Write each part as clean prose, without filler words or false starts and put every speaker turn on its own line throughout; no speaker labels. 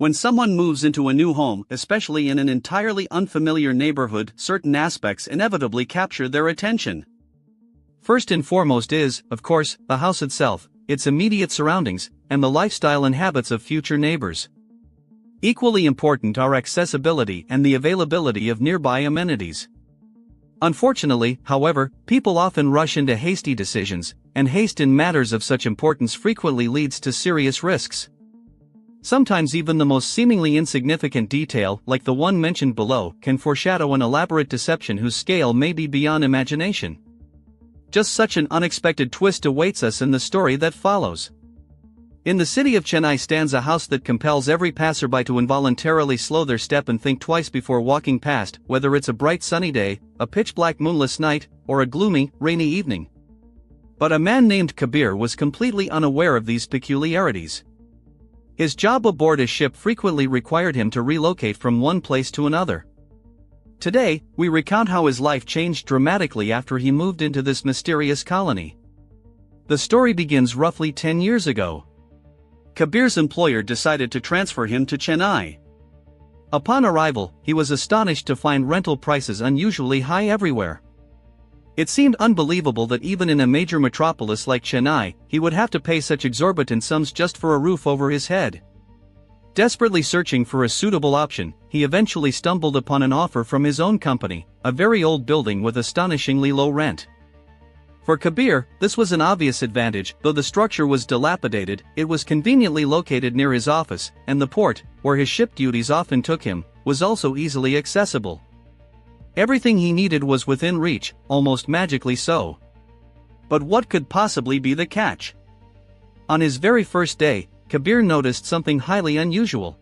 When someone moves into a new home, especially in an entirely unfamiliar neighborhood, certain aspects inevitably capture their attention.
First and foremost is, of course, the house itself, its immediate surroundings, and the lifestyle and habits of future neighbors. Equally important are accessibility and the availability of nearby amenities. Unfortunately, however, people often rush into hasty decisions, and haste in matters of such importance frequently leads to serious risks. Sometimes even the most seemingly insignificant detail, like the one mentioned below, can foreshadow an elaborate deception whose scale may be beyond imagination. Just such an unexpected twist awaits us in the story that follows. In the city of Chennai stands a house that compels every passerby to involuntarily slow their step and think twice before walking past, whether it's a bright sunny day, a pitch-black moonless night, or a gloomy, rainy evening. But a man named Kabir was completely unaware of these peculiarities. His job aboard a ship frequently required him to relocate from one place to another. Today, we recount how his life changed dramatically after he moved into this mysterious colony. The story begins roughly 10 years ago.
Kabir's employer decided to transfer him to Chennai.
Upon arrival, he was astonished to find rental prices unusually high everywhere. It seemed unbelievable that even in a major metropolis like Chennai, he would have to pay such exorbitant sums just for a roof over his head. Desperately searching for a suitable option, he eventually stumbled upon an offer from his own company, a very old building with astonishingly low rent. For Kabir, this was an obvious advantage. Though the structure was dilapidated, it was conveniently located near his office, and the port, where his ship duties often took him, was also easily accessible. Everything he needed was within reach, almost magically so.
But what could possibly be the catch?
On his very first day, Kabir noticed something highly unusual.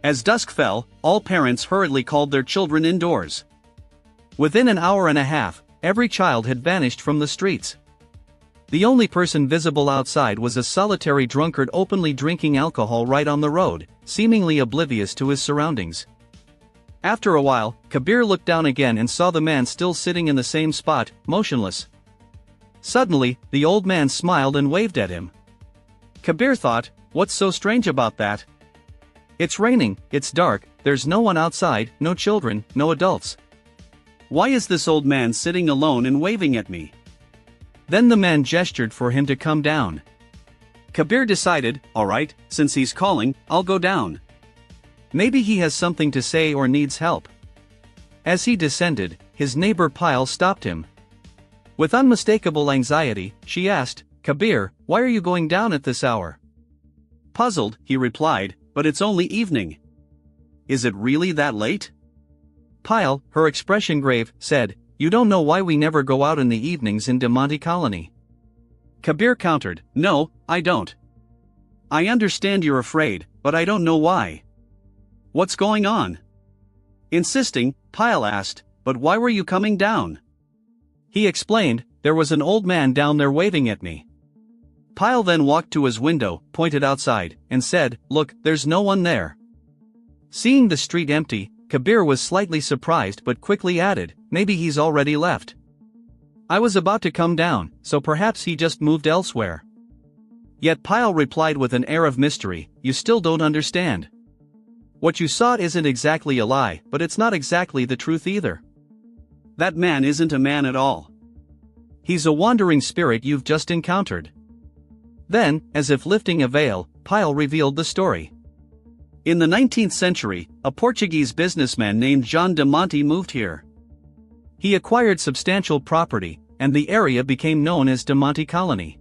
As dusk fell, all parents hurriedly called their children indoors.
Within an hour and a half, every child had vanished from the streets. The only person visible outside was a solitary drunkard openly drinking alcohol right on the road, seemingly oblivious to his surroundings. After a while, Kabir looked down again and saw the man still sitting in the same spot, motionless. Suddenly, the old man smiled and waved at him.
Kabir thought, what's so strange about that?
It's raining, it's dark, there's no one outside, no children, no adults.
Why is this old man sitting alone and waving at me?
Then the man gestured for him to come down.
Kabir decided, alright, since he's calling, I'll go down.
Maybe he has something to say or needs help. As he descended, his neighbor Pyle stopped him. With unmistakable anxiety, she asked, Kabir, why are you going down at this hour?
Puzzled, he replied, but it's only evening. Is it really that late?
Pyle, her expression grave, said, you don't know why we never go out in the evenings in Demonte Colony.
Kabir countered, no, I don't. I understand you're afraid, but I don't know why. What's going on? Insisting, Pyle asked, but why were you coming down?
He explained, there was an old man down there waving at me.
Pyle then walked to his window, pointed outside, and said, look, there's no one there.
Seeing the street empty, Kabir was slightly surprised but quickly added, maybe he's already left. I was about to come down, so perhaps he just moved elsewhere. Yet Pyle replied with an air of mystery, you still don't understand. What you saw isn't exactly a lie, but it's not exactly the truth either.
That man isn't a man at all.
He's a wandering spirit you've just encountered. Then, as if lifting a veil, Pyle revealed the story.
In the 19th century, a Portuguese businessman named João de Monte moved here.
He acquired substantial property, and the area became known as Demonte Colony.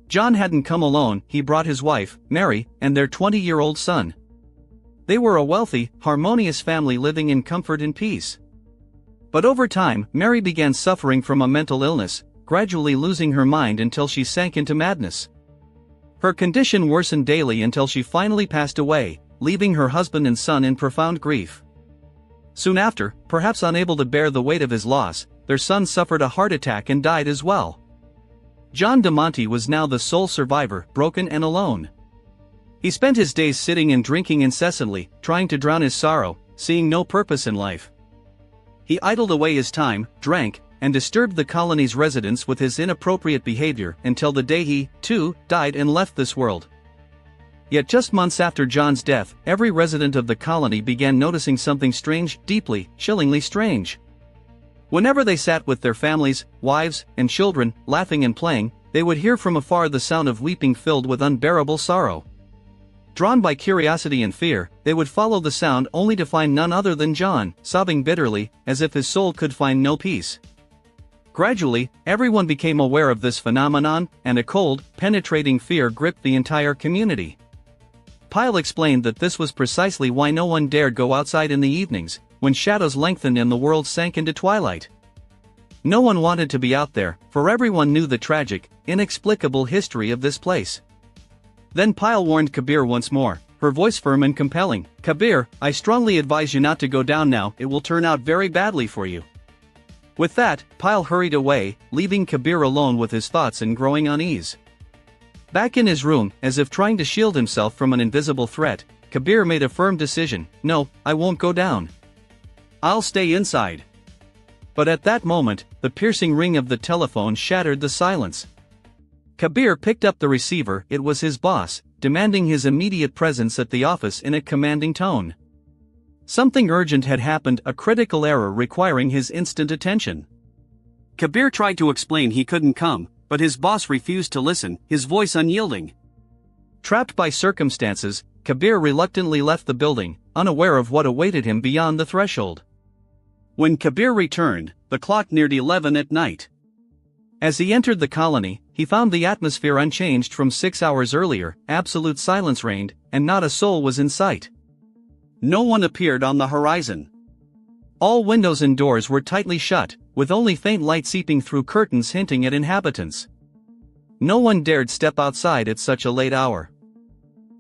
John hadn't come alone, he brought his wife, Mary, and their 20-year-old son. They were a wealthy, harmonious family living in comfort and peace. But over time, Mary began suffering from a mental illness, gradually losing her mind until she sank into madness. Her condition worsened daily until she finally passed away, leaving her husband and son in profound grief. Soon after, perhaps unable to bear the weight of his loss, their son suffered a heart attack and died as well. João de Monte was now the sole survivor, broken and alone. He spent his days sitting and drinking incessantly, trying to drown his sorrow, seeing no purpose in life. He idled away his time, drank, and disturbed the colony's residents with his inappropriate behavior until the day he, too, died and left this world. Yet just months after John's death, every resident of the colony began noticing something strange, deeply, chillingly strange. Whenever they sat with their families, wives, and children, laughing and playing, they would hear from afar the sound of weeping filled with unbearable sorrow. Drawn by curiosity and fear, they would follow the sound only to find none other than John, sobbing bitterly, as if his soul could find no peace. Gradually, everyone became aware of this phenomenon, and a cold, penetrating fear gripped the entire community. Pyle explained that this was precisely why no one dared go outside in the evenings, when shadows lengthened and the world sank into twilight. No one wanted to be out there, for everyone knew the tragic, inexplicable history of this place. Then Pyle warned Kabir once more, her voice firm and compelling. "Kabir, I strongly advise you not to go down now, it will turn out very badly for you." With that, Pyle hurried away, leaving Kabir alone with his thoughts and growing unease. Back in his room, as if trying to shield himself from an invisible threat, Kabir made a firm decision. "No, I won't go down. I'll stay inside." But at that moment, the piercing ring of the telephone shattered the silence. Kabir picked up the receiver. It was his boss, demanding his immediate presence at the office in a commanding tone. Something urgent had happened, a critical error requiring his instant attention. Kabir tried to explain he couldn't come, but his boss refused to listen, his voice unyielding. Trapped by circumstances, Kabir reluctantly left the building, unaware of what awaited him beyond the threshold. When Kabir returned, the clock neared 11 at night. As he entered the colony, he found the atmosphere unchanged from 6 hours earlier. Absolute silence reigned, and not a soul was in sight. No one appeared on the horizon. All windows and doors were tightly shut, with only faint light seeping through curtains hinting at inhabitants. No one dared step outside at such a late hour.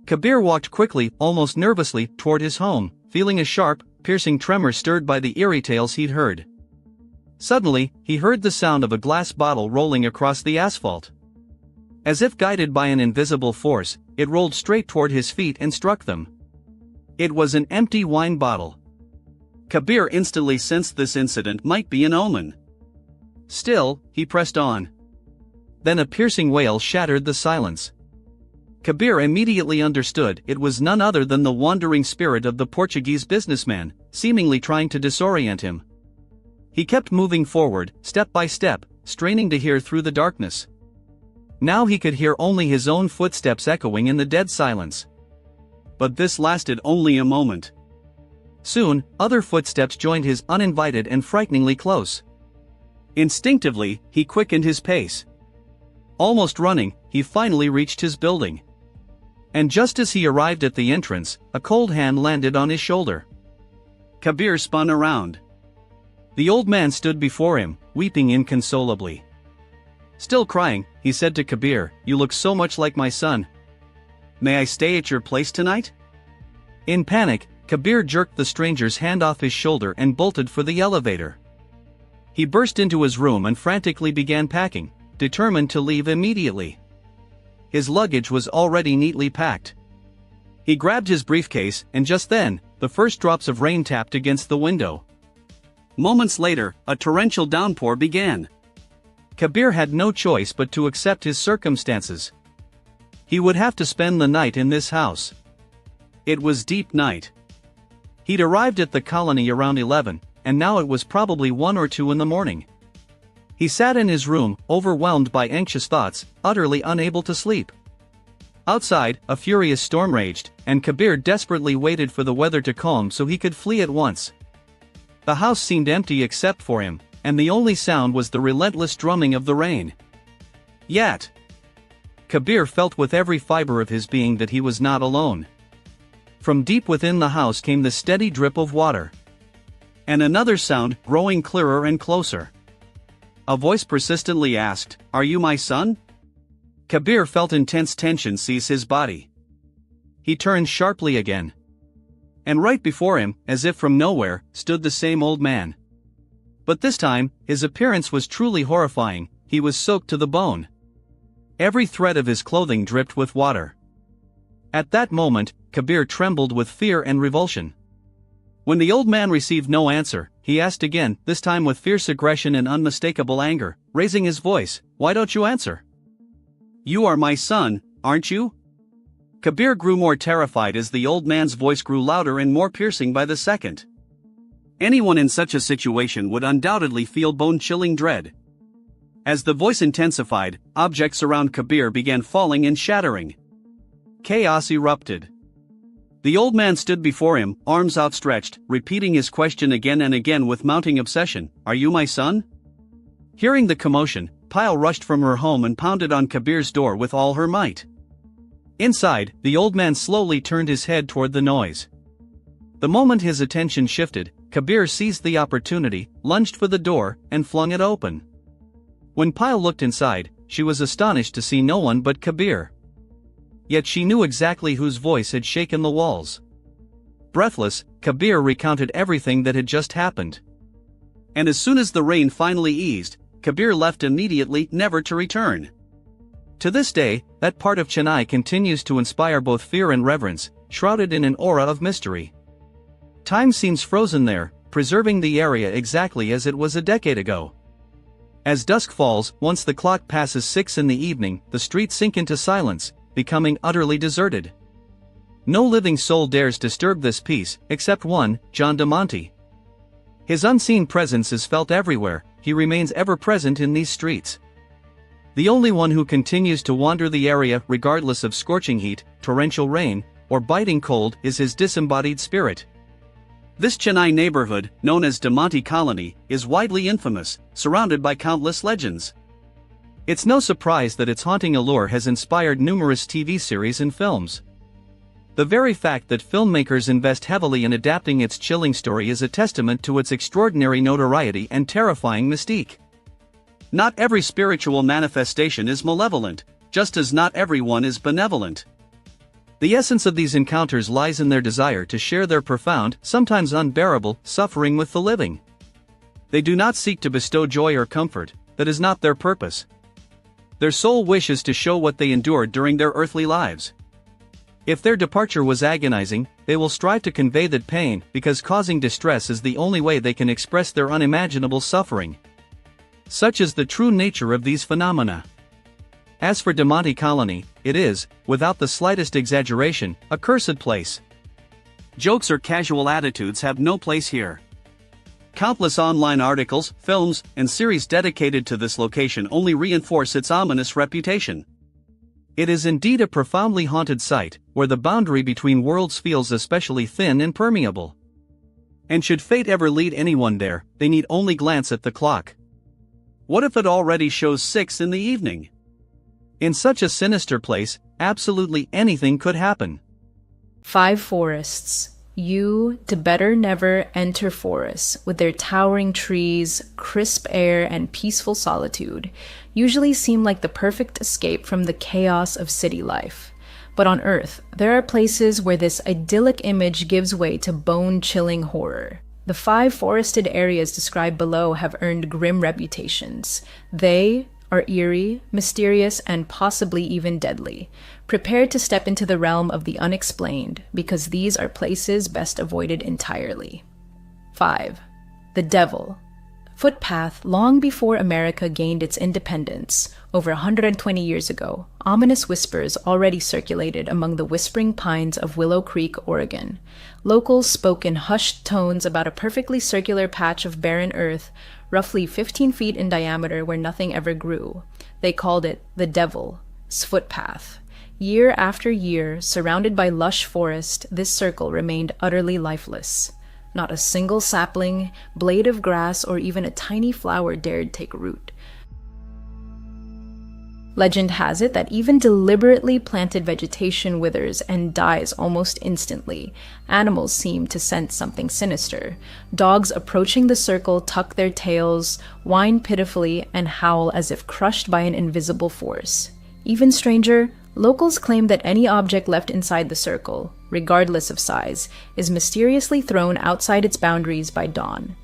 Kabir walked quickly, almost nervously, toward his home, feeling a sharp, piercing tremor stirred by the eerie tales he'd heard. Suddenly, he heard the sound of a glass bottle rolling across the asphalt. As if guided by an invisible force, it rolled straight toward his feet and struck them. It was an empty wine bottle. Kabir instantly sensed this incident might be an omen. Still, he pressed on. Then a piercing wail shattered the silence. Kabir immediately understood it was none other than the wandering spirit of the Portuguese businessman, seemingly trying to disorient him. He kept moving forward, step by step, straining to hear through the darkness. Now he could hear only his own footsteps echoing in the dead silence. But this lasted only a moment. Soon, other footsteps joined his, uninvited and frighteningly close. Instinctively, he quickened his pace. Almost running, he finally reached his building. And just as he arrived at the entrance, a cold hand landed on his shoulder. Kabir spun around. The old man stood before him, weeping inconsolably. Still crying, he said to Kabir, "You look so much like my son. May I stay at your place tonight?" In panic, Kabir jerked the stranger's hand off his shoulder and bolted for the elevator. He burst into his room and frantically began packing, determined to leave immediately. His luggage was already neatly packed. He grabbed his briefcase, and just then, the first drops of rain tapped against the window. Moments later, a torrential downpour began. Kabir had no choice but to accept his circumstances. He would have to spend the night in this house. It was deep night. He'd arrived at the colony around 11, and now it was probably 1 or 2 in the morning. He sat in his room, overwhelmed by anxious thoughts, utterly unable to sleep. Outside, a furious storm raged, and Kabir desperately waited for the weather to calm so he could flee at once. The house seemed empty except for him, and the only sound was the relentless drumming of the rain. Yet, Kabir felt with every fiber of his being that he was not alone. From deep within the house came the steady drip of water. And another sound, growing clearer and closer. A voice persistently asked, "Are you my son?" Kabir felt intense tension seize his body. He turned sharply again. And right before him, as if from nowhere, stood the same old man. But this time, his appearance was truly horrifying. He was soaked to the bone. Every thread of his clothing dripped with water. At that moment, Kabir trembled with fear and revulsion. When the old man received no answer, he asked again, this time with fierce aggression and unmistakable anger, raising his voice, "Why don't you answer? You are my son, aren't you?"
Kabir grew more terrified as the old man's voice grew louder and more piercing by the second. Anyone in such a situation would undoubtedly feel bone-chilling dread. As the voice intensified, objects around Kabir began falling and shattering. Chaos erupted. The old man stood before him, arms outstretched, repeating his question again and again with mounting obsession, "Are you my son?" Hearing the commotion, Pyle rushed from her home and pounded on Kabir's door with all her might. Inside, the old man slowly turned his head toward the noise. The moment his attention shifted, Kabir seized the opportunity, lunged for the door, and flung it open. When Pyle looked inside, she was astonished to see no one but Kabir. Yet she knew exactly whose voice had shaken the walls. Breathless, Kabir recounted everything that had just happened. And as soon as the rain finally eased, Kabir left immediately, never to return. To this day, that part of Chennai continues to inspire both fear and reverence, shrouded in an aura of mystery. Time seems frozen there, preserving the area exactly as it was a decade ago. As dusk falls, once the clock passes 6 in the evening, the streets sink into silence, becoming utterly deserted. No living soul dares disturb this peace, except one, John DeMonte. His unseen presence is felt everywhere, he remains ever present in these streets. The only one who continues to wander the area regardless of scorching heat, torrential rain, or biting cold is his disembodied spirit. This Chennai neighborhood, known as DeMonte Colony, is widely infamous, surrounded by countless legends. It's no surprise that its haunting allure has inspired numerous TV series and films. The very fact that filmmakers invest heavily in adapting its chilling story is a testament to its extraordinary notoriety and terrifying mystique. Not every spiritual manifestation is malevolent, just as not everyone is benevolent. The essence of these encounters lies in their desire to share their profound, sometimes unbearable, suffering with the living. They do not seek to bestow joy or comfort, that is not their purpose. Their sole wish is to show what they endured during their earthly lives. If their departure was agonizing, they will strive to convey that pain, because causing distress is the only way they can express their unimaginable suffering. Such is the true nature of these phenomena. As for DeMonte Colony, it is, without the slightest exaggeration, a cursed place. Jokes or casual attitudes have no place here. Countless online articles, films, and series dedicated to this location only reinforce its ominous reputation. It is indeed a profoundly haunted site, where the boundary between worlds feels especially thin and permeable. And should fate ever lead anyone there, they need only glance at the clock. What if it already shows 6 in the evening? In such a sinister place, absolutely anything could happen.
5 forests. You to better never enter forests, with their towering trees, crisp air, and peaceful solitude, usually seem like the perfect escape from the chaos of city life. But on Earth, there are places where this idyllic image gives way to bone-chilling horror. The 5 forested areas described below have earned grim reputations. They are eerie, mysterious, and possibly even deadly. Prepare to step into the realm of the unexplained, because these are places best avoided entirely. 5. The Devil. Footpath. Long before America gained its independence, over 120 years ago, ominous whispers already circulated among the whispering pines of Willow Creek, Oregon. Locals spoke in hushed tones about a perfectly circular patch of barren earth, roughly 15 feet in diameter where nothing ever grew. They called it the Devil's Footpath. Year after year, surrounded by lush forest, this circle remained utterly lifeless. Not a single sapling, blade of grass, or even a tiny flower dared take root. Legend has it that even deliberately planted vegetation withers and dies almost instantly. Animals seem to sense something sinister. Dogs approaching the circle tuck their tails, whine pitifully, and howl as if crushed by an invisible force. Even stranger, locals claim that any object left inside the circle, regardless of size, is mysteriously thrown outside its boundaries by dawn.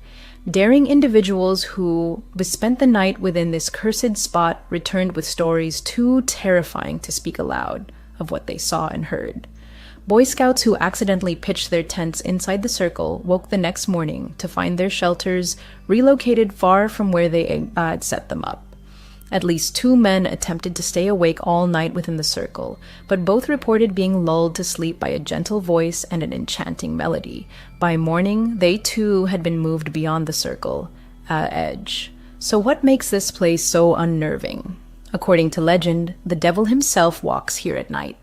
Daring individuals who spent the night within this cursed spot returned with stories too terrifying to speak aloud of what they saw and heard. Boy Scouts who accidentally pitched their tents inside the circle woke the next morning to find their shelters relocated far from where they had set them up. At least 2 men attempted to stay awake all night within the circle, but both reported being lulled to sleep by a gentle voice and an enchanting melody. By morning, they too had been moved beyond the circle, edge. So what makes this place so unnerving? According to legend, the devil himself walks here at night.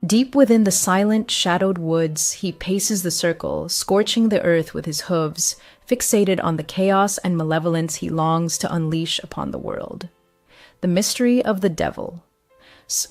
Deep within the silent, shadowed woods, he paces the circle, scorching the earth with his hooves, fixated on the chaos and malevolence he longs to unleash upon the world. The mystery of the devil's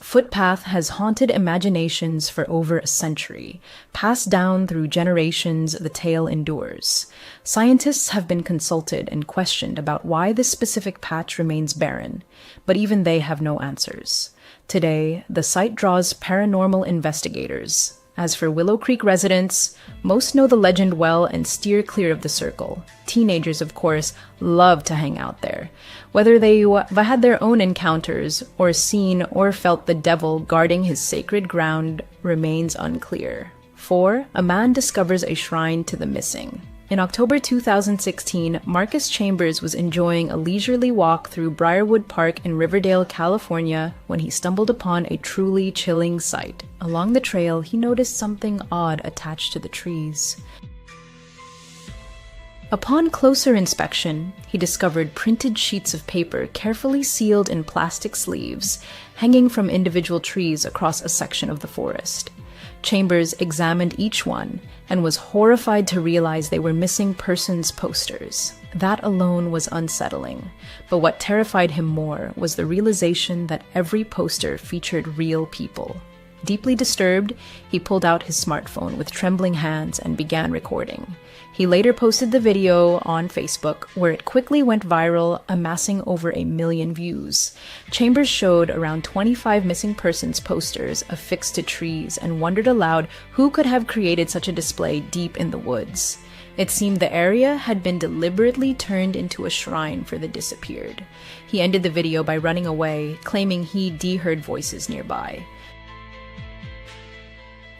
footpath has haunted imaginations for over a century. Passed down through generations, the tale endures. Scientists have been consulted and questioned about why this specific patch remains barren, but even they have no answers. Today, the site draws paranormal investigators. As for Willow Creek residents, most know the legend well and steer clear of the circle. Teenagers, of course, love to hang out there. Whether they had their own encounters or seen or felt the devil guarding his sacred ground remains unclear. 4. A man discovers a shrine to the missing. In October 2016, Marcus Chambers was enjoying a leisurely walk through Briarwood Park in Riverdale, California, when he stumbled upon a truly chilling sight. Along the trail, he noticed something odd attached to the trees. Upon closer inspection, he discovered printed sheets of paper carefully sealed in plastic sleeves, hanging from individual trees across a section of the forest. Chambers examined each one and was horrified to realize they were missing persons posters. That alone was unsettling, but what terrified him more was the realization that every poster featured real people. Deeply disturbed, he pulled out his smartphone with trembling hands and began recording. He later posted the video on Facebook, where it quickly went viral, amassing over 1 million views. Chambers showed around 25 missing persons posters affixed to trees and wondered aloud who could have created such a display deep in the woods. It seemed the area had been deliberately turned into a shrine for the disappeared. He ended the video by running away, claiming he'd heard voices nearby.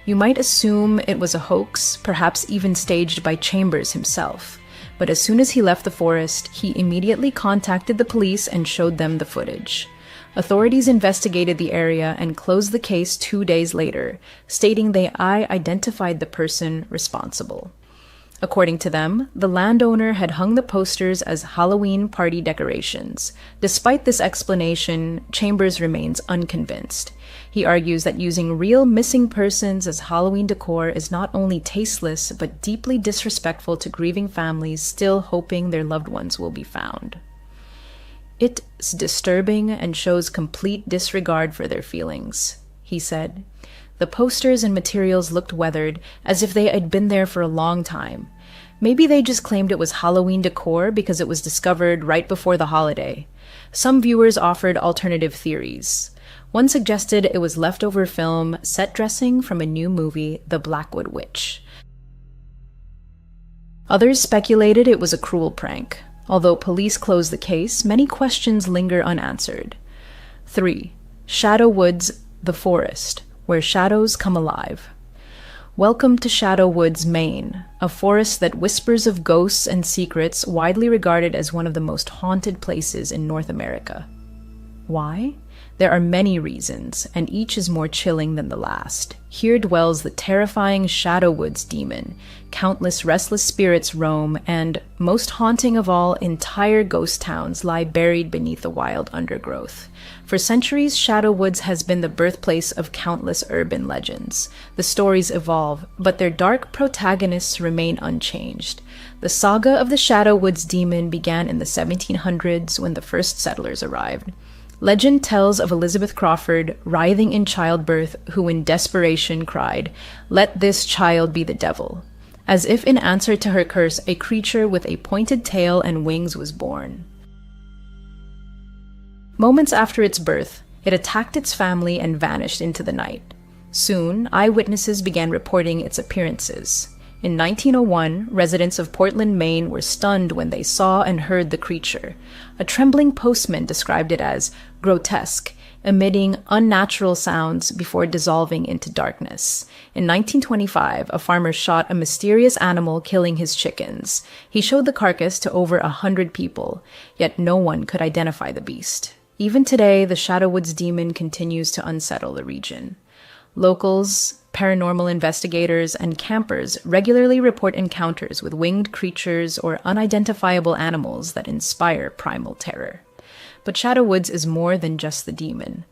You might assume it was a hoax, perhaps even staged by Chambers himself. But as soon as he left the forest, he immediately contacted the police and showed them the footage. Authorities investigated the area and closed the case 2 days later, stating they identified the person responsible. According to them, the landowner had hung the posters as Halloween party decorations. Despite this explanation, Chambers remains unconvinced. He argues that using real missing persons as Halloween decor is not only tasteless, but deeply disrespectful to grieving families still hoping their loved ones will be found. It's disturbing and shows complete disregard for their feelings, he said. The posters and materials looked weathered, as if they had been there for a long time. Maybe they just claimed it was Halloween decor because it was discovered right before the holiday. Some viewers offered alternative theories. One suggested it was leftover film set dressing from a new movie, The Blackwood Witch. Others speculated it was a cruel prank. Although police closed the case, many questions linger unanswered. 3. Shadow Woods, the forest, where shadows come alive. Welcome to Shadow Woods, Maine, a forest that whispers of ghosts and secrets, widely regarded as one of the most haunted places in North America. Why? There are many reasons, and each is more chilling than the last. Here dwells the terrifying Shadow Woods demon. Countless restless spirits roam, and, most haunting of all, entire ghost towns lie buried beneath the wild undergrowth. For centuries, Shadow Woods has been the birthplace of countless urban legends. The stories evolve, but their dark protagonists remain unchanged. The saga of the Shadow Woods demon began in the 1700s when the first settlers arrived. Legend tells of Elizabeth Crawford, writhing in childbirth, who in desperation cried, "Let this child be the devil." As if in answer to her curse, a creature with a pointed tail and wings was born. Moments after its birth, it attacked its family and vanished into the night. Soon, eyewitnesses began reporting its appearances. In 1901, residents of Portland, Maine were stunned when they saw and heard the creature. A trembling postman described it as grotesque, emitting unnatural sounds before dissolving into darkness. In 1925, a farmer shot a mysterious animal killing his chickens. He showed the carcass to over 100 people, yet no one could identify the beast. Even today, the Shadow Woods demon continues to unsettle the region. Locals, paranormal investigators, and campers regularly report encounters with winged creatures or unidentifiable animals that inspire primal terror. But Shadow Woods is more than just the demon.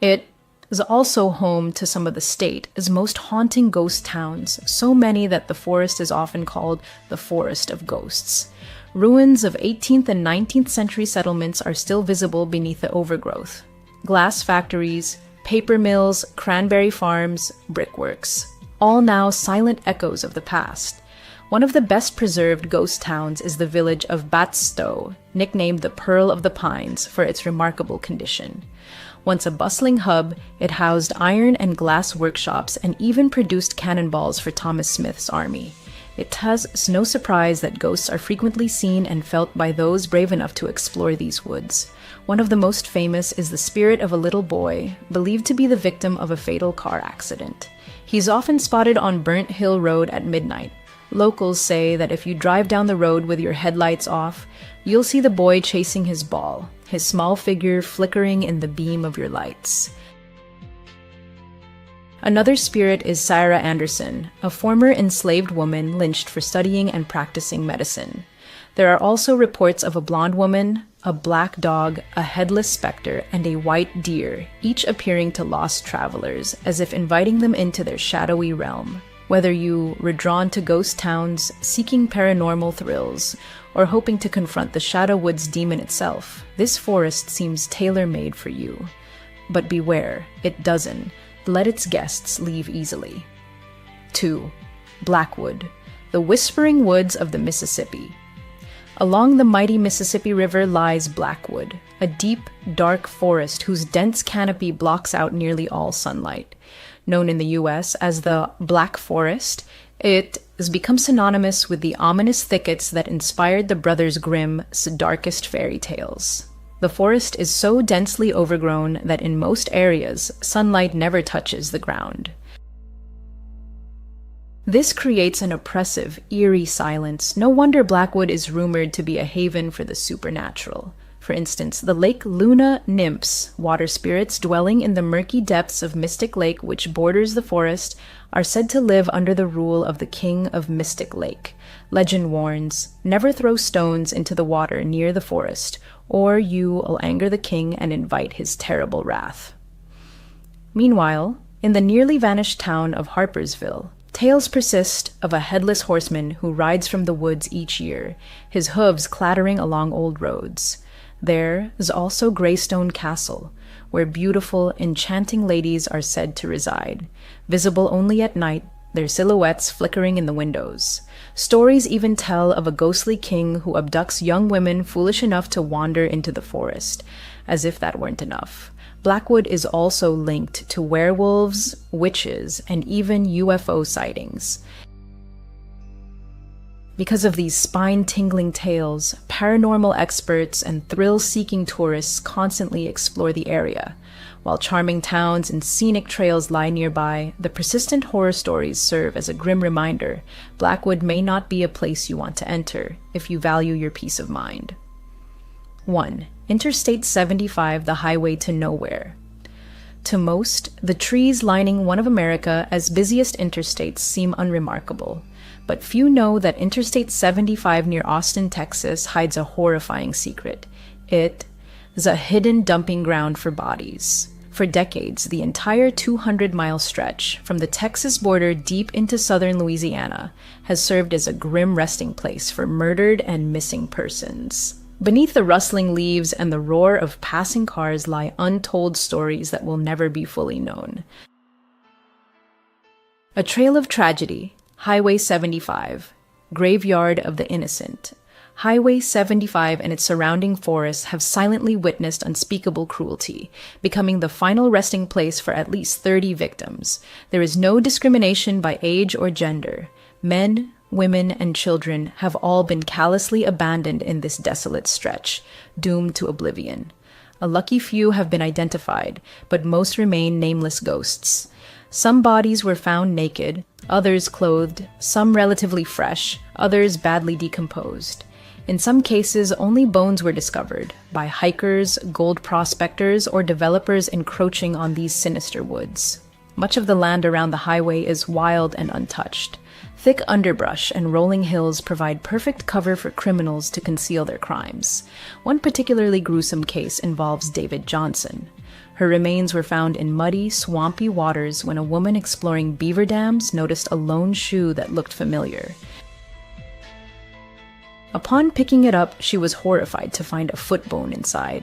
It is also home to some of the state's most haunting ghost towns, so many that the forest is often called the Forest of Ghosts. Ruins of 18th and 19th century settlements are still visible beneath the overgrowth. Glass factories, paper mills, cranberry farms, brickworks, all now silent echoes of the past. One of the best preserved ghost towns is the village of Batstow, nicknamed the Pearl of the Pines for its remarkable condition. Once a bustling hub, it housed iron and glass workshops and even produced cannonballs for Thomas Smith's army. It has no surprise that ghosts are frequently seen and felt by those brave enough to explore these woods. One of the most famous is the spirit of a little boy, believed to be the victim of a fatal car accident. He's often spotted on Burnt Hill Road at midnight. Locals say that if you drive down the road with your headlights off, you'll see the boy chasing his ball, his small figure flickering in the beam of your lights. Another spirit is Sarah Anderson, a former enslaved woman lynched for studying and practicing medicine. There are also reports of a blonde woman, a black dog, a headless specter, and a white deer, each appearing to lost travelers, as if inviting them into their shadowy realm. Whether you were drawn to ghost towns, seeking paranormal thrills, or hoping to confront the Shadow Woods demon itself, this forest seems tailor-made for you. But beware, it doesn't let its guests leave easily. 2. Blackwood, the whispering woods of the Mississippi. Along the mighty Mississippi River lies Blackwood, a deep, dark forest whose dense canopy blocks out nearly all sunlight. Known in the US as the Black Forest, it has become synonymous with the ominous thickets that inspired the Brothers Grimm's darkest fairy tales. The forest is so densely overgrown that in most areas, sunlight never touches the ground. This creates an oppressive, eerie silence. No wonder Blackwood is rumored to be a haven for the supernatural. For instance, the Lake Luna nymphs, water spirits dwelling in the murky depths of Mystic Lake which borders the forest, are said to live under the rule of the King of Mystic Lake. Legend warns, never throw stones into the water near the forest, or you will anger the king and invite his terrible wrath. Meanwhile, in the nearly vanished town of Harpersville, tales persist of a headless horseman who rides from the woods each year, his hooves clattering along old roads. There is also Greystone Castle, where beautiful, enchanting ladies are said to reside, visible only at night, their silhouettes flickering in the windows. Stories even tell of a ghostly king who abducts young women foolish enough to wander into the forest. As if that weren't enough, Blackwood is also linked to werewolves, witches, and even UFO sightings. Because of these spine-tingling tales, paranormal experts and thrill-seeking tourists constantly explore the area. While charming towns and scenic trails lie nearby, the persistent horror stories serve as a grim reminder. Blackwood may not be a place you want to enter if you value your peace of mind. 1. Interstate 75, the highway to nowhere. To most, the trees lining one of America's busiest interstates seem unremarkable. But few know that Interstate 75 near Austin, Texas hides a horrifying secret. It is a hidden dumping ground for bodies. For decades, the entire 200-mile stretch, from the Texas border deep into southern Louisiana, has served as a grim resting place for murdered and missing persons. Beneath the rustling leaves and the roar of passing cars lie untold stories that will never be fully known. A trail of tragedy. Highway 75, Graveyard of the Innocent. Highway 75 and its surrounding forests have silently witnessed unspeakable cruelty, becoming the final resting place for at least 30 victims. There is no discrimination by age or gender. Men, women, and children have all been callously abandoned in this desolate stretch, doomed to oblivion. A lucky few have been identified, but most remain nameless ghosts. Some bodies were found naked, others clothed, some relatively fresh, others badly decomposed. In some cases, only bones were discovered by hikers, gold prospectors, or developers encroaching on these sinister woods. Much of the land around the highway is wild and untouched. Thick underbrush and rolling hills provide perfect cover for criminals to conceal their crimes. One particularly gruesome case involves David Johnson. Her remains were found in muddy, swampy waters when a woman exploring beaver dams noticed a lone shoe that looked familiar. Upon picking it up, she was horrified to find a foot bone inside.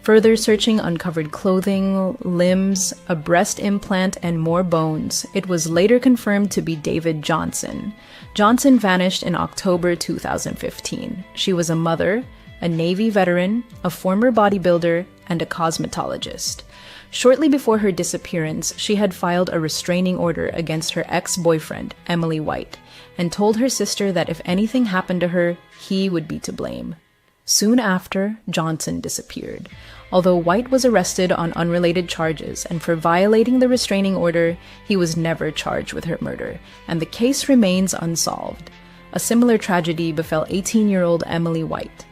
Further searching uncovered clothing, limbs, a breast implant, and more bones. It was later confirmed to be David Johnson. Johnson vanished in October 2015. She was a mother, a Navy veteran, a former bodybuilder, and a cosmetologist. Shortly before her disappearance, she had filed a restraining order against her ex-boyfriend, Emily White, and told her sister that if anything happened to her, he would be to blame. Soon after, Johnson disappeared. Although White was arrested on unrelated charges, and for violating the restraining order, he was never charged with her murder, and the case remains unsolved. A similar tragedy befell 18-year-old Emily White.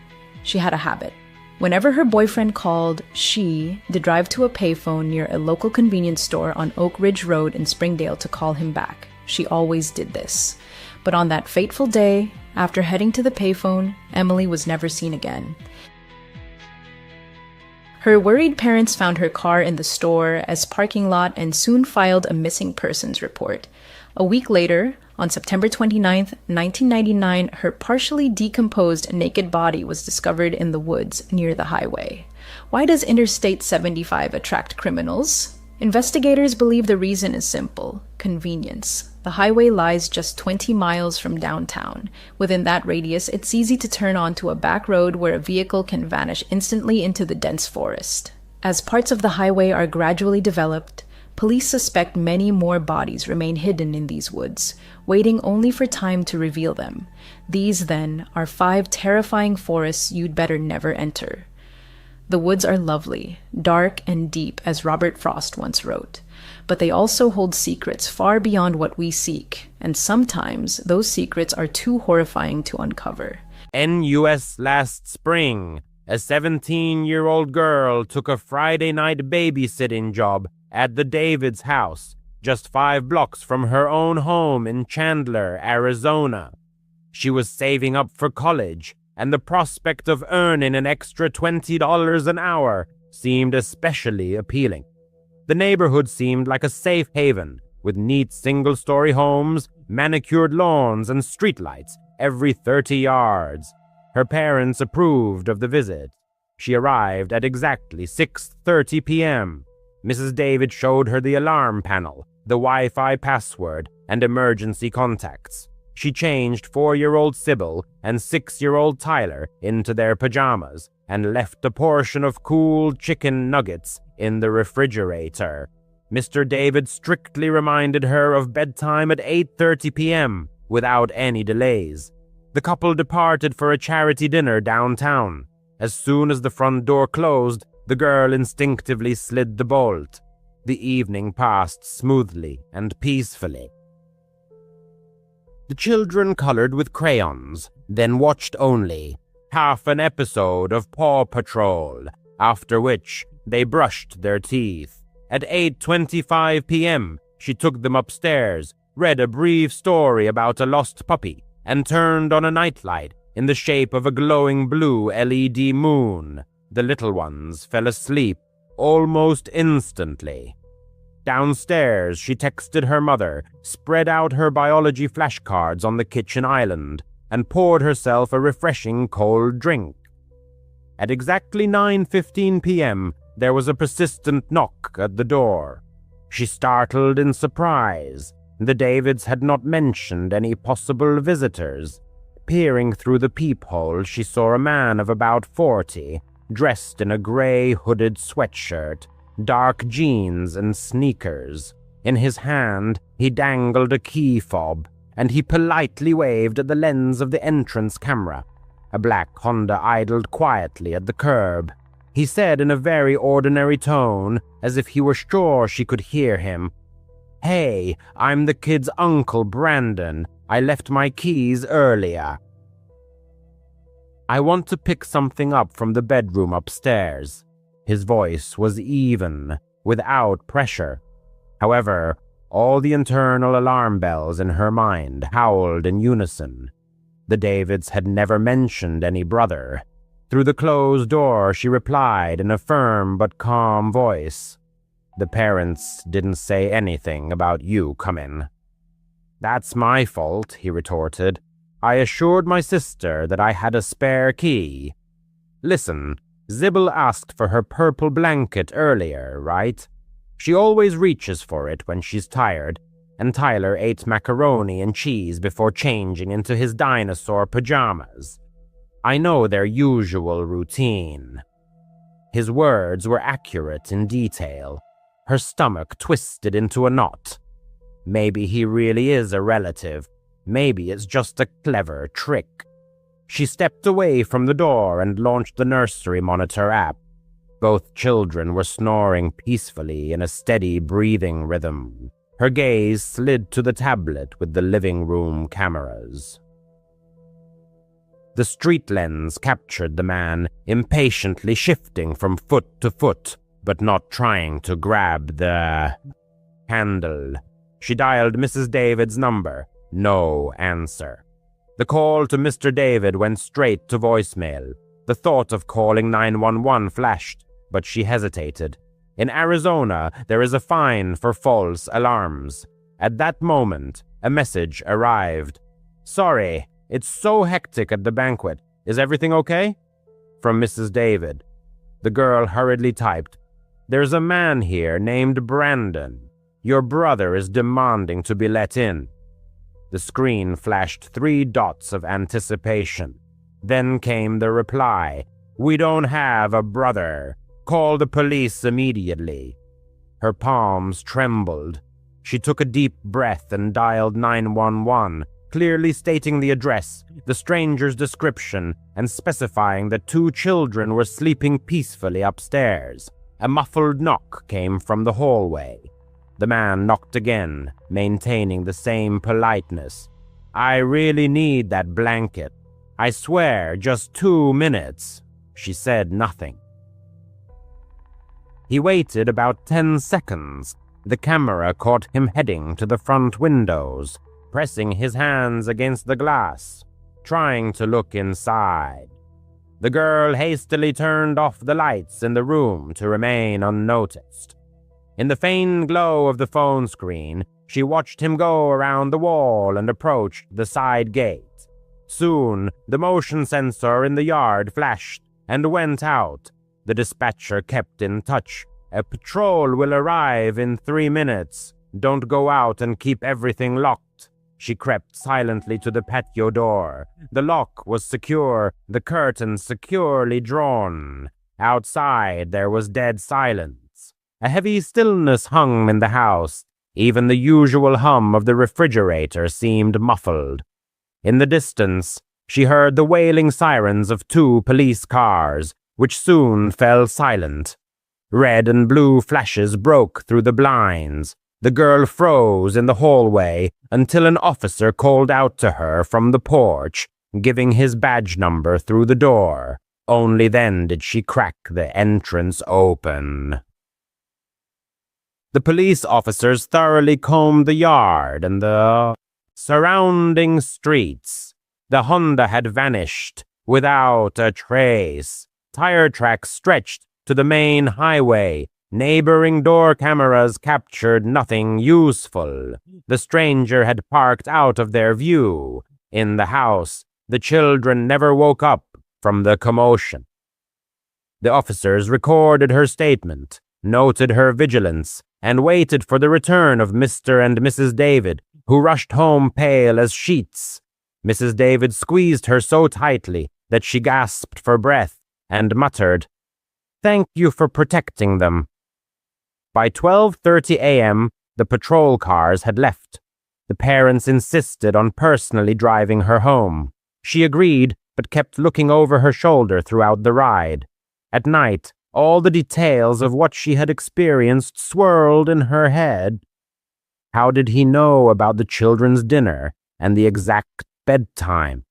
She had a habit. Whenever her boyfriend called, she'd drive to a payphone near a local convenience store on Oak Ridge Road in Springdale to call him back. She always did this. But on that fateful day, after heading to the payphone, Emily was never seen again. Her worried parents found her car in the store as parking lot and soon filed a missing persons report. A week later, on September 29, 1999, her partially decomposed naked body was discovered in the woods near the highway. Why does Interstate 75 attract criminals? Investigators believe the reason is simple: convenience. The highway lies just 20 miles from downtown. Within that radius, it's easy to turn onto a back road where a vehicle can vanish instantly into the dense forest. As parts of the highway are gradually developed, police suspect many more bodies remain hidden in these woods, waiting only for time to reveal them. These, then, are 5 terrifying forests you'd better never enter. The woods are lovely, dark and deep, as Robert Frost once wrote. But they also hold secrets far beyond what we seek, and sometimes those secrets are too horrifying to uncover.
NUS last spring, a 17-year-old girl took a Friday night babysitting job at the Davids house, just 5 blocks from her own home in Chandler, Arizona. She was saving up for college, and the prospect of earning an extra $20 an hour seemed especially appealing. The neighborhood seemed like a safe haven, with neat single-story homes, manicured lawns, and streetlights every 30 yards. Her parents approved of the visit. She arrived at exactly 6:30 p.m. Mrs. David showed her the alarm panel, the Wi-Fi password, and emergency contacts. She changed 4-year-old Sybil and 6-year-old Tyler into their pajamas and left a portion of cool chicken nuggets in the refrigerator. Mr. David strictly reminded her of bedtime at 8:30 p.m. without any delays. The couple departed for a charity dinner downtown. As soon as the front door closed, the girl instinctively slid the bolt. The evening passed smoothly and peacefully. The children colored with crayons, then watched only half an episode of Paw Patrol, after which they brushed their teeth. At 8:25 p.m., she took them upstairs, read a brief story about a lost puppy, and turned on a nightlight in the shape of a glowing blue LED moon. The little ones fell asleep almost instantly. Downstairs, she texted her mother, spread out her biology flashcards on the kitchen island, and poured herself a refreshing cold drink. At exactly 9:15 p.m., there was a persistent knock at the door. She startled in surprise. The Davids had not mentioned any possible visitors. Peering through the peephole, she saw a man of about 40, dressed in a gray hooded sweatshirt, dark jeans, and sneakers. In his hand, he dangled a key fob, and he politely waved at the lens of the entrance camera. A black Honda idled quietly at the curb. He said in a very ordinary tone, as if he were sure she could hear him, "Hey, I'm the kid's uncle, Brandon. I left my keys earlier. I want to pick something up from the bedroom upstairs." His voice was even, without pressure. However, all the internal alarm bells in her mind howled in unison. The Davids had never mentioned any brother. Through the closed door, she replied in a firm but calm voice, "The parents didn't say anything about you coming." "That's my fault," he retorted. "I assured my sister that I had a spare key. Listen, Sybil asked for her purple blanket earlier, right? She always reaches for it when she's tired, and Tyler ate macaroni and cheese before changing into his dinosaur pajamas. I know their usual routine." His words were accurate in detail. Her stomach twisted into a knot. Maybe he really is a relative. Maybe it's just a clever trick. She stepped away from the door and launched the nursery monitor app. Both children were snoring peacefully in a steady breathing rhythm. Her gaze slid to the tablet with the living room cameras. The street lens captured the man, impatiently shifting from foot to foot, but not trying to grab the handle. She dialed Mrs. David's number. No answer. The call to Mr. David went straight to voicemail. The thought of calling 911 flashed, but she hesitated. In Arizona, there is a fine for false alarms. At that moment, a message arrived. "Sorry, it's so hectic at the banquet. Is everything okay?" From Mrs. David. The girl hurriedly typed, "There's a man here named Brandon. Your brother is demanding to be let in." The screen flashed 3 dots of anticipation. Then came the reply, "We don't have a brother. Call the police immediately." Her palms trembled. She took a deep breath and dialed 911, clearly stating the address, the stranger's description, and specifying that 2 children were sleeping peacefully upstairs. A muffled knock came from the hallway. The man knocked again, maintaining the same politeness. "I really need that blanket. I swear, just 2 minutes." She said nothing. He waited about 10 seconds. The camera caught him heading to the front windows, pressing his hands against the glass, trying to look inside. The girl hastily turned off the lights in the room to remain unnoticed. In the faint glow of the phone screen, she watched him go around the wall and approached the side gate. Soon, the motion sensor in the yard flashed and went out. The dispatcher kept in touch. "A patrol will arrive in 3 minutes. Don't go out and keep everything locked." She crept silently to the patio door. The lock was secure, the curtain securely drawn. Outside, there was dead silence. A heavy stillness hung in the house. Even the usual hum of the refrigerator seemed muffled. In the distance, she heard the wailing sirens of 2 police cars, which soon fell silent. Red and blue flashes broke through the blinds. The girl froze in the hallway until an officer called out to her from the porch, giving his badge number through the door. Only then did she crack the entrance open. The police officers thoroughly combed the yard and the surrounding streets. The Honda had vanished without a trace. Tire tracks stretched to the main highway. Neighboring door cameras captured nothing useful. The stranger had parked out of their view. In the house, the children never woke up from the commotion. The officers recorded her statement, noted her vigilance, and waited for the return of Mr. and Mrs. David, who rushed home pale as sheets. Mrs. David squeezed her so tightly that she gasped for breath and muttered, "Thank you for protecting them." By 12:30 a.m., the patrol cars had left. The parents insisted on personally driving her home. She agreed, but kept looking over her shoulder throughout the ride. At night, All the details of what she had experienced swirled in her head. How did he know about the children's dinner and the exact bedtime?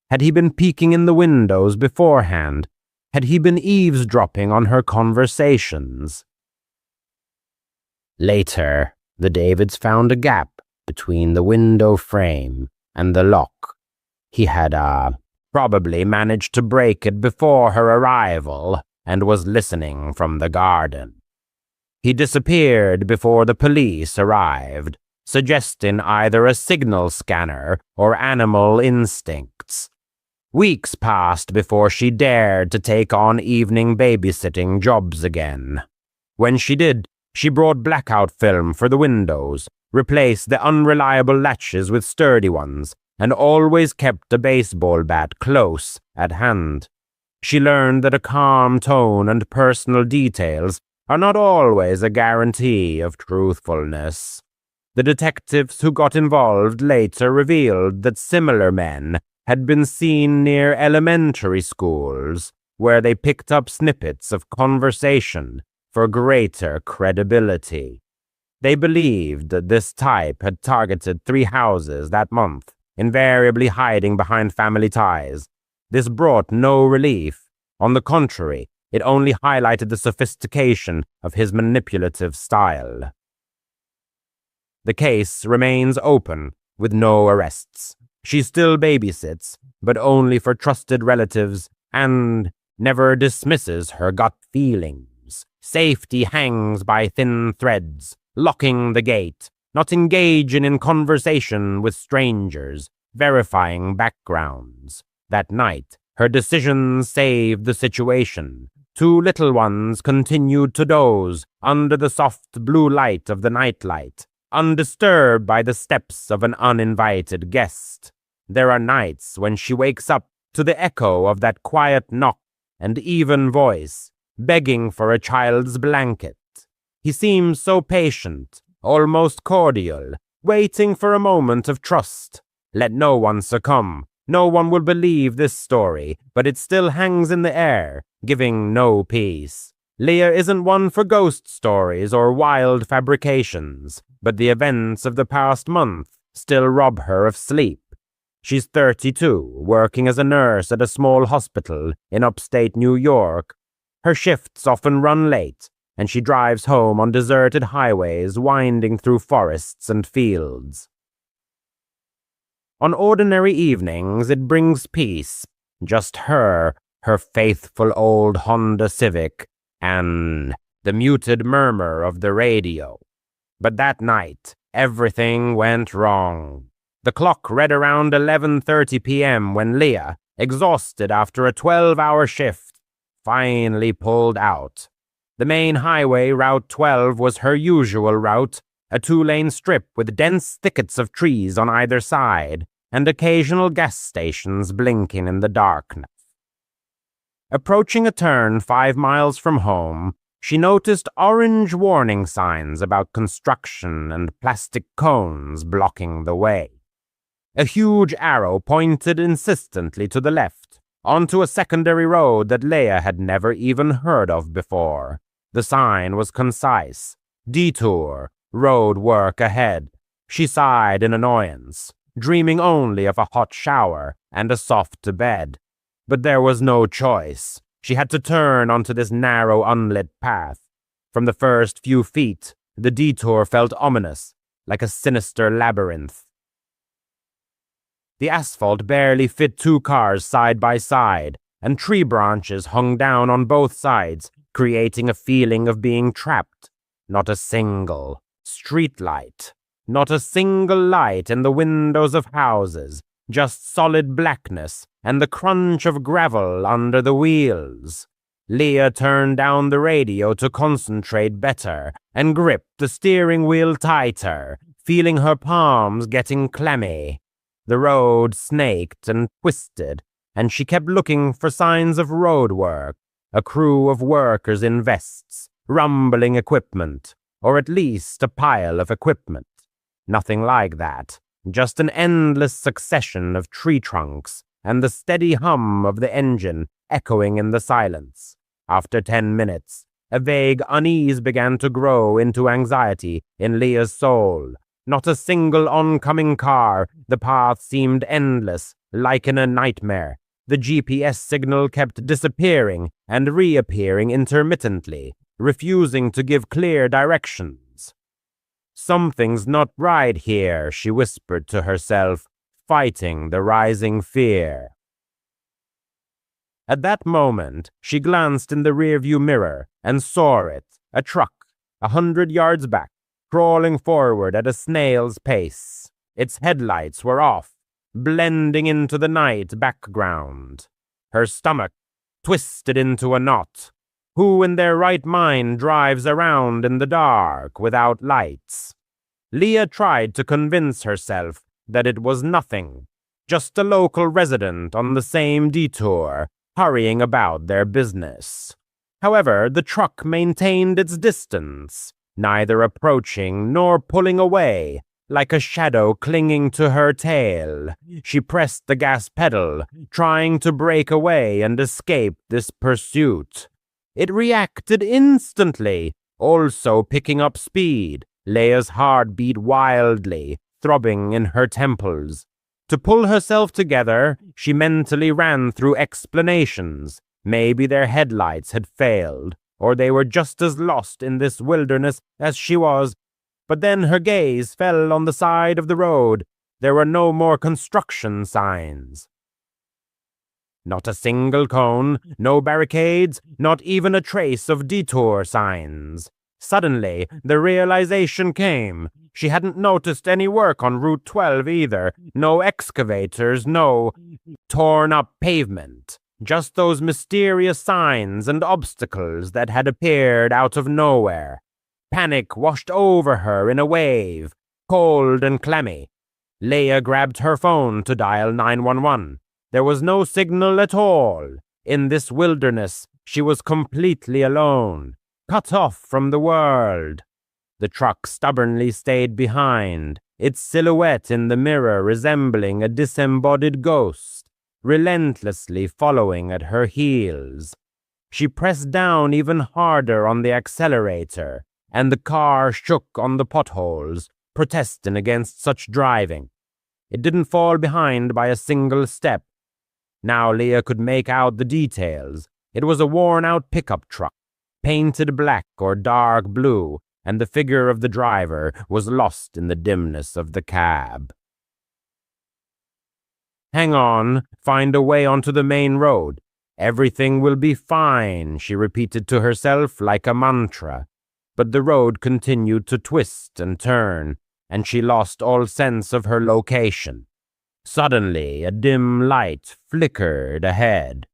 Had he been peeking in the windows beforehand? Had he been eavesdropping on her conversations? Later, the Davids found a gap between the window frame and the lock. He had, probably managed to break it before her arrival and was listening from the garden. He disappeared before the police arrived, suggesting either a signal scanner or animal instincts. Weeks passed before she dared to take on evening babysitting jobs again. When she did, she brought blackout film for the windows, replaced the unreliable latches with sturdy ones, and always kept a baseball bat close at hand. She learned that a calm tone and personal details are not always a guarantee of truthfulness. The detectives who got involved later revealed that similar men had been seen near elementary schools, where they picked up snippets of conversation for greater credibility. They believed that this type had targeted 3 houses that month, invariably hiding behind family ties. This brought no relief. On the contrary, it only highlighted the sophistication of his manipulative style. The case remains open, with no arrests. She still babysits, but only for trusted relatives, and never dismisses her gut feelings. Safety hangs by thin threads, locking the gate, not engaging in conversation with strangers, verifying backgrounds. That night, her decisions saved the situation. 2 little ones continued to doze under the soft blue light of the nightlight, undisturbed by the steps of an uninvited guest. There are nights when she wakes up to the echo of that quiet knock and even voice, begging for a child's blanket. He seems so patient, almost cordial, waiting for a moment of trust. Let no one succumb. No one will believe this story, but it still hangs in the air, giving no peace. Leah isn't one for ghost stories or wild fabrications, but the events of the past month still rob her of sleep. She's 32, working as a nurse at a small hospital in upstate New York. Her shifts often run late, and she drives home on deserted highways winding through forests and fields. On ordinary evenings, it brings peace. Just her faithful old Honda Civic, and the muted murmur of the radio. But that night, everything went wrong. The clock read around 11:30 p.m. when Leah, exhausted after a 12-hour shift, finally pulled out. The main highway, Route 12, was her usual route, a 2-lane strip with dense thickets of trees on either side, and occasional gas stations blinking in the darkness. Approaching a turn 5 miles from home, she noticed orange warning signs about construction and plastic cones blocking the way. A huge arrow pointed insistently to the left, onto a secondary road that Leah had never even heard of before. The sign was concise: detour, road work ahead. She sighed in annoyance, dreaming only of a hot shower and a soft bed. But there was no choice. She had to turn onto this narrow, unlit path. From the first few feet, the detour felt ominous, like a sinister labyrinth. The asphalt barely fit 2 cars side by side, and tree branches hung down on both sides, creating a feeling of being trapped. Not a single street light. Not a single light in the windows of houses, just solid blackness and the crunch of gravel under the wheels. Leah turned down the radio to concentrate better and gripped the steering wheel tighter, feeling her palms getting clammy. The road snaked and twisted, and she kept looking for signs of road work, a crew of workers in vests, rumbling equipment, or at least a pile of equipment. Nothing like that, just an endless succession of tree trunks and the steady hum of the engine echoing in the silence. After 10 minutes, a vague unease began to grow into anxiety in Leah's soul. Not a single oncoming car. The path seemed endless, like in a nightmare. The GPS signal kept disappearing and reappearing intermittently, refusing to give clear directions. "Something's not right here," she whispered to herself, fighting the rising fear. At that moment, she glanced in the rearview mirror and saw it, a truck, 100 yards back, crawling forward at a snail's pace. Its headlights were off, blending into the night background. Her stomach twisted into a knot. Who in their right mind drives around in the dark without lights? Leah tried to convince herself that it was nothing, just a local resident on the same detour, hurrying about their business. However, the truck maintained its distance, neither approaching nor pulling away, like a shadow clinging to her tail. She pressed the gas pedal, trying to break away and escape this pursuit. It reacted instantly, also picking up speed. Leah's heart beat wildly, throbbing in her temples. To pull herself together, she mentally ran through explanations. Maybe their headlights had failed, or they were just as lost in this wilderness as she was. But then her gaze fell on the side of the road. There were no more construction signs. Not a single cone, no barricades, not even a trace of detour signs. Suddenly, the realization came. She hadn't noticed any work on Route 12 either. No excavators, no torn-up pavement. Just those mysterious signs and obstacles that had appeared out of nowhere. Panic washed over her in a wave, cold and clammy. Leah grabbed her phone to dial 911. There was no signal at all. In this wilderness, she was completely alone, cut off from the world. The truck stubbornly stayed behind, its silhouette in the mirror resembling a disembodied ghost, relentlessly following at her heels. She pressed down even harder on the accelerator, and the car shook on the potholes, protesting against such driving. It didn't fall behind by a single step. Now Leah could make out the details. It was a worn-out pickup truck, painted black or dark blue, and the figure of the driver was lost in the dimness of the cab. "Hang on, find a way onto the main road. Everything will be fine," she repeated to herself like a mantra. But the road continued to twist and turn, and she lost all sense of her location. Suddenly, a dim light flickered ahead,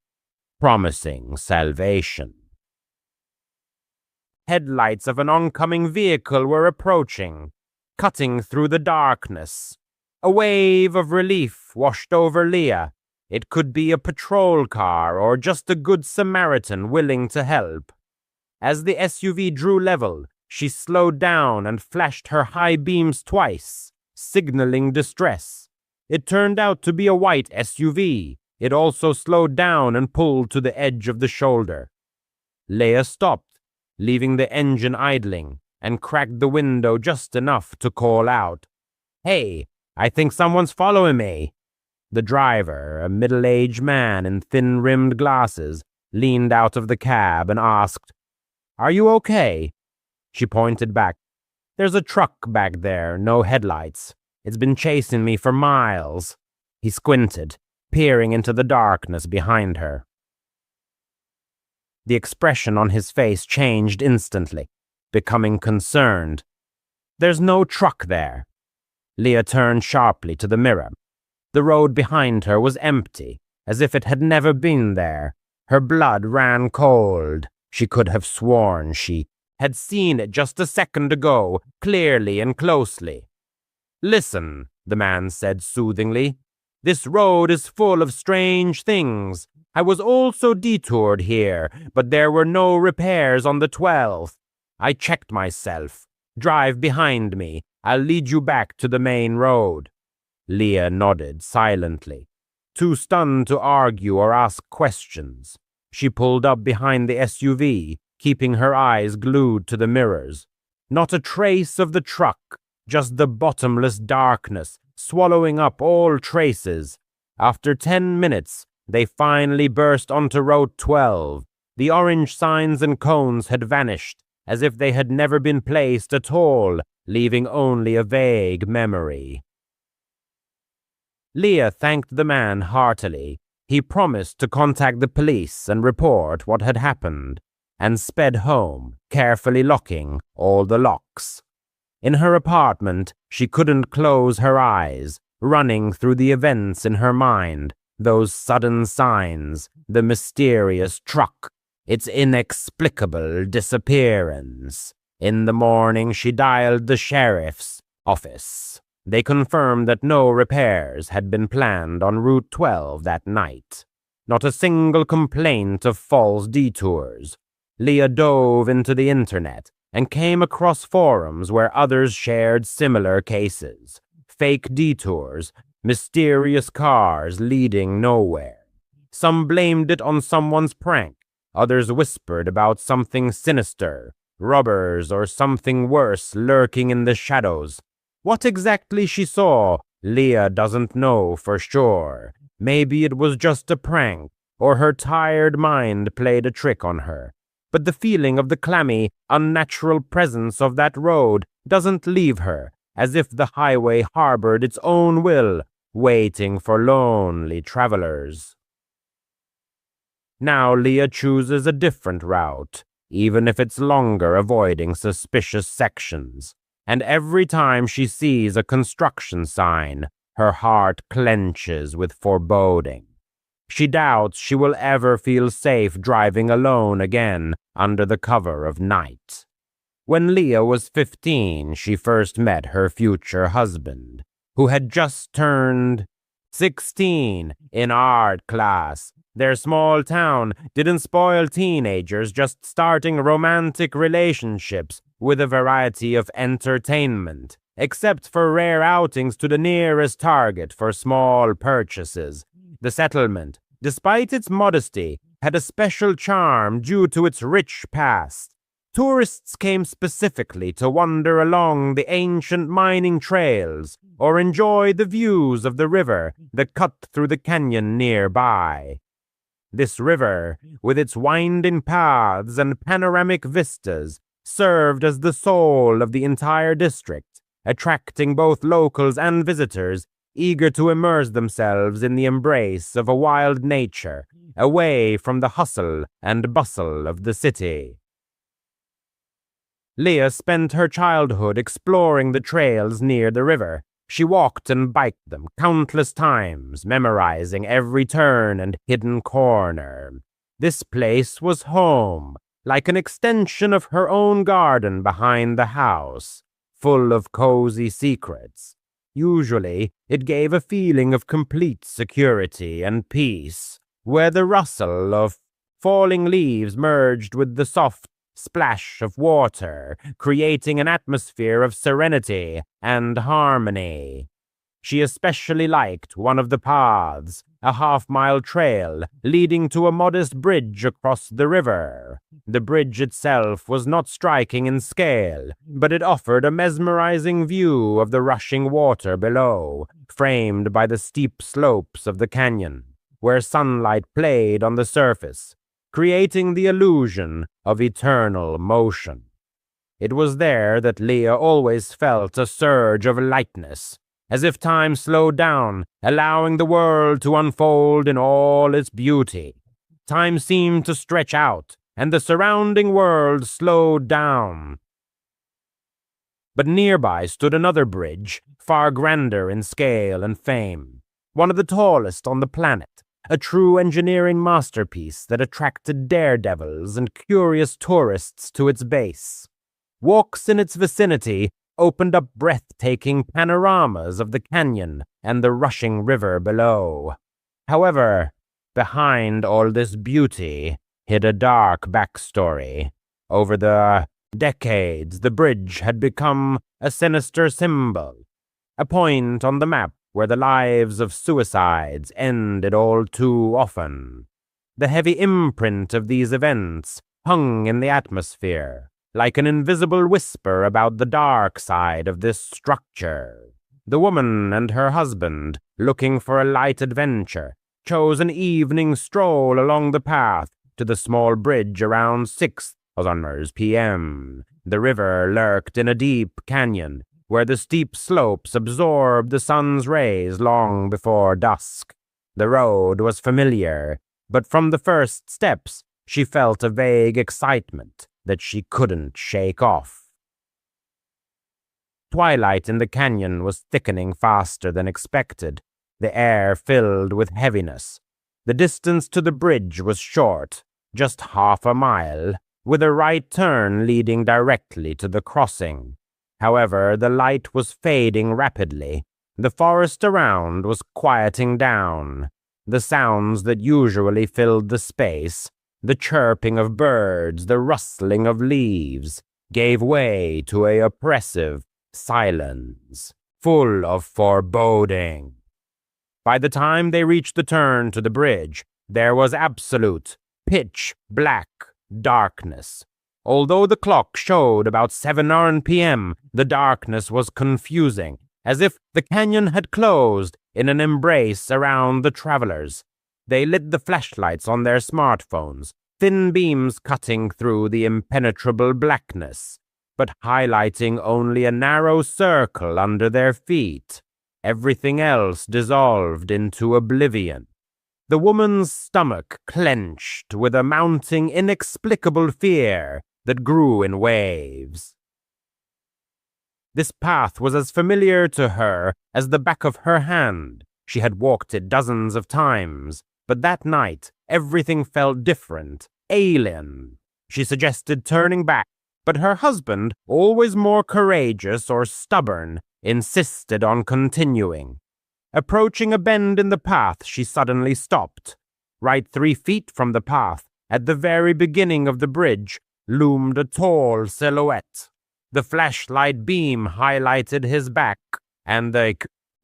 promising salvation. Headlights of an oncoming vehicle were approaching, cutting through the darkness. A wave of relief washed over Leah. It could be a patrol car or just a good Samaritan willing to help. As the SUV drew level, she slowed down and flashed her high beams twice, signaling distress. It turned out to be a white SUV. It also slowed down and pulled to the edge of the shoulder. Leah stopped, leaving the engine idling, and cracked the window just enough to call out, "Hey, I think someone's following me." The driver, a middle-aged man in thin-rimmed glasses, leaned out of the cab and asked, "Are you okay?" She pointed back. "There's a truck back there, no headlights. It's been chasing me for miles." He squinted, peering into the darkness behind her. The expression on his face changed instantly, becoming concerned. "There's no truck there." Leah turned sharply to the mirror. The road behind her was empty, as if it had never been there. Her blood ran cold. She could have sworn she had seen it just a second ago, clearly and closely. "Listen," the man said soothingly. "This road is full of strange things. I was also detoured here, but there were no repairs on the 12th. I checked myself. Drive behind me. I'll lead you back to the main road." Leah nodded silently, too stunned to argue or ask questions. She pulled up behind the SUV, keeping her eyes glued to the mirrors. Not a trace of the truck, just the bottomless darkness, swallowing up all traces. After 10 minutes, they finally burst onto Route 12. The orange signs and cones had vanished, as if they had never been placed at all, leaving only a vague memory. Leah thanked the man heartily. He promised to contact the police and report what had happened, and sped home, carefully locking all the locks. In her apartment, she couldn't close her eyes, running through the events in her mind, those sudden signs, the mysterious truck, its inexplicable disappearance. In the morning, she dialed the sheriff's office. They confirmed that no repairs had been planned on Route 12 that night. Not a single complaint of false detours. Leah dove into the internet and came across forums where others shared similar cases. Fake detours, mysterious cars leading nowhere. Some blamed it on someone's prank. Others whispered about something sinister, robbers or something worse lurking in the shadows. What exactly she saw, Leah doesn't know for sure. Maybe it was just a prank, or her tired mind played a trick on her. But the feeling of the clammy, unnatural presence of that road doesn't leave her, as if the highway harbored its own will, waiting for lonely travelers. Now Leah chooses a different route, even if it's longer, avoiding suspicious sections. And every time she sees a construction sign, her heart clenches with foreboding. She doubts she will ever feel safe driving alone again under the cover of night. When Leah was 15, she first met her future husband, who had just turned 16 in art class. Their small town didn't spoil teenagers just starting romantic relationships with a variety of entertainment, except for rare outings to the nearest Target for small purchases. The settlement, despite its modesty, had a special charm due to its rich past. Tourists came specifically to wander along the ancient mining trails or enjoy the views of the river that cut through the canyon nearby. This river, with its winding paths and panoramic vistas, served as the soul of the entire district, attracting both locals and visitors eager to immerse themselves in the embrace of a wild nature, away from the hustle and bustle of the city. Leah spent her childhood exploring the trails near the river. She walked and biked them countless times, memorizing every turn and hidden corner. This place was home, like an extension of her own garden behind the house, full of cozy secrets. Usually, it gave a feeling of complete security and peace, where the rustle of falling leaves merged with the soft splash of water, creating an atmosphere of serenity and harmony. She especially liked one of the paths, a half-mile trail leading to a modest bridge across the river. The bridge itself was not striking in scale, but it offered a mesmerizing view of the rushing water below, framed by the steep slopes of the canyon, where sunlight played on the surface, creating the illusion of eternal motion. It was there that Leah always felt a surge of lightness, as if time slowed down, allowing the world to unfold in all its beauty. Time seemed to stretch out, and the surrounding world slowed down. But nearby stood another bridge, far grander in scale and fame, one of the tallest on the planet, a true engineering masterpiece that attracted daredevils and curious tourists to its base. Walks in its vicinity opened up breathtaking panoramas of the canyon and the rushing river below. However, behind all this beauty hid a dark backstory. Over the decades, the bridge had become a sinister symbol, a point on the map where the lives of suicides ended all too often. The heavy imprint of these events hung in the atmosphere, like an invisible whisper about the dark side of this structure. The woman and her husband, looking for a light adventure, chose an evening stroll along the path to the small bridge around 6 p.m. The river lurked in a deep canyon, where the steep slopes absorbed the sun's rays long before dusk. The road was familiar, but from the first steps she felt a vague excitement that she couldn't shake off. Twilight in the canyon was thickening faster than expected, the air filled with heaviness. The distance to the bridge was short, just half a mile, with a right turn leading directly to the crossing. However, the light was fading rapidly. The forest around was quieting down. The sounds that usually filled the space, the chirping of birds, the rustling of leaves, gave way to an oppressive silence, full of foreboding. By the time they reached the turn to the bridge, there was absolute, pitch-black darkness. Although the clock showed about 7 p.m., the darkness was confusing, as if the canyon had closed in an embrace around the travelers. They lit the flashlights on their smartphones, thin beams cutting through the impenetrable blackness, but highlighting only a narrow circle under their feet. Everything else dissolved into oblivion. The woman's stomach clenched with a mounting inexplicable fear that grew in waves. This path was as familiar to her as the back of her hand. She had walked it dozens of times, but that night everything felt different, alien. She suggested turning back, but her husband, always more courageous or stubborn, insisted on continuing. Approaching a bend in the path, she suddenly stopped. Right 3 feet from the path, at the very beginning of the bridge, loomed a tall silhouette. The flashlight beam highlighted his back, and the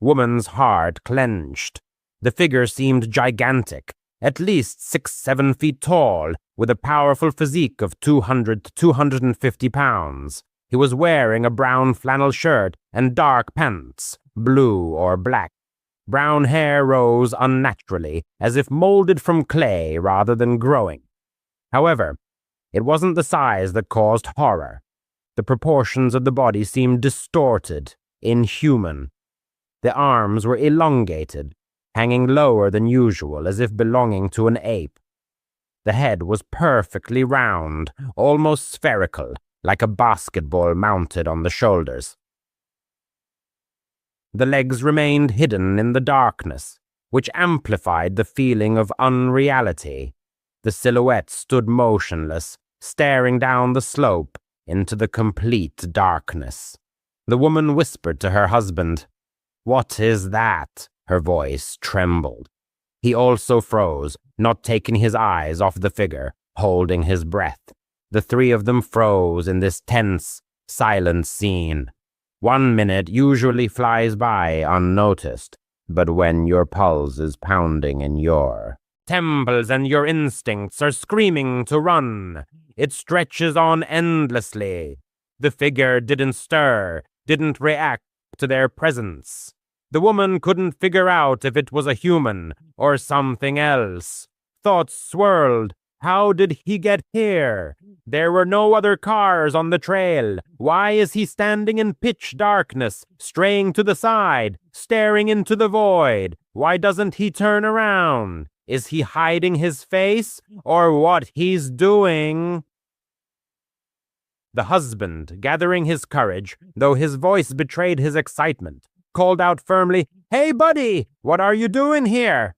woman's heart clenched. The figure seemed gigantic, at least 6-7 feet tall, with a powerful physique of 200 to 250 pounds. He was wearing a brown flannel shirt and dark pants, blue or black. Brown hair rose unnaturally, as if molded from clay rather than growing. However, it wasn't the size that caused horror. The proportions of the body seemed distorted, inhuman. The arms were elongated, hanging lower than usual as if belonging to an ape. The head was perfectly round, almost spherical, like a basketball mounted on the shoulders. The legs remained hidden in the darkness, which amplified the feeling of unreality. The silhouette stood motionless, staring down the slope into the complete darkness. The woman whispered to her husband, "What is that?" Her voice trembled. He also froze, not taking his eyes off the figure, holding his breath. The three of them froze in this tense, silent scene. 1 minute usually flies by unnoticed, but when your pulse is pounding in your temples and your instincts are screaming to run, it stretches on endlessly. The figure didn't stir, didn't react to their presence. The woman couldn't figure out if it was a human or something else. Thoughts swirled. How did he get here? There were no other cars on the trail. Why is he standing in pitch darkness, straying to the side, staring into the void? Why doesn't he turn around? Is he hiding his face, or what he's doing? The husband, gathering his courage, though his voice betrayed his excitement, called out firmly, "Hey, buddy, what are you doing here?"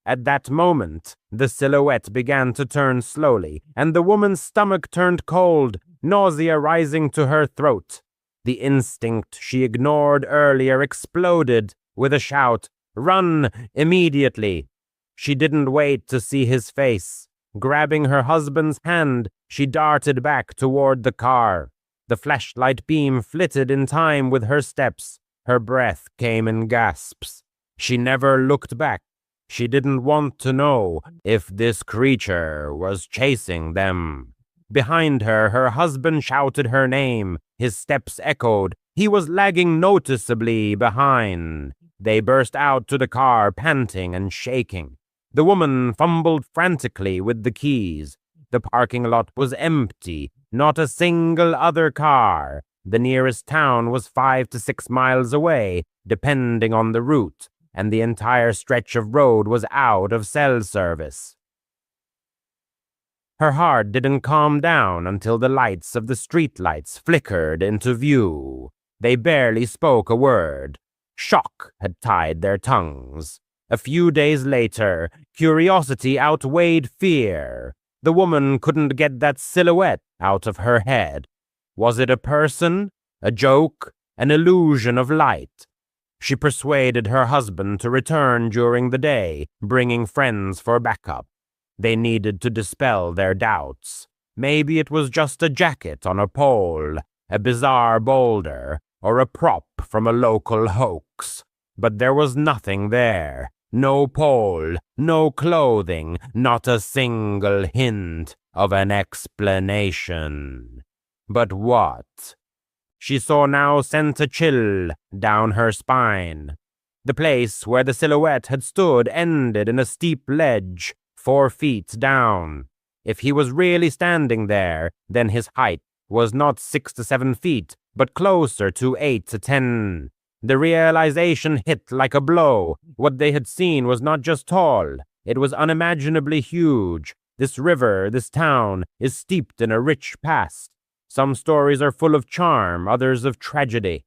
At that moment, the silhouette began to turn slowly, and the woman's stomach turned cold, nausea rising to her throat. The instinct she ignored earlier exploded with a shout, "Run, immediately!" She didn't wait to see his face. Grabbing her husband's hand, she darted back toward the car. The flashlight beam flitted in time with her steps. Her breath came in gasps. She never looked back. She didn't want to know if this creature was chasing them. Behind her, her husband shouted her name. His steps echoed. He was lagging noticeably behind. They burst out to the car, panting and shaking. The woman fumbled frantically with the keys. The parking lot was empty, not a single other car. The nearest town was 5 to 6 miles away, depending on the route, and the entire stretch of road was out of cell service. Her heart didn't calm down until the lights of the streetlights flickered into view. They barely spoke a word. Shock had tied their tongues. A few days later, curiosity outweighed fear. The woman couldn't get that silhouette out of her head. Was it a person, a joke, an illusion of light? She persuaded her husband to return during the day, bringing friends for backup. They needed to dispel their doubts. Maybe it was just a jacket on a pole, a bizarre boulder, or a prop from a local hoax. But there was nothing there. No pole, no clothing, not a single hint of an explanation. But what? She saw now sent a chill down her spine. The place where the silhouette had stood ended in a steep ledge, 4 feet down. If he was really standing there, then his height was not 6 to 7 feet, but closer to 8 to 10. The realization hit like a blow. What they had seen was not just tall, it was unimaginably huge. This river, this town, is steeped in a rich past. Some stories are full of charm, others of tragedy.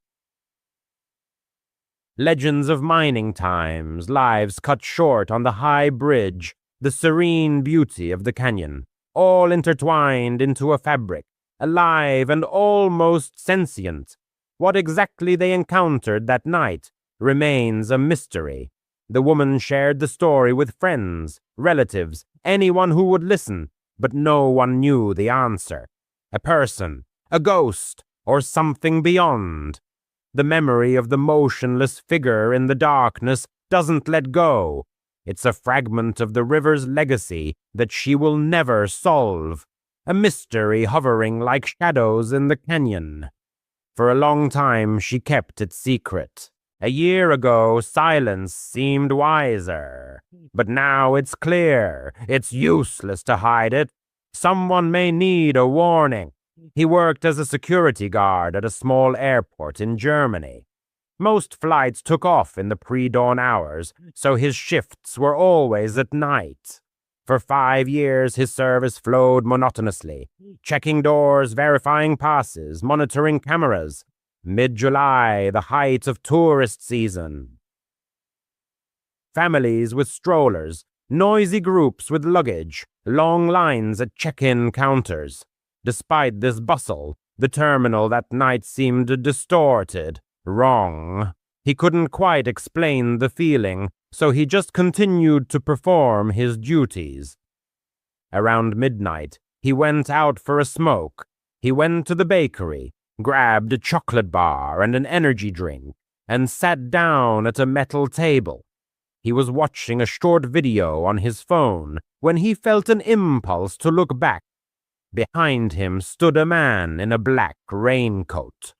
Legends of mining times, lives cut short on the high bridge, the serene beauty of the canyon, all intertwined into a fabric, alive and almost sentient. What exactly they encountered that night remains a mystery. The woman shared the story with friends, relatives, anyone who would listen, but no one knew the answer. A person, a ghost, or something beyond. The memory of the motionless figure in the darkness doesn't let go. It's a fragment of the river's legacy that she will never solve. A mystery hovering like shadows in the canyon. For a long time she kept it secret. A year ago, silence seemed wiser. But now it's clear. It's useless to hide it. Someone may need a warning. He worked as a security guard at a small airport in Germany. Most flights took off in the pre-dawn hours, so his shifts were always at night. For 5 years, his service flowed monotonously, checking doors, verifying passes, monitoring cameras. Mid-July, the height of tourist season. Families with strollers, noisy groups with luggage, long lines at check-in counters. Despite this bustle, the terminal that night seemed distorted, wrong. He couldn't quite explain the feeling, so he just continued to perform his duties. Around midnight, he went out for a smoke. He went to the bakery, grabbed a chocolate bar and an energy drink, and sat down at a metal table. He was watching a short video on his phone when he felt an impulse to look back. Behind him stood a man in a black raincoat.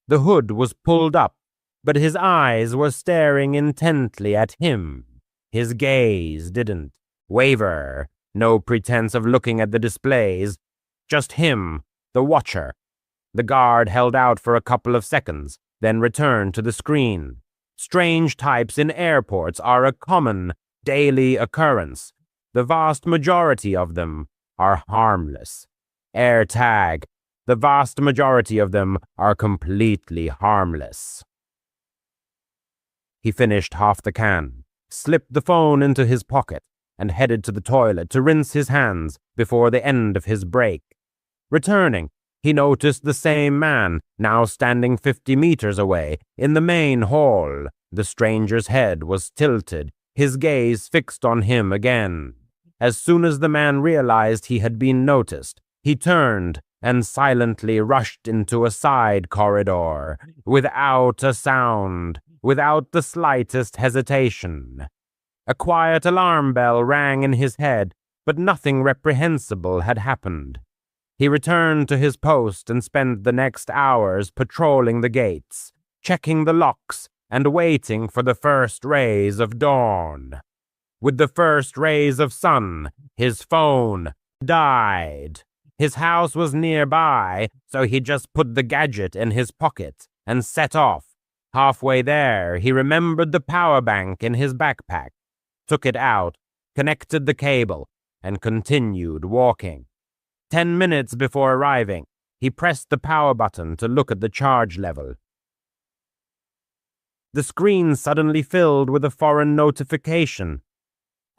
The hood was pulled up, but his eyes were staring intently at him. His gaze didn't waver, no pretense of looking at the displays. Just him, the watcher. The guard held out for a couple of seconds, then returned to the screen. Strange types in airports are a common, daily occurrence. The vast majority of them are harmless. AirTag. The vast majority of them are completely harmless. He finished half the can, slipped the phone into his pocket, and headed to the toilet to rinse his hands before the end of his break. Returning, he noticed the same man, now standing 50 meters away, in the main hall. The stranger's head was tilted, his gaze fixed on him again. As soon as the man realized he had been noticed, he turned and silently rushed into a side corridor, without a sound, without the slightest hesitation. A quiet alarm bell rang in his head, but nothing reprehensible had happened. He returned to his post and spent the next hours patrolling the gates, checking the locks, and waiting for the first rays of dawn. With the first rays of sun, his phone died. His house was nearby, so he just put the gadget in his pocket and set off. Halfway there, he remembered the power bank in his backpack, took it out, connected the cable, and continued walking. 10 minutes before arriving, he pressed the power button to look at the charge level. The screen suddenly filled with a foreign notification.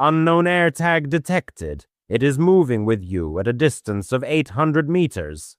Unknown AirTag detected. It is moving with you at a distance of 800 meters.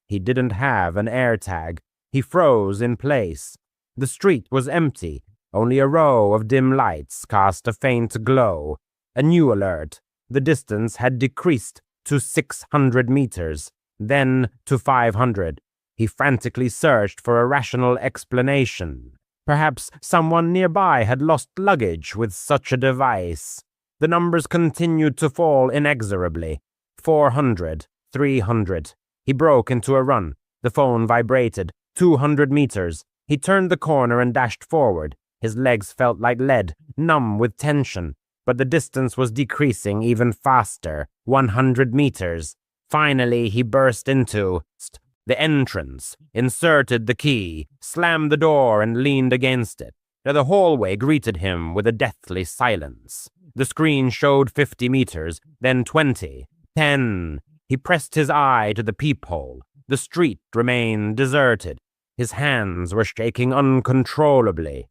He didn't have an AirTag. He froze in place. The street was empty. Only a row of dim lights cast a faint glow. A new alert. The distance had decreased to 600 meters, then to 500. He frantically searched for a rational explanation. Perhaps someone nearby had lost luggage with such a device. The numbers continued to fall inexorably. 400, 300. He broke into a run. The phone vibrated. 200 meters. He turned the corner and dashed forward. His legs felt like lead, numb with tension. But the distance was decreasing even faster. 100 meters. Finally, he burst into the entrance, inserted the key, slammed the door, and leaned against it. The hallway greeted him with a deathly silence. The screen showed 50 meters, then 20, 10. He pressed his eye to the peephole. The street remained deserted. His hands were shaking uncontrollably.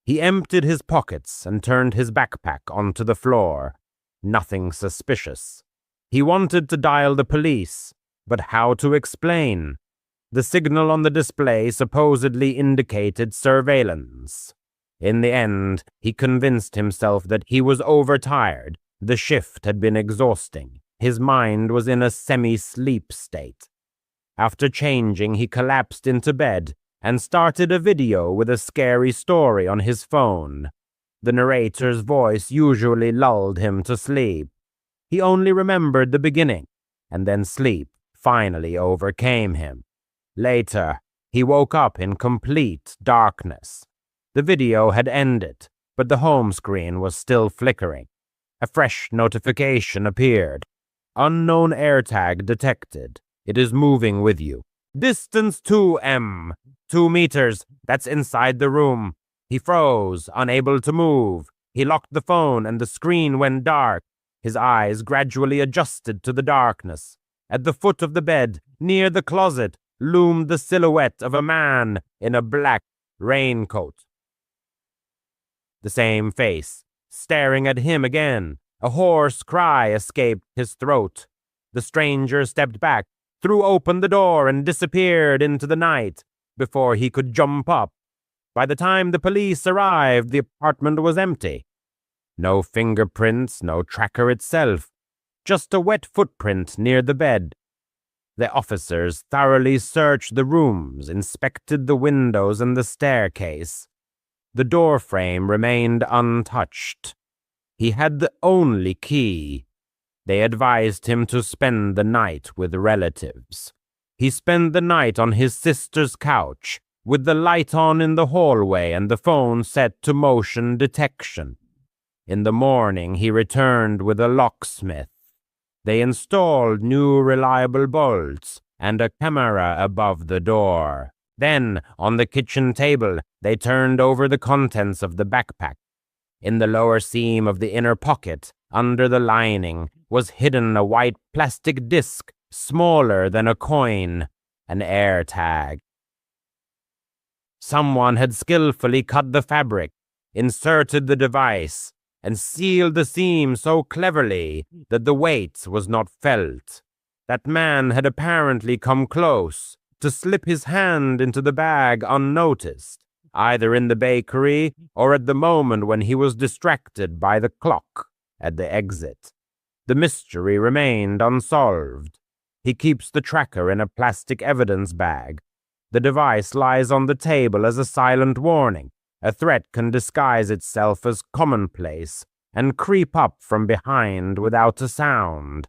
He emptied his pockets and turned his backpack onto the floor. Nothing suspicious. He wanted to dial the police, but how to explain? The signal on the display supposedly indicated surveillance. In the end, he convinced himself that he was overtired. The shift had been exhausting. His mind was in a semi-sleep state. After changing, he collapsed into bed and started a video with a scary story on his phone. The narrator's voice usually lulled him to sleep. He only remembered the beginning, and then sleep finally overcame him. Later, he woke up in complete darkness. The video had ended, but the home screen was still flickering. A fresh notification appeared. Unknown AirTag detected. It is moving with you. Distance 2M. 2 meters. That's inside the room. He froze, unable to move. He locked the phone and the screen went dark. His eyes gradually adjusted to the darkness. At the foot of the bed, near the closet, loomed the silhouette of a man in a black raincoat. The same face, staring at him again. A hoarse cry escaped his throat. The stranger stepped back, threw open the door, and disappeared into the night before he could jump up. By the time the police arrived, the apartment was empty. No fingerprints, no tracker itself, just a wet footprint near the bed. The officers thoroughly searched the rooms, inspected the windows and the staircase. The door frame remained untouched. He had the only key. They advised him to spend the night with relatives. He spent the night on his sister's couch, with the light on in the hallway and the phone set to motion detection. In the morning, he returned with a locksmith. They installed new reliable bolts and a camera above the door. Then, on the kitchen table, they turned over the contents of the backpack. In the lower seam of the inner pocket, under the lining, was hidden a white plastic disc, smaller than a coin, an AirTag. Someone had skillfully cut the fabric, inserted the device, and sealed the seam so cleverly that the weight was not felt. That man had apparently come close to slip his hand into the bag unnoticed, either in the bakery or at the moment when he was distracted by the clock at the exit. The mystery remained unsolved. He keeps the tracker in a plastic evidence bag. The device lies on the table as a silent warning, A threat can disguise itself as commonplace and creep up from behind without a sound.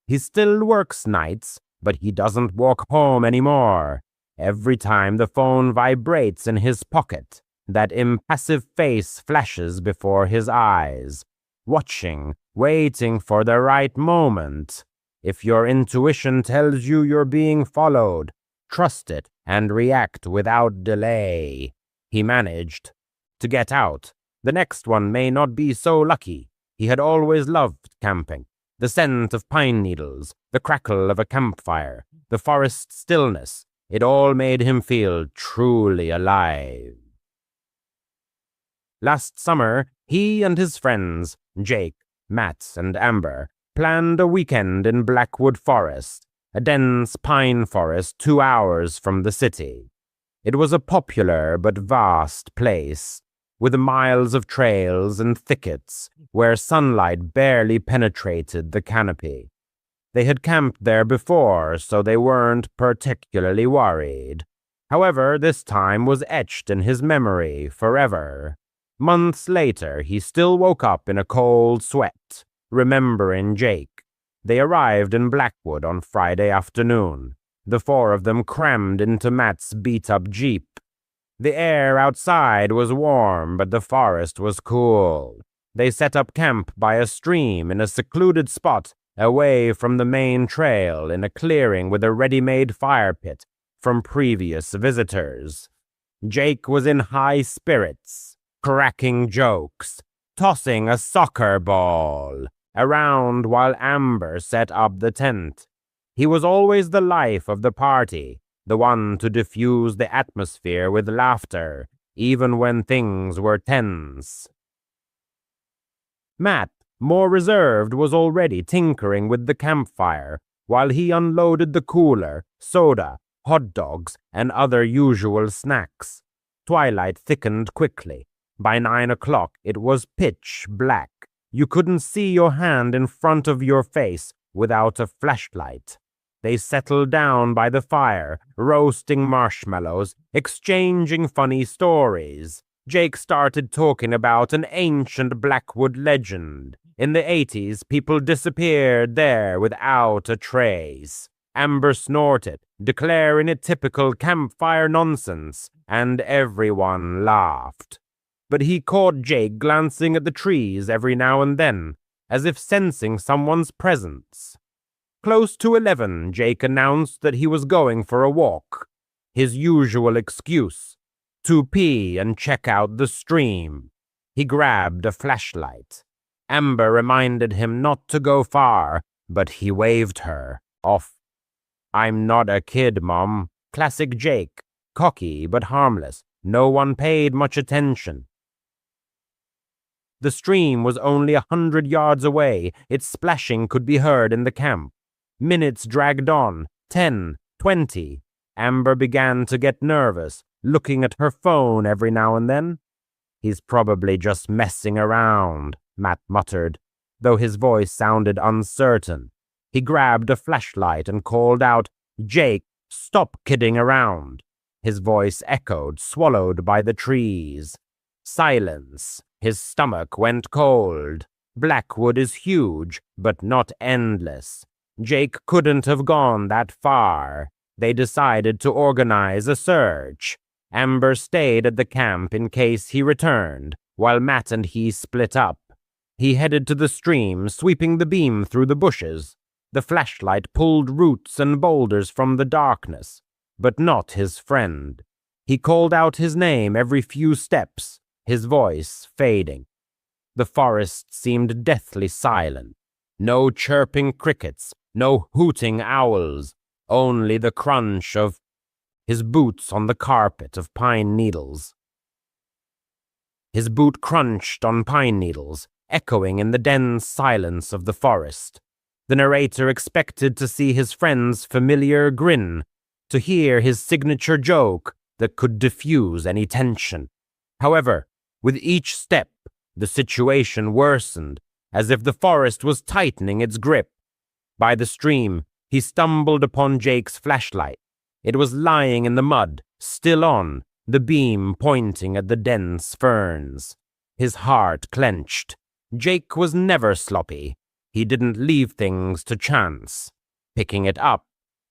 He still works nights, but he doesn't walk home anymore. Every time the phone vibrates in his pocket, that impassive face flashes before his eyes, watching, waiting for the right moment. If your intuition tells you you're being followed, trust it and react without delay. He managed to get out. The next one may not be so lucky. He had always loved camping. The scent of pine needles, the crackle of a campfire, the forest stillness, it all made him feel truly alive. Last summer, he and his friends, Jake, Matt, and Amber, planned a weekend in Blackwood Forest, a dense pine forest 2 hours from the city. It was a popular but vast place, with miles of trails and thickets where sunlight barely penetrated the canopy. They had camped there before, so they weren't particularly worried. However, this time was etched in his memory forever. Months later, he still woke up in a cold sweat, remembering Jake. They arrived in Blackwood on Friday afternoon, the four of them crammed into Matt's beat-up Jeep. The air outside was warm, but the forest was cool. They set up camp by a stream in a secluded spot away from the main trail in a clearing with a ready-made fire pit from previous visitors. Jake was in high spirits, cracking jokes, tossing a soccer ball around while Amber set up the tent. He was always the life of the party, the one to diffuse the atmosphere with laughter, even when things were tense. Matt, more reserved, was already tinkering with the campfire while he unloaded the cooler, soda, hot dogs, and other usual snacks. Twilight thickened quickly. By 9 o'clock, it was pitch black. You couldn't see your hand in front of your face without a flashlight. They settled down by the fire, roasting marshmallows, exchanging funny stories. Jake started talking about an ancient Blackwood legend. In the 80s, people disappeared there without a trace. Amber snorted, declaring it typical campfire nonsense, and everyone laughed. But he caught Jake glancing at the trees every now and then, as if sensing someone's presence. Close to 11, Jake announced that he was going for a walk. His usual excuse, to pee and check out the stream. He grabbed a flashlight. Amber reminded him not to go far, but he waved her off. "I'm not a kid, Mom." Classic Jake, cocky but harmless. No one paid much attention. The stream was only 100 yards away. Its splashing could be heard in the camp. Minutes dragged on, 10, 20. Amber began to get nervous, looking at her phone every now and then. "He's probably just messing around," Matt muttered, though his voice sounded uncertain. He grabbed a flashlight and called out, "Jake, stop kidding around." His voice echoed, swallowed by the trees. Silence. His stomach went cold. Blackwood is huge, but not endless. Jake couldn't have gone that far. They decided to organize a search. Amber stayed at the camp in case he returned, while Matt and he split up. He headed to the stream, sweeping the beam through the bushes. The flashlight pulled roots and boulders from the darkness, but not his friend. He called out his name every few steps, his voice fading. The forest seemed deathly silent. No chirping crickets, no hooting owls, only the crunch of his boots on the carpet of pine needles. His boot crunched on pine needles, echoing in the dense silence of the forest. The narrator expected to see his friend's familiar grin, to hear his signature joke that could diffuse any tension. However, with each step, the situation worsened, as if the forest was tightening its grip. By the stream, he stumbled upon Jake's flashlight. It was lying in the mud, still on, the beam pointing at the dense ferns. His heart clenched. Jake was never sloppy. He didn't leave things to chance. Picking it up,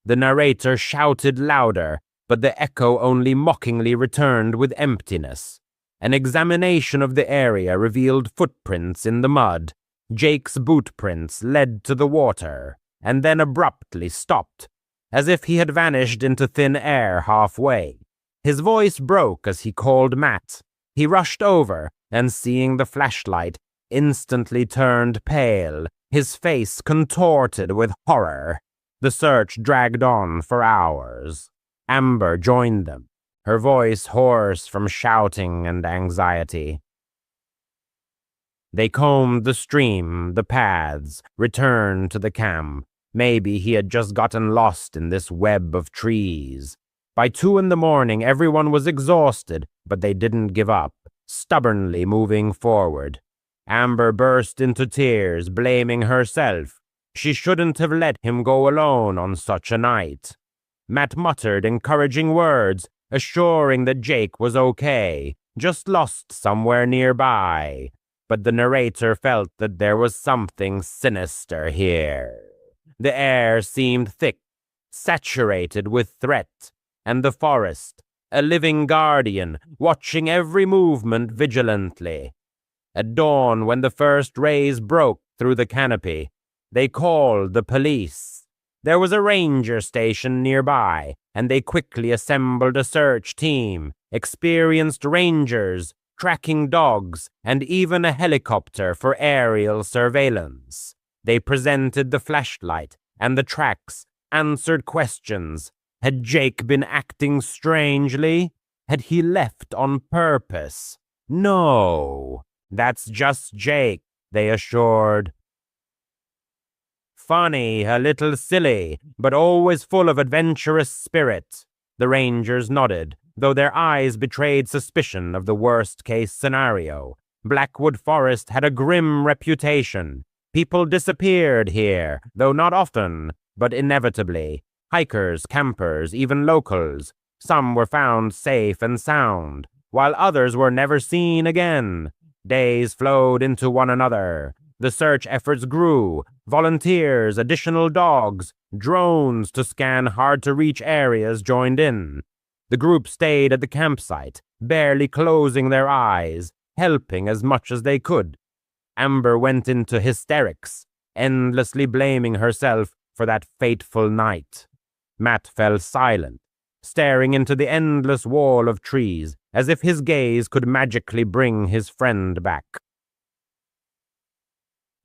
the narrator shouted louder, but the echo only mockingly returned with emptiness. An examination of the area revealed footprints in the mud. Jake's boot prints led to the water, and then abruptly stopped, as if he had vanished into thin air halfway. His voice broke as he called Matt. He rushed over, and seeing the flashlight, instantly turned pale, his face contorted with horror. The search dragged on for hours. Amber joined them, her voice hoarse from shouting and anxiety. They combed the stream, the paths, returned to the camp. Maybe he had just gotten lost in this web of trees. By 2 a.m, everyone was exhausted, but they didn't give up, stubbornly moving forward. Amber burst into tears, blaming herself. She shouldn't have let him go alone on such a night. Matt muttered encouraging words, assuring that Jake was okay, just lost somewhere nearby. But the narrator felt that there was something sinister here. The air seemed thick, saturated with threat, and the forest, a living guardian, watching every movement vigilantly. At dawn, when the first rays broke through the canopy, they called the police. There was a ranger station nearby, and they quickly assembled a search team, experienced rangers, tracking dogs, and even a helicopter for aerial surveillance. They presented the flashlight and the tracks, answered questions. Had Jake been acting strangely? Had he left on purpose? No, that's just Jake, they assured. Funny, a little silly, but always full of adventurous spirit. The rangers nodded, though their eyes betrayed suspicion of the worst-case scenario. Blackwood Forest had a grim reputation. People disappeared here, though not often, but inevitably. Hikers, campers, even locals. Some were found safe and sound, while others were never seen again. Days flowed into one another. The search efforts grew. Volunteers, additional dogs, drones to scan hard-to-reach areas joined in. The group stayed at the campsite, barely closing their eyes, helping as much as they could. Amber went into hysterics, endlessly blaming herself for that fateful night. Matt fell silent, staring into the endless wall of trees, as if his gaze could magically bring his friend back.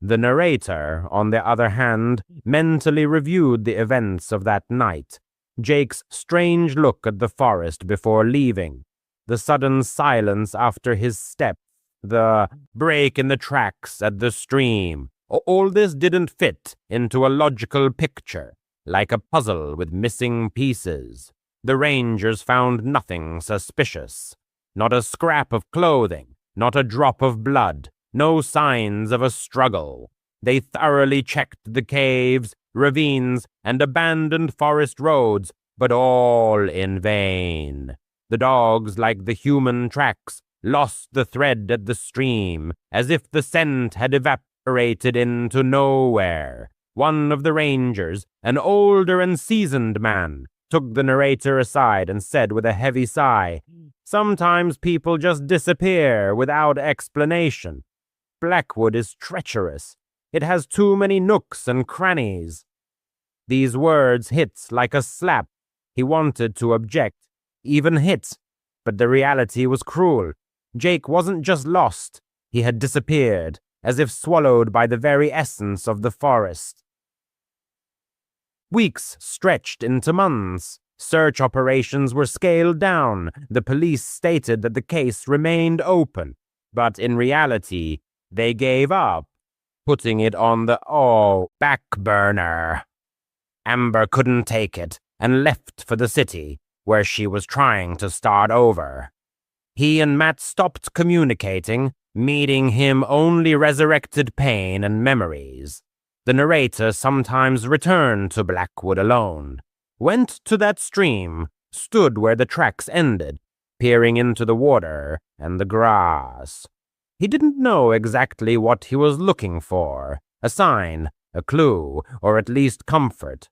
The narrator, on the other hand, mentally reviewed the events of that night. Jake's strange look at the forest before leaving, the sudden silence after his step, the break in the tracks at the stream. All this didn't fit into a logical picture, like a puzzle with missing pieces. The rangers found nothing suspicious. Not a scrap of clothing, not a drop of blood, no signs of a struggle. They thoroughly checked the caves, ravines, and abandoned forest roads, but all in vain. The dogs, like the human tracks, lost the thread at the stream, as if the scent had evaporated into nowhere. One of the rangers, an older and seasoned man, took the narrator aside and said with a heavy sigh, "Sometimes people just disappear without explanation. Blackwood is treacherous. It has too many nooks and crannies." These words hit like a slap. He wanted to object, even hit, but the reality was cruel. Jake wasn't just lost, he had disappeared, as if swallowed by the very essence of the forest. Weeks stretched into months. Search operations were scaled down. The police stated that the case remained open, but in reality, they gave up, putting it on the back burner. Amber couldn't take it and left for the city, where she was trying to start over. He and Matt stopped communicating, meeting him only resurrected pain and memories. The narrator sometimes returned to Blackwood alone, went to that stream, stood where the tracks ended, peering into the water and the grass. He didn't know exactly what he was looking for, a sign, a clue, or at least comfort.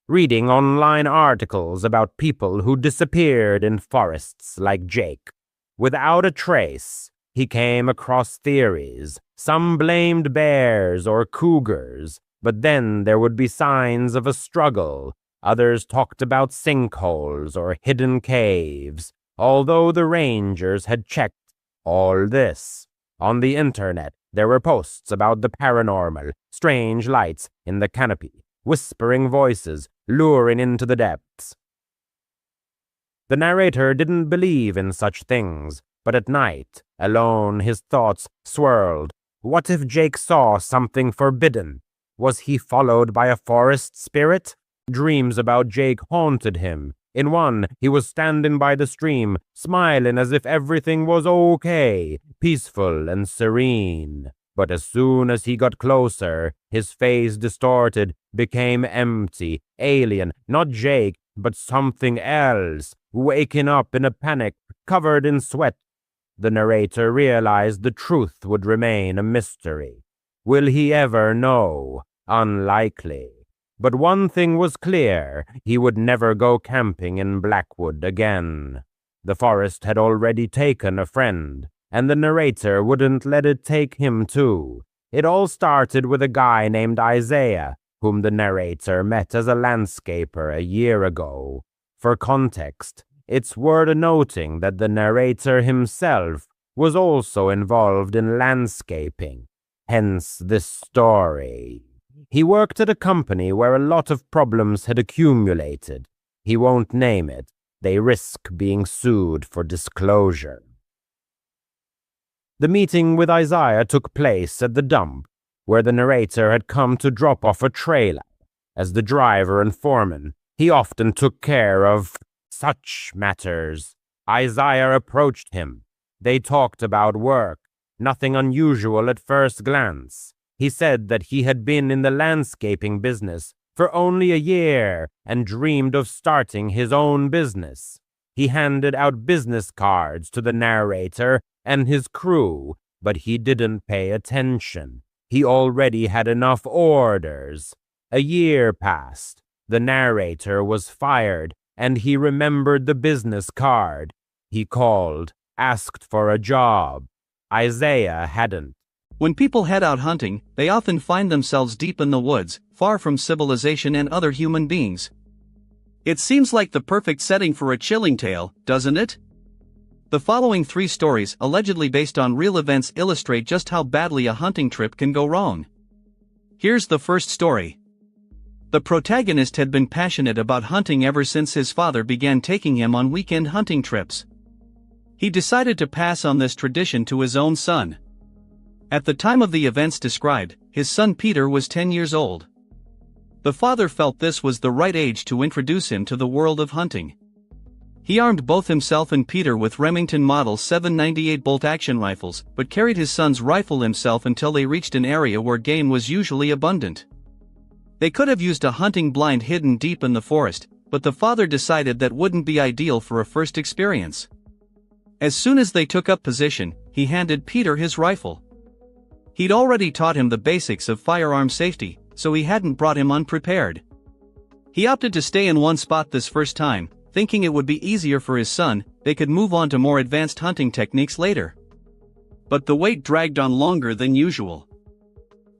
Reading online articles about people who disappeared in forests like Jake. Without a trace, he came across theories. Some blamed bears or cougars, but then there would be signs of a struggle. Others talked about sinkholes or hidden caves, although the rangers had checked all this. On the internet, there were posts about the paranormal, strange lights in the canopy, whispering voices luring into the depths. The narrator didn't believe in such things, but at night, alone, his thoughts swirled. What if Jake saw something forbidden? Was he followed by a forest spirit? Dreams about Jake haunted him. In one, he was standing by the stream, smiling as if everything was okay, peaceful and serene. But as soon as he got closer, his face distorted, became empty, alien, not Jake, but something else, waking up in a panic, covered in sweat. The narrator realized the truth would remain a mystery. Will he ever know? Unlikely. But one thing was clear, he would never go camping in Blackwood again. The forest had already taken a friend, and the narrator wouldn't let it take him too. It all started with a guy named Isaiah, whom the narrator met as a landscaper a year ago. For context, it's worth noting that the narrator himself was also involved in landscaping, hence this story. He worked at a company where a lot of problems had accumulated. He won't name it. They risk being sued for disclosure. The meeting with Isaiah took place at the dump, where the narrator had come to drop off a trailer. As the driver and foreman, he often took care of such matters. Isaiah approached him. They talked about work, nothing unusual at first glance. He said that he had been in the landscaping business for only a year and dreamed of starting his own business. He handed out business cards to the narrator and his crew, but he didn't pay attention. He already had enough orders. A year passed. The narrator was fired, and he remembered the business card. He called, asked for a job. Isaiah hadn't.
When people head out hunting, they often find themselves deep in the woods, far from civilization and other human beings. It seems like the perfect setting for a chilling tale, doesn't it? The following 3 stories, allegedly based on real events, illustrate just how badly a hunting trip can go wrong. Here's the first story. The protagonist had been passionate about hunting ever since his father began taking him on weekend hunting trips. He decided to pass on this tradition to his own son. At the time of the events described, his son Peter was 10 years old. The father felt this was the right age to introduce him to the world of hunting. He armed both himself and Peter with Remington Model 798 bolt-action rifles, but carried his son's rifle himself until they reached an area where game was usually abundant. They could have used a hunting blind hidden deep in the forest, but the father decided that wouldn't be ideal for a first experience. As soon as they took up position, he handed Peter his rifle. He'd already taught him the basics of firearm safety, so he hadn't brought him unprepared. He opted to stay in one spot this first time, thinking it would be easier for his son, they could move on to more advanced hunting techniques later. But the wait dragged on longer than usual.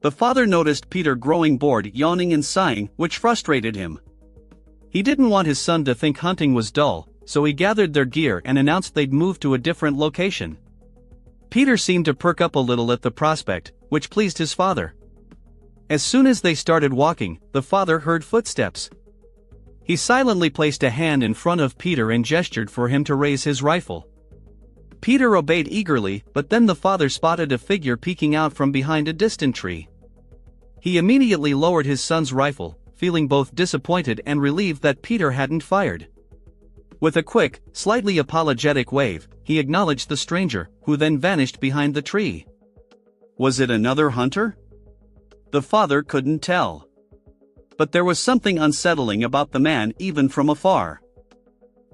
The father noticed Peter growing bored, yawning and sighing, which frustrated him. He didn't want his son to think hunting was dull, so he gathered their gear and announced they'd move to a different location. Peter seemed to perk up a little at the prospect, which pleased his father. As soon as they started walking, the father heard footsteps. He silently placed a hand in front of Peter and gestured for him to raise his rifle. Peter obeyed eagerly, but then the father spotted a figure peeking out from behind a distant tree. He immediately lowered his son's rifle, feeling both disappointed and relieved that Peter hadn't fired. With a quick, slightly apologetic wave, he acknowledged the stranger, who then vanished behind the tree. Was it another hunter? The father couldn't tell. But there was something unsettling about the man even from afar.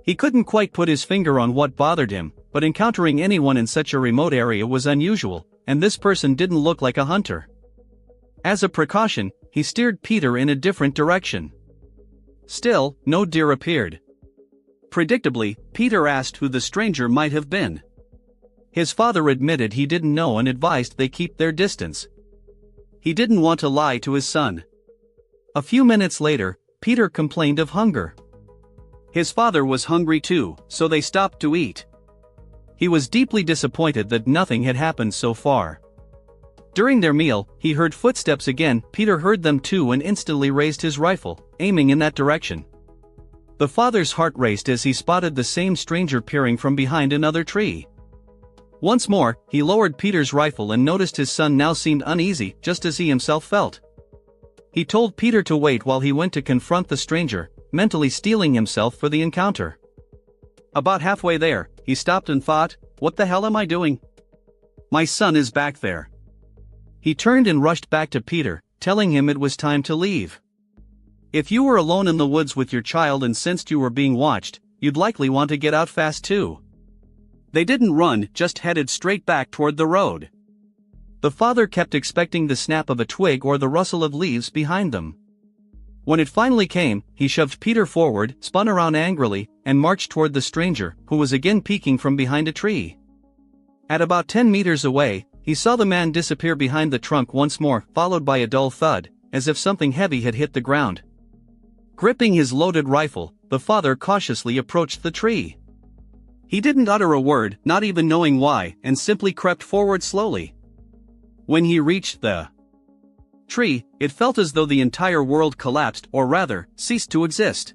He couldn't quite put his finger on what bothered him, but encountering anyone in such a remote area was unusual, and this person didn't look like a hunter. As a precaution, he steered Peter in a different direction. Still, no deer appeared.
Predictably, Peter asked who the stranger might have been.
His father admitted he didn't know and advised they keep their distance.
He didn't want to lie to his son.
A few minutes later, Peter complained of hunger.
His father was hungry too, so they stopped to eat.
He was deeply disappointed that nothing had happened so far. During their meal, he heard footsteps again. Peter heard them too and instantly raised his rifle, aiming in that direction. The father's heart raced as he spotted the same stranger peering from behind another tree. Once more, he lowered Peter's rifle and noticed his son now seemed uneasy, just as he himself felt. He told Peter to wait while he went to confront the stranger, mentally steeling himself for the encounter.
About halfway there, he stopped and thought, "What the hell am I doing? My son is back there."
He turned and rushed back to Peter, telling him it was time to leave.
If you were alone in the woods with your child and sensed you were being watched, you'd likely want to get out fast too. They didn't run, just headed straight back toward the road.
The father kept expecting the snap of a twig or the rustle of leaves behind them. When it finally came, he shoved Peter forward, spun around angrily, and marched toward the stranger, who was again peeking from behind a tree. At about 10 meters away, he saw the man disappear behind the trunk once more, followed by a dull thud, as if something heavy had hit the ground. Gripping his loaded rifle, the father cautiously approached the tree.
He didn't utter a word, not even knowing why, and simply crept forward slowly. When he reached the tree, it felt as though the entire world collapsed, or rather, ceased to exist.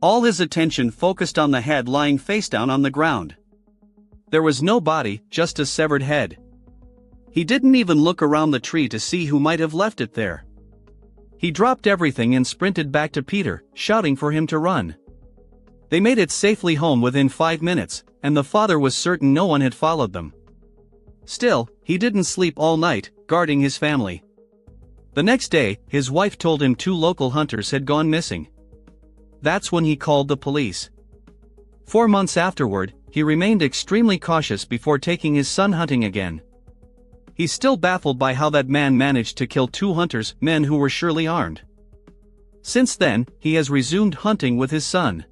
All his attention focused on the head lying face down on the ground. There was no body, just a severed head. He didn't even look around the tree to see who might have left it there. He dropped everything and sprinted back to Peter, shouting for him to run. They made it safely home within 5 minutes, and the father was certain no one had followed them. Still, he didn't sleep all night, guarding his family. The next day, his wife told him 2 local hunters had gone missing. That's when he called the police. 4 months afterward, he remained extremely cautious before taking his son hunting again. He's still baffled by how that man managed to kill 2 hunters, men who were surely armed. Since then, he has resumed hunting with his son.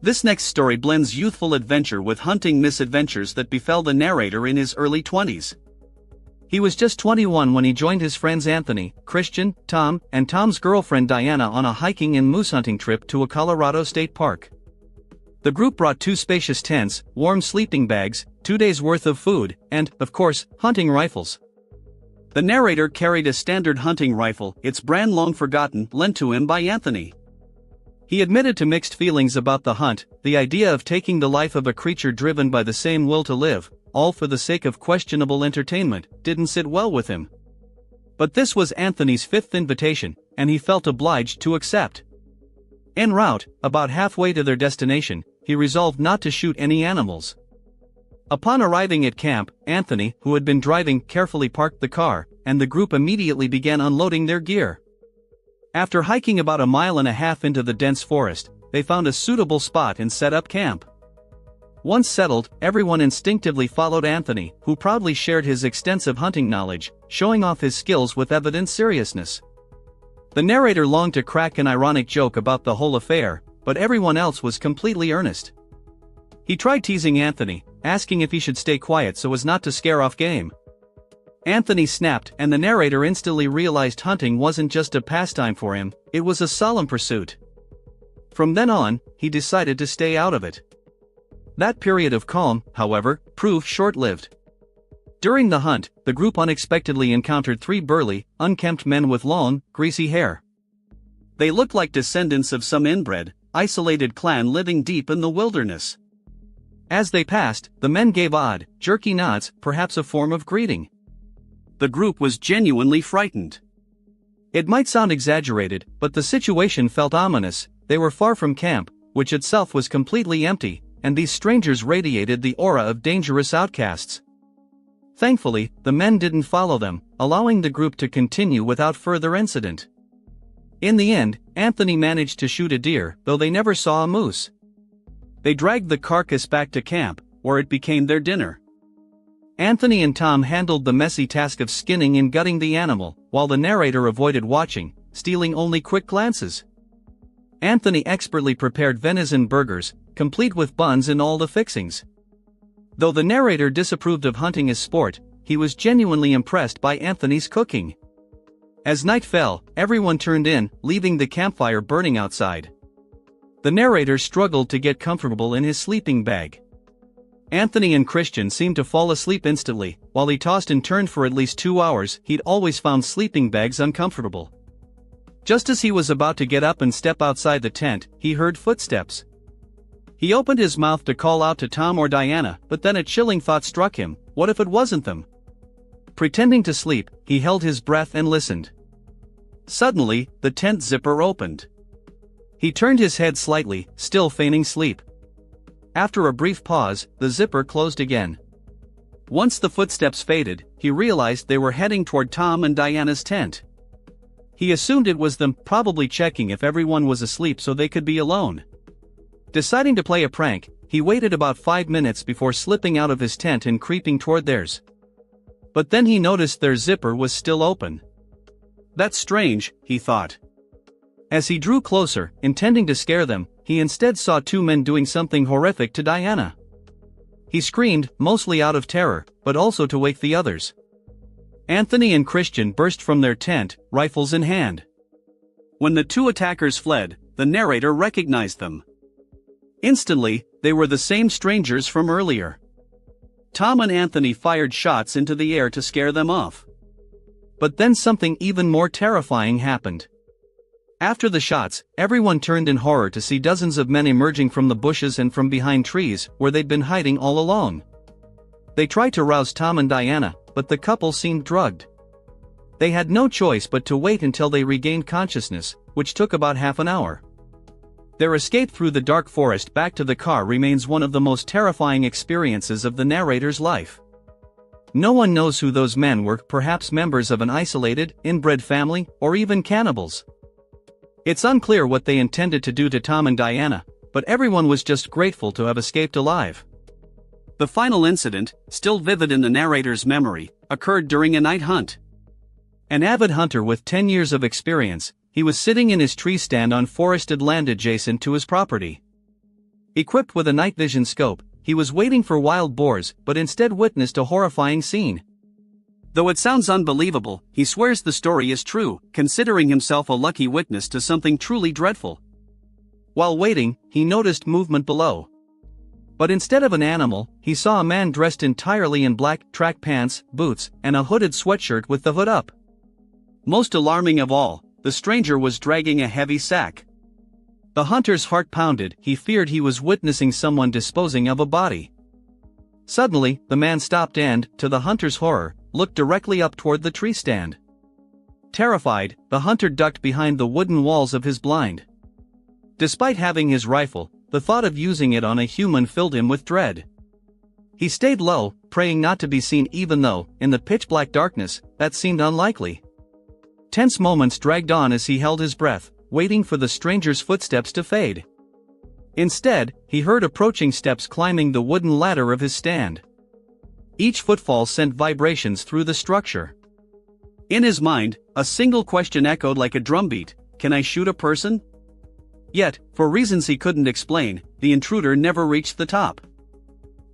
This next story blends youthful adventure with hunting misadventures that befell the narrator in his early 20s. He was just 21 when he joined his friends Anthony, Christian, Tom, and Tom's girlfriend Diana on a hiking and moose hunting trip to a Colorado state park. The group brought 2 spacious tents, warm sleeping bags, 2 days' worth of food, and, of course, hunting rifles. The narrator carried a standard hunting rifle, its brand long forgotten, lent to him by Anthony. He admitted to mixed feelings about the hunt. The idea of taking the life of a creature driven by the same will to live, all for the sake of questionable entertainment, didn't sit well with him. But this was Anthony's 5th invitation, and he felt obliged to accept. En route, about halfway to their destination, he resolved not to shoot any animals. Upon arriving at camp, Anthony, who had been driving, carefully parked the car, and the group immediately began unloading their gear. After hiking about 1.5 miles into the dense forest, they found a suitable spot and set up camp. Once settled, everyone instinctively followed Anthony, who proudly shared his extensive hunting knowledge, showing off his skills with evident seriousness. The narrator longed to crack an ironic joke about the whole affair, but everyone else was completely earnest. He tried teasing Anthony, asking if he should stay quiet so as not to scare off game. Anthony snapped, and the narrator instantly realized hunting wasn't just a pastime for him, it was a solemn pursuit. From then on, he decided to stay out of it. That period of calm, however, proved short-lived. During the hunt, the group unexpectedly encountered 3 burly, unkempt men with long, greasy hair. They looked like descendants of some inbred, isolated clan living deep in the wilderness. As they passed, the men gave odd, jerky nods, perhaps a form of greeting. The group was genuinely frightened. It might sound exaggerated, but the situation felt ominous. They were far from camp, which itself was completely empty, and these strangers radiated the aura of dangerous outcasts. Thankfully, the men didn't follow them, allowing the group to continue without further incident. In the end, Anthony managed to shoot a deer, though they never saw a moose. They dragged the carcass back to camp, where it became their dinner.
Anthony and Tom handled the messy task of skinning and gutting the animal, while the narrator avoided watching, stealing only quick glances. Anthony expertly prepared venison burgers, complete with buns and all the fixings. Though the narrator disapproved of hunting as sport, he was genuinely impressed by Anthony's cooking. As night fell, everyone turned in, leaving the campfire burning outside. The narrator struggled to get comfortable in his sleeping bag. Anthony and Christian seemed to fall asleep instantly. While he tossed and turned for at least 2 hours, he'd always found sleeping bags uncomfortable. Just as he was about to get up and step outside the tent, he heard footsteps. He opened his mouth to call out to Tom or Diana, but then a chilling thought struck him: what if it wasn't them? Pretending to sleep, he held his breath and listened. Suddenly, the tent zipper opened. He turned his head slightly, still feigning sleep. After a brief pause, the zipper closed again. Once the footsteps faded, he realized they were heading toward Tom and Diana's tent. He assumed it was them, probably checking if everyone was asleep so they could be alone. Deciding to play a prank, he waited about 5 minutes before slipping out of his tent and creeping toward theirs. But then he noticed their zipper was still open. That's strange, he thought. As he drew closer, intending to scare them, he instead saw 2 men doing something horrific to Diana. He screamed, mostly out of terror, but also to wake the others. Anthony and Christian burst from their tent, rifles in hand. When the 2 attackers fled, the narrator recognized them. Instantly, they were the same strangers from earlier. Tom and Anthony fired shots into the air to scare them off. But then something even more terrifying happened. After the shots, everyone turned in horror to see dozens of men emerging from the bushes and from behind trees, where they'd been hiding all along. They tried to rouse Tom and Diana, but the couple seemed drugged. They had no choice but to wait until they regained consciousness, which took about half an hour. Their escape through the dark forest back to the car remains one of the most terrifying experiences of the narrator's life. No one knows who those men were, perhaps members of an isolated, inbred family, or even cannibals. It's unclear what they intended to do to Tom and Diana, but everyone was just grateful to have escaped alive. The final incident, still vivid in the narrator's memory, occurred during a night hunt. An avid hunter with 10 years of experience, he was sitting in his tree stand on forested land adjacent to his property. Equipped with a night vision scope, he was waiting for wild boars, but instead witnessed a horrifying scene. Though it sounds unbelievable, he swears the story is true, considering himself a lucky witness to something truly dreadful. While waiting, he noticed movement below. But instead of an animal, he saw a man dressed entirely in black track pants, boots, and a hooded sweatshirt with the hood up. Most alarming of all, the stranger was dragging a heavy sack. The hunter's heart pounded. He feared he was witnessing someone disposing of a body. Suddenly, the man stopped and, to the hunter's horror, looked directly up toward the tree stand. Terrified, the hunter ducked behind the wooden walls of his blind. Despite having his rifle, the thought of using it on a human filled him with dread. He stayed low, praying not to be seen, even though, in the pitch-black darkness, that seemed unlikely. Tense moments dragged on as he held his breath, waiting for the stranger's footsteps to fade. Instead, he heard approaching steps climbing the wooden ladder of his stand. Each footfall sent vibrations through the structure. In his mind, a single question echoed like a drumbeat: can I shoot a person? Yet, for reasons he couldn't explain, the intruder never reached the top.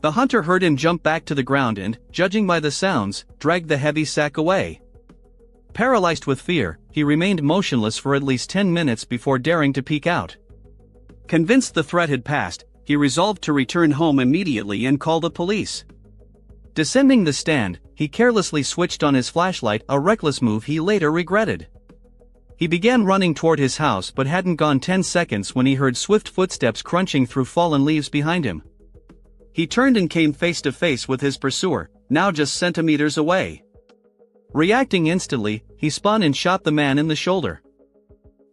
The hunter heard him jump back to the ground and, judging by the sounds, dragged the heavy sack away. Paralyzed with fear, he remained motionless for at least 10 minutes before daring to peek out. Convinced the threat had passed, he resolved to return home immediately and call the police. Descending the stand, he carelessly switched on his flashlight, a reckless move he later regretted. He began running toward his house but hadn't gone 10 seconds when he heard swift footsteps crunching through fallen leaves behind him. He turned and came face to face with his pursuer, now just centimeters away. Reacting instantly, he spun and shot the man in the shoulder.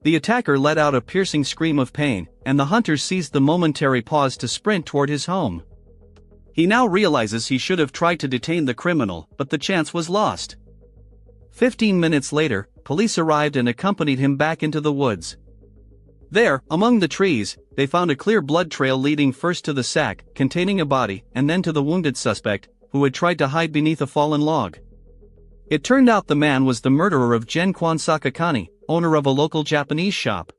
The attacker let out a piercing scream of pain, and the hunter seized the momentary pause to sprint toward his home. He now realizes he should have tried to detain the criminal, but the chance was lost. 15 minutes later, police arrived and accompanied him back into the woods. There, among the trees, they found a clear blood trail leading first to the sack containing a body and then to the wounded suspect, who had tried to hide beneath a fallen log. It turned out the man was the murderer of Genkwan Sakakani, owner of a local Japanese shop.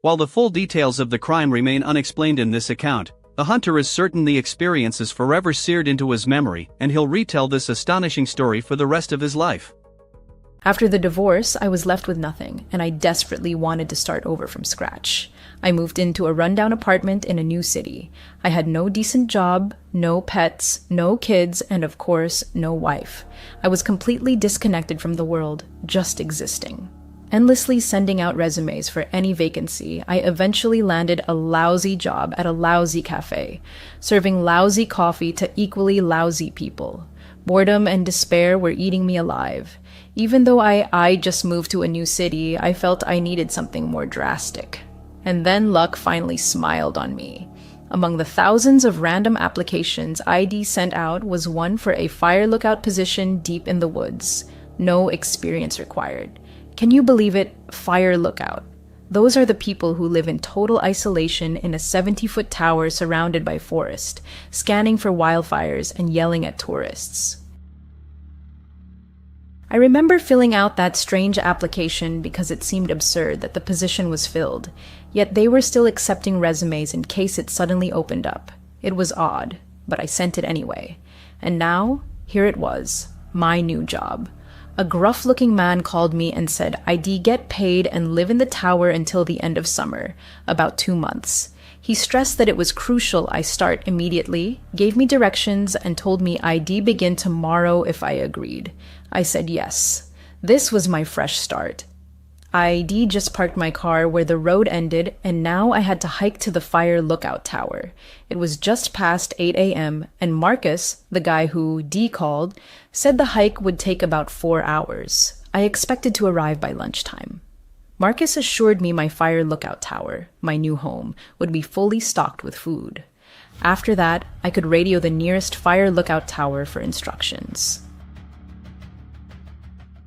While the full details of the crime remain unexplained in this account, the hunter is certain the experience is forever seared into his memory and he'll retell this astonishing story for the rest of his life.
After the divorce, I was left with nothing, and I desperately wanted to start over from scratch. I moved into a rundown apartment in a new city. I had no decent job, no pets, no kids, and of course, no wife. I was completely disconnected from the world, just existing. Endlessly sending out resumes for any vacancy, I eventually landed a lousy job at a lousy cafe, serving lousy coffee to equally lousy people. Boredom and despair were eating me alive. Even though I just moved to a new city, I felt I needed something more drastic. And then luck finally smiled on me. Among the thousands of random applications ID sent out was one for a fire lookout position deep in the woods. No experience required. Can you believe it? Fire lookout. Those are the people who live in total isolation in a 70-foot tower surrounded by forest, scanning for wildfires and yelling at tourists. I remember filling out that strange application because it seemed absurd that the position was filled, yet they were still accepting resumes in case it suddenly opened up. It was odd, but I sent it anyway. And now, here it was, my new job. A gruff-looking man called me and said I'd get paid and live in the tower until the end of summer, about 2 months. He stressed that it was crucial I start immediately, gave me directions, and told me I'd begin tomorrow if I agreed. I said yes. This was my fresh start. I'd just parked my car where the road ended, and now I had to hike to the fire lookout tower. It was just past 8 a.m., and Marcus, the guy who D called, said the hike would take about 4 hours. I expected to arrive by lunchtime. Marcus assured me my fire lookout tower, my new home, would be fully stocked with food. After that, I could radio the nearest fire lookout tower for instructions.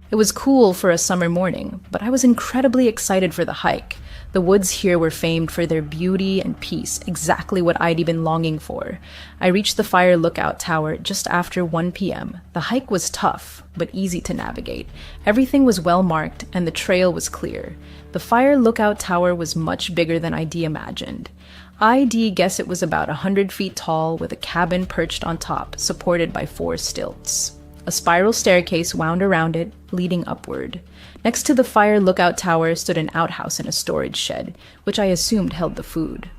It was cool for a summer morning, but I was incredibly excited for the hike. The woods here were famed for their beauty and peace, exactly what I'd been longing for. I reached the fire lookout tower just after 1 p.m. The hike was tough, but easy to navigate. Everything was well marked, and the trail was clear. The fire lookout tower was much bigger than I'd imagined. I'd guess it was about 100 feet tall, with a cabin perched on top, supported by 4 stilts. A spiral staircase wound around it, leading upward. Next to the fire lookout tower stood an outhouse and a storage shed, which I assumed held the food.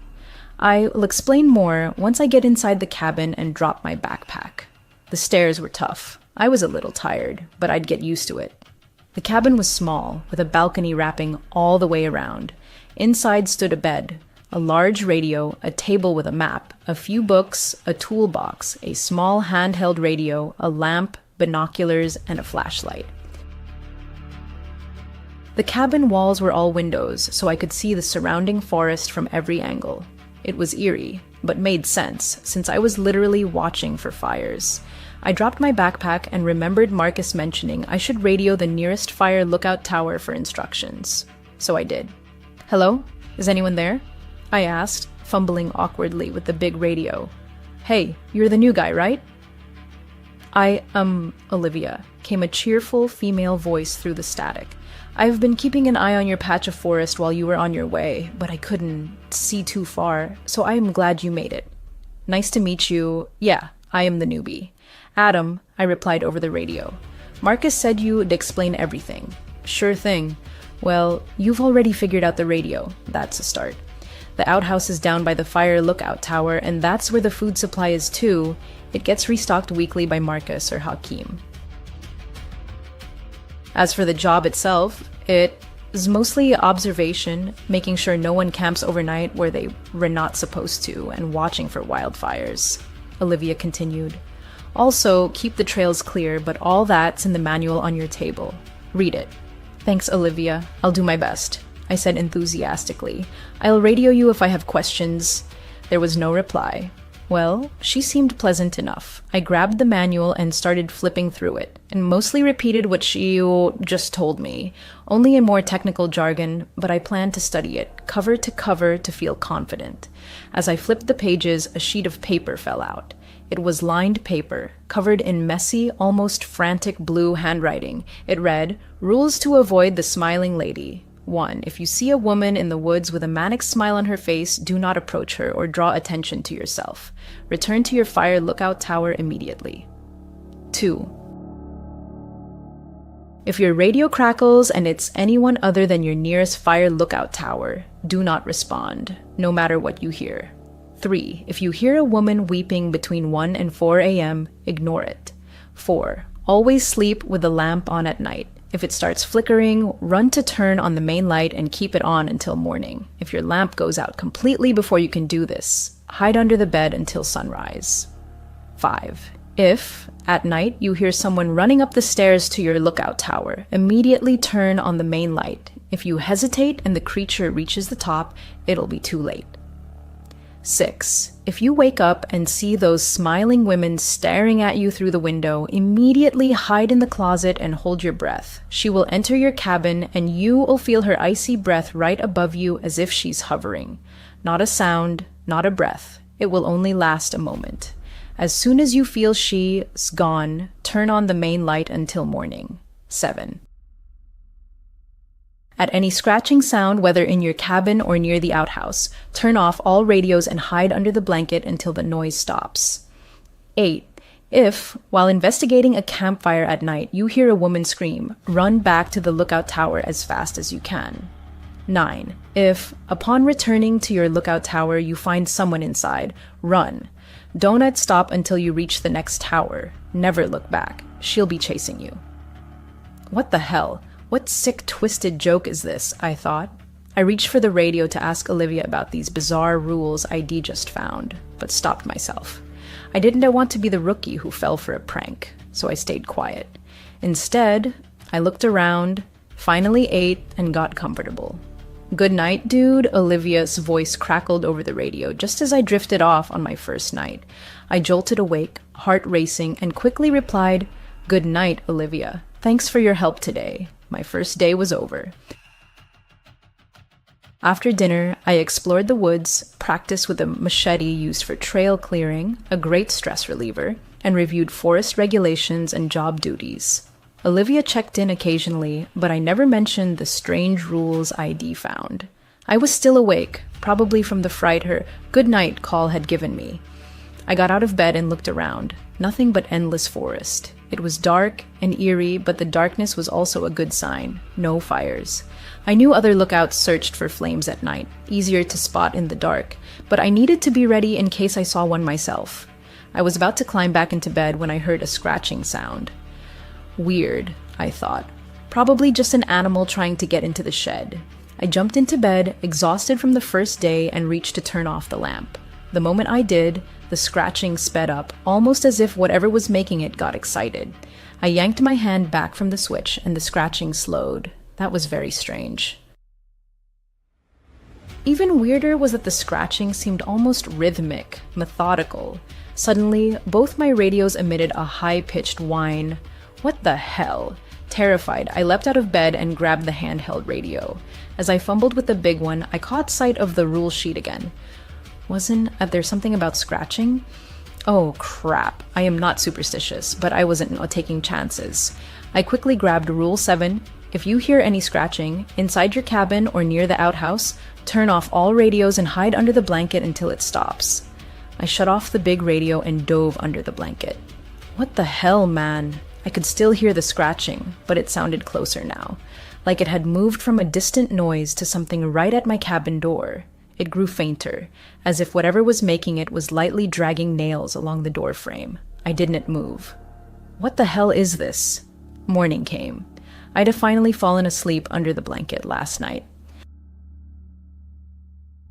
I will explain more once I get inside the cabin and drop my backpack. The stairs were tough. I was a little tired, but I'd get used to it. The cabin was small, with a balcony wrapping all the way around. Inside stood a bed, a large radio, a table with a map, a few books, a toolbox, a small handheld radio, a lamp, binoculars, and a flashlight. The cabin walls were all windows, so I could see the surrounding forest from every angle. It was eerie, but made sense, since I was literally watching for fires. I dropped my backpack and remembered Marcus mentioning I should radio the nearest fire lookout tower for instructions. So I did. "Hello? Is anyone there?" I asked, fumbling awkwardly with the big radio. "Hey, you're the new guy, right?" Olivia," came a cheerful female voice through the static. "I've been keeping an eye on your patch of forest while you were on your way, but I couldn't see too far, so I am glad you made it." "Nice to meet you. Yeah, I am the newbie." "Adam," I replied over the radio. "Marcus said you'd explain everything." "Sure thing." "Well, you've already figured out the radio. That's a start. The outhouse is down by the fire lookout tower, and that's where the food supply is too. It gets restocked weekly by Marcus or Hakeem. As for the job itself, it is mostly observation, making sure no one camps overnight where they were not supposed to, and watching for wildfires," Olivia continued. "Also, keep the trails clear, but all that's in the manual on your table. Read it." "Thanks, Olivia. I'll do my best," I said enthusiastically. "I'll radio you if I have questions." There was no reply. Well, she seemed pleasant enough. I grabbed the manual and started flipping through it, and mostly repeated what she just told me, only in more technical jargon, but I planned to study it, cover to cover, to feel confident. As I flipped the pages, a sheet of paper fell out. It was lined paper, covered in messy, almost frantic blue handwriting. It read, "Rules to avoid the smiling lady. 1. If you see a woman in the woods with a manic smile on her face, do not approach her or draw attention to yourself. Return to your fire lookout tower immediately. 2. If your radio crackles and it's anyone other than your nearest fire lookout tower, do not respond, no matter what you hear. 3. If you hear a woman weeping between 1 and 4 a.m., ignore it. 4. Always sleep with the lamp on at night. If it starts flickering, run to turn on the main light and keep it on until morning. If your lamp goes out completely before you can do this, hide under the bed until sunrise. 5. If, at night, you hear someone running up the stairs to your lookout tower, immediately turn on the main light. If you hesitate and the creature reaches the top, it'll be too late. 6. If you wake up and see those smiling women staring at you through the window, immediately hide in the closet and hold your breath. She will enter your cabin and you will feel her icy breath right above you as if she's hovering. Not a sound, not a breath. It will only last a moment. As soon as you feel she's gone, turn on the main light until morning. 7. At any scratching sound, whether in your cabin or near the outhouse, turn off all radios and hide under the blanket until the noise stops. 8. If, while investigating a campfire at night, you hear a woman scream, run back to the lookout tower as fast as you can. 9. If, upon returning to your lookout tower, you find someone inside, run. Don't stop until you reach the next tower. Never look back. She'll be chasing you. What the hell? What sick, twisted joke is this? I thought. I reached for the radio to ask Olivia about these bizarre rules ID just found, but stopped myself. I didn't want to be the rookie who fell for a prank, so I stayed quiet. Instead, I looked around, finally ate, and got comfortable. "Good night, dude," Olivia's voice crackled over the radio just as I drifted off on my first night. I jolted awake, heart racing, and quickly replied, "Good night, Olivia. Thanks for your help today." My first day was over. After dinner, I explored the woods, practiced with a machete used for trail clearing, a great stress reliever, and reviewed forest regulations and job duties. Olivia checked in occasionally, but I never mentioned the strange rules ID found. I was still awake, probably from the fright her "good night" call had given me. I got out of bed and looked around. Nothing but endless forest. It was dark and eerie, but the darkness was also a good sign. No fires. I knew other lookouts searched for flames at night, easier to spot in the dark, but I needed to be ready in case I saw one myself. I was about to climb back into bed when I heard a scratching sound. Weird, I thought. Probably just an animal trying to get into the shed. I jumped into bed, exhausted from the first day, and reached to turn off the lamp. The moment I did, the scratching sped up, almost as if whatever was making it got excited. I yanked my hand back from the switch, and the scratching slowed. That was very strange. Even weirder was that the scratching seemed almost rhythmic, methodical. Suddenly, both my radios emitted a high-pitched whine. What the hell? Terrified, I leapt out of bed and grabbed the handheld radio. As I fumbled with the big one, I caught sight of the rule sheet again. Wasn't there something about scratching? Oh crap, I am not superstitious, but I wasn't taking chances. I quickly grabbed Rule 7. If you hear any scratching, inside your cabin or near the outhouse, turn off all radios and hide under the blanket until it stops. I shut off the big radio and dove under the blanket. What the hell, man? I could still hear the scratching, but it sounded closer now, like it had moved from a distant noise to something right at my cabin door. It grew fainter, as if whatever was making it was lightly dragging nails along the door frame. I didn't move. What the hell is this? Morning came. I'd have finally fallen asleep under the blanket last night.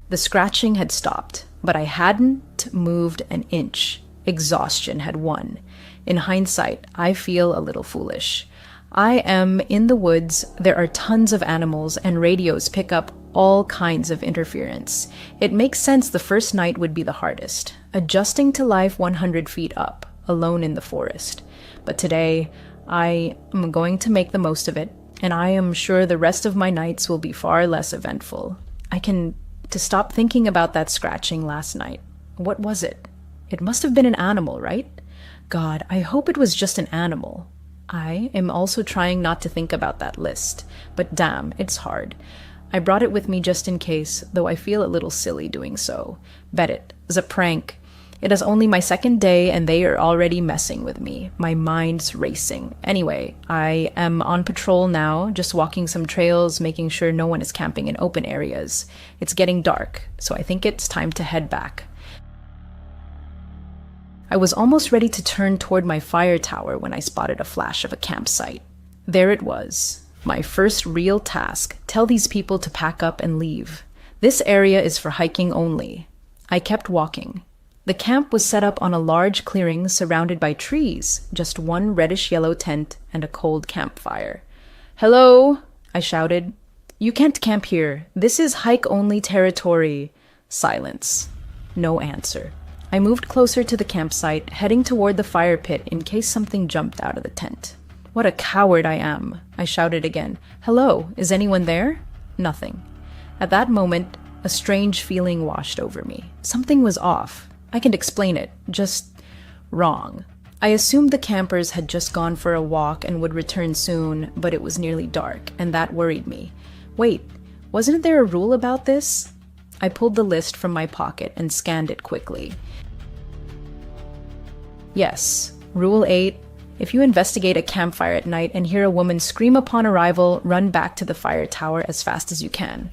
The scratching had stopped, but I hadn't moved an inch. Exhaustion had won. In hindsight, I feel a little foolish. I am in the woods, there are tons of animals, and radios pick up all kinds of interference. It makes sense the first night would be the hardest. adjusting to life 100 feet up, alone in the forest. But today, I am going to make the most of it, and I am sure the rest of my nights will be far less eventful. To stop thinking about that scratching last night. What was it? It must have been an animal, right? God, I hope it was just an animal. I am also trying not to think about that list, but damn, it's hard. I brought it with me just in case, though I feel a little silly doing so. Bet it was a prank. It is only my second day and they are already messing with me. My mind's racing. Anyway, I am on patrol now, just walking some trails, making sure no one is camping in open areas. It's getting dark, so I think it's time to head back. I was almost ready to turn toward my fire tower when I spotted a flash of a campsite. There it was. My first real task. Tell these people to pack up and leave. This area is for hiking only. I kept walking. The camp was set up on a large clearing surrounded by trees, just one reddish-yellow tent and a cold campfire. "Hello," I shouted. "You can't camp here. This is hike-only territory." Silence. No answer. I moved closer to the campsite, heading toward the fire pit in case something jumped out of the tent. "What a coward I am," I shouted again. "Hello, is anyone there?" Nothing. At that moment, a strange feeling washed over me. Something was off. I can explain it. Just wrong. I assumed the campers had just gone for a walk and would return soon, but it was nearly dark, and that worried me. Wait, wasn't there a rule about this? I pulled the list from my pocket and scanned it quickly. Yes, Rule 8. If you investigate a campfire at night and hear a woman scream upon arrival, run back to the fire tower as fast as you can.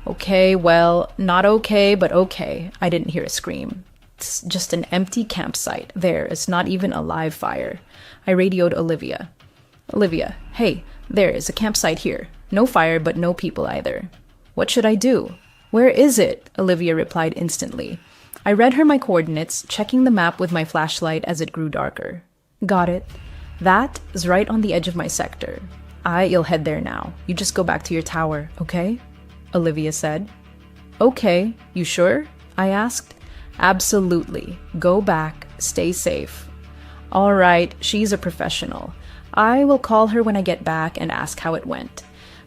Okay, well, not okay, but okay. I didn't hear a scream. It's just an empty campsite. There is not even a live fire. I radioed Olivia. "Olivia, hey, there is a campsite here. No fire, but no people either." "What should I do?" "Where is it?" Olivia replied instantly. I read her my coordinates, checking the map with my flashlight as it grew darker. "Got it. That is right on the edge of my sector. You'll head there now. You just go back to your tower, okay?" Olivia said. "Okay, you sure?" I asked. "Absolutely. Go back. Stay safe." "All right, she's a professional. I will call her when I get back and ask how it went."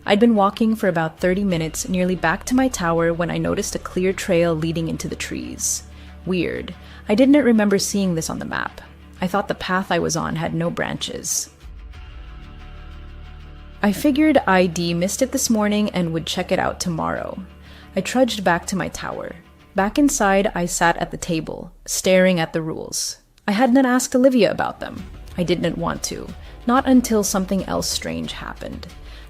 I'd been walking for about 30 minutes, nearly back to my tower, when I noticed a clear trail leading into the trees. Weird. I didn't remember seeing this on the map. I thought the path I was on had no branches. I figured I'd missed it this morning and would check it out tomorrow. I trudged back to my tower. Back inside, I sat at the table, staring at the rules. I hadn't asked Olivia about them. I didn't want to. Not until something else strange happened.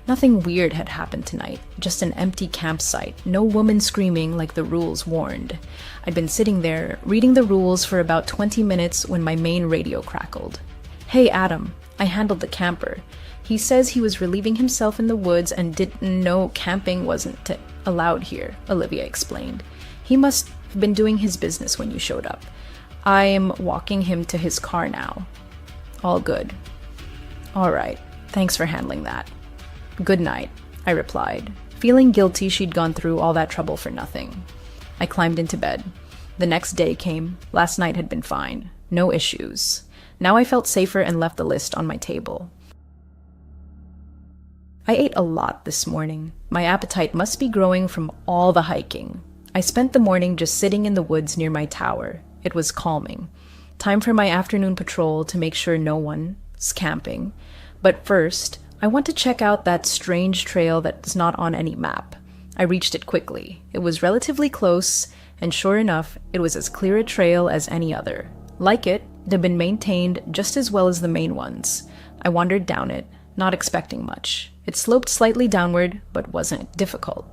Nothing weird had happened tonight, just an empty campsite, no woman screaming like the rules warned. I'd been sitting there, reading the rules for about 20 minutes when my main radio crackled. "Hey, Adam," I handled the camper. "He says he was relieving himself in the woods and didn't know camping wasn't allowed here," Olivia explained. "He must have been doing his business when you showed up. I am walking him to his car now." "All good." "All right, thanks for handling that." "Good night," I replied, feeling guilty she'd gone through all that trouble for nothing. I climbed into bed. The next day came. Last night had been fine. No issues. Now I felt safer and left the list on my table. I ate a lot this morning. My appetite must be growing from all the hiking. I spent the morning just sitting in the woods near my tower. It was calming. Time for my afternoon patrol to make sure no one's camping. But first, I want to check out that strange trail that's not on any map. I reached it quickly. It was relatively close, and sure enough, it was as clear a trail as any other. Like it had been maintained just as well as the main ones. I wandered down it, not expecting much. It sloped slightly downward, but wasn't difficult.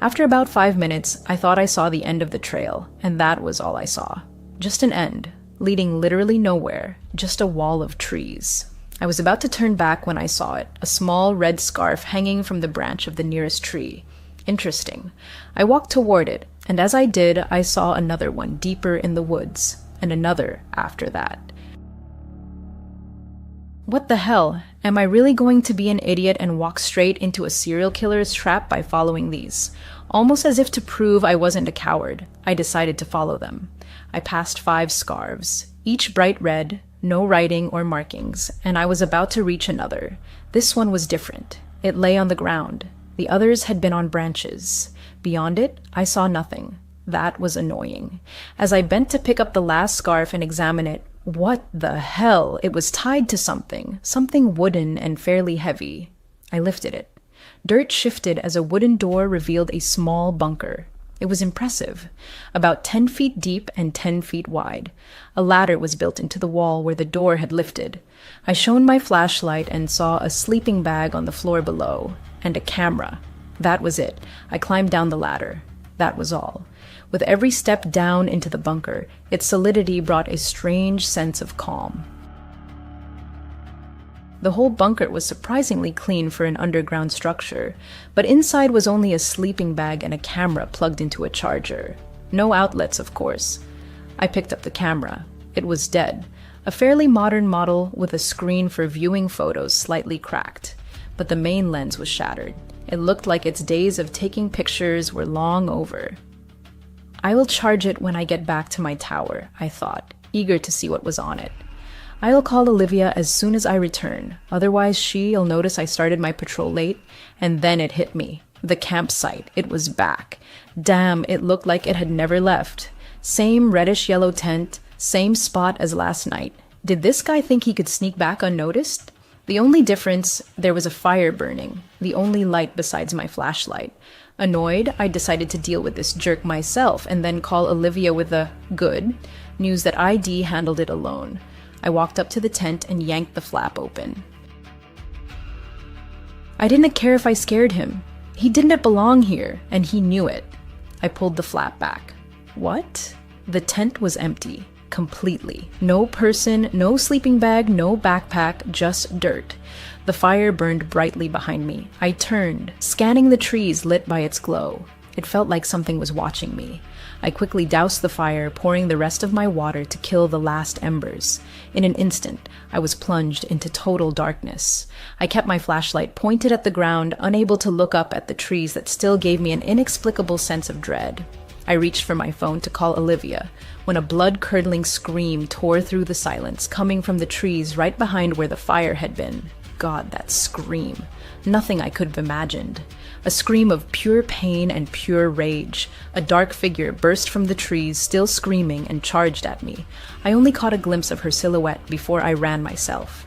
After about 5 minutes, I thought I saw the end of the trail, and that was all I saw. Just an end, leading literally nowhere, just a wall of trees. I was about to turn back when I saw it, a small red scarf hanging from the branch of the nearest tree. Interesting. I walked toward it, and as I did, I saw another one deeper in the woods, and another after that. What the hell? Am I really going to be an idiot and walk straight into a serial killer's trap by following these? Almost as if to prove I wasn't a coward, I decided to follow them. I passed 5 scarves, each bright red, no writing or markings, and I was about to reach another. This one was different. It lay on the ground. The others had been on branches. Beyond it, I saw nothing. That was annoying. As I bent to pick up the last scarf and examine it, what the hell? It was tied to something wooden and fairly heavy. I lifted it. Dirt shifted as a wooden door revealed a small bunker. It was impressive, about 10 feet deep and 10 feet wide. A ladder was built into the wall where the door had lifted. I shone my flashlight and saw a sleeping bag on the floor below, and a camera. That was it. I climbed down the ladder. That was all. With every step down into the bunker, its solidity brought a strange sense of calm. The whole bunker was surprisingly clean for an underground structure, but inside was only a sleeping bag and a camera plugged into a charger. No outlets, of course. I picked up the camera. It was dead, a fairly modern model with a screen for viewing photos slightly cracked, but the main lens was shattered. It looked like its days of taking pictures were long over. I will charge it when I get back to my tower, I thought, eager to see what was on it. I'll call Olivia as soon as I return, otherwise she'll notice I started my patrol late, and then it hit me. The campsite, it was back. Damn, it looked like it had never left. Same reddish-yellow tent, same spot as last night. Did this guy think he could sneak back unnoticed? The only difference, there was a fire burning, the only light besides my flashlight. Annoyed, I decided to deal with this jerk myself and then call Olivia with the good news that ID handled it alone. I walked up to the tent and yanked the flap open. I didn't care if I scared him. He didn't belong here, and he knew it. I pulled the flap back. What? The tent was empty. Completely. No person, no sleeping bag, no backpack, just dirt. The fire burned brightly behind me. I turned, scanning the trees lit by its glow. It felt like something was watching me. I quickly doused the fire, pouring the rest of my water to kill the last embers. In an instant, I was plunged into total darkness. I kept my flashlight pointed at the ground, unable to look up at the trees that still gave me an inexplicable sense of dread. I reached for my phone to call Olivia, when a blood-curdling scream tore through the silence, coming from the trees right behind where the fire had been. God, that scream. Nothing I could have imagined. A scream of pure pain and pure rage. A dark figure burst from the trees, still screaming, and charged at me. I only caught a glimpse of her silhouette before I ran myself.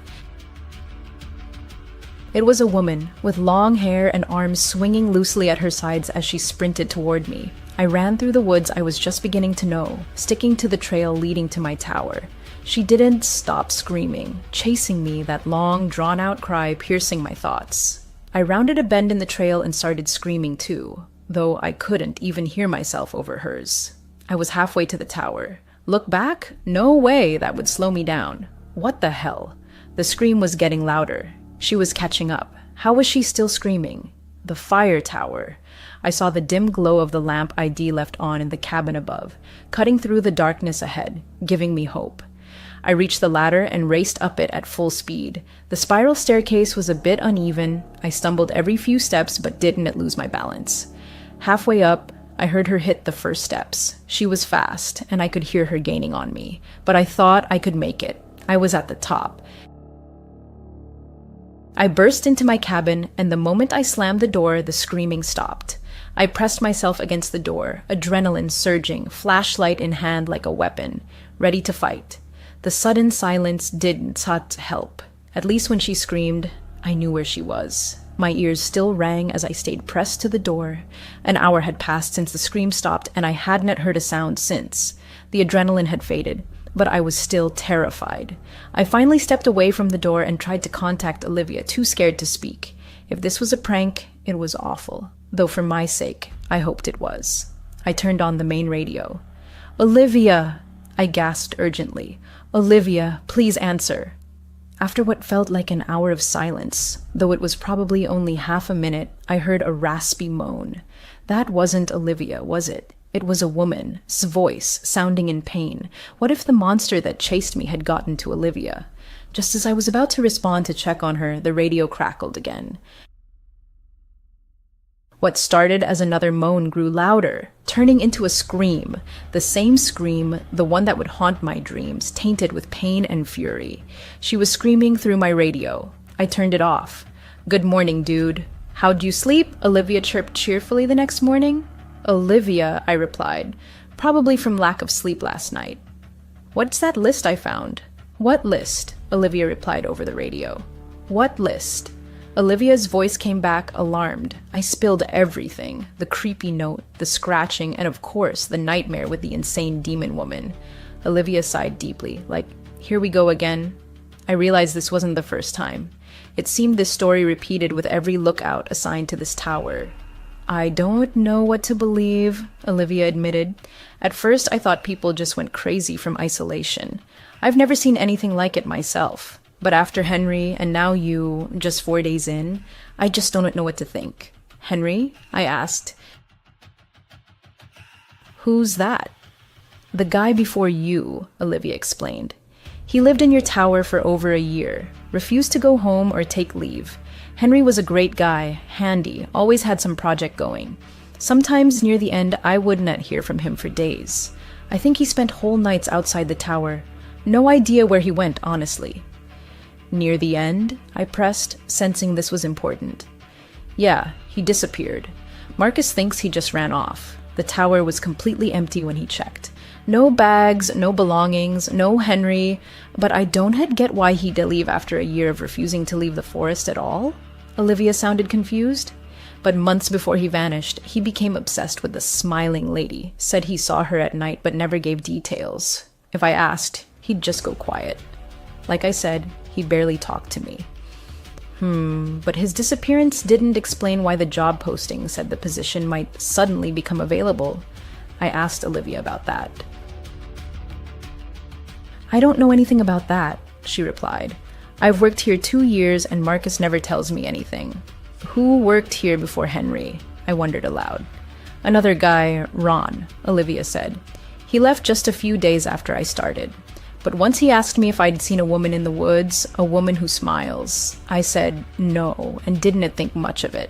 It was a woman, with long hair and arms swinging loosely at her sides as she sprinted toward me. I ran through the woods I was just beginning to know, sticking to the trail leading to my tower. She didn't stop screaming, chasing me, that long, drawn-out cry piercing my thoughts. I rounded a bend in the trail and started screaming too, though I couldn't even hear myself over hers. I was halfway to the tower. Look back? No way that would slow me down. What the hell? The scream was getting louder. She was catching up. How was she still screaming? The fire tower. I saw the dim glow of the lamp ID left on in the cabin above, cutting through the darkness ahead, giving me hope. I reached the ladder and raced up it at full speed. The spiral staircase was a bit uneven. I stumbled every few steps but didn't lose my balance. Halfway up, I heard her hit the first steps. She was fast, and I could hear her gaining on me, but I thought I could make it. I was at the top. I burst into my cabin, and the moment I slammed the door, the screaming stopped. I pressed myself against the door, adrenaline surging, flashlight in hand like a weapon, ready to fight. The sudden silence didn't help. At least when she screamed, I knew where she was. My ears still rang as I stayed pressed to the door. An hour had passed since the scream stopped, and I hadn't heard a sound since. The adrenaline had faded, but I was still terrified. I finally stepped away from the door and tried to contact Olivia, too scared to speak. If this was a prank, it was awful, though for my sake, I hoped it was. I turned on the main radio. "Olivia!" I gasped urgently. "Olivia, please answer." After what felt like an hour of silence, though it was probably only half a minute, I heard a raspy moan. That wasn't Olivia, was it? It was a woman's voice, sounding in pain. What if the monster that chased me had gotten to Olivia? Just as I was about to respond to check on her, the radio crackled again. What started as another moan grew louder, turning into a scream. The same scream, the one that would haunt my dreams, tainted with pain and fury. She was screaming through my radio. I turned it off. "Good morning, dude. How'd you sleep?" Olivia chirped cheerfully the next morning. "Olivia," I replied, "probably from lack of sleep last night." "What's that list I found?" "What list?" Olivia replied over the radio. "What list?" Olivia's voice came back, alarmed. I spilled everything. The creepy note, the scratching, and of course, the nightmare with the insane demon woman. Olivia sighed deeply, like, "Here we go again." I realized this wasn't the first time. It seemed this story repeated with every lookout assigned to this tower. "I don't know what to believe," Olivia admitted. "At first, I thought people just went crazy from isolation. I've never seen anything like it myself. But after Henry, and now you, just 4 days in, I just don't know what to think." "Henry?" I asked. "Who's that?" "The guy before you," Olivia explained. "He lived in your tower for over a year, refused to go home or take leave. Henry was a great guy, handy, always had some project going. Sometimes near the end, I would not hear from him for days. I think he spent whole nights outside the tower. No idea where he went, honestly." "Near the end?" I pressed, sensing this was important. "Yeah, he disappeared. Marcus thinks he just ran off. The tower was completely empty when he checked. No bags, no belongings, no Henry, but I don't get why he'd leave after a year of refusing to leave the forest at all?" Olivia sounded confused. "But months before he vanished, he became obsessed with the smiling lady, said he saw her at night but never gave details. If I asked, he'd just go quiet. Like I said, he barely talked to me." But his disappearance didn't explain why the job posting said the position might suddenly become available. I asked Olivia about that. "I don't know anything about that," she replied. "I've worked here 2 years and Marcus never tells me anything." "Who worked here before Henry?" I wondered aloud. "Another guy, Ron," Olivia said. "He left just a few days after I started. But once he asked me if I'd seen a woman in the woods, a woman who smiles. I said no, and didn't think much of it.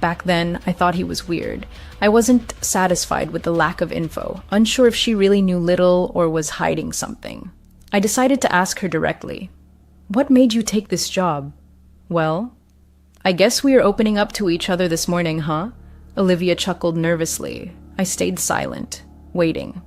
Back then, I thought he was weird. I wasn't satisfied with the lack of info, unsure if she really knew little or was hiding something. I decided to ask her directly, "What made you take this job?" "Well, I guess we are opening up to each other this morning, huh?" Olivia chuckled nervously. I stayed silent, waiting.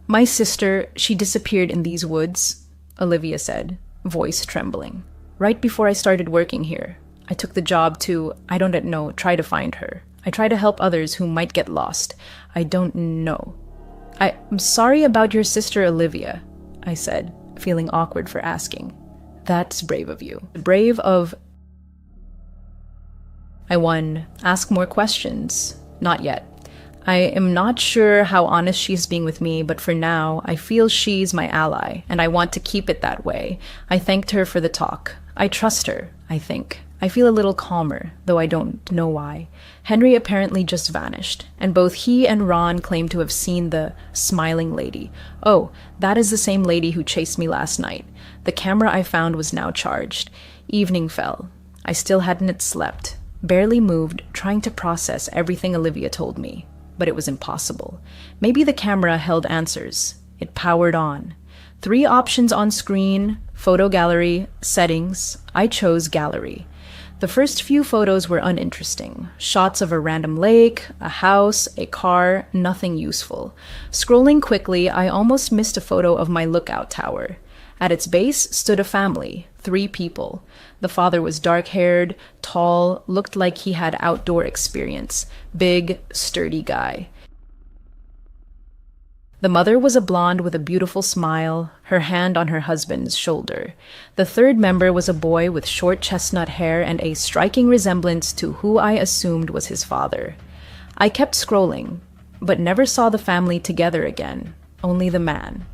"My sister, she disappeared in these woods," Olivia said, voice trembling. "Right before I started working here. I took the job to, I don't know, try to find her. I try to help others who might get lost. I don't know." "I'm sorry about your sister, Olivia," I said, feeling awkward for asking. "That's brave of you. Brave of..." I won. Ask more questions. Not yet. I am not sure how honest she's being with me, but for now, I feel she's my ally, and I want to keep it that way. I thanked her for the talk. I trust her, I think. I feel a little calmer, though I don't know why. Henry apparently just vanished, and both he and Ron claim to have seen the smiling lady. Oh, that is the same lady who chased me last night. The camera I found was now charged. Evening fell. I still hadn't slept. Barely moved, trying to process everything Olivia told me. But it was impossible. Maybe the camera held answers. It powered on. 3 options on screen: photo gallery, settings. I chose gallery. The first few photos were uninteresting. Shots of a random lake, a house, a car, nothing useful. Scrolling quickly, I almost missed a photo of my lookout tower. At its base stood a family, 3 people. The father was dark-haired, tall, looked like he had outdoor experience. Big, sturdy guy. The mother was a blonde with a beautiful smile, her hand on her husband's shoulder. The third member was a boy with short chestnut hair and a striking resemblance to who I assumed was his father. I kept scrolling, but never saw the family together again, only the man.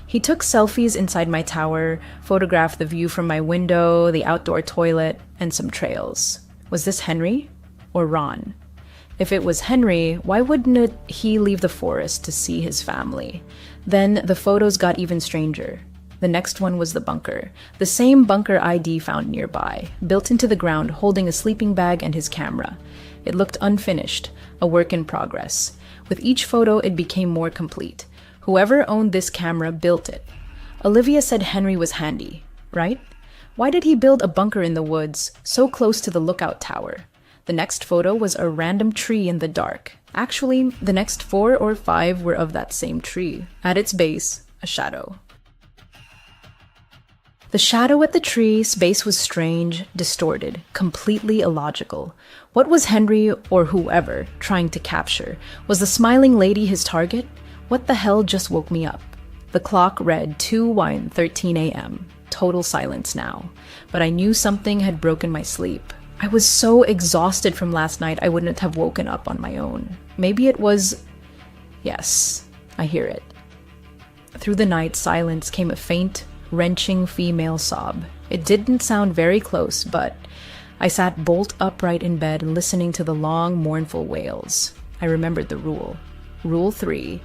He took selfies inside my tower, photographed the view from my window, the outdoor toilet, and some trails. Was this Henry? Or Ron? If it was Henry, why wouldn't he leave the forest to see his family? Then the photos got even stranger. The next one was the bunker. The same bunker ID found nearby, built into the ground, holding a sleeping bag and his camera. It looked unfinished, a work in progress. With each photo, it became more complete. Whoever owned this camera built it. Olivia said Henry was handy, right? Why did he build a bunker in the woods, so close to the lookout tower? The next photo was a random tree in the dark. Actually, the next 4 or 5 were of that same tree. At its base, a shadow. The shadow at the tree's base was strange, distorted, completely illogical. What was Henry, or whoever, trying to capture? Was the smiling lady his target? What the hell just woke me up? The clock read 2:13 a.m. Total silence now. But I knew something had broken my sleep. I was so exhausted from last night I wouldn't have woken up on my own. Maybe it was... Yes, I hear it. Through the night silence came a faint, wrenching female sob. It didn't sound very close, but I sat bolt upright in bed listening to the long, mournful wails. I remembered the rule. Rule 3.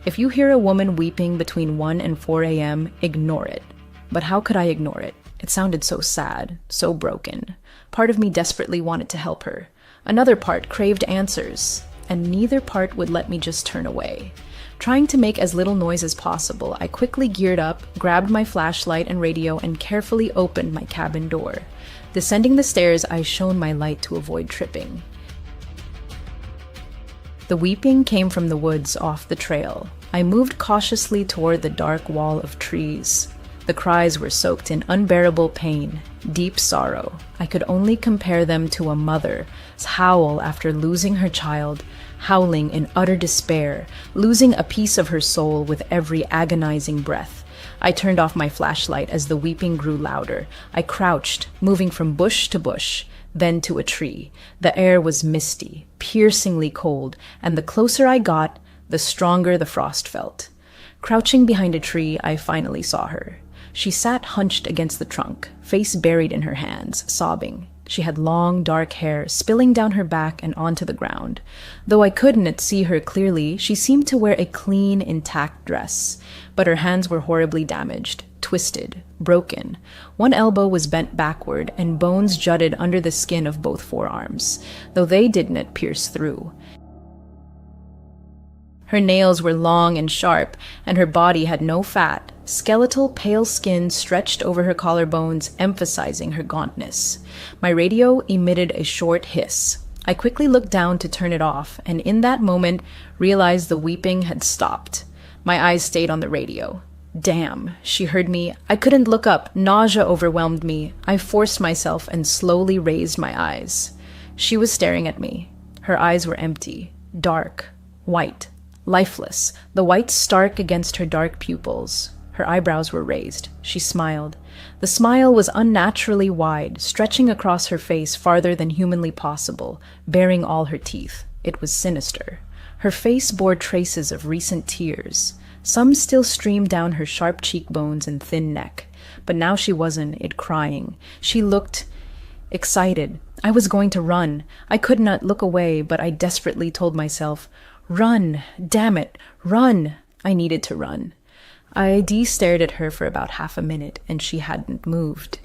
If you hear a woman weeping between 1 and 4 a.m., ignore it. But how could I ignore it? It sounded so sad, so broken. Part of me desperately wanted to help her. Another part craved answers, and neither part would let me just turn away. Trying to make as little noise as possible, I quickly geared up, grabbed my flashlight and radio, and carefully opened my cabin door. Descending the stairs, I shone my light to avoid tripping. The weeping came from the woods off the trail. I moved cautiously toward the dark wall of trees. The cries were soaked in unbearable pain, deep sorrow. I could only compare them to a mother's howl after losing her child, howling in utter despair, losing a piece of her soul with every agonizing breath. I turned off my flashlight as the weeping grew louder. I crouched, moving from bush to bush, then to a tree. The air was misty, piercingly cold, and the closer I got, the stronger the frost felt. Crouching behind a tree, I finally saw her. She sat hunched against the trunk, face buried in her hands, sobbing. She had long, dark hair spilling down her back and onto the ground. Though I couldn't see her clearly, she seemed to wear a clean, intact dress. But her hands were horribly damaged, twisted, broken. One elbow was bent backward, and bones jutted under the skin of both forearms, though they didn't pierce through. Her nails were long and sharp, and her body had no fat. Skeletal, pale skin stretched over her collarbones, emphasizing her gauntness. My radio emitted a short hiss. I quickly looked down to turn it off, and in that moment realized the weeping had stopped. My eyes stayed on the radio. Damn, she heard me. I couldn't look up. Nausea overwhelmed me. I forced myself and slowly raised my eyes. She was staring at me. Her eyes were empty, dark, white, lifeless, the white stark against her dark pupils. Her eyebrows were raised. She smiled. The smile was unnaturally wide, stretching across her face farther than humanly possible, baring all her teeth. It was sinister. Her face bore traces of recent tears. Some still streamed down her sharp cheekbones and thin neck. But now she wasn't crying. She looked excited. I was going to run. I could not look away, but I desperately told myself, "Run! Damn it! Run!" I needed to run. I stared at her for about half a minute, and she hadn't moved.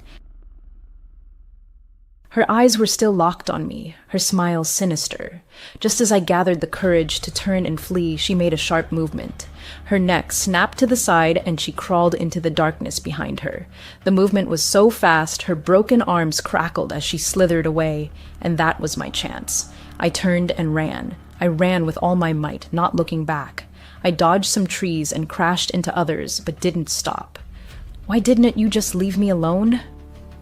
Her eyes were still locked on me, her smile sinister. Just as I gathered the courage to turn and flee, she made a sharp movement. Her neck snapped to the side, and she crawled into the darkness behind her. The movement was so fast, her broken arms crackled as she slithered away, and that was my chance. I turned and ran. I ran with all my might, not looking back. I dodged some trees and crashed into others, but didn't stop. Why didn't you just leave me alone?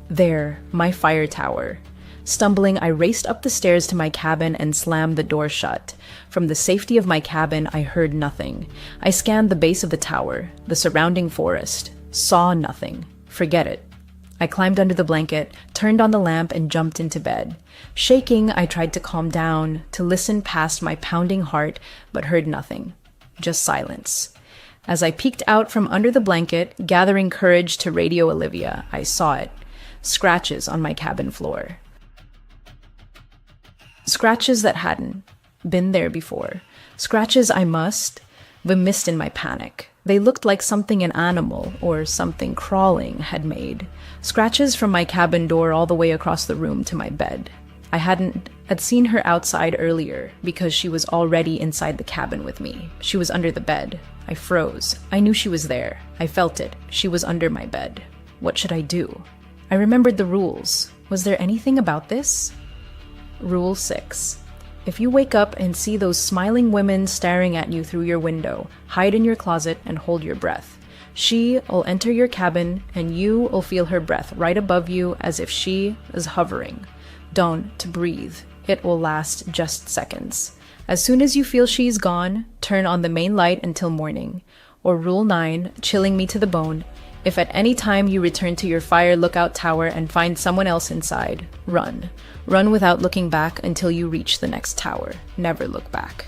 There, my fire tower. Stumbling, I raced up the stairs to my cabin and slammed the door shut. From the safety of my cabin, I heard nothing. I scanned the base of the tower, the surrounding forest, saw nothing. Forget it. I climbed under the blanket, turned on the lamp, and jumped into bed. Shaking, I tried to calm down, to listen past my pounding heart, but heard nothing. Just silence. As I peeked out from under the blanket, gathering courage to radio Olivia, I saw it. Scratches on my cabin floor. Scratches that hadn't been there before. Scratches I must but missed in my panic. They looked like something an animal or something crawling had made. Scratches from my cabin door all the way across the room to my bed. I had seen her outside earlier because she was already inside the cabin with me. She was under the bed. I froze. I knew she was there. I felt it. She was under my bed. What should I do? I remembered the rules. Was there anything about this? Rule 6. If you wake up and see those smiling women staring at you through your window, hide in your closet and hold your breath. She will enter your cabin and you will feel her breath right above you as if she is hovering. Don't breathe. It will last just seconds. As soon as you feel she's gone, turn on the main light until morning. Or Rule 9, chilling me to the bone. If at any time you return to your fire lookout tower and find someone else inside, run. Run without looking back until you reach the next tower. Never look back.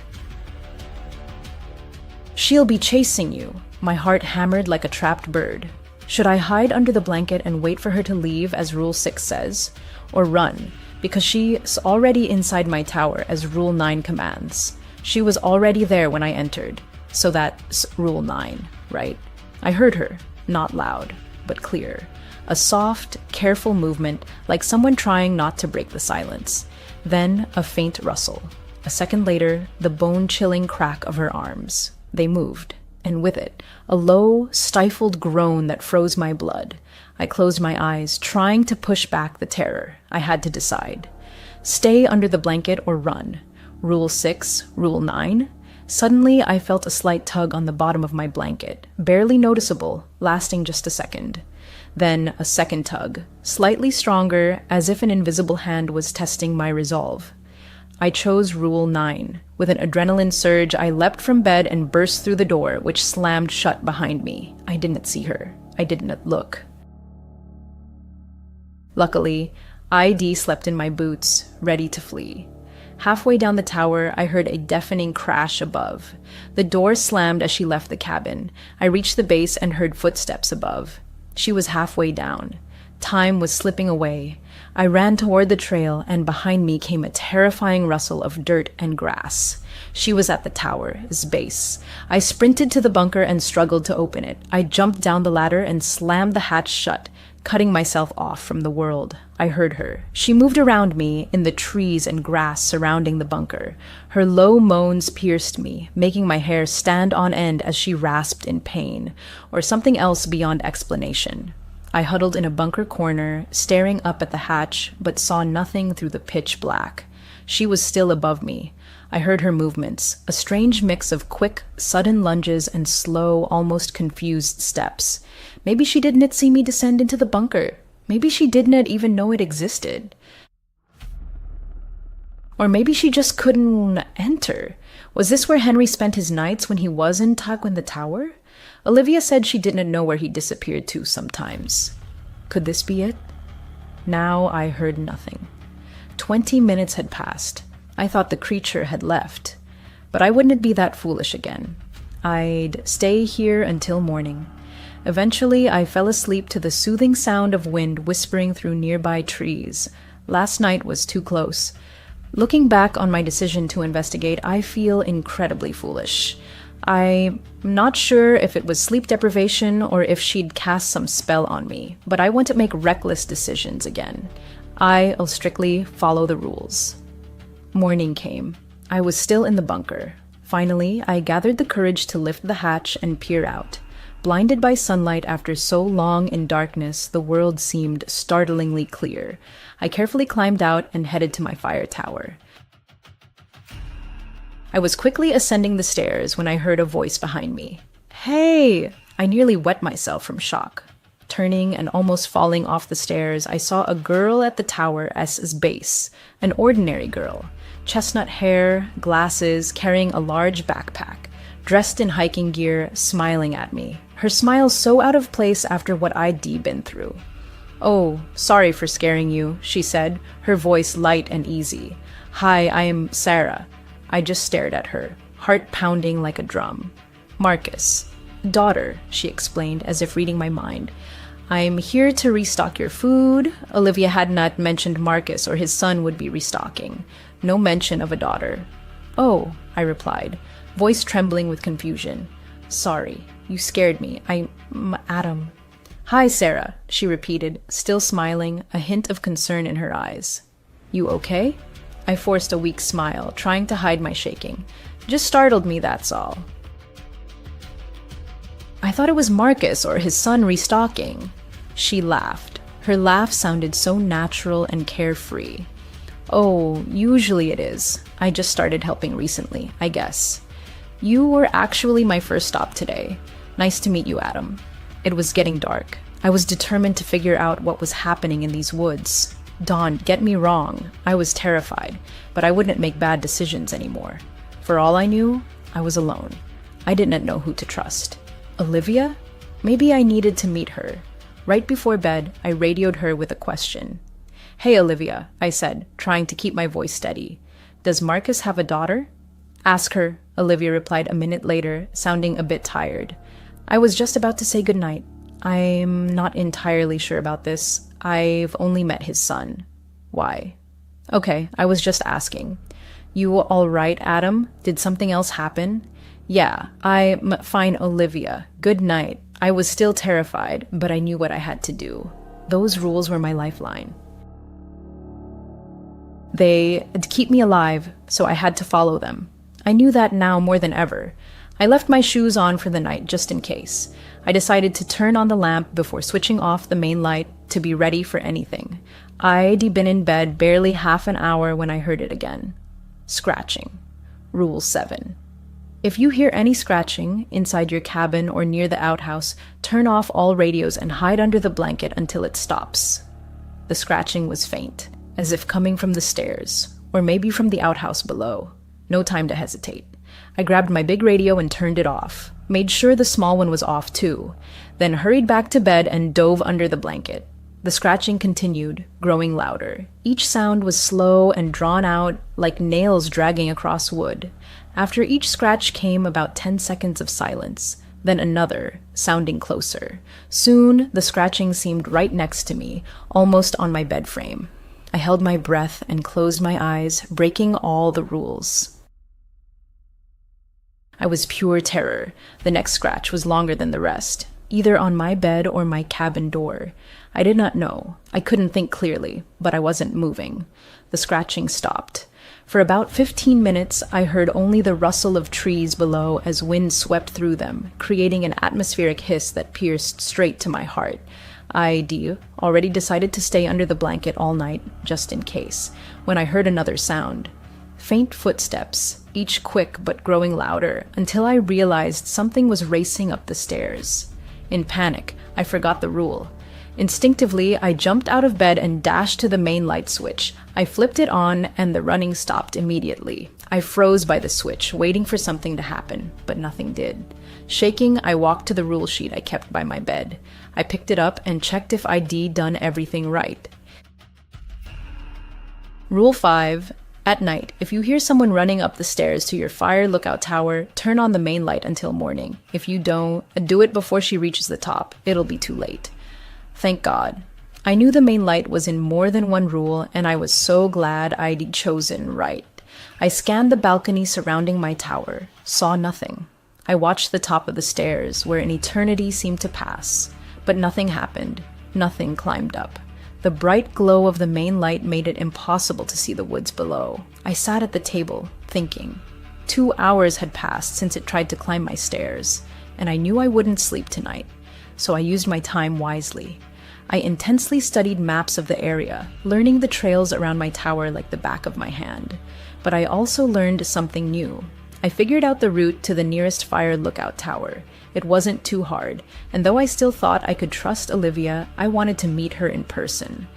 She'll be chasing you. My heart hammered like a trapped bird. Should I hide under the blanket and wait for her to leave as Rule 6 says? Or run? Because she's already inside my tower as Rule 9 commands. She was already there when I entered. So that's Rule 9, right? I heard her, not loud, but clear. A soft, careful movement, like someone trying not to break the silence. Then a faint rustle. A second later, the bone-chilling crack of her arms. They moved, and with it, a low, stifled groan that froze my blood. I closed my eyes, trying to push back the terror. I had to decide. Stay under the blanket or run. Rule 6, Rule 9. Suddenly, I felt a slight tug on the bottom of my blanket, barely noticeable, lasting just a second. Then a second tug, slightly stronger, as if an invisible hand was testing my resolve. I chose Rule 9. With an adrenaline surge, I leapt from bed and burst through the door, which slammed shut behind me. I didn't see her. I didn't look. Luckily, ID slept in my boots, ready to flee. Halfway down the tower, I heard a deafening crash above. The door slammed as she left the cabin. I reached the base and heard footsteps above. She was halfway down. Time was slipping away. I ran toward the trail, and behind me came a terrifying rustle of dirt and grass. She was at the tower's base. I sprinted to the bunker and struggled to open it. I jumped down the ladder and slammed the hatch shut, cutting myself off from the world. I heard her. She moved around me in the trees and grass surrounding the bunker. Her low moans pierced me, making my hair stand on end as she rasped in pain, or something else beyond explanation. I huddled in a bunker corner, staring up at the hatch, but saw nothing through the pitch black. She was still above me. I heard her movements, a strange mix of quick, sudden lunges and slow, almost confused steps. Maybe she didn't see me descend into the bunker. Maybe she didn't even know it existed. Or maybe she just couldn't enter. Was this where Henry spent his nights when he was in the tower? Olivia said she didn't know where he disappeared to sometimes. Could this be it? Now I heard nothing. 20 minutes had passed. I thought the creature had left. But I wouldn't be that foolish again. I'd stay here until morning. Eventually, I fell asleep to the soothing sound of wind whispering through nearby trees. Last night was too close. Looking back on my decision to investigate, I feel incredibly foolish. I'm not sure if it was sleep deprivation or if she'd cast some spell on me, but I want to make reckless decisions again. I'll strictly follow the rules. Morning came. I was still in the bunker. Finally, I gathered the courage to lift the hatch and peer out. Blinded by sunlight after so long in darkness, the world seemed startlingly clear. I carefully climbed out and headed to my fire tower. I was quickly ascending the stairs when I heard a voice behind me. "Hey!" I nearly wet myself from shock. Turning and almost falling off the stairs, I saw a girl at the tower's base. An ordinary girl. Chestnut hair, glasses, carrying a large backpack. Dressed in hiking gear, smiling at me. Her smile so out of place after what I'd been through. "Oh, sorry for scaring you," she said, her voice light and easy. "Hi, I am Sarah." I just stared at her, heart pounding like a drum. "Marcus. Daughter," she explained, as if reading my mind. "I'm here to restock your food." Olivia had not mentioned Marcus or his son would be restocking. No mention of a daughter. "Oh," I replied. voice trembling with confusion. "Sorry, you scared me. Adam." "Hi, Sarah," she repeated, still smiling, a hint of concern in her eyes. "You okay?" I forced a weak smile, trying to hide my shaking. "Just startled me, that's all." "I thought it was Marcus or his son restocking." She laughed. Her laugh sounded so natural and carefree. "Oh, usually it is. I just started helping recently, I guess. You were actually my first stop today. Nice to meet you, Adam." It was getting dark. I was determined to figure out what was happening in these woods. Don't get me wrong, I was terrified, but I wouldn't make bad decisions anymore. For all I knew, I was alone. I didn't know who to trust. Olivia? Maybe I needed to meet her. Right before bed, I radioed her with a question. "Hey, Olivia," I said, trying to keep my voice steady. "Does Marcus have a daughter?" "Ask her," Olivia replied a minute later, sounding a bit tired. "I was just about to say goodnight. I'm not entirely sure about this. I've only met his son." "Why?" "Okay, I was just asking." "You all right, Adam? Did something else happen?" "Yeah, I'm fine, Olivia. Good night." I was still terrified, but I knew what I had to do. Those rules were my lifeline. They'd keep me alive, so I had to follow them. I knew that now more than ever. I left my shoes on for the night, just in case. I decided to turn on the lamp before switching off the main light to be ready for anything. I'd been in bed barely half an hour when I heard it again. Scratching. Rule 7. If you hear any scratching inside your cabin or near the outhouse, turn off all radios and hide under the blanket until it stops. The scratching was faint, as if coming from the stairs, or maybe from the outhouse below. No time to hesitate. I grabbed my big radio and turned it off, made sure the small one was off too, then hurried back to bed and dove under the blanket. The scratching continued, growing louder. Each sound was slow and drawn out, like nails dragging across wood. After each scratch came about 10 seconds of silence, then another, sounding closer. Soon, the scratching seemed right next to me, almost on my bed frame. I held my breath and closed my eyes, breaking all the rules. I was pure terror. The next scratch was longer than the rest, either on my bed or my cabin door. I did not know. I couldn't think clearly, but I wasn't moving. The scratching stopped. For about 15 minutes, I heard only the rustle of trees below as wind swept through them, creating an atmospheric hiss that pierced straight to my heart. I'd already decided to stay under the blanket all night, just in case, when I heard another sound. Faint footsteps, each quick but growing louder, until I realized something was racing up the stairs. In panic, I forgot the rule. Instinctively, I jumped out of bed and dashed to the main light switch. I flipped it on, and the running stopped immediately. I froze by the switch, waiting for something to happen, but nothing did. Shaking, I walked to the rule sheet I kept by my bed. I picked it up and checked if I'd done everything right. Rule 5. At night, if you hear someone running up the stairs to your fire lookout tower, turn on the main light until morning. If you don't, do it before she reaches the top. It'll be too late. Thank God. I knew the main light was in more than one rule, and I was so glad I'd chosen right. I scanned the balcony surrounding my tower, saw nothing. I watched the top of the stairs, where an eternity seemed to pass. But nothing happened. Nothing climbed up. The bright glow of the main light made it impossible to see the woods below. I sat at the table, thinking. 2 hours had passed since it tried to climb my stairs, and I knew I wouldn't sleep tonight. So I used my time wisely. I intensely studied maps of the area, learning the trails around my tower like the back of my hand. But I also learned something new. I figured out the route to the nearest fire lookout tower. It wasn't too hard, and though I still thought I could trust Olivia, I wanted to meet her in person.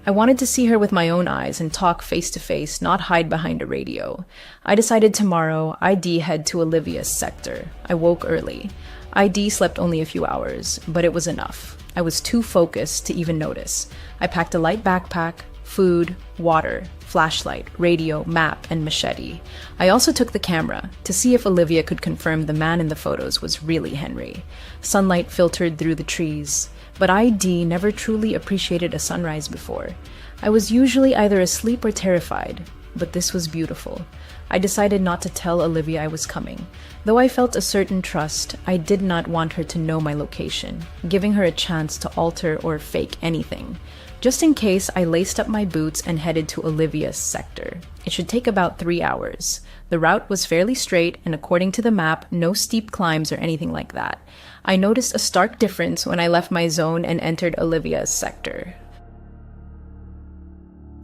I wanted to see her with my own eyes and talk face to face, not hide behind a radio. I decided tomorrow I'd head to Olivia's sector. I woke early. I'd slept only a few hours, but it was enough. I was too focused to even notice. I packed a light backpack, food, water, flashlight, radio, map, and machete. I also took the camera to see if Olivia could confirm the man in the photos was really Henry. Sunlight filtered through the trees, but I'd never truly appreciated a sunrise before. I was usually either asleep or terrified. but this was beautiful. I decided not to tell Olivia I was coming. Though I felt a certain trust, I did not want her to know my location, giving her a chance to alter or fake anything. Just in case, I laced up my boots and headed to Olivia's sector. It should take about 3 hours. The route was fairly straight, and according to the map, no steep climbs or anything like that. I noticed a stark difference when I left my zone and entered Olivia's sector.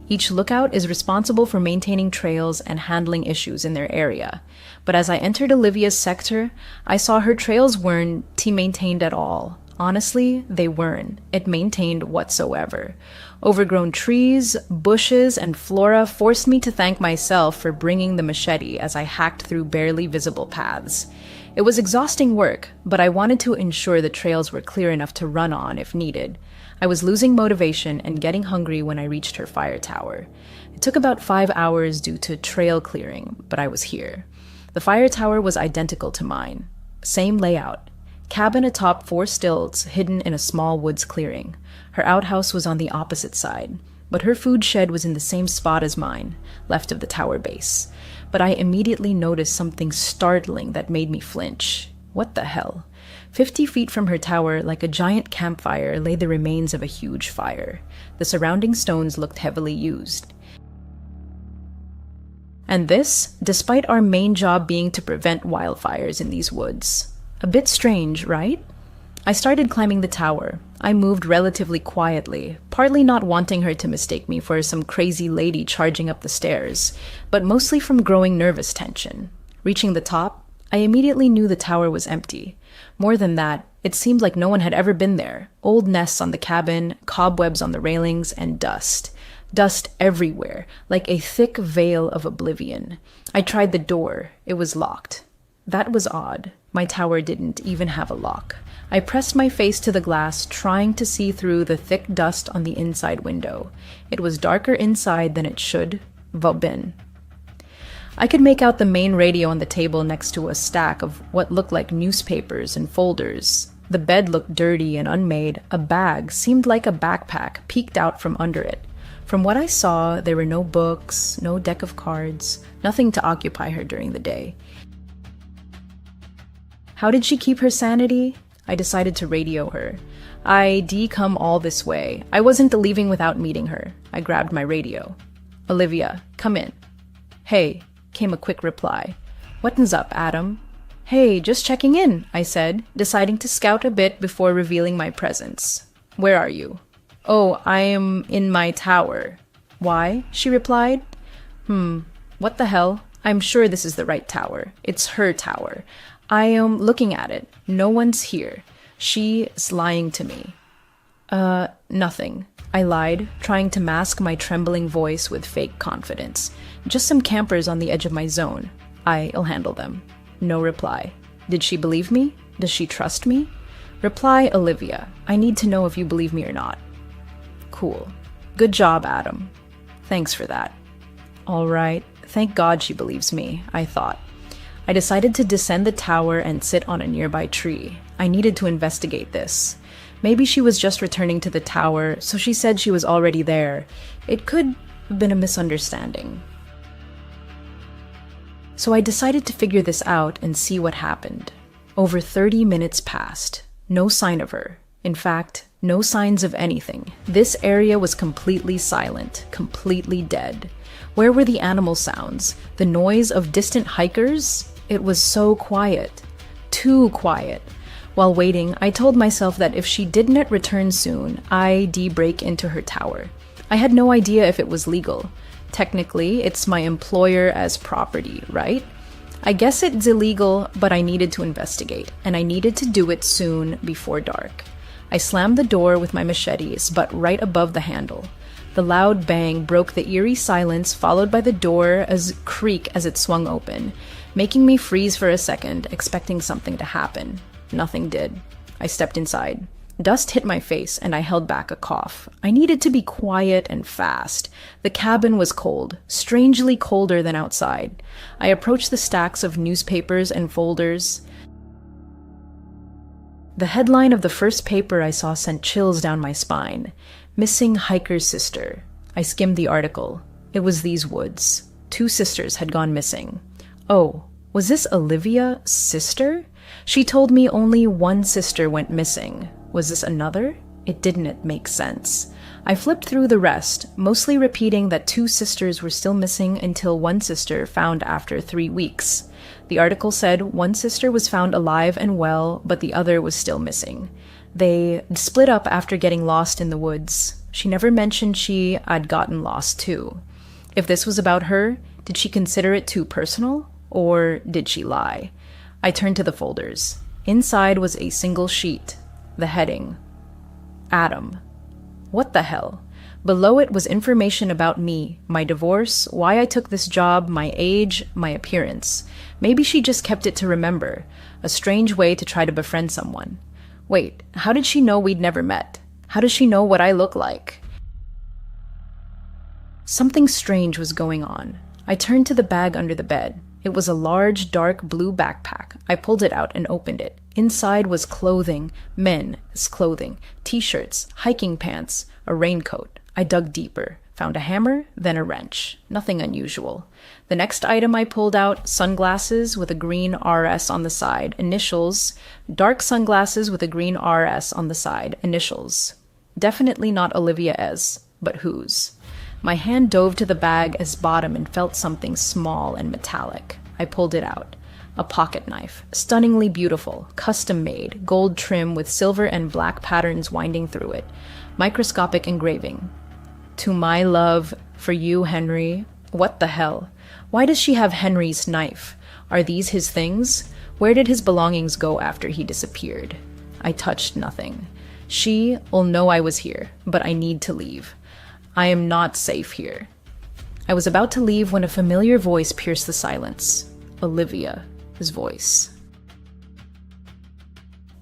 Each lookout is responsible for maintaining trails and handling issues in their area. But as I entered Olivia's sector, I saw her trails weren't maintained at all. Honestly, they weren't. It maintained whatsoever. Overgrown trees, bushes, and flora forced me to thank myself for bringing the machete as I hacked through barely visible paths. It was exhausting work, but I wanted to ensure the trails were clear enough to run on if needed. I was losing motivation and getting hungry when I reached her fire tower. It took about 5 hours due to trail clearing, but I was here. The fire tower was identical to mine. Same layout. Cabin atop 4 stilts hidden in a small woods clearing. Her outhouse was on the opposite side, but her food shed was in the same spot as mine, left of the tower base. But I immediately noticed something startling that made me flinch. What the hell? 50 feet from her tower, like a giant campfire, lay the remains of a huge fire. The surrounding stones looked heavily used. And this, despite our main job being to prevent wildfires in these woods. A bit strange, right? I started climbing the tower. I moved relatively quietly, partly not wanting her to mistake me for some crazy lady charging up the stairs, but mostly from growing nervous tension. Reaching the top, I immediately knew the tower was empty. More than that, it seemed like no one had ever been there. Old nests on the cabin, cobwebs on the railings, and dust. Dust everywhere, like a thick veil of oblivion. I tried the door. It was locked. That was odd. My tower didn't even have a lock. I pressed my face to the glass, trying to see through the thick dust on the inside window. It was darker inside than it should have been. I could make out the main radio on the table next to a stack of what looked like newspapers and folders. The bed looked dirty and unmade. A bag seemed like a backpack peeked out from under it. From what I saw, there were no books, no deck of cards, nothing to occupy her during the day. How did she keep her sanity? I decided to radio her. I'd come all this way. I wasn't leaving without meeting her. I grabbed my radio. Olivia, come in. Hey, came a quick reply. What's up, Adam? Hey, just checking in, I said, deciding to scout a bit before revealing my presence. Where are you? Oh, I am in my tower. Why? She replied. What the hell? I'm sure this is the right tower. It's her tower. I am looking at it. No one's here. She's lying to me. Nothing. I lied, trying to mask my trembling voice with fake confidence. Just some campers on the edge of my zone. I'll handle them. No reply. Did she believe me? Does she trust me? Reply, Olivia. I need to know if you believe me or not. Cool. Good job, Adam. Thanks for that. All right. Thank God she believes me, I thought. I decided to descend the tower and sit on a nearby tree. I needed to investigate this. Maybe she was just returning to the tower, so she said she was already there. It could have been a misunderstanding. So I decided to figure this out and see what happened. Over 30 minutes passed. No sign of her. In fact, no signs of anything. This area was completely silent, completely dead. Where were the animal sounds? The noise of distant hikers? It was so quiet. Too quiet. While waiting, I told myself that if she didn't return soon, I'd break into her tower. I had no idea if it was legal. Technically, it's my employer as property, right? I guess it's illegal, but I needed to investigate, and I needed to do it soon before dark. I slammed the door with my machetes, but right above the handle. The loud bang broke the eerie silence, followed by the door creak as it swung open, making me freeze for a second, expecting something to happen. Nothing did. I stepped inside. Dust hit my face, and I held back a cough. I needed to be quiet and fast. The cabin was cold, strangely colder than outside. I approached the stacks of newspapers and folders. The headline of the first paper I saw sent chills down my spine. Missing hiker's sister. I skimmed the article. It was these woods. 2 sisters had gone missing. Oh, was this Olivia's sister? She told me only one sister went missing. Was this another? It didn't make sense. I flipped through the rest, mostly repeating that 2 sisters were still missing until one sister found after 3 weeks. The article said one sister was found alive and well, but the other was still missing. They split up after getting lost in the woods. She never mentioned she had gotten lost too. If this was about her, did she consider it too personal? Or did she lie? I turned to the folders. Inside was a single sheet. The heading: Adam. What the hell? Below it was information about me, my divorce, why I took this job, my age, my appearance. Maybe she just kept it to remember. A strange way to try to befriend someone. Wait, how did she know we'd never met? How does she know what I look like? Something strange was going on. I turned to the bag under the bed. It was a large, dark blue backpack. I pulled it out and opened it. Inside was clothing, men's clothing, t-shirts, hiking pants, a raincoat. I dug deeper, found a hammer, then a wrench. Nothing unusual. The next item I pulled out, sunglasses with a green RS on the side, initials, dark sunglasses with a green RS on the side, initials. Definitely not Olivia S., but whose? My hand dove to the bag as bottom and felt something small and metallic. I pulled it out. A pocket knife, stunningly beautiful, custom-made, gold trim with silver and black patterns winding through it. Microscopic engraving. To my love, for you, Henry. What the hell? Why does she have Henry's knife? Are these his things? Where did his belongings go after he disappeared? I touched nothing. She'll know I was here, but I need to leave. I am not safe here. I was about to leave when a familiar voice pierced the silence. Olivia's voice.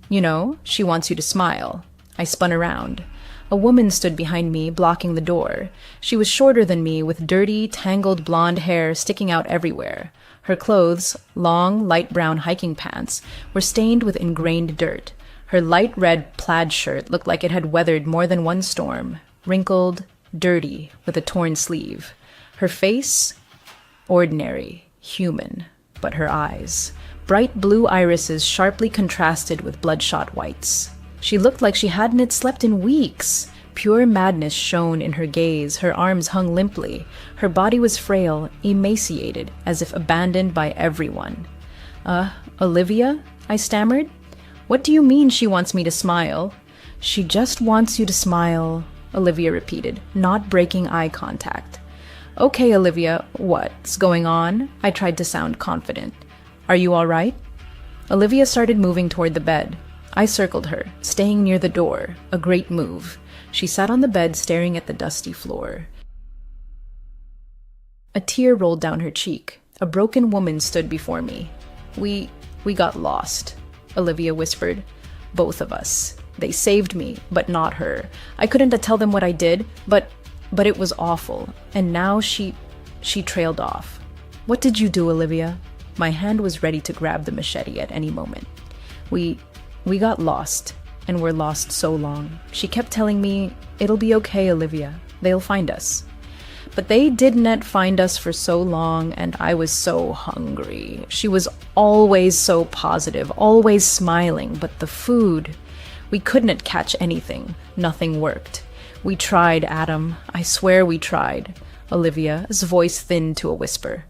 You know, she wants you to smile. I spun around. A woman stood behind me, blocking the door. She was shorter than me, with dirty, tangled blonde hair sticking out everywhere. Her clothes, long, light brown hiking pants, were stained with ingrained dirt. Her light red plaid shirt looked like it had weathered more than one storm, wrinkled, dirty, with a torn sleeve. Her face? Ordinary, human, but her eyes. Bright blue irises sharply contrasted with bloodshot whites. She looked like she hadn't slept in weeks. Pure madness shone in her gaze, her arms hung limply. Her body was frail, emaciated, as if abandoned by everyone. Olivia? I stammered. What do you mean she wants me to smile? She just wants you to smile, Olivia repeated, not breaking eye contact. Okay, Olivia, what's going on? I tried to sound confident. Are you all right? Olivia started moving toward the bed. I circled her, staying near the door, a great move. She sat on the bed staring at the dusty floor. A tear rolled down her cheek. A broken woman stood before me. We got lost, Olivia whispered. Both of us. They saved me, but not her. I couldn't tell them what I did, but it was awful. And now she trailed off. What did you do, Olivia? My hand was ready to grab the machete at any moment. We got lost, and we're lost so long. She kept telling me, it'll be okay, Olivia. They'll find us. But they didn't find us for so long, and I was so hungry. She was always so positive, always smiling, but the food... We couldn't catch anything. Nothing worked. We tried, Adam. I swear we tried. Olivia's voice thinned to a whisper.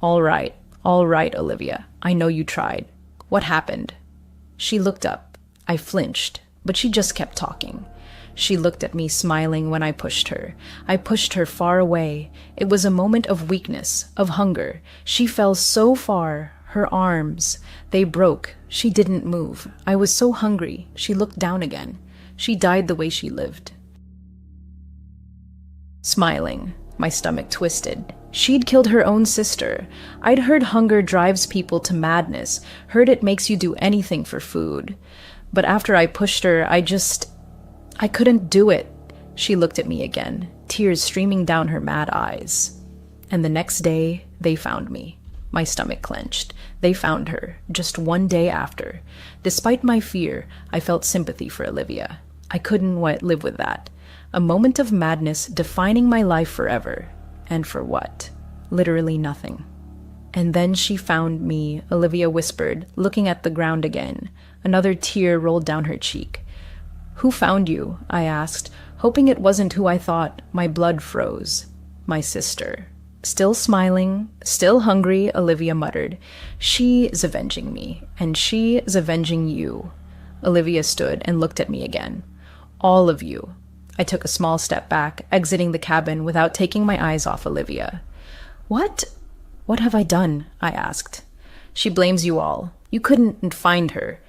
All right, Olivia. I know you tried. What happened? She looked up. I flinched, but she just kept talking. She looked at me, smiling when I pushed her. I pushed her far away. It was a moment of weakness, of hunger. She fell so far. Her arms, they broke. She didn't move. I was so hungry. She looked down again. She died the way she lived. Smiling, my stomach twisted. She'd killed her own sister. I'd heard hunger drives people to madness, heard it makes you do anything for food. But after I pushed her, I couldn't do it. She looked at me again, tears streaming down her mad eyes. And the next day, they found me. My stomach clenched. They found her, just one day after. Despite my fear, I felt sympathy for Olivia. I couldn't live with that. A moment of madness defining my life forever. And for what? Literally nothing. And then she found me, Olivia whispered, looking at the ground again. Another tear rolled down her cheek. Who found you? I asked, hoping it wasn't who I thought. My blood froze. My sister. Still smiling, still hungry, Olivia muttered. She's avenging me, and she's avenging you. Olivia stood and looked at me again. All of you. I took a small step back, exiting the cabin without taking my eyes off Olivia. What have I done? I asked. She blames you all. You couldn't find her.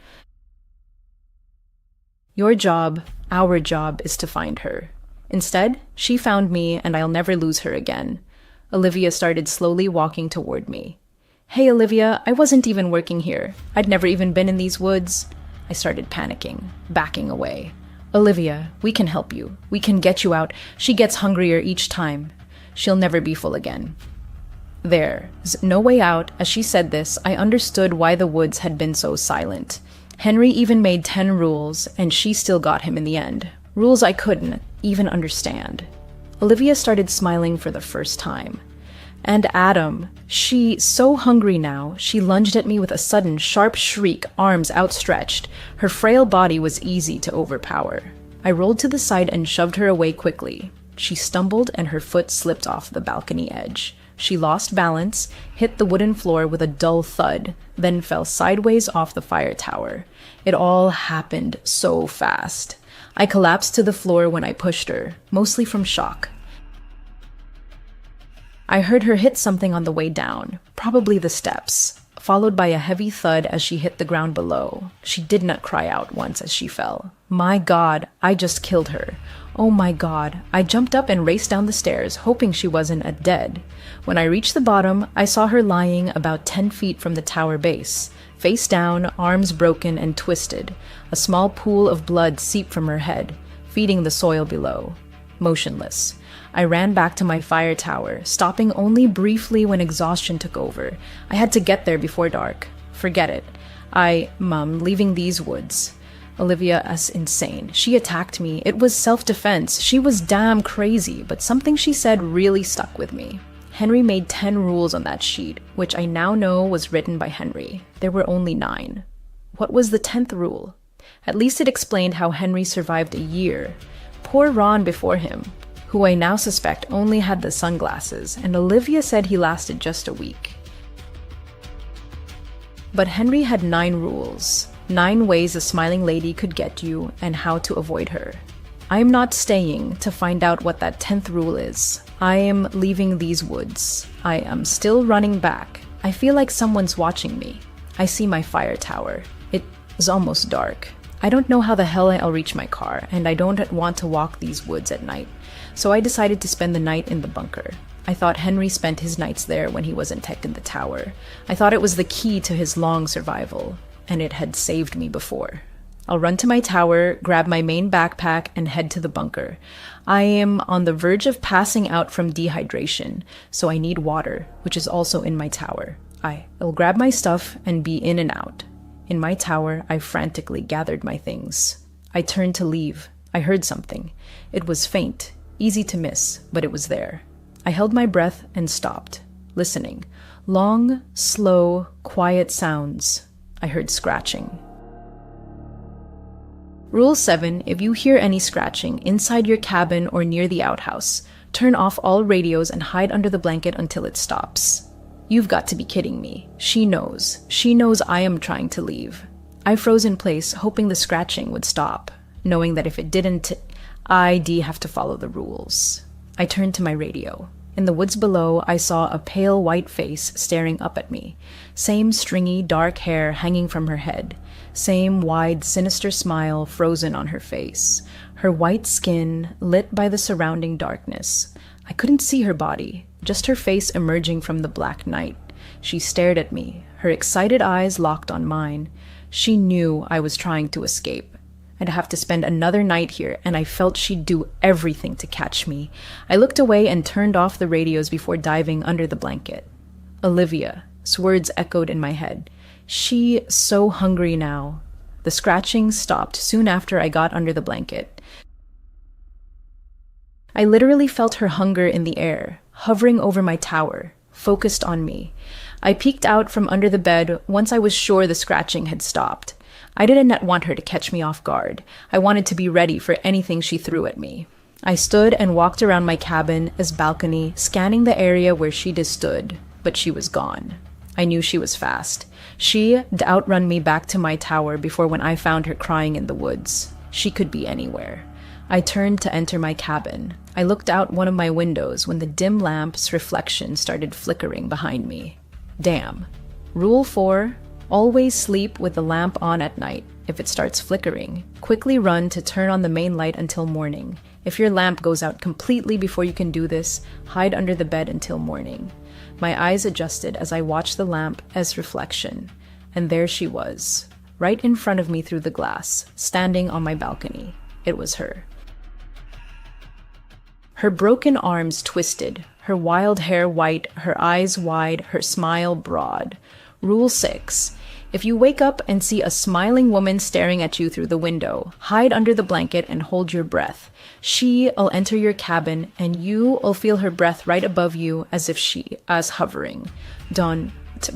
Your job, our job, is to find her. Instead, she found me, and I'll never lose her again. Olivia started slowly walking toward me. Hey, Olivia, I wasn't even working here. I'd never even been in these woods. I started panicking, backing away. Olivia, we can help you. We can get you out. She gets hungrier each time. She'll never be full again. There's no way out. As she said this, I understood why the woods had been so silent. Henry even made 10 rules, and she still got him in the end. Rules I couldn't even understand. Olivia started smiling for the first time. And Adam, she's so hungry now, she lunged at me with a sudden, sharp shriek, arms outstretched. Her frail body was easy to overpower. I rolled to the side and shoved her away quickly. She stumbled and her foot slipped off the balcony edge. She lost balance, hit the wooden floor with a dull thud, then fell sideways off the fire tower. It all happened so fast. I collapsed to the floor when I pushed her, mostly from shock. I heard her hit something on the way down, probably the steps, followed by a heavy thud as she hit the ground below. She did not cry out once as she fell. My God, I just killed her. Oh my God. I jumped up and raced down the stairs, hoping she wasn't dead. When I reached the bottom, I saw her lying about 10 feet from the tower base, face down, arms broken and twisted. A small pool of blood seeped from her head, feeding the soil below. Motionless. I ran back to my fire tower, stopping only briefly when exhaustion took over. I had to get there before dark. Forget it. Mom, leaving these woods. Olivia is insane. She attacked me. It was self-defense. She was damn crazy, but something she said really stuck with me. Henry made 10 rules on that sheet, which I now know was written by Henry. There were only 9. What was the 10th rule? At least it explained how Henry survived a year. Poor Ron before him, who I now suspect only had the sunglasses, and Olivia said he lasted just a week. But Henry had 9 rules. 9 ways a smiling lady could get you and how to avoid her. I am not staying to find out what that 10th rule is. I am leaving these woods. I am still running back. I feel like someone's watching me. I see my fire tower. It is almost dark. I don't know how the hell I'll reach my car, and I don't want to walk these woods at night. So I decided to spend the night in the bunker. I thought Henry spent his nights there when he wasn't tech in the tower. I thought it was the key to his long survival, and it had saved me before. I'll run to my tower, grab my main backpack, and head to the bunker. I am on the verge of passing out from dehydration, so I need water, which is also in my tower. I'll grab my stuff and be in and out. In my tower, I frantically gathered my things. I turned to leave. I heard something. It was faint, easy to miss, but it was there. I held my breath and stopped, listening. Long, slow, quiet sounds. I heard scratching. Rule 7, if you hear any scratching inside your cabin or near the outhouse, turn off all radios and hide under the blanket until it stops. You've got to be kidding me. She knows. She knows I am trying to leave. I froze in place, hoping the scratching would stop, knowing that if it didn't, I'd have to follow the rules. I turned to my radio. In the woods below, I saw a pale white face staring up at me. Same stringy, dark hair hanging from her head. Same wide, sinister smile frozen on her face. Her white skin lit by the surrounding darkness. I couldn't see her body, just her face emerging from the black night. She stared at me, her excited eyes locked on mine. She knew I was trying to escape. I'd have to spend another night here, and I felt she'd do everything to catch me. I looked away and turned off the radios before diving under the blanket. Olivia, words echoed in my head. She's so hungry now. The scratching stopped soon after I got under the blanket. I literally felt her hunger in the air, hovering over my tower. focused on me. I peeked out from under the bed once I was sure the scratching had stopped. I didn't want her to catch me off guard. I wanted to be ready for anything she threw at me. I stood and walked around my cabin as balcony, scanning the area where she'd stood, but she was gone. I knew she was fast. She'd outrun me back to my tower before when I found her crying in the woods. She could be anywhere. I turned to enter my cabin. I looked out one of my windows when the dim lamp's reflection started flickering behind me. Damn. Rule 4. Always sleep with the lamp on at night. If it starts flickering, quickly run to turn on the main light until morning. If your lamp goes out completely before you can do this, hide under the bed until morning. My eyes adjusted as I watched the lamp as reflection. And there she was, right in front of me through the glass, standing on my balcony. It was her. Her broken arms twisted, her wild hair white, her eyes wide, her smile broad. Rule 6. If you wake up and see a smiling woman staring at you through the window, hide under the blanket and hold your breath. She'll enter your cabin, and you'll feel her breath right above you as if she is hovering. Don't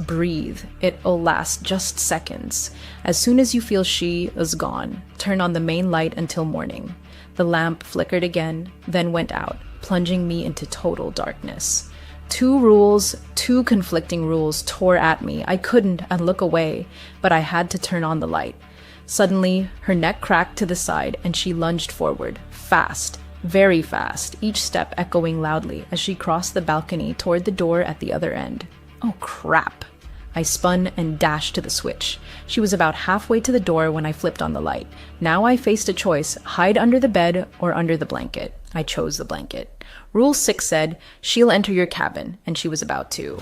breathe. It'll last just seconds. As soon as you feel she is gone, turn on the main light until morning. The lamp flickered again, then went out, plunging me into total darkness. 2 conflicting rules tore at me. I couldn't look away, but I had to turn on the light. Suddenly, her neck cracked to the side and she lunged forward, fast, very fast, each step echoing loudly as she crossed the balcony toward the door at the other end. Oh crap! I spun and dashed to the switch. She was about halfway to the door when I flipped on the light. Now I faced a choice, hide under the bed or under the blanket. I chose the blanket. Rule 6 said, she'll enter your cabin, and she was about to.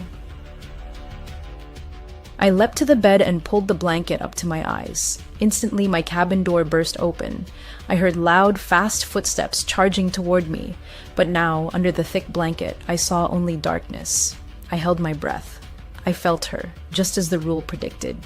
I leapt to the bed and pulled the blanket up to my eyes. Instantly, my cabin door burst open. I heard loud, fast footsteps charging toward me, but now, under the thick blanket, I saw only darkness. I held my breath. I felt her, just as the rule predicted.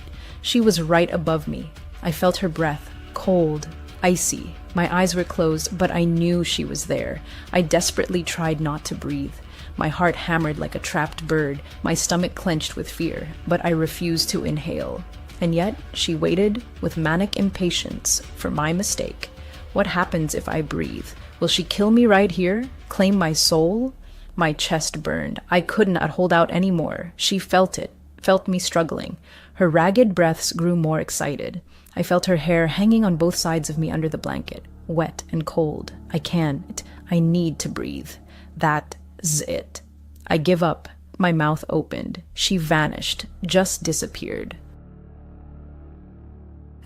She was right above me. I felt her breath, cold, icy. My eyes were closed, but I knew she was there. I desperately tried not to breathe. My heart hammered like a trapped bird, my stomach clenched with fear, but I refused to inhale. And yet, she waited with manic impatience for my mistake. What happens if I breathe? Will she kill me right here? Claim my soul? My chest burned. I couldn't hold out anymore. She felt it, felt me struggling. Her ragged breaths grew more excited. I felt her hair hanging on both sides of me under the blanket, wet and cold. I need to breathe. That's it. I give up. My mouth opened. She vanished, just disappeared.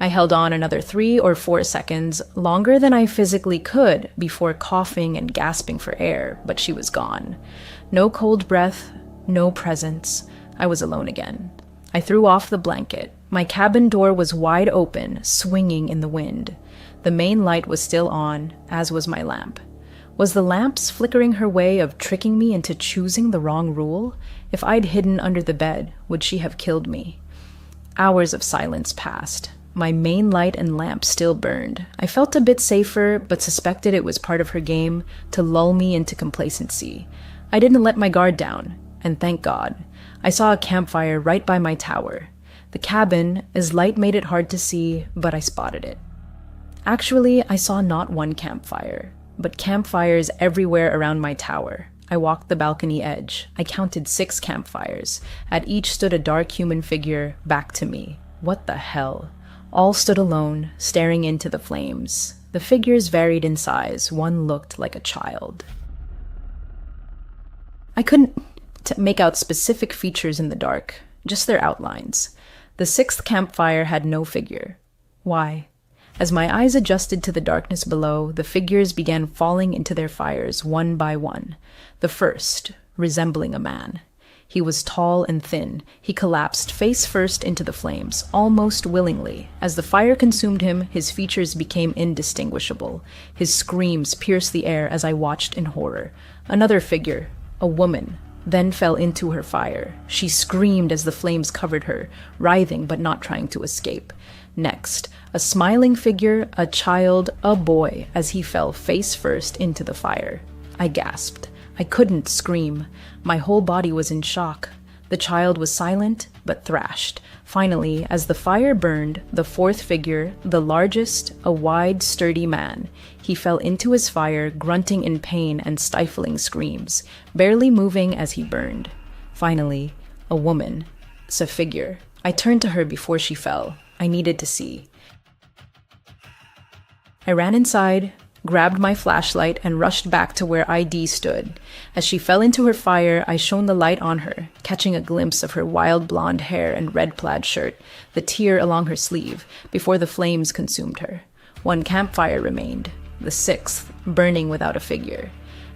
I held on another 3 or 4 seconds, longer than I physically could, before coughing and gasping for air, but she was gone. No cold breath, no presence. I was alone again. I threw off the blanket. My cabin door was wide open, swinging in the wind. The main light was still on, as was my lamp. Was the lamp's flickering her way of tricking me into choosing the wrong rule? If I'd hidden under the bed, would she have killed me? Hours of silence passed. My main light and lamp still burned. I felt a bit safer, but suspected it was part of her game to lull me into complacency. I didn't let my guard down, and thank God. I saw a campfire right by my tower. The cabin, as light made it hard to see, but I spotted it. Actually, I saw not one campfire, but campfires everywhere around my tower. I walked the balcony edge. I counted 6 campfires. At each stood a dark human figure back to me. What the hell? All stood alone, staring into the flames. The figures varied in size. One looked like a child. I couldn't make out specific features in the dark, just their outlines. The 6th campfire had no figure. Why? As my eyes adjusted to the darkness below, the figures began falling into their fires one by one. The first, resembling a man. He was tall and thin. He collapsed face first into the flames, almost willingly. As the fire consumed him, his features became indistinguishable. His screams pierced the air as I watched in horror. Another figure, a woman, then fell into her fire. She screamed as the flames covered her, writhing but not trying to escape. Next, a smiling figure, a child, a boy, as he fell face first into the fire. I gasped. I couldn't scream. My whole body was in shock. The child was silent, but thrashed. Finally, as the fire burned, the fourth figure, the largest, a wide, sturdy man, he fell into his fire, grunting in pain and stifling screams, barely moving as he burned. Finally, a woman, a figure. I turned to her before she fell. I needed to see. I ran inside, grabbed my flashlight, and rushed back to where ID stood. As she fell into her fire, I shone the light on her, catching a glimpse of her wild blonde hair and red plaid shirt, the tear along her sleeve, before the flames consumed her. One campfire remained, the sixth, burning without a figure.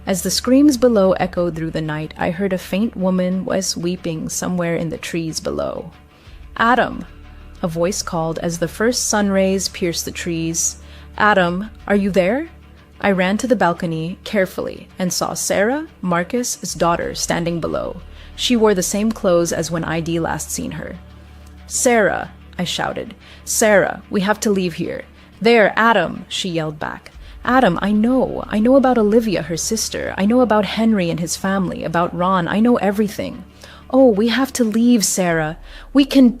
As the screams below echoed through the night, I heard a faint woman was weeping somewhere in the trees below. "Adam!" A voice called as the first sun rays pierced the trees. "Adam, are you there?" I ran to the balcony carefully and saw Sarah, Marcus's daughter, standing below. She wore the same clothes as when ID last seen her. "Sarah," I shouted. "Sarah, we have to leave here." "There, Adam," she yelled back. "Adam, I know about Olivia, her sister. I know about Henry and his family, about Ron. I know everything." "Oh, we have to leave, Sarah. We can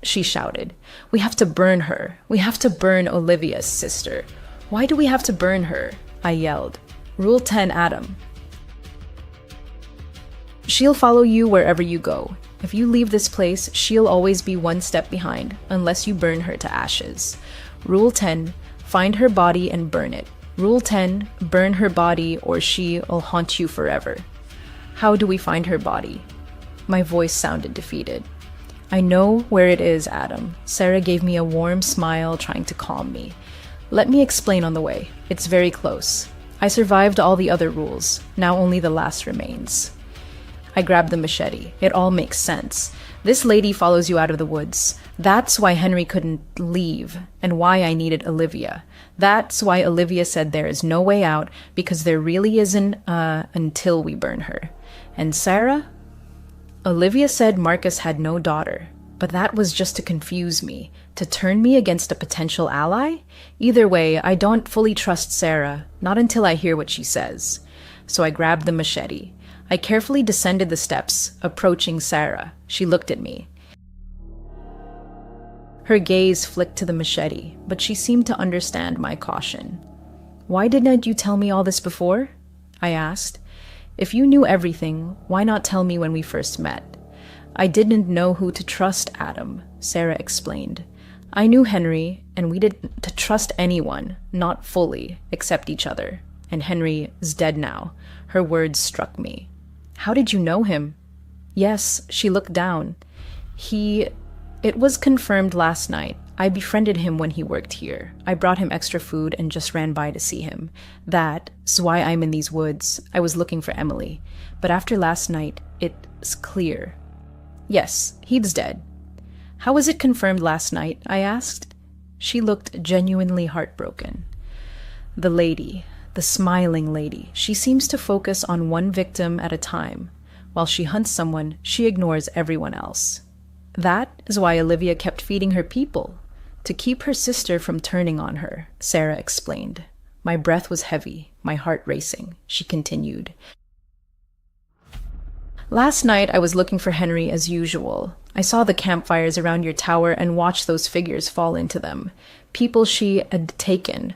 she shouted. "We have to burn her. We have to burn Olivia's sister." "Why do we have to burn her?" I yelled. "Rule 10, Adam. She'll follow you wherever you go. If you leave this place, she'll always be one step behind, unless you burn her to ashes. Rule 10, find her body and burn it. Rule 10, burn her body or she'll haunt you forever." "How do we find her body?" My voice sounded defeated. "I know where it is, Adam." Sarah gave me a warm smile, trying to calm me. "Let me explain on the way. It's very close. I survived all the other rules. Now only the last remains." I grabbed the machete. It all makes sense. This lady follows you out of the woods. That's why Henry couldn't leave, and why I needed Olivia. That's why Olivia said there is no way out, because there really isn't, until we burn her. And Sarah? Olivia said Marcus had no daughter, but that was just to confuse me, to turn me against a potential ally? Either way, I don't fully trust Sarah, not until I hear what she says. So I grabbed the machete. I carefully descended the steps, approaching Sarah. She looked at me. Her gaze flicked to the machete, but she seemed to understand my caution. "Why didn't you tell me all this before?" I asked. "If you knew everything, why not tell me when we first met?" "I didn't know who to trust, Adam," Sarah explained. "I knew Henry, and we didn't trust anyone, not fully, except each other. And Henry is dead now." Her words struck me. "How did you know him?" "Yes," she looked down. It was confirmed last night. I befriended him when he worked here. I brought him extra food and just ran by to see him. That's why I'm in these woods. I was looking for Emily. But after last night, it's clear. Yes, he's dead." "How was it confirmed last night?" I asked. She looked genuinely heartbroken. The smiling lady, she seems to focus on one victim at a time. While she hunts someone, she ignores everyone else. That is why Olivia kept feeding her people, to keep her sister from turning on her, Sarah explained. My breath was heavy, my heart racing. She continued. "Last night I was looking for Henry as usual. I saw the campfires around your tower and watched those figures fall into them. People she had taken.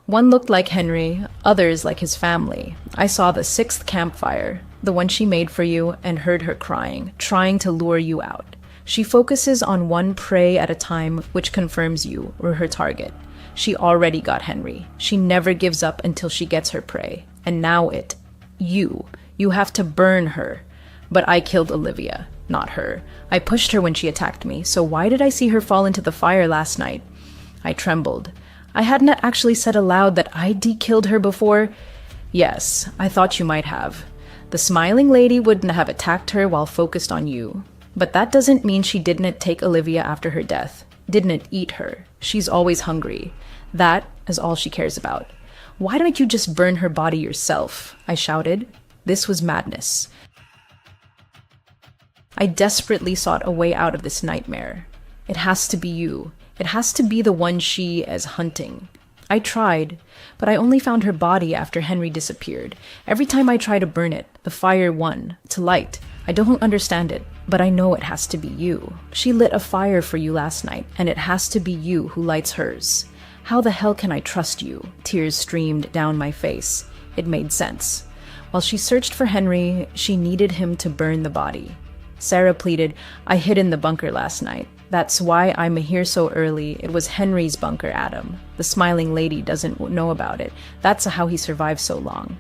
One looked like Henry, others like his family. I saw the sixth campfire, the one she made for you, and heard her crying, trying to lure you out. She focuses on one prey at a time, which confirms you were her target. She already got Henry. She never gives up until she gets her prey. And now you have to burn her. But I killed Olivia, not her. I pushed her when she attacked me, so why did I see her fall into the fire last night?" I trembled. I hadn't actually said aloud that I'd killed her before. "Yes, I thought you might have. The smiling lady wouldn't have attacked her while focused on you. But that doesn't mean she didn't take Olivia after her death, didn't eat her. She's always hungry. That is all she cares about. Why don't you just burn her body yourself?" I shouted. This was madness. I desperately sought a way out of this nightmare. It has to be you. It has to be the one she is hunting. I tried, but I only found her body after Henry disappeared. Every time I try to burn it, the fire won, to light. I don't understand it, but I know it has to be you. She lit a fire for you last night, and it has to be you who lights hers. How the hell can I trust you? Tears streamed down my face. It made sense. While she searched for Henry, she needed him to burn the body. Sarah pleaded, I hid in the bunker last night. That's why I'm here so early. It was Henry's bunker, Adam. The smiling lady doesn't know about it. That's how he survived so long.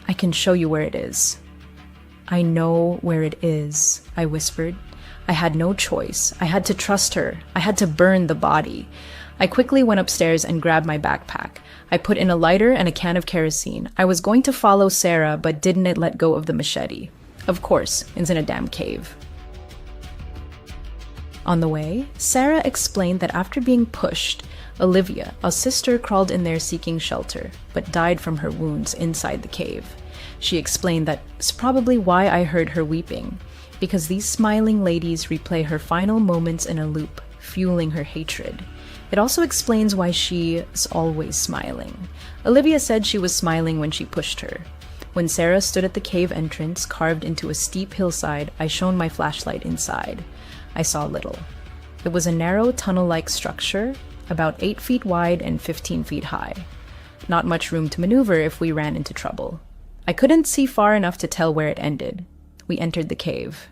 I can show you where it is. I know where it is, I whispered. I had no choice. I had to trust her. I had to burn the body. I quickly went upstairs and grabbed my backpack. I put in a lighter and a can of kerosene. I was going to follow Sarah, but didn't let go of the machete. Of course, it's in a damn cave. On the way, Sarah explained that after being pushed, Olivia, a sister, crawled in there seeking shelter, but died from her wounds inside the cave. She explained that it's probably why I heard her weeping, because these smiling ladies replay her final moments in a loop, fueling her hatred. It also explains why she is always smiling. Olivia said she was smiling when she pushed her. When Sarah stood at the cave entrance, carved into a steep hillside, I shone my flashlight inside. I saw little. It was a narrow tunnel-like structure, about 8 feet wide and 15 feet high. Not much room to maneuver if we ran into trouble. I couldn't see far enough to tell where it ended. We entered the cave.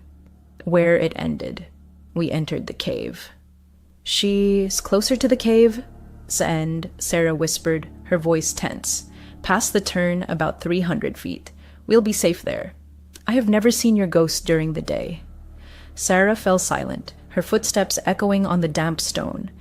Where it ended. We entered the cave. She's closer to the cave's end, Sarah whispered, her voice tense. Past the turn, about 300 feet. We'll be safe there. I have never seen your ghost during the day. Sarah fell silent, her footsteps echoing on the damp stone.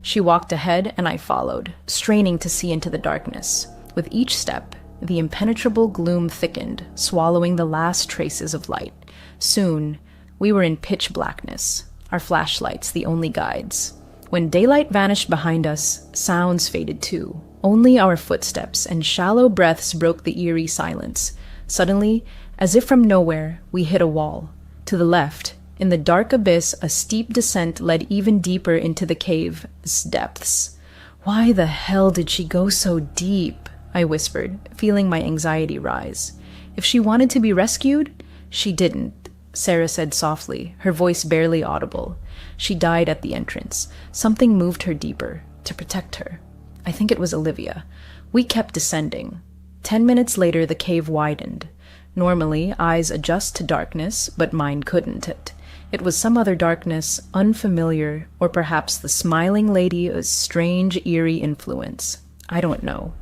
She walked ahead and I followed, straining to see into the darkness. With each step, the impenetrable gloom thickened, swallowing the last traces of light. Soon, we were in pitch blackness, our flashlights the only guides. When daylight vanished behind us, sounds faded too. Only our footsteps and shallow breaths broke the eerie silence. Suddenly, as if from nowhere, we hit a wall. To the left, in the dark abyss, a steep descent led even deeper into the cave's depths. Why the hell did she go so deep? I whispered, feeling my anxiety rise. If she wanted to be rescued, she didn't, Sarah said softly, her voice barely audible. She died at the entrance. Something moved her deeper, to protect her. I think it was Olivia. We kept descending. 10 minutes later, the cave widened. Normally, eyes adjust to darkness, but mine couldn't. It was some other darkness, unfamiliar, or perhaps the smiling lady's strange, eerie influence. I don't know.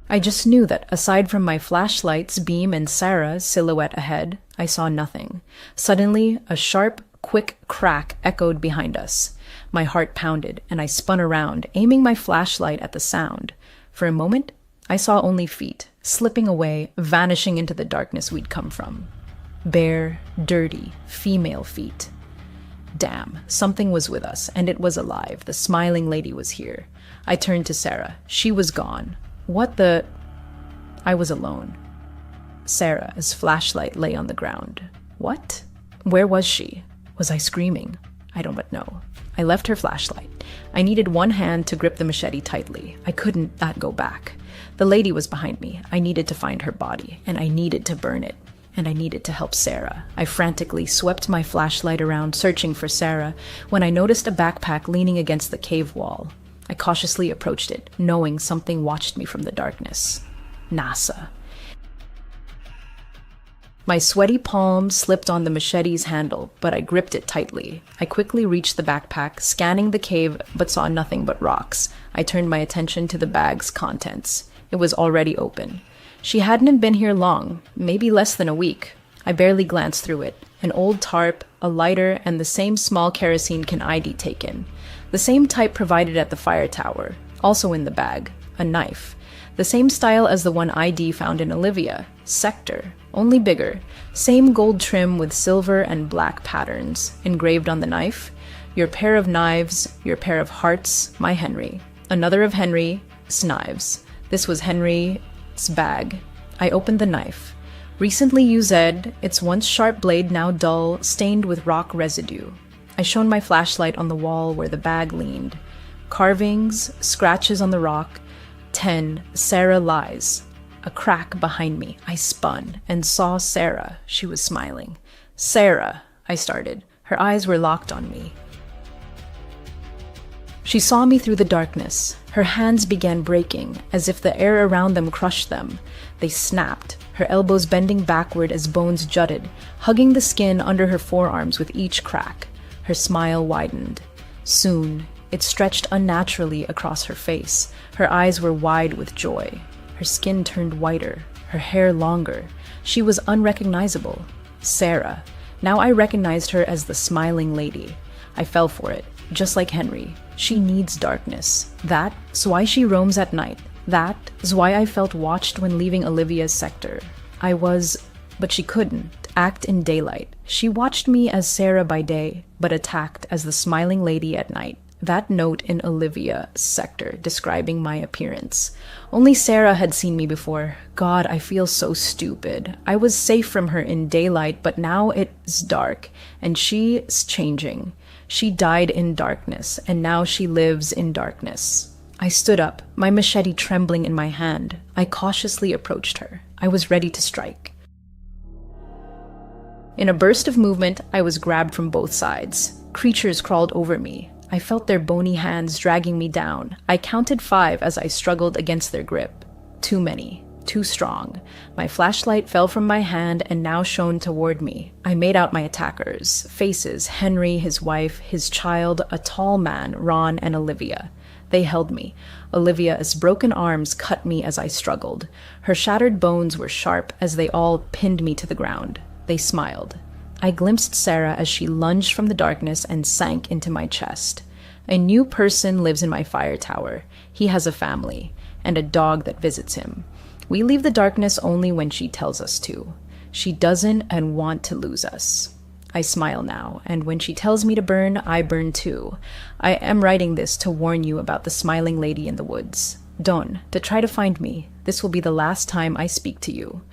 I just knew that, aside from my flashlight's beam and Sarah's silhouette ahead, I saw nothing. Suddenly, a sharp, quick crack echoed behind us. My heart pounded, and I spun around, aiming my flashlight at the sound. For a moment, I saw only feet, slipping away, vanishing into the darkness we'd come from. Bare, dirty, female feet. Damn, something was with us, and it was alive. The smiling lady was here. I turned to Sarah. She was gone. What the... I was alone. Sarah's flashlight lay on the ground. What? Where was she? Was I screaming? I don't know. I left her flashlight. I needed one hand to grip the machete tightly. I couldn't let go back. The lady was behind me. I needed to find her body, and I needed to burn it. And I needed to help Sarah. I frantically swept my flashlight around, searching for Sarah, when I noticed a backpack leaning against the cave wall. I cautiously approached it, knowing something watched me from the darkness. NASA. My sweaty palm slipped on the machete's handle, but I gripped it tightly. I quickly reached the backpack, scanning the cave, but saw nothing but rocks. I turned my attention to the bag's contents. It was already open. She hadn't been here long, maybe less than a week. I barely glanced through it. An old tarp, a lighter, and the same small kerosene can ID taken. The same type provided at the fire tower. Also in the bag. A knife. The same style as the one ID found in Olivia. Sector. Only bigger. Same gold trim with silver and black patterns. Engraved on the knife. Your pair of knives, your pair of hearts, my Henry. Another of Henry's knives. This was Henry's bag. I opened the knife. Recently used, its once sharp blade now dull, stained with rock residue. I shone my flashlight on the wall where the bag leaned. Carvings, scratches on the rock. 10. Sarah lies. A crack behind me. I spun and saw Sarah. She was smiling. Sarah, I started. Her eyes were locked on me. She saw me through the darkness. Her hands began breaking, as if the air around them crushed them. They snapped, her elbows bending backward as bones jutted, hugging the skin under her forearms with each crack. Her smile widened. Soon, it stretched unnaturally across her face. Her eyes were wide with joy. Her skin turned whiter, her hair longer. She was unrecognizable. Sarah. Now I recognized her as the smiling lady. I fell for it, just like Henry. She needs darkness. That's why she roams at night. That is why I felt watched when leaving Olivia's sector. But she couldn't, act in daylight. She watched me as Sarah by day, but attacked as the smiling lady at night. That note in Olivia's sector describing my appearance. Only Sarah had seen me before. God, I feel so stupid. I was safe from her in daylight, but now it's dark, and she's changing. She died in darkness, and now she lives in darkness. I stood up, my machete trembling in my hand. I cautiously approached her. I was ready to strike. In a burst of movement, I was grabbed from both sides. Creatures crawled over me. I felt their bony hands dragging me down. I counted 5 as I struggled against their grip. Too many. Too strong. My flashlight fell from my hand and now shone toward me. I made out my attackers. Faces, Henry, his wife, his child, a tall man, Ron, and Olivia. They held me. Olivia's broken arms cut me as I struggled. Her shattered bones were sharp as they all pinned me to the ground. They smiled. I glimpsed Sarah as she lunged from the darkness and sank into my chest. A new person lives in my fire tower. He has a family, and a dog that visits him. We leave the darkness only when she tells us to. She doesn't and want to lose us. I smile now, and when she tells me to burn, I burn too. I am writing this to warn you about the smiling lady in the woods. Dawn, to try to find me. This will be the last time I speak to you.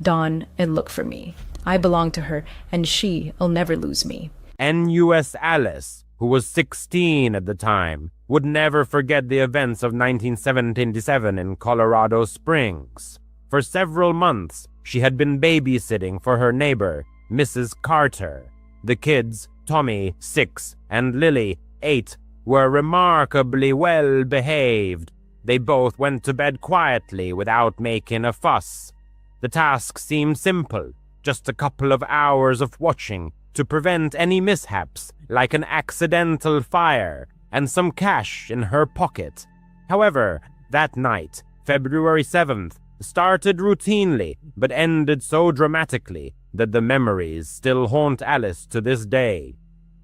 Dawn, and look for me. I belong to her, and she'll never lose me.
NUS Alice, who was 16 at the time, would never forget the events of 1977 in Colorado Springs. For several months, she had been babysitting for her neighbor, Mrs. Carter. The kids, Tommy, 6, and Lily, 8, were remarkably well behaved. They both went to bed quietly without making a fuss. The task seemed simple, just a couple of hours of watching to prevent any mishaps, like an accidental fire, and some cash in her pocket. However, that night, February 7th, started routinely, but ended so dramatically that the memories still haunt Alice to this day.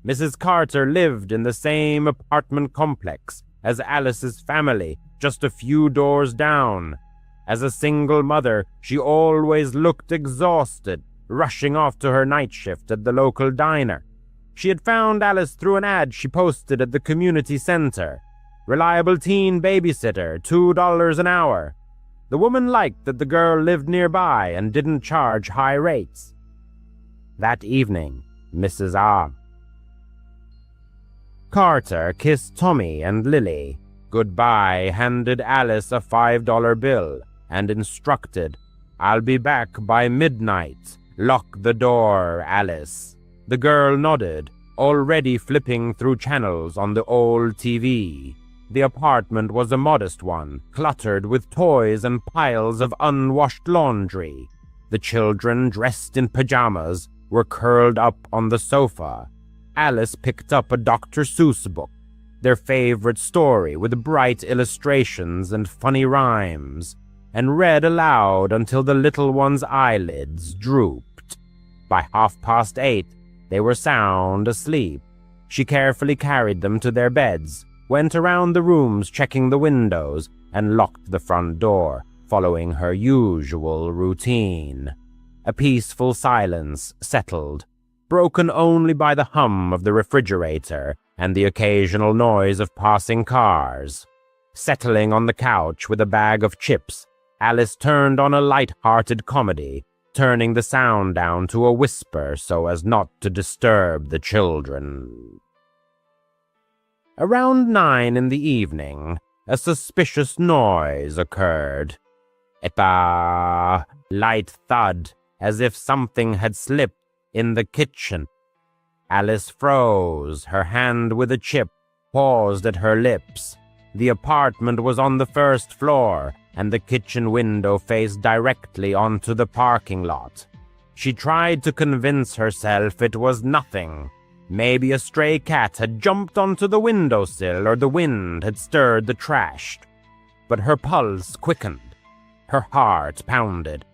Mrs. Carter lived in the same apartment complex as Alice's family, just a few doors down. As a single mother, she always looked exhausted, rushing off to her night shift at the local diner. She had found Alice through an ad she posted at the community center. Reliable teen babysitter, $2 an hour. The woman liked that the girl lived nearby and didn't charge high rates. That evening, Mrs. Carter kissed Tommy and Lily. Goodbye handed Alice a $5 bill and instructed, "I'll be back by midnight. Lock the door, Alice." The girl nodded, already flipping through channels on the old TV. The apartment was a modest one, cluttered with toys and piles of unwashed laundry. The children, dressed in pajamas, were curled up on the sofa. Alice picked up a Dr. Seuss book, their favorite story with bright illustrations and funny rhymes, and read aloud until the little one's eyelids drooped. By 8:30, they were sound asleep. She carefully carried them to their beds, went around the rooms checking the windows, and locked the front door, following her usual routine. A peaceful silence settled, broken only by the hum of the refrigerator and the occasional noise of passing cars. Settling on the couch with a bag of chips, Alice turned on a light-hearted comedy, turning the sound down to a whisper so as not to disturb the children. Around 9 in the evening, a suspicious noise occurred. A light thud, as if something had slipped in the kitchen. Alice froze, her hand with a chip paused at her lips. The apartment was on the first floor, and the kitchen window faced directly onto the parking lot. She tried to convince herself it was nothing. Maybe a stray cat had jumped onto the windowsill or the wind had stirred the trash. But her pulse quickened. Her heart pounded.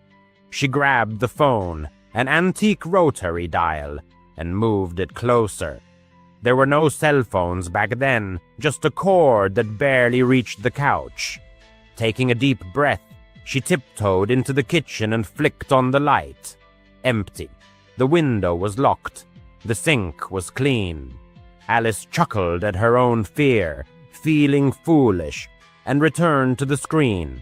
She grabbed the phone, an antique rotary dial, and moved it closer. There were no cell phones back then, just a cord that barely reached the couch. Taking a deep breath, she tiptoed into the kitchen and flicked on the light. Empty. The window was locked. The sink was clean. Alice chuckled at her own fear, feeling foolish, and returned to the screen.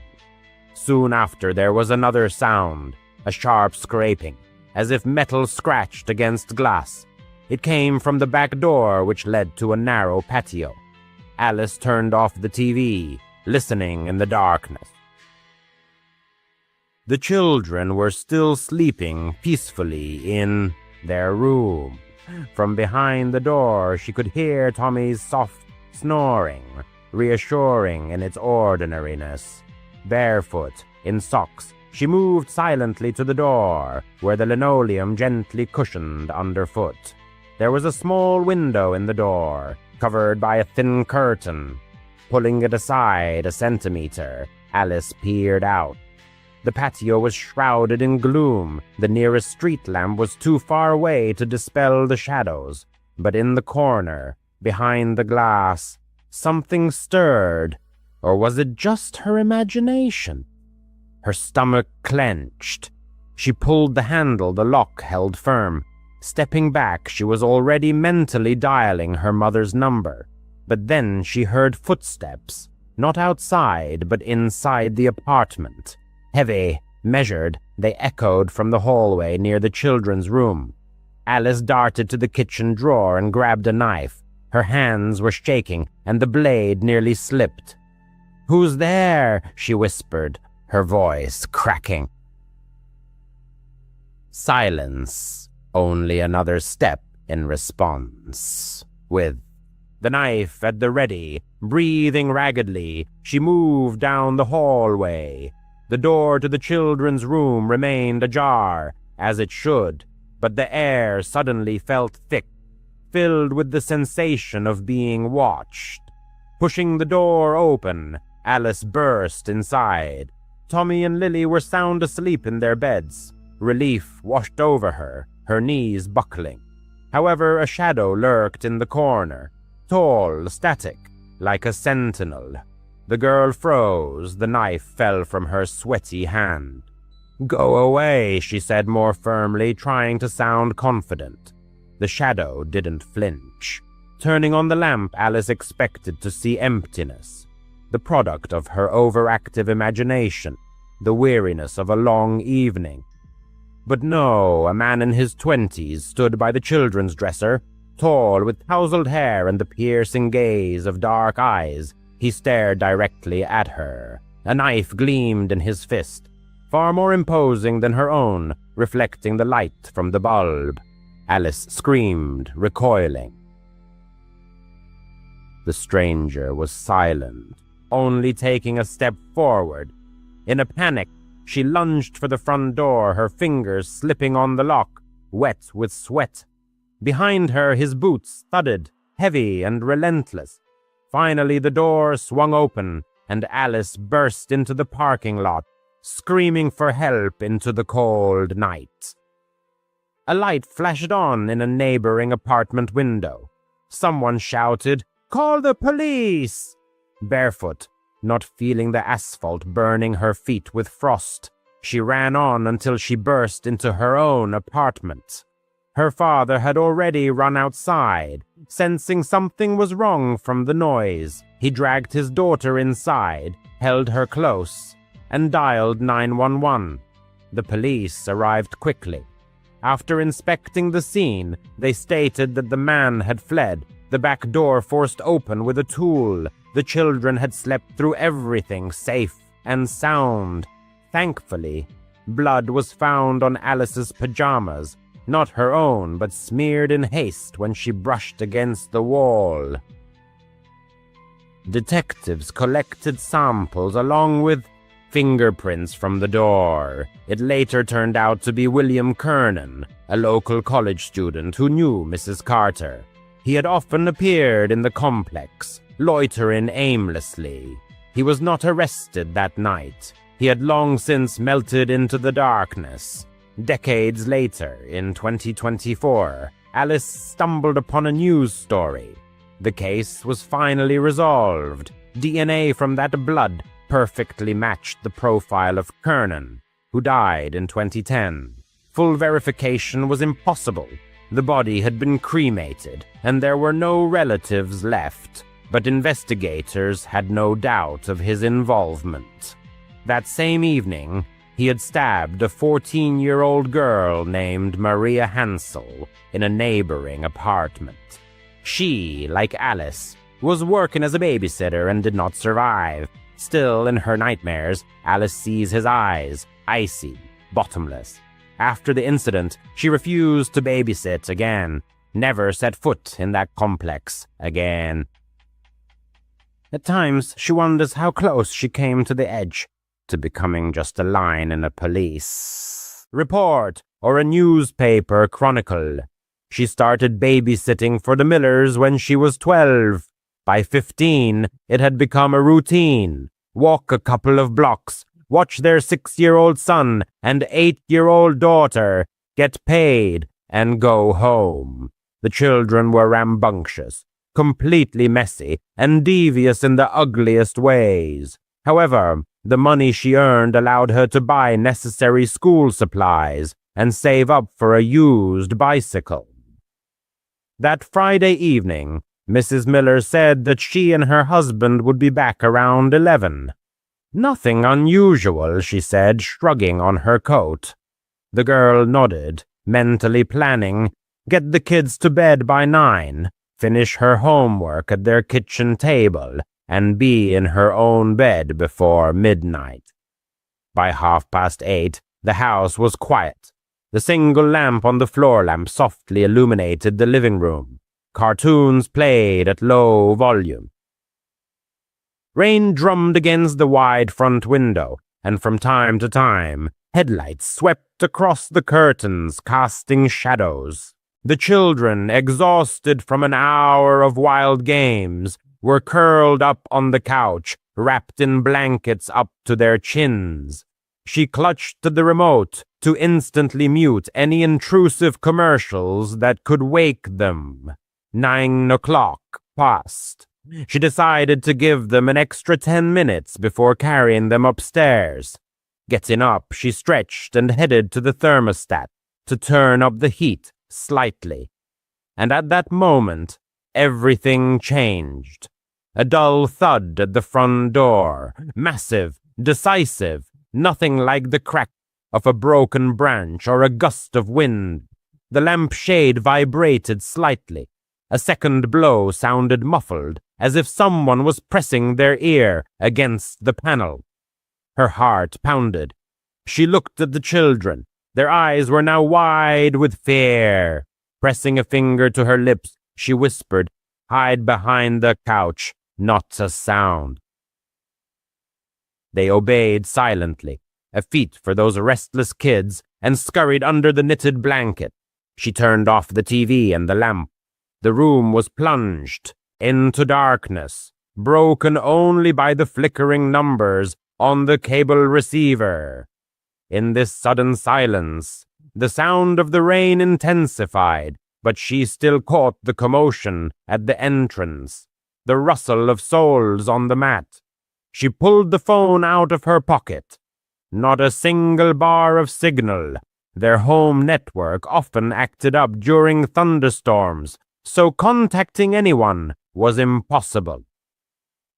Soon after there was another sound, a sharp scraping, as if metal scratched against glass. It came from the back door, which led to a narrow patio. Alice turned off the TV, listening in the darkness. The children were still sleeping peacefully in their room. From behind the door, she could hear Tommy's soft snoring, reassuring in its ordinariness. Barefoot, in socks, she moved silently to the door, where the linoleum gently cushioned underfoot. There was a small window in the door, covered by a thin curtain. Pulling it aside a centimeter, Alice peered out. The patio was shrouded in gloom. The nearest street lamp was too far away to dispel the shadows. But in the corner, behind the glass, something stirred. Or was it just her imagination? Her stomach clenched. She pulled the handle the lock held firm. Stepping back, she was already mentally dialing her mother's number. But then she heard footsteps, not outside, but inside the apartment. Heavy, measured, they echoed from the hallway near the children's room. Alice darted to the kitchen drawer and grabbed a knife. Her hands were shaking, and the blade nearly slipped. "Who's there?" she whispered, her voice cracking. Silence. Only another step in response. With the knife at the ready, breathing raggedly, she moved down the hallway. The door to the children's room remained ajar, as it should, but the air suddenly felt thick, filled with the sensation of being watched. Pushing the door open, Alice burst inside. Tommy and Lily were sound asleep in their beds. Relief washed over her, her knees buckling. However, a shadow lurked in the corner, tall, static, like a sentinel. The girl froze. The knife fell from her sweaty hand. "Go away," she said more firmly, trying to sound confident. The shadow didn't flinch. Turning on the lamp, Alice expected to see emptiness, the product of her overactive imagination, the weariness of a long evening. But no, a man in his 20s stood by the children's dresser, tall, with tousled hair and the piercing gaze of dark eyes. He stared directly at her. A knife gleamed in his fist, far more imposing than her own, reflecting the light from the bulb. Alice screamed, recoiling. The stranger was silent, only taking a step forward. In a panic, she lunged for the front door, her fingers slipping on the lock, wet with sweat. Behind her, his boots thudded, heavy and relentless. Finally, the door swung open, and Alice burst into the parking lot, screaming for help into the cold night. A light flashed on in a neighboring apartment window. Someone shouted, "Call the police!" Barefoot, not feeling the asphalt burning her feet with frost, she ran on until she burst into her own apartment. Her father had already run outside. Sensing something was wrong from the noise, he dragged his daughter inside, held her close, and dialed 911. The police arrived quickly. After inspecting the scene, they stated that the man had fled, the back door forced open with a tool. The children had slept through everything safe and sound. Thankfully, blood was found on Alice's pajamas, not her own, but smeared in haste when she brushed against the wall. Detectives collected samples along with fingerprints from the door. It later turned out to be William Kernan, a local college student who knew Mrs. Carter. He had often appeared in the complex, loitering aimlessly. He was not arrested that night. He had long since melted into the darkness. Decades later, in 2024, Alice stumbled upon a news story. The case was finally resolved. DNA from that blood perfectly matched the profile of Kernan, who died in 2010. Full verification was impossible. The body had been cremated, and there were no relatives left, but investigators had no doubt of his involvement. That same evening, he had stabbed a 14-year-old girl named Maria Hansel in a neighboring apartment. She, like Alice, was working as a babysitter and did not survive. Still, in her nightmares, Alice sees his eyes, icy, bottomless. After the incident, she refused to babysit again, never set foot in that complex again. At times, she wonders how close she came to the edge, to becoming just a line in a police report or a newspaper chronicle. She started babysitting for the Millers when she was 12. By 15, it had become a routine. Walk a couple of blocks, watch their 6-year-old son and 8-year-old daughter get paid, and go home. The children were rambunctious, completely messy, and devious in the ugliest ways. However, the money she earned allowed her to buy necessary school supplies and save up for a used bicycle. That Friday evening, Mrs. Miller said that she and her husband would be back around 11. Nothing unusual, she said, shrugging on her coat. The girl nodded, mentally planning, get the kids to bed by 9, finish her homework at their kitchen table, and be in her own bed before midnight. By 8:30, the house was quiet. The single lamp on the floor lamp softly illuminated the living room. Cartoons played at low volume. Rain drummed against the wide front window, and from time to time, headlights swept across the curtains, casting shadows. The children, exhausted from an hour of wild games, were curled up on the couch, wrapped in blankets up to their chins. She clutched to the remote to instantly mute any intrusive commercials that could wake them. 9 o'clock passed. She decided to give them an extra 10 minutes before carrying them upstairs. Getting up, she stretched and headed to the thermostat to turn up the heat slightly. And at that moment, everything changed. A dull thud at the front door, massive, decisive, nothing like the crack of a broken branch or a gust of wind. The lampshade vibrated slightly. A second blow sounded muffled, as if someone was pressing their ear against the panel. Her heart pounded. She looked at the children. Their eyes were now wide with fear. Pressing a finger to her lips, she whispered, "Hide behind the couch, not a sound." They obeyed silently, a feat for those restless kids, and scurried under the knitted blanket. She turned off the TV and the lamp. The room was plunged into darkness, broken only by the flickering numbers on the cable receiver. In this sudden silence, the sound of the rain intensified, but she still caught the commotion at the entrance, the rustle of soles on the mat. She pulled the phone out of her pocket. Not a single bar of signal. Their home network often acted up during thunderstorms, so contacting anyone was impossible.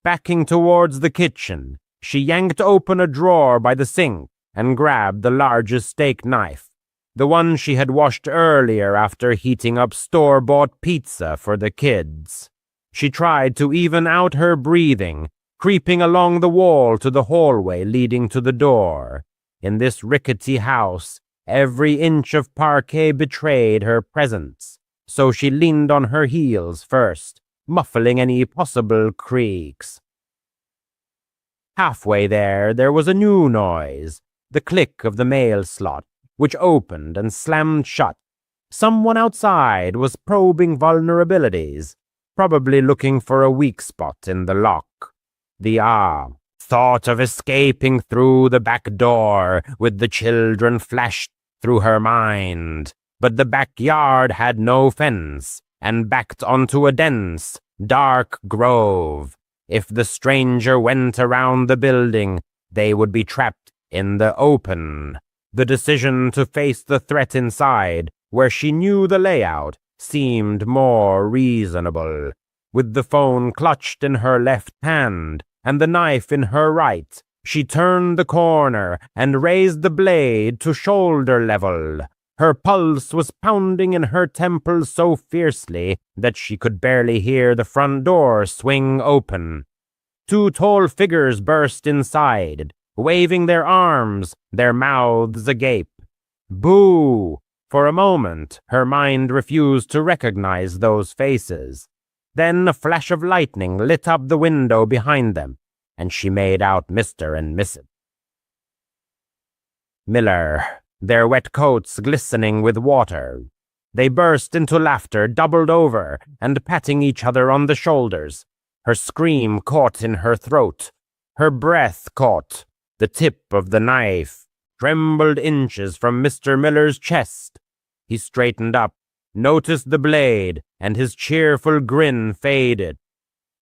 Backing towards the kitchen, she yanked open a drawer by the sink and grabbed the largest steak knife. the one she had washed earlier after heating up store-bought pizza for the kids. She tried to even out her breathing, creeping along the wall to the hallway leading to the door. In this rickety house, every inch of parquet betrayed her presence, so she leaned on her heels first, muffling any possible creaks. Halfway there was a new noise, the click of the mail slot, which opened and slammed shut. Someone outside was probing vulnerabilities, probably looking for a weak spot in the lock. The thought of escaping through the back door with the children flashed through her mind, but the backyard had no fence and backed onto a dense, dark grove. If the stranger went around the building, they would be trapped in the open. The decision to face the threat inside, where she knew the layout, seemed more reasonable. With the phone clutched in her left hand and the knife in her right, she turned the corner and raised the blade to shoulder level. Her pulse was pounding in her temples so fiercely that she could barely hear the front door swing open. Two tall figures burst inside, waving their arms, their mouths agape. Boo! For a moment, her mind refused to recognize those faces. Then a flash of lightning lit up the window behind them, and she made out Mr. and Mrs. Miller, their wet coats glistening with water. They burst into laughter, doubled over, and patting each other on the shoulders. Her scream caught in her throat. Her breath caught. The tip of the knife trembled inches from Mr. Miller's chest. He straightened up, noticed the blade, and his cheerful grin faded.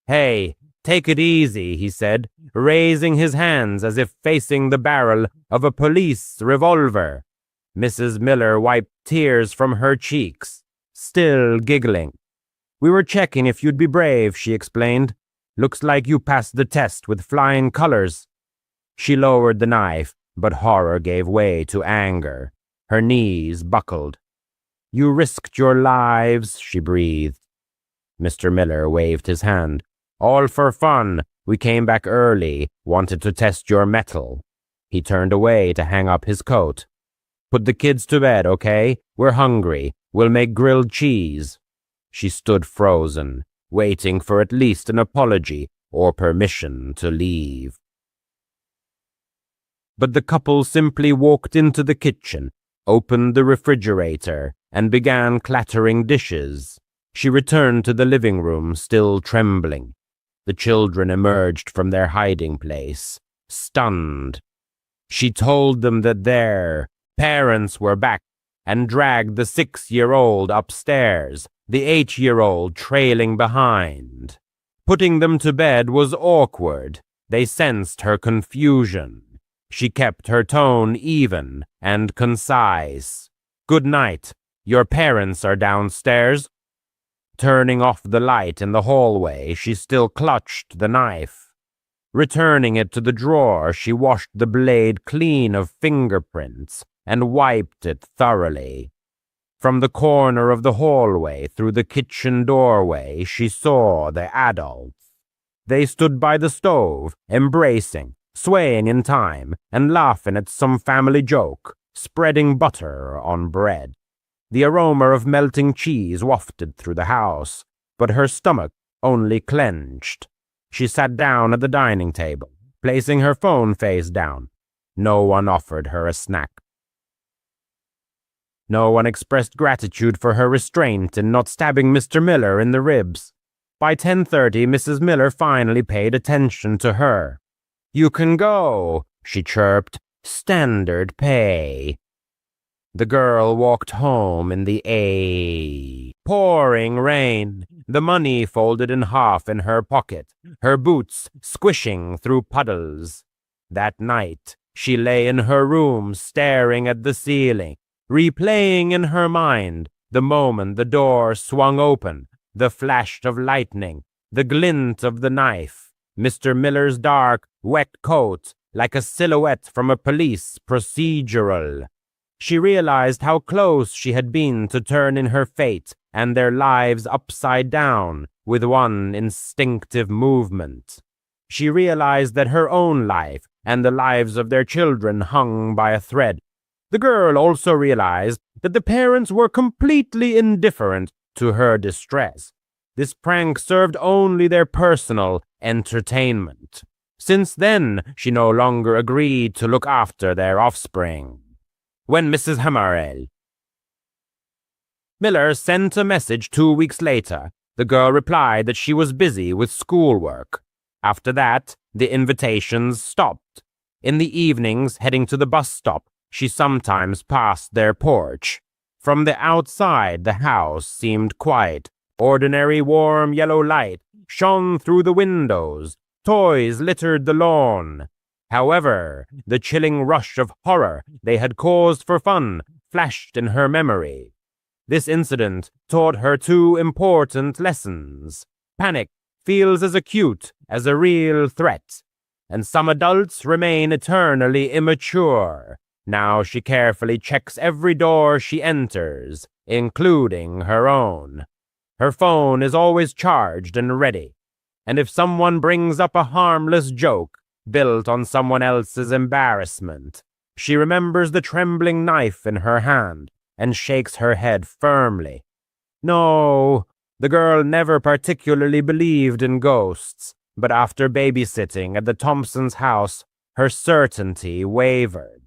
"Hey, take it easy," he said, raising his hands as if facing the barrel of a police revolver. Mrs. Miller wiped tears from her cheeks, still giggling. "We were checking if you'd be brave," she explained. "Looks like you passed the test with flying colors." She lowered the knife, but horror gave way to anger. Her knees buckled. "You risked your lives," she breathed. Mr. Miller waved his hand. "All for fun. We came back early, wanted to test your mettle." He turned away to hang up his coat. "Put the kids to bed, okay? We're hungry. We'll make grilled cheese." She stood frozen, waiting for at least an apology or permission to leave. But the couple simply walked into the kitchen, opened the refrigerator, and began clattering dishes. She returned to the living room, still trembling. The children emerged from their hiding place, stunned. She told them that their parents were back and dragged the 6-year-old upstairs, the 8-year-old trailing behind. Putting them to bed was awkward. They sensed her confusion. She kept her tone even and concise. "Good night. Your parents are downstairs." Turning off the light in the hallway, she still clutched the knife. Returning it to the drawer, she washed the blade clean of fingerprints and wiped it thoroughly. From the corner of the hallway through the kitchen doorway, she saw the adults. They stood by the stove, embracing, swaying in time, and laughing at some family joke, spreading butter on bread. The aroma of melting cheese wafted through the house, but her stomach only clenched. She sat down at the dining table, placing her phone face down. No one offered her a snack. No one expressed gratitude for her restraint in not stabbing Mr. Miller in the ribs. By 10:30, Mrs. Miller finally paid attention to her. "You can go," she chirped. "Standard pay." The girl walked home in the pouring rain, the money folded in half in her pocket, her boots squishing through puddles. That night, she lay in her room staring at the ceiling, replaying in her mind the moment the door swung open, the flash of lightning, the glint of the knife, Mr. Miller's dark, wet coat like a silhouette from a police procedural. She realized how close she had been to turning her fate and their lives upside down with one instinctive movement. She realized that her own life and the lives of their children hung by a thread. The girl also realized that the parents were completely indifferent to her distress. This prank served only their personal entertainment. Since then, she no longer agreed to look after their offspring. When Mrs. Miller sent a message 2 weeks later, the girl replied that she was busy with schoolwork. After that, the invitations stopped. In the evenings, heading to the bus stop, she sometimes passed their porch. From the outside, the house seemed quiet. Ordinary warm yellow light shone through the windows. Toys littered the lawn. However, the chilling rush of horror they had caused for fun flashed in her memory. This incident taught her 2 important lessons. Panic feels as acute as a real threat, and some adults remain eternally immature. Now she carefully checks every door she enters, including her own. Her phone is always charged and ready, and if someone brings up a harmless joke built on someone else's embarrassment, she remembers the trembling knife in her hand and shakes her head firmly. No, the girl never particularly believed in ghosts, but after babysitting at the Thompsons' house, her certainty wavered.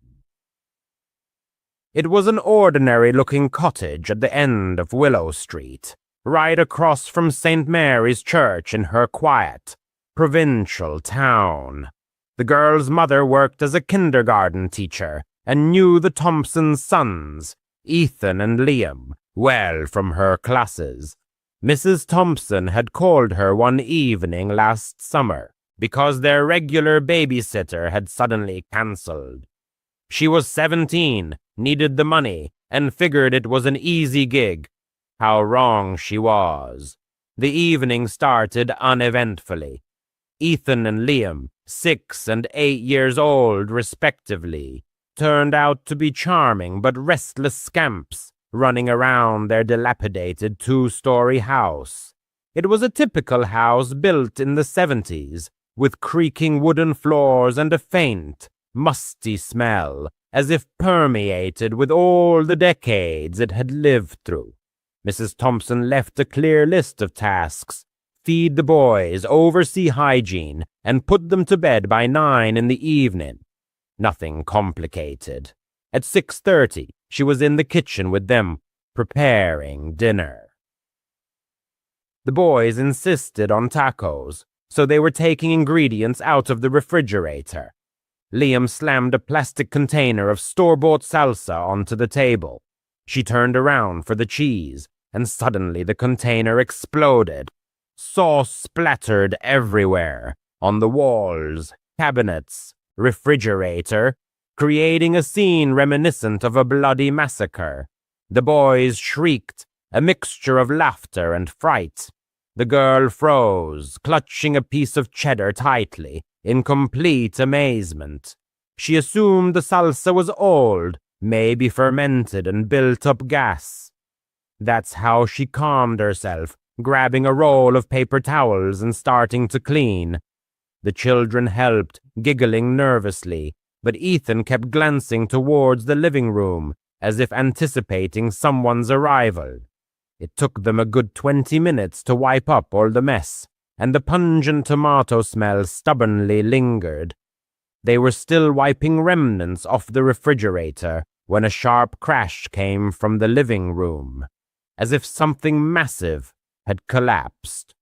It was an ordinary-looking cottage at the end of Willow Street, right across from St. Mary's Church in her quiet, provincial town. The girl's mother worked as a kindergarten teacher and knew the Thompsons' sons, Ethan and Liam, well from her classes. Mrs. Thompson had called her one evening last summer because their regular babysitter had suddenly cancelled. She was 17, needed the money, and figured it was an easy gig. How wrong she was. The evening started uneventfully. Ethan and Liam, 6 and 8 years old respectively, turned out to be charming but restless scamps running around their dilapidated 2-story house. It was a typical house built in the 70s, with creaking wooden floors and a faint, musty smell, as if permeated with all the decades it had lived through. Mrs. Thompson left a clear list of tasks: feed the boys, oversee hygiene, and put them to bed by 9 in the evening. Nothing complicated. At 6:30, she was in the kitchen with them, preparing dinner. The boys insisted on tacos, so they were taking ingredients out of the refrigerator. Liam slammed a plastic container of store-bought salsa onto the table. She turned around for the cheese, and suddenly the container exploded. Sauce splattered everywhere, on the walls, cabinets, refrigerator, creating a scene reminiscent of a bloody massacre. The boys shrieked, a mixture of laughter and fright. The girl froze, clutching a piece of cheddar tightly, in complete amazement. She assumed the salsa was old, maybe fermented and built up gas. That's how she calmed herself, grabbing a roll of paper towels and starting to clean. The children helped, giggling nervously, but Ethan kept glancing towards the living room, as if anticipating someone's arrival. It took them a good 20 minutes to wipe up all the mess, and the pungent tomato smell stubbornly lingered. They were still wiping remnants off the refrigerator when a sharp crash came from the living room, as if something massive had collapsed.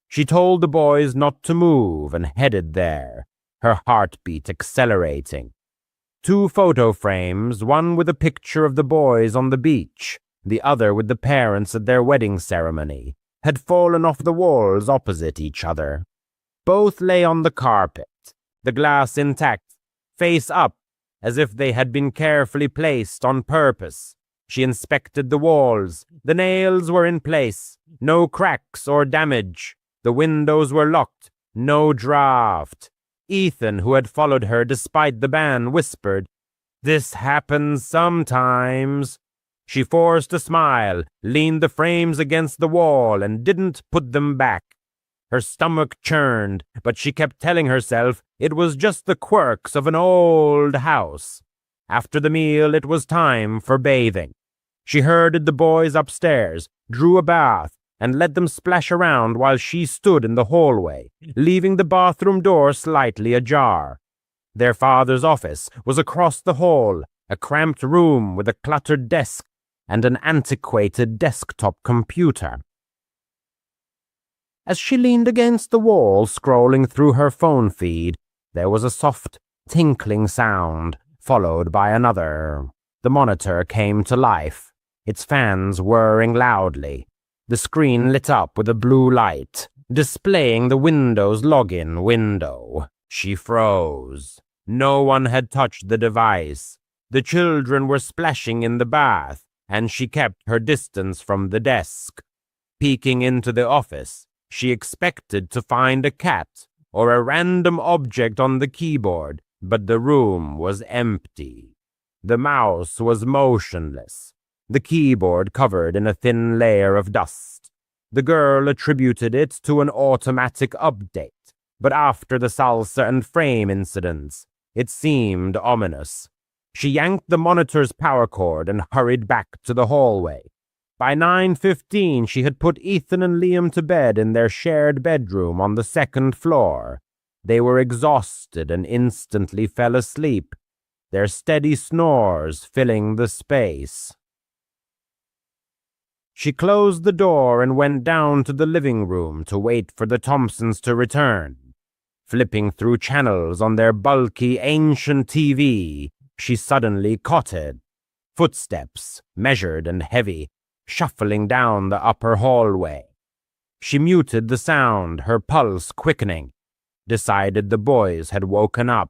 She told the boys not to move and headed there, her heartbeat accelerating. 2 photo frames, one with a picture of the boys on the beach, the other with the parents at their wedding ceremony, had fallen off the walls opposite each other. Both lay on the carpet, the glass intact, face up, as if they had been carefully placed on purpose. She inspected the walls. The nails were in place, no cracks or damage. The windows were locked, no draft. Ethan, who had followed her despite the ban, whispered, This happens sometimes. She forced a smile, leaned the frames against the wall, and didn't put them back. Her stomach churned, but she kept telling herself it was just the quirks of an old house. After the meal, it was time for bathing. She herded the boys upstairs, drew a bath, and let them splash around while she stood in the hallway, leaving the bathroom door slightly ajar. Their father's office was across the hall, a cramped room with a cluttered desk and an antiquated desktop computer. As she leaned against the wall, scrolling through her phone feed, there was a soft, tinkling sound, followed by another. The monitor came to life, its fans whirring loudly. The screen lit up with a blue light, displaying the Windows login window. She froze. No one had touched the device. The children were splashing in the bath, and she kept her distance from the desk. Peeking into the office, she expected to find a cat or a random object on the keyboard, but the room was empty. The mouse was motionless, the keyboard covered in a thin layer of dust. The girl attributed it to an automatic update, but after the salsa and frame incidents, it seemed ominous. She yanked the monitor's power cord and hurried back to the hallway. By 9:15, she had put Ethan and Liam to bed in their shared bedroom on the second floor. They were exhausted and instantly fell asleep, their steady snores filling the space. She closed the door and went down to the living room to wait for the Thompsons to return. Flipping through channels on their bulky, ancient TV, she suddenly caught it. Footsteps, measured and heavy, shuffling down the upper hallway. She muted the sound, her pulse quickening, decided the boys had woken up.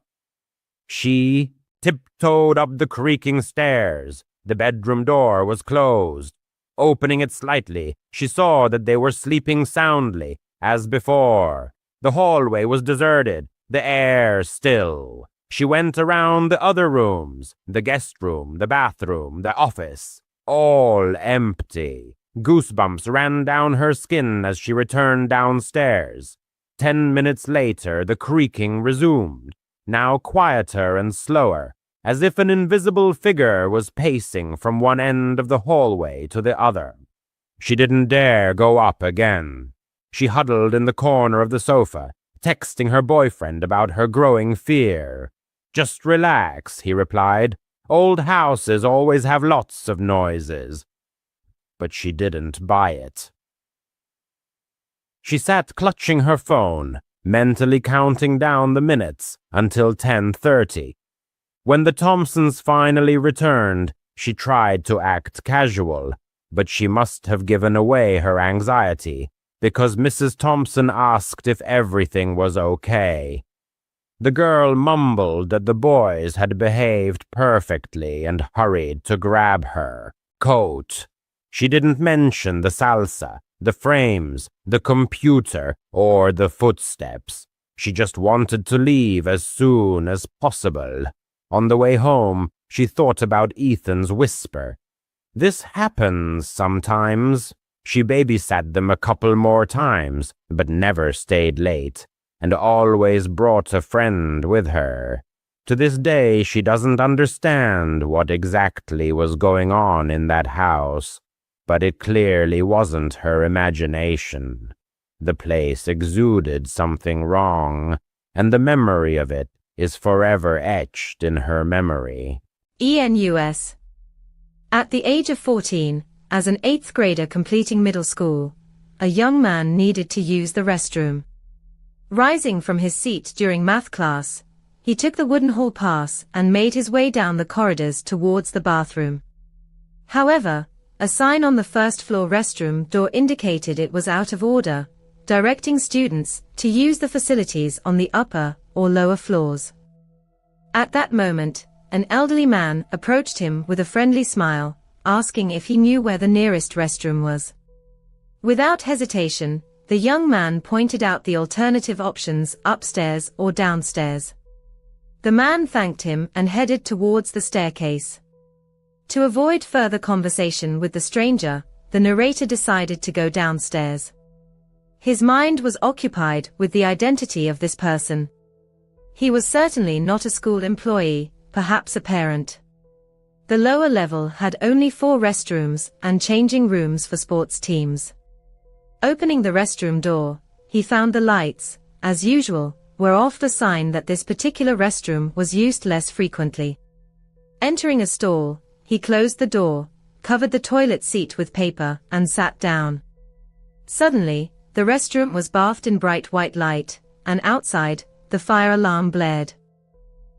She tiptoed up the creaking stairs. The bedroom door was closed. Opening it slightly, she saw that they were sleeping soundly, as before. The hallway was deserted, the air still. She went around the other rooms, the guest room, the bathroom, the office, all empty. Goosebumps ran down her skin as she returned downstairs. 10 minutes later, the creaking resumed, now quieter and slower, as if an invisible figure was pacing from one end of the hallway to the other. She didn't dare go up again. She huddled in the corner of the sofa, texting her boyfriend about her growing fear. "Just relax," he replied. "Old houses always have lots of noises." But she didn't buy it. She sat clutching her phone, mentally counting down the minutes until 10:30. When the Thompsons finally returned, she tried to act casual, but she must have given away her anxiety, because Mrs. Thompson asked if everything was okay. The girl mumbled that the boys had behaved perfectly and hurried to grab her coat. She didn't mention the salsa, the frames, the computer, or the footsteps. She just wanted to leave as soon as possible. On the way home, she thought about Ethan's whisper. This happens sometimes. She babysat them a couple more times, but never stayed late, and always brought a friend with her. To this day, she doesn't understand what exactly was going on in that house, but it clearly wasn't her imagination. The place exuded something wrong, and the memory of it is forever etched in her memory.
ENUS. At the age of 14, as an 8th grader completing middle school, a young man needed to use the restroom. Rising from his seat during math class, he took the wooden hall pass and made his way down the corridors towards the bathroom. However, a sign on the first-floor restroom door indicated it was out of order, directing students to use the facilities on the upper or lower floors. At that moment, an elderly man approached him with a friendly smile, asking if he knew where the nearest restroom was. Without hesitation, the young man pointed out the alternative options upstairs or downstairs. The man thanked him and headed towards the staircase. To avoid further conversation with the stranger, the narrator decided to go downstairs. His mind was occupied with the identity of this person. He was certainly not a school employee, perhaps a parent. The lower level had only 4 restrooms and changing rooms for sports teams. Opening the restroom door, he found the lights, as usual, were off, the sign that this particular restroom was used less frequently. Entering a stall, he closed the door, covered the toilet seat with paper, and sat down. Suddenly, the restroom was bathed in bright white light, and outside, the fire alarm blared.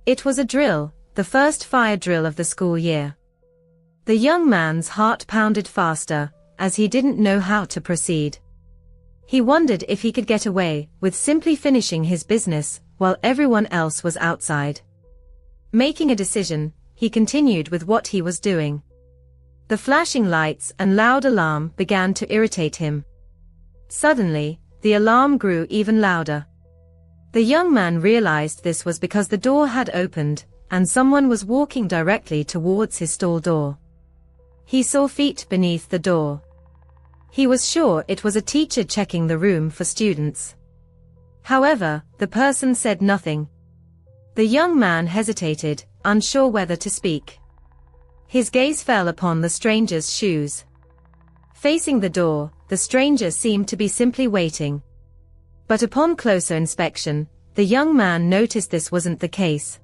It was a drill, the first fire drill of the school year. The young man's heart pounded faster, as he didn't know how to proceed. He wondered if he could get away with simply finishing his business while everyone else was outside. Making a decision, he continued with what he was doing. The flashing lights and loud alarm began to irritate him. Suddenly, the alarm grew even louder. The young man realized this was because the door had opened, and someone was walking directly towards his stall door. He saw feet beneath the door. He was sure it was a teacher checking the room for students. However, the person said nothing. The young man hesitated, unsure whether to speak. His gaze fell upon the stranger's shoes. Facing the door, the stranger seemed to be simply waiting. But upon closer inspection, the young man noticed this wasn't the case.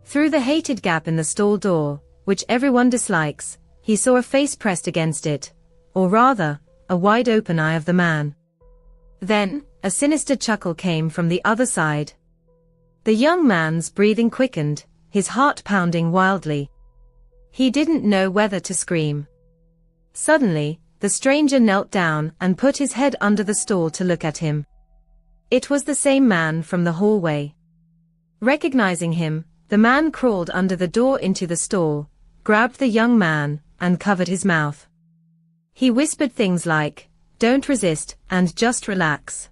Through the hated gap in the stall door, which everyone dislikes, he saw a face pressed against it, or rather, a wide-open eye of the man. Then, a sinister chuckle came from the other side. The young man's breathing quickened, his heart pounding wildly. He didn't know whether to scream. Suddenly, the stranger knelt down and put his head under the stall to look at him. It was the same man from the hallway. Recognizing him, the man crawled under the door into the stall, grabbed the young man, and covered his mouth. He whispered things like, "Don't resist, and just relax."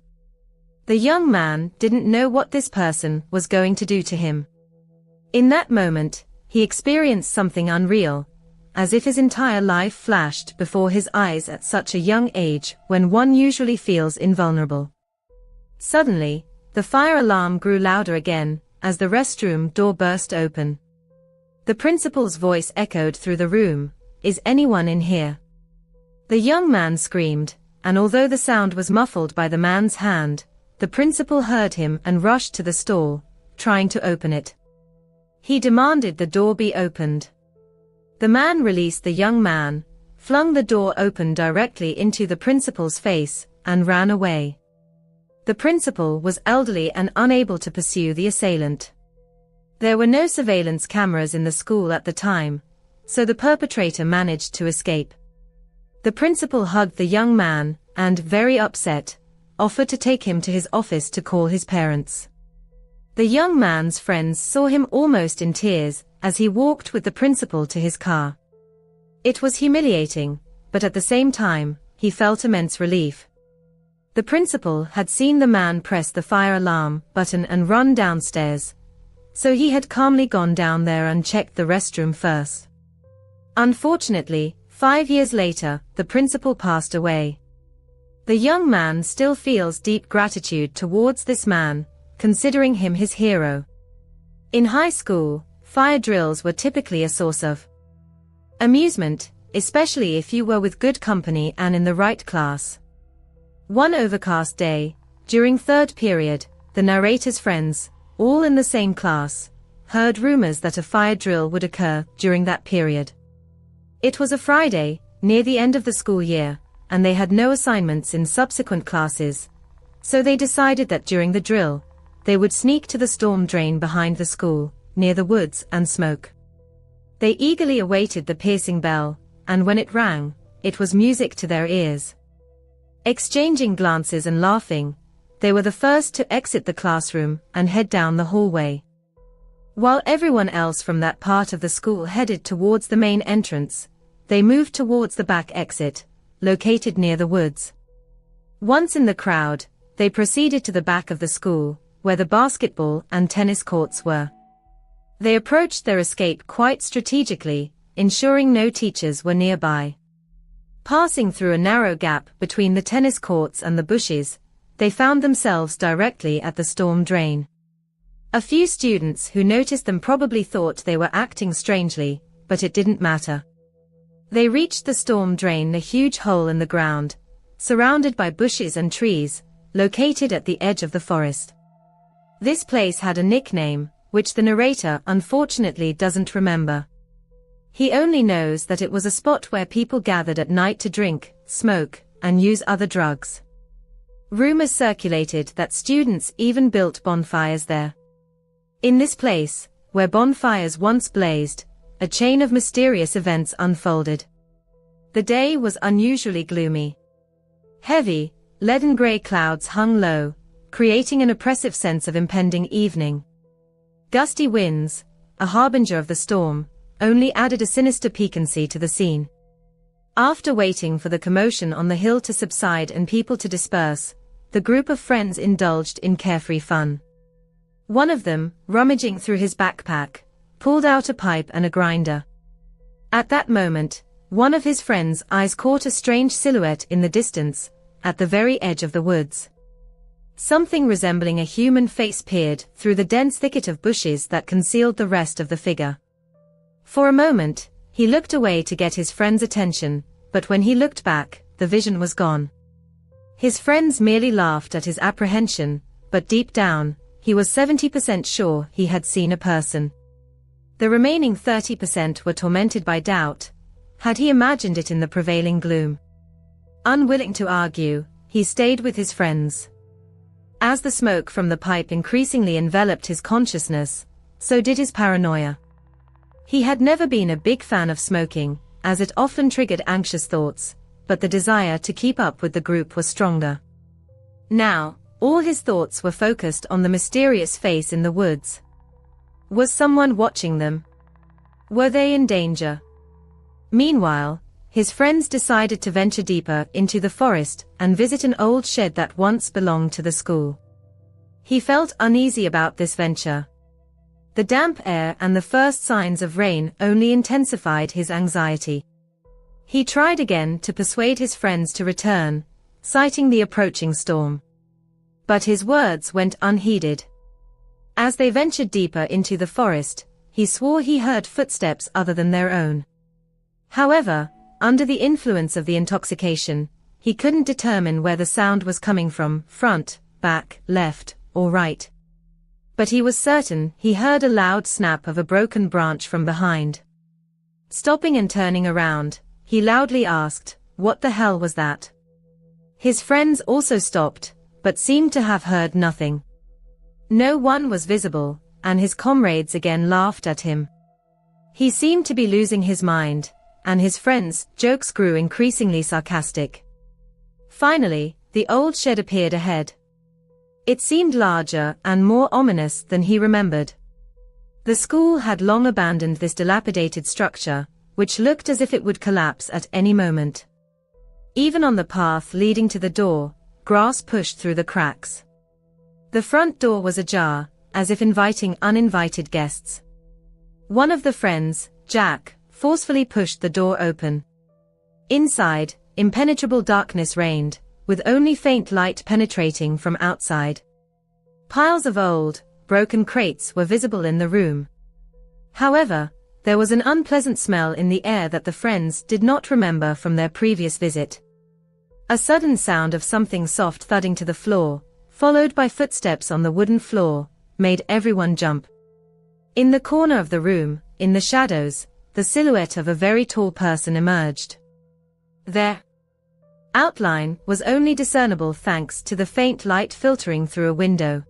The young man didn't know what this person was going to do to him. In that moment, he experienced something unreal, as if his entire life flashed before his eyes at such a young age when one usually feels invulnerable. Suddenly, the fire alarm grew louder again, as the restroom door burst open. The principal's voice echoed through the room, "Is anyone in here?" The young man screamed, and although the sound was muffled by the man's hand, the principal heard him and rushed to the stall, trying to open it. He demanded the door be opened. The man released the young man, flung the door open directly into the principal's face, and ran away. The principal was elderly and unable to pursue the assailant. There were no surveillance cameras in the school at the time, so the perpetrator managed to escape. The principal hugged the young man, and, very upset, offered to take him to his office to call his parents. The young man's friends saw him almost in tears as he walked with the principal to his car. It was humiliating, but at the same time, he felt immense relief. The principal had seen the man press the fire alarm button and run downstairs, so he had calmly gone down there and checked the restroom first. Unfortunately, 5 years later, the principal passed away. The young man still feels deep gratitude towards this man, considering him his hero. In high school, fire drills were typically a source of amusement, especially if you were with good company and in the right class. One overcast day, during third period, the narrator's friends, all in the same class, heard rumors that a fire drill would occur during that period. It was a Friday, near the end of the school year, and they had no assignments in subsequent classes, so they decided that during the drill, they would sneak to the storm drain behind the school, near the woods, and smoke. They eagerly awaited the piercing bell, and when it rang, it was music to their ears. Exchanging glances and laughing, they were the first to exit the classroom and head down the hallway. While everyone else from that part of the school headed towards the main entrance, they moved towards the back exit, located near the woods. Once in the crowd, they proceeded to the back of the school, where the basketball and tennis courts were. They approached their escape quite strategically, ensuring no teachers were nearby. Passing through a narrow gap between the tennis courts and the bushes, they found themselves directly at the storm drain. A few students who noticed them probably thought they were acting strangely, but it didn't matter. They reached the storm drain, a huge hole in the ground, surrounded by bushes and trees, located at the edge of the forest. This place had a nickname, which the narrator unfortunately doesn't remember. He only knows that it was a spot where people gathered at night to drink, smoke, and use other drugs. Rumors circulated that students even built bonfires there. In this place, where bonfires once blazed, a chain of mysterious events unfolded. The day was unusually gloomy. Heavy, leaden-gray clouds hung low, creating an oppressive sense of impending evening. Gusty winds, a harbinger of the storm, only added a sinister piquancy to the scene. After waiting for the commotion on the hill to subside and people to disperse, the group of friends indulged in carefree fun. One of them, rummaging through his backpack, pulled out a pipe and a grinder. At that moment, one of his friend's eyes caught a strange silhouette in the distance, at the very edge of the woods. Something resembling a human face peered through the dense thicket of bushes that concealed the rest of the figure. For a moment, he looked away to get his friend's attention, but when he looked back, the vision was gone. His friends merely laughed at his apprehension, but deep down, he was 70% sure he had seen a person. The remaining 30% were tormented by doubt. Had he imagined it in the prevailing gloom? Unwilling to argue, he stayed with his friends. As the smoke from the pipe increasingly enveloped his consciousness, so did his paranoia. He had never been a big fan of smoking, as it often triggered anxious thoughts, but the desire to keep up with the group was stronger. Now, all his thoughts were focused on the mysterious face in the woods. Was someone watching them? Were they in danger? Meanwhile, his friends decided to venture deeper into the forest and visit an old shed that once belonged to the school. He felt uneasy about this venture. The damp air and the first signs of rain only intensified his anxiety. He tried again to persuade his friends to return, citing the approaching storm. But his words went unheeded. As they ventured deeper into the forest, he swore he heard footsteps other than their own. However, under the influence of the intoxication, he couldn't determine where the sound was coming from, front, back, left, or right. But he was certain he heard a loud snap of a broken branch from behind. Stopping and turning around, he loudly asked, "What the hell was that?" His friends also stopped, but seemed to have heard nothing. No one was visible, and his comrades again laughed at him. He seemed to be losing his mind, and his friends' jokes grew increasingly sarcastic. Finally, the old shed appeared ahead. It seemed larger and more ominous than he remembered. The school had long abandoned this dilapidated structure, which looked as if it would collapse at any moment. Even on the path leading to the door, grass pushed through the cracks. The front door was ajar, as if inviting uninvited guests. One of the friends, Jack, forcefully pushed the door open. Inside, impenetrable darkness reigned, with only faint light penetrating from outside. Piles of old, broken crates were visible in the room. However, there was an unpleasant smell in the air that the friends did not remember from their previous visit. A sudden sound of something soft thudding to the floor, followed by footsteps on the wooden floor, made everyone jump. In the corner of the room, in the shadows, the silhouette of a very tall person emerged. Their outline was only discernible thanks to the faint light filtering through a window.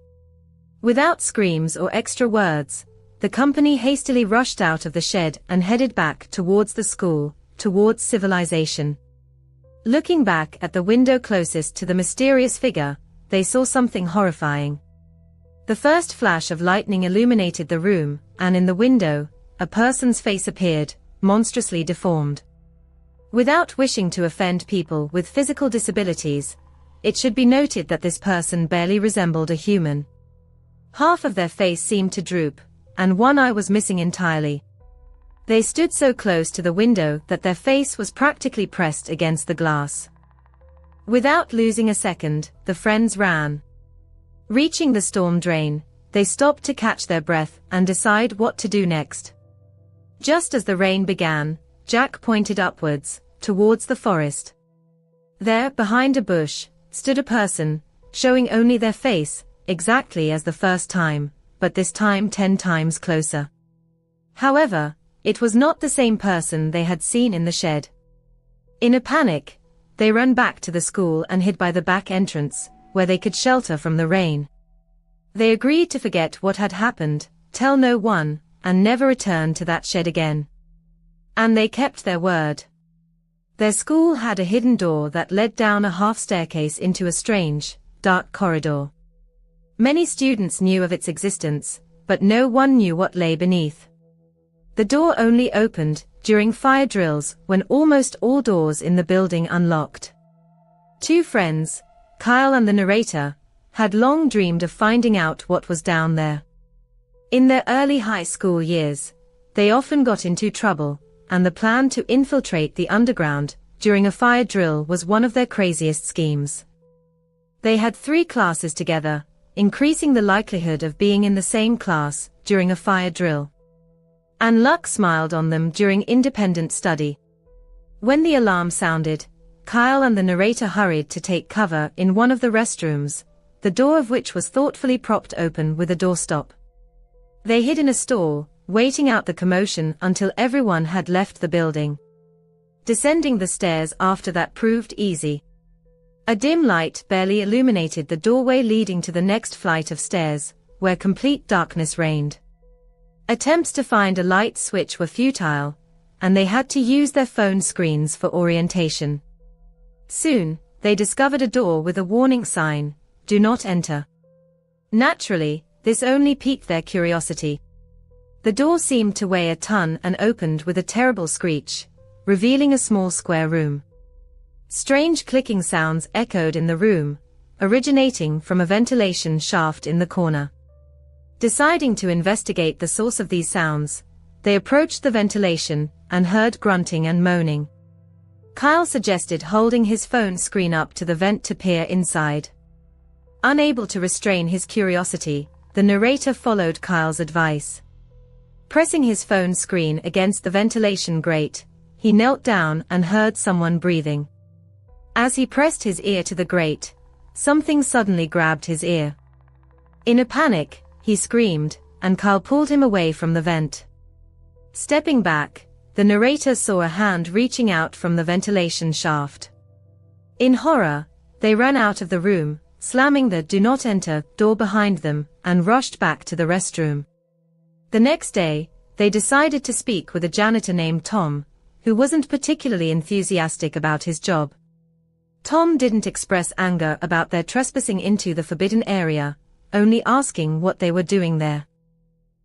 Without screams or extra words, the company hastily rushed out of the shed and headed back towards the school, towards civilization. Looking back at the window closest to the mysterious figure, they saw something horrifying. The first flash of lightning illuminated the room, and in the window, a person's face appeared, monstrously deformed. Without wishing to offend people with physical disabilities, it should be noted that this person barely resembled a human. Half of their face seemed to droop, and one eye was missing entirely. They stood so close to the window that their face was practically pressed against the glass. Without losing a second, the friends ran. Reaching the storm drain, they stopped to catch their breath and decide what to do next. Just as the rain began, Jack pointed upwards, towards the forest. There, behind a bush, stood a person, showing only their face, exactly as the first time, but this time 10 times closer. However, it was not the same person they had seen in the shed. In a panic, they ran back to the school and hid by the back entrance, where they could shelter from the rain. They agreed to forget what had happened, tell no one, and never return to that shed again. And they kept their word. Their school had a hidden door that led down a half staircase into a strange, dark corridor. Many students knew of its existence, but no one knew what lay beneath. The door only opened during fire drills when almost all doors in the building unlocked. Two friends, Kyle and the narrator, had long dreamed of finding out what was down there. In their early high school years, they often got into trouble, and the plan to infiltrate the underground during a fire drill was one of their craziest schemes. They had 3 classes together, increasing the likelihood of being in the same class during a fire drill. And luck smiled on them during independent study. When the alarm sounded, Kyle and the narrator hurried to take cover in one of the restrooms, the door of which was thoughtfully propped open with a doorstop. They hid in a stall, waiting out the commotion until everyone had left the building. Descending the stairs after that proved easy. A dim light barely illuminated the doorway leading to the next flight of stairs, where complete darkness reigned. Attempts to find a light switch were futile, and they had to use their phone screens for orientation. Soon, they discovered a door with a warning sign, "Do not enter." Naturally, this only piqued their curiosity. The door seemed to weigh a ton and opened with a terrible screech, revealing a small square room. Strange clicking sounds echoed in the room, originating from a ventilation shaft in the corner. Deciding to investigate the source of these sounds, they approached the ventilation and heard grunting and moaning. Kyle suggested holding his phone screen up to the vent to peer inside. Unable to restrain his curiosity, the narrator followed Kyle's advice. Pressing his phone screen against the ventilation grate, he knelt down and heard someone breathing. As he pressed his ear to the grate, something suddenly grabbed his ear. In a panic, he screamed, and Kyle pulled him away from the vent. Stepping back, the narrator saw a hand reaching out from the ventilation shaft. In horror, they ran out of the room, slamming the "Do not enter" door behind them, and rushed back to the restroom. The next day, they decided to speak with a janitor named Tom, who wasn't particularly enthusiastic about his job. Tom didn't express anger about their trespassing into the forbidden area, only asking what they were doing there.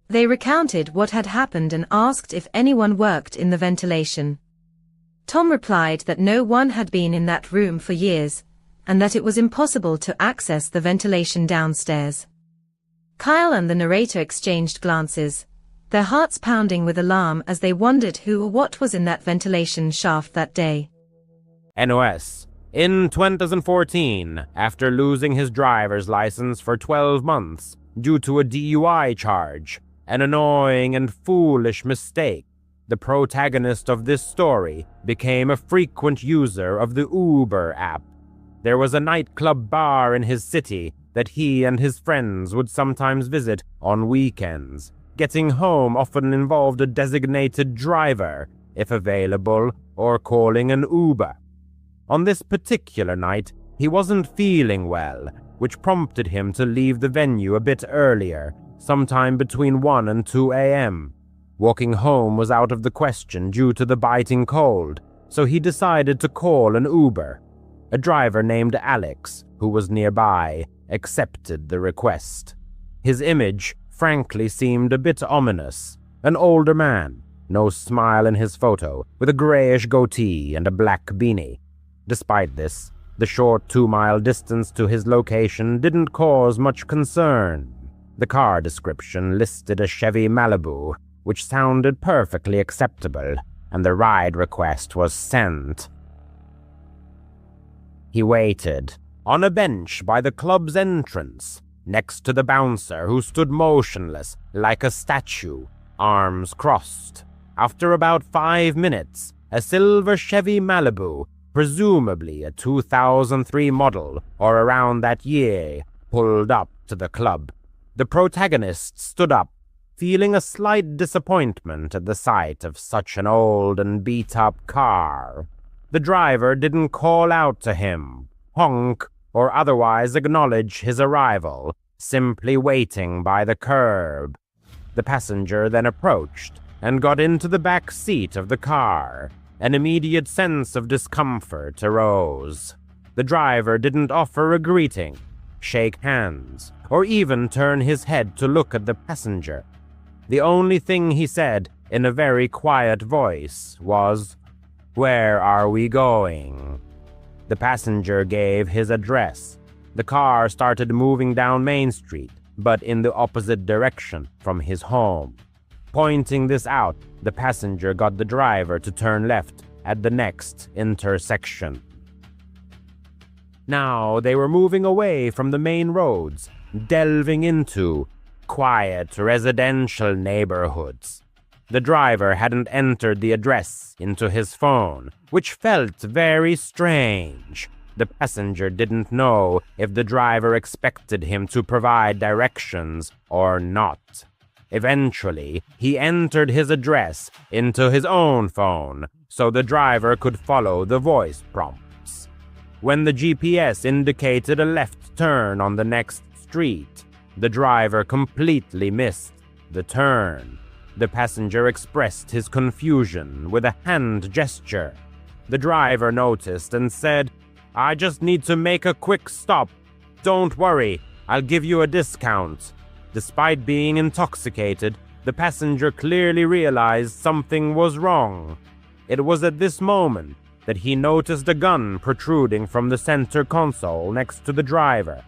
They recounted what had happened and asked if anyone worked in the ventilation. Tom replied that no one had been in that room for years, and that it was impossible to access the ventilation downstairs. Kyle and the narrator exchanged glances, their hearts pounding with alarm as they wondered who or what was in that ventilation shaft that day.
NOS. In 2014, after losing his driver's license for 12 months due to a DUI charge, an annoying and foolish mistake, the protagonist of this story became a frequent user of the Uber app. There was a nightclub bar in his city that he and his friends would sometimes visit on weekends. Getting home often involved a designated driver, if available, or calling an Uber. On this particular night, he wasn't feeling well, which prompted him to leave the venue a bit earlier, sometime between 1 and 2 a.m. Walking home was out of the question due to the biting cold, so he decided to call an Uber. A driver named Alex, who was nearby, accepted the request. His image, frankly, seemed a bit ominous. An older man, no smile in his photo, with a grayish goatee and a black beanie. Despite this, the short 2-mile distance to his location didn't cause much concern. The car description listed a Chevy Malibu, which sounded perfectly acceptable, and the ride request was sent. He waited, on a bench by the club's entrance, next to the bouncer who stood motionless like a statue, arms crossed. After about 5 minutes, a silver Chevy Malibu, presumably a 2003 model or around that year, pulled up to the club. The protagonist stood up, feeling a slight disappointment at the sight of such an old and beat-up car. The driver didn't call out to him, honk, or otherwise acknowledge his arrival, simply waiting by the curb. The passenger then approached and got into the back seat of the car. An immediate sense of discomfort arose. The driver didn't offer a greeting, shake hands, or even turn his head to look at the passenger. The only thing he said, in a very quiet voice, was, "Where are we going?" The passenger gave his address. The car started moving down Main Street, but in the opposite direction from his home. Pointing this out, the passenger got the driver to turn left at the next intersection. Now they were moving away from the main roads, delving into quiet residential neighborhoods. The driver hadn't entered the address into his phone, which felt very strange. The passenger didn't know if the driver expected him to provide directions or not. Eventually, he entered his address into his own phone so the driver could follow the voice prompts. When the GPS indicated a left turn on the next street, the driver completely missed the turn. The passenger expressed his confusion with a hand gesture. The driver noticed and said, "I just need to make a quick stop. Don't worry, I'll give you a discount." Despite being intoxicated, the passenger clearly realized something was wrong. It was at this moment that he noticed a gun protruding from the center console next to the driver.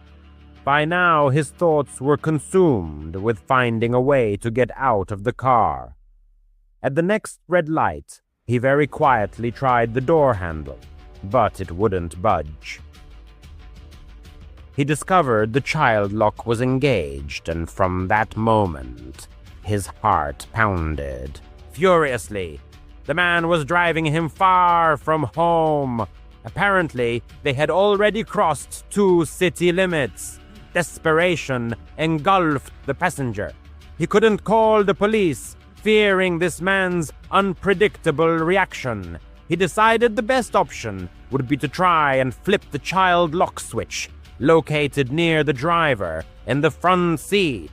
By now, his thoughts were consumed with finding a way to get out of the car. At the next red light, he very quietly tried the door handle, but it wouldn't budge. He discovered the child lock was engaged, and from that moment, his heart pounded furiously. The man was driving him far from home. Apparently, they had already crossed 2 city limits. Desperation engulfed the passenger. He couldn't call the police, fearing this man's unpredictable reaction. He decided the best option would be to try and flip the child lock switch, located near the driver in the front seat.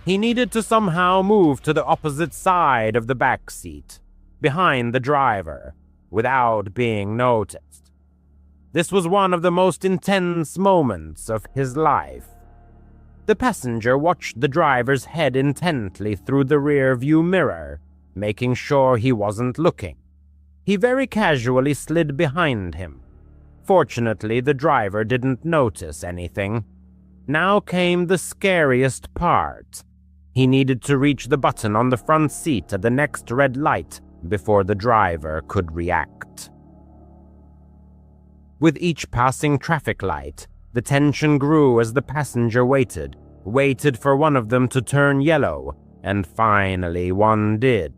He needed to somehow move to the opposite side of the back seat, behind the driver, without being noticed. This was one of the most intense moments of his life. The passenger watched the driver's head intently through the rear-view mirror, making sure he wasn't looking. He very casually slid behind him. Fortunately, the driver didn't notice anything. Now came the scariest part. He needed to reach the button on the front seat at the next red light before the driver could react. With each passing traffic light, the tension grew as the passenger waited for one of them to turn yellow, and finally one did.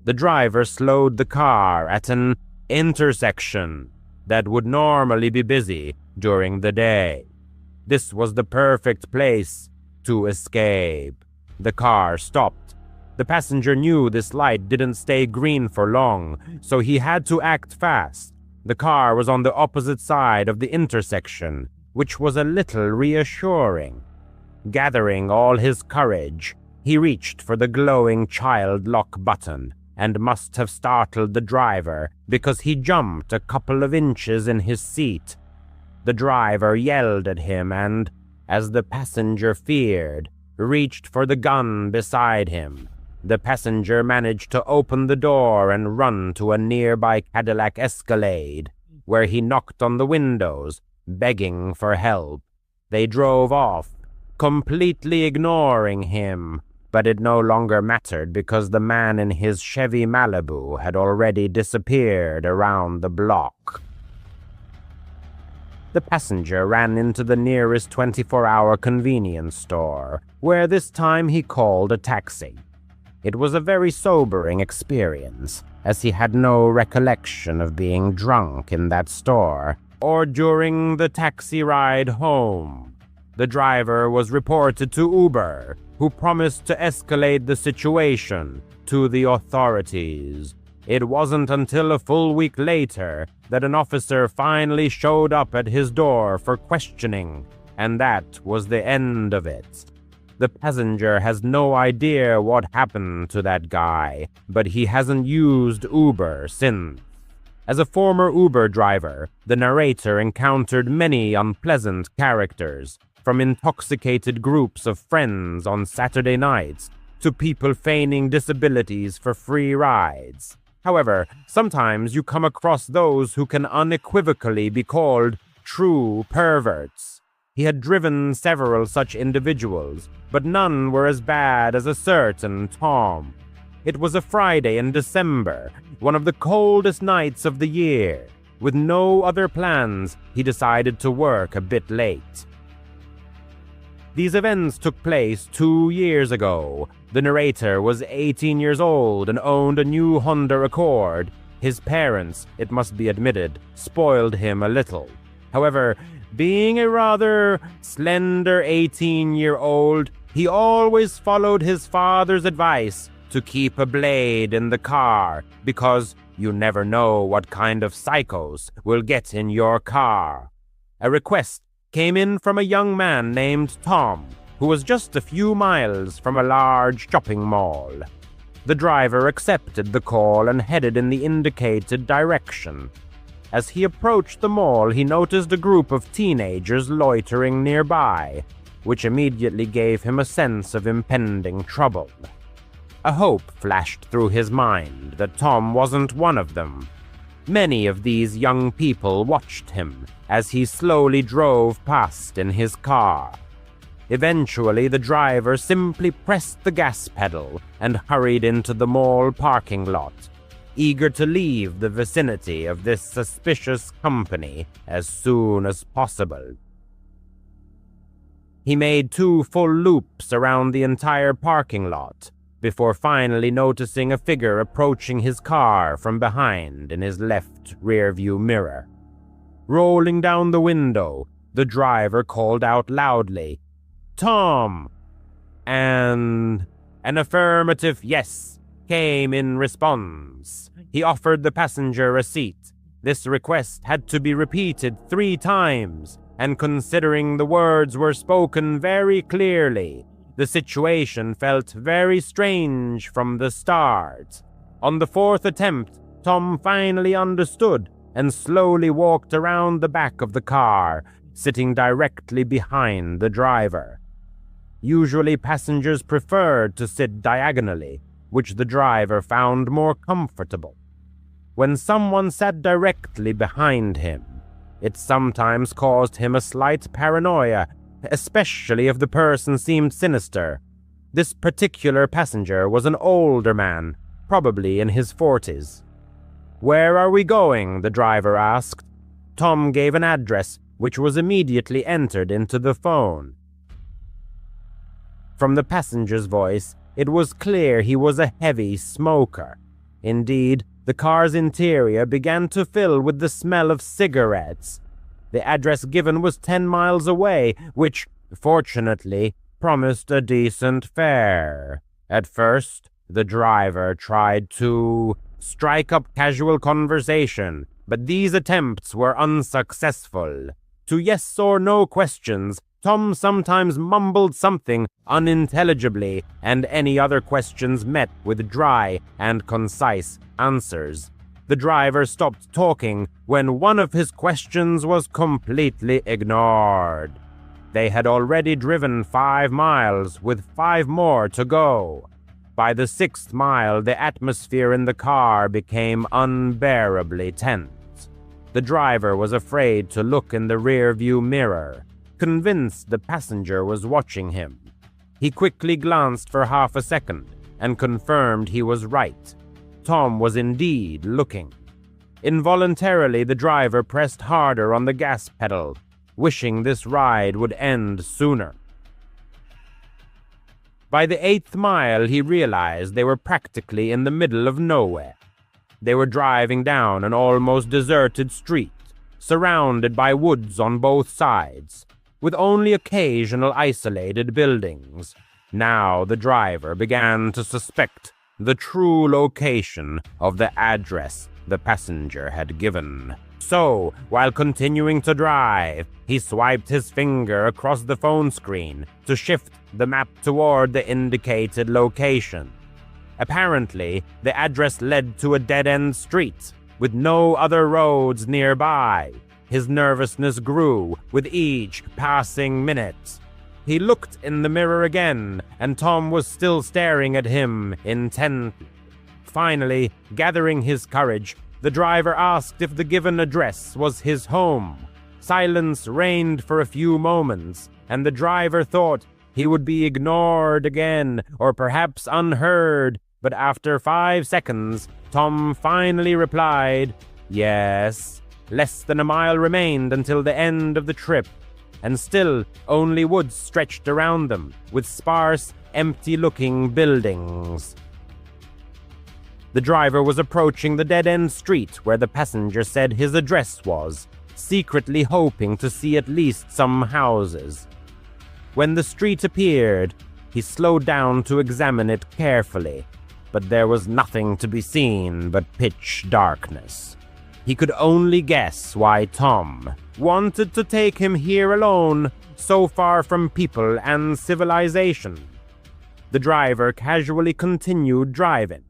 The driver slowed the car at an intersection that would normally be busy during the day. This was the perfect place to escape. The car stopped. The passenger knew this light didn't stay green for long, so he had to act fast. The car was on the opposite side of the intersection, which was a little reassuring. Gathering all his courage, he reached for the glowing child lock button and must have startled the driver because he jumped a couple of inches in his seat. The driver yelled at him and, as the passenger feared, reached for the gun beside him. The passenger managed to open the door and run to a nearby Cadillac Escalade, where he knocked on the windows, begging for help. They drove off, completely ignoring him, but it no longer mattered because the man in his Chevy Malibu had already disappeared around the block. The passenger ran into the nearest 24-hour convenience store, where this time he called a taxi. It was a very sobering experience, as he had no recollection of being drunk in that store or during the taxi ride home. The driver was reported to Uber, who promised to escalate the situation to the authorities. It wasn't until a full week later that an officer finally showed up at his door for questioning, and that was the end of it. The passenger has no idea what happened to that guy, but he hasn't used Uber since. As a former Uber driver, the narrator encountered many unpleasant characters, from intoxicated groups of friends on Saturday nights to people feigning disabilities for free rides. However, sometimes you come across those who can unequivocally be called true perverts. He had driven several such individuals, but none were as bad as a certain Tom. It was a Friday in December, one of the coldest nights of the year. With no other plans, he decided to work a bit late. These events took place 2 years ago. The narrator was 18 years old and owned a new Honda Accord. His parents, it must be admitted, spoiled him a little. However, being a rather slender 18-year-old, he always followed his father's advice to keep a blade in the car, because you never know what kind of psychos will get in your car. A request came in from a young man named Tom, who was just a few miles from a large shopping mall. The driver accepted the call and headed in the indicated direction. As he approached the mall, he noticed a group of teenagers loitering nearby, which immediately gave him a sense of impending trouble. A hope flashed through his mind that Tom wasn't one of them. Many of these young people watched him as he slowly drove past in his car. Eventually, the driver simply pressed the gas pedal and hurried into the mall parking lot, eager to leave the vicinity of this suspicious company as soon as possible. He made 2 full loops around the entire parking lot before finally noticing a figure approaching his car from behind in his left rearview mirror. Rolling down the window, the driver called out loudly, "Tom!" And an affirmative yes came in response. He offered the passenger a seat. This request had to be repeated 3 times, and considering the words were spoken very clearly, the situation felt very strange from the start. On the 4th attempt, Tom finally understood and slowly walked around the back of the car, sitting directly behind the driver. Usually passengers preferred to sit diagonally, which the driver found more comfortable. When someone sat directly behind him, it sometimes caused him a slight paranoia, especially if the person seemed sinister. This particular passenger was an older man, probably in his 40s. "Where are we going?" the driver asked. Tom gave an address, which was immediately entered into the phone. From the passenger's voice, it was clear he was a heavy smoker. Indeed, the car's interior began to fill with the smell of cigarettes. The address given was 10 miles away, which, fortunately, promised a decent fare. At first, the driver tried to strike up casual conversation, but these attempts were unsuccessful. To yes or no questions, Tom sometimes mumbled something unintelligibly, and any other questions met with dry and concise answers. The driver stopped talking when one of his questions was completely ignored. They had already driven 5 miles, with 5 more to go. By the 6th mile, the atmosphere in the car became unbearably tense. The driver was afraid to look in the rearview mirror, convinced the passenger was watching him. He quickly glanced for half a second and confirmed he was right. Tom was indeed looking. Involuntarily, the driver pressed harder on the gas pedal, wishing this ride would end sooner. By the 8th mile, he realized they were practically in the middle of nowhere. They were driving down an almost deserted street, surrounded by woods on both sides, with only occasional isolated buildings. Now the driver began to suspect the true location of the address the passenger had given. So, while continuing to drive, he swiped his finger across the phone screen to shift the map toward the indicated location. Apparently, the address led to a dead-end street, with no other roads nearby. His nervousness grew with each passing minute. He looked in the mirror again, and Tom was still staring at him intently. Finally, gathering his courage, the driver asked if the given address was his home. Silence reigned for a few moments, and the driver thought he would be ignored again, or perhaps unheard, but after 5 seconds, Tom finally replied, "Yes." Less than a mile remained until the end of the trip, and still only woods stretched around them, with sparse, empty-looking buildings. The driver was approaching the dead-end street where the passenger said his address was, secretly hoping to see at least some houses. When the street appeared, he slowed down to examine it carefully, but there was nothing to be seen but pitch darkness. He could only guess why Tom wanted to take him here alone, so far from people and civilization. The driver casually continued driving,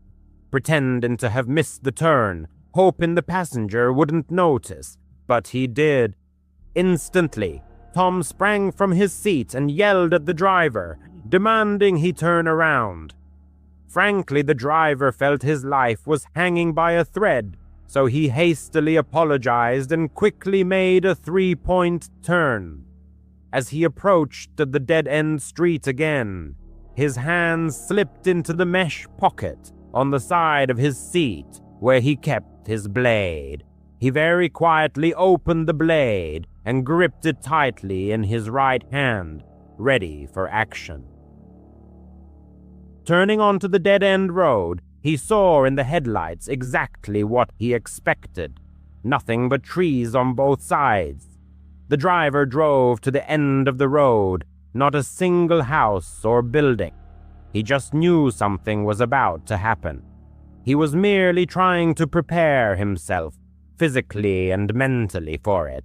pretending to have missed the turn, hoping the passenger wouldn't notice, but he did. Instantly, Tom sprang from his seat and yelled at the driver, demanding he turn around. Frankly, the driver felt his life was hanging by a thread, so he hastily apologized and quickly made a 3-point turn. As he approached the dead-end street again, his hands slipped into the mesh pocket on the side of his seat where he kept his blade. He very quietly opened the blade and gripped it tightly in his right hand, ready for action. Turning onto the dead-end road, he saw in the headlights exactly what he expected. Nothing but trees on both sides. The driver drove to the end of the road, not a single house or building. He just knew something was about to happen. He was merely trying to prepare himself, physically and mentally, for it.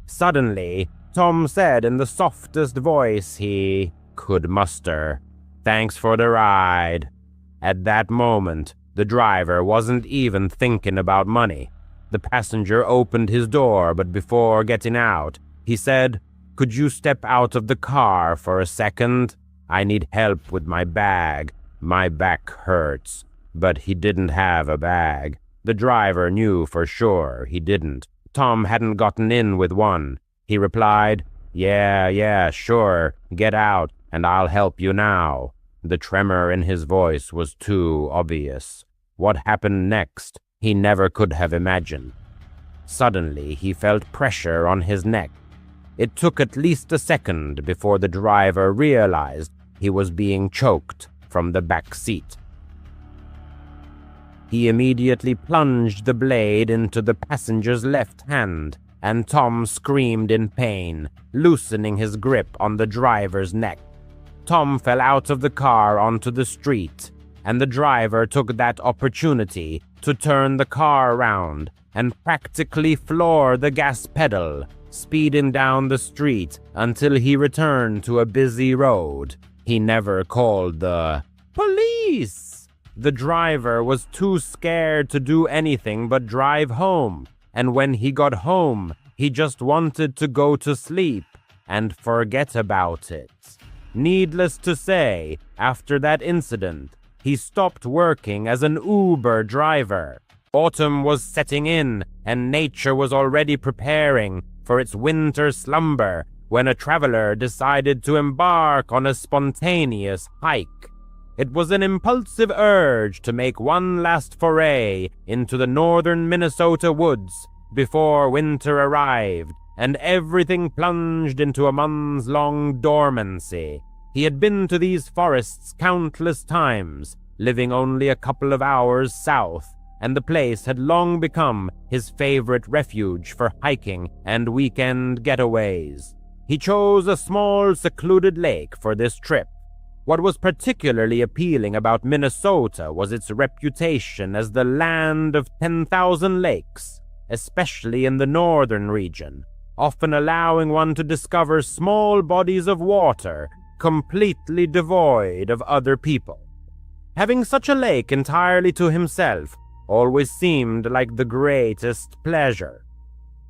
Suddenly, Tom said in the softest voice he could muster, "Thanks for the ride." At that moment, the driver wasn't even thinking about money. The passenger opened his door, but before getting out, he said, "Could you step out of the car for a second? I need help with my bag. My back hurts." But he didn't have a bag. The driver knew for sure he didn't. Tom hadn't gotten in with one. He replied, Yeah, sure. Get out, and I'll help you now." The tremor in his voice was too obvious. What happened next, he never could have imagined. Suddenly, he felt pressure on his neck. It took at least a second before the driver realized he was being choked from the back seat. He immediately plunged the blade into the passenger's left hand, and Tom screamed in pain, loosening his grip on the driver's neck. Tom fell out of the car onto the street, and the driver took that opportunity to turn the car around and practically floor the gas pedal, speeding down the street until he returned to a busy road. He never called the police. The driver was too scared to do anything but drive home, and when he got home, he just wanted to go to sleep and forget about it. Needless to say, after that incident, he stopped working as an Uber driver. Autumn was setting in, and nature was already preparing for its winter slumber when a traveler decided to embark on a spontaneous hike. It was an impulsive urge to make one last foray into the northern Minnesota woods before winter arrived and everything plunged into a months-long dormancy. He had been to these forests countless times, living only a couple of hours south, and the place had long become his favorite refuge for hiking and weekend getaways. He chose a small, secluded lake for this trip. What was particularly appealing about Minnesota was its reputation as the land of 10,000 lakes, especially in the northern region, often allowing one to discover small bodies of water completely devoid of other people. Having such a lake entirely to himself always seemed like the greatest pleasure.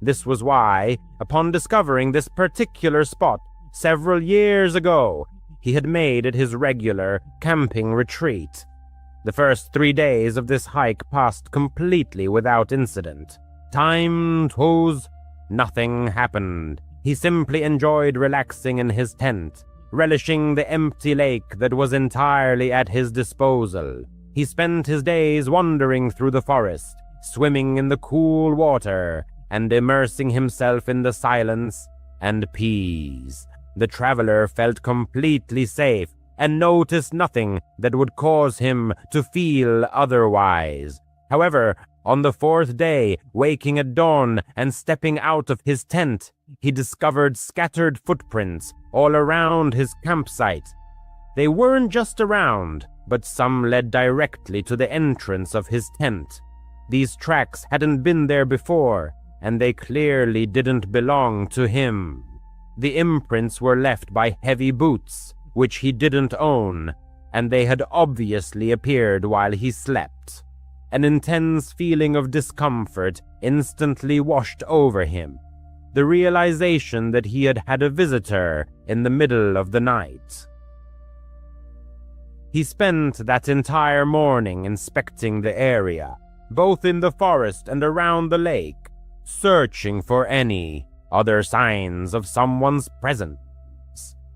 This was why, upon discovering this particular spot several years ago, he had made it his regular camping retreat. The first 3 days of this hike passed completely without incident. Time goes, nothing happened. He simply enjoyed relaxing in his tent, relishing the empty lake that was entirely at his disposal. He spent his days wandering through the forest, swimming in the cool water, and immersing himself in the silence and peace. The traveler felt completely safe and noticed nothing that would cause him to feel otherwise. However, on the 4th day, waking at dawn and stepping out of his tent, he discovered scattered footprints all around his campsite. They weren't just around, but some led directly to the entrance of his tent. These tracks hadn't been there before, and they clearly didn't belong to him. The imprints were left by heavy boots, which he didn't own, and they had obviously appeared while he slept. An intense feeling of discomfort instantly washed over him. The realization that he had had a visitor in the middle of the night. He spent that entire morning inspecting the area, both in the forest and around the lake, searching for any other signs of someone's presence.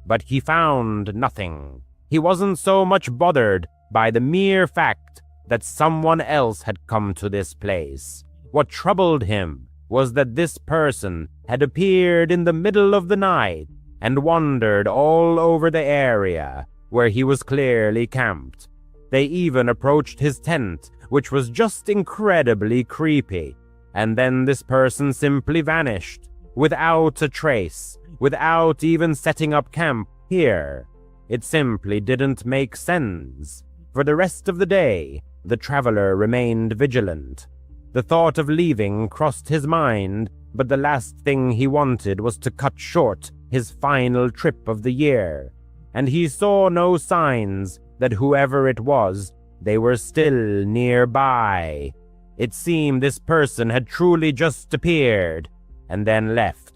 But he found nothing. He wasn't so much bothered by the mere fact that someone else had come to this place. What troubled him was that this person had appeared in the middle of the night and wandered all over the area where he was clearly camped. They even approached his tent, which was just incredibly creepy. And then this person simply vanished, without a trace, without even setting up camp here. It simply didn't make sense. For the rest of the day, the traveler remained vigilant. The thought of leaving crossed his mind, but the last thing he wanted was to cut short his final trip of the year. And he saw no signs that whoever it was, they were still nearby. It seemed this person had truly just appeared and then left.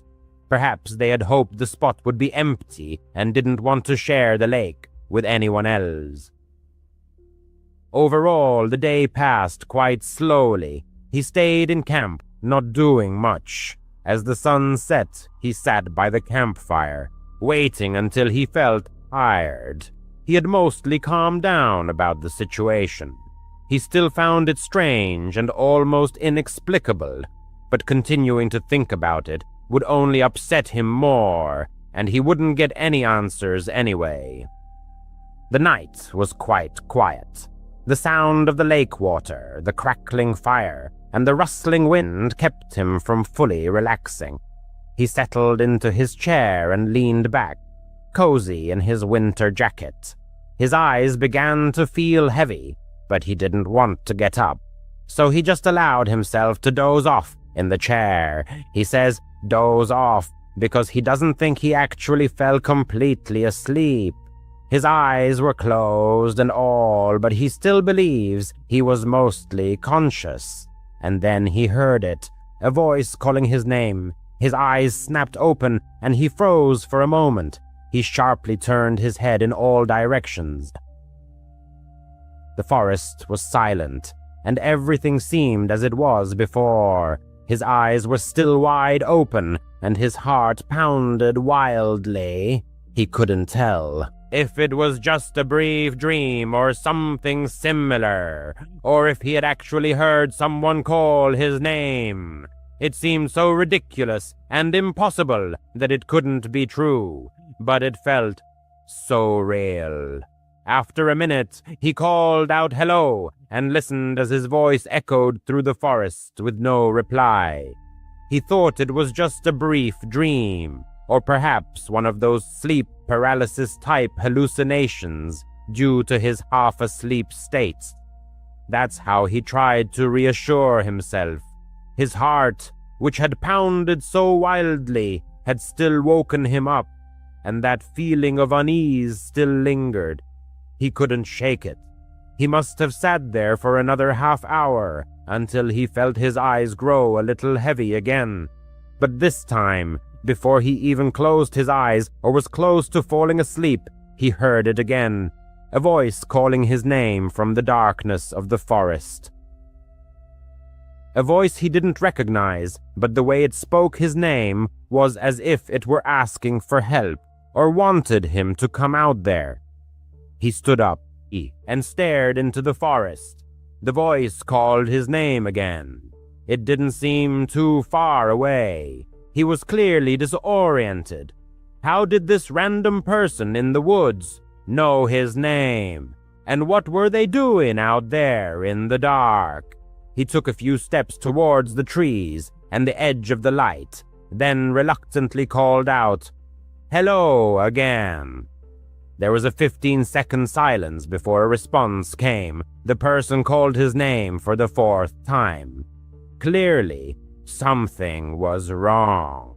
Perhaps they had hoped the spot would be empty and didn't want to share the lake with anyone else. Overall, the day passed quite slowly. He stayed in camp, not doing much. As the sun set, he sat by the campfire, waiting until he felt tired. He had mostly calmed down about the situation. He still found it strange and almost inexplicable, but continuing to think about it would only upset him more, and he wouldn't get any answers anyway. The night was quite quiet. The sound of the lake water, the crackling fire, and the rustling wind kept him from fully relaxing. He settled into his chair and leaned back, cozy in his winter jacket. His eyes began to feel heavy, but he didn't want to get up, so he just allowed himself to doze off in the chair. He says doze off because he doesn't think he actually fell completely asleep. His eyes were closed and all, but he still believes he was mostly conscious. And then he heard it, a voice calling his name. His eyes snapped open, and he froze for a moment. He sharply turned his head in all directions. The forest was silent, and everything seemed as it was before. His eyes were still wide open, and his heart pounded wildly. He couldn't tell if it was just a brief dream or something similar, or if he had actually heard someone call his name. It seemed so ridiculous and impossible that it couldn't be true, but it felt so real. After a minute, he called out hello and listened as his voice echoed through the forest with no reply. He thought it was just a brief dream, or perhaps one of those sleep paralysis-type hallucinations due to his half-asleep state. That's how he tried to reassure himself. His heart, which had pounded so wildly, had still woken him up, and that feeling of unease still lingered. He couldn't shake it. He must have sat there for another half-hour until he felt his eyes grow a little heavy again. But this time, before he even closed his eyes or was close to falling asleep, he heard it again, a voice calling his name from the darkness of the forest. A voice he didn't recognize, but the way it spoke his name was as if it were asking for help or wanted him to come out there. He stood up and stared into the forest. The voice called his name again. It didn't seem too far away. He was clearly disoriented. How did this random person in the woods know his name? And what were they doing out there in the dark? He took a few steps towards the trees and the edge of the light, then reluctantly called out, "Hello again." There was a 15-second silence before a response came. The person called his name for the 4th time. Clearly, something was wrong.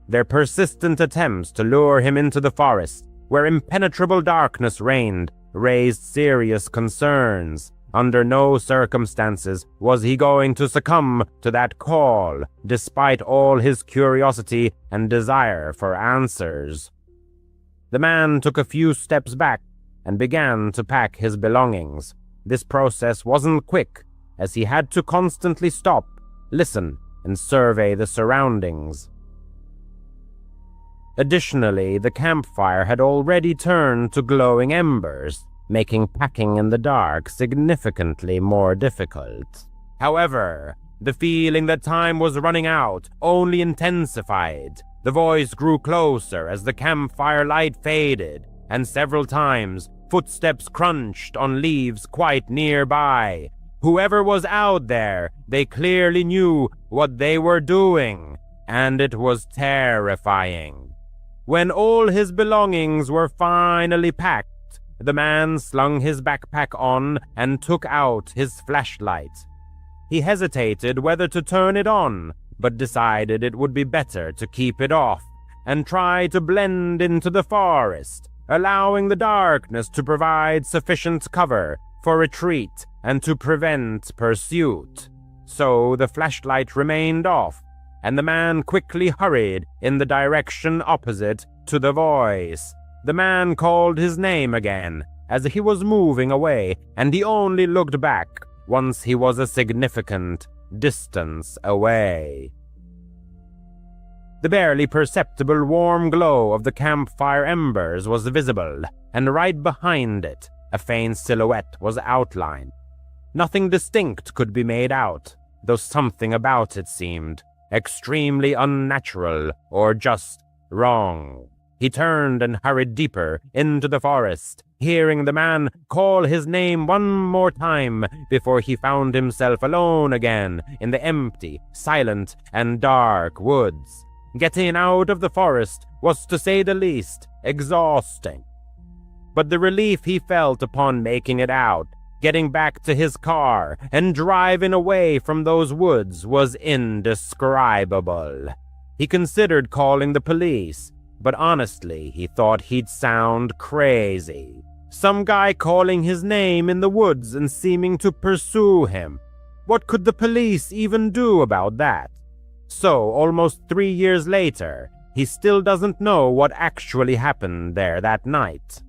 Their persistent attempts to lure him into the forest, where impenetrable darkness reigned, raised serious concerns. Under no circumstances was he going to succumb to that call, despite all his curiosity and desire for answers. The man took a few steps back and began to pack his belongings. This process wasn't quick, as he had to constantly stop, listen, and survey the surroundings. Additionally, the campfire had already turned to glowing embers, making packing in the dark significantly more difficult. However, the feeling that time was running out only intensified. The voice grew closer as the campfire light faded, and several times footsteps crunched on leaves quite nearby. Whoever was out there, they clearly knew what they were doing, and it was terrifying. When all his belongings were finally packed, the man slung his backpack on and took out his flashlight. He hesitated whether to turn it on, but decided it would be better to keep it off and try to blend into the forest, allowing the darkness to provide sufficient cover for retreat and to prevent pursuit. So the flashlight remained off, and the man quickly hurried in the direction opposite to the voice. The man called his name again as he was moving away, and he only looked back once he was a significant distance away. The barely perceptible warm glow of the campfire embers was visible, and right behind it, a faint silhouette was outlined. Nothing distinct could be made out, though something about it seemed extremely unnatural or just wrong. He turned and hurried deeper into the forest, hearing the man call his name one more time before he found himself alone again in the empty, silent, and dark woods. Getting out of the forest was, to say the least, exhausting. But the relief he felt upon making it out, getting back to his car, and driving away from those woods was indescribable. He considered calling the police, but honestly, he thought he'd sound crazy. Some guy calling his name in the woods and seeming to pursue him. What could the police even do about that? So, almost 3 years later, he still doesn't know what actually happened there that night.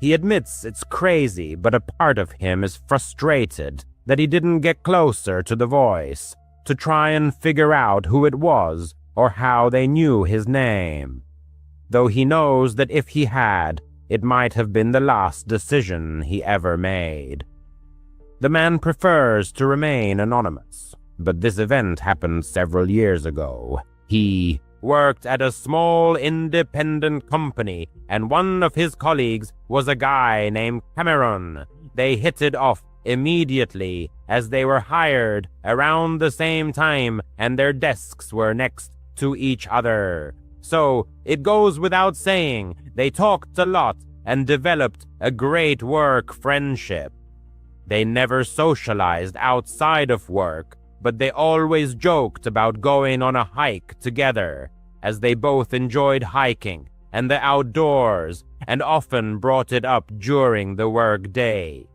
He admits it's crazy, but a part of him is frustrated that he didn't get closer to the voice. to try and figure out who it was or how they knew his name, though he knows that if he had, it might have been the last decision he ever made. The man prefers to remain anonymous, but this event happened several years ago. He worked at a small independent company, and one of his colleagues was a guy named Cameron. They hit it off immediately as they were hired around the same time and their desks were next to each other. So it goes without saying, they talked a lot and developed a great work friendship. They never socialized outside of work, but they always joked about going on a hike together, as they both enjoyed hiking and the outdoors and often brought it up during the work day.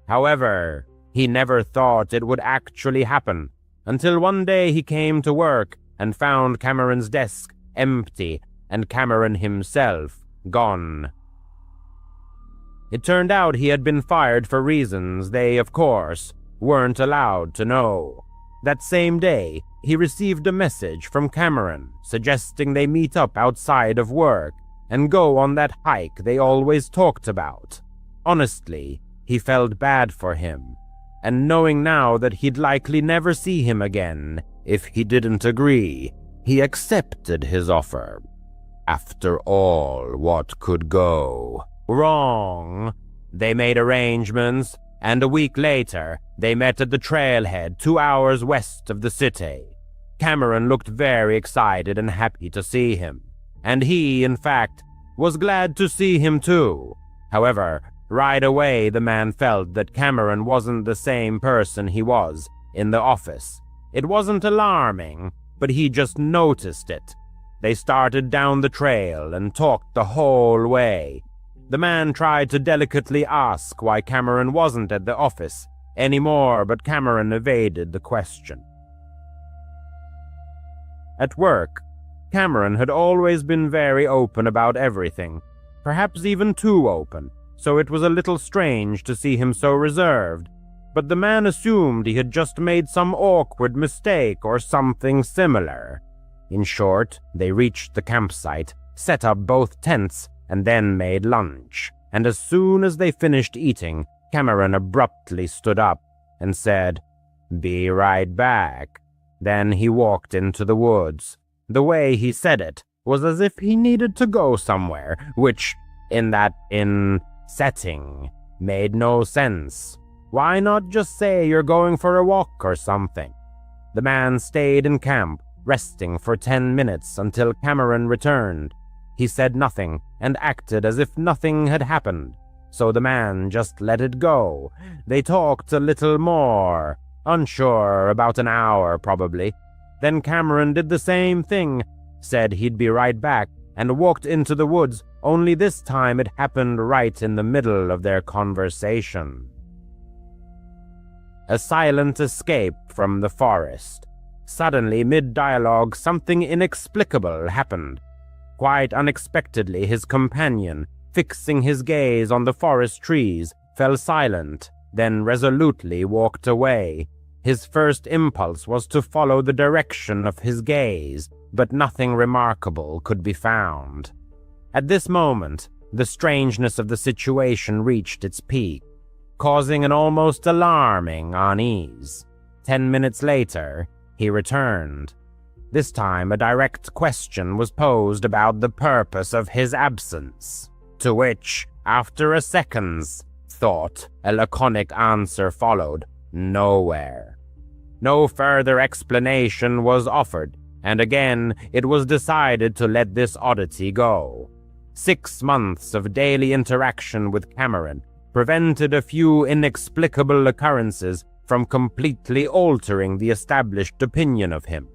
However, he never thought it would actually happen until one day he came to work and found Cameron's desk empty and Cameron himself gone. It turned out he had been fired for reasons they, of course, weren't allowed to know. That same day, he received a message from Cameron suggesting they meet up outside of work and go on that hike they always talked about. Honestly, he felt bad for him, and knowing now that he'd likely never see him again if he didn't agree, he accepted his offer. After all, what could go wrong? They made arrangements, and a week later, they met at the trailhead 2 hours west of the city. Cameron looked very excited and happy to see him, and he, in fact, was glad to see him too. However, right away the man felt that Cameron wasn't the same person he was in the office. It wasn't alarming, but he just noticed it. They started down the trail and talked the whole way. The man tried to delicately ask why Cameron wasn't at the office anymore, but Cameron evaded the question. At work, Cameron had always been very open about everything, perhaps even too open, so it was a little strange to see him so reserved, but the man assumed he had just made some awkward mistake or something similar. In short, they reached the campsite, set up both tents, and then made lunch, and as soon as they finished eating, Cameron abruptly stood up and said, "Be right back." Then he walked into the woods. The way he said it was as if he needed to go somewhere, which, in that setting, made no sense. Why not just say you're going for a walk or something? The man stayed in camp, resting for 10 minutes until Cameron returned. He said nothing and acted as if nothing had happened, so the man just let it go. They talked a little more, unsure, about an hour probably. Then Cameron did the same thing, said he'd be right back, and walked into the woods, only this time it happened right in the middle of their conversation. A silent escape from the forest. Suddenly, mid-dialogue, something inexplicable happened. Quite unexpectedly, his companion, fixing his gaze on the forest trees, fell silent, then resolutely walked away. His first impulse was to follow the direction of his gaze, but nothing remarkable could be found. At this moment, the strangeness of the situation reached its peak, causing an almost alarming unease. 10 minutes later, he returned. This time, a direct question was posed about the purpose of his absence, to which, after a second's thought, a laconic answer followed: nowhere. No further explanation was offered, and again it was decided to let this oddity go. 6 months of daily interaction with Cameron prevented a few inexplicable occurrences from completely altering the established opinion of him.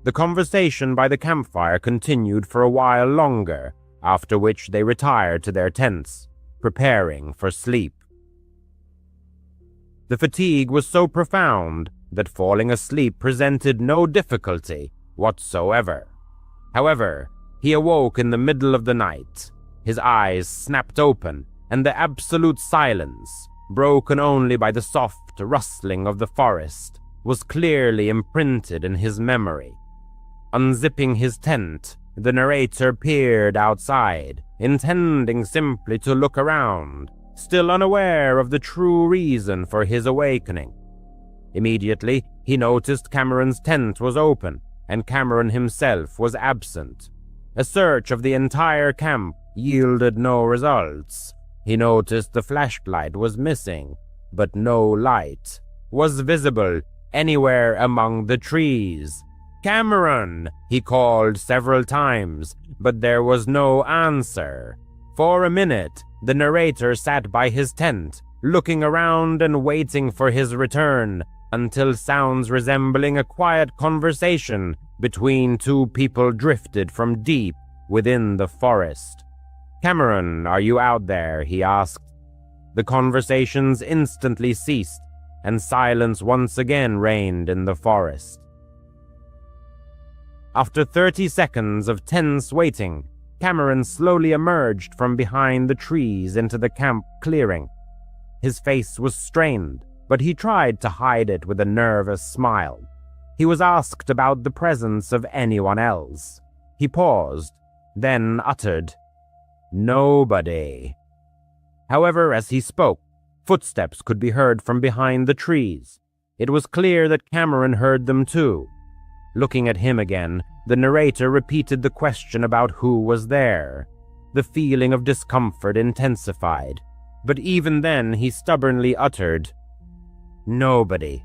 The conversation by the campfire continued for a while longer, after which they retired to their tents, preparing for sleep. The fatigue was so profound that falling asleep presented no difficulty whatsoever. However, he awoke in the middle of the night. His eyes snapped open, and the absolute silence, broken only by the soft rustling of the forest, was clearly imprinted in his memory. Unzipping his tent, the narrator peered outside, intending simply to look around, still unaware of the true reason for his awakening. Immediately, he noticed Cameron's tent was open, and Cameron himself was absent. A search of the entire camp yielded no results. He noticed the flashlight was missing, but no light was visible anywhere among the trees. "Cameron!" he called several times, but there was no answer. For a minute, the narrator sat by his tent, looking around and waiting for his return, until sounds resembling a quiet conversation between two people drifted from deep within the forest. "Cameron, are you out there?" he asked. The conversations instantly ceased, and silence once again reigned in the forest. After 30 seconds of tense waiting, Cameron slowly emerged from behind the trees into the camp clearing. His face was strained, but he tried to hide it with a nervous smile. He was asked about the presence of anyone else. He paused, then uttered, "Nobody." However, as he spoke, footsteps could be heard from behind the trees. It was clear that Cameron heard them too. Looking at him again, the narrator repeated the question about who was there. The feeling of discomfort intensified, but even then he stubbornly uttered, "Nobody."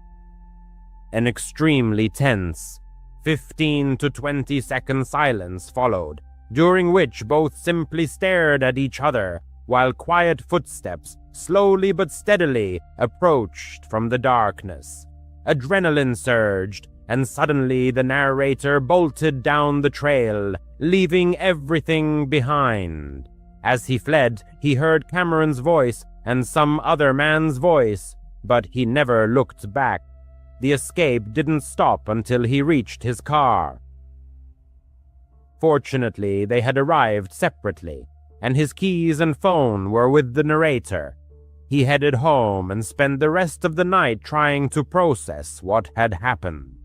An extremely tense 15 to 20-second silence followed, during which both simply stared at each other while quiet footsteps slowly but steadily approached from the darkness. Adrenaline surged, and suddenly the narrator bolted down the trail, leaving everything behind. As he fled, he heard Cameron's voice and some other man's voice, but he never looked back. The escape didn't stop until he reached his car. Fortunately, they had arrived separately, and his keys and phone were with the narrator. He headed home and spent the rest of the night trying to process what had happened.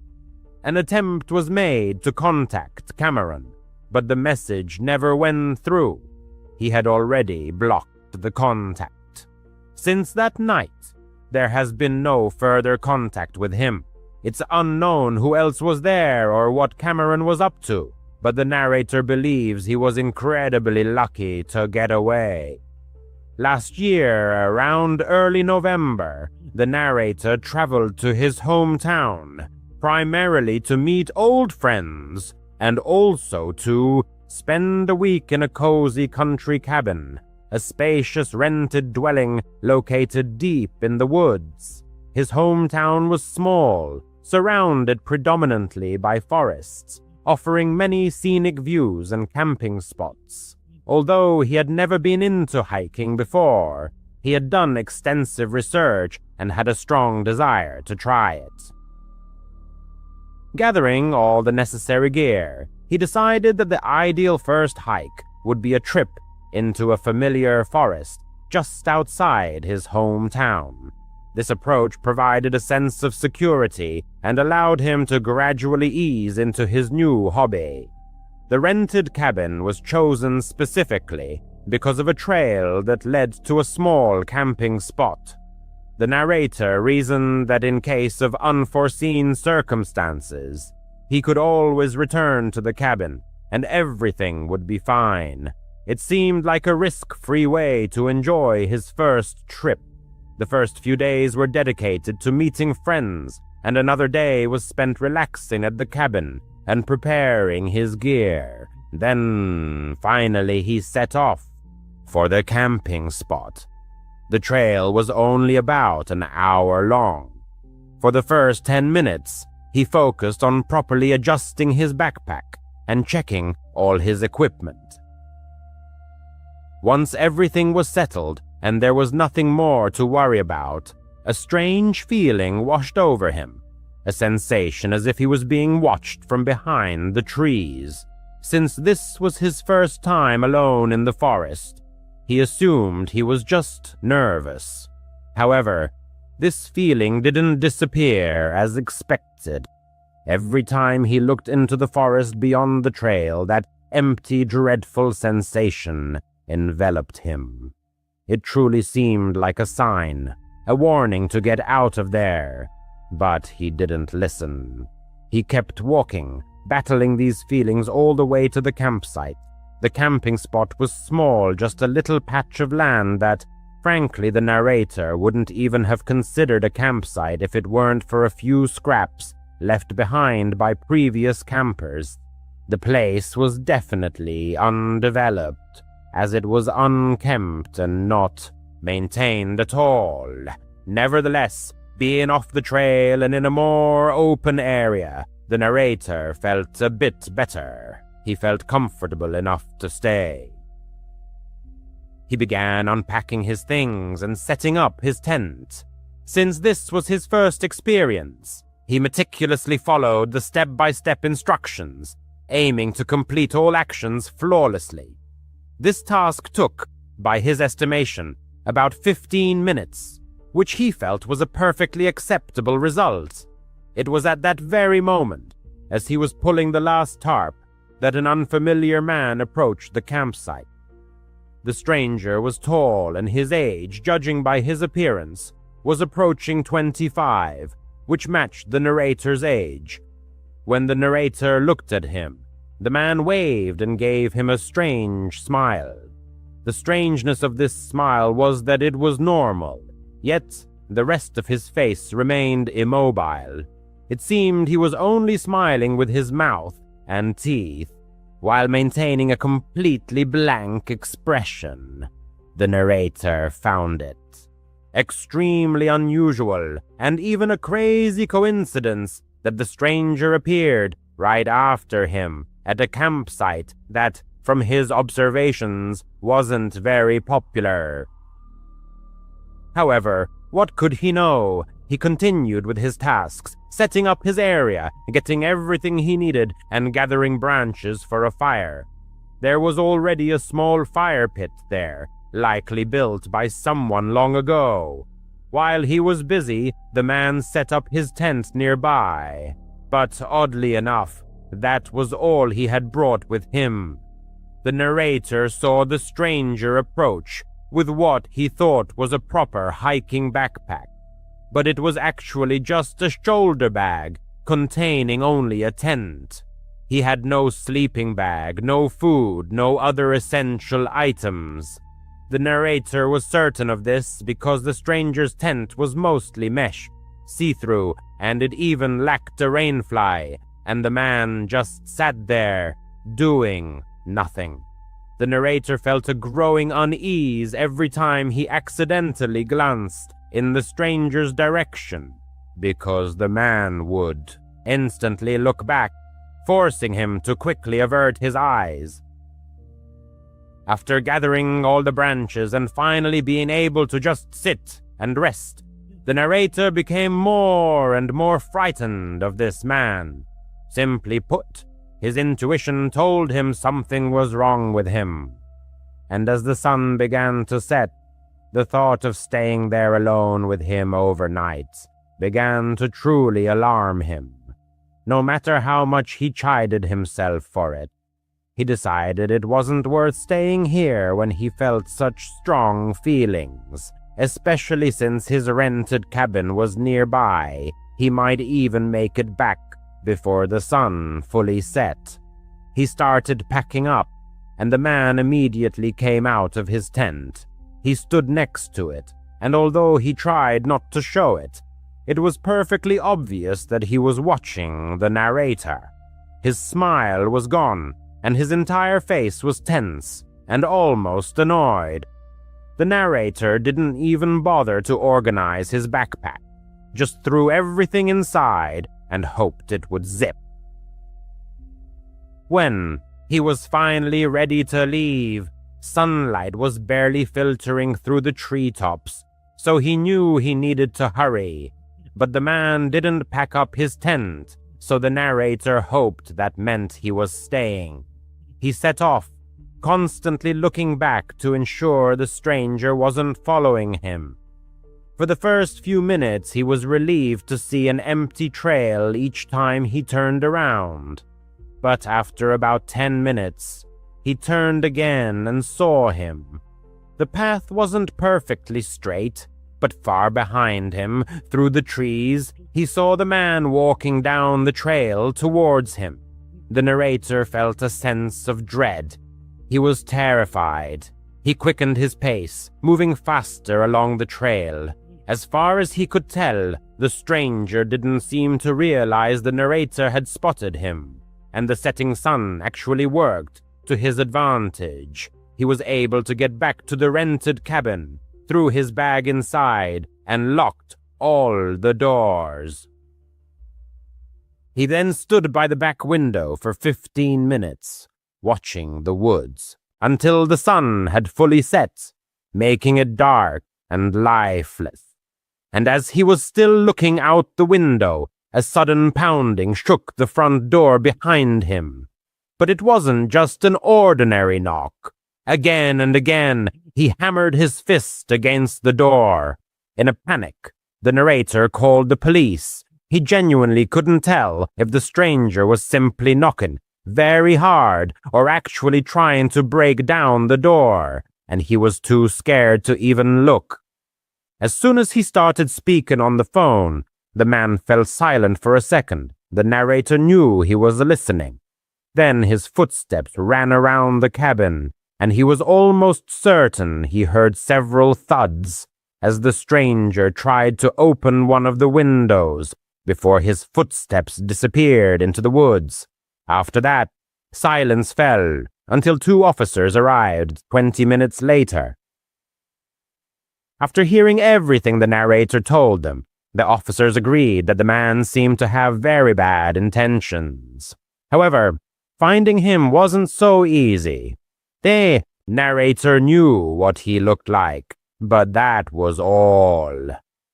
An attempt was made to contact Cameron, but the message never went through. He had already blocked the contact. Since that night, there has been no further contact with him. It's unknown who else was there or what Cameron was up to, but the narrator believes he was incredibly lucky to get away. Last year, around early November, the narrator traveled to his hometown, primarily to meet old friends, and also to spend a week in a cozy country cabin, a spacious rented dwelling located deep in the woods. His hometown was small, surrounded predominantly by forests, offering many scenic views and camping spots. Although he had never been into hiking before, he had done extensive research and had a strong desire to try it. Gathering all the necessary gear, he decided that the ideal first hike would be a trip into a familiar forest just outside his hometown. This approach provided a sense of security and allowed him to gradually ease into his new hobby. The rented cabin was chosen specifically because of a trail that led to a small camping spot. The narrator reasoned that in case of unforeseen circumstances, he could always return to the cabin and everything would be fine. It seemed like a risk-free way to enjoy his first trip. The first few days were dedicated to meeting friends, and another day was spent relaxing at the cabin and preparing his gear. Then, finally, he set off for the camping spot. The trail was only about an hour long. For the first 10 minutes, he focused on properly adjusting his backpack and checking all his equipment. Once everything was settled and there was nothing more to worry about, a strange feeling washed over him, a sensation as if he was being watched from behind the trees. Since this was his first time alone in the forest, he assumed he was just nervous. However, this feeling didn't disappear as expected. Every time he looked into the forest beyond the trail, that empty, dreadful sensation enveloped him. It truly seemed like a sign, a warning to get out of there. But he didn't listen. He kept walking, battling these feelings all the way to the campsite. The camping spot was small, just a little patch of land that, frankly, the narrator wouldn't even have considered a campsite if it weren't for a few scraps left behind by previous campers. The place was definitely undeveloped, as it was unkempt and not maintained at all. Nevertheless, being off the trail and in a more open area, the narrator felt a bit better. He felt comfortable enough to stay. He began unpacking his things and setting up his tent. Since this was his first experience, he meticulously followed the step-by-step instructions, aiming to complete all actions flawlessly. This task took, by his estimation, about 15 minutes, which he felt was a perfectly acceptable result. It was at that very moment, as he was pulling the last tarp, that an unfamiliar man approached the campsite. The stranger was tall, and his age, judging by his appearance, was approaching 25, which matched the narrator's age. When the narrator looked at him, the man waved and gave him a strange smile. The strangeness of this smile was that it was normal, yet the rest of his face remained immobile. It seemed he was only smiling with his mouth and teeth, while maintaining a completely blank expression. The narrator found it extremely unusual, and even a crazy coincidence that the stranger appeared right after him at a campsite that, from his observations, wasn't very popular. However, what could he know? He continued with his tasks, setting up his area, getting everything he needed, and gathering branches for a fire. There was already a small fire pit there, likely built by someone long ago. While he was busy, the man set up his tent nearby. But oddly enough, that was all he had brought with him. The narrator saw the stranger approach with what he thought was a proper hiking backpack, but it was actually just a shoulder bag containing only a tent. He had no sleeping bag, no food, no other essential items. The narrator was certain of this because the stranger's tent was mostly mesh, see-through, and it even lacked a rainfly, and the man just sat there, doing nothing. The narrator felt a growing unease every time he accidentally glanced in the stranger's direction, because the man would instantly look back, forcing him to quickly avert his eyes. After gathering all the branches and finally being able to just sit and rest, the narrator became more and more frightened of this man. Simply put, his intuition told him something was wrong with him. And as the sun began to set, the thought of staying there alone with him overnight began to truly alarm him. No matter how much he chided himself for it, he decided it wasn't worth staying here when he felt such strong feelings, especially since his rented cabin was nearby. He might even make it back before the sun fully set. He started packing up, and the man immediately came out of his tent. He stood next to it, and although he tried not to show it, it was perfectly obvious that he was watching the narrator. His smile was gone, and his entire face was tense and almost annoyed. The narrator didn't even bother to organize his backpack, just threw everything inside and hoped it would zip. When he was finally ready to leave, sunlight was barely filtering through the treetops, so he knew he needed to hurry. But the man didn't pack up his tent, so the narrator hoped that meant he was staying. He set off, constantly looking back to ensure the stranger wasn't following him. For the first few minutes, he was relieved to see an empty trail each time he turned around. But after about 10 minutes, he turned again and saw him. The path wasn't perfectly straight, but far behind him, through the trees, he saw the man walking down the trail towards him. The narrator felt a sense of dread. He was terrified. He quickened his pace, moving faster along the trail. As far as he could tell, the stranger didn't seem to realize the narrator had spotted him, and the setting sun actually worked to his advantage. He was able to get back to the rented cabin, threw his bag inside, and locked all the doors. He then stood by the back window for 15 minutes, watching the woods, until the sun had fully set, making it dark and lifeless. And as he was still looking out the window, a sudden pounding shook the front door behind him. But it wasn't just an ordinary knock. Again and again, he hammered his fist against the door. In a panic, the narrator called the police. He genuinely couldn't tell if the stranger was simply knocking very hard or actually trying to break down the door, and he was too scared to even look. As soon as he started speaking on the phone, the man fell silent for a second. The narrator knew he was listening. Then his footsteps ran around the cabin, and he was almost certain he heard several thuds as the stranger tried to open one of the windows before his footsteps disappeared into the woods. After that, silence fell until 2 officers arrived 20 minutes later. After hearing everything the narrator told them, the officers agreed that the man seemed to have very bad intentions. However, finding him wasn't so easy. The narrator knew what he looked like, but that was all.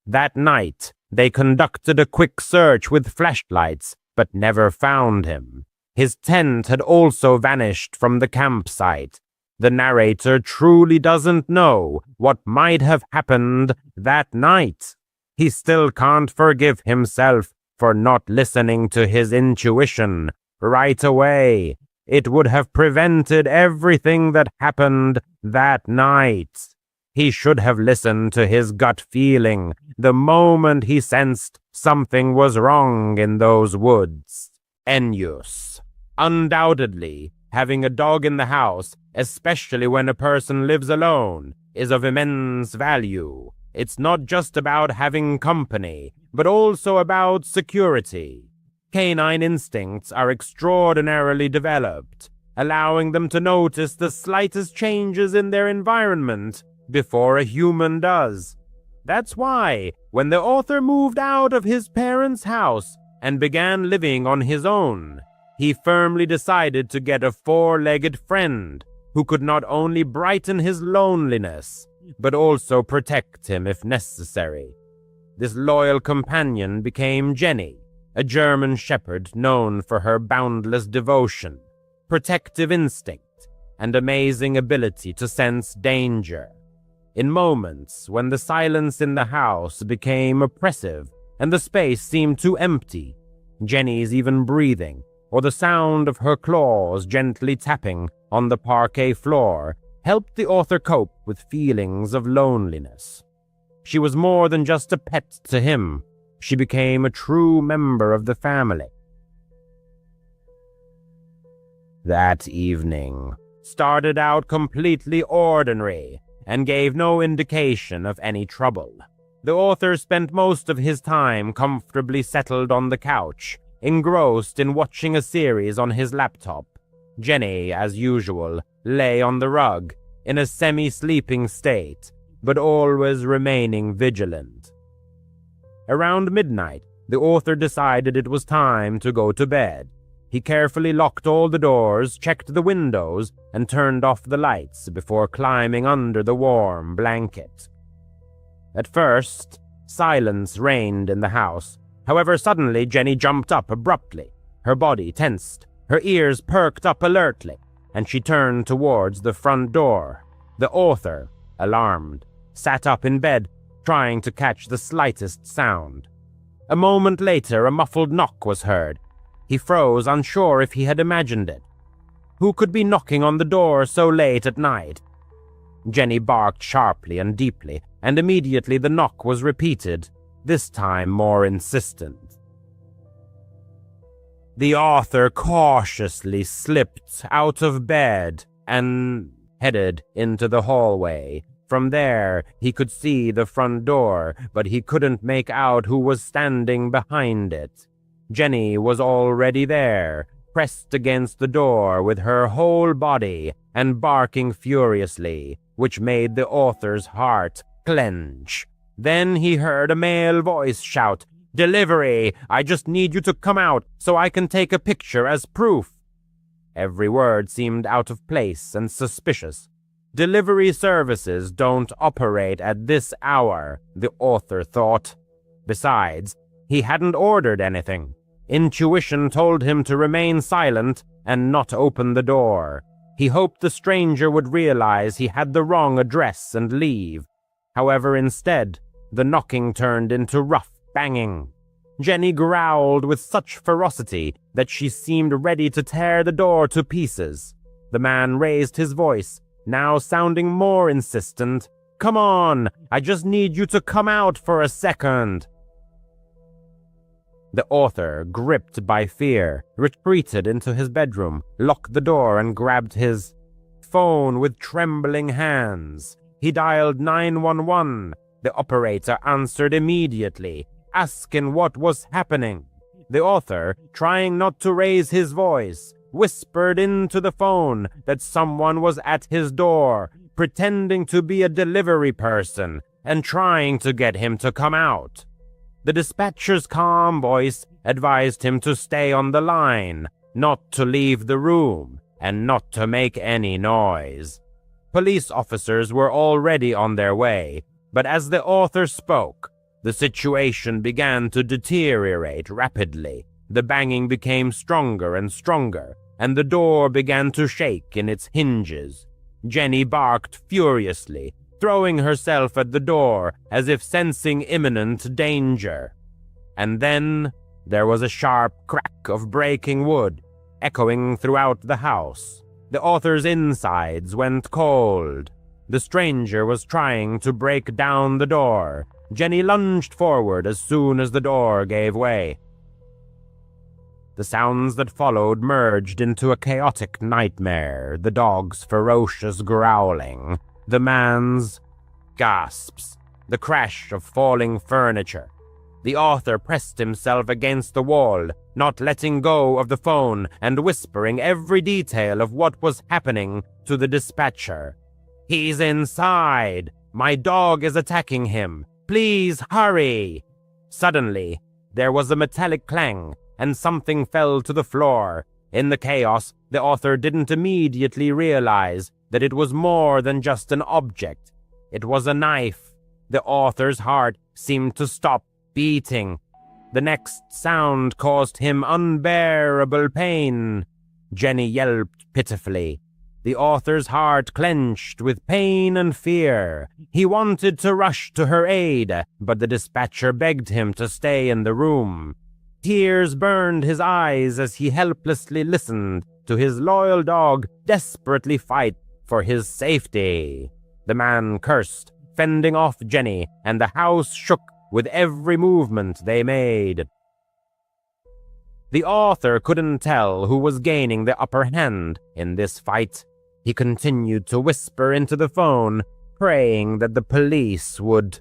That night, they conducted a quick search with flashlights, but never found him. His tent had also vanished from the campsite. The narrator truly doesn't know what might have happened that night. He still can't forgive himself for not listening to his intuition right away. It would have prevented everything that happened that night. He should have listened to his gut feeling the moment he sensed something was wrong in those woods. Ennius. Undoubtedly, having a dog in the house, especially when a person lives alone, is of immense value. It's not just about having company, but also about security. Canine instincts are extraordinarily developed, allowing them to notice the slightest changes in their environment before a human does. That's why, when the author moved out of his parents' house and began living on his own, he firmly decided to get a 4-legged friend who could not only brighten his loneliness, but also protect him if necessary. This loyal companion became Jenny, a German shepherd known for her boundless devotion, protective instinct, and amazing ability to sense danger. In moments when the silence in the house became oppressive and the space seemed too empty, Jenny's even breathing, or the sound of her claws gently tapping on the parquet floor, helped the author cope with feelings of loneliness. She was more than just a pet to him. She became a true member of the family. That evening started out completely ordinary and gave no indication of any trouble. The author spent most of his time comfortably settled on the couch, engrossed in watching a series on his laptop. Jenny, as usual, lay on the rug, in a semi-sleeping state, but always remaining vigilant. Around midnight, the author decided it was time to go to bed. He carefully locked all the doors, checked the windows, and turned off the lights before climbing under the warm blanket. At first, silence reigned in the house. However, suddenly Jenny jumped up abruptly. Her body tensed, her ears perked up alertly, and she turned towards the front door. The author, alarmed, sat up in bed, trying to catch the slightest sound. A moment later, a muffled knock was heard. He froze, unsure if he had imagined it. Who could be knocking on the door so late at night? Jenny barked sharply and deeply, and immediately the knock was repeated, this time more insistent. The author cautiously slipped out of bed and headed into the hallway. From there, he could see the front door, but he couldn't make out who was standing behind it. Jenny was already there, pressed against the door with her whole body and barking furiously, which made the author's heart clench. Then he heard a male voice shout, "Delivery! I just need you to come out so I can take a picture as proof." Every word seemed out of place and suspicious. Delivery services don't operate at this hour, the author thought. Besides, he hadn't ordered anything. Intuition told him to remain silent and not open the door. He hoped the stranger would realize he had the wrong address and leave. However, instead, the knocking turned into rough banging. Jenny growled with such ferocity that she seemed ready to tear the door to pieces. The man raised his voice, now sounding more insistent. "Come on, I just need you to come out for a second." The author, gripped by fear, retreated into his bedroom, locked the door, and grabbed his phone with trembling hands. He dialed 911. The operator answered immediately, asking what was happening. The author, trying not to raise his voice, whispered into the phone that someone was at his door, pretending to be a delivery person and trying to get him to come out. The dispatcher's calm voice advised him to stay on the line, not to leave the room, and not to make any noise. Police officers were already on their way, but as the author spoke, the situation began to deteriorate rapidly. The banging became stronger and stronger, and the door began to shake in its hinges. Jenny barked furiously, throwing herself at the door as if sensing imminent danger. And then there was a sharp crack of breaking wood, echoing throughout the house. The author's insides went cold. The stranger was trying to break down the door. Jenny lunged forward as soon as the door gave way. The sounds that followed merged into a chaotic nightmare, the dog's ferocious growling, the man's gasps, the crash of falling furniture. The author pressed himself against the wall, not letting go of the phone and whispering every detail of what was happening to the dispatcher. "He's inside! My dog is attacking him! Please hurry!" Suddenly, there was a metallic clang, and something fell to the floor. In the chaos, the author didn't immediately realize that it was more than just an object. It was a knife. The author's heart seemed to stop beating. The next sound caused him unbearable pain. Jenny yelped pitifully. The author's heart clenched with pain and fear. He wanted to rush to her aid, but the dispatcher begged him to stay in the room. Tears burned his eyes as he helplessly listened to his loyal dog desperately fight for his safety. The man cursed, fending off Jenny, and the house shook with every movement they made. The author couldn't tell who was gaining the upper hand in this fight. He continued to whisper into the phone, praying that the police would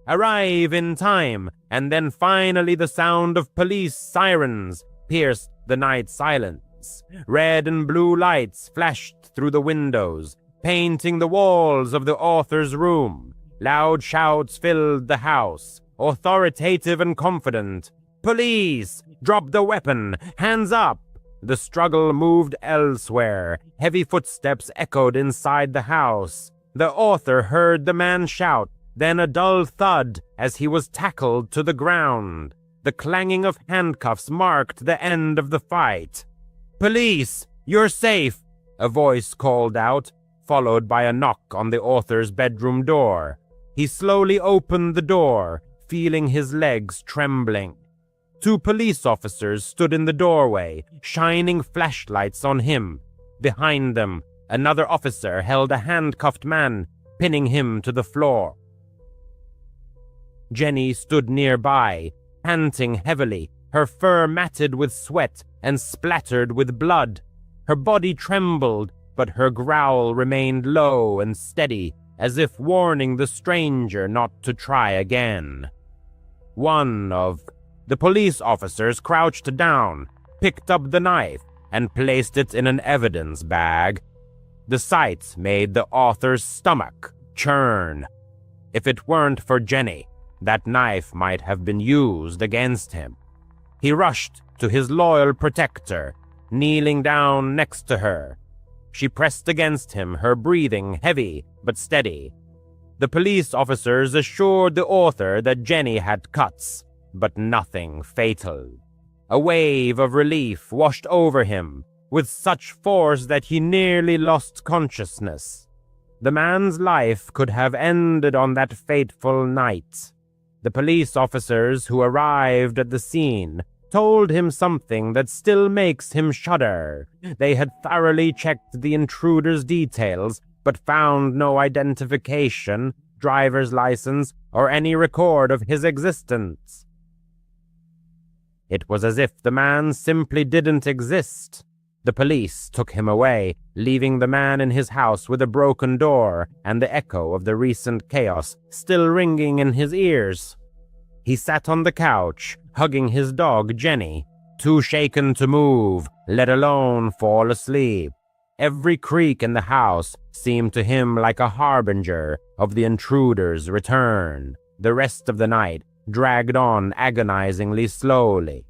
arrive in time, and then finally the sound of police sirens pierced the night silence. Red and blue lights flashed through the windows, painting the walls of the author's room. Loud shouts filled the house, authoritative and confident. "Police! Drop the weapon! Hands up!" The struggle moved elsewhere. Heavy footsteps echoed inside the house. The author heard the man shout, then a dull thud as he was tackled to the ground. The clanging of handcuffs marked the end of the fight. "Police! You're safe!" a voice called out, followed by a knock on the author's bedroom door. He slowly opened the door, feeling his legs trembling. 2 police officers stood in the doorway, shining flashlights on him. Behind them, another officer held a handcuffed man, pinning him to the floor. Jenny stood nearby, panting heavily, her fur matted with sweat and splattered with blood. Her body trembled, but her growl remained low and steady, as if warning the stranger not to try again. One of the police officers crouched down, picked up the knife, and placed it in an evidence bag. The sight made the author's stomach churn. If it weren't for Jenny, that knife might have been used against him. He rushed to his loyal protector, kneeling down next to her. She pressed against him, her breathing heavy but steady. The police officers assured the author that Jenny had cuts, but nothing fatal. A wave of relief washed over him, with such force that he nearly lost consciousness. The man's life could have ended on that fateful night. The police officers who arrived at the scene told him something that still makes him shudder. They had thoroughly checked the intruder's details, but found no identification, driver's license, or any record of his existence. It was as if the man simply didn't exist. The police took him away, leaving the man in his house with a broken door and the echo of the recent chaos still ringing in his ears. He sat on the couch, hugging his dog Jenny, too shaken to move, let alone fall asleep. Every creak in the house seemed to him like a harbinger of the intruder's return. The rest of the night dragged on agonizingly slowly.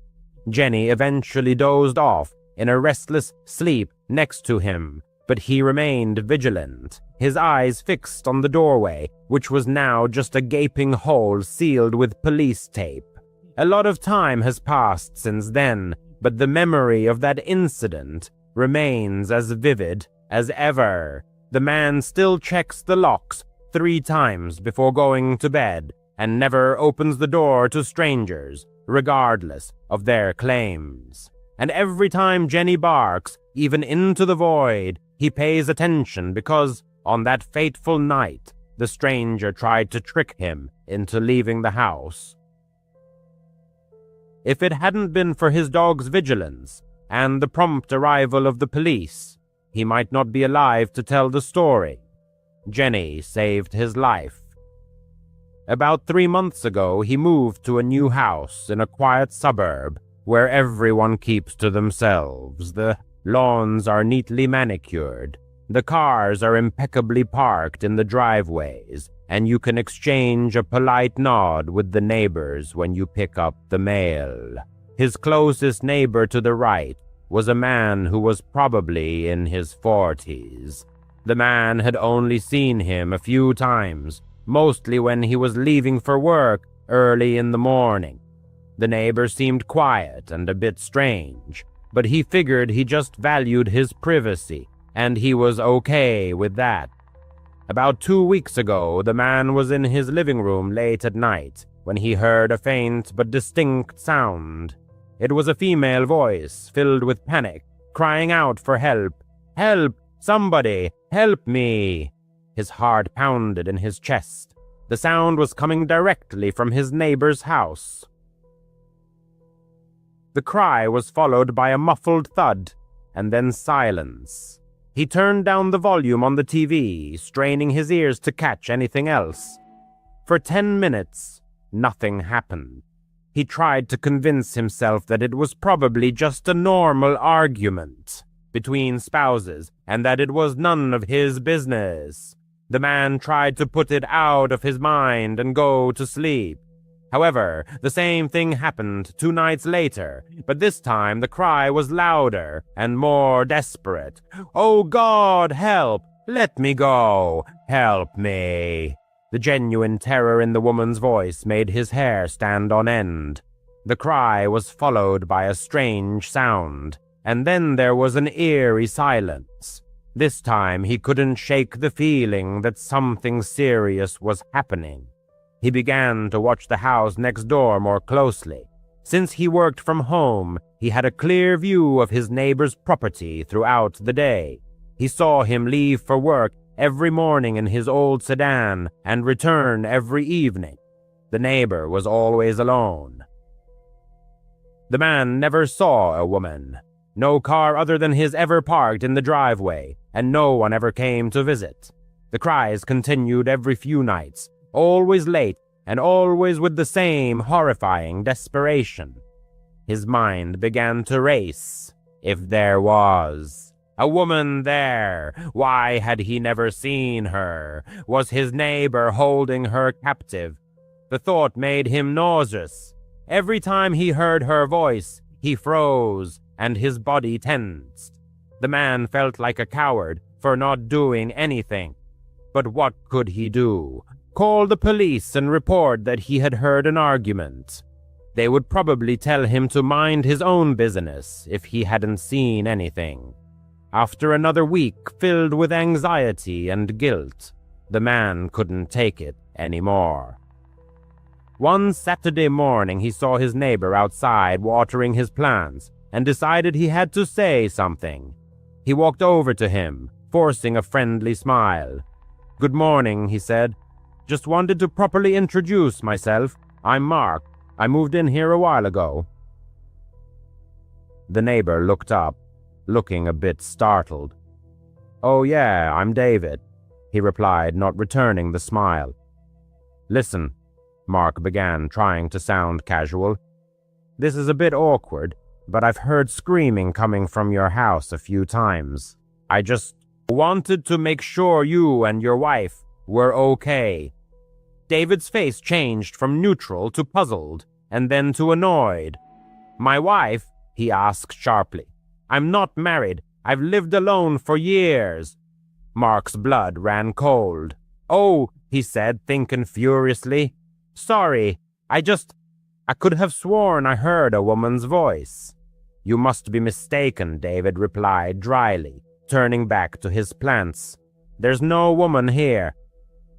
Jenny eventually dozed off in a restless sleep next to him, but he remained vigilant, his eyes fixed on the doorway, which was now just a gaping hole sealed with police tape. A lot of time has passed since then, but the memory of that incident remains as vivid as ever. The man still checks the locks 3 times before going to bed, and never opens the door to strangers, regardless of their claims. And every time Jenny barks, even into the void, he pays attention because, on that fateful night, the stranger tried to trick him into leaving the house. If it hadn't been for his dog's vigilance and the prompt arrival of the police, he might not be alive to tell the story. Jenny saved his life. About 3 months ago, he moved to a new house in a quiet suburb where everyone keeps to themselves. The lawns are neatly manicured. The cars are impeccably parked in the driveways, and you can exchange a polite nod with the neighbors when you pick up the mail. His closest neighbor to the right was a man who was probably in his 40s. The man had only seen him a few times, mostly when he was leaving for work early in the morning. The neighbor seemed quiet and a bit strange, but he figured he just valued his privacy, and he was okay with that. About 2 weeks ago, the man was in his living room late at night when he heard a faint but distinct sound. It was a female voice, filled with panic, crying out for help. "Help! Somebody! Help me!" His heart pounded in his chest. The sound was coming directly from his neighbor's house. The cry was followed by a muffled thud, and then silence. He turned down the volume on the TV, straining his ears to catch anything else. For 10 minutes, nothing happened. He tried to convince himself that it was probably just a normal argument between spouses, and that it was none of his business. The man tried to put it out of his mind and go to sleep. However, the same thing happened 2 nights later, but this time the cry was louder and more desperate. "Oh God, help! Let me go! Help me!" The genuine terror in the woman's voice made his hair stand on end. The cry was followed by a strange sound, and then there was an eerie silence. This time he couldn't shake the feeling that something serious was happening. He began to watch the house next door more closely. Since he worked from home, he had a clear view of his neighbor's property throughout the day. He saw him leave for work every morning in his old sedan and return every evening. The neighbor was always alone. The man never saw a woman. No car other than his ever parked in the driveway, and no one ever came to visit. The cries continued every few nights, always late and always with the same horrifying desperation. His mind began to race. If there was a woman there, why had he never seen her? Was his neighbor holding her captive? The thought made him nauseous. Every time he heard her voice, he froze and his body tensed. The man felt like a coward for not doing anything. But what could he do? Call the police and report that he had heard an argument. They would probably tell him to mind his own business if he hadn't seen anything. After another week filled with anxiety and guilt, the man couldn't take it anymore. One Saturday morning he saw his neighbor outside watering his plants and decided he had to say something. He walked over to him, forcing a friendly smile. "Good morning," he said. "Just wanted to properly introduce myself. I'm Mark. I moved in here a while ago." The neighbor looked up, looking a bit startled. "Oh yeah, I'm David," he replied, not returning the smile. "Listen," Mark began, trying to sound casual. "This is a bit awkward, but I've heard screaming coming from your house a few times. I just wanted to make sure you and your wife were okay." David's face changed from neutral to puzzled, and then to annoyed. "My wife?" he asked sharply. "I'm not married. I've lived alone for years." Mark's blood ran cold. "Oh," he said, thinking furiously. "Sorry, I could have sworn I heard a woman's voice." "You must be mistaken," David replied dryly, turning back to his plants. "There's no woman here."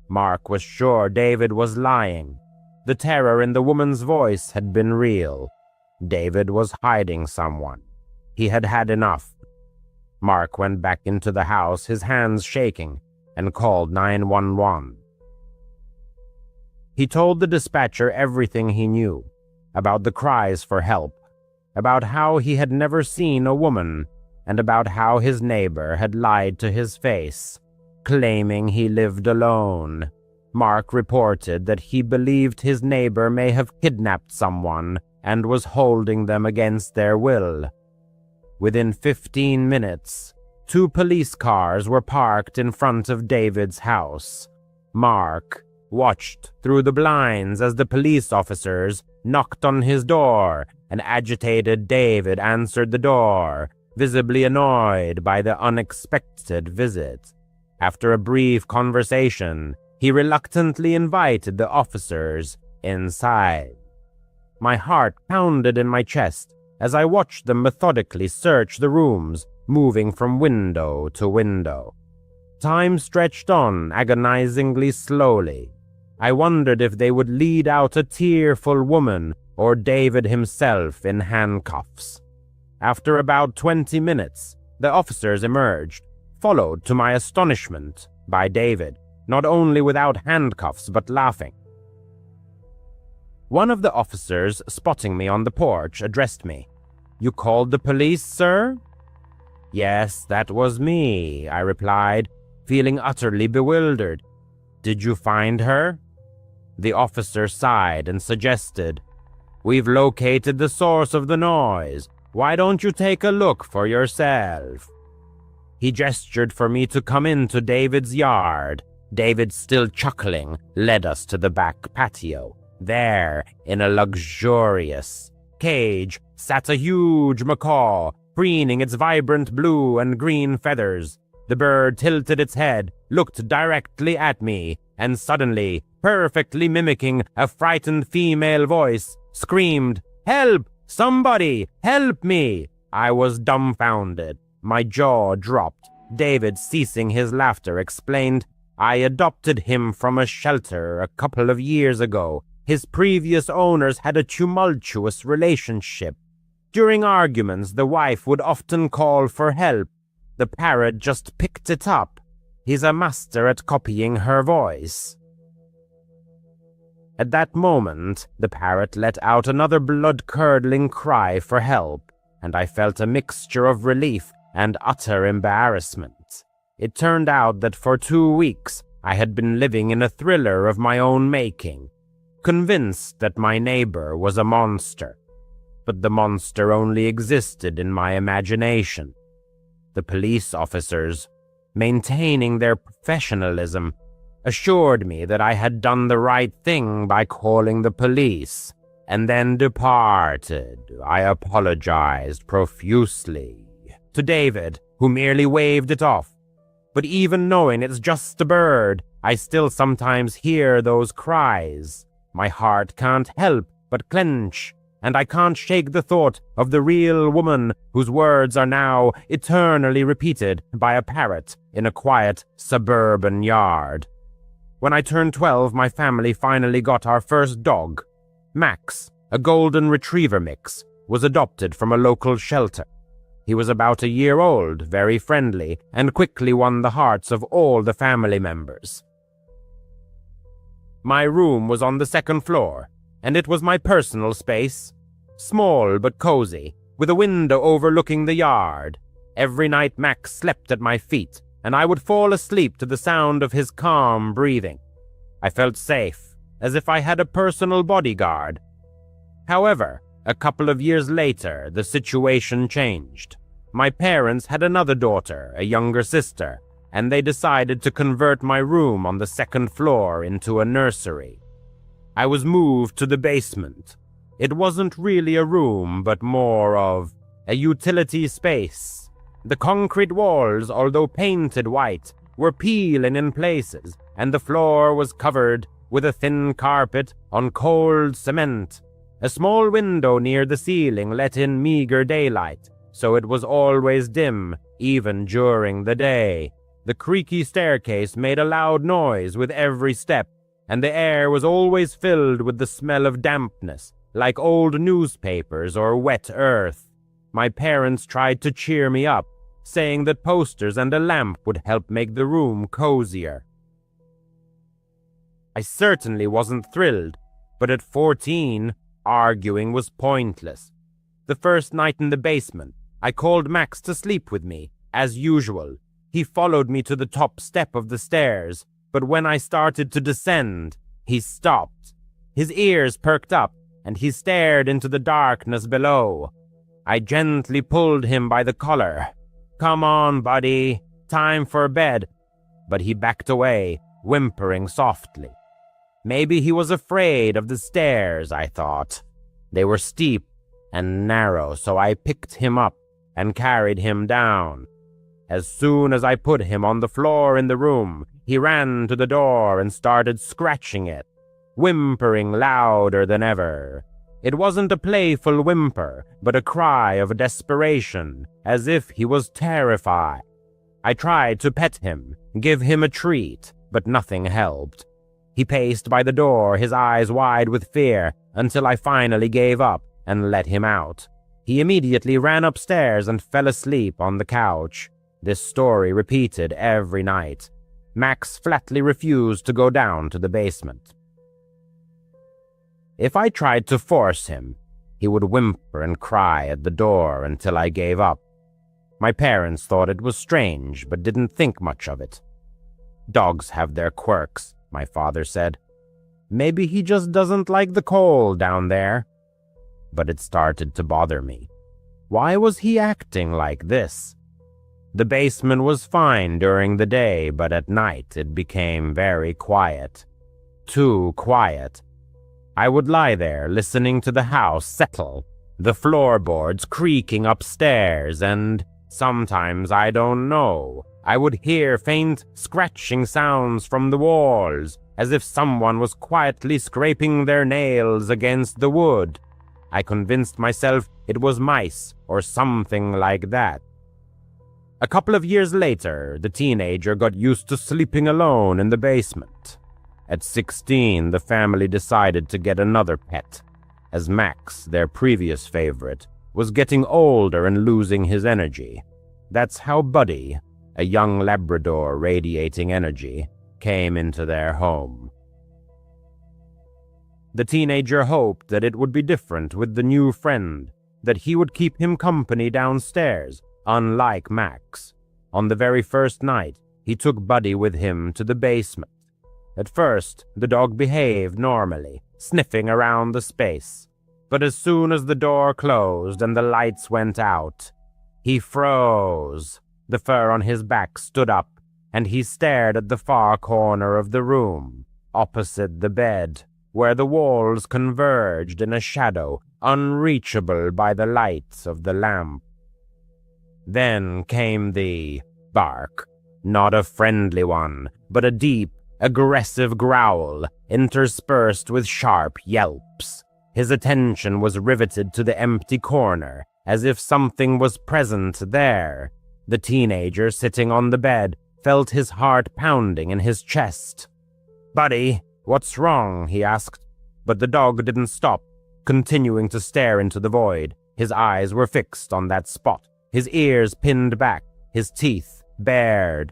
Mark was sure David was lying. The terror in the woman's voice had been real. David was hiding someone. He had had enough. Mark went back into the house, his hands shaking, and called 911. He told the dispatcher everything he knew, about the cries for help, about how he had never seen a woman, and about how his neighbor had lied to his face, claiming he lived alone. Mark reported that he believed his neighbor may have kidnapped someone and was holding them against their will. Within 15 minutes, 2 police cars were parked in front of David's house. Mark watched through the blinds as the police officers knocked on his door, and agitated David answered the door, visibly annoyed by the unexpected visit. After a brief conversation, he reluctantly invited the officers inside. My heart pounded in my chest as I watched them methodically search the rooms, moving from window to window. Time stretched on agonizingly slowly. I wondered if they would lead out a tearful woman or David himself in handcuffs. After about 20 minutes, the officers emerged, followed to my astonishment by David, not only without handcuffs but laughing. One of the officers, spotting me on the porch, addressed me. "You called the police, sir?" "Yes, that was me," I replied, feeling utterly bewildered. "Did you find her?" The officer sighed and suggested, "We've located the source of the noise. Why don't you take a look for yourself?" He gestured for me to come into David's yard. David, still chuckling, led us to the back patio. There, in a luxurious cage, sat a huge macaw, preening its vibrant blue and green feathers. The bird tilted its head, looked directly at me, and suddenly, perfectly mimicking a frightened female voice, screamed, "Help! Somebody! Help me!" I was dumbfounded. My jaw dropped. David, ceasing his laughter, explained, "I adopted him from a shelter a couple of years ago. His previous owners had a tumultuous relationship. During arguments, the wife would often call for help. The parrot just picked it up. He's a master at copying her voice." At that moment, the parrot let out another blood-curdling cry for help, and I felt a mixture of relief and utter embarrassment. It turned out that for 2 weeks I had been living in a thriller of my own making, convinced that my neighbor was a monster. But the monster only existed in my imagination. The police officers, maintaining their professionalism, assured me that I had done the right thing by calling the police, and then departed. I apologized profusely to David, who merely waved it off. But even knowing it's just a bird, I still sometimes hear those cries. My heart can't help but clench, and I can't shake the thought of the real woman whose words are now eternally repeated by a parrot in a quiet suburban yard. When I turned 12, my family finally got our first dog. Max, a golden retriever mix, was adopted from a local shelter. He was about a year old, very friendly, and quickly won the hearts of all the family members. My room was on the second floor, and it was my personal space, small but cozy, with a window overlooking the yard. Every night Max slept at my feet, and I would fall asleep to the sound of his calm breathing. I felt safe, as if I had a personal bodyguard. However, a couple of years later, the situation changed. My parents had another daughter, a younger sister, and they decided to convert my room on the second floor into a nursery. I was moved to the basement. It wasn't really a room, but more of a utility space. The concrete walls, although painted white, were peeling in places, and the floor was covered with a thin carpet on cold cement. A small window near the ceiling let in meager daylight, so it was always dim, even during the day. The creaky staircase made a loud noise with every step, and the air was always filled with the smell of dampness, like old newspapers or wet earth. My parents tried to cheer me up, saying that posters and a lamp would help make the room cozier. I certainly wasn't thrilled, but at 14, arguing was pointless. The first night in the basement, I called Max to sleep with me, as usual. He followed me to the top step of the stairs, but when I started to descend, he stopped. His ears perked up, and he stared into the darkness below. I gently pulled him by the collar. "Come on, buddy, time for bed." But he backed away, whimpering softly. Maybe he was afraid of the stairs, I thought. They were steep and narrow, so I picked him up and carried him down. As soon as I put him on the floor in the room, he ran to the door and started scratching it, whimpering louder than ever. It wasn't a playful whimper, but a cry of desperation, as if he was terrified. I tried to pet him, give him a treat, but nothing helped. He paced by the door, his eyes wide with fear, until I finally gave up and let him out. He immediately ran upstairs and fell asleep on the couch. This story repeated every night. Max flatly refused to go down to the basement. If I tried to force him, he would whimper and cry at the door until I gave up. My parents thought it was strange, but didn't think much of it. "Dogs have their quirks," my father said. "Maybe he just doesn't like the cold down there." But it started to bother me. Why was he acting like this? The basement was fine during the day, but at night it became very quiet. Too quiet. I would lie there listening to the house settle, the floorboards creaking upstairs, and sometimes, I don't know, I would hear faint scratching sounds from the walls, as if someone was quietly scraping their nails against the wood. I convinced myself it was mice or something like that. A couple of years later, the teenager got used to sleeping alone in the basement. At 16, the family decided to get another pet, as Max, their previous favorite, was getting older and losing his energy. That's how Buddy, a young Labrador radiating energy, came into their home. The teenager hoped that it would be different with the new friend, that he would keep him company downstairs, unlike Max. On the very first night, he took Buddy with him to the basement. At first, the dog behaved normally, sniffing around the space. But as soon as the door closed and the lights went out, he froze. The fur on his back stood up, and he stared at the far corner of the room, opposite the bed, where the walls converged in a shadow unreachable by the light of the lamp. Then came the bark, not a friendly one, but a deep, aggressive growl, interspersed with sharp yelps. His attention was riveted to the empty corner, as if something was present there. The teenager sitting on the bed felt his heart pounding in his chest. "Buddy, what's wrong?" he asked, but the dog didn't stop, continuing to stare into the void. His eyes were fixed on that spot, his ears pinned back, his teeth bared.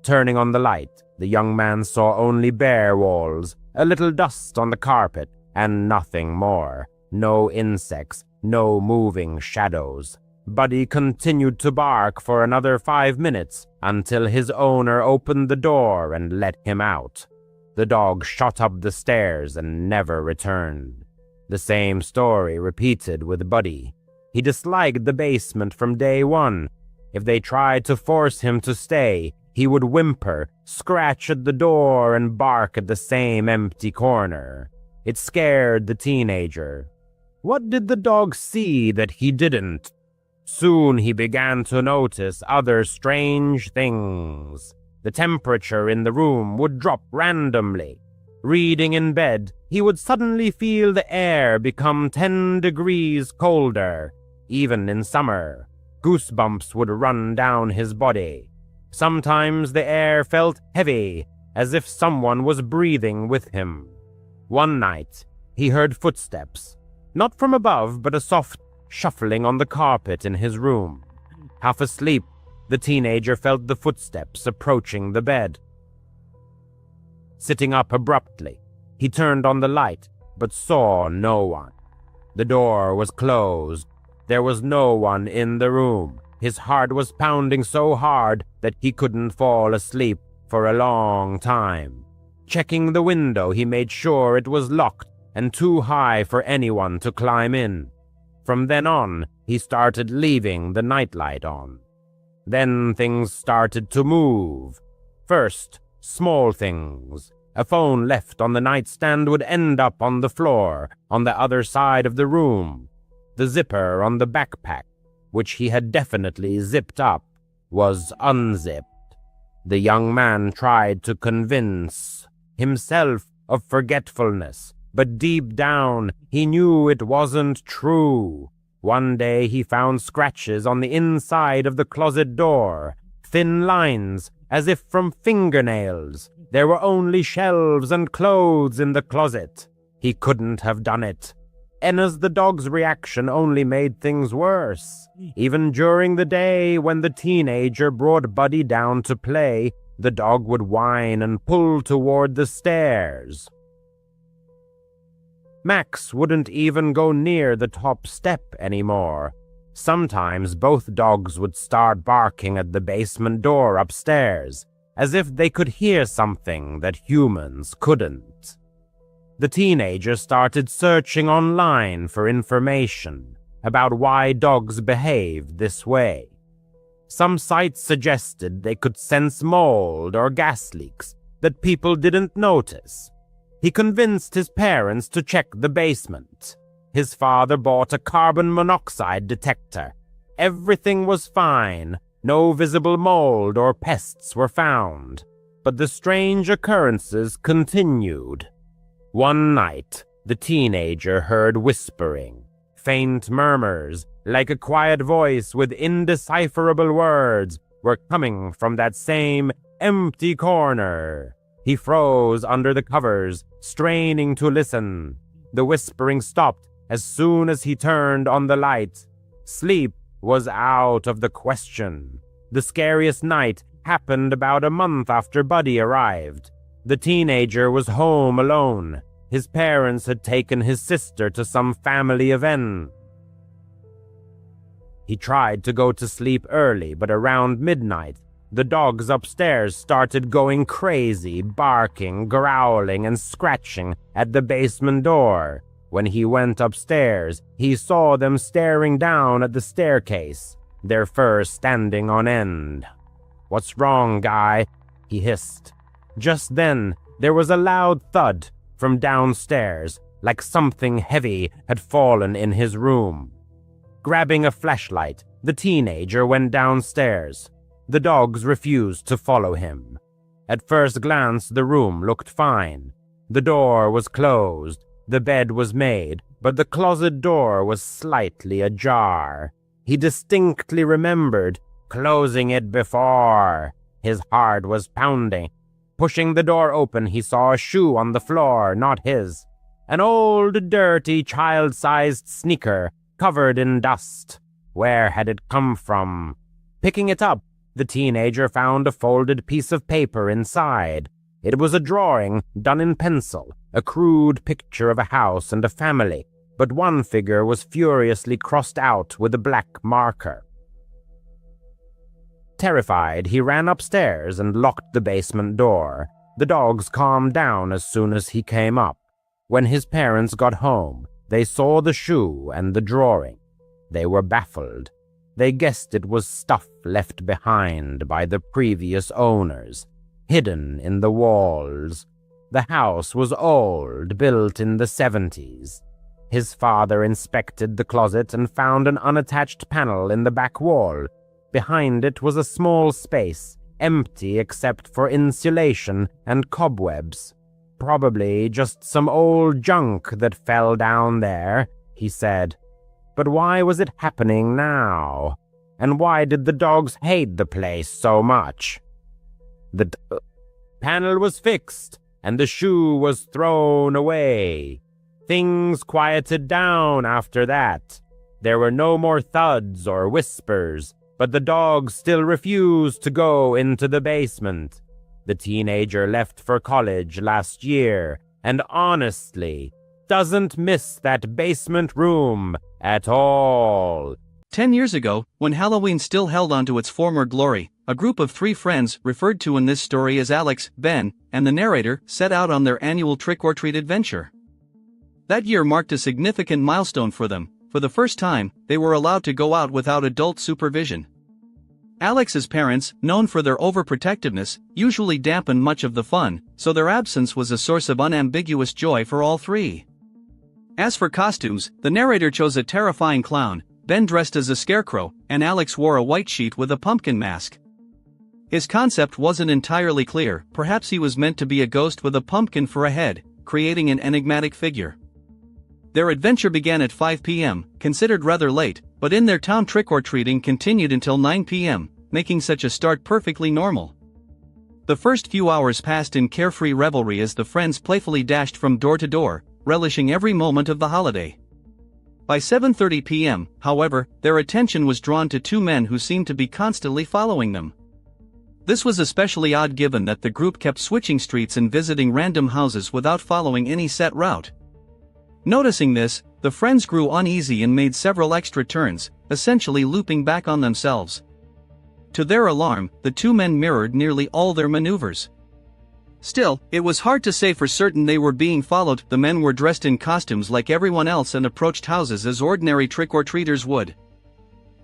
Turning on the light, the young man saw only bare walls, a little dust on the carpet, and nothing more. No insects, no moving shadows. Buddy continued to bark for another 5 minutes until his owner opened the door and let him out. The dog shot up the stairs and never returned. The same story repeated with Buddy. He disliked the basement from day one. If they tried to force him to stay, he would whimper, scratch at the door, and bark at the same empty corner. It scared the teenager. What did the dog see that he didn't? Soon he began to notice other strange things. The temperature in the room would drop randomly. Reading in bed, he would suddenly feel the air become 10 degrees colder. Even in summer, goosebumps would run down his body. Sometimes the air felt heavy, as if someone was breathing with him. One night, he heard footsteps, not from above, but a soft shuffling on the carpet in his room. Half asleep, the teenager felt the footsteps approaching the bed. Sitting up abruptly, he turned on the light, but saw no one. The door was closed. There was no one in the room. His heart was pounding so hard that he couldn't fall asleep for a long time. Checking the window, he made sure it was locked and too high for anyone to climb in. From then on, he started leaving the nightlight on. Then things started to move. First, small things. A phone left on the nightstand would end up on the floor, on the other side of the room. The zipper on the backpack, which he had definitely zipped up, was unzipped. The young man tried to convince himself of forgetfulness, but deep down he knew it wasn't true. One day he found scratches on the inside of the closet door, thin lines, as if from fingernails. There were only shelves and clothes in the closet. He couldn't have done it. Enna's the dog's reaction only made things worse. Even during the day when the teenager brought Buddy down to play, the dog would whine and pull toward the stairs. Max wouldn't even go near the top step anymore. Sometimes both dogs would start barking at the basement door upstairs, as if they could hear something that humans couldn't. The teenager started searching online for information about why dogs behaved this way. Some sites suggested they could sense mold or gas leaks that people didn't notice. He convinced his parents to check the basement. His father bought a carbon monoxide detector. Everything was fine. No visible mold or pests were found. But the strange occurrences continued. One night, the teenager heard whispering, Faint murmurs, like a quiet voice with indecipherable words, were coming from that same empty corner. He froze under the covers, straining to listen. The whispering stopped as soon as he turned on the light. Sleep was out of the question. The scariest night happened about a month after Buddy arrived. The teenager was home alone. His parents had taken his sister to some family event. He tried to go to sleep early, but around midnight, the dogs upstairs started going crazy, barking, growling, and scratching at the basement door. When he went upstairs, he saw them staring down at the staircase, their fur standing on end. "What's wrong, guy?" he hissed. Just then, there was a loud thud from downstairs, like something heavy had fallen in his room. Grabbing a flashlight, the teenager went downstairs. The dogs refused to follow him. At first glance, the room looked fine. The door was closed, the bed was made, but the closet door was slightly ajar. He distinctly remembered closing it before. His heart was pounding. Pushing the door open, he saw a shoe on the floor, not his. An old, dirty, child-sized sneaker, covered in dust. Where had it come from? Picking it up, the teenager found a folded piece of paper inside. It was a drawing done in pencil, a crude picture of a house and a family, but one figure was furiously crossed out with a black marker. Terrified, he ran upstairs and locked the basement door. The dogs calmed down as soon as he came up. When his parents got home, they saw the shoe and the drawing. They were baffled. They guessed it was stuff left behind by the previous owners, hidden in the walls. The house was old, built in the 70s. His father inspected the closet and found an unattached panel in the back wall. Behind it was a small space, empty except for insulation and cobwebs. Probably just some old junk that fell down there, he said. But why was it happening now? And why did the dogs hate the place so much? The panel was fixed, and the shoe was thrown away. Things quieted down after that. There were no more thuds or whispers, but the dogs still refused to go into the basement. The teenager left for college last year, and honestly, doesn't miss that basement room at all.
10 years ago, when Halloween still held on to its former glory, a group of 3 friends, referred to in this story as Alex, Ben, and the narrator, set out on their annual trick-or-treat adventure. That year marked a significant milestone for them. For the first time, they were allowed to go out without adult supervision. Alex's parents, known for their overprotectiveness, usually dampened much of the fun, so their absence was a source of unambiguous joy for all 3. As for costumes, the narrator chose a terrifying clown, Ben dressed as a scarecrow, and Alex wore a white sheet with a pumpkin mask. His concept wasn't entirely clear. Perhaps he was meant to be a ghost with a pumpkin for a head, creating an enigmatic figure. Their adventure began at 5 p.m., considered rather late, but in their town trick-or-treating continued until 9 p.m., making such a start perfectly normal. The first few hours passed in carefree revelry as the friends playfully dashed from door to door, relishing every moment of the holiday. By 7:30 p.m., however, their attention was drawn to 2 men who seemed to be constantly following them. This was especially odd given that the group kept switching streets and visiting random houses without following any set route. Noticing this, the friends grew uneasy and made several extra turns, essentially looping back on themselves. To their alarm, the 2 men mirrored nearly all their maneuvers. Still, it was hard to say for certain they were being followed. The men were dressed in costumes like everyone else and approached houses as ordinary trick-or-treaters would.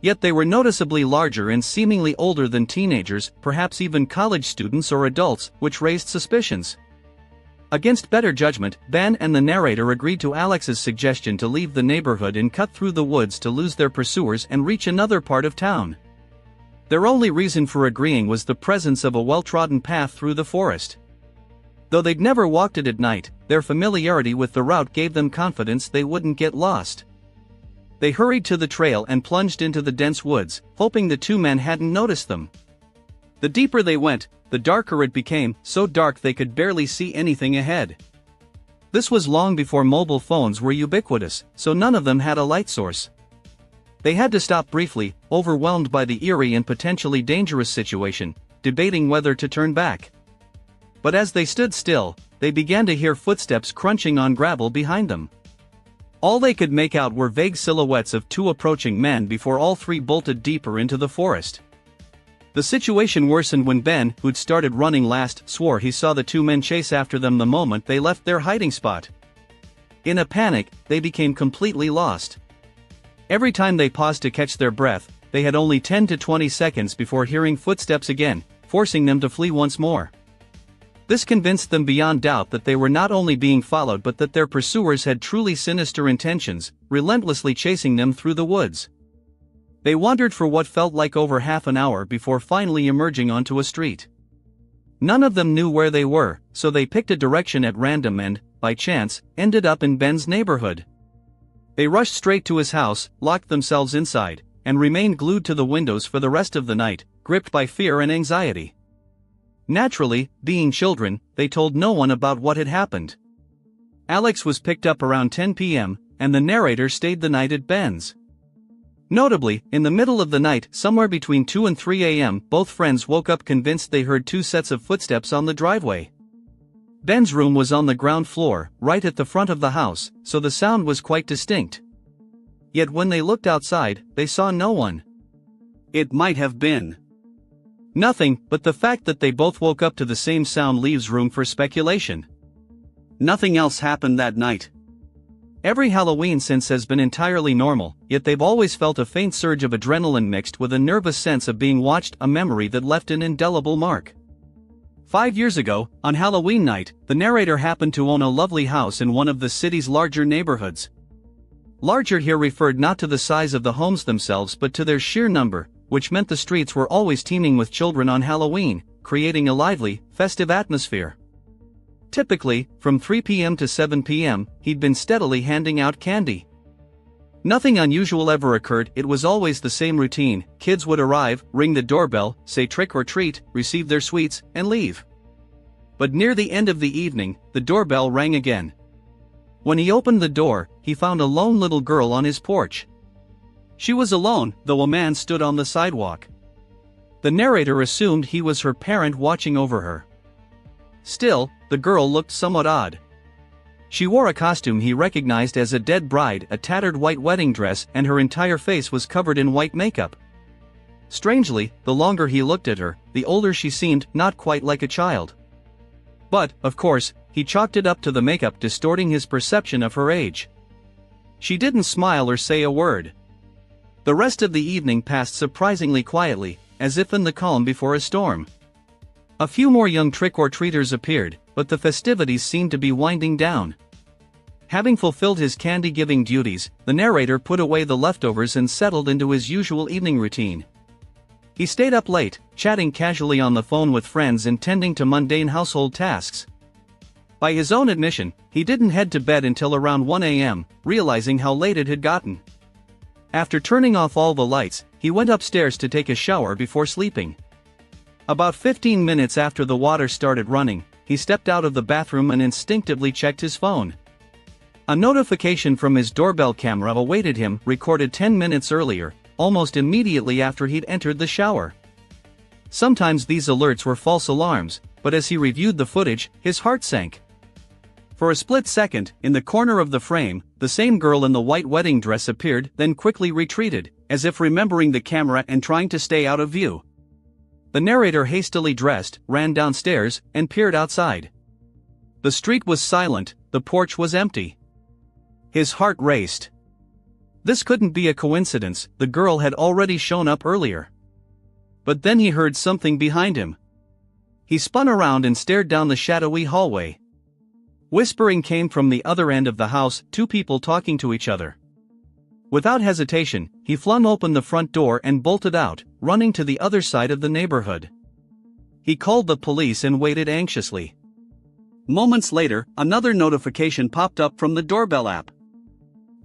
Yet they were noticeably larger and seemingly older than teenagers, perhaps even college students or adults, which raised suspicions. Against better judgment, Ben and the narrator agreed to Alex's suggestion to leave the neighborhood and cut through the woods to lose their pursuers and reach another part of town. Their only reason for agreeing was the presence of a well-trodden path through the forest. Though they'd never walked it at night, their familiarity with the route gave them confidence they wouldn't get lost. They hurried to the trail and plunged into the dense woods, hoping the two men hadn't noticed them. The deeper they went, the darker it became, so dark they could barely see anything ahead. This was long before mobile phones were ubiquitous, so none of them had a light source. They had to stop briefly, overwhelmed by the eerie and potentially dangerous situation, debating whether to turn back. But as they stood still, they began to hear footsteps crunching on gravel behind them. All they could make out were vague silhouettes of two approaching men before all three bolted deeper into the forest. The situation worsened when Ben, who'd started running last, swore he saw the two men chase after them the moment they left their hiding spot. In a panic, they became completely lost. Every time they paused to catch their breath, they had only 10 to 20 seconds before hearing footsteps again, forcing them to flee once more. This convinced them beyond doubt that they were not only being followed but that their pursuers had truly sinister intentions, relentlessly chasing them through the woods. They wandered for what felt like over half an hour before finally emerging onto a street. None of them knew where they were, so they picked a direction at random and, by chance, ended up in Ben's neighborhood. They rushed straight to his house, locked themselves inside, and remained glued to the windows for the rest of the night, gripped by fear and anxiety. Naturally, being children, they told no one about what had happened. Alex was picked up around 10 p.m., and the narrator stayed the night at Ben's. Notably, in the middle of the night, somewhere between 2 and 3 a.m., both friends woke up convinced they heard two sets of footsteps on the driveway. Ben's room was on the ground floor, right at the front of the house, so the sound was quite distinct. Yet when they looked outside, they saw no one.
It might have been
nothing, but the fact that they both woke up to the same sound leaves room for speculation.
Nothing else happened that night.
Every Halloween since has been entirely normal, yet they've always felt a faint surge of adrenaline mixed with a nervous sense of being watched, a memory that left an indelible mark. 5 years ago, on Halloween night, the narrator happened to own a lovely house in one of the city's larger neighborhoods. Larger here referred not to the size of the homes themselves but to their sheer number, which meant the streets were always teeming with children on Halloween, creating a lively, festive atmosphere. Typically, from 3 p.m. to 7 p.m., he'd been steadily handing out candy. Nothing unusual ever occurred, it was always the same routine: kids would arrive, ring the doorbell, say trick or treat, receive their sweets, and leave. But near the end of the evening, the doorbell rang again. When he opened the door, he found a lone little girl on his porch. She was alone, though a man stood on the sidewalk. The narrator assumed he was her parent watching over her. Still, the girl looked somewhat odd. She wore a costume he recognized as a dead bride, a tattered white wedding dress, and her entire face was covered in white makeup. Strangely, the longer he looked at her, the older she seemed, not quite like a child. But, of course, he chalked it up to the makeup distorting his perception of her age. She didn't smile or say a word. The rest of the evening passed surprisingly quietly, as if in the calm before a storm. A few more young trick-or-treaters appeared, but the festivities seemed to be winding down. Having fulfilled his candy-giving duties, the narrator put away the leftovers and settled into his usual evening routine. He stayed up late, chatting casually on the phone with friends and tending to mundane household tasks. By his own admission, he didn't head to bed until around 1 a.m., realizing how late it had gotten. After turning off all the lights, he went upstairs to take a shower before sleeping. About 15 minutes after the water started running, he stepped out of the bathroom and instinctively checked his phone. A notification from his doorbell camera awaited him, recorded 10 minutes earlier, almost immediately after he'd entered the shower. Sometimes these alerts were false alarms, but as he reviewed the footage, his heart sank. For a split second, in the corner of the frame, the same girl in the white wedding dress appeared, then quickly retreated, as if remembering the camera and trying to stay out of view. The narrator hastily dressed, ran downstairs, and peered outside. The street was silent, the porch was empty. His heart raced. This couldn't be a coincidence, the girl had already shown up earlier. But then he heard something behind him. He spun around and stared down the shadowy hallway. Whispering came from the other end of the house, two people talking to each other. Without hesitation, he flung open the front door and bolted out, running to the other side of the neighborhood. He called the police and waited anxiously.
Moments later, another notification popped up from the doorbell app.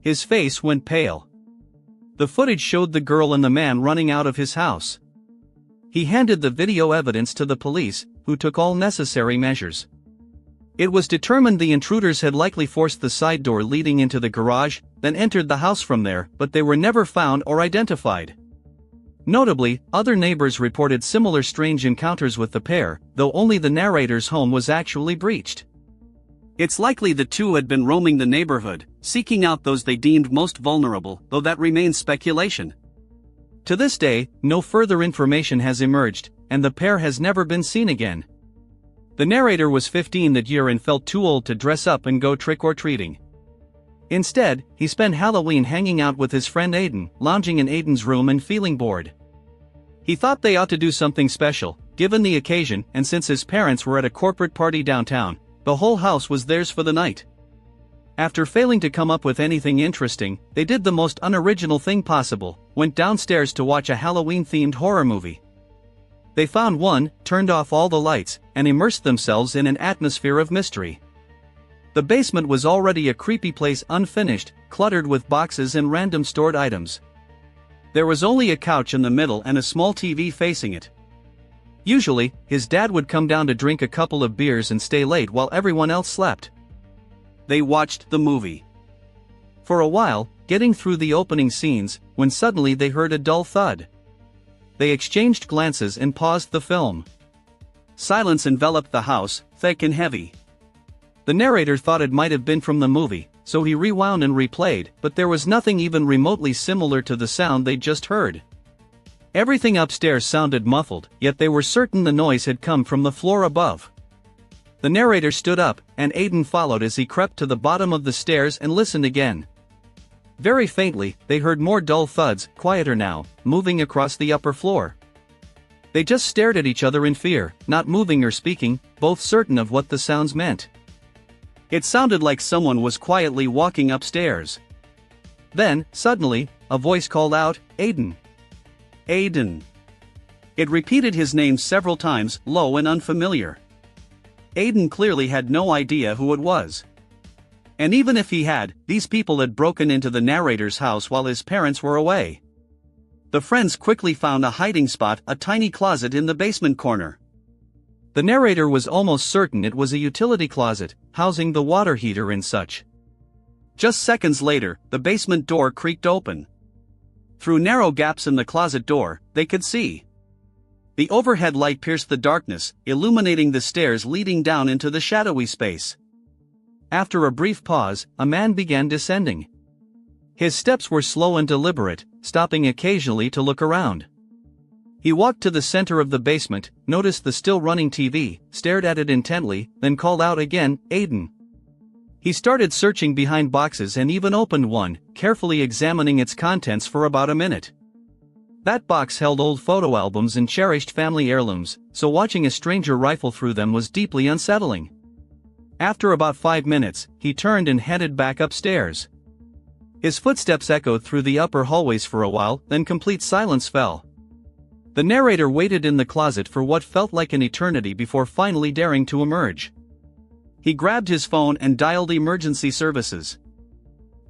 His face went pale. The footage showed the girl and the man running out of his house. He handed the video evidence to the police, who took all necessary measures. It was determined the intruders had likely forced the side door leading into the garage, then entered the house from there, but they were never found or identified. Notably, other neighbors reported similar strange encounters with the pair, though only the narrator's home was actually breached.
It's likely the two had been roaming the neighborhood, seeking out those they deemed most vulnerable, though that remains speculation.
To this day, no further information has emerged, and the pair has never been seen again. The narrator was 15 that year and felt too old to dress up and go trick-or-treating. Instead, he spent Halloween hanging out with his friend Aiden, lounging in Aiden's room and feeling bored. He thought they ought to do something special, given the occasion, and since his parents were at a corporate party downtown, the whole house was theirs for the night. After failing to come up with anything interesting, they did the most unoriginal thing possible, went downstairs to watch a Halloween-themed horror movie. They found one, turned off all the lights, and immersed themselves in an atmosphere of mystery. The basement was already a creepy place, unfinished, cluttered with boxes and random stored items. There was only a couch in the middle and a small TV facing it. Usually, his dad would come down to drink a couple of beers and stay late while everyone else slept.
They watched the movie
for a while, getting through the opening scenes, when suddenly they heard a dull thud. They exchanged glances and paused the film.
Silence enveloped the house, thick and heavy.
The narrator thought it might have been from the movie, so he rewound and replayed, but there was nothing even remotely similar to the sound they'd just heard. Everything upstairs sounded muffled, yet they were certain the noise had come from the floor above. The narrator stood up, and Aiden followed as he crept to the bottom of the stairs and listened again. Very faintly, they heard more dull thuds, quieter now, moving across the upper floor. They just stared at each other in fear, not moving or speaking, both certain of what the sounds meant.
It sounded like someone was quietly walking upstairs.
Then, suddenly, a voice called out, "Aiden!
Aiden!" It repeated his name several times, low and unfamiliar. Aiden clearly had no idea who it was. And even if he had, these people had broken into the narrator's house while his parents were away. The friends quickly found a hiding spot, a tiny closet in the basement corner.
The narrator was almost certain it was a utility closet, housing the water heater and such.
Just seconds later, the basement door creaked open. Through narrow gaps in the closet door, they could see. The overhead light pierced the darkness, illuminating the stairs leading down into the shadowy space. After a brief pause, a man began descending. His steps were slow and deliberate, stopping occasionally to look around. He walked to the center of the basement, noticed the still running TV, stared at it intently, then called out again, "Aiden!" He started searching behind boxes and even opened one, carefully examining its contents for about a minute. That box held old photo albums and cherished family heirlooms, so watching a stranger rifle through them was deeply unsettling. After about 5 minutes, he turned and headed back upstairs. His footsteps echoed through the upper hallways for a while, then complete silence fell. The narrator waited in the closet for what felt like an eternity before finally daring to emerge. He grabbed his phone and dialed emergency services.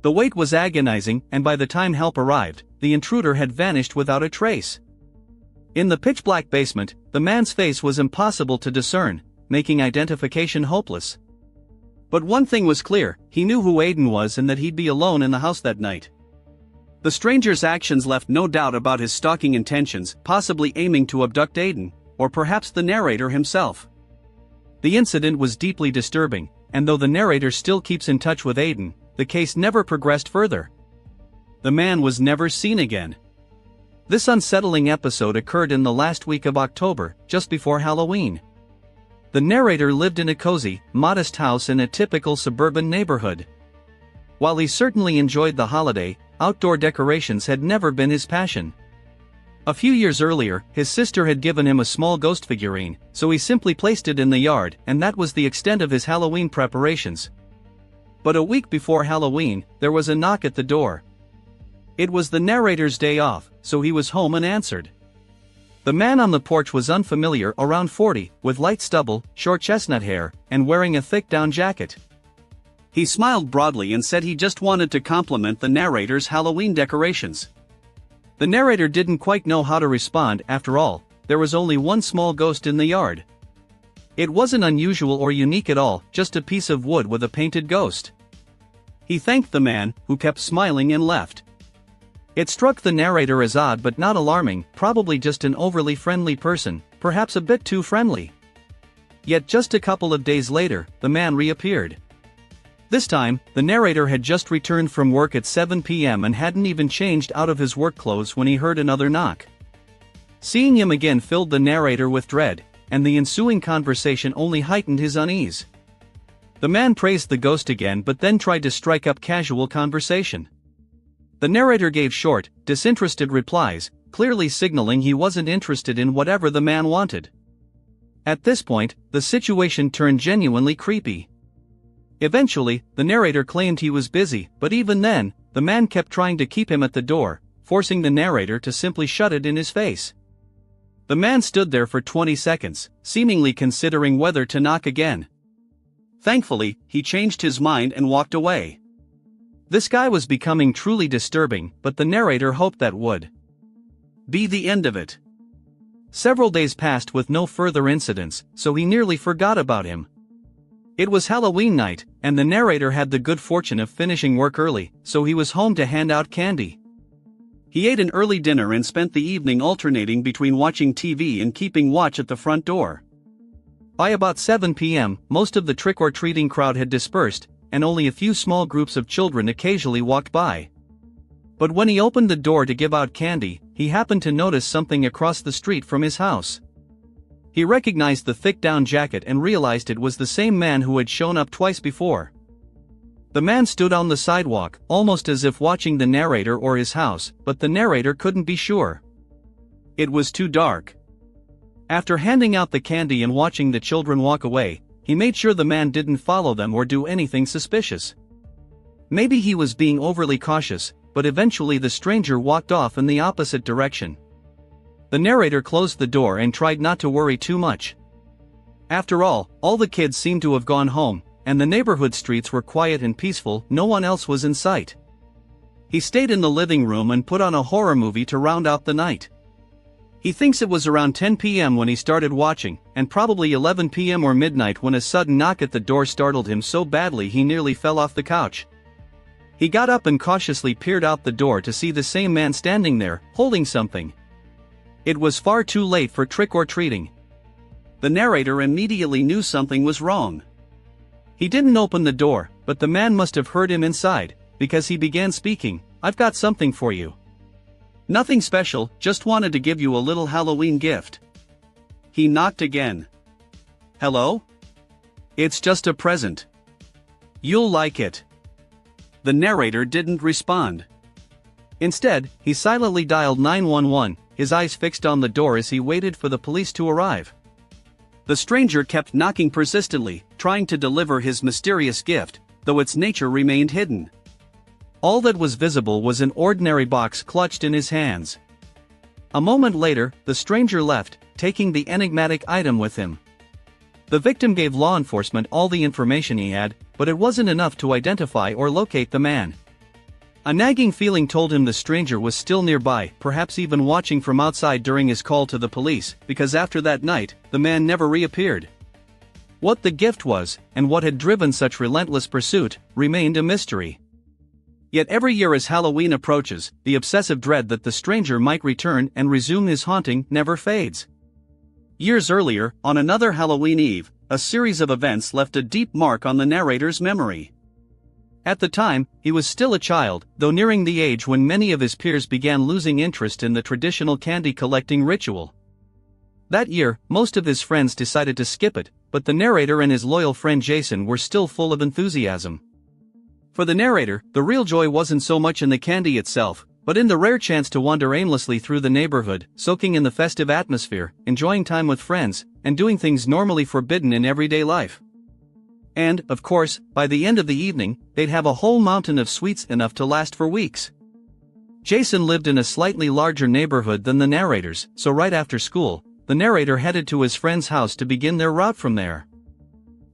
The wait was agonizing, and by the time help arrived, the intruder had vanished without a trace. In the pitch-black basement, the man's face was impossible to discern, making identification hopeless. But one thing was clear, he knew who Aiden was and that he'd be alone in the house that night. The stranger's actions left no doubt about his stalking intentions, possibly aiming to abduct Aiden, or perhaps the narrator himself. The incident was deeply disturbing, and though the narrator still keeps in touch with Aiden, the case never progressed further. The man was never seen again. This unsettling episode occurred in the last week of October, just before Halloween. The narrator lived in a cozy, modest house in a typical suburban neighborhood. While he certainly enjoyed the holiday, outdoor decorations had never been his passion. A few years earlier, his sister had given him a small ghost figurine, so he simply placed it in the yard, and that was the extent of his Halloween preparations. But a week before Halloween, there was a knock at the door. It was the narrator's day off, so he was home and answered. The man on the porch was unfamiliar, around 40, with light stubble, short chestnut hair, and wearing a thick down jacket. He smiled broadly and said he just wanted to compliment the narrator's Halloween decorations.
The narrator didn't quite know how to respond. After all, there was only one small ghost in the yard. It wasn't unusual or unique at all, just a piece of wood with a painted ghost. He thanked the man, who kept smiling, and left. It struck the narrator as odd but not alarming, probably just an overly friendly person, perhaps a bit too friendly. Yet just a couple of days later, the man reappeared. This time, the narrator had just returned from work at 7 p.m. and hadn't even changed out of his work clothes when he heard another knock. Seeing him again filled the narrator with dread, and the ensuing conversation only heightened his unease. The man praised the ghost again but then tried to strike up casual conversation. The narrator gave short, disinterested replies, clearly signaling he wasn't interested in whatever the man wanted. At this point, the situation turned genuinely creepy. Eventually, the narrator claimed he was busy, but even then, the man kept trying to keep him at the door, forcing the narrator to simply shut it in his face. The man stood there for 20 seconds, seemingly considering whether to knock again. Thankfully, he changed his mind and walked away. This guy was becoming truly disturbing, but the narrator hoped that would be the end of it. Several days passed with no further incidents, so he nearly forgot about him. It was Halloween night, and the narrator had the good fortune of finishing work early, so he was home to hand out candy. He ate an early dinner and spent the evening alternating between watching TV and keeping watch at the front door. By about 7 p.m., most of the trick-or-treating crowd had dispersed, and only a few small groups of children occasionally walked by. But when he opened the door to give out candy, he happened to notice something across the street from his house. He recognized the thick down jacket and realized it was the same man who had shown up twice before. The man stood on the sidewalk, almost as if watching the narrator or his house, but the narrator couldn't be sure. It was too dark. After handing out the candy and watching the children walk away, he made sure the man didn't follow them or do anything suspicious. Maybe he was being overly cautious, but eventually the stranger walked off in the opposite direction. The narrator closed the door and tried not to worry too much. After all the kids seemed to have gone home, and the neighborhood streets were quiet and peaceful. No one else was in sight. He stayed in the living room and put on a horror movie to round out the night. He thinks it was around 10 p.m. when he started watching, and probably 11 p.m. or midnight when a sudden knock at the door startled him so badly he nearly fell off the couch. He got up and cautiously peered out the door to see the same man standing there, holding something. It was far too late for trick-or-treating. The narrator immediately knew something was wrong. He didn't open the door, but the man must have heard him inside, because he began speaking. "I've got something for you. Nothing special, just wanted to give you a little Halloween gift." He knocked again. "Hello? It's just a present. You'll like it." The narrator didn't respond. Instead, he silently dialed 911, his eyes fixed on the door as he waited for the police to arrive. The stranger kept knocking persistently, trying to deliver his mysterious gift, though its nature remained hidden. All that was visible was an ordinary box clutched in his hands. A moment later, the stranger left, taking the enigmatic item with him. The victim gave law enforcement all the information he had, but it wasn't enough to identify or locate the man. A nagging feeling told him the stranger was still nearby, perhaps even watching from outside during his call to the police, because after that night, the man never reappeared. What the gift was, and what had driven such relentless pursuit, remained a mystery. Yet every year as Halloween approaches, the obsessive dread that the stranger might return and resume his haunting never fades. Years earlier, on another Halloween Eve, a series of events left a deep mark on the narrator's memory. At the time, he was still a child, though nearing the age when many of his peers began losing interest in the traditional candy collecting ritual. That year, most of his friends decided to skip it, but the narrator and his loyal friend Jason were still full of enthusiasm. For the narrator, the real joy wasn't so much in the candy itself, but in the rare chance to wander aimlessly through the neighborhood, soaking in the festive atmosphere, enjoying time with friends, and doing things normally forbidden in everyday life. And, of course, by the end of the evening, they'd have a whole mountain of sweets enough to last for weeks. Jason lived in a slightly larger neighborhood than the narrator's, so right after school, the narrator headed to his friend's house to begin their route from there.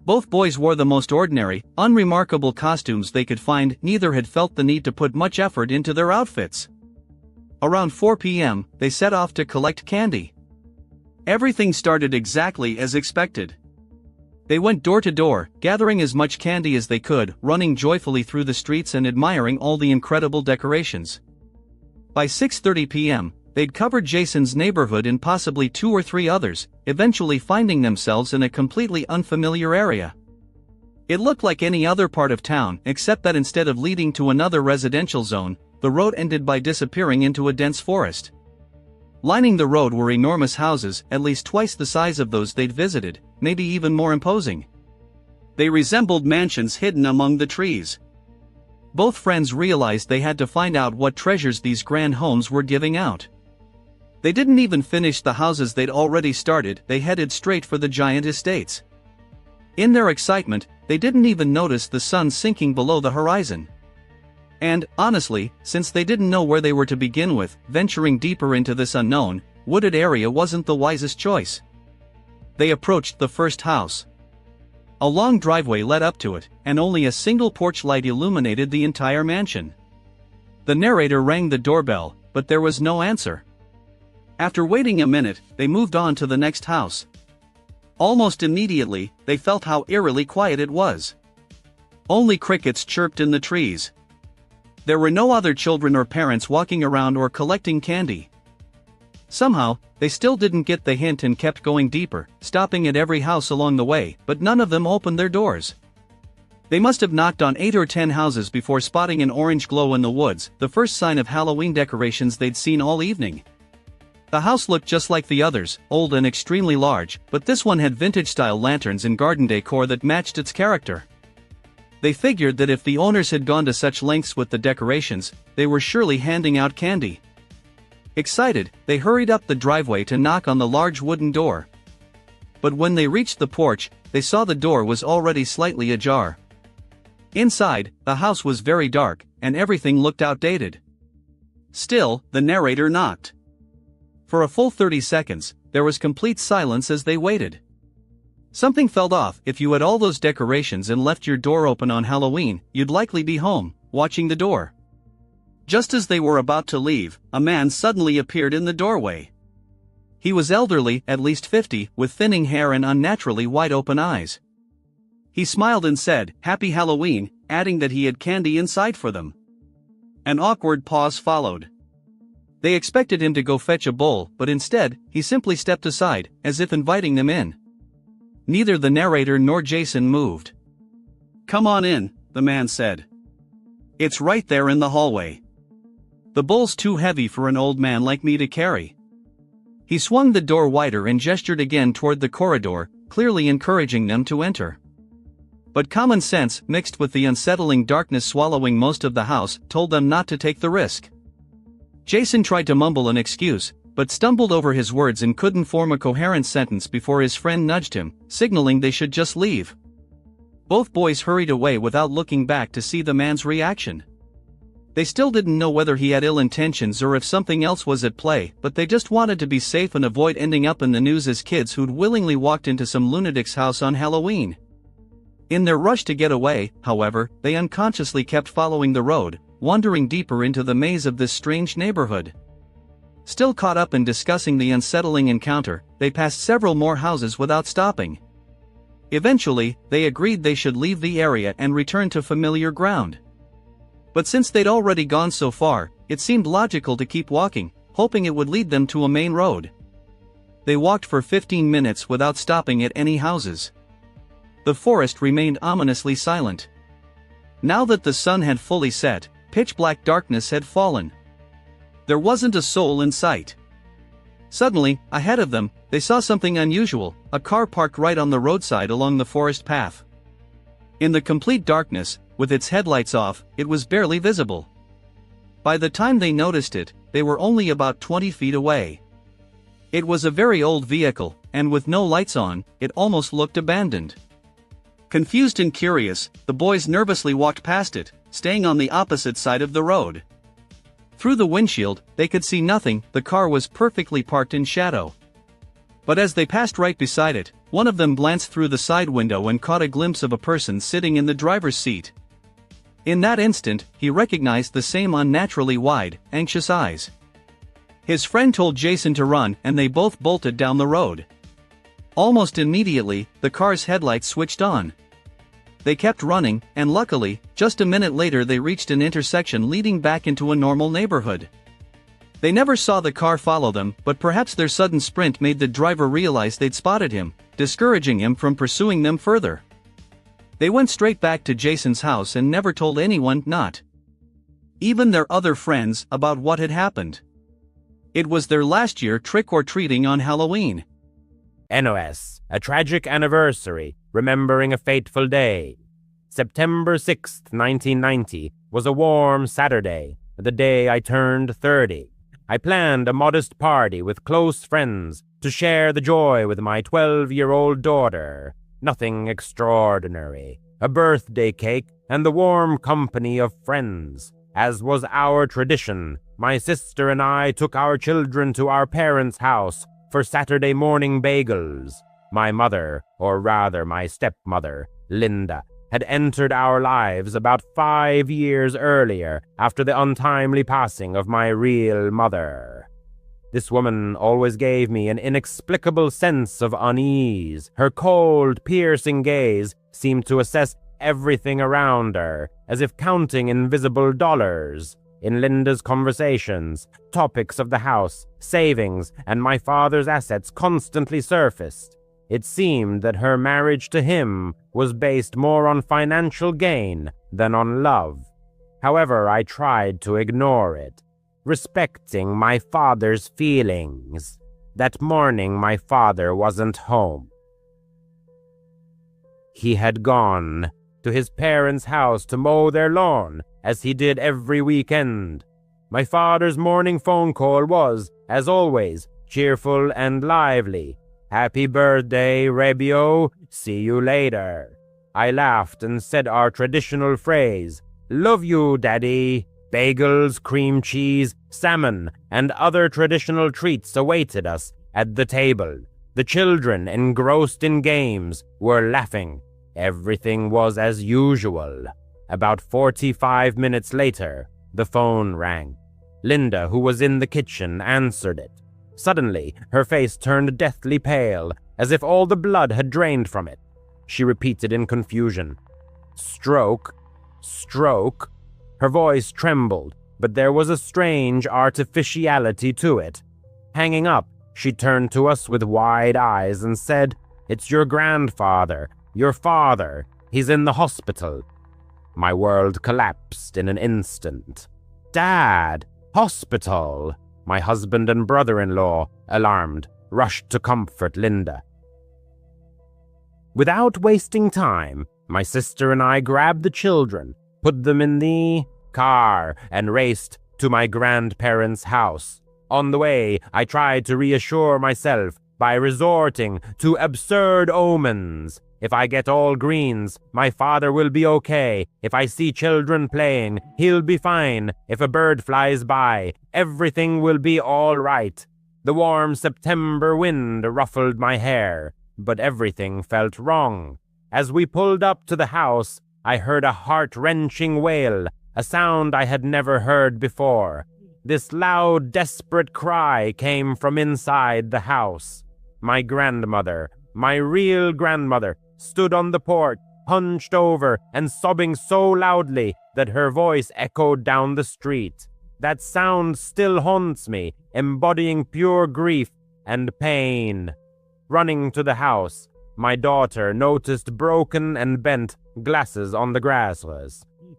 Both boys wore the most ordinary, unremarkable costumes they could find. Neither had felt the need to put much effort into their outfits. Around 4 p.m., they set off to collect candy.
Everything started exactly as expected.
They went door to door, gathering as much candy as they could, running joyfully through the streets and admiring all the incredible decorations. By 6:30 p.m., they'd covered Jason's neighborhood and possibly 2 or 3 others, eventually finding themselves in a completely unfamiliar area. It looked like any other part of town, except that instead of leading to another residential zone, the road ended by disappearing into a dense forest. Lining the road were enormous houses, at least twice the size of those they'd visited, maybe even more imposing.
They resembled mansions hidden among the trees.
Both friends realized they had to find out what treasures these grand homes were giving out. They didn't even finish the houses they'd already started, they headed straight for the giant estates. In their excitement, they didn't even notice the sun sinking below the horizon. And, honestly, since they didn't know where they were to begin with, venturing deeper into this unknown, wooded area wasn't the wisest choice. They approached the first house. A long driveway led up to it, and only a single porch light illuminated the entire mansion. The narrator rang the doorbell, but there was no answer. After waiting a minute, they moved on to the next house. Almost immediately, they felt how eerily quiet it was. Only crickets chirped in the trees. There were no other children or parents walking around or collecting candy. Somehow, they still didn't get the hint and kept going deeper, stopping at every house along the way, but none of them opened their doors. They must have knocked on 8 or 10 houses before spotting an orange glow in the woods, the first sign of Halloween decorations they'd seen all evening. The house looked just like the others, old and extremely large, but this one had vintage-style lanterns and garden decor that matched its character. They figured that if the owners had gone to such lengths with the decorations, they were surely handing out candy. Excited, they hurried up the driveway to knock on the large wooden door. But when they reached the porch, they saw the door was already slightly ajar. Inside, the house was very dark, and everything looked outdated.
Still, the narrator knocked.
For a full 30 seconds, there was complete silence as they waited. Something felt off. If you had all those decorations and left your door open on Halloween, you'd likely be home, watching the door.
Just as they were about to leave, a man suddenly appeared in the doorway.
He was elderly, at least 50, with thinning hair and unnaturally wide-open eyes.
He smiled and said, "Happy Halloween," adding that he had candy inside for them. An awkward pause followed.
They expected him to go fetch a bowl, but instead, he simply stepped aside, as if inviting them in. Neither the narrator nor Jason moved.
"Come on in," the man said. "It's right there in the hallway."
"The bowl's too heavy for an old man like me to carry." He swung the door wider and gestured again toward the corridor, clearly encouraging them to enter. But common sense, mixed with the unsettling darkness swallowing most of the house, told them not to take the risk. Jason tried to mumble an excuse, but stumbled over his words and couldn't form a coherent sentence before his friend nudged him, signaling they should just leave. Both boys hurried away without looking back to see the man's reaction. They still didn't know whether he had ill intentions or if something else was at play, but they just wanted to be safe and avoid ending up in the news as kids who'd willingly walked into some lunatic's house on Halloween. In their rush to get away, however, they unconsciously kept following the road, wandering deeper into the maze of this strange neighborhood. Still caught up in discussing the unsettling encounter, they passed several more houses without stopping. Eventually, they agreed they should leave the area and return to familiar ground. But since they'd already gone so far, it seemed logical to keep walking, hoping it would lead them to a main road. They walked for 15 minutes without stopping at any houses. The forest remained ominously silent. Now that the sun had fully set, pitch-black darkness had fallen. There wasn't a soul in sight. Suddenly, ahead of them, they saw something unusual, a car parked right on the roadside along the forest path. In the complete darkness, with its headlights off, it was barely visible. By the time they noticed it, they were only about 20 feet away. It was a very old vehicle, and with no lights on, it almost looked abandoned.
Confused and curious, the boys nervously walked past it, staying on the opposite side of the road.
Through the windshield, they could see nothing. The car was perfectly parked in shadow. But as they passed right beside it, one of them glanced through the side window and caught a glimpse of a person sitting in the driver's seat. In that instant, he recognized the same unnaturally wide, anxious eyes. His friend told Jason to run and they both bolted down the road. Almost immediately, the car's headlights switched on. They kept running, and luckily, just a minute later they reached an intersection leading back into a normal neighborhood. They never saw the car follow them, but perhaps their sudden sprint made the driver realize they'd spotted him, discouraging him from pursuing them further. They went straight back to Jason's house and never told anyone, not even their other friends, about what had happened. It was their last year trick-or-treating on Halloween.
NOS, a tragic anniversary, remembering a fateful day. September 6th, 1990, was a warm Saturday, the day I turned 30. I planned a modest party with close friends to share the joy with my 12-year-old daughter. Nothing extraordinary. A birthday cake and the warm company of friends. As was our tradition, my sister and I took our children to our parents' house for Saturday morning bagels. My mother, or rather my stepmother, Linda, had entered our lives about 5 years earlier after the untimely passing of my real mother. This woman always gave me an inexplicable sense of unease. Her cold, piercing gaze seemed to assess everything around her, as if counting invisible dollars. In Linda's conversations, topics of the house, savings, and my father's assets constantly surfaced. It seemed that her marriage to him was based more on financial gain than on love. However, I tried to ignore it, respecting my father's feelings. That morning, my father wasn't home. He had gone to his parents' house to mow their lawn, as he did every weekend. My father's morning phone call was, as always, cheerful and lively. "Happy birthday, Rebio. See you later." I laughed and said our traditional phrase, "Love you, Daddy." Bagels, cream cheese, salmon, and other traditional treats awaited us at the table. The children, engrossed in games, were laughing. Everything was as usual. About 45 minutes later, the phone rang. Linda, who was in the kitchen, answered it. Suddenly, her face turned deathly pale, as if all the blood had drained from it. She repeated in confusion, "Stroke, stroke." Her voice trembled, but there was a strange artificiality to it. Hanging up, she turned to us with wide eyes and said, "It's your grandfather, your father. He's in the hospital." My world collapsed in an instant. "Dad! Hospital!" My husband and brother-in-law, alarmed, rushed to comfort Linda. Without wasting time, my sister and I grabbed the children, put them in the car, and raced to my grandparents' house. On the way, I tried to reassure myself by resorting to absurd omens. If I get all greens, my father will be okay. If I see children playing, he'll be fine. If a bird flies by, everything will be all right. The warm September wind ruffled my hair, but everything felt wrong. As we pulled up to the house, I heard a heart-wrenching wail, a sound I had never heard before. This loud, desperate cry came from inside the house. My grandmother, my real grandmother, stood on the porch, hunched over and sobbing so loudly that her voice echoed down the street. That sound still haunts me, embodying pure grief and pain. Running to the house, my daughter noticed broken and bent glasses on the grass.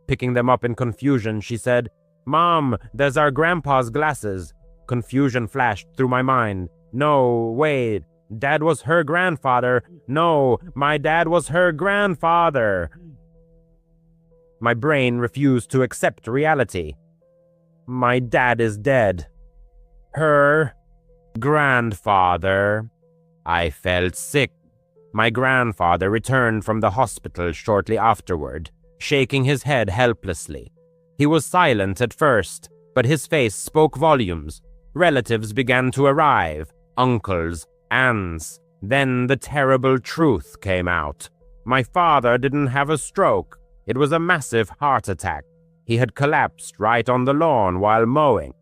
Picking them up in confusion, she said, "Mom, there's our grandpa's glasses." Confusion flashed through my mind. No, wait. Dad was her grandfather. No, my dad was her grandfather. My brain refused to accept reality. My dad is dead. Her grandfather. I felt sick. My grandfather returned from the hospital shortly afterward, shaking his head helplessly. He was silent at first, but his face spoke volumes. Relatives began to arrive, uncles, aunts. Then the terrible truth came out. My father didn't have a stroke. It was a massive heart attack. He had collapsed right on the lawn while mowing.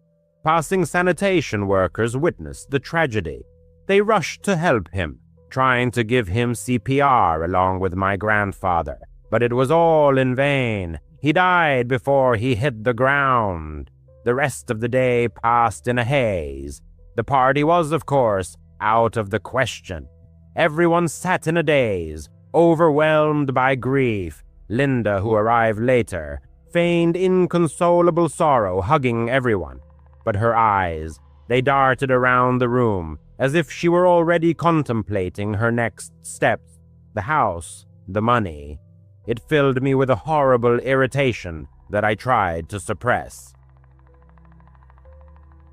Passing sanitation workers witnessed the tragedy. They rushed to help him, trying to give him CPR along with my grandfather, but it was all in vain. He died before he hit the ground. The rest of the day passed in a haze. The party was, of course, out of the question. Everyone sat in a daze, overwhelmed by grief. Linda, who arrived later, feigned inconsolable sorrow, hugging everyone. But her eyes, they darted around the room, as if she were already contemplating her next steps. The house, the money. It filled me with a horrible irritation that I tried to suppress.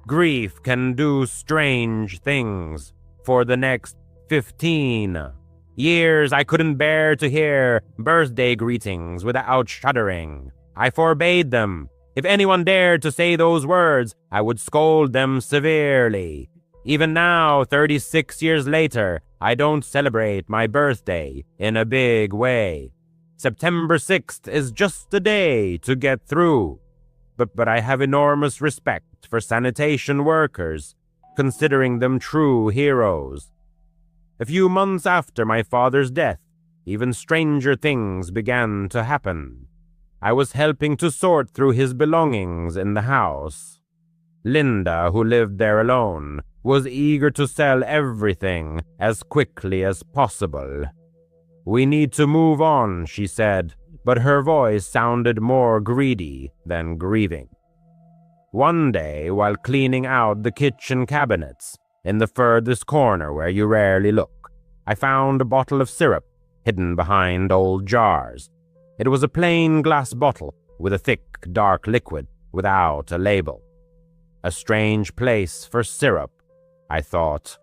Grief can do strange things. For the next 15 years, I couldn't bear to hear birthday greetings without shuddering. I forbade them. If anyone dared to say those words, I would scold them severely. Even now, 36 years later, I don't celebrate my birthday in a big way. September 6th is just a day to get through. But I have enormous respect for sanitation workers, considering them true heroes. A few months after my father's death, even stranger things began to happen. I was helping to sort through his belongings in the house. Linda, who lived there alone, was eager to sell everything as quickly as possible. "We need to move on," she said, but her voice sounded more greedy than grieving. One day, while cleaning out the kitchen cabinets, in the furthest corner where you rarely look, I found a bottle of syrup hidden behind old jars. It was a plain glass bottle with a thick, dark liquid without a label. A strange place for syrup, I thought.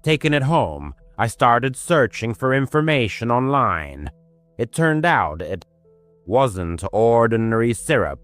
Taking it home, I started searching for information online. It turned out it wasn't ordinary syrup.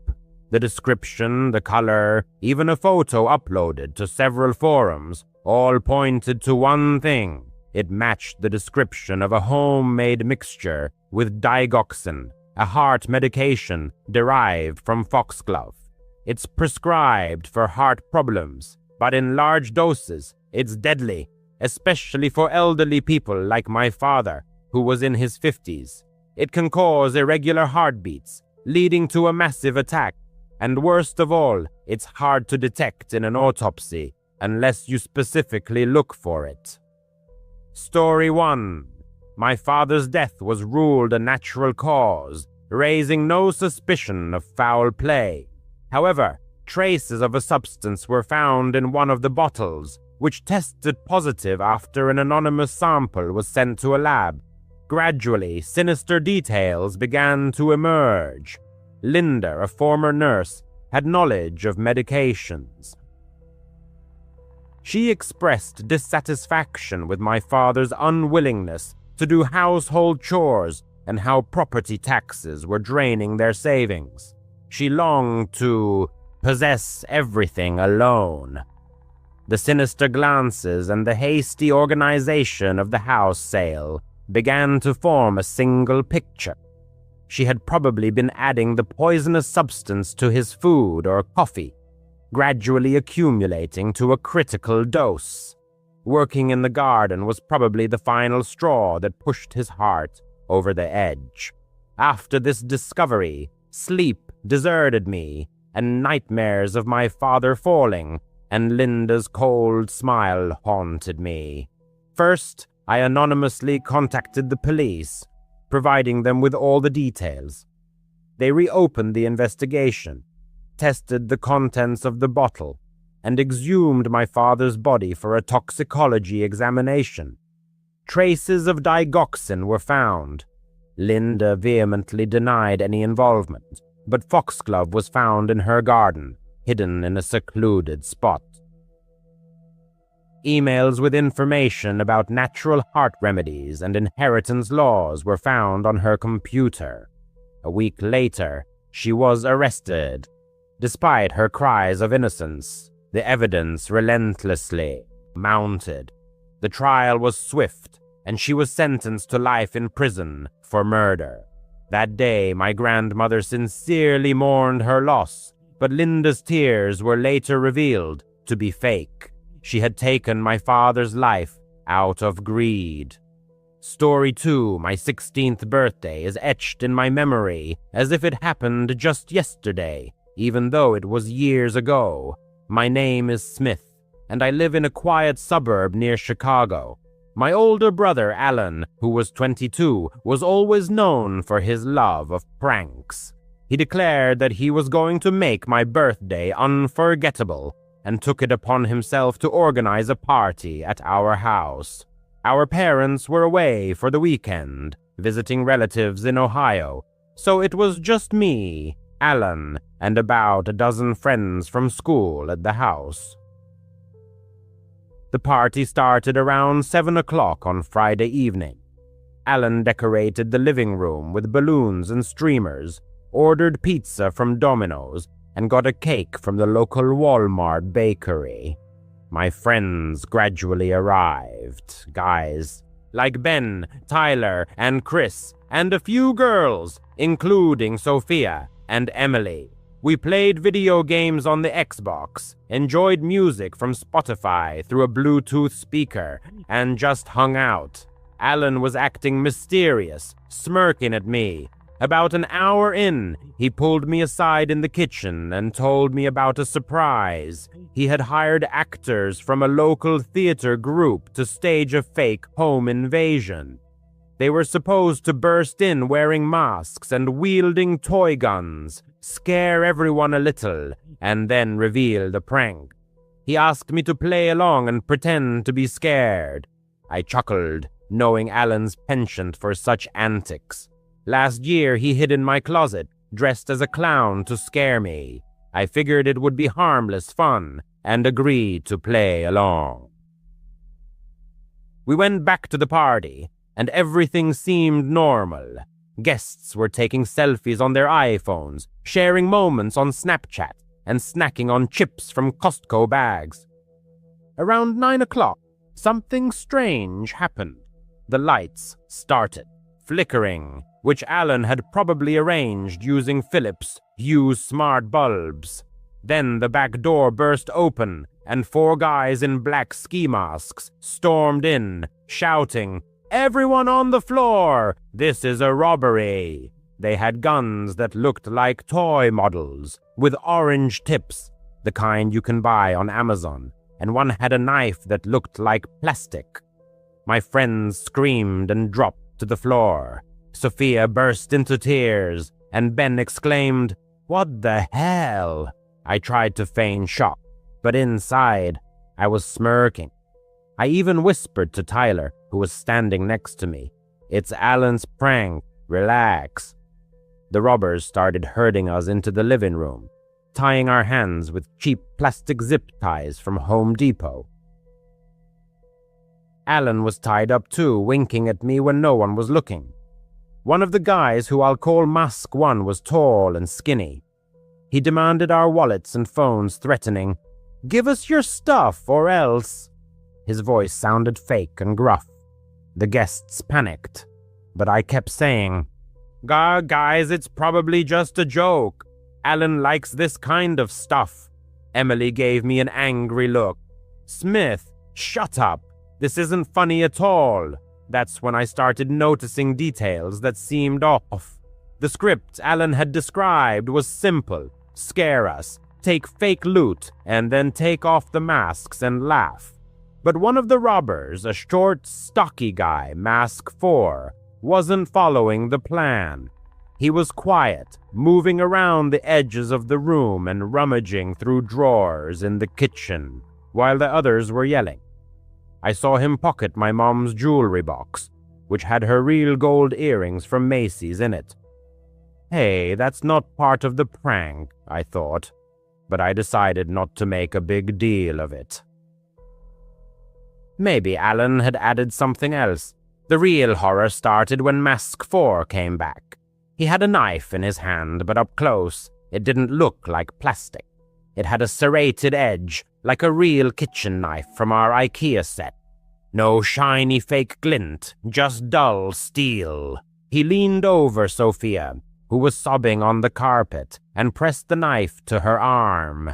The description, the color, even a photo uploaded to several forums, all pointed to one thing. It matched the description of a homemade mixture with digoxin, a heart medication derived from foxglove. It's prescribed for heart problems, but in large doses, it's deadly, especially for elderly people like my father, who was in his 50s. It can cause irregular heartbeats, leading to a massive attack. And worst of all, it's hard to detect in an autopsy unless you specifically look for it. Story 1. My father's death was ruled a natural cause, raising no suspicion of foul play. However, traces of a substance were found in one of the bottles, which tested positive after an anonymous sample was sent to a lab. Gradually, sinister details began to emerge. Linda, a former nurse, had knowledge of medications. She expressed dissatisfaction with my father's unwillingness to do household chores and how property taxes were draining their savings. She longed to possess everything alone. The sinister glances and the hasty organization of the house sale began to form a single picture. She had probably been adding the poisonous substance to his food or coffee, gradually accumulating to a critical dose. Working in the garden was probably the final straw that pushed his heart over the edge. After this discovery, sleep deserted me, and nightmares of my father falling and Linda's cold smile haunted me. First, I anonymously contacted the police, providing them with all the details. They reopened the investigation, tested the contents of the bottle, and exhumed my father's body for a toxicology examination. Traces of digoxin were found. Linda vehemently denied any involvement, but foxglove was found in her garden, hidden in a secluded spot. Emails with information about natural heart remedies and inheritance laws were found on her computer. A week later, she was arrested. Despite her cries of innocence, the evidence relentlessly mounted. The trial was swift, and she was sentenced to life in prison for murder. That day, my grandmother sincerely mourned her loss, but Linda's tears were later revealed to be fake. She had taken my father's life out of greed. Story 2, my 16th birthday, is etched in my memory as if it happened just yesterday, even though it was years ago. My name is Smith, and I live in a quiet suburb near Chicago. My older brother, Alan, who was 22, was always known for his love of pranks. He declared that he was going to make my birthday unforgettable and took it upon himself to organize a party at our house. Our parents were away for the weekend, visiting relatives in Ohio, so it was just me, Alan, and about a dozen friends from school at the house. The party started around 7 o'clock on Friday evening. Alan decorated the living room with balloons and streamers, ordered pizza from Domino's, and got a cake from the local Walmart bakery. My friends gradually arrived, guys, like Ben, Tyler, and Chris, and a few girls, including Sophia and Emily. We played video games on the Xbox, enjoyed music from Spotify through a Bluetooth speaker, and just hung out. Alan was acting mysterious, smirking at me. About an hour in, he pulled me aside in the kitchen and told me about a surprise. He had hired actors from a local theater group to stage a fake home invasion. They were supposed to burst in wearing masks and wielding toy guns, scare everyone a little, and then reveal the prank. He asked me to play along and pretend to be scared. I chuckled, knowing Alan's penchant for such antics. Last year, he hid in my closet, dressed as a clown to scare me. I figured it would be harmless fun, and agreed to play along. We went back to the party, and everything seemed normal. Guests were taking selfies on their iPhones, sharing moments on Snapchat, and snacking on chips from Costco bags. Around 9 o'clock, something strange happened. The lights started flickering, which Alan had probably arranged using Philips Hue smart bulbs. Then the back door burst open, and 4 guys in black ski masks stormed in, shouting, "Everyone on the floor! This is a robbery!" They had guns that looked like toy models, with orange tips, the kind you can buy on Amazon, and one had a knife that looked like plastic. My friends screamed and dropped to the floor. Sophia burst into tears, and Ben exclaimed, "What the hell?" I tried to feign shock, but inside, I was smirking. I even whispered to Tyler, who was standing next to me, "It's Alan's prank, relax." The robbers started herding us into the living room, tying our hands with cheap plastic zip ties from Home Depot. Alan was tied up too, winking at me when no one was looking. One of the guys, who I'll call Mask 1, was tall and skinny. He demanded our wallets and phones, threatening, "Give us your stuff or else." His voice sounded fake and gruff. The guests panicked, but I kept saying, Guys, it's probably just a joke. Alan likes this kind of stuff." Emily gave me an angry look. "Smith, shut up. This isn't funny at all." That's when I started noticing details that seemed off. The script Alan had described was simple. Scare us, take fake loot, and then take off the masks and laugh. But one of the robbers, a short, stocky guy, Mask 4, wasn't following the plan. He was quiet, moving around the edges of the room and rummaging through drawers in the kitchen, while the others were yelling. I saw him pocket my mom's jewelry box, which had her real gold earrings from Macy's in it. Hey, that's not part of the prank, I thought, but I decided not to make a big deal of it. Maybe Alan had added something else. The real horror started when Mask 4 came back. He had a knife in his hand, but up close, it didn't look like plastic. It had a serrated edge, like a real kitchen knife from our IKEA set. No shiny fake glint, just dull steel. He leaned over Sophia, who was sobbing on the carpet, and pressed the knife to her arm.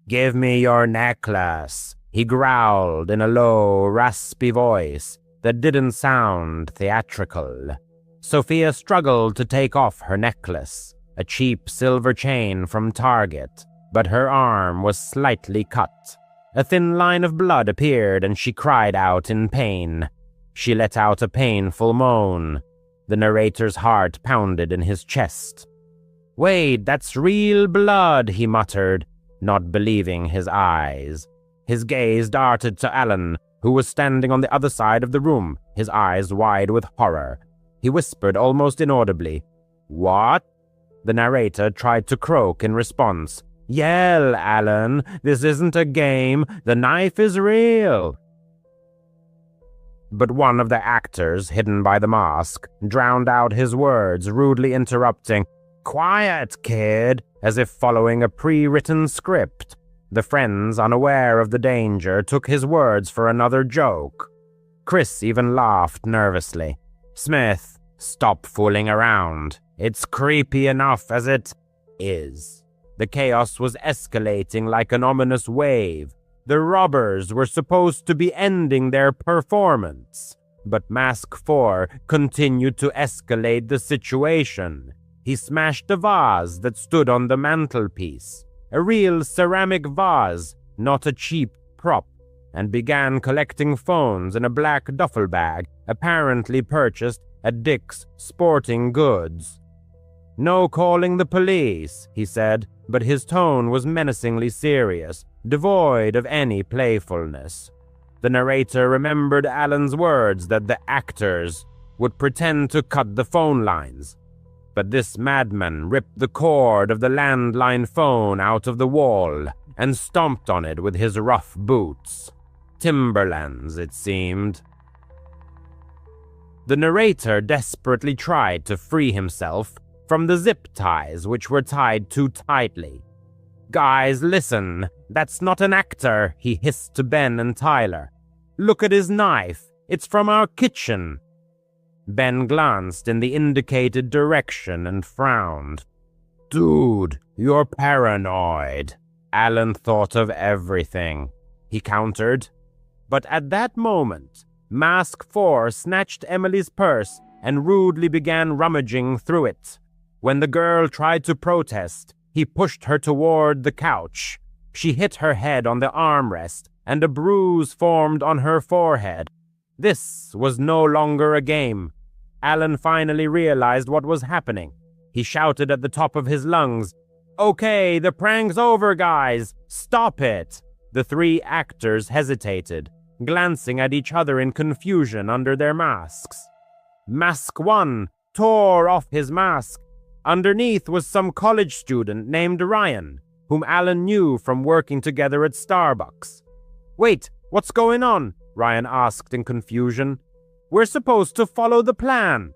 "Give me your necklace," he growled in a low, raspy voice that didn't sound theatrical. Sophia struggled to take off her necklace, a cheap silver chain from Target, but her arm was slightly cut. A thin line of blood appeared and she cried out in pain. She let out a painful moan. The narrator's heart pounded in his chest. "Wait, that's real blood," he muttered, not believing his eyes. His gaze darted to Alan, who was standing on the other side of the room, his eyes wide with horror. He whispered almost inaudibly, "What?" The narrator tried to croak in response. "Yell, Alan, this isn't a game, the knife is real." But one of the actors, hidden by the mask, drowned out his words, rudely interrupting, "Quiet, kid," as if following a pre-written script. The friends, unaware of the danger, took his words for another joke. Chris even laughed nervously. "Smith, stop fooling around. It's creepy enough as it is." The chaos was escalating like an ominous wave. The robbers were supposed to be ending their performance, but Mask 4 continued to escalate the situation. He smashed a vase that stood on the mantelpiece, a real ceramic vase, not a cheap prop, and began collecting phones in a black duffel bag apparently purchased at Dick's Sporting Goods. "No calling the police," he said, but his tone was menacingly serious, devoid of any playfulness. The narrator remembered Alan's words that the actors would pretend to cut the phone lines. But this madman ripped the cord of the landline phone out of the wall and stomped on it with his rough boots. Timberlands, it seemed. The narrator desperately tried to free himself from the zip ties which were tied too tightly. "Guys, listen, that's not an actor," he hissed to Ben and Tyler. "Look at his knife, it's from our kitchen." Ben glanced in the indicated direction and frowned. "Dude, you're paranoid." Alan thought of everything, he countered. But at that moment, Mask 4 snatched Emily's purse and rudely began rummaging through it. When the girl tried to protest, he pushed her toward the couch. She hit her head on the armrest, and a bruise formed on her forehead. This was no longer a game. Alan finally realized what was happening. He shouted at the top of his lungs, "Okay, the prank's over, guys! Stop it!" The three actors hesitated, glancing at each other in confusion under their masks. Mask 1 tore off his mask. Underneath was some college student named Ryan, whom Alan knew from working together at Starbucks. "Wait, what's going on?" Ryan asked in confusion. "We're supposed to follow the plan."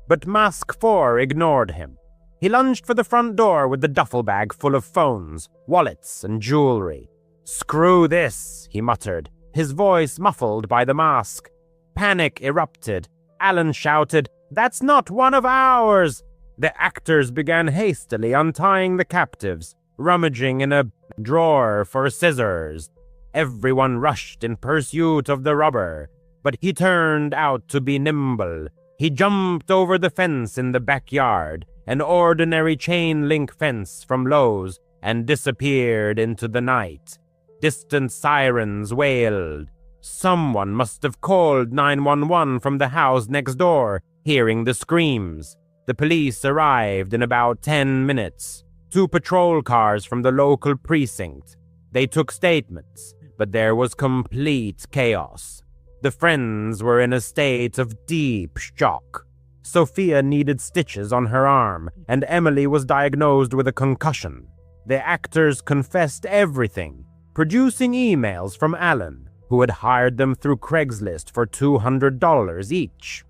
But Mask 4 ignored him. He lunged for the front door with the duffel bag full of phones, wallets, and jewelry. "Screw this," he muttered, his voice muffled by the mask. Panic erupted. Alan shouted, "That's not one of ours!" The actors began hastily untying the captives, rummaging in a drawer for scissors. Everyone rushed in pursuit of the robber, but he turned out to be nimble. He jumped over the fence in the backyard, an ordinary chain-link fence from Lowe's, and disappeared into the night. Distant sirens wailed. Someone must have called 911 from the house next door, hearing the screams. The police arrived in about 10 minutes. 2 patrol cars from the local precinct. They took statements, but there was complete chaos. The friends were in a state of deep shock. Sophia needed stitches on her arm, and Emily was diagnosed with a concussion. The actors confessed everything, producing emails from Alan, who had hired them through Craigslist for $200 each.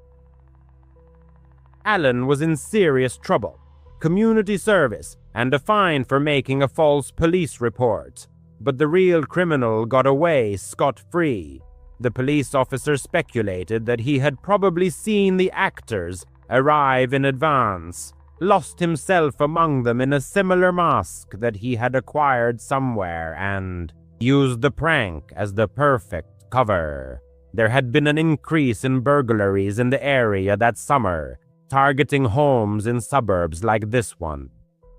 Alan was in serious trouble, community service, and a fine for making a false police report. But the real criminal got away scot-free. The police officer speculated that he had probably seen the actors arrive in advance, lost himself among them in a similar mask that he had acquired somewhere, and used the prank as the perfect cover. There had been an increase in burglaries in the area that summer, targeting homes in suburbs like this one.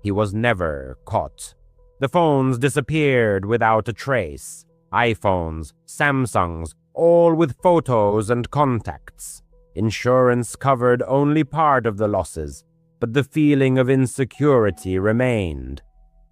He was never caught. The phones disappeared without a trace. iPhones, Samsungs, all with photos and contacts. Insurance covered only part of the losses, but the feeling of insecurity remained.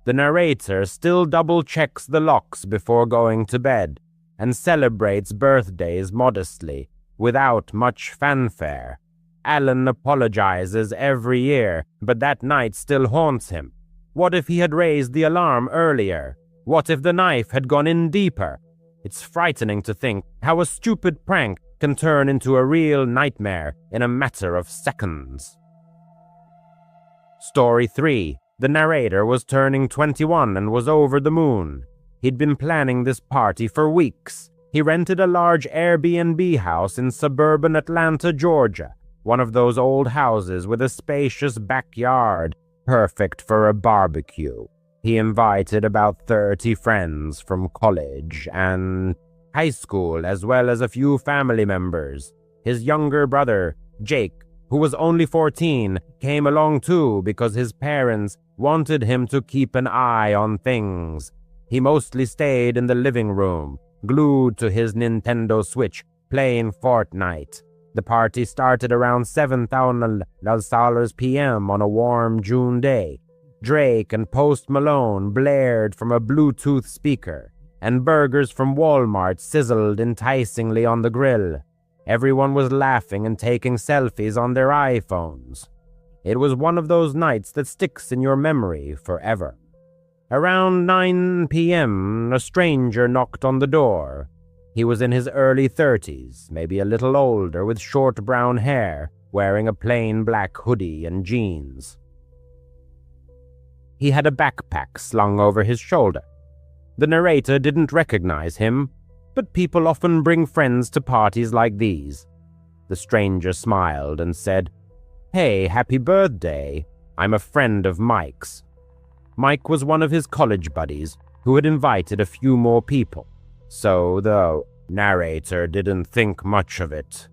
The narrator still double-checks the locks before going to bed and celebrates birthdays modestly, without much fanfare. Alan apologizes every year, but that night still haunts him. What if he had raised the alarm earlier? What if the knife had gone in deeper? It's frightening to think how a stupid prank can turn into a real nightmare in a matter of seconds. Story 3. The narrator was turning 21 and was over the moon. He'd been planning this party for weeks. He rented a large Airbnb house in suburban Atlanta, Georgia, one of those old houses with a spacious backyard, perfect for a barbecue. He invited about 30 friends from college and high school, as well as a few family members. His younger brother, Jake, who was only 14, came along too because his parents wanted him to keep an eye on things. He mostly stayed in the living room, glued to his Nintendo Switch, playing Fortnite. The party started around 7:00 p.m. on a warm June day. Drake and Post Malone blared from a Bluetooth speaker, and burgers from Walmart sizzled enticingly on the grill. Everyone was laughing and taking selfies on their iPhones. It was one of those nights that sticks in your memory forever. Around 9 p.m., a stranger knocked on the door. He was in his early 30s, maybe a little older, with short brown hair, wearing a plain black hoodie and jeans. He had a backpack slung over his shoulder. The narrator didn't recognize him, but people often bring friends to parties like these. The stranger smiled and said, "Hey, happy birthday. I'm a friend of Mike's." Mike was one of his college buddies who had invited a few more people, so the narrator didn't think much of it.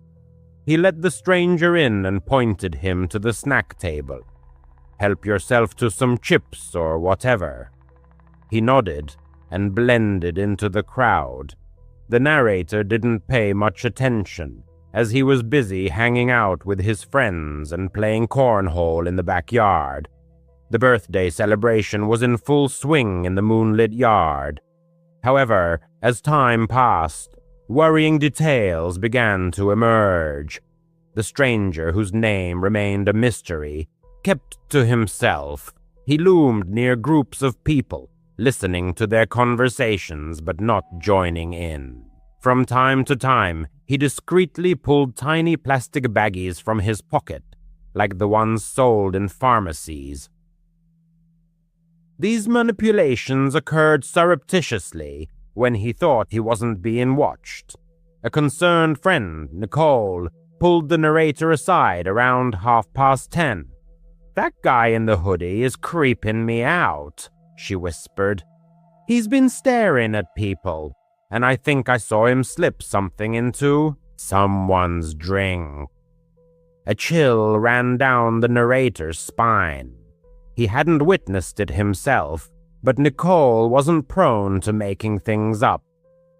He let the stranger in and pointed him to the snack table. "Help yourself to some chips or whatever." He nodded and blended into the crowd. The narrator didn't pay much attention, as he was busy hanging out with his friends and playing cornhole in the backyard. The birthday celebration was in full swing in the moonlit yard. However, as time passed, worrying details began to emerge. The stranger, whose name remained a mystery, kept to himself. He loomed near groups of people, listening to their conversations but not joining in. From time to time, he discreetly pulled tiny plastic baggies from his pocket, like the ones sold in pharmacies. These manipulations occurred surreptitiously when he thought he wasn't being watched. A concerned friend, Nicole, pulled the narrator aside around 10:30. "That guy in the hoodie is creeping me out," she whispered. "He's been staring at people, and I think I saw him slip something into someone's drink." A chill ran down the narrator's spine. He hadn't witnessed it himself, but Nicole wasn't prone to making things up.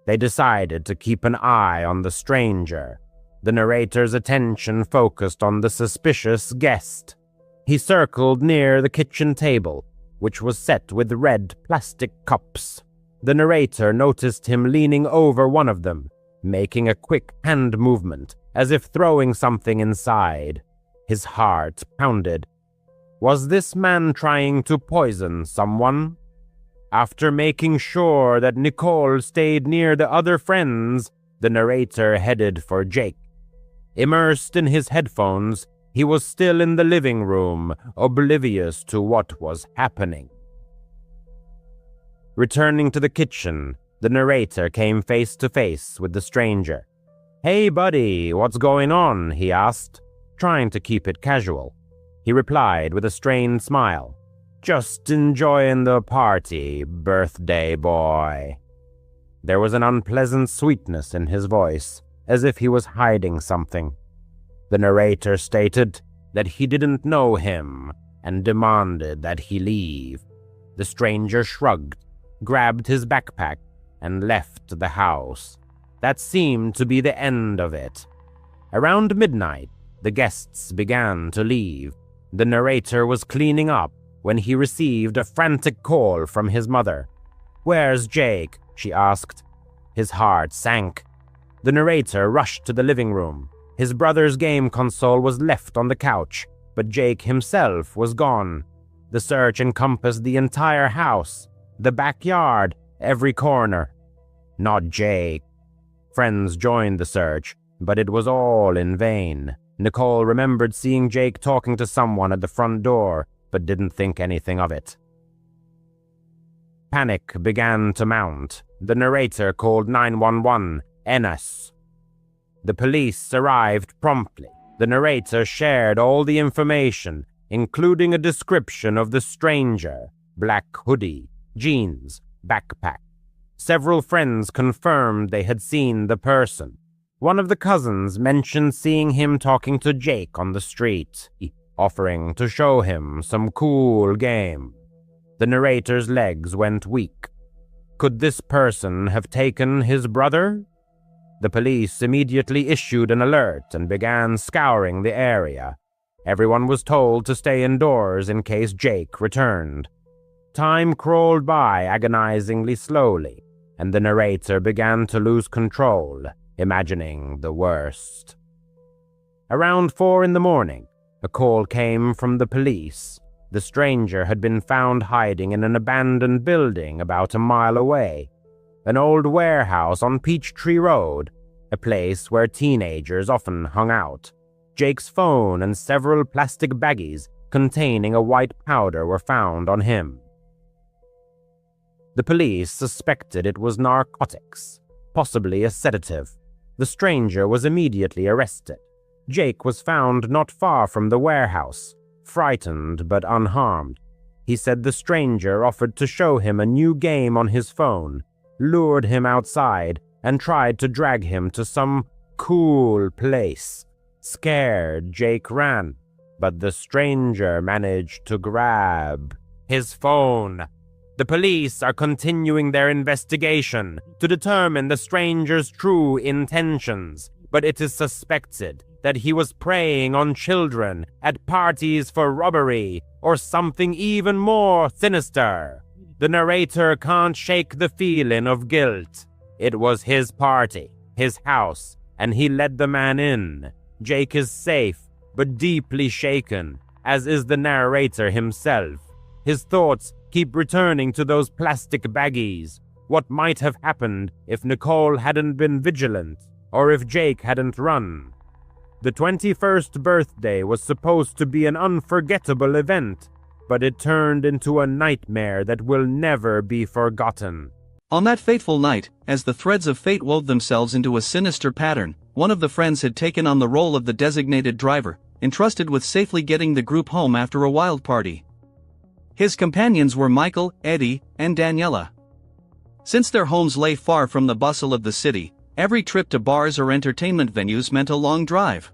They decided to keep an eye on the stranger. The narrator's attention focused on the suspicious guest. He circled near the kitchen table, which was set with red plastic cups. The narrator noticed him leaning over one of them, making a quick hand movement, as if throwing something inside. His heart pounded. Was this man trying to poison someone? After making sure that Nicole stayed near the other friends, the narrator headed for Jake. Immersed in his headphones, he was still in the living room, oblivious to what was happening. Returning to the kitchen, the narrator came face to face with the stranger. "Hey buddy, what's going on?" he asked. trying to keep it casual. He replied with a strained smile, "Just enjoying the party, birthday boy." There was an unpleasant sweetness in his voice, as if he was hiding something. The narrator stated that he didn't know him and demanded that he leave. The stranger shrugged, grabbed his backpack, and left the house. That seemed to be the end of it. Around midnight, the guests began to leave. The narrator was cleaning up when he received a frantic call from his mother. "Where's Jake?" she asked. His heart sank. The narrator rushed to the living room. His brother's game console was left on the couch, but Jake himself was gone. The search encompassed the entire house, the backyard, every corner. Not Jake. Friends joined the search, but it was all in vain. Nicole remembered seeing Jake talking to someone at the front door, but didn't think anything of it. Panic began to mount. The narrator called 911, NS. The police arrived promptly. The narrator shared all the information, including a description of the stranger, black hoodie, jeans, backpack. Several friends confirmed they had seen the person. One of the cousins mentioned seeing him talking to Jake on the street, offering to show him some cool game. The narrator's legs went weak. Could this person have taken his brother? The police immediately issued an alert and began scouring the area. Everyone was told to stay indoors in case Jake returned. Time crawled by agonizingly slowly, and the narrator began to lose control, imagining the worst. Around 4 a.m, a call came from the police. The stranger had been found hiding in an abandoned building about a mile away, an old warehouse on Peachtree Road, a place where teenagers often hung out. Jake's phone and several plastic baggies containing a white powder were found on him. The police suspected it was narcotics, possibly a sedative. The stranger was immediately arrested. Jake was found not far from the warehouse, frightened but unharmed. He said the stranger offered to show him a new game on his phone, lured him outside, and tried to drag him to some cool place. Scared, Jake ran, but the stranger managed to grab his phone. The police are continuing their investigation to determine the stranger's true intentions, but it is suspected that he was preying on children at parties for robbery or something even more sinister. The narrator can't shake the feeling of guilt. It was his party, his house, and he let the man in. Jake is safe, but deeply shaken, as is the narrator himself. His thoughts keep returning to those plastic baggies. What might have happened if Nicole hadn't been vigilant, or if Jake hadn't run? The 21st birthday was supposed to be an unforgettable event, but it turned into a nightmare that will never be forgotten.
On that fateful night, as the threads of fate wove themselves into a sinister pattern, one of the friends had taken on the role of the designated driver, entrusted with safely getting the group home after a wild party. His companions were Michael, Eddie, and Daniela. Since their homes lay far from the bustle of the city, every trip to bars or entertainment venues meant a long drive.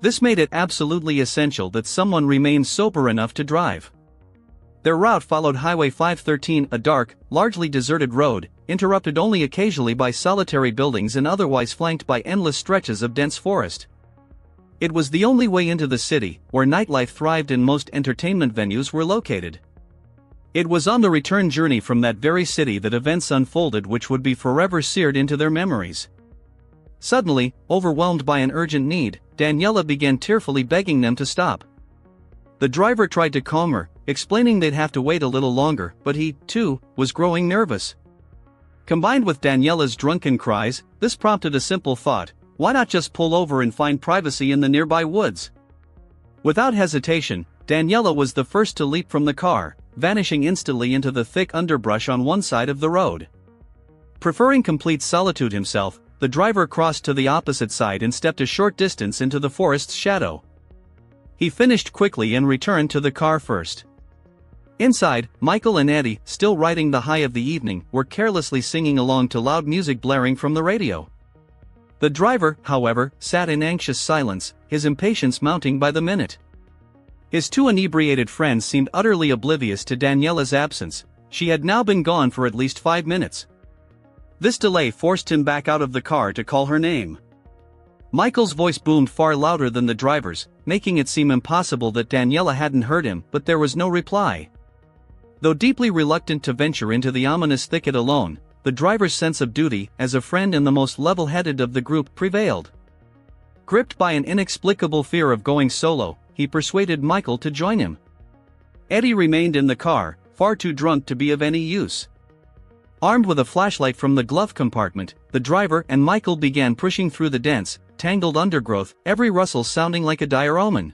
This made it absolutely essential that someone remain sober enough to drive. Their route followed Highway 513, a dark, largely deserted road, interrupted only occasionally by solitary buildings and otherwise flanked by endless stretches of dense forest. It was the only way into the city, where nightlife thrived and most entertainment venues were located. It was on the return journey from that very city that events unfolded which would be forever seared into their memories. Suddenly, overwhelmed by an urgent need, Daniela began tearfully begging them to stop. The driver tried to calm her, explaining they'd have to wait a little longer, but he, too, was growing nervous. Combined with Daniela's drunken cries, this prompted a simple thought: why not just pull over and find privacy in the nearby woods? Without hesitation, Daniela was the first to leap from the car, vanishing instantly into the thick underbrush on one side of the road. Preferring complete solitude himself, the driver crossed to the opposite side and stepped a short distance into the forest's shadow. He finished quickly and returned to the car first. Inside, Michael and Eddie, still riding the high of the evening, were carelessly singing along to loud music blaring from the radio. The driver, however, sat in anxious silence, his impatience mounting by the minute. His two inebriated friends seemed utterly oblivious to Daniela's absence. She had now been gone for at least 5 minutes. This delay forced him back out of the car to call her name. Michael's voice boomed far louder than the driver's, making it seem impossible that Daniela hadn't heard him, but there was no reply. Though deeply reluctant to venture into the ominous thicket alone, the driver's sense of duty, as a friend and the most level-headed of the group, prevailed. Gripped by an inexplicable fear of going solo, he persuaded Michael to join him. Eddie remained in the car, far too drunk to be of any use. Armed with a flashlight from the glove compartment, the driver and Michael began pushing through the dense, tangled undergrowth, every rustle sounding like a dire omen.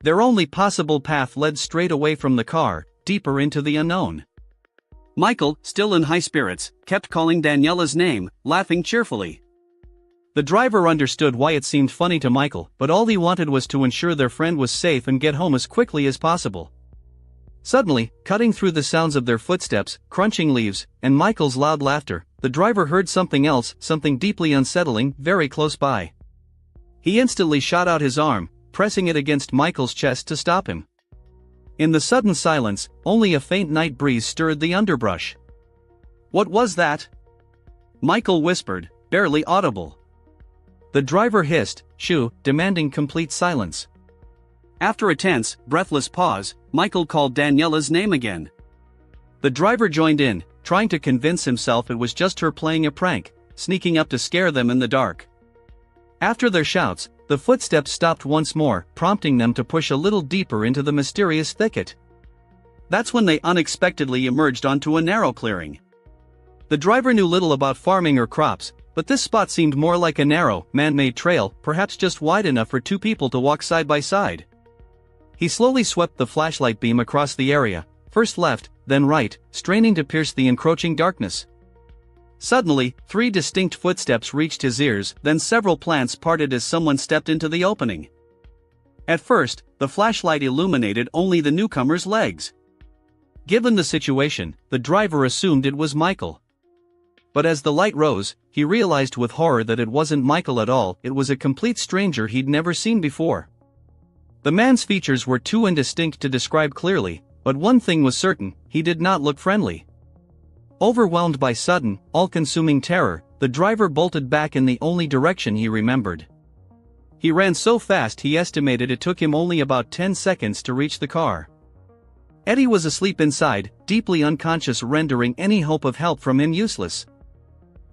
Their only possible path led straight away from the car, deeper into the unknown.
Michael, still in high spirits, kept calling Daniela's name, laughing cheerfully.
The driver understood why it seemed funny to Michael, but all he wanted was to ensure their friend was safe and get home as quickly as possible. Suddenly, cutting through the sounds of their footsteps, crunching leaves, and Michael's loud laughter, the driver heard something else, something deeply unsettling, very close by. He instantly shot out his arm, pressing it against Michael's chest to stop him. In the sudden silence, only a faint night breeze stirred the underbrush.
"What was that?" Michael whispered, barely audible.
The driver hissed, "Shoo," demanding complete silence.
After a tense, breathless pause, Michael called Daniela's name again.
The driver joined in, trying to convince himself it was just her playing a prank, sneaking up to scare them in the dark. After their shouts, the footsteps stopped once more, prompting them to push a little deeper into the mysterious thicket.
That's when they unexpectedly emerged onto a narrow clearing.
The driver knew little about farming or crops, but this spot seemed more like a narrow, man-made trail, perhaps just wide enough for two people to walk side by side. He slowly swept the flashlight beam across the area, first left, then right, straining to pierce the encroaching darkness.
Suddenly, 3 distinct footsteps reached his ears, then several plants parted as someone stepped into the opening. At first, the flashlight illuminated only the newcomer's legs. Given the situation, the driver assumed it was Michael. But as the light rose, he realized with horror that it wasn't Michael at all, it was a complete stranger he'd never seen before. The man's features were too indistinct to describe clearly, but one thing was certain, he did not look friendly. Overwhelmed by sudden, all-consuming terror, the driver bolted back in the only direction he remembered. He ran so fast he estimated it took him only about 10 seconds to reach the car. Eddie was asleep inside, deeply unconscious, rendering any hope of help from him useless.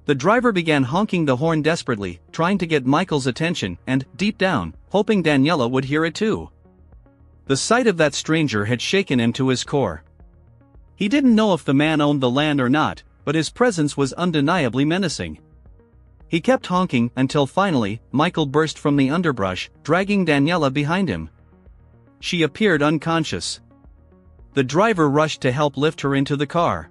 The driver began honking the horn desperately, trying to get Michael's attention, and, deep down, hoping Daniela would hear it too. The sight of that stranger had shaken him to his core. He didn't know if the man owned the land or not, but his presence was undeniably menacing. He kept honking until finally, Michael burst from the underbrush, dragging Daniela behind him. She appeared unconscious. The driver rushed to help lift her into the car.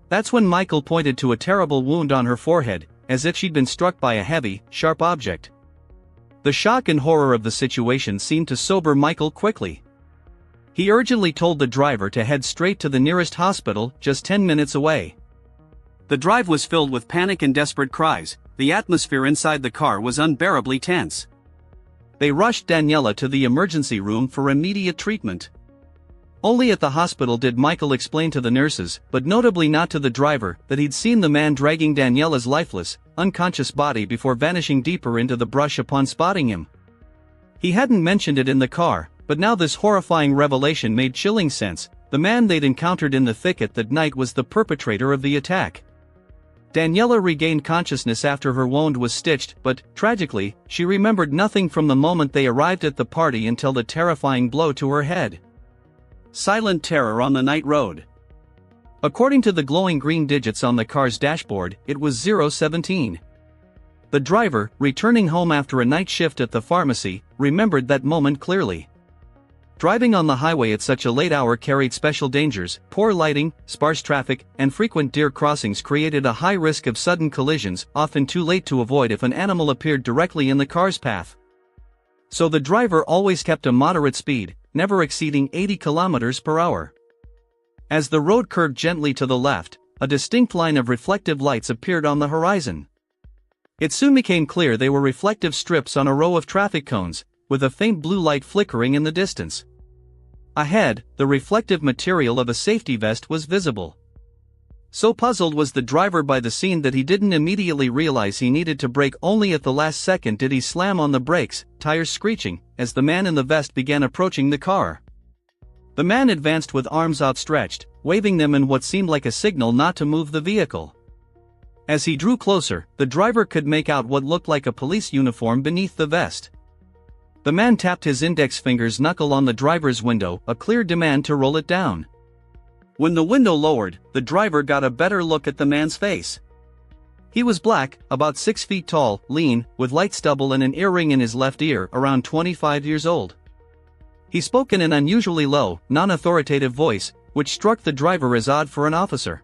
That's when Michael pointed to a terrible wound on her forehead, as if she'd been struck by a heavy, sharp object. The shock and horror of the situation seemed to sober Michael quickly. He urgently told the driver to head straight to the nearest hospital, just 10 minutes away. The drive was filled with panic and desperate cries. The atmosphere inside the car was unbearably tense.
They rushed Daniela to the emergency room for immediate treatment. Only at the hospital did Michael explain to the nurses, but notably not to the driver, that he'd seen the man dragging Daniela's lifeless, unconscious body before vanishing deeper into the brush upon spotting him. He hadn't mentioned it in the car, but now this horrifying revelation made chilling sense. The man they'd encountered in the thicket that night was the perpetrator of the attack. Daniela regained consciousness after her wound was stitched, but, tragically, she remembered nothing from the moment they arrived at the party until the terrifying blow to her head.
Silent terror on the night road.
According to the glowing green digits on the car's dashboard, it was 017. The driver, returning home after a night shift at the pharmacy, remembered that moment clearly. Driving on the highway at such a late hour carried special dangers. Poor lighting, sparse traffic, and frequent deer crossings created a high risk of sudden collisions, often too late to avoid if an animal appeared directly in the car's path. So the driver always kept a moderate speed, never exceeding 80 kilometers per hour. As the road curved gently to the left, a distinct line of reflective lights appeared on the horizon. It soon became clear they were reflective strips on a row of traffic cones, with a faint blue light flickering in the distance. Ahead, the reflective material of a safety vest was visible. So puzzled was the driver by the scene that he didn't immediately realize he needed to brake. Only at the last second did he slam on the brakes, tires screeching, as the man in the vest began approaching the car. The man advanced with arms outstretched, waving them in what seemed like a signal not to move the vehicle. As he drew closer, the driver could make out what looked like a police uniform beneath the vest. The man tapped his index finger's knuckle on the driver's window, a clear demand to roll it down. When the window lowered, the driver got a better look at the man's face. He was black, about 6 feet tall, lean, with light stubble and an earring in his left ear, around 25 years old. He spoke in an unusually low, non-authoritative voice, which struck the driver as odd for an officer.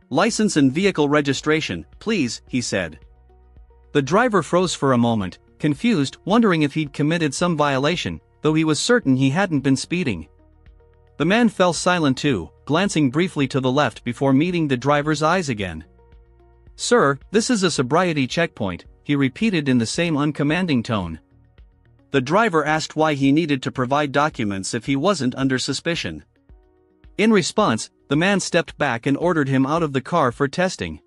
"License and vehicle registration, please," he said.
The driver froze for a moment, confused, wondering if he'd committed some violation, though he was certain he hadn't been speeding. The man fell silent too, glancing briefly to the left before meeting the driver's eyes again. "Sir, this is a sobriety checkpoint," he repeated in the same uncommanding tone.
The driver asked why he needed to provide documents if he wasn't under suspicion.
In response, the man stepped back and ordered him out of the car for testing.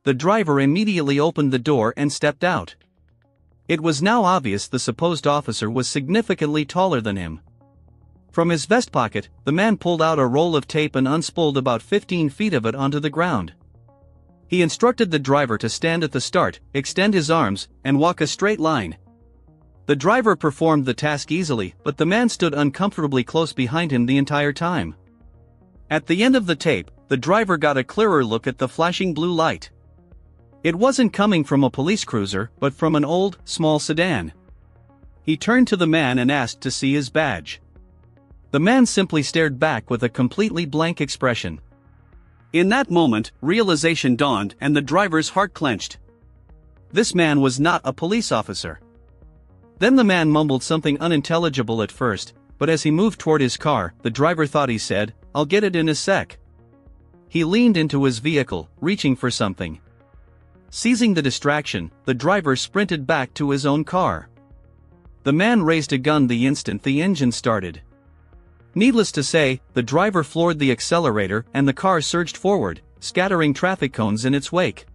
The driver immediately opened the door and stepped out. It was now obvious the supposed officer was significantly taller than him. From his vest pocket, the man pulled out a roll of tape and unspooled about 15 feet of it onto the ground. He instructed the driver to stand at the start, extend his arms, and walk a straight line. The driver performed the task easily, but the man stood uncomfortably close behind him the entire time. At the end of the tape, the driver got a clearer look at the flashing blue light. It wasn't coming from a police cruiser, but from an old, small sedan. He turned to the man and asked to see his badge. The man simply stared back with a completely blank expression.
In that moment, realization dawned and the driver's heart clenched. This man was not a police officer. Then the man mumbled something unintelligible at first, but as he moved toward his car, the driver thought he said, "I'll get it in a sec." He leaned into his vehicle, reaching for something. Seizing the distraction, the driver sprinted back to his own car. The man raised a gun the instant the engine started. Needless to say, the driver floored the accelerator and the car surged forward, scattering traffic cones in its wake.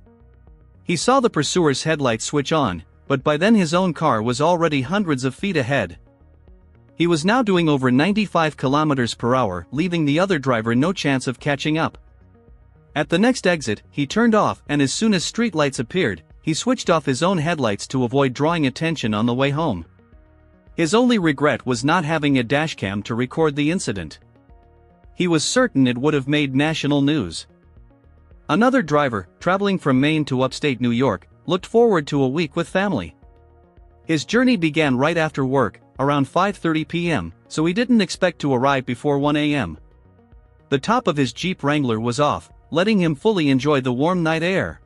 He saw the pursuer's headlights switch on, but by then his own car was already hundreds of feet ahead. He was now doing over 95 kilometers per hour, leaving the other driver no chance of catching up. At the next exit, he turned off, and as soon as street lights appeared, he switched off his own headlights to avoid drawing attention on the way home. His only regret was not having a dashcam to record the incident. He was certain it would have made national news. Another driver, traveling from Maine to upstate New York, looked forward to a week with family. His journey began right after work, around 5:30 p.m., so he didn't expect to arrive before 1 a.m. The top of his Jeep Wrangler was off, letting him fully enjoy the warm night air.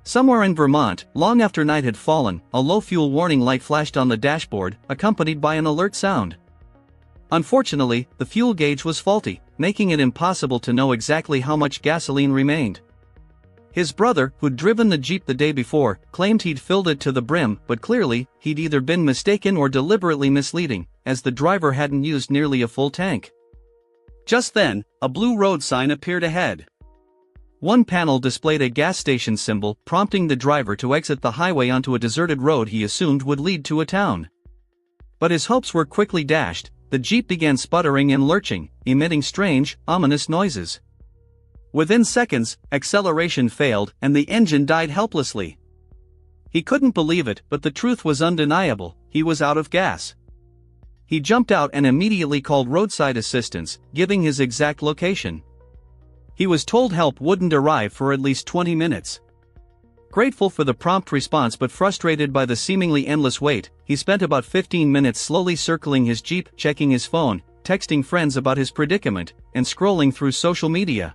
Somewhere in Vermont, long after night had fallen, a low fuel warning light flashed on the dashboard, accompanied by an alert sound. Unfortunately, the fuel gauge was faulty, making it impossible to know exactly how much gasoline remained. His brother, who'd driven the Jeep the day before, claimed he'd filled it to the brim, but clearly, he'd either been mistaken or deliberately misleading, as the driver hadn't used nearly a full tank. Just then, a blue road sign appeared ahead.
One panel displayed a gas station symbol, prompting the driver to exit the highway onto a deserted road he assumed would lead to a town. But his hopes were quickly dashed. The Jeep began sputtering and lurching, emitting strange, ominous noises. Within seconds, acceleration failed and the engine died helplessly. He couldn't believe it, but the truth was undeniable: he was out of gas. He jumped out and immediately called roadside assistance, giving his exact location. He was told help wouldn't arrive for at least 20 minutes. Grateful for the prompt response but frustrated by the seemingly endless wait, he spent about 15 minutes slowly circling his Jeep, checking his phone, texting friends about his predicament, and scrolling through social media.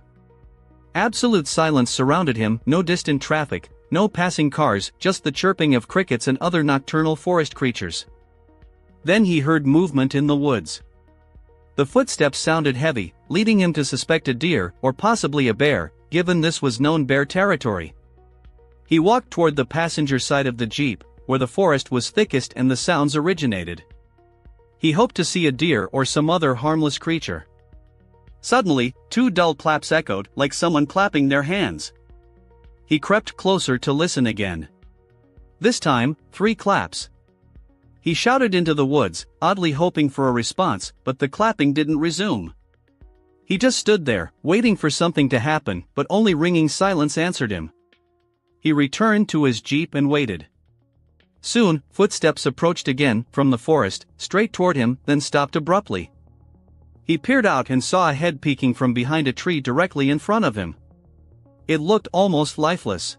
Absolute silence surrounded him, no distant traffic, no passing cars, just the chirping of crickets and other nocturnal forest creatures. Then he heard movement in the woods. The footsteps sounded heavy, leading him to suspect a deer, or possibly a bear, given this was known bear territory. He walked toward the passenger side of the Jeep, where the forest was thickest and the sounds originated. He hoped to see a deer or some other harmless creature. Suddenly, 2 dull claps echoed, like someone clapping their hands. He crept closer to listen again. This time, 3 claps. He shouted into the woods, oddly hoping for a response, but the clapping didn't resume. He just stood there, waiting for something to happen, but only ringing silence answered him. He returned to his Jeep and waited. Soon, footsteps approached again, from the forest, straight toward him, then stopped abruptly. He peered out and saw a head peeking from behind a tree directly in front of him. It looked almost lifeless.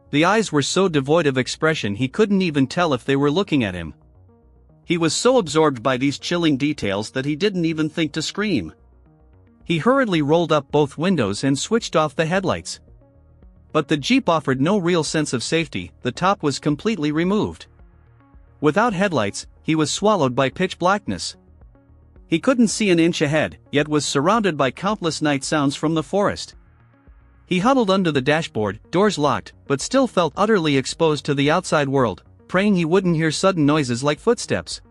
The eyes were so devoid of expression he couldn't even tell if they were looking at him. He was so absorbed by these chilling details that he didn't even think to scream. He hurriedly rolled up both windows and switched off the headlights. But the Jeep offered no real sense of safety, the top was completely removed. Without headlights, he was swallowed by pitch blackness. He couldn't see an inch ahead, yet was surrounded by countless night sounds from the forest. He huddled under the dashboard, doors locked, but still felt utterly exposed to the outside world, praying he wouldn't hear sudden noises like footsteps.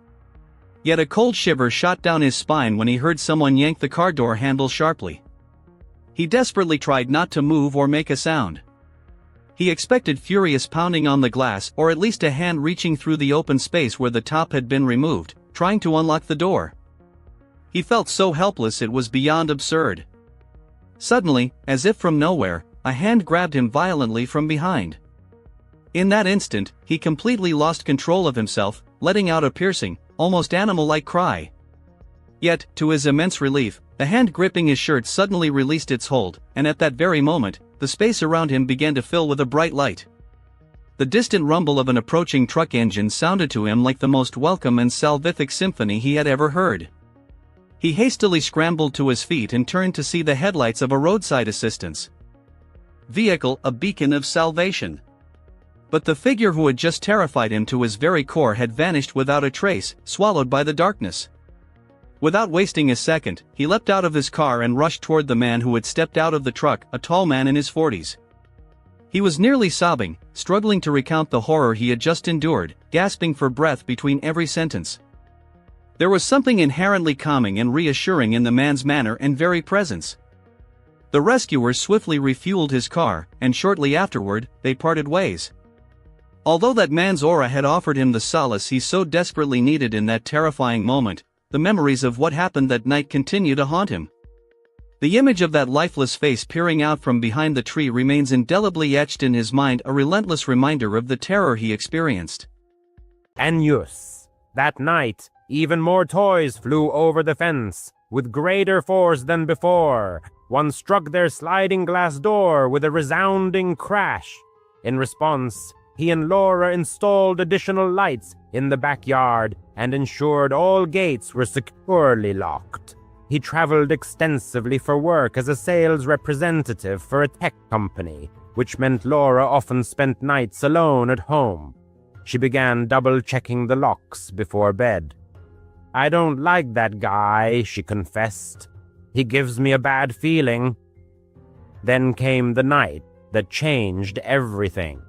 Yet a cold shiver shot down his spine when he heard someone yank the car door handle sharply. He desperately tried not to move or make a sound. He expected furious pounding on the glass or at least a hand reaching through the open space where the top had been removed, trying to unlock the door. He felt so helpless it was beyond absurd. Suddenly, as if from nowhere, a hand grabbed him violently from behind. In that instant, he completely lost control of himself, letting out a piercing, almost animal-like cry. Yet, to his immense relief, the hand gripping his shirt suddenly released its hold, and at that very moment, the space around him began to fill with a bright light. The distant rumble of an approaching truck engine sounded to him like the most welcome and salvific symphony he had ever heard. He hastily scrambled to his feet and turned to see the headlights of a roadside assistance vehicle, a beacon of salvation. But the figure who had just terrified him to his very core had vanished without a trace, swallowed by the darkness. Without wasting a second, he leapt out of his car and rushed toward the man who had stepped out of the truck, a tall man in his 40s. He was nearly sobbing, struggling to recount the horror he had just endured, gasping for breath between every sentence. There was something inherently calming and reassuring in the man's manner and very presence. The rescuers swiftly refueled his car, and shortly afterward, they parted ways. Although that man's aura had offered him the solace he so desperately needed in that terrifying moment, the memories of what happened that night continue to haunt him. The image of that lifeless face peering out from behind the tree remains indelibly etched in his mind, a relentless reminder of the terror he experienced.
Ambience. That night, even more toys flew over the fence, with greater force than before. One struck their sliding glass door with a resounding crash. In response, he and Laura installed additional lights in the backyard and ensured all gates were securely locked. He traveled extensively for work as a sales representative for a tech company, which meant Laura often spent nights alone at home. She began double-checking the locks before bed. "I don't like that guy," she confessed. "He gives me a bad feeling." Then came the night that changed everything.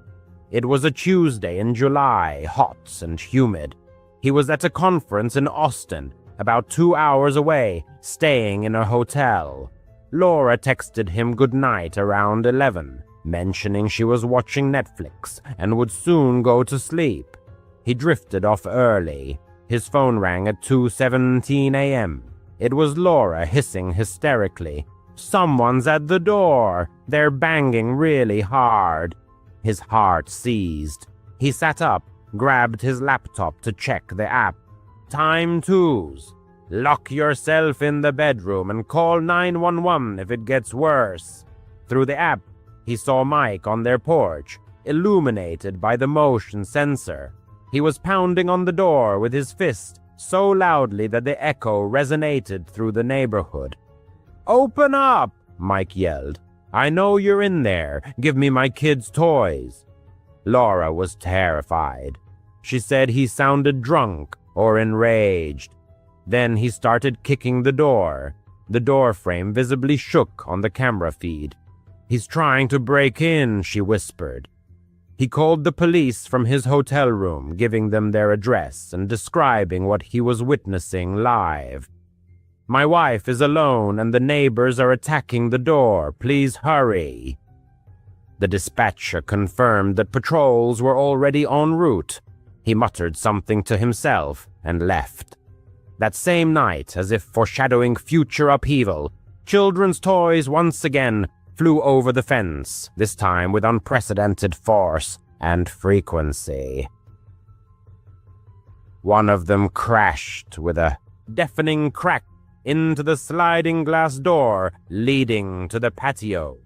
It was a Tuesday in July, hot and humid. He was at a conference in Austin, about 2 hours away, staying in a hotel. Laura texted him goodnight around 11, mentioning she was watching Netflix and would soon go to sleep. He drifted off early. His phone rang at 2:17 a.m. It was Laura hissing hysterically. "Someone's at the door. They're banging really hard." His heart seized. He sat up, grabbed his laptop to check the app. Time twos. Lock yourself in the bedroom and call 911 if it gets worse. Through the app, he saw Mike on their porch, illuminated by the motion sensor. He was pounding on the door with his fist so loudly that the echo resonated through the neighborhood. "Open up!" Mike yelled. "I know you're in there. Give me my kids' toys." Laura was terrified. She said he sounded drunk or enraged. Then he started kicking the door. The door frame visibly shook on the camera feed. "He's trying to break in," she whispered. He called the police from his hotel room, giving them their address and describing what he was witnessing live. "My wife is alone and the neighbors are attacking the door. Please hurry." The dispatcher confirmed that patrols were already en route. He muttered something to himself and left. That same night, as if foreshadowing future upheaval, children's toys once again flew over the fence, this time with unprecedented force and frequency. One of them crashed with a deafening crack into the sliding glass door leading to the patio.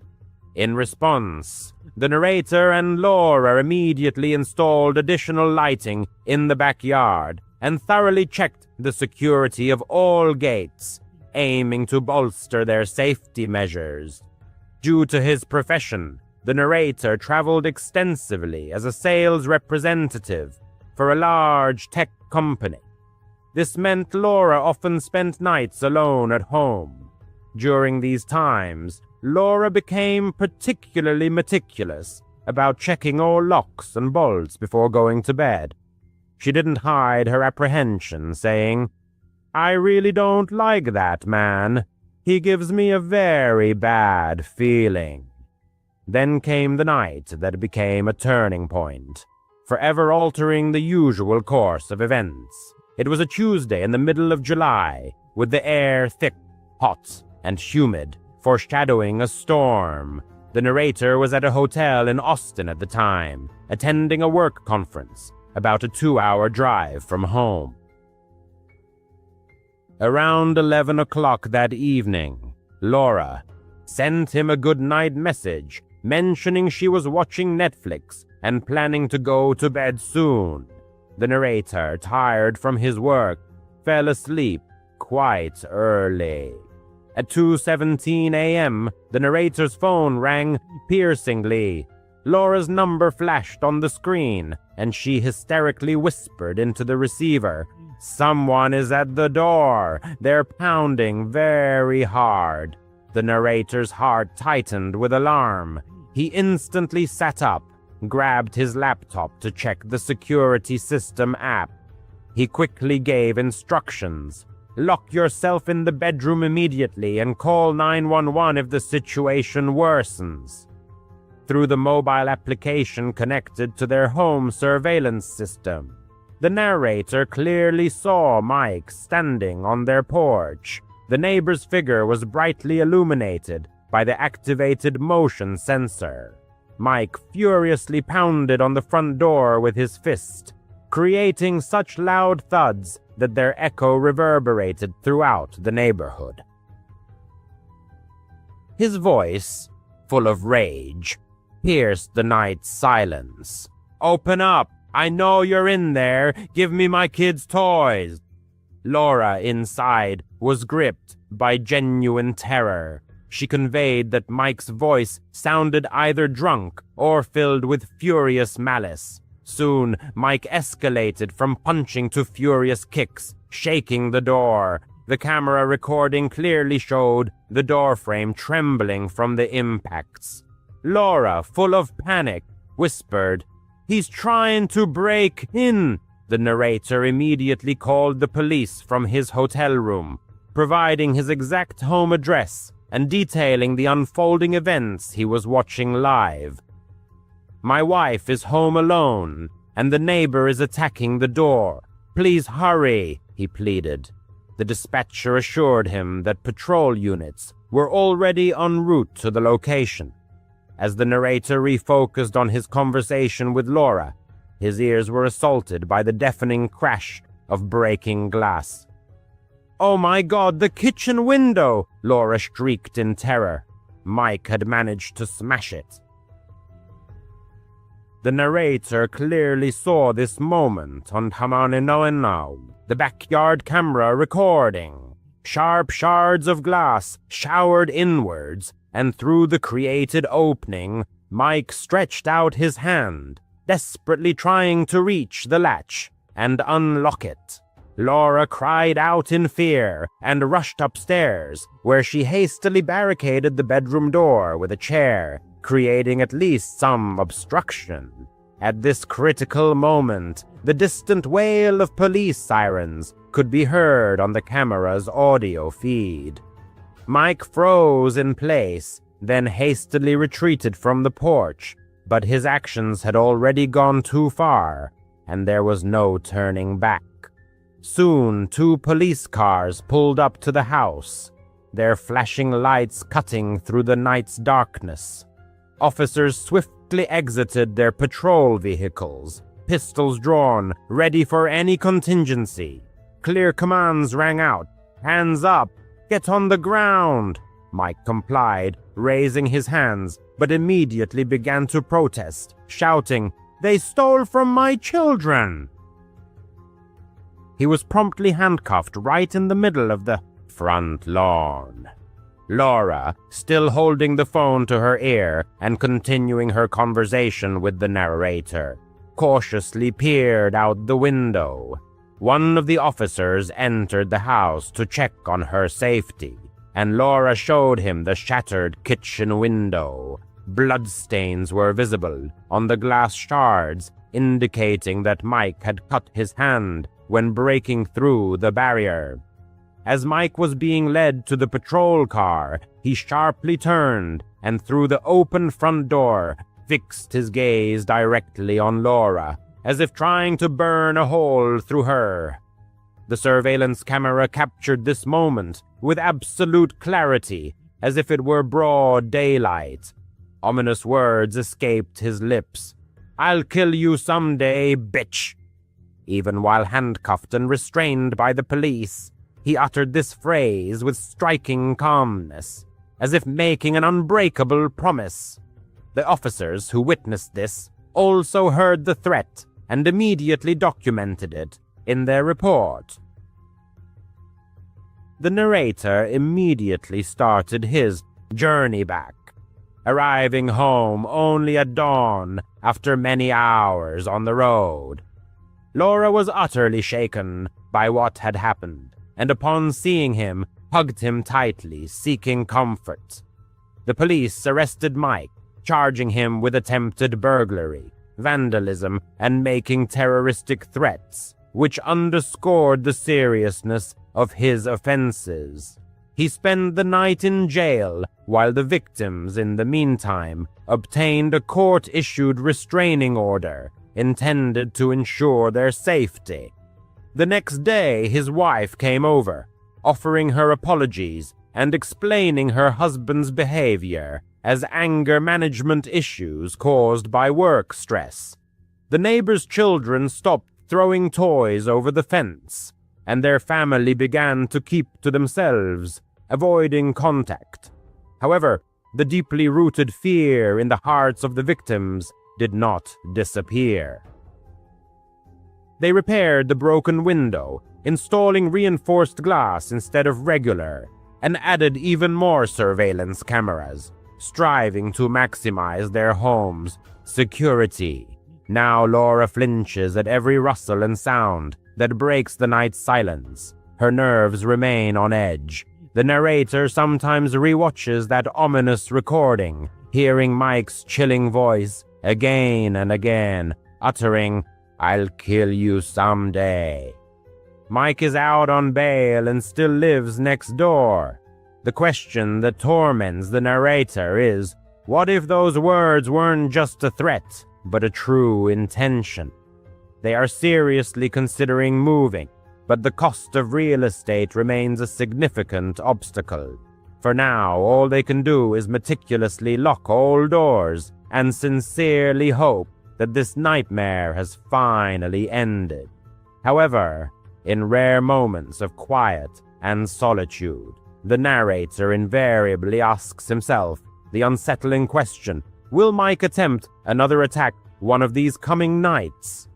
In response, the narrator and Laura immediately installed additional lighting in the backyard and thoroughly checked the security of all gates, aiming to bolster their safety measures. Due to his profession, the narrator traveled extensively as a sales representative for a large tech company. This meant Laura often spent nights alone at home. During these times, Laura became particularly meticulous about checking all locks and bolts before going to bed. She didn't hide her apprehension, saying, "I really don't like that man. He gives me a very bad feeling." Then came the night that became a turning point, forever altering the usual course of events. It was a Tuesday in the middle of July, with the air thick, hot, and humid, foreshadowing a storm. The narrator was at a hotel in Austin at the time, attending a work conference, about a 2-hour drive from home. Around 11 o'clock that evening, Laura sent him a good-night message mentioning she was watching Netflix and planning to go to bed soon. The narrator, tired from his work, fell asleep quite early. At 2:17 a.m., the narrator's phone rang piercingly. Laura's number flashed on the screen, and she hysterically whispered into the receiver, "Someone is at the door. They're pounding very hard." The narrator's heart tightened with alarm. He instantly sat up, grabbed his laptop to check the security system app. He quickly gave instructions. "Lock yourself in the bedroom immediately and call 911 if the situation worsens." Through the mobile application connected to their home surveillance system, the narrator clearly saw Mike standing on their porch. The neighbor's figure was brightly illuminated by the activated motion sensor. Mike furiously pounded on the front door with his fist, creating such loud thuds that their echo reverberated throughout the neighborhood. His voice, full of rage, pierced the night's silence. "Open up! I know you're in there! Give me my kids' toys!" Laura, inside, was gripped by genuine terror. She conveyed that Mike's voice sounded either drunk or filled with furious malice. Soon, Mike escalated from punching to furious kicks, shaking the door. The camera recording clearly showed the doorframe trembling from the impacts. Laura, full of panic, whispered, "He's trying to break in." The narrator immediately called the police from his hotel room, providing his exact home address and detailing the unfolding events he was watching live. "My wife is home alone, and the neighbor is attacking the door. Please hurry," he pleaded. The dispatcher assured him that patrol units were already en route to the location. As the narrator refocused on his conversation with Laura, his ears were assaulted by the deafening crash of breaking glass. "Oh my God, the kitchen window!" Laura shrieked in terror. Mike had managed to smash it. The narrator clearly saw this moment on Hamaninoenau, the backyard camera recording. Sharp shards of glass showered inwards, and through the created opening, Mike stretched out his hand, desperately trying to reach the latch and unlock it. Laura cried out in fear and rushed upstairs, where she hastily barricaded the bedroom door with a chair, creating at least some obstruction. At this critical moment, the distant wail of police sirens could be heard on the camera's audio feed. Mike froze in place, then hastily retreated from the porch, but his actions had already gone too far, and there was no turning back. Soon, 2 police cars pulled up to the house, their flashing lights cutting through the night's darkness. Officers swiftly exited their patrol vehicles, pistols drawn, ready for any contingency. Clear commands rang out. "Hands up! Get on the ground!" Mike complied, raising his hands, but immediately began to protest, shouting, "They stole from my children!" He was promptly handcuffed right in the middle of the front lawn. Laura, still holding the phone to her ear and continuing her conversation with the narrator, cautiously peered out the window. One of the officers entered the house to check on her safety, and Laura showed him the shattered kitchen window. Bloodstains were visible on the glass shards, indicating that Mike had cut his hand when breaking through the barrier. As Mike was being led to the patrol car, he sharply turned and through the open front door fixed his gaze directly on Laura, as if trying to burn a hole through her. The surveillance camera captured this moment with absolute clarity, as if it were broad daylight. Ominous words escaped his lips. "I'll kill you someday, bitch!" Even while handcuffed and restrained by the police, he uttered this phrase with striking calmness, as if making an unbreakable promise. The officers who witnessed this also heard the threat and immediately documented it in their report. The narrator immediately started his journey back, arriving home only at dawn after many hours on the road. Laura was utterly shaken by what had happened, and upon seeing him, hugged him tightly, seeking comfort. The police arrested Mike, charging him with attempted burglary, vandalism, and making terroristic threats, which underscored the seriousness of his offenses. He spent the night in jail, while the victims, in the meantime, obtained a court-issued restraining order intended to ensure their safety. The next day, his wife came over, offering her apologies and explaining her husband's behavior as anger management issues caused by work stress. The neighbor's children stopped throwing toys over the fence, and their family began to keep to themselves, avoiding contact. However, the deeply rooted fear in the hearts of the victims did not disappear. They repaired the broken window, installing reinforced glass instead of regular, and added even more surveillance cameras, striving to maximize their home's security. Now Laura flinches at every rustle and sound that breaks the night's silence. Her nerves remain on edge. The narrator sometimes rewatches that ominous recording, hearing Mike's chilling voice again and again, uttering, "I'll kill you someday." Mike is out on bail and still lives next door. The question that torments the narrator is, what if those words weren't just a threat, but a true intention? They are seriously considering moving, but the cost of real estate remains a significant obstacle. For now, all they can do is meticulously lock all doors and sincerely hope that this nightmare has finally ended. However, in rare moments of quiet and solitude, the narrator invariably asks himself the unsettling question, will Mike attempt another attack one of these coming nights.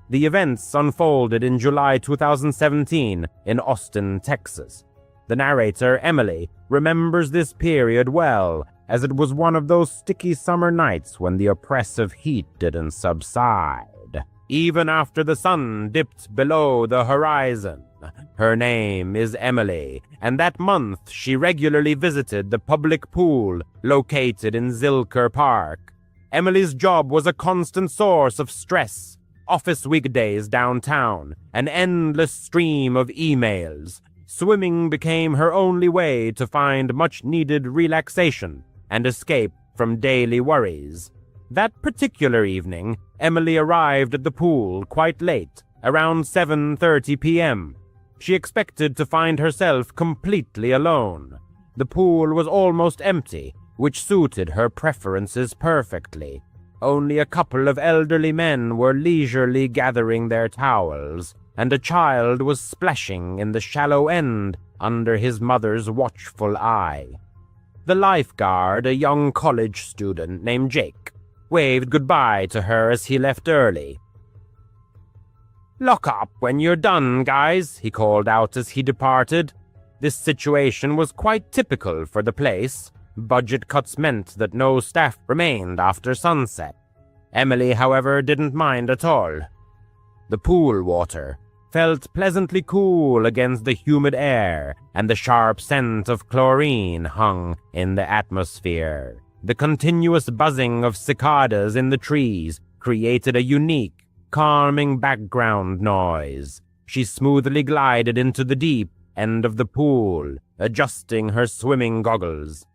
The events unfolded in July 2017 in Austin, Texas. The narrator, Emily, remembers this period well, as it was one of those sticky summer nights when the oppressive heat didn't subside, even after the sun dipped below the horizon. Her name is Emily, and that month she regularly visited the public pool located in Zilker Park. Emily's job was a constant source of stress, office weekdays downtown, an endless stream of emails. Swimming became her only way to find much-needed relaxation and escape from daily worries. That particular evening, Emily arrived at the pool quite late, around 7:30 p.m. She expected to find herself completely alone. The pool was almost empty, which suited her preferences perfectly. Only a couple of elderly men were leisurely gathering their towels, and a child was splashing in the shallow end under his mother's watchful eye. The lifeguard, a young college student named Jake, waved goodbye to her as he left early. "Lock up when you're done, guys," he called out as he departed. This situation was quite typical for the place. Budget cuts meant that no staff remained after sunset. Emily, however, didn't mind at all. The pool water felt pleasantly cool against the humid air, and the sharp scent of chlorine hung in the atmosphere. The continuous buzzing of cicadas in the trees created a unique, calming background noise. She smoothly glided into the deep end of the pool, adjusting her swimming goggles.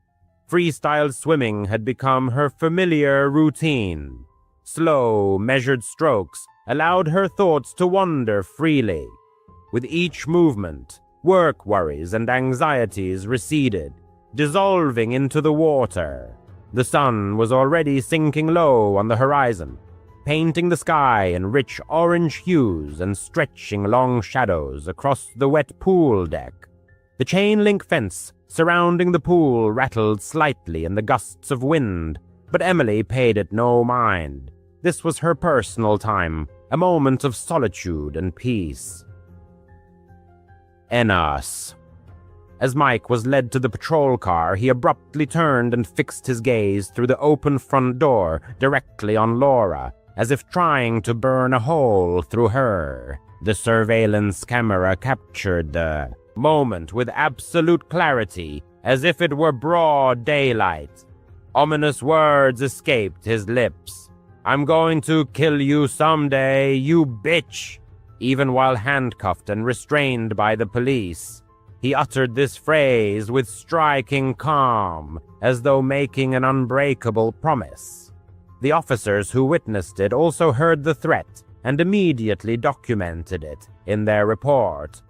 Freestyle swimming had become her familiar routine. Slow, measured strokes allowed her thoughts to wander freely. With each movement, work worries and anxieties receded, dissolving into the water. The sun was already sinking low on the horizon, painting the sky in rich orange hues and stretching long shadows across the wet pool deck. The chain-link fence surrounding the pool rattled slightly in the gusts of wind, but Emily paid it no mind. This was her personal time, a moment of solitude and peace. Enos. As Mike was led to the patrol car, he abruptly turned and fixed his gaze through the open front door directly on Laura, as if trying to burn a hole through her. The surveillance camera captured the moment with absolute clarity, as if it were broad daylight. Ominous words escaped his lips. "I'm going to kill you someday, you bitch!" Even while handcuffed and restrained by the police, he uttered this phrase with striking calm, as though making an unbreakable promise. The officers who witnessed it also heard the threat and immediately documented it in their report.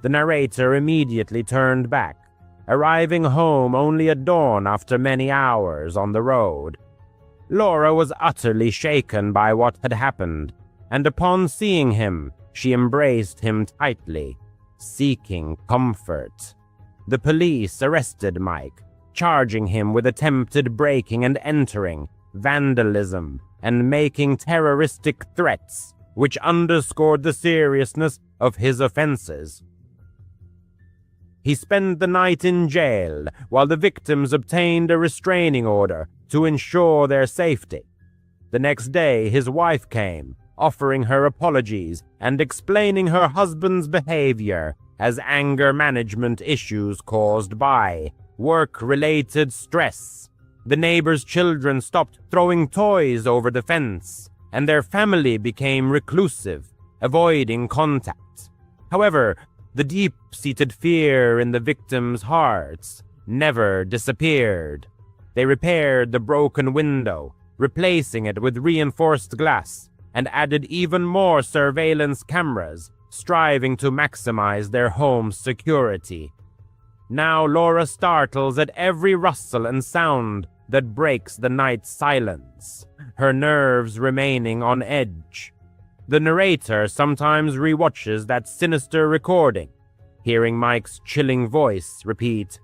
The narrator immediately turned back, arriving home only at dawn after many hours on the road. Laura was utterly shaken by what had happened, and upon seeing him, she embraced him tightly, seeking comfort. The police arrested Mike, charging him with attempted breaking and entering, vandalism, and making terroristic threats, which underscored the seriousness of his offenses. He spent the night in jail while the victims obtained a restraining order to ensure their safety. The next day, his wife came, offering her apologies and explaining her husband's behavior as anger management issues caused by work-related stress. The neighbors' children stopped throwing toys over the fence, and their family became reclusive, avoiding contact. However, the deep-seated fear in the victims' hearts never disappeared. They repaired the broken window, replacing it with reinforced glass, and added even more surveillance cameras, striving to maximize their home's security. Now Laura startles at every rustle and sound that breaks the night's silence, her nerves remaining on edge. The narrator sometimes rewatches that sinister recording, hearing Mike's chilling voice repeat,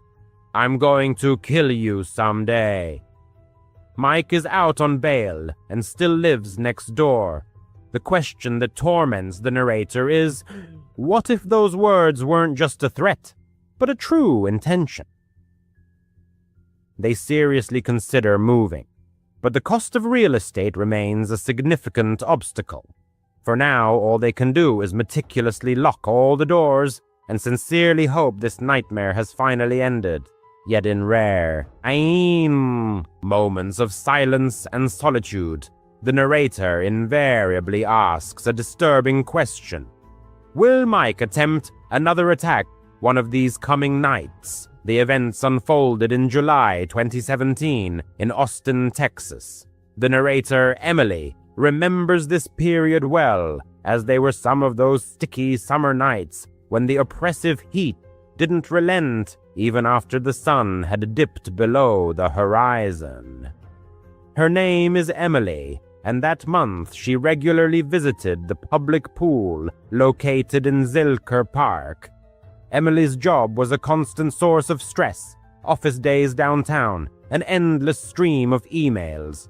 "I'm going to kill you someday." Mike is out on bail and still lives next door. The question that torments the narrator is, what if those words weren't just a threat, but a true intention? They seriously consider moving, but the cost of real estate remains a significant obstacle. For now, all they can do is meticulously lock all the doors and sincerely hope this nightmare has finally ended. Yet in rare, moments of silence and solitude, the narrator invariably asks a disturbing question. Will Mike attempt another attack one of these coming nights? The events unfolded in July 2017 in Austin, Texas. The narrator, Emily, remembers this period well, as they were some of those sticky summer nights when the oppressive heat didn't relent even after the sun had dipped below the horizon. Her name is Emily, and that month she regularly visited the public pool located in Zilker Park. Emily's job was a constant source of stress, office days downtown, an endless stream of emails.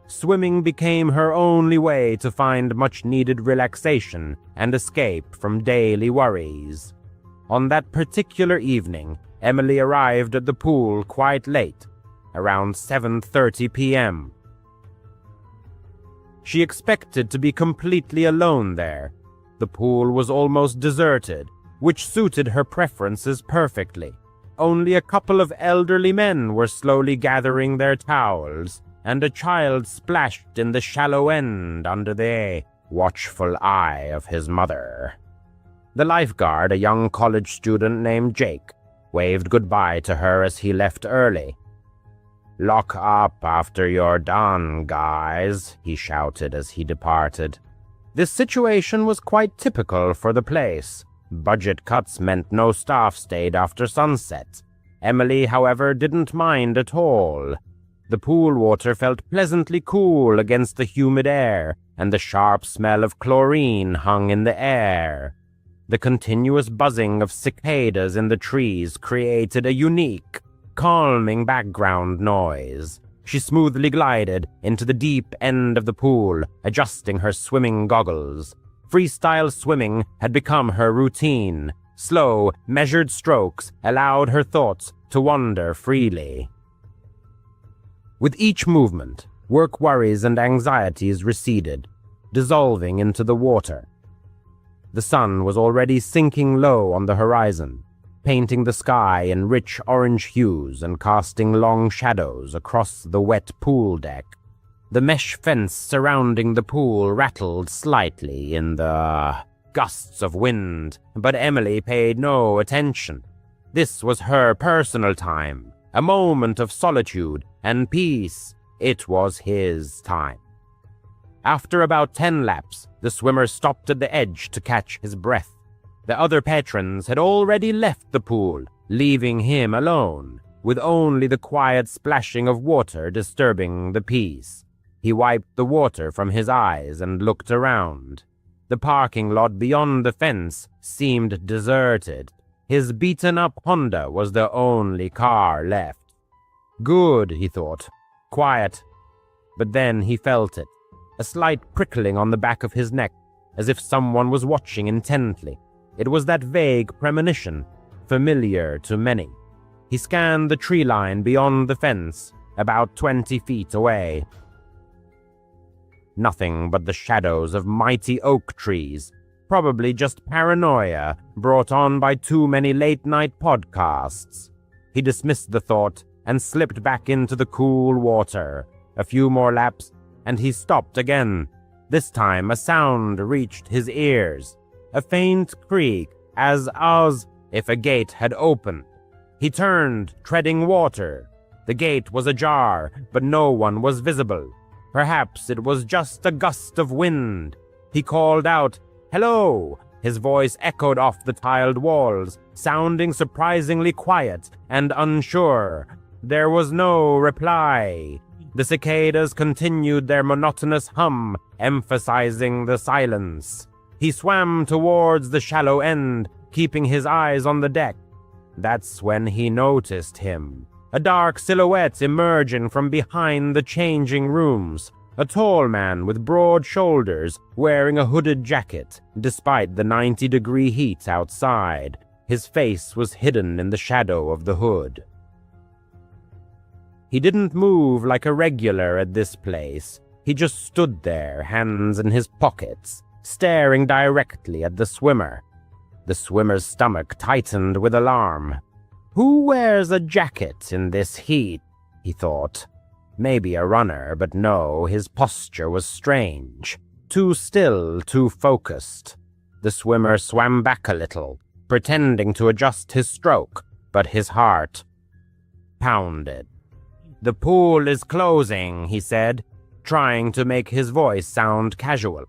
Swimming became her only way to find much-needed relaxation and escape from daily worries. On that particular evening, Emily arrived at the pool quite late, around 7:30 p.m. She expected to be completely alone there. The pool was almost deserted, which suited her preferences perfectly. Only a couple of elderly men were slowly gathering their towels, and a child splashed in the shallow end under the watchful eye of his mother. The lifeguard, a young college student named Jake, waved goodbye to her as he left early. "Lock up after you're done, guys," he shouted as he departed. This situation was quite typical for the place. Budget cuts meant no staff stayed after sunset. Emily, however, didn't mind at all. The pool water felt pleasantly cool against the humid air, and the sharp smell of chlorine hung in the air. The continuous buzzing of cicadas in the trees created a unique, calming background noise. She smoothly glided into the deep end of the pool, adjusting her swimming goggles. Freestyle swimming had become her routine. Slow, measured strokes allowed her thoughts to wander freely. With each movement, work worries and anxieties receded, dissolving into the water. The sun was already sinking low on the horizon, painting the sky in rich orange hues and casting long shadows across the wet pool deck. The mesh fence surrounding the pool rattled slightly in the gusts of wind, but Emily paid no attention. This was her personal time, a moment of solitude and peace. It was his time. After about 10 laps, the swimmer stopped at the edge to catch his breath. The other patrons had already left the pool, leaving him alone, with only the quiet splashing of water disturbing the peace. He wiped the water from his eyes and looked around. The parking lot beyond the fence seemed deserted. His beaten-up Honda was the only car left. Good, he thought. Quiet. But then he felt it. A slight prickling on the back of his neck, as if someone was watching intently. It was that vague premonition, familiar to many. He scanned the tree line beyond the fence, about 20 feet away. Nothing but the shadows of mighty oak trees, probably just paranoia brought on by too many late-night podcasts. He dismissed the thought and slipped back into the cool water. A few more laps, and he stopped again. This time a sound reached his ears, a faint creak, as if a gate had opened. He turned, treading water. The gate was ajar, but no one was visible. Perhaps it was just a gust of wind. He called out, "Hello!" His voice echoed off the tiled walls, sounding surprisingly quiet and unsure. There was no reply. The cicadas continued their monotonous hum, emphasizing the silence. He swam towards the shallow end, keeping his eyes on the deck. That's when he noticed him. a dark silhouette emerging from behind the changing rooms. A tall man with broad shoulders, wearing a hooded jacket, despite the 90-degree heat outside. His face was hidden in the shadow of the hood. He didn't move like a regular at this place. He just stood there, hands in his pockets, staring directly at the swimmer. The swimmer's stomach tightened with alarm. Who wears a jacket in this heat? He thought. Maybe a runner, but no, his posture was strange. Too still, too focused. The swimmer swam back a little, pretending to adjust his stroke, but his heart pounded. "The pool is closing," he said, trying to make his voice sound casual.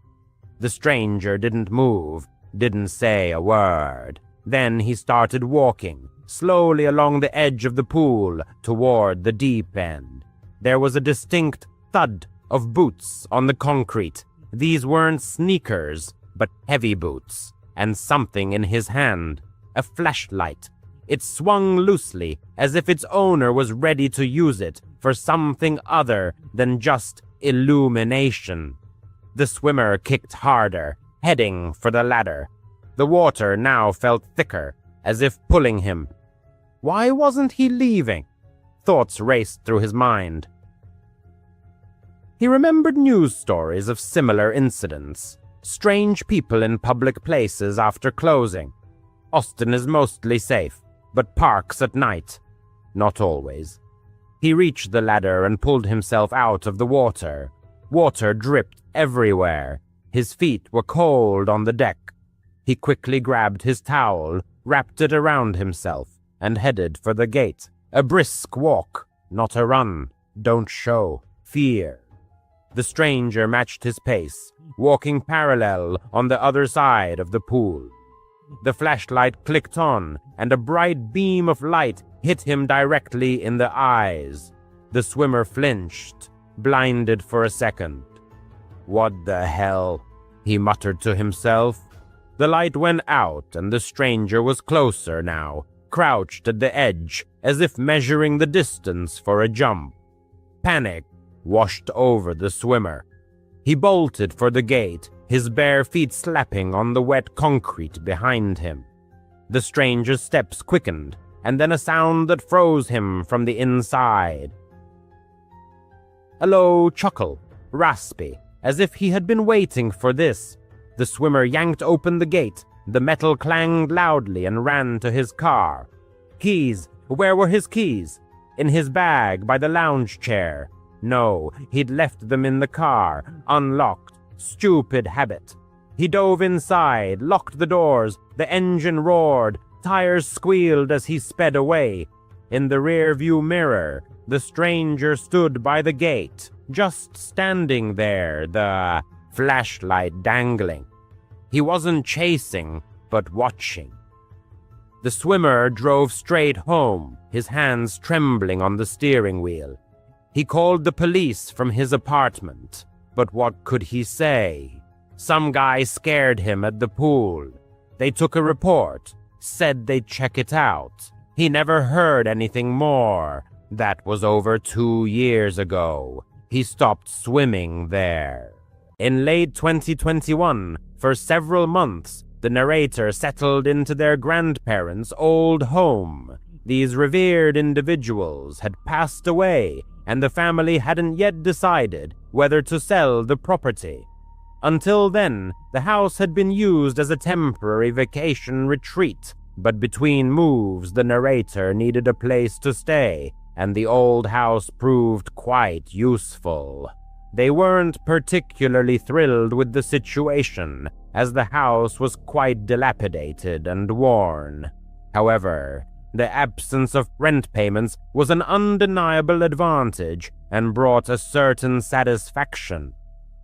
The stranger didn't move, didn't say a word. Then he started walking, slowly along the edge of the pool, toward the deep end. There was a distinct thud of boots on the concrete. These weren't sneakers, but heavy boots, and something in his hand, a flashlight. It swung loosely, as if its owner was ready to use it for something other than just illumination. The swimmer kicked harder, heading for the ladder. The water now felt thicker, as if pulling him. Why wasn't he leaving? Thoughts raced through his mind. He remembered news stories of similar incidents. Strange people in public places after closing. Austin is mostly safe, but parks at night. Not always. He reached the ladder and pulled himself out of the water. Water dripped everywhere. His feet were cold on the deck. He quickly grabbed his towel, wrapped it around himself, and headed for the gate. A brisk walk, not a run. Don't show fear. The stranger matched his pace, walking parallel on the other side of the pool. The flashlight clicked on, and a bright beam of light hit him directly in the eyes. The swimmer flinched, blinded for a second. "What the hell?" he muttered to himself. The light went out, and the stranger was closer now, crouched at the edge, as if measuring the distance for a jump. Panic washed over the swimmer. He bolted for the gate, his bare feet slapping on the wet concrete behind him. The stranger's steps quickened, and then a sound that froze him from the inside. A low chuckle, raspy, as if he had been waiting for this. The swimmer yanked open the gate, the metal clanged loudly and ran to his car. Keys, where were his keys? In his bag by the lounge chair. No, he'd left them in the car, unlocked. Stupid habit. He dove inside, locked the doors, the engine roared, tires squealed as he sped away. In the rear-view mirror, the stranger stood by the gate, just standing there, the flashlight dangling. He wasn't chasing, but watching. The swimmer drove straight home, his hands trembling on the steering wheel. He called the police from his apartment, but what could he say? Some guy scared him at the pool. They took a report, said they'd check it out. He never heard anything more. That was over 2 years ago. He stopped swimming there. In late 2021, for several months, the narrator settled into their grandparents' old home. These revered individuals had passed away, and the family hadn't yet decided whether to sell the property. Until then, the house had been used as a temporary vacation retreat, but between moves the narrator needed a place to stay, and the old house proved quite useful. They weren't particularly thrilled with the situation, as the house was quite dilapidated and worn. However, the absence of rent payments was an undeniable advantage and brought a certain satisfaction.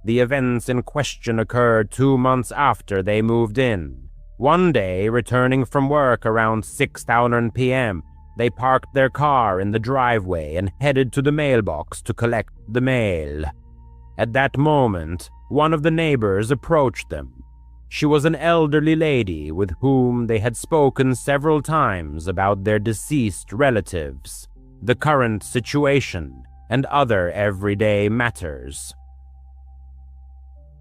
The events in question occurred 2 months after they moved in. One day, returning from work around 6:00 p.m., they parked their car in the driveway and headed to the mailbox to collect the mail. At that moment, one of the neighbors approached them. She was an elderly lady with whom they had spoken several times about their deceased relatives. the current situation, and other everyday matters.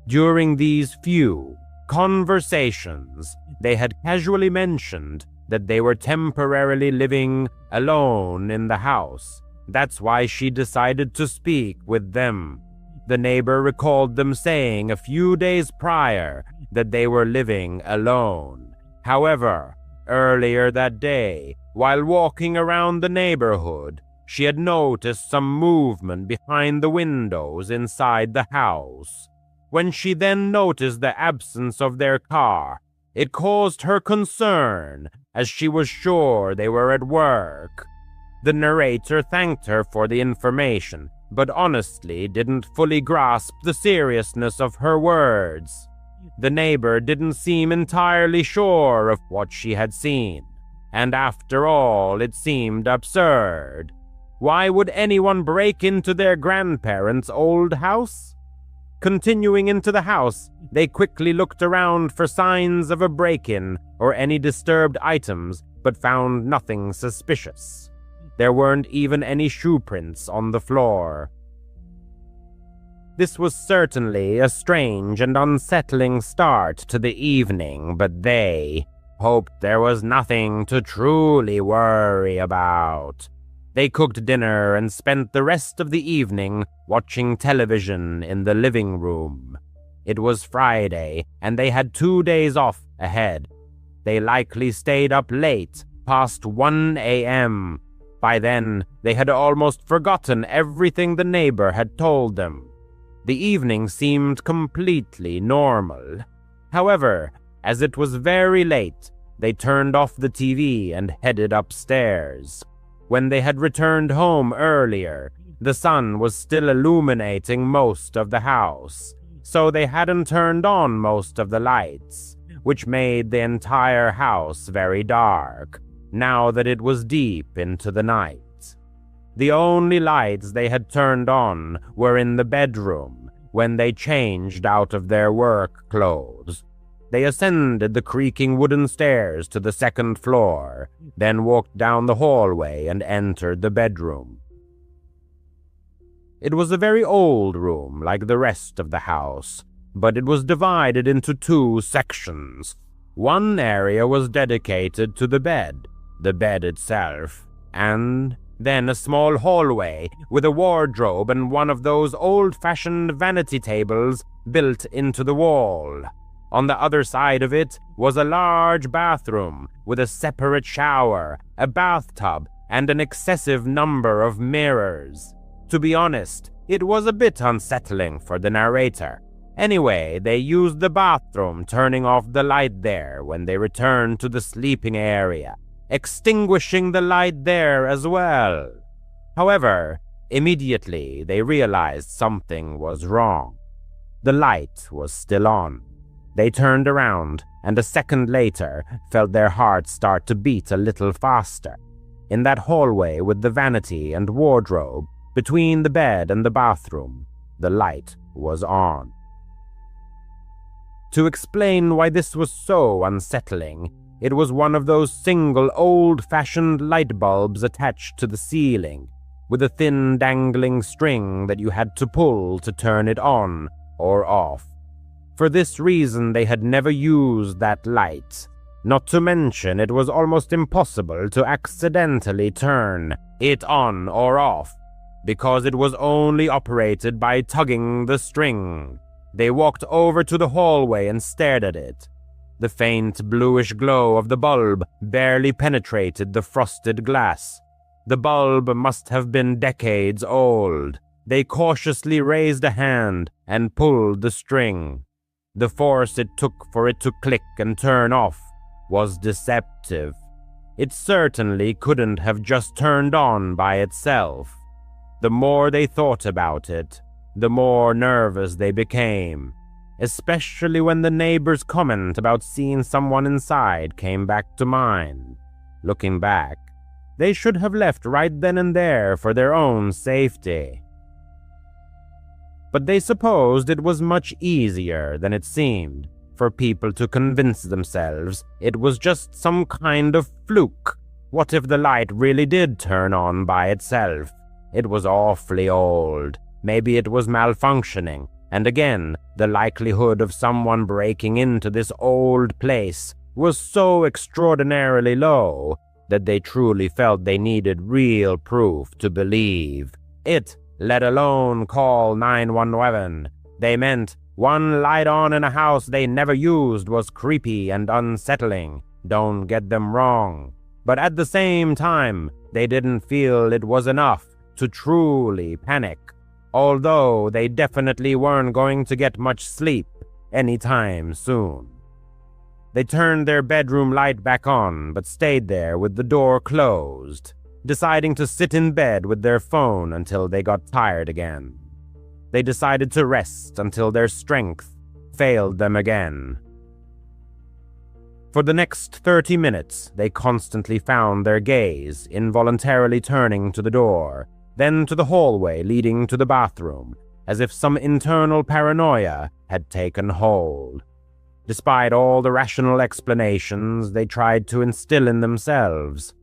During these few conversations, they had casually mentioned that they were temporarily living alone in the house. That's why she decided to speak with them. The neighbor recalled them saying a few days prior that they were living alone. However, earlier that day, while walking around the neighborhood, she had noticed some movement behind the windows inside the house. When she then noticed the absence of their car, it caused her concern, as she was sure they were at work. The narrator thanked her for the information, but honestly didn't fully grasp the seriousness of her words. The neighbor didn't seem entirely sure of what she had seen, and after all, it seemed absurd. Why would anyone break into their grandparents' old house? Continuing into the house, they quickly looked around for signs of a break-in or any disturbed items, but found nothing suspicious. There weren't even any shoe prints on the floor. This was certainly a strange and unsettling start to the evening, but they hoped there was nothing to truly worry about. They cooked dinner and spent the rest of the evening watching television in the living room. It was Friday, and they had 2 days off ahead. They likely stayed up late, past 1 a.m. By then, they had almost forgotten everything the neighbor had told them. The evening seemed completely normal. However, as it was very late, they turned off the TV and headed upstairs. When they had returned home earlier, the sun was still illuminating most of the house, so they hadn't turned on most of the lights, which made the entire house very dark, now that it was deep into the night. The only lights they had turned on were in the bedroom when they changed out of their work clothes. They ascended the creaking wooden stairs to the second floor, then walked down the hallway and entered the bedroom. It was a very old room, like the rest of the house, but it was divided into 2 sections. One area was dedicated to the bed itself, and then a small hallway with a wardrobe and one of those old-fashioned vanity tables built into the wall. On the other side of it was a large bathroom with a separate shower, a bathtub, and an excessive number of mirrors. To be honest, it was a bit unsettling for the narrator. Anyway, they used the bathroom, turning off the light there when they returned to the sleeping area, extinguishing the light there as well. However, immediately they realized something was wrong. The light was still on. They turned around, and a second later felt their hearts start to beat a little faster. In that hallway with the vanity and wardrobe, between the bed and the bathroom, the light was on. To explain why this was so unsettling, it was one of those single old-fashioned light bulbs attached to the ceiling, with a thin dangling string that you had to pull to turn it on or off. For this reason, they had never used that light. Not to mention, it was almost impossible to accidentally turn it on or off, because it was only operated by tugging the string. They walked over to the hallway and stared at it. The faint bluish glow of the bulb barely penetrated the frosted glass. The bulb must have been decades old. They cautiously raised a hand and pulled the string. The force it took for it to click and turn off was deceptive. It certainly couldn't have just turned on by itself. The more they thought about it, the more nervous they became, especially when the neighbor's comment about seeing someone inside came back to mind. Looking back, they should have left right then and there for their own safety. But they supposed it was much easier than it seemed for people to convince themselves it was just some kind of fluke, What if the light really did turn on by itself? It was awfully old. Maybe it was malfunctioning. And again, the likelihood of someone breaking into this old place was so extraordinarily low that they truly felt they needed real proof to believe it, let alone call 911. They meant one light on in a house they never used was creepy and unsettling. Don't get them wrong. But at the same time, they didn't feel it was enough to truly panic, although they definitely weren't going to get much sleep anytime soon. They turned their bedroom light back on, but stayed there with the door closed, deciding to sit in bed with their phone until they got tired again. They decided to rest until their strength failed them again. For the next 30 minutes, they constantly found their gaze involuntarily turning to the door, then to the hallway leading to the bathroom, as if some internal paranoia had taken hold. Despite all the rational explanations they tried to instill in themselves,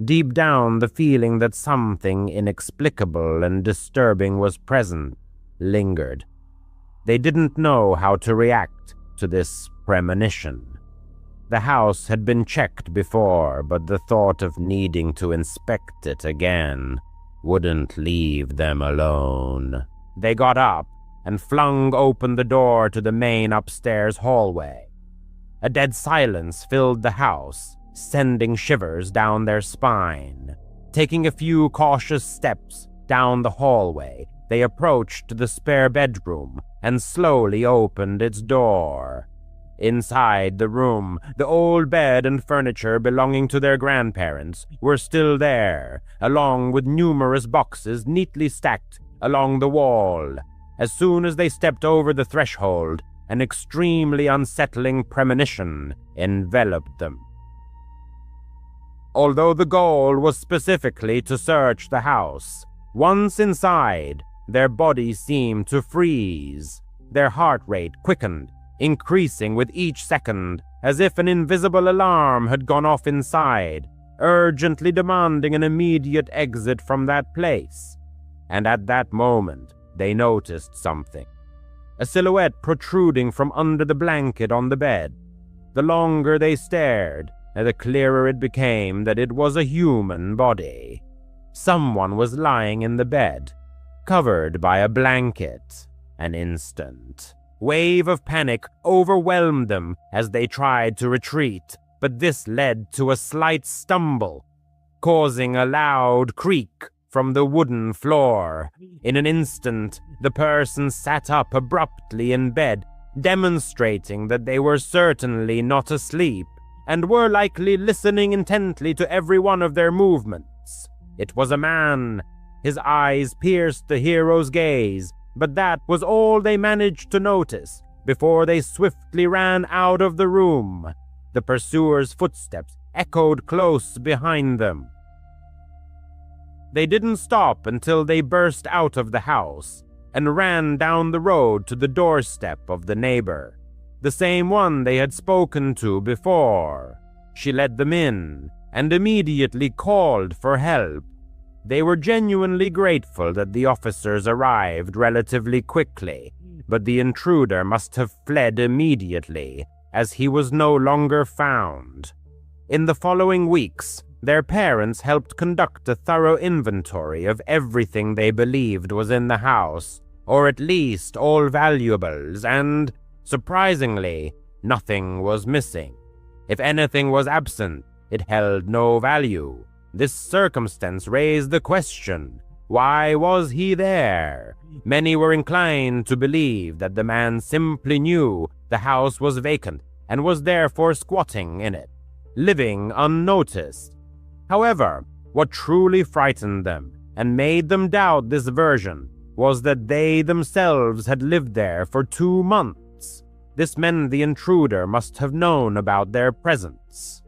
deep down the feeling that something inexplicable and disturbing was present lingered. They didn't know how to react to this premonition. The house had been checked before, but the thought of needing to inspect it again wouldn't leave them alone. They got up and flung open the door to the main upstairs hallway. A dead silence filled the house, sending shivers down their spine. Taking a few cautious steps down the hallway, they approached the spare bedroom and slowly opened its door. Inside the room, the old bed and furniture belonging to their grandparents were still there, along with numerous boxes neatly stacked along the wall. As soon as they stepped over the threshold, an extremely unsettling premonition enveloped them. Although the goal was specifically to search the house, once inside, their bodies seemed to freeze. Their heart rate quickened, increasing with each second, as if an invisible alarm had gone off inside, urgently demanding an immediate exit from that place. And at that moment, they noticed something. A silhouette protruding from under the blanket on the bed. The longer they stared, the clearer it became that it was a human body. Someone was lying in the bed, covered by a blanket. An instant wave of panic overwhelmed them as they tried to retreat, but this led to a slight stumble, causing a loud creak from the wooden floor. In an instant, the person sat up abruptly in bed, demonstrating that they were certainly not asleep and were likely listening intently to every one of their movements. It was a man. His eyes pierced the hero's gaze, but that was all they managed to notice before they swiftly ran out of the room. The pursuer's footsteps echoed close behind them. They didn't stop until they burst out of the house and ran down the road to the doorstep of the neighbor, the same one they had spoken to before. She let them in and immediately called for help. They were genuinely grateful that the officers arrived relatively quickly, but the intruder must have fled immediately, as he was no longer found. In the following weeks, their parents helped conduct a thorough inventory of everything they believed was in the house, or at least all valuables, and, surprisingly, nothing was missing. If anything was absent, it held no value. This circumstance raised the question, why was he there? Many were inclined to believe that the man simply knew the house was vacant and was therefore squatting in it, living unnoticed. However, what truly frightened them and made them doubt this version was that they themselves had lived there for 2 months. This meant the intruder must have known about their presence.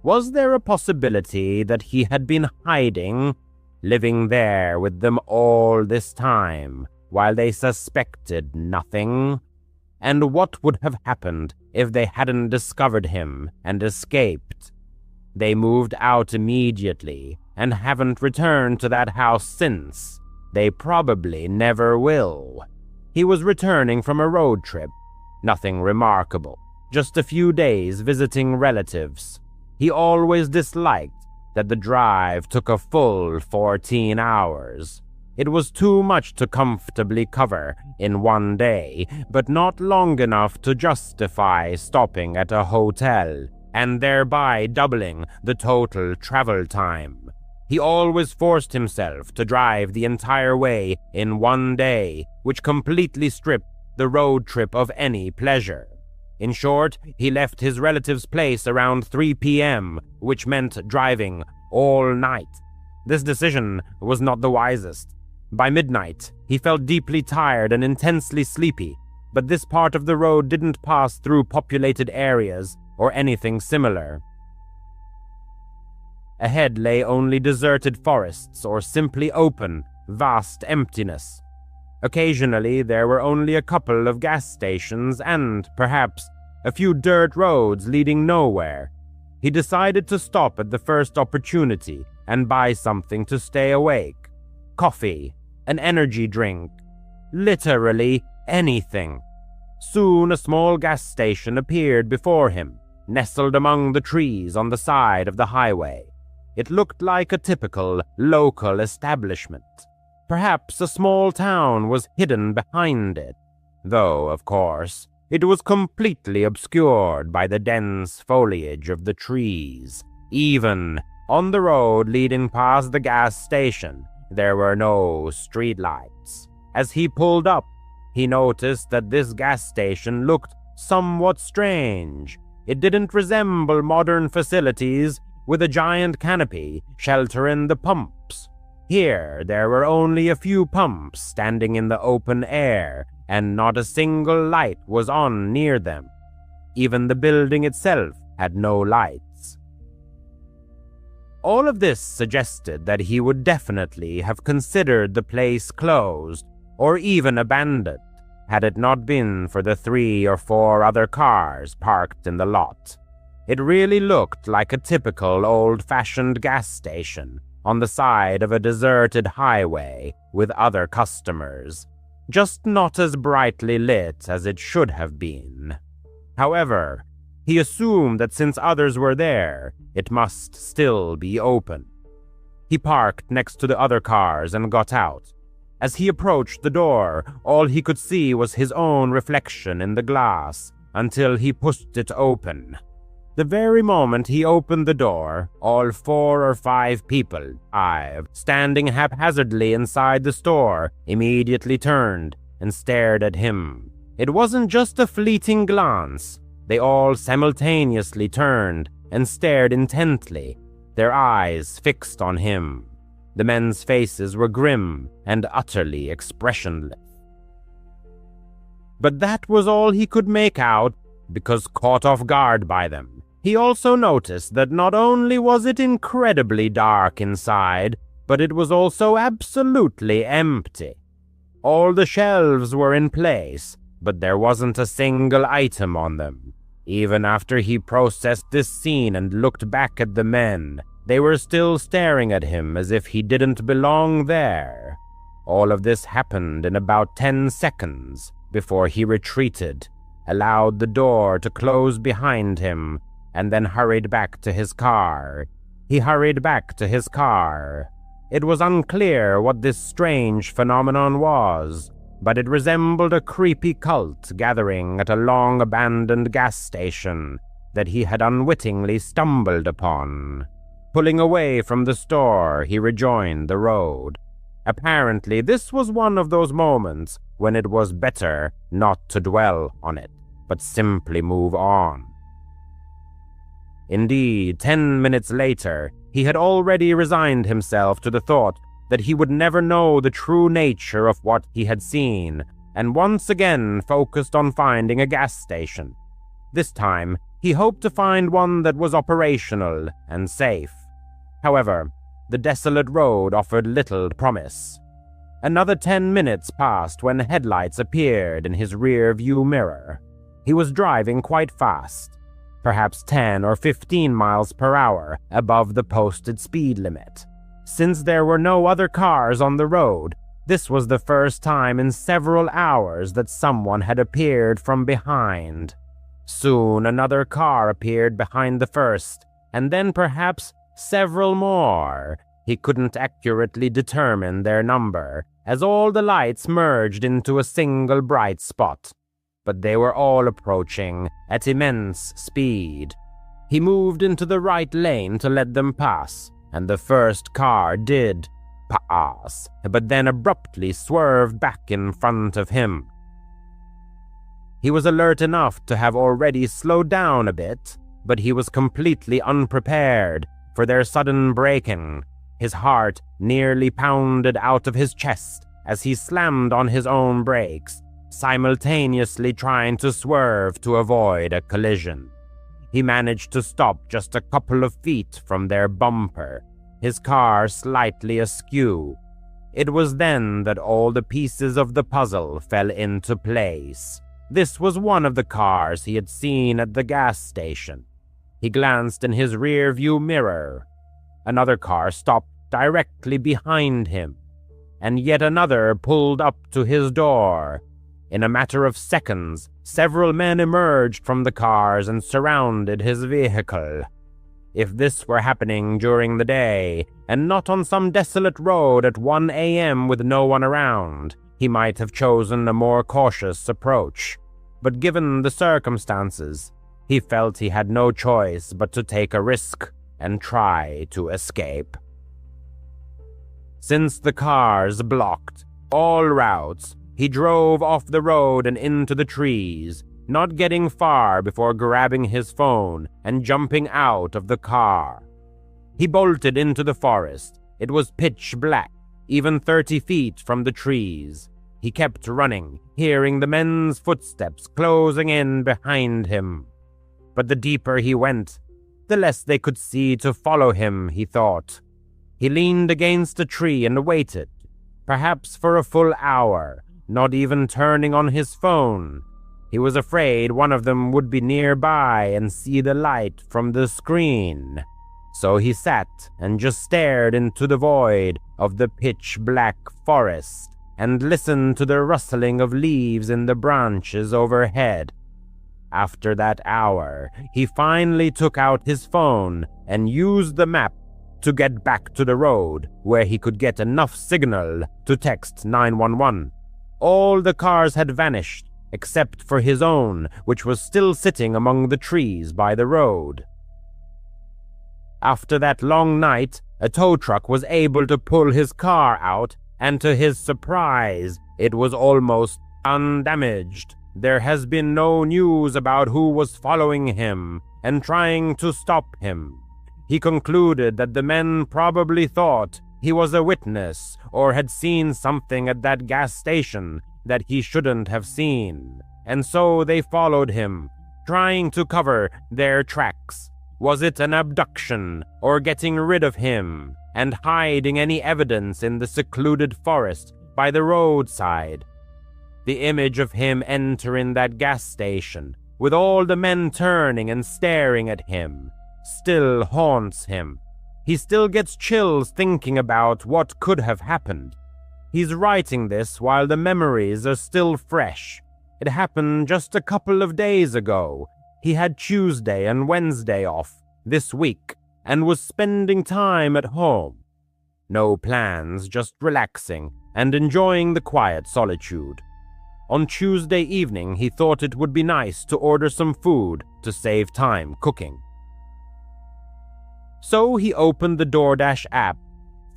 Was there a possibility that he had been hiding, living there with them all this time, while they suspected nothing? And what would have happened if they hadn't discovered him and escaped? They moved out immediately and haven't returned to that house since. They probably never will. He was returning from a road trip. Nothing remarkable. Just a few days visiting relatives. He always disliked that the drive took a full 14 hours. It was too much to comfortably cover in one day, but not long enough to justify stopping at a hotel and thereby doubling the total travel time. He always forced himself to drive the entire way in one day, which completely stripped the road trip of any pleasure. In short, he left his relative's place around 3 p.m., which meant driving all night. This decision was not the wisest. By midnight, he felt deeply tired and intensely sleepy, but this part of the road didn't pass through populated areas or anything similar. Ahead lay only deserted forests or simply open, vast emptiness. Occasionally, there were only a couple of gas stations and, perhaps, a few dirt roads leading nowhere. He decided to stop at the first opportunity and buy something to stay awake. Coffee, an energy drink, literally anything. Soon a small gas station appeared before him, nestled among the trees on the side of the highway. It looked like a typical local establishment. Perhaps a small town was hidden behind it, though, of course, it was completely obscured by the dense foliage of the trees. Even on the road leading past the gas station, there were no streetlights. As he pulled up, he noticed that this gas station looked somewhat strange. It didn't resemble modern facilities with a giant canopy sheltering the pumps. Here, there were only a few pumps standing in the open air, and not a single light was on near them. Even the building itself had no lights. All of this suggested that he would definitely have considered the place closed or even abandoned, had it not been for the 3 or 4 other cars parked in the lot. It really looked like a typical old-fashioned gas station on the side of a deserted highway with other customers, just not as brightly lit as it should have been. However, he assumed that since others were there, it must still be open. He parked next to the other cars and got out. As he approached the door, all he could see was his own reflection in the glass until he pushed it open. The very moment he opened the door, all 4 or 5 people, standing haphazardly inside the store, immediately turned and stared at him. It wasn't just a fleeting glance. They all simultaneously turned and stared intently, their eyes fixed on him. The men's faces were grim and utterly expressionless. But that was all he could make out, because caught off guard by them, he also noticed that not only was it incredibly dark inside, but it was also absolutely empty. All the shelves were in place, but there wasn't a single item on them. Even after he processed this scene and looked back at the men, they were still staring at him as if he didn't belong there. All of this happened in about 10 seconds before he retreated, allowed the door to close behind him, and then hurried back to his car. He hurried back to his car. It was unclear what this strange phenomenon was, but it resembled a creepy cult gathering at a long-abandoned gas station that he had unwittingly stumbled upon. Pulling away from the store, he rejoined the road. Apparently, this was one of those moments when it was better not to dwell on it, but simply move on. Indeed, 10 minutes later, he had already resigned himself to the thought that he would never know the true nature of what he had seen, and once again focused on finding a gas station. This time, he hoped to find one that was operational and safe. However, the desolate road offered little promise. Another 10 minutes passed when headlights appeared in his rear view mirror. He was driving quite fast. perhaps 10 or 15 miles per hour above the posted speed limit. Since there were no other cars on the road, this was the first time in several hours that someone had appeared from behind. Soon another car appeared behind the first, and then perhaps several more. He couldn't accurately determine their number, as all the lights merged into a single bright spot. But they were all approaching at immense speed. He moved into the right lane to let them pass, and the first car did pass, but then abruptly swerved back in front of him. He was alert enough to have already slowed down a bit, but he was completely unprepared for their sudden braking. His heart nearly pounded out of his chest as he slammed on his own brakes, simultaneously trying to swerve to avoid a collision. He managed to stop just a couple of feet from their bumper, his car slightly askew. It was then that all the pieces of the puzzle fell into place. This was one of the cars he had seen at the gas station. He glanced in his rear-view mirror. Another car stopped directly behind him, and yet another pulled up to his door. In a matter of seconds, several men emerged from the cars and surrounded his vehicle. If this were happening during the day, and not on some desolate road at 1 a.m. with no one around, he might have chosen a more cautious approach. But given the circumstances, he felt he had no choice but to take a risk and try to escape. Since the cars blocked all routes, he drove off the road and into the trees, not getting far before grabbing his phone and jumping out of the car. He bolted into the forest. It was pitch black, even 30 feet from the trees. He kept running, hearing the men's footsteps closing in behind him. But the deeper he went, the less they could see to follow him, he thought. He leaned against a tree and waited, perhaps for a full hour, not even turning on his phone. He was afraid one of them would be nearby and see the light from the screen. So he sat and just stared into the void of the pitch-black forest and listened to the rustling of leaves in the branches overhead. After that hour, he finally took out his phone and used the map to get back to the road where he could get enough signal to text 911. All the cars had vanished, except for his own, which was still sitting among the trees by the road. After that long night, a tow truck was able to pull his car out, and to his surprise, it was almost undamaged. There has been no news about who was following him and trying to stop him. He concluded that the men probably thought he was a witness or had seen something at that gas station that he shouldn't have seen, and so they followed him, trying to cover their tracks. Was it an abduction or getting rid of him and hiding any evidence in the secluded forest by the roadside? The image of him entering that gas station, with all the men turning and staring at him, still haunts him. He still gets chills thinking about what could have happened. He's writing this while the memories are still fresh. It happened just a couple of days ago. He had Tuesday and Wednesday off this week and was spending time at home. No plans, just relaxing and enjoying the quiet solitude. On Tuesday evening, he thought it would be nice to order some food to save time cooking. So he opened the DoorDash app,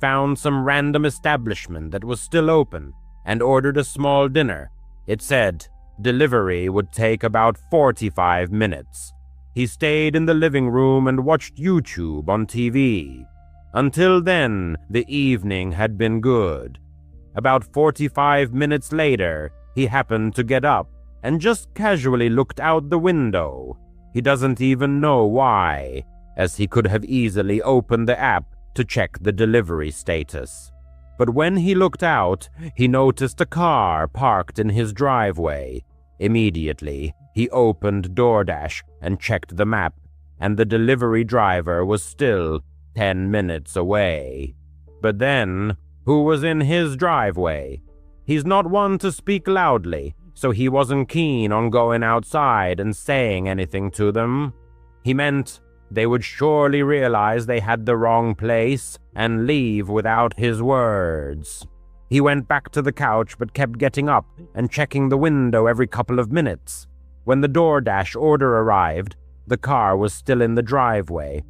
found some random establishment that was still open, and ordered a small dinner. It said delivery would take about 45 minutes. He stayed in the living room and watched YouTube on TV. Until then, the evening had been good. About 45 minutes later, he happened to get up and just casually looked out the window. He doesn't even know why, as he could have easily opened the app to check the delivery status. But when he looked out, he noticed a car parked in his driveway. Immediately, He opened DoorDash and checked the map, and the delivery driver was still 10 minutes away. But then, who was in his driveway? He's not one to speak loudly, so he wasn't keen on going outside and saying anything to them. He meant they would surely realize they had the wrong place and leave without his words. He went back to the couch but kept getting up and checking the window every couple of minutes. When the DoorDash order arrived, the car was still in the driveway.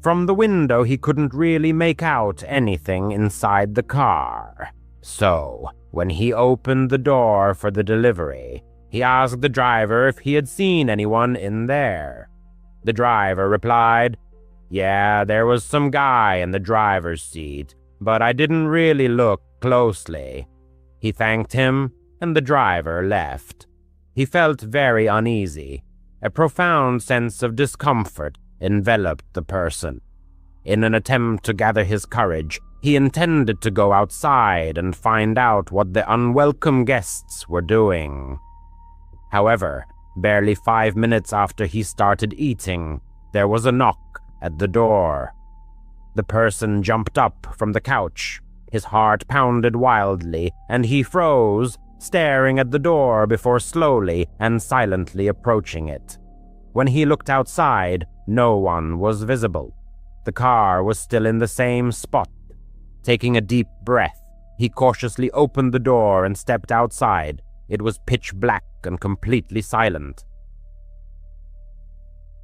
From the window, he couldn't really make out anything inside the car. So, when he opened the door for the delivery, he asked the driver if he had seen anyone in there. The driver replied, "Yeah, there was some guy in the driver's seat, but I didn't really look closely." He thanked him, and the driver left. He felt very uneasy. A profound sense of discomfort enveloped the person. In an attempt to gather his courage, he intended to go outside and find out what the unwelcome guests were doing. However, barely 5 minutes after he started eating, there was a knock at the door. The person jumped up from the couch. His heart pounded wildly, and he froze, staring at the door before slowly and silently approaching it. When he looked outside, no one was visible. The car was still in the same spot. Taking a deep breath, he cautiously opened the door and stepped outside. It was pitch black and completely silent.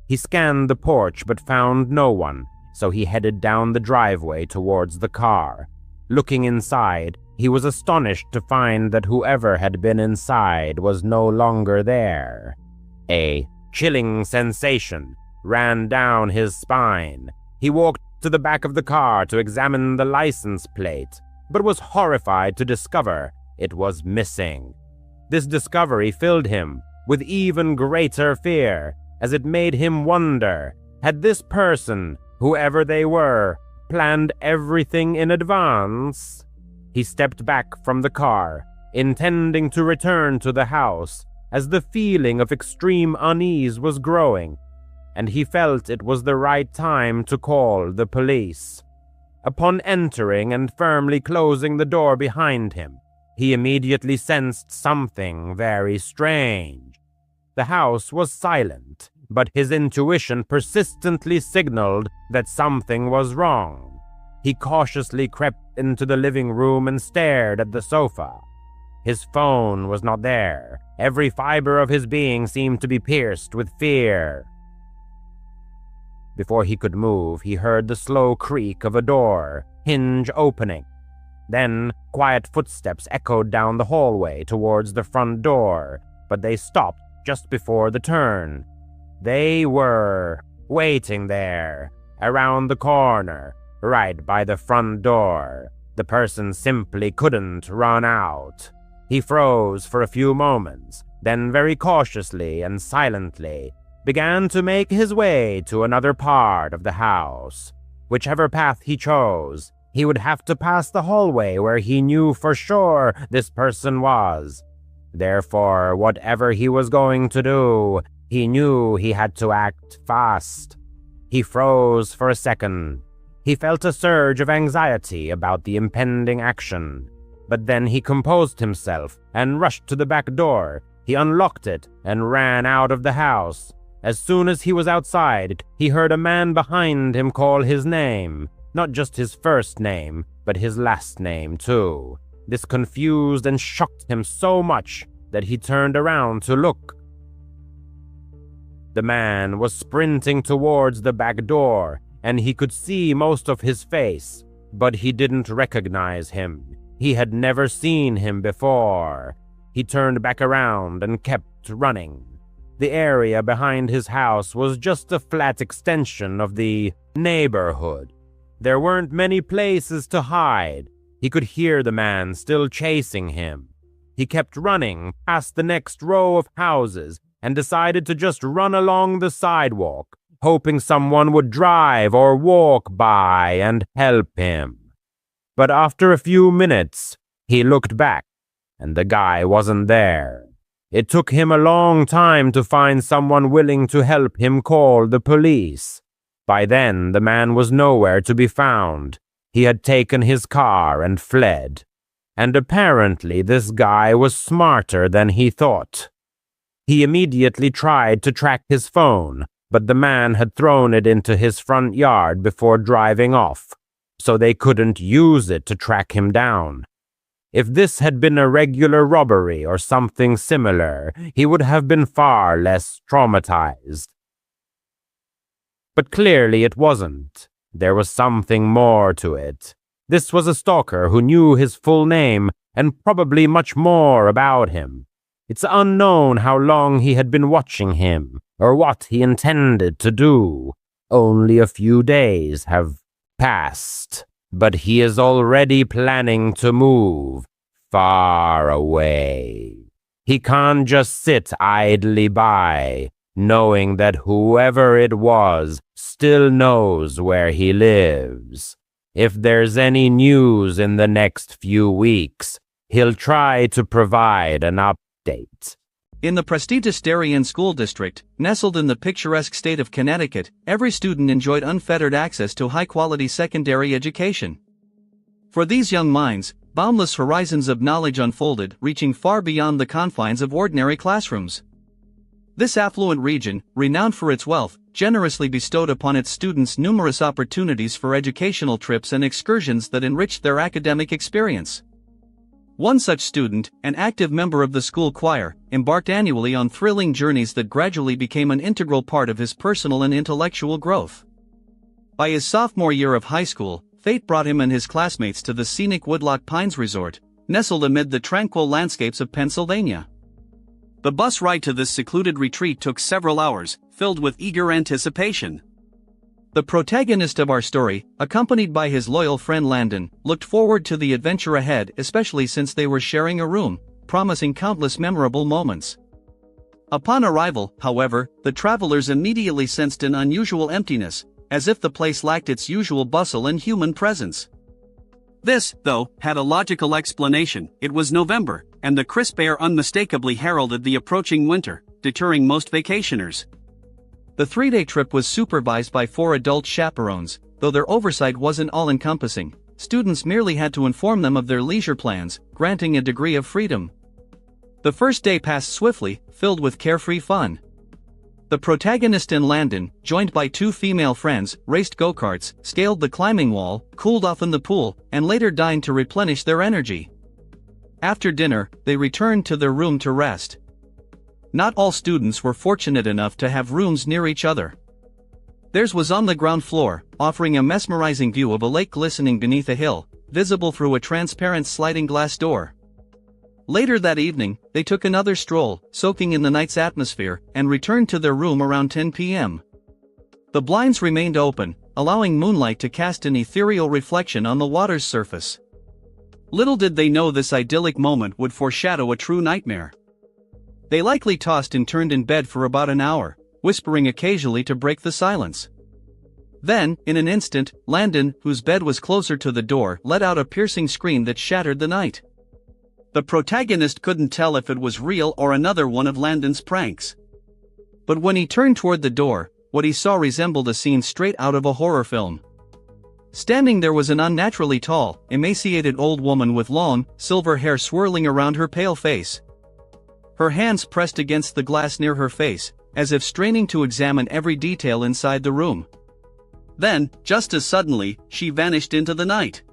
He scanned the porch but found no one, so he headed down the driveway towards the car. Looking inside, he was astonished to find that whoever had been inside was no longer there. A chilling sensation ran down his spine. He walked to the back of the car to examine the license plate, but was horrified to discover it was missing. This discovery filled him with even greater fear, as it made him wonder, had this person, whoever they were, planned everything in advance? He stepped back from the car, intending to return to the house, as the feeling of extreme unease was growing, and he felt it was the right time to call the police. Upon entering and firmly closing the door behind him, he immediately sensed something very strange. The house was silent, but his intuition persistently signaled that something was wrong. He cautiously crept into the living room and stared at the sofa. His phone was not there. Every fiber of his being seemed to be pierced with fear. Before he could move, he heard the slow creak of a door, hinge opening. Then, quiet footsteps echoed down the hallway towards the front door, but they stopped just before the turn. They were waiting there, around the corner, right by the front door. The person simply couldn't run out. He froze for a few moments, then very cautiously and silently began to make his way to another part of the house. Whichever path he chose, he would have to pass the hallway where he knew for sure this person was. Therefore, whatever he was going to do, he knew he had to act fast. He froze for a second. He felt a surge of anxiety about the impending action. But then he composed himself and rushed to the back door. He unlocked it and ran out of the house. As soon as he was outside, he heard a man behind him call his name. Not just his first name, but his last name too. This confused and shocked him so much that he turned around to look. The man was sprinting towards the back door, and he could see most of his face, but he didn't recognize him. He had never seen him before. He turned back around and kept running. The area behind his house was just a flat extension of the neighborhood. There weren't many places to hide. He could hear the man still chasing him. He kept running past the next row of houses and decided to just run along the sidewalk, hoping someone would drive or walk by and help him. But after a few minutes, he looked back, and the guy wasn't there. It took him a long time to find someone willing to help him call the police. By then, the man was nowhere to be found. He had taken his car and fled. And apparently this guy was smarter than he thought. He immediately tried to track his phone, but the man had thrown it into his front yard before driving off, so they couldn't use it to track him down. If this had been a regular robbery or something similar, he would have been far less traumatized. But clearly it wasn't. There was something more to it. This was a stalker who knew his full name and probably much more about him. It's unknown how long he had been watching him or what he intended to do. Only a few days have passed, but he is already planning to move far away. He can't just sit idly by, knowing that whoever it was still knows where he lives. If there's any news in the next few weeks, he'll try to provide an update.
In the prestigious Darien School District, nestled in the picturesque state of Connecticut, every student enjoyed unfettered access to high-quality secondary education. For these young minds, boundless horizons of knowledge unfolded, reaching far beyond the confines of ordinary classrooms. This affluent region, renowned for its wealth, generously bestowed upon its students numerous opportunities for educational trips and excursions that enriched their academic experience. One such student, an active member of the school choir, embarked annually on thrilling journeys that gradually became an integral part of his personal and intellectual growth. By his sophomore year of high school, fate brought him and his classmates to the scenic Woodloch Pines Resort, nestled amid the tranquil landscapes of Pennsylvania. The bus ride to this secluded retreat took several hours, filled with eager anticipation. The protagonist of our story, accompanied by his loyal friend Landon, looked forward to the adventure ahead, especially since they were sharing a room, promising countless memorable moments. Upon arrival, however, the travelers immediately sensed an unusual emptiness, as if the place lacked its usual bustle and human presence. This, though, had a logical explanation. It was November, and the crisp air unmistakably heralded the approaching winter, deterring most vacationers. The 3-day trip was supervised by 4 adult chaperones, though their oversight wasn't all-encompassing. Students merely had to inform them of their leisure plans, granting a degree of freedom. The first day passed swiftly, filled with carefree fun. The protagonist and Landon, joined by 2 female friends, raced go-karts, scaled the climbing wall, cooled off in the pool, and later dined to replenish their energy. After dinner, they returned to their room to rest. Not all students were fortunate enough to have rooms near each other. Theirs was on the ground floor, offering a mesmerizing view of a lake glistening beneath a hill, visible through a transparent sliding glass door. Later that evening, they took another stroll, soaking in the night's atmosphere, and returned to their room around 10 p.m. The blinds remained open, allowing moonlight to cast an ethereal reflection on the water's surface. Little did they know this idyllic moment would foreshadow a true nightmare. They likely tossed and turned in bed for about an hour, whispering occasionally to break the silence. Then, in an instant, Landon, whose bed was closer to the door, let out a piercing scream that shattered the night. The protagonist couldn't tell if it was real or another one of Landon's pranks. But when he turned toward the door, what he saw resembled a scene straight out of a horror film. Standing there was an unnaturally tall, emaciated old woman with long, silver hair swirling around her pale face. Her hands pressed against the glass near her face, as if straining to examine every detail inside the room. Then, just as suddenly, she vanished into the night.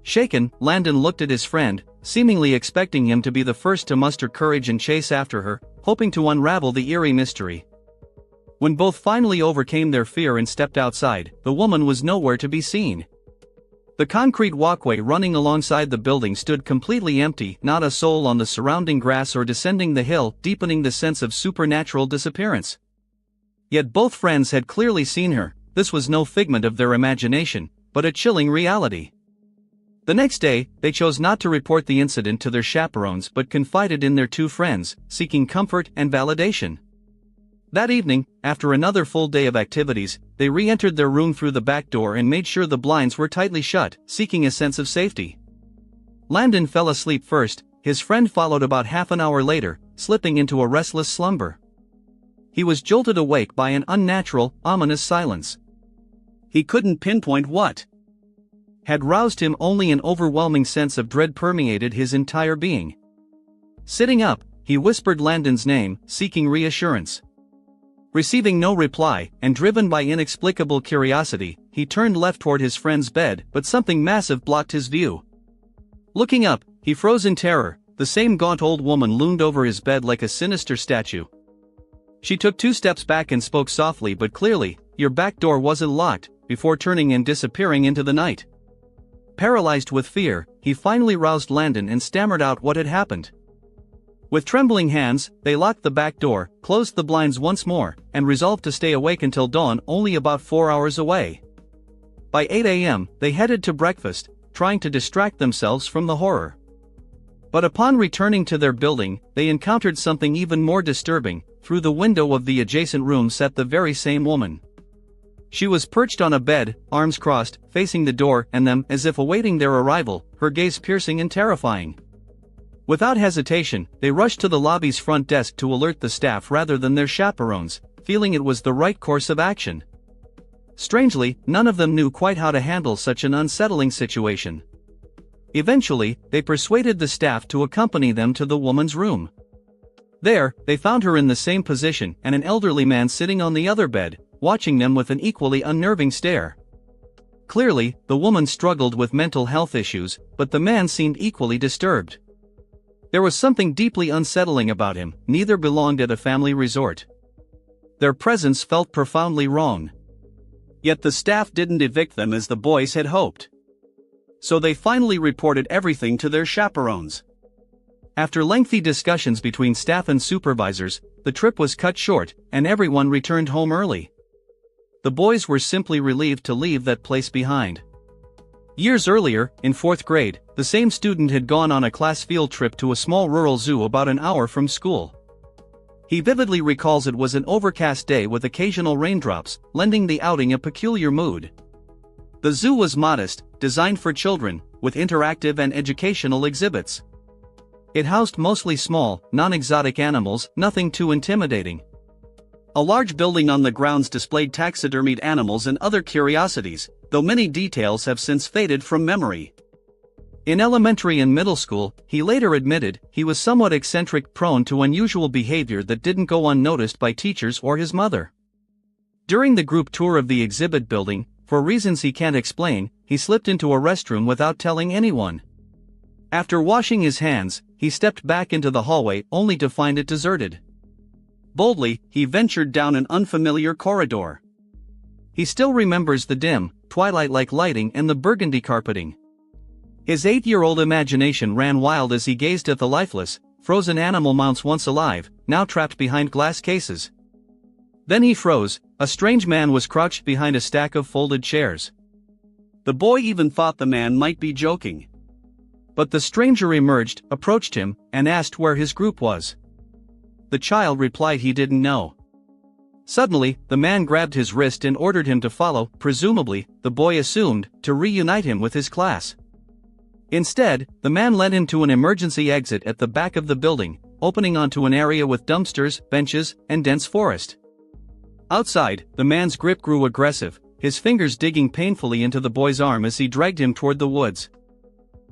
Shaken, Landon looked at his friend, seemingly expecting him to be the first to muster courage and chase after her, hoping to unravel the eerie mystery. When both finally overcame their fear and stepped outside, the woman was nowhere to be seen. The concrete walkway running alongside the building stood completely empty, not a soul on the surrounding grass or descending the hill, deepening the sense of supernatural disappearance. Yet both friends had clearly seen her. This was no figment of their imagination, but a chilling reality. The next day, they chose not to report the incident to their chaperones but confided in their 2 friends, seeking comfort and validation. That evening, after another full day of activities, they re-entered their room through the back door and made sure the blinds were tightly shut, seeking a sense of safety. Landon fell asleep first,
his friend followed about half an hour later, slipping into a restless slumber. He was jolted awake by an unnatural, ominous silence.
He couldn't pinpoint what
had roused him. Only an overwhelming sense of dread permeated his entire being. Sitting up, he whispered Landon's name, seeking reassurance. Receiving no reply, and driven by inexplicable curiosity, he turned left toward his friend's bed, but something massive blocked his view. Looking up, he froze in terror. The same gaunt old woman loomed over his bed like a sinister statue. She took 2 steps back and spoke softly but clearly, "Your back door wasn't locked," before turning and disappearing into the night. Paralyzed with fear, he finally roused Landon and stammered out what had happened. With trembling hands, they locked the back door, closed the blinds once more, and resolved to stay awake until dawn, only about 4 hours away. By 8 a.m., they headed to breakfast, trying to distract themselves from the horror. But upon returning to their building, they encountered something even more disturbing. Through the window of the adjacent room sat the very same woman. She was perched on a bed, arms crossed, facing the door and them, as if awaiting their arrival, her gaze piercing and terrifying. Without hesitation, they rushed to the lobby's front desk to alert the staff rather than their chaperones, feeling it was the right course of action. Strangely, none of them knew quite how to handle such an unsettling situation. Eventually, they persuaded the staff to accompany them to the woman's room. There, they found her in the same position and an elderly man sitting on the other bed, watching them with an equally unnerving stare. Clearly, the woman struggled with mental health issues, but the man seemed equally disturbed. There was something deeply unsettling about him. Neither belonged at a family resort. Their presence felt profoundly wrong.
Yet the staff didn't evict them as the boys had hoped. So they finally reported everything to their chaperones.
After lengthy discussions between staff and supervisors, the trip was cut short, and everyone returned home early. The boys were simply relieved to leave that place behind. Years earlier, in 4th grade, the same student had gone on a class field trip to a small rural zoo about an hour from school. He vividly recalls it was an overcast day with occasional raindrops, lending the outing a peculiar mood. The zoo was modest, designed for children, with interactive and educational exhibits. It housed mostly small, non-exotic animals, nothing too intimidating. A large building on the grounds displayed taxidermied animals and other curiosities, though many details have since faded from memory. In elementary and middle school, he later admitted, he was somewhat eccentric, prone to unusual behavior that didn't go unnoticed by teachers or his mother. During the group tour of the exhibit building, for reasons he can't explain, he slipped into a restroom without telling anyone. After washing his hands, he stepped back into the hallway only to find it deserted. Boldly, he ventured down an unfamiliar corridor. He still remembers the dim, twilight-like lighting and the burgundy carpeting. His 8-year-old imagination ran wild as he gazed at the lifeless, frozen animal mounts once alive, now trapped behind glass cases. Then he froze. A strange man was crouched behind a stack of folded chairs. The boy even thought the man might be joking. But the stranger emerged, approached him, and asked where his group was. The child replied he didn't know. Suddenly, the man grabbed his wrist and ordered him to follow, presumably, the boy assumed, to reunite him with his class. Instead, the man led him to an emergency exit at the back of the building, opening onto an area with dumpsters, benches, and dense forest. Outside, the man's grip grew aggressive, his fingers digging painfully into the boy's arm as he dragged him toward the woods.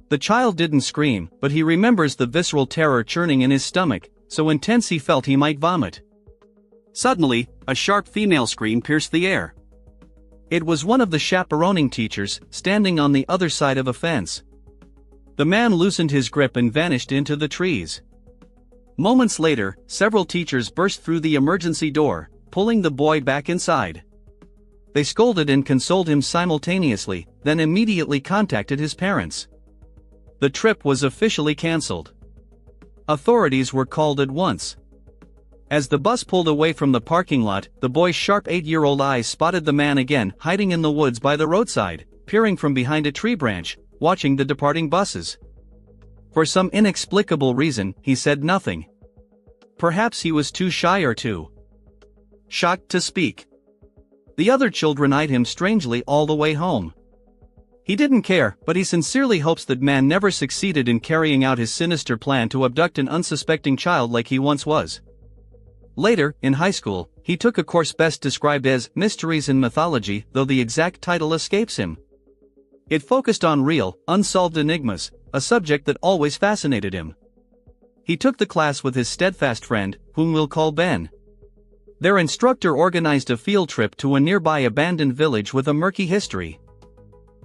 The child didn't scream, but he remembers the visceral terror churning in his stomach, so intense he felt he might vomit. Suddenly, a sharp female scream pierced the air. It was one of the chaperoning teachers, standing on the other side of a fence. The man loosened his grip and vanished into the trees. Moments later, several teachers burst through the emergency door, pulling the boy back inside. They scolded and consoled him simultaneously, then immediately contacted his parents. The trip was officially cancelled. Authorities were called at once. As the bus pulled away from the parking lot, the boy's sharp 8-year-old eyes spotted the man again, hiding in the woods by the roadside, peering from behind a tree branch, watching the departing buses. For some inexplicable reason, he said nothing. Perhaps he was too shy or too shocked to speak. The other children eyed him strangely all the way home. He didn't care, but he sincerely hopes that man never succeeded in carrying out his sinister plan to abduct an unsuspecting child like he once was. Later, in high school, he took a course best described as Mysteries in Mythology, though the exact title escapes him. It focused on real, unsolved enigmas, a subject that always fascinated him. He took the class with his steadfast friend, whom we'll call Ben. Their instructor organized a field trip to a nearby abandoned village with a murky history.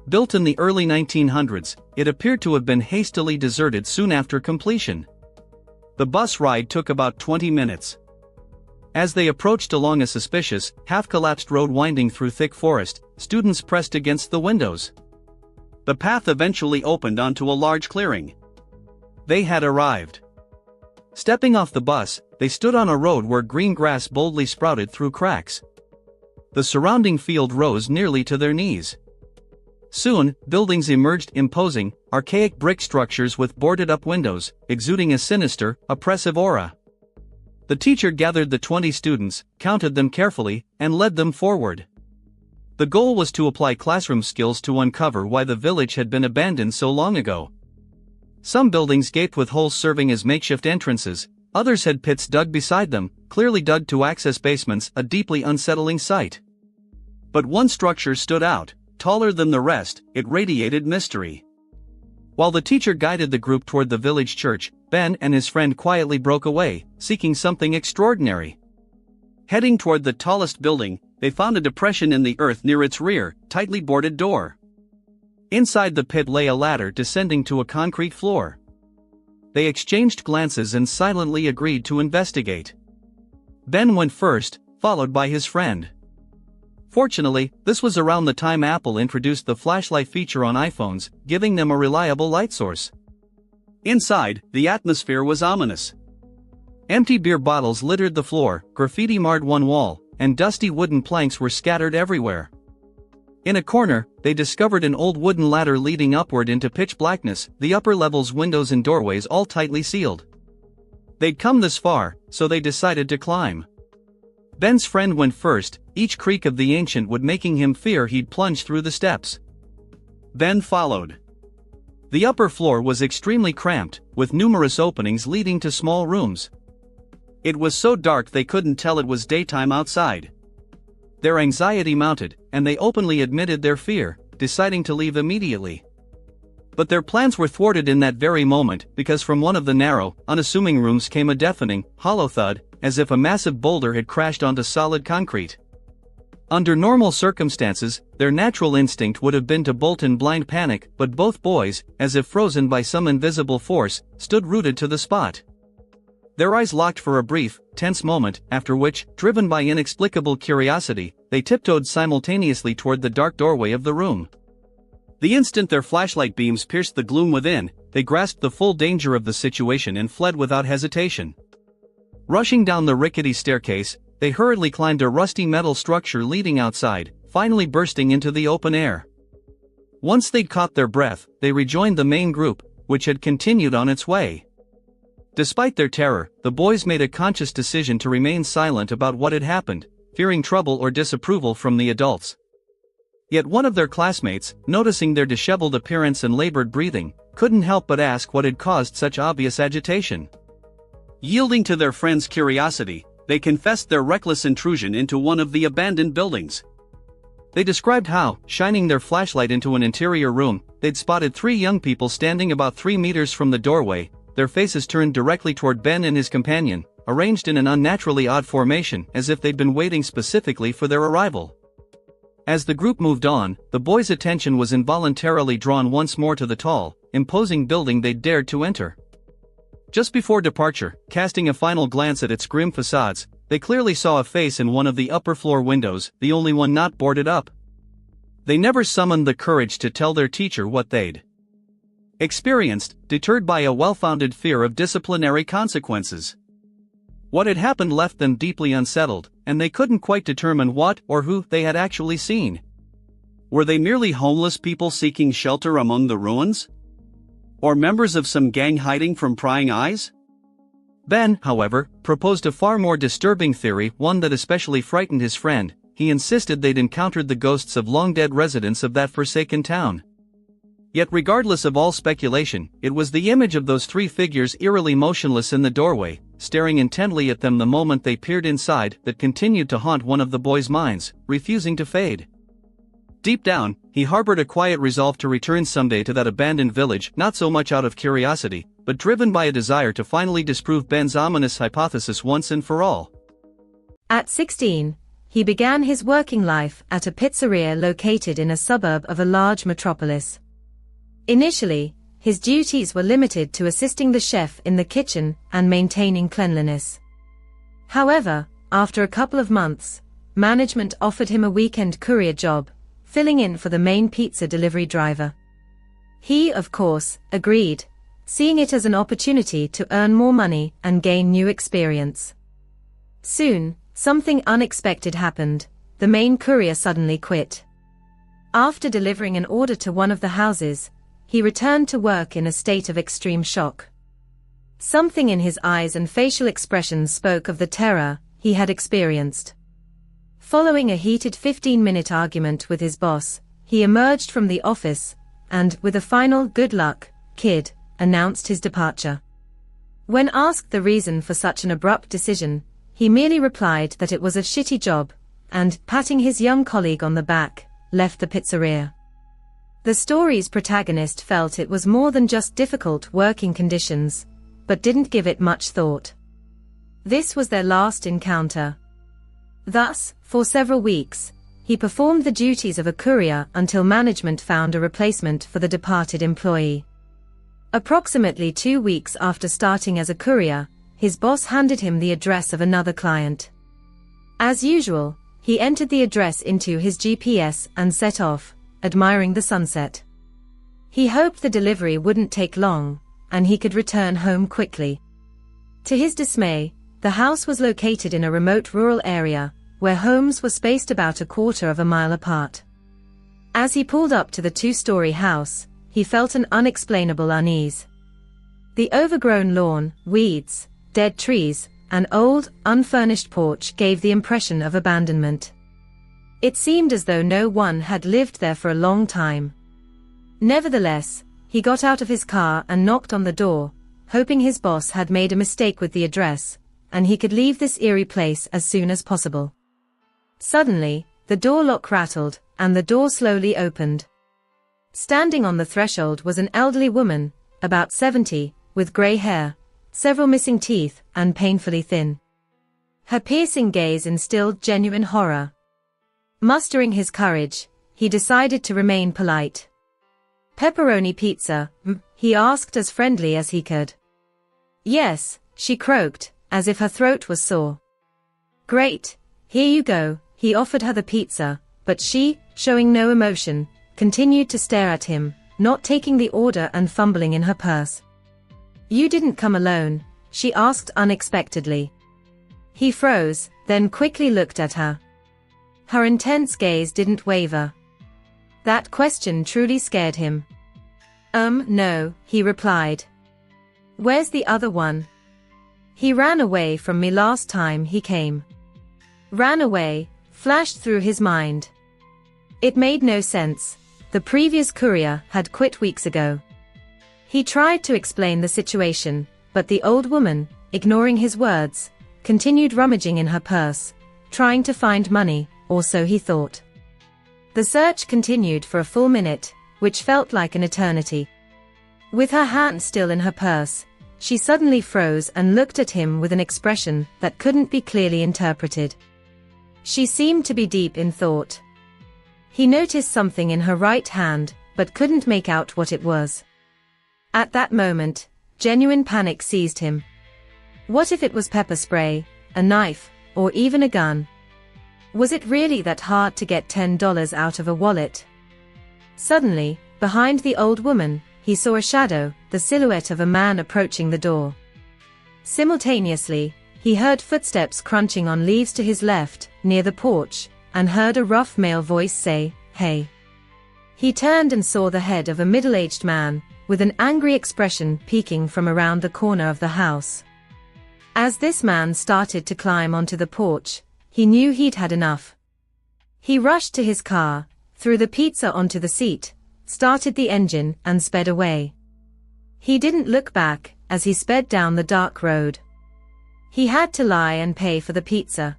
Built in the early 1900s, it appeared to have been hastily deserted soon after completion. The bus ride took about 20 minutes. As they approached along a suspicious, half-collapsed road winding through thick forest, students pressed against the windows.
The path eventually opened onto a large clearing.
They had arrived. Stepping off the bus, they stood on a road where green grass boldly sprouted through cracks. The surrounding field rose nearly to their knees. Soon, buildings emerged, imposing, archaic brick structures with boarded-up windows, exuding a sinister, oppressive aura. The teacher gathered the 20 students, counted them carefully, and led them forward. The goal was to apply classroom skills to uncover why the village had been abandoned so long ago. Some buildings gaped with holes serving as makeshift entrances, others had pits dug beside them, clearly dug to access basements, a deeply unsettling sight.
But one structure stood out, taller than the rest, it radiated mystery.
While the teacher guided the group toward the village church, Ben and his friend quietly broke away, seeking something extraordinary.
Heading toward the tallest building, they found a depression in the earth near its rear, tightly boarded door.
Inside the pit lay a ladder descending to a concrete floor. They exchanged glances and silently agreed to investigate. Ben went first, followed by his friend. Fortunately, this was around the time Apple introduced the flashlight feature on iPhones, giving them a reliable light source.
Inside, the atmosphere was ominous.
Empty beer bottles littered the floor, graffiti marred one wall, and dusty wooden planks were scattered everywhere. In a corner, they discovered an old wooden ladder leading upward into pitch blackness, the upper level's windows and doorways all tightly sealed. They'd come this far, so they decided to climb. Ben's friend went first, each creak of the ancient wood making him fear he'd plunge through the steps.
Ben followed.
The upper floor was extremely cramped, with numerous openings leading to small rooms.
It was so dark they couldn't tell it was daytime outside.
Their anxiety mounted, and they openly admitted their fear, deciding to leave immediately. But their plans were thwarted in that very moment, because from one of the narrow, unassuming rooms came a deafening, hollow thud, as if a massive boulder had crashed onto solid concrete. Under normal circumstances, their natural instinct would have been to bolt in blind panic, but both boys, as if frozen by some invisible force, stood rooted to the spot. Their eyes locked for a brief, tense moment, after which, driven by inexplicable curiosity, they tiptoed simultaneously toward the dark doorway of the room.
The instant their flashlight beams pierced the gloom within, they grasped the full danger of the situation and fled without hesitation. Rushing down the rickety staircase, they hurriedly climbed a rusty metal structure leading outside, finally bursting into the open air. Once they'd caught their breath, they rejoined the main group, which had continued on its way. Despite their terror, the boys made a conscious decision to remain silent about what had happened, fearing trouble or disapproval from the adults. Yet one of their classmates, noticing their disheveled appearance and labored breathing, couldn't help but ask what had caused such obvious agitation. Yielding to their friend's curiosity, they confessed their reckless intrusion into one of the abandoned buildings. They described how, shining their flashlight into an interior room, they'd spotted 3 young people standing about 3 meters from the doorway, their faces turned directly toward Ben and his companion, arranged in an unnaturally odd formation as if they'd been waiting specifically for their arrival. As the group moved on, the boys' attention was involuntarily drawn once more to the tall, imposing building they'd dared to enter. Just before departure, casting a final glance at its grim facades, they clearly saw a face in one of the upper floor windows, the only one not boarded up. They never summoned the courage to tell their teacher what they'd experienced, deterred by a well-founded fear of disciplinary consequences. What had happened left them deeply unsettled, and they couldn't quite determine what or who they had actually seen. Were they merely homeless people seeking shelter among the ruins? Or members of some gang hiding from prying eyes? Ben, however, proposed a far more disturbing theory, one that especially frightened his friend. He insisted they'd encountered the ghosts of long-dead residents of that forsaken town.
Yet regardless of all speculation, it was the image of those three figures eerily motionless in the doorway, staring intently at them the moment they peered inside, that continued to haunt one of the boy's minds, refusing to fade. Deep down, he harbored a quiet resolve to return someday to that abandoned village, not so much out of curiosity, but driven by a desire to finally disprove Ben's ominous hypothesis once and for all.
At 16, he began his working life at a pizzeria located in a suburb of a large metropolis. Initially, his duties were limited to assisting the chef in the kitchen and maintaining cleanliness. However, after a couple of months, management offered him a weekend courier job, filling in for the main pizza delivery driver. He, of course, agreed, seeing it as an opportunity to earn more money and gain new experience. Soon, something unexpected happened. The main courier suddenly quit. After delivering an order to one of the houses, he returned to work in a state of extreme shock. Something in his eyes and facial expressions spoke of the terror he had experienced. Following a heated 15-minute argument with his boss, he emerged from the office and, with a final "good luck, kid," announced his departure. When asked the reason for such an abrupt decision, he merely replied that it was a shitty job, and, patting his young colleague on the back, left the pizzeria. The story's protagonist felt it was more than just difficult working conditions, but didn't give it much thought. This was their last encounter. Thus, for several weeks, he performed the duties of a courier until management found a replacement for the departed employee. Approximately 2 weeks after starting as a courier, his boss handed him the address of another client. As usual, he entered the address into his GPS and set off, admiring the sunset. He hoped the delivery wouldn't take long, and he could return home quickly. To his dismay, the house was located in a remote rural area, where homes were spaced about a quarter of a mile apart. As he pulled up to the 2-story house, he felt an unexplainable unease. The overgrown lawn, weeds, dead trees, and old, unfurnished porch gave the impression of abandonment. It seemed as though no one had lived there for a long time. Nevertheless, he got out of his car and knocked on the door, hoping his boss had made a mistake with the address, and he could leave this eerie place as soon as possible. Suddenly, the door lock rattled, and the door slowly opened. Standing on the threshold was an elderly woman, about 70, with gray hair, several missing teeth, and painfully thin. Her piercing gaze instilled genuine horror. Mustering his courage, he decided to remain polite. "Pepperoni pizza?" he asked as friendly as he could. "Yes," she croaked, as if her throat was sore. "Great, here you go." He offered her the pizza, but she, showing no emotion, continued to stare at him, not taking the order and fumbling in her purse. "You didn't come alone?" she asked unexpectedly. He froze, then quickly looked at her. Her intense gaze didn't waver. That question truly scared him. No," he replied. "Where's the other one?" "He ran away from me last time he came." Ran away, flashed through his mind. It made no sense. The previous courier had quit weeks ago. He tried to explain the situation, but the old woman, ignoring his words, continued rummaging in her purse, trying to find money, or so he thought. The search continued for a full minute, which felt like an eternity. With her hand still in her purse, she suddenly froze and looked at him with an expression that couldn't be clearly interpreted. She seemed to be deep in thought. He noticed something in her right hand, but couldn't make out what it was. At that moment, genuine panic seized him. What if it was pepper spray, a knife, or even a gun? Was it really that hard to get $10 out of a wallet? Suddenly, behind the old woman, he saw a shadow, the silhouette of a man approaching the door. Simultaneously, he heard footsteps crunching on leaves to his left, near the porch, and heard a rough male voice say, "Hey." He turned and saw the head of a middle-aged man, with an angry expression peeking from around the corner of the house. As this man started to climb onto the porch, he knew he'd had enough. He rushed to his car, threw the pizza onto the seat, started the engine and sped away. He didn't look back as he sped down the dark road. He had to lie and pay for the pizza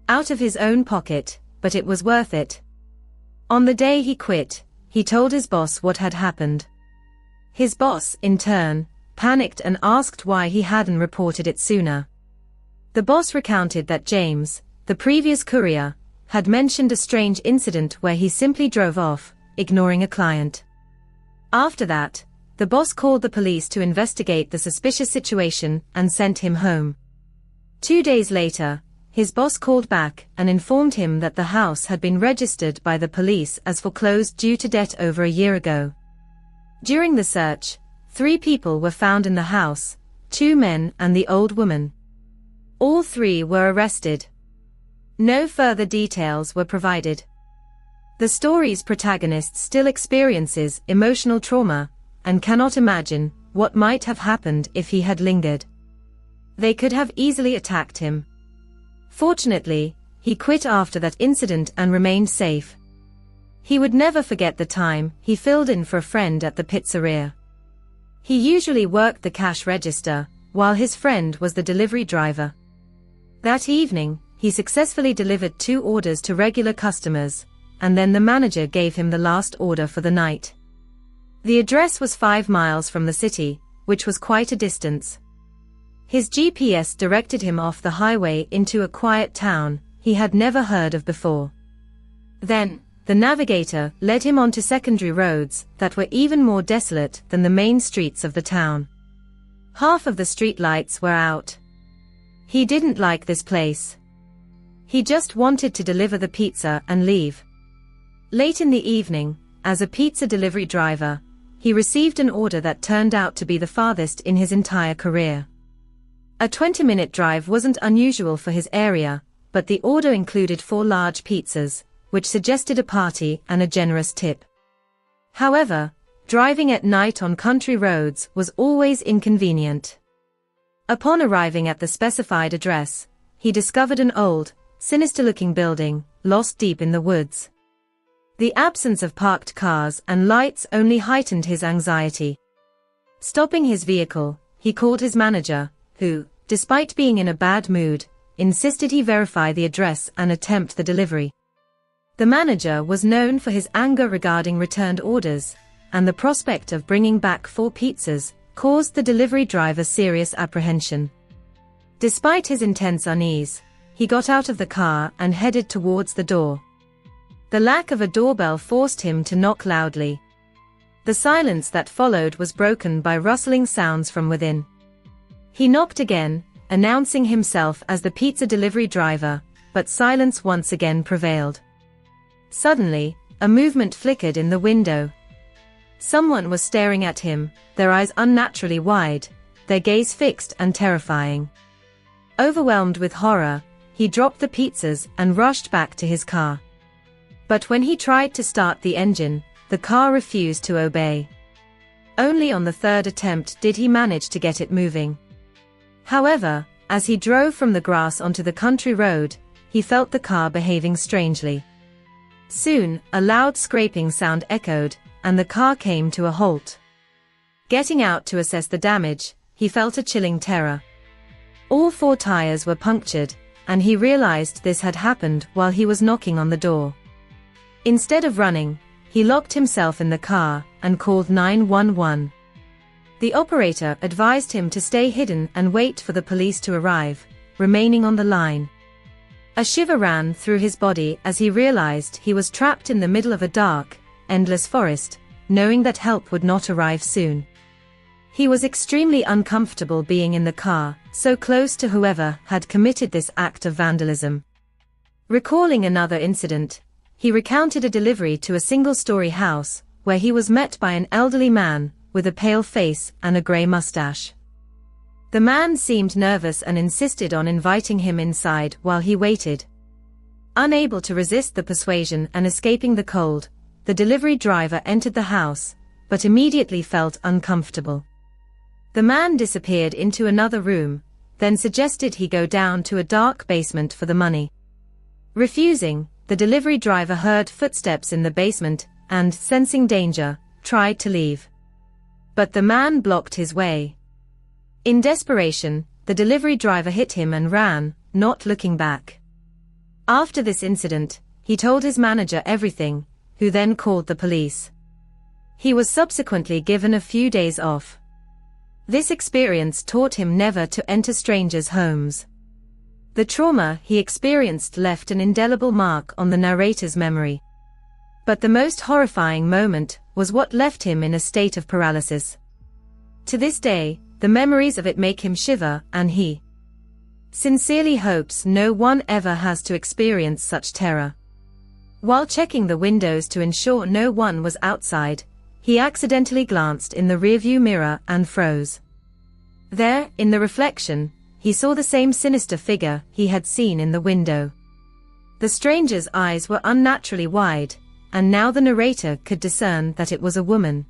out of his own pocket, but it was worth it. On the day he quit, he told his boss what had happened. His boss, in turn, panicked and asked why he hadn't reported it sooner. The boss recounted that James, the previous courier, had mentioned a strange incident where he simply drove off, ignoring a client. After that, the boss called the police to investigate the suspicious situation and sent him home. 2 days later, his boss called back and informed him that the house had been registered by the police as foreclosed due to debt over a year ago. During the search, 3 people were found in the house, 2 men and the old woman. All 3 were arrested. No further details were provided. The story's protagonist still experiences emotional trauma and cannot imagine what might have happened if he had lingered. They could have easily attacked him. Fortunately, he quit after that incident and remained safe. He would never forget the time he filled in for a friend at the pizzeria. He usually worked the cash register, while his friend was the delivery driver. That evening, he successfully delivered 2 orders to regular customers, and then the manager gave him the last order for the night. The address was 5 miles from the city, which was quite a distance. His GPS directed him off the highway into a quiet town he had never heard of before. Then, the navigator led him onto secondary roads that were even more desolate than the main streets of the town. Half of the street lights were out. He didn't like this place. He just wanted to deliver the pizza and leave. Late in the evening, as a pizza delivery driver, he received an order that turned out to be the farthest in his entire career. A 20-minute drive wasn't unusual for his area, but the order included 4 large pizzas, which suggested a party and a generous tip. However, driving at night on country roads was always inconvenient. Upon arriving at the specified address, he discovered an old, sinister-looking building, lost deep in the woods. The absence of parked cars and lights only heightened his anxiety. Stopping his vehicle, he called his manager, who, despite being in a bad mood, insisted he verify the address and attempt the delivery. The manager was known for his anger regarding returned orders, and the prospect of bringing back 4 pizzas caused the delivery driver serious apprehension. Despite his intense unease, he got out of the car and headed towards the door. The lack of a doorbell forced him to knock loudly. The silence that followed was broken by rustling sounds from within. He knocked again, announcing himself as the pizza delivery driver, but silence once again prevailed. Suddenly, a movement flickered in the window. Someone was staring at him, their eyes unnaturally wide, their gaze fixed and terrifying. Overwhelmed with horror, he dropped the pizzas and rushed back to his car. But when he tried to start the engine, the car refused to obey. Only on the 3rd attempt did he manage to get it moving. However, as he drove from the grass onto the country road, he felt the car behaving strangely. Soon, a loud scraping sound echoed, and the car came to a halt. Getting out to assess the damage, he felt a chilling terror. All 4 tires were punctured, and he realized this had happened while he was knocking on the door. Instead of running, he locked himself in the car and called 911. The operator advised him to stay hidden and wait for the police to arrive, remaining on the line. A shiver ran through his body as he realized he was trapped in the middle of a dark, endless forest, knowing that help would not arrive soon. He was extremely uncomfortable being in the car, so close to whoever had committed this act of vandalism. Recalling another incident, he recounted a delivery to a single-story house, where he was met by an elderly man, with a pale face and a grey mustache. The man seemed nervous and insisted on inviting him inside while he waited. Unable to resist the persuasion and escaping the cold, the delivery driver entered the house, but immediately felt uncomfortable. The man disappeared into another room, then suggested he go down to a dark basement for the money. Refusing, the delivery driver heard footsteps in the basement and, sensing danger, tried to leave. But the man blocked his way. In desperation, the delivery driver hit him and ran, not looking back. After this incident, he told his manager everything, who then called the police. He was subsequently given a few days off. This experience taught him never to enter strangers' homes. The trauma he experienced left an indelible mark on the narrator's memory. But the most horrifying moment was what left him in a state of paralysis. To this day, the memories of it make him shiver, and he sincerely hopes no one ever has to experience such terror. While checking the windows to ensure no one was outside, he accidentally glanced in the rearview mirror and froze. There, in the reflection, he saw the same sinister figure he had seen in the window. The stranger's eyes were unnaturally wide, and now the narrator could discern that it was a woman.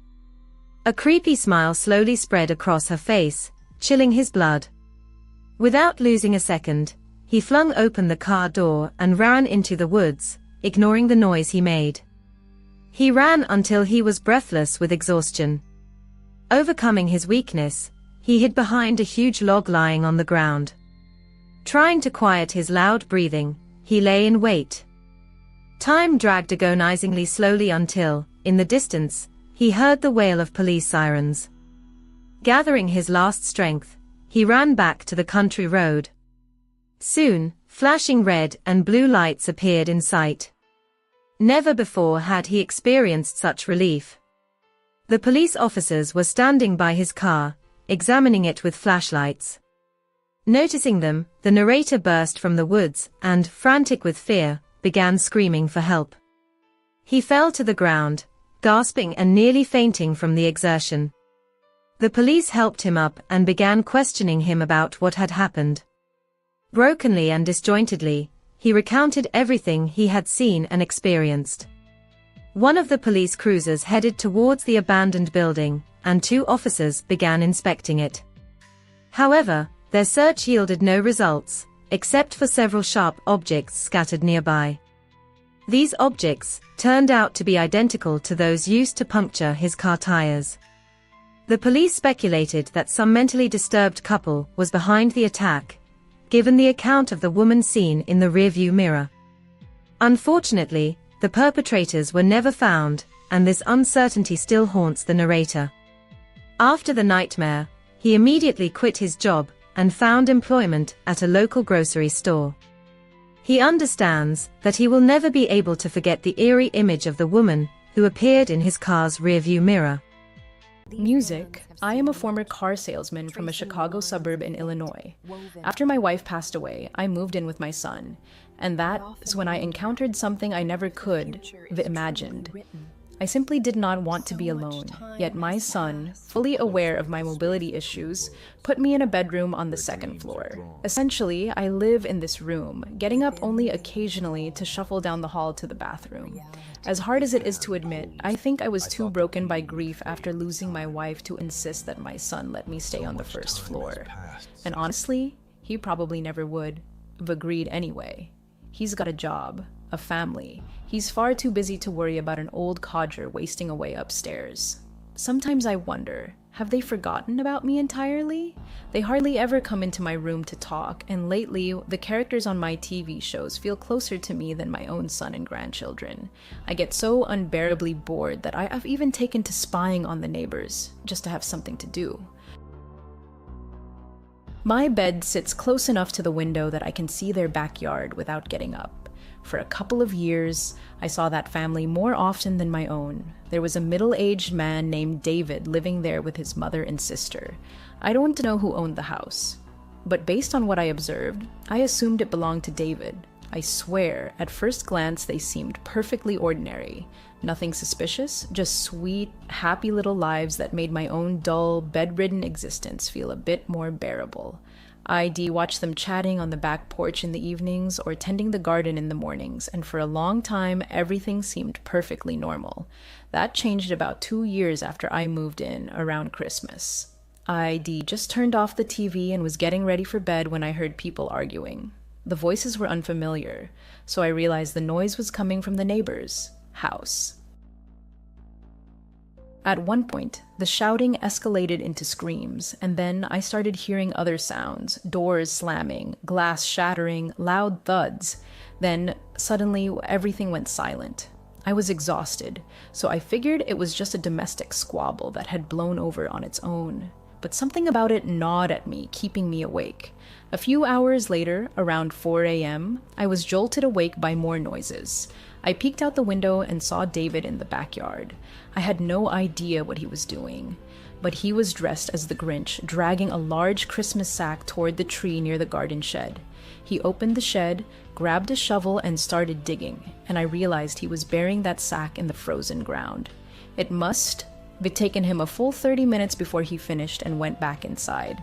A creepy smile slowly spread across her face, chilling his blood. Without losing a second, he flung open the car door and ran into the woods, ignoring the noise he made. He ran until he was breathless with exhaustion. Overcoming his weakness, he hid behind a huge log lying on the ground. Trying to quiet his loud breathing, he lay in wait. Time dragged agonizingly slowly until, in the distance, he heard the wail of police sirens. Gathering his last strength, he ran back to the country road. Soon, flashing red and blue lights appeared in sight. Never before had he experienced such relief. The police officers were standing by his car, examining it with flashlights. Noticing them, the narrator burst from the woods and, frantic with fear, began screaming for help. He fell to the ground, gasping and nearly fainting from the exertion. The police helped him up and began questioning him about what had happened. Brokenly and disjointedly, he recounted everything he had seen and experienced. One of the police cruisers headed towards the abandoned building, and 2 officers began inspecting it. However, their search yielded no results, except for several sharp objects scattered nearby. These objects turned out to be identical to those used to puncture his car tires. The police speculated that some mentally disturbed couple was behind the attack, given the account of the woman seen in the rearview mirror. Unfortunately, the perpetrators were never found, and this uncertainty still haunts the narrator. After the nightmare, he immediately quit his job and found employment at a local grocery store. He understands that he will never be able to forget the eerie image of the woman who appeared in his car's rearview mirror.
Music. I am a former car salesman from a Chicago suburb in Illinois. After my wife passed away, I moved in with my son, and that is when I encountered something I never could have imagined. I simply did not want to be alone, yet my son, fully aware of my mobility issues, put me in a bedroom on the 2nd floor. Essentially, I live in this room, getting up only occasionally to shuffle down the hall to the bathroom. As hard as it is to admit, I think I was too broken by grief after losing my wife to insist that my son let me stay on the 1st floor. And honestly, he probably never would have agreed anyway. He's got a job, a family. He's far too busy to worry about an old codger wasting away upstairs. Sometimes I wonder, have they forgotten about me entirely? They hardly ever come into my room to talk, and lately, the characters on my TV shows feel closer to me than my own son and grandchildren. I get so unbearably bored that I have even taken to spying on the neighbors, just to have something to do. My bed sits close enough to the window that I can see their backyard without getting up. For a couple of years, I saw that family more often than my own. There was a middle-aged man named David living there with his mother and sister. I don't know who owned the house, but based on what I observed, I assumed it belonged to David. I swear, at first glance they seemed perfectly ordinary. Nothing suspicious, just sweet, happy little lives that made my own dull, bedridden existence feel a bit more bearable. I'd watch them chatting on the back porch in the evenings or tending the garden in the mornings, and for a long time, everything seemed perfectly normal. That changed about 2 years after I moved in, around Christmas. I'd just turned off the TV and was getting ready for bed when I heard people arguing. The voices were unfamiliar, so I realized the noise was coming from the neighbor's house. At one point, the shouting escalated into screams, and then I started hearing other sounds, doors slamming, glass shattering, loud thuds. Then, suddenly, everything went silent. I was exhausted, so I figured it was just a domestic squabble that had blown over on its own. But something about it gnawed at me, keeping me awake. A few hours later, around 4 a.m., I was jolted awake by more noises. I peeked out the window and saw David in the backyard. I had no idea what he was doing, but he was dressed as the Grinch, dragging a large Christmas sack toward the tree near the garden shed. He opened the shed, grabbed a shovel, and started digging, and I realized he was burying that sack in the frozen ground. It must have taken him a full 30 minutes before he finished and went back inside.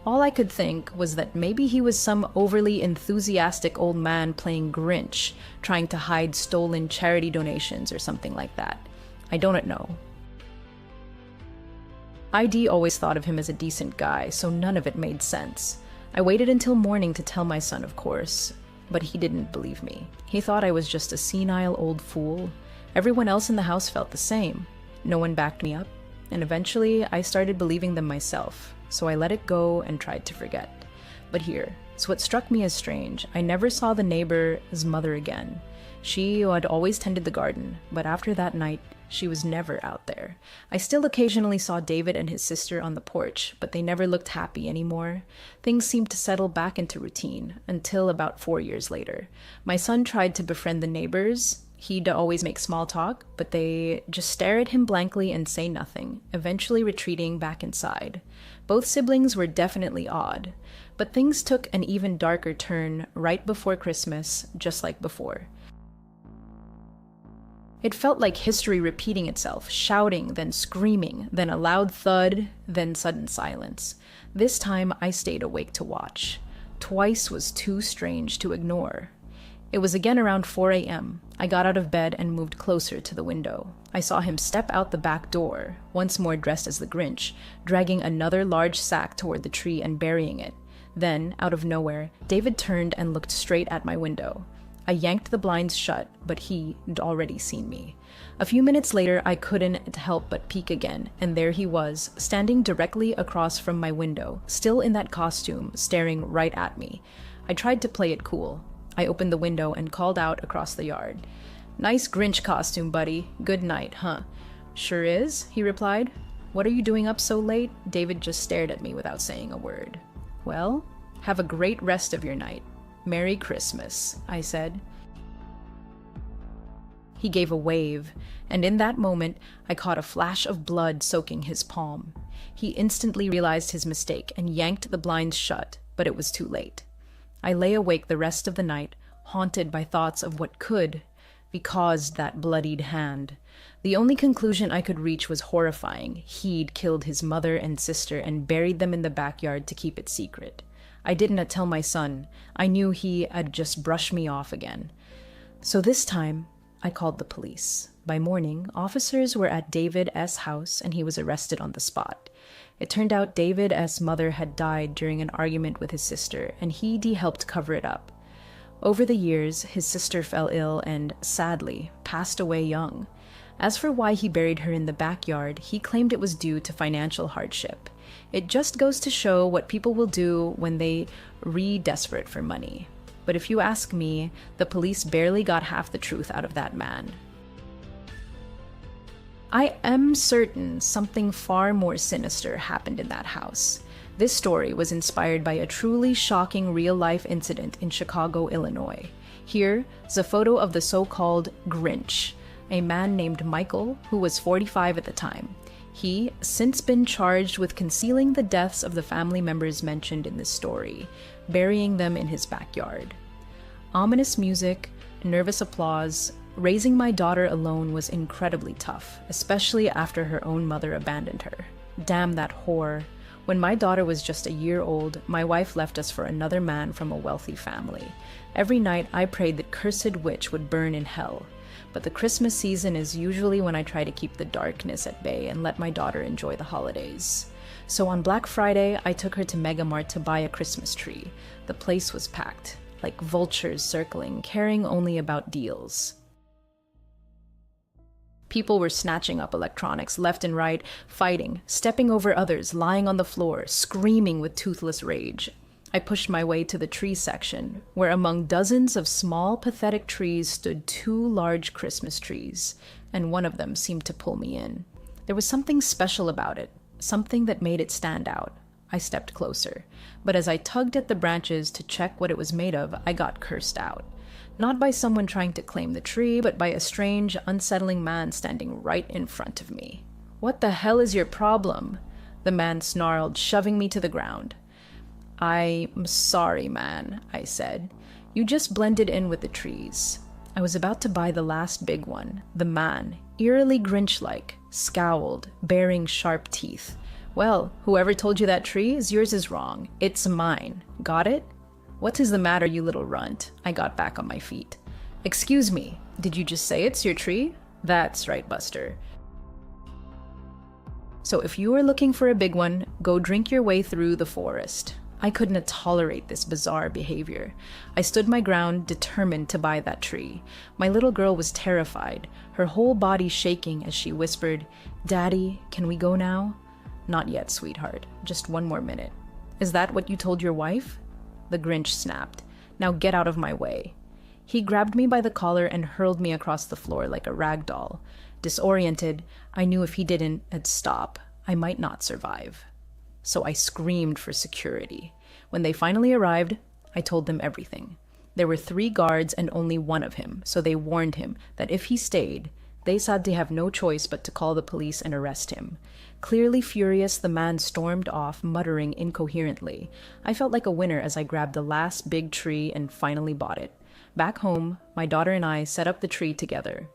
All I could think was that maybe he was some overly enthusiastic old man playing Grinch, trying to hide stolen charity donations or something like that. I don't know. ID always thought of him as a decent guy, so none of it made sense. I waited until morning to tell my son, of course, but he didn't believe me. He thought I was just a senile old fool. Everyone else in the house felt the same. No one backed me up, and eventually I started believing them myself, so I let it go and tried to forget. But here's what struck me as strange. I never saw the neighbor's mother again. She had always tended the garden, but after that night, she was never out there. I still occasionally saw David and his sister on the porch, but they never looked happy anymore. Things seemed to settle back into routine, until about 4 years later. My son tried to befriend the neighbors. He'd always make small talk, but they just stare at him blankly and say nothing, eventually retreating back inside. Both siblings were definitely odd, but things took an even darker turn right before Christmas, just like before. It felt like history repeating itself, shouting, then screaming, then a loud thud, then sudden silence. This time, I stayed awake to watch. Twice was too strange to ignore. It was again around 4 a.m. I got out of bed and moved closer to the window. I saw him step out the back door, once more dressed as the Grinch, dragging another large sack toward the tree and burying it. Then, out of nowhere, David turned and looked straight at my window. I yanked the blinds shut, but he'd already seen me. A few minutes later, I couldn't help but peek again, and there he was, standing directly across from my window, still in that costume, staring right at me. I tried to play it cool. I opened the window and called out across the yard. "Nice Grinch costume, buddy. Good night, huh?" "Sure is," he replied. "What are you doing up so late?" David just stared at me without saying a word. "Well, have a great rest of your night. Merry Christmas," I said. He gave a wave, and in that moment, I caught a flash of blood soaking his palm. He instantly realized his mistake and yanked the blinds shut, but it was too late. I lay awake the rest of the night, haunted by thoughts of what could be caused that bloodied hand. The only conclusion I could reach was horrifying. He'd killed his mother and sister and buried them in the backyard to keep it secret. I didn't tell my son. I knew he had just brushed me off again. So this time, I called the police. By morning, officers were at David S.'s house and he was arrested on the spot. It turned out David S.'s mother had died during an argument with his sister, and he helped cover it up. Over the years, his sister fell ill and, sadly, passed away young. As for why he buried her in the backyard, he claimed it was due to financial hardship. It just goes to show what people will do when they desperate for money. But if you ask me, the police barely got half the truth out of that man. I am certain something far more sinister happened in that house. This story was inspired by a truly shocking real-life incident in Chicago, Illinois. Here's a photo of the so-called Grinch, a man named Michael who was 45 at the time. He since been charged with concealing the deaths of the family members mentioned in this story, burying them in his backyard. Ominous music, nervous applause. Raising my daughter alone was incredibly tough, especially after her own mother abandoned her. Damn that whore. When my daughter was just a year old, my wife left us for another man from a wealthy family. Every night I prayed that cursed witch would burn in hell. But the Christmas season is usually when I try to keep the darkness at bay and let my daughter enjoy the holidays. So on Black Friday, I took her to Mega Mart to buy a Christmas tree. The place was packed, like vultures circling, caring only about deals. People were snatching up electronics left and right, fighting, stepping over others, lying on the floor, screaming with toothless rage. I pushed my way to the tree section, where among dozens of small, pathetic trees stood 2 large Christmas trees, and one of them seemed to pull me in. There was something special about it, something that made it stand out. I stepped closer, but as I tugged at the branches to check what it was made of, I got cursed out. Not by someone trying to claim the tree, but by a strange, unsettling man standing right in front of me. "What the hell is your problem?" the man snarled, shoving me to the ground. "I'm sorry, man," I said. "You just blended in with the trees." I was about to buy the last big one. The man, eerily Grinch-like, scowled, baring sharp teeth. "Well, whoever told you that tree is yours is wrong. It's mine. Got it?" "What is the matter, you little runt?" I got back on my feet. "Excuse me, did you just say it's your tree?" "That's right, Buster. So if you are looking for a big one, go drink your way through the forest." I couldn't tolerate this bizarre behavior. I stood my ground, determined to buy that tree. My little girl was terrified, her whole body shaking as she whispered, "Daddy, can we go now?" "Not yet, sweetheart. Just 1 more minute." "Is that what you told your wife?" The Grinch snapped. "Now get out of my way." He grabbed me by the collar and hurled me across the floor like a rag doll. Disoriented, I knew if he didn't stop, I might not survive. So I screamed for security. When they finally arrived, I told them everything. There were 3 guards and only one of him, so they warned him that if he stayed, they said they have no choice but to call the police and arrest him. Clearly furious, the man stormed off, muttering incoherently. I felt like a winner as I grabbed the last big tree and finally bought it. Back home, my daughter and I set up the tree together.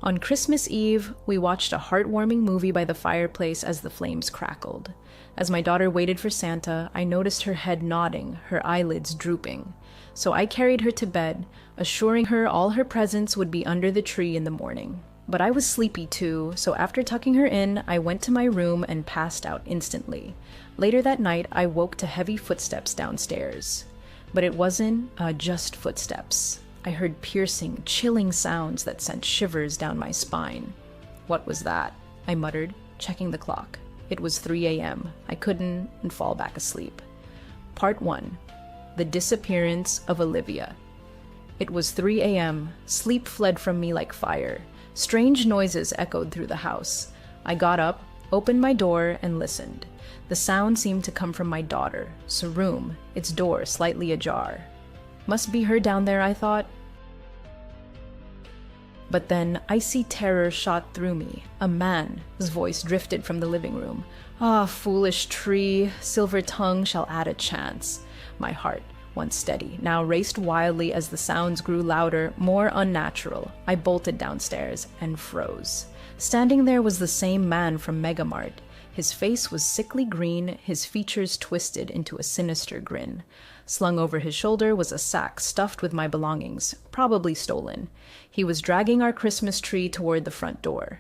On Christmas Eve, we watched a heartwarming movie by the fireplace as the flames crackled. As my daughter waited for Santa, I noticed her head nodding, her eyelids drooping. So I carried her to bed, assuring her all her presents would be under the tree in the morning. But I was sleepy too, so after tucking her in, I went to my room and passed out instantly. Later that night, I woke to heavy footsteps downstairs. But it wasn't just footsteps. I heard piercing, chilling sounds that sent shivers down my spine. "What was that?" I muttered, checking the clock. It was 3 a.m. I couldn't fall back asleep. Part 1. The Disappearance of Olivia. It was 3 a.m. Sleep fled from me like fire. Strange noises echoed through the house. I got up, opened my door, and listened. The sound seemed to come from my daughter's room, its door slightly ajar. Must be her down there, I thought. But then icy terror shot through me. A man's voice drifted from the living room. "Ah, foolish tree, silver tongue shall add a chance." My heart, once steady, now raced wildly as the sounds grew louder, more unnatural. I bolted downstairs and froze. Standing there was the same man from Megamart. His face was sickly green, his features twisted into a sinister grin. Slung over his shoulder was a sack stuffed with my belongings, probably stolen. He was dragging our Christmas tree toward the front door.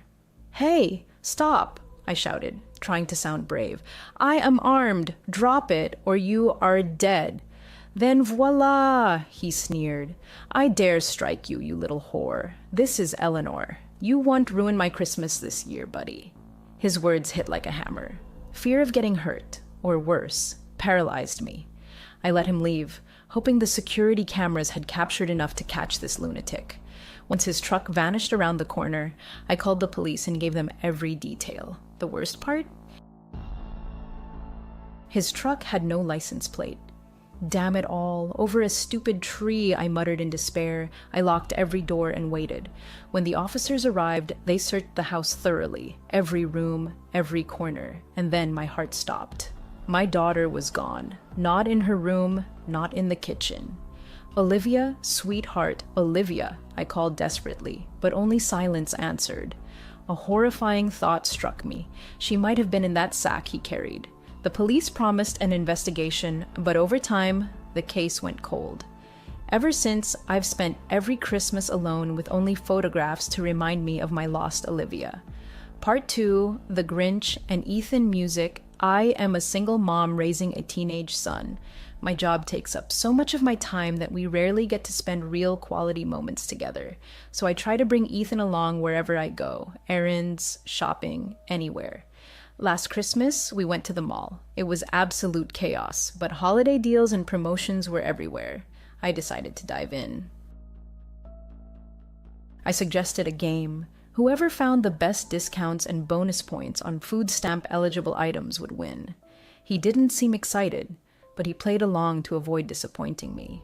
"Hey, stop!" I shouted, trying to sound brave. "I am armed. Drop it, or you are dead." "Then voila!" he sneered. "I dare strike you, you little whore. This is Eleanor. You won't ruin my Christmas this year, buddy." His words hit like a hammer. Fear of getting hurt, or worse, paralyzed me. I let him leave, hoping the security cameras had captured enough to catch this lunatic. Once his truck vanished around the corner, I called the police and gave them every detail. The worst part? His truck had no license plate. "Damn it all, over a stupid tree," I muttered in despair. I locked every door and waited. When the officers arrived, they searched the house thoroughly, every room, every corner, and then my heart stopped. My daughter was gone. Not in her room, not in the kitchen. "Olivia, sweetheart, Olivia," I called desperately, but only silence answered. A horrifying thought struck me. She might have been in that sack he carried. The police promised an investigation, but over time, the case went cold. Ever since, I've spent every Christmas alone with only photographs to remind me of my lost Olivia. Part 2, The Grinch and Ethan music. I am a single mom raising a teenage son. My job takes up so much of my time that we rarely get to spend real quality moments together. So I try to bring Ethan along wherever I go, errands, shopping, anywhere. Last Christmas, we went to the mall. It was absolute chaos, but holiday deals and promotions were everywhere. I decided to dive in. I suggested a game. Whoever found the best discounts and bonus points on food stamp eligible items would win. He didn't seem excited, but he played along to avoid disappointing me.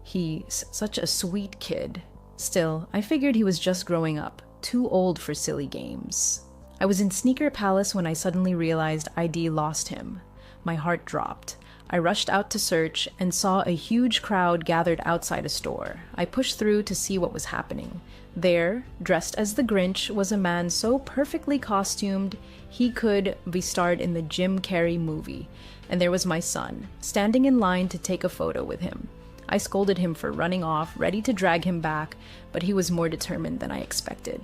He's such a sweet kid. Still, I figured he was just growing up, too old for silly games. I was in Sneaker Palace when I suddenly realized I'd lost him. My heart dropped. I rushed out to search and saw a huge crowd gathered outside a store. I pushed through to see what was happening. There, dressed as the Grinch, was a man so perfectly costumed he could be starred in the Jim Carrey movie. And there was my son, standing in line to take a photo with him. I scolded him for running off, ready to drag him back, but he was more determined than I expected.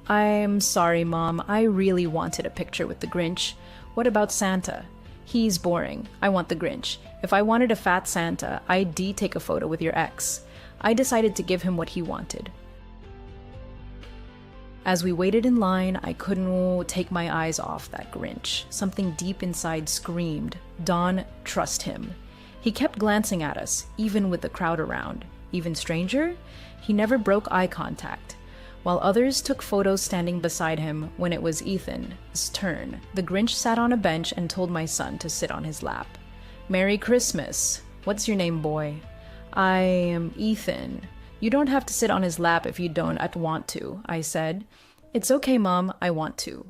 "I'm sorry, Mom. I really wanted a picture with the Grinch. What about Santa? He's boring. I want the Grinch. If I wanted a fat Santa, I'd take a photo with your ex." I decided to give him what he wanted. As we waited in line, I couldn't take my eyes off that Grinch. Something deep inside screamed, "Don, trust him." He kept glancing at us, even with the crowd around. Even stranger? He never broke eye contact. While others took photos standing beside him, when it was Ethan's turn, the Grinch sat on a bench and told my son to sit on his lap. "Merry Christmas. What's your name, boy?" "I am Ethan." "You don't have to sit on his lap if you don't want to," I said. "It's okay, Mom, I want to."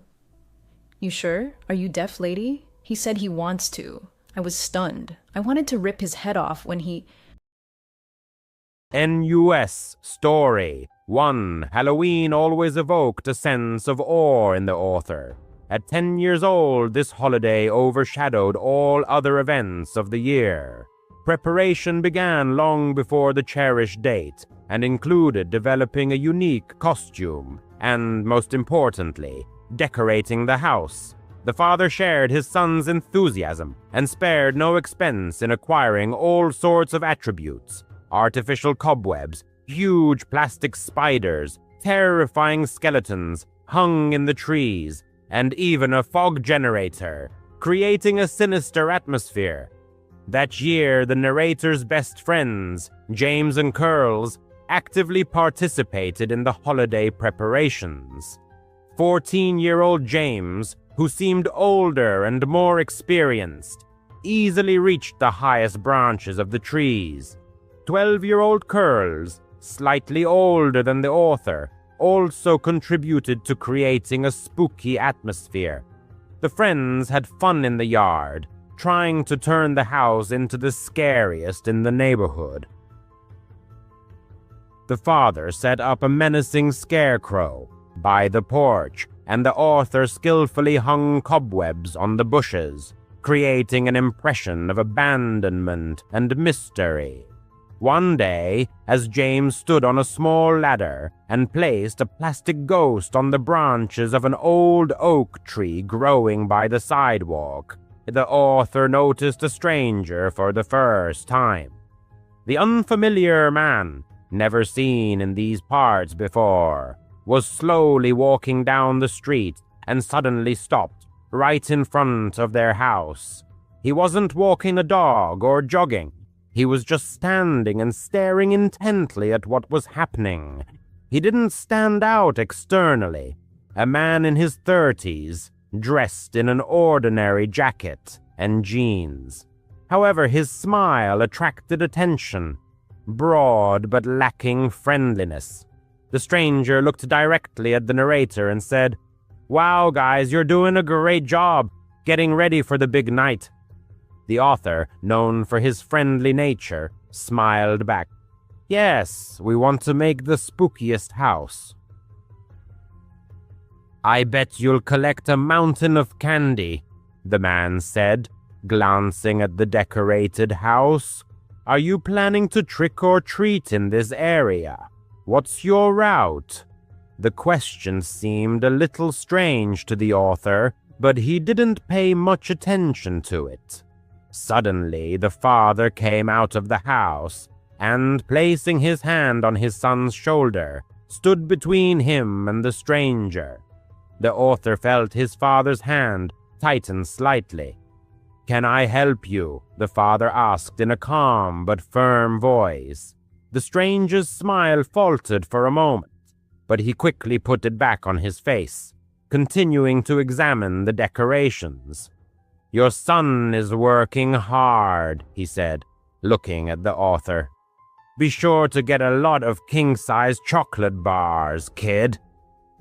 "You sure? Are you deaf, lady?" He said he wants to. I was stunned. I wanted to rip his head off when he...
NUS Story 1. Halloween always evoked a sense of awe in the author. At 10 years old, this holiday overshadowed all other events of the year. Preparation began long before the cherished date and included developing a unique costume and, most importantly, decorating the house. The father shared his son's enthusiasm and spared no expense in acquiring all sorts of attributes: artificial cobwebs, huge plastic spiders, terrifying skeletons hung in the trees, and even a fog generator, creating a sinister atmosphere. That year, the narrator's best friends, James and Curls, actively participated in the holiday preparations. 14-year-old James, who seemed older and more experienced, easily reached the highest branches of the trees. 12-year-old Curls, slightly older than the author, also contributed to creating a spooky atmosphere. The friends had fun in the yard, trying to turn the house into the scariest in the neighborhood. The father set up a menacing scarecrow by the porch, and the author skillfully hung cobwebs on the bushes, creating an impression of abandonment and mystery. One day, as James stood on a small ladder and placed a plastic ghost on the branches of an old oak tree growing by the sidewalk, the author noticed a stranger for the first time. The unfamiliar man, never seen in these parts before, was slowly walking down the street and suddenly stopped right in front of their house. He wasn't walking a dog or jogging. He was just standing and staring intently at what was happening. He didn't stand out externally. A man in his 30s, dressed in an ordinary jacket and jeans. However, his smile attracted attention, broad but lacking friendliness. The stranger looked directly at the narrator and said, "Wow, guys, you're doing a great job getting ready for the big night." The author, known for his friendly nature, smiled back. "Yes, we want to make the spookiest house." "I bet you'll collect a mountain of candy," the man said, glancing at the decorated house. "Are you planning to trick or treat in this area? What's your route?" The question seemed a little strange to the author, but he didn't pay much attention to it. Suddenly, the father came out of the house and, placing his hand on his son's shoulder, stood between him and the stranger. The author felt his father's hand tighten slightly. "Can I help you?" the father asked in a calm but firm voice. The stranger's smile faltered for a moment, but he quickly put it back on his face, continuing to examine the decorations. "Your son is working hard," he said, looking at the author. "Be sure to get a lot of king-size chocolate bars, kid."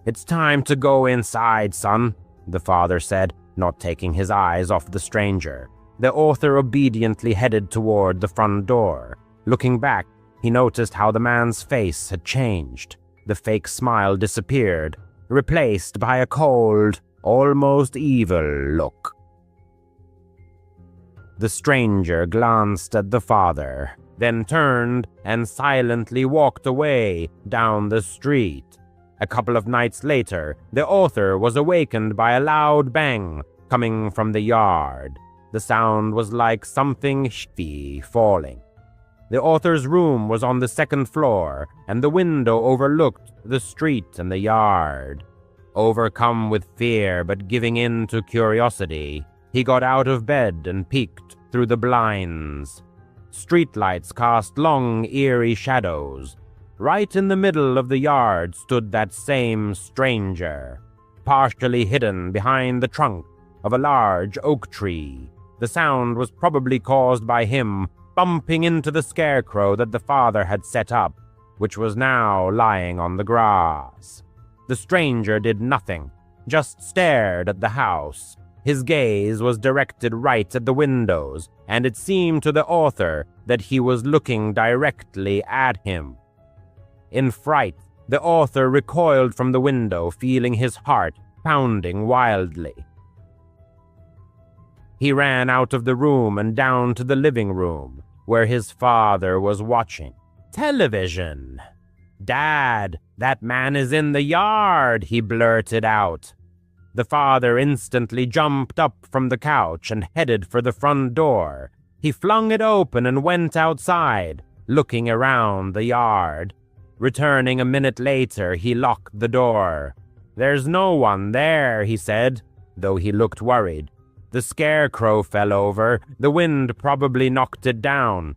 "It's time to go inside, son," the father said, not taking his eyes off the stranger. The author obediently headed toward the front door. Looking back, he noticed how the man's face had changed. The fake smile disappeared, replaced by a cold, almost evil look. The stranger glanced at the father, then turned and silently walked away down the street. A couple of nights later, the author was awakened by a loud bang coming from the yard. The sound was like something heavy falling. The author's room was on the second floor, and the window overlooked the street and the yard. Overcome with fear but giving in to curiosity, he got out of bed and peeked through the blinds. Streetlights cast long, eerie shadows. Right in the middle of the yard stood that same stranger, partially hidden behind the trunk of a large oak tree. The sound was probably caused by him bumping into the scarecrow that the father had set up, which was now lying on the grass. The stranger did nothing, just stared at the house. His gaze was directed right at the windows, and it seemed to the author that he was looking directly at him. In fright, the author recoiled from the window, feeling his heart pounding wildly. He ran out of the room and down to the living room, where his father was watching television. "Dad, that man is in the yard," he blurted out. The father instantly jumped up from the couch and headed for the front door. He flung it open and went outside, looking around the yard. Returning a minute later, he locked the door. "There's no one there," he said, though he looked worried. "The scarecrow fell over. The wind probably knocked it down."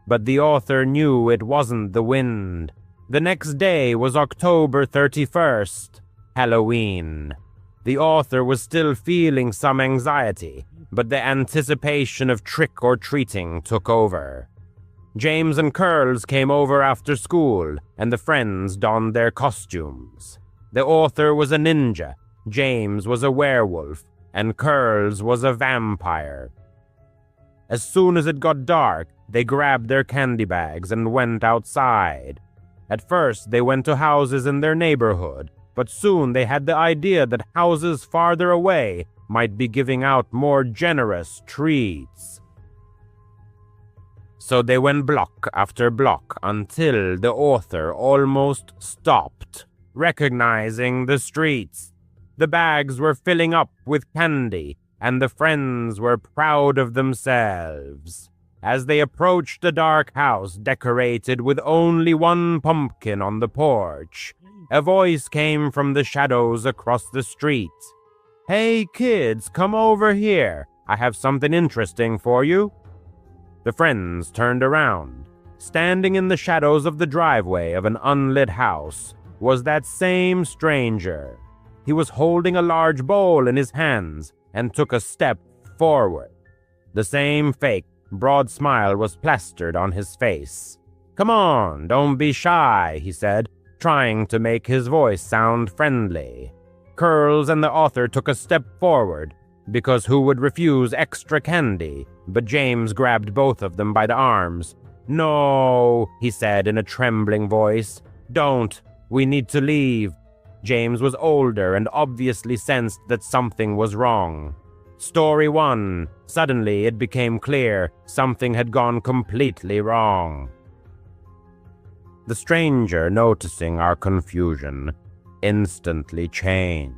But the author knew it wasn't the wind. The next day was October 31st, Halloween. The author was still feeling some anxiety, but the anticipation of trick-or-treating took over. James and Curls came over after school, and the friends donned their costumes. The author was a ninja, James was a werewolf, and Curls was a vampire. As soon as it got dark, they grabbed their candy bags and went outside. At first, they went to houses in their neighborhood, but soon they had the idea that houses farther away might be giving out more generous treats. So they went block after block until the author almost stopped, recognizing the streets. The bags were filling up with candy, and the friends were proud of themselves. As they approached the dark house decorated with only one pumpkin on the porch, a voice came from the shadows across the street. "Hey kids, come over here. I have something interesting for you." The friends turned around. Standing in the shadows of the driveway of an unlit house was that same stranger. He was holding a large bowl in his hands and took a step forward. The same fake, broad smile was plastered on his face. "Come on, don't be shy," he said, trying to make his voice sound friendly. Curls and the author took a step forward, because who would refuse extra candy? But James grabbed both of them by the arms. "No," he said in a trembling voice. "Don't. We need to leave." James was older and obviously sensed that something was wrong. Story 1. Suddenly it became clear something had gone completely wrong. The stranger, noticing our confusion, instantly changed.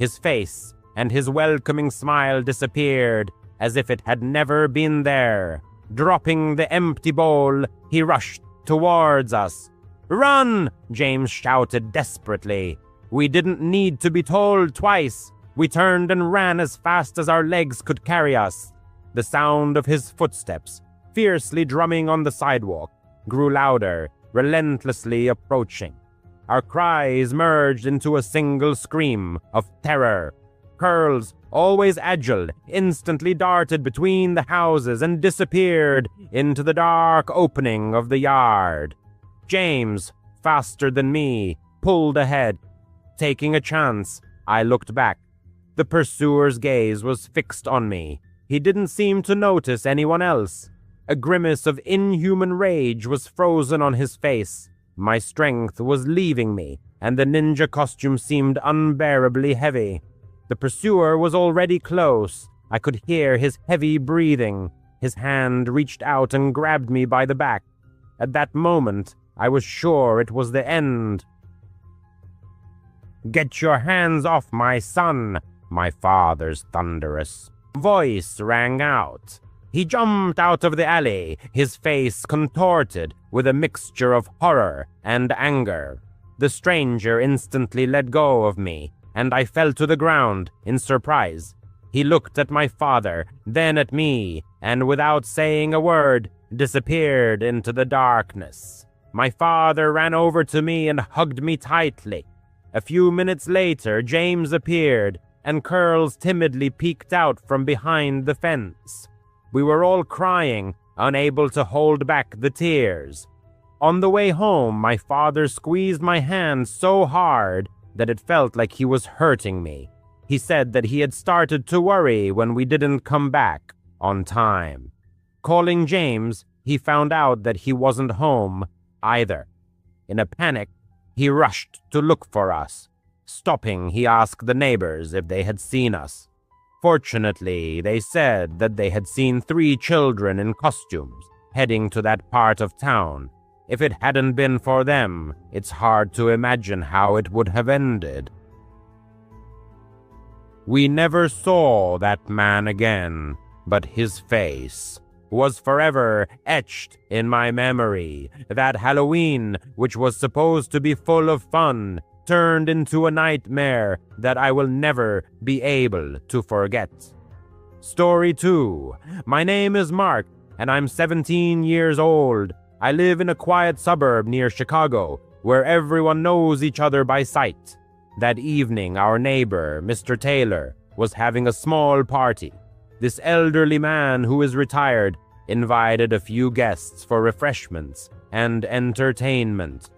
His face and his welcoming smile disappeared as if it had never been there. Dropping the empty bowl, he rushed towards us. "Run!" James shouted desperately. We didn't need to be told twice. We turned and ran as fast as our legs could carry us. The sound of his footsteps, fiercely drumming on the sidewalk, grew louder, relentlessly approaching. Our cries merged into a single scream of terror. Curls, always agile, instantly darted between the houses and disappeared into the dark opening of the yard. James, faster than me, pulled ahead. Taking a chance, I looked back. The pursuer's gaze was fixed on me. He didn't seem to notice anyone else. A grimace of inhuman rage was frozen on his face. My strength was leaving me, and the ninja costume seemed unbearably heavy. The pursuer was already close. I could hear his heavy breathing. His hand reached out and grabbed me by the back. At that moment, I was sure it was the end. "Get your hands off my son!" My father's thunderous voice rang out. He jumped out of the alley, his face contorted with a mixture of horror and anger. The stranger instantly let go of me, and I fell to the ground in surprise. He looked at my father, then at me, and without saying a word, disappeared into the darkness. My father ran over to me and hugged me tightly. A few minutes later, James appeared, and Curls timidly peeked out from behind the fence. We were all crying, unable to hold back the tears. On the way home, my father squeezed my hand so hard that it felt like he was hurting me. He said that he had started to worry when we didn't come back on time. Calling James, he found out that he wasn't home either. In a panic, he rushed to look for us. Stopping, he asked the neighbors if they had seen us. Fortunately, they said that they had seen 3 children in costumes heading to that part of town. If it hadn't been for them, it's hard to imagine how it would have ended. We never saw that man again, but his face was forever etched in my memory. That Halloween, which was supposed to be full of fun, turned into a nightmare that I will never be able to forget. Story 2. My name is Mark, and I'm 17 years old. I live in a quiet suburb near Chicago, where everyone knows each other by sight. That evening, our neighbor, Mr. Taylor, was having a small party. This elderly man, who is retired, invited a few guests for refreshments and entertainment.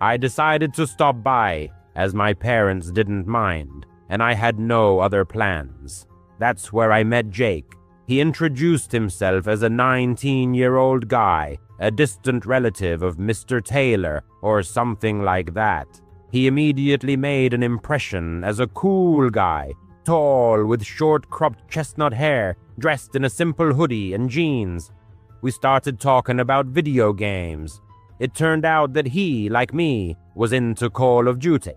I decided to stop by, as my parents didn't mind, and I had no other plans. That's where I met Jake. He introduced himself as a 19-year-old guy, a distant relative of Mr. Taylor, or something like that. He immediately made an impression as a cool guy, tall with short-cropped chestnut hair, dressed in a simple hoodie and jeans. We started talking about video games. It turned out that he, like me, was into Call of Duty.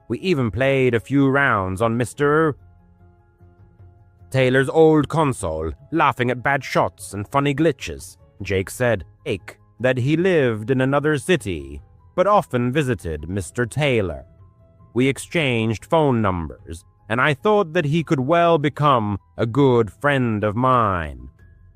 We even played a few rounds on Mr. Taylor's old console, laughing at bad shots and funny glitches. Jake said, that he lived in another city, but often visited Mr. Taylor. We exchanged phone numbers, and I thought that he could well become a good friend of mine.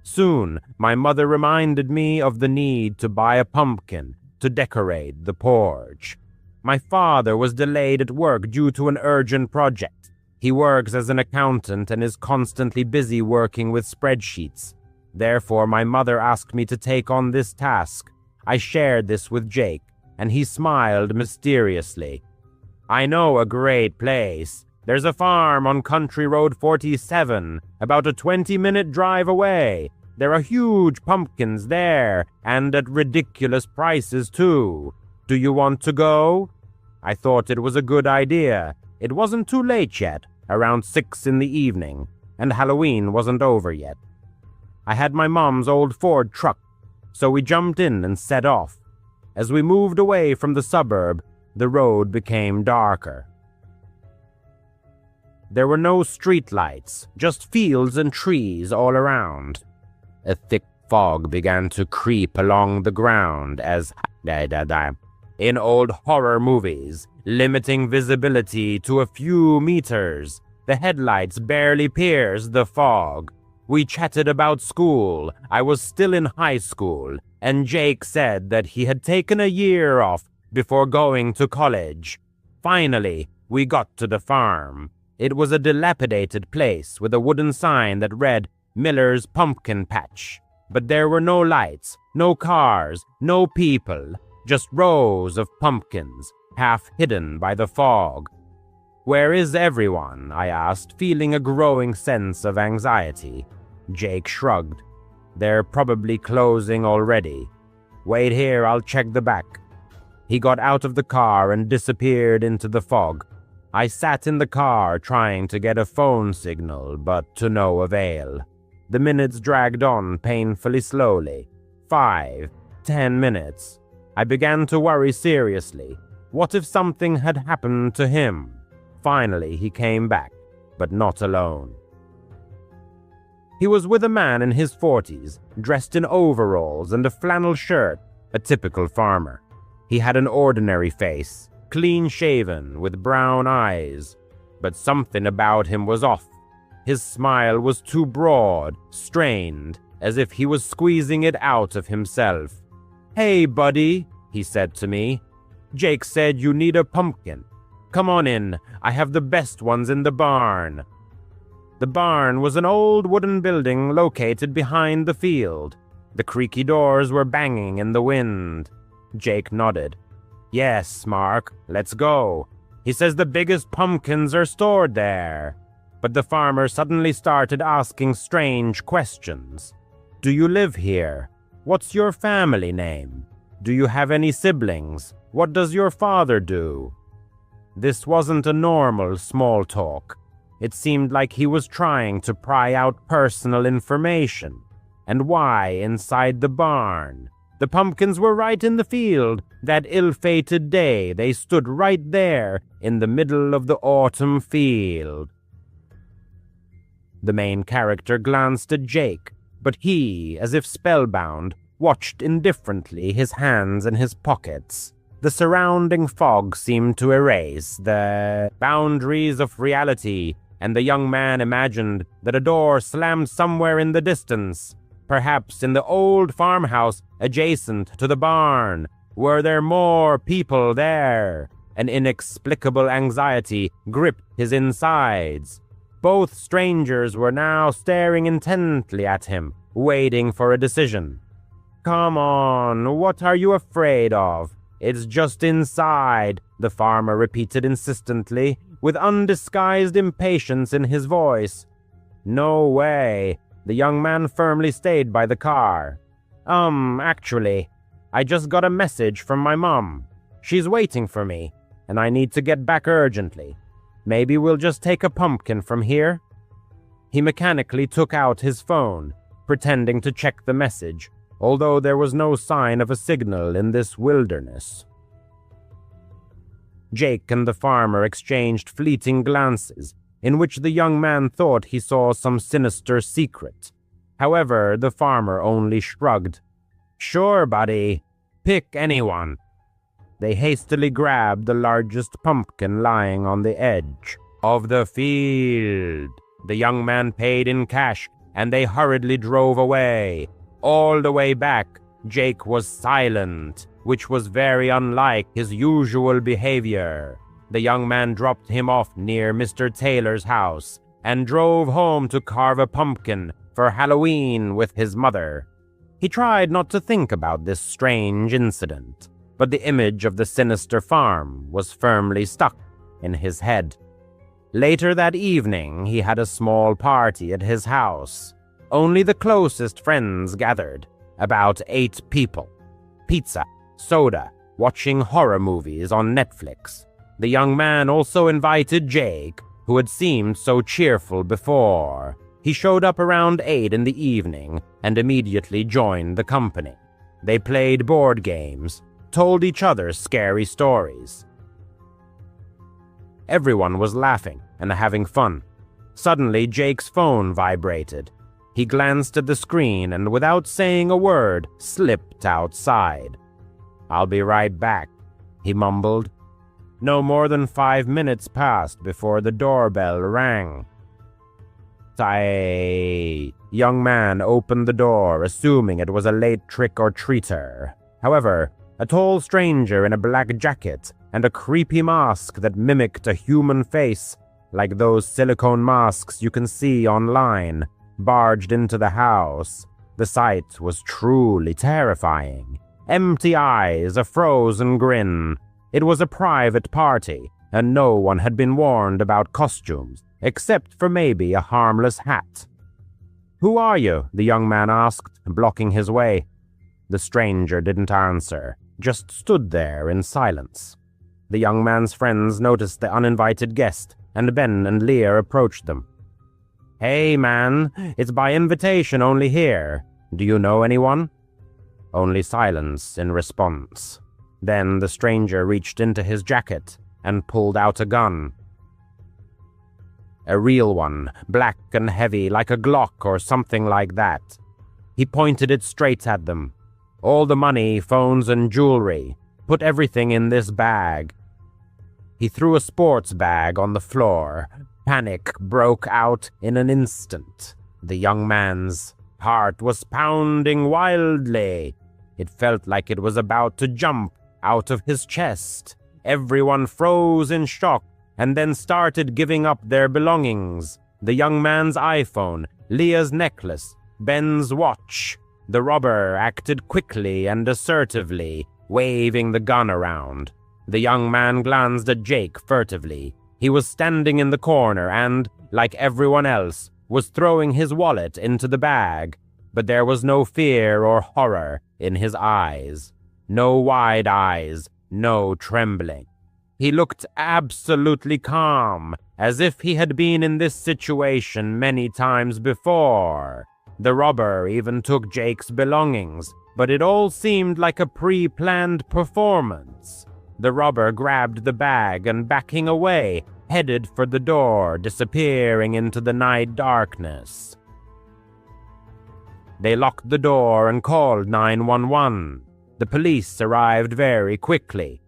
Soon, my mother reminded me of the need to buy a pumpkin to decorate the porch. My father was delayed at work due to an urgent project. He works as an accountant and is constantly busy working with spreadsheets. Therefore, my mother asked me to take on this task. I shared this with Jake, and he smiled mysteriously. "I know a great place. There's a farm on Country Road 47, about a 20-minute drive away. There are huge pumpkins there, and at ridiculous prices, too. Do you want to go?" I thought it was a good idea. It wasn't too late yet, around 6 in the evening, and Halloween wasn't over yet. I had my mom's old Ford truck, so we jumped in and set off. As we moved away from the suburb, the road became darker. There were no street lights, just fields and trees all around. A thick fog began to creep along the ground as in old horror movies, limiting visibility to a few meters. The headlights barely pierced the fog. We chatted about school. I was still in high school, and Jake said that he had taken a year off before going to college. Finally, we got to the farm. It was a dilapidated place with a wooden sign that read Miller's Pumpkin Patch. But there were no lights, no cars, no people, just rows of pumpkins, half hidden by the fog. "Where is everyone?" I asked, feeling a growing sense of anxiety. Jake shrugged. "They're probably closing already. Wait here, I'll check the back." He got out of the car and disappeared into the fog. I sat in the car trying to get a phone signal, but to no avail. The minutes dragged on painfully slowly. 5, 10 minutes. I began to worry seriously. What if something had happened to him? Finally, he came back, but not alone. He was with a man in his 40s, dressed in overalls and a flannel shirt, a typical farmer. He had an ordinary face, clean-shaven, with brown eyes, but something about him was off. His smile was too broad, strained, as if he was squeezing it out of himself. "Hey, buddy," he said to me. "Jake said you need a pumpkin. Come on in, I have the best ones in the barn." The barn was an old wooden building located behind the field. The creaky doors were banging in the wind. Jake nodded. "Yes, Mark, let's go. He says the biggest pumpkins are stored there." But the farmer suddenly started asking strange questions. "Do you live here? What's your family name? Do you have any siblings? What does your father do?" This wasn't a normal small talk. It seemed like he was trying to pry out personal information. And why inside the barn? The pumpkins were right in the field. That ill-fated day, they stood right there in the middle of the autumn field. The main character glanced at Jake, but he, as if spellbound, watched indifferently, his hands in his pockets. The surrounding fog seemed to erase the boundaries of reality, and the young man imagined that a door slammed somewhere in the distance, perhaps in the old farmhouse adjacent to the barn. Were there more people there? An inexplicable anxiety gripped his insides. Both strangers were now staring intently at him, waiting for a decision. "Come on, what are you afraid of? It's just inside," the farmer repeated insistently, with undisguised impatience in his voice. "No way." The young man firmly stayed by the car. Actually, I just got a message from my mom. She's waiting for me, and I need to get back urgently. Maybe we'll just take a pumpkin from here?" He mechanically took out his phone, pretending to check the message, although there was no sign of a signal in this wilderness. Jake and the farmer exchanged fleeting glances, in which the young man thought he saw some sinister secret. However, the farmer only shrugged. "Sure, buddy. Pick anyone." They hastily grabbed the largest pumpkin lying on the edge of the field. The young man paid in cash, and they hurriedly drove away. All the way back, Jake was silent, which was very unlike his usual behavior. The young man dropped him off near Mr. Taylor's house and drove home to carve a pumpkin for Halloween with his mother. He tried not to think about this strange incident, but the image of the sinister farm was firmly stuck in his head. Later that evening, he had a small party at his house. Only the closest friends gathered, about 8 people. Pizza, soda, watching horror movies on Netflix. The young man also invited Jake, who had seemed so cheerful before. He showed up around 8 in the evening and immediately joined the company. They played board games, told each other scary stories. Everyone was laughing and having fun. Suddenly, Jake's phone vibrated. He glanced at the screen and, without saying a word, slipped outside. "I'll be right back," he mumbled. No more than 5 minutes passed before the doorbell rang. A young man opened the door, assuming it was a late trick-or-treater. However, a tall stranger in a black jacket and a creepy mask that mimicked a human face, like those silicone masks you can see online, barged into the house. The sight was truly terrifying. Empty eyes, a frozen grin. It was a private party, and no one had been warned about costumes, except for maybe a harmless hat. "Who are you?" the young man asked, blocking his way. The stranger didn't answer, just stood there in silence. The young man's friends noticed the uninvited guest, and Ben and Leah approached them. "Hey, man, it's by invitation only here. Do you know anyone?" Only silence in response. Then the stranger reached into his jacket and pulled out a gun. A real one, black and heavy like a Glock or something like that. He pointed it straight at them. "All the money, phones and jewelry. Put everything in this bag." He threw a sports bag on the floor. Panic broke out in an instant. The young man's heart was pounding wildly. It felt like it was about to jump out of his chest. Everyone froze in shock and then started giving up their belongings. The young man's iPhone, Leah's necklace, Ben's watch. The robber acted quickly and assertively, waving the gun around. The young man glanced at Jake furtively. He was standing in the corner and, like everyone else, was throwing his wallet into the bag. But there was no fear or horror in his eyes. No wide eyes, no trembling. He looked absolutely calm, as if he had been in this situation many times before. The robber even took Jake's belongings, but it all seemed like a pre-planned performance. The robber grabbed the bag and, backing away, headed for the door, disappearing into the night darkness. They locked the door and called 911. The police arrived very quickly.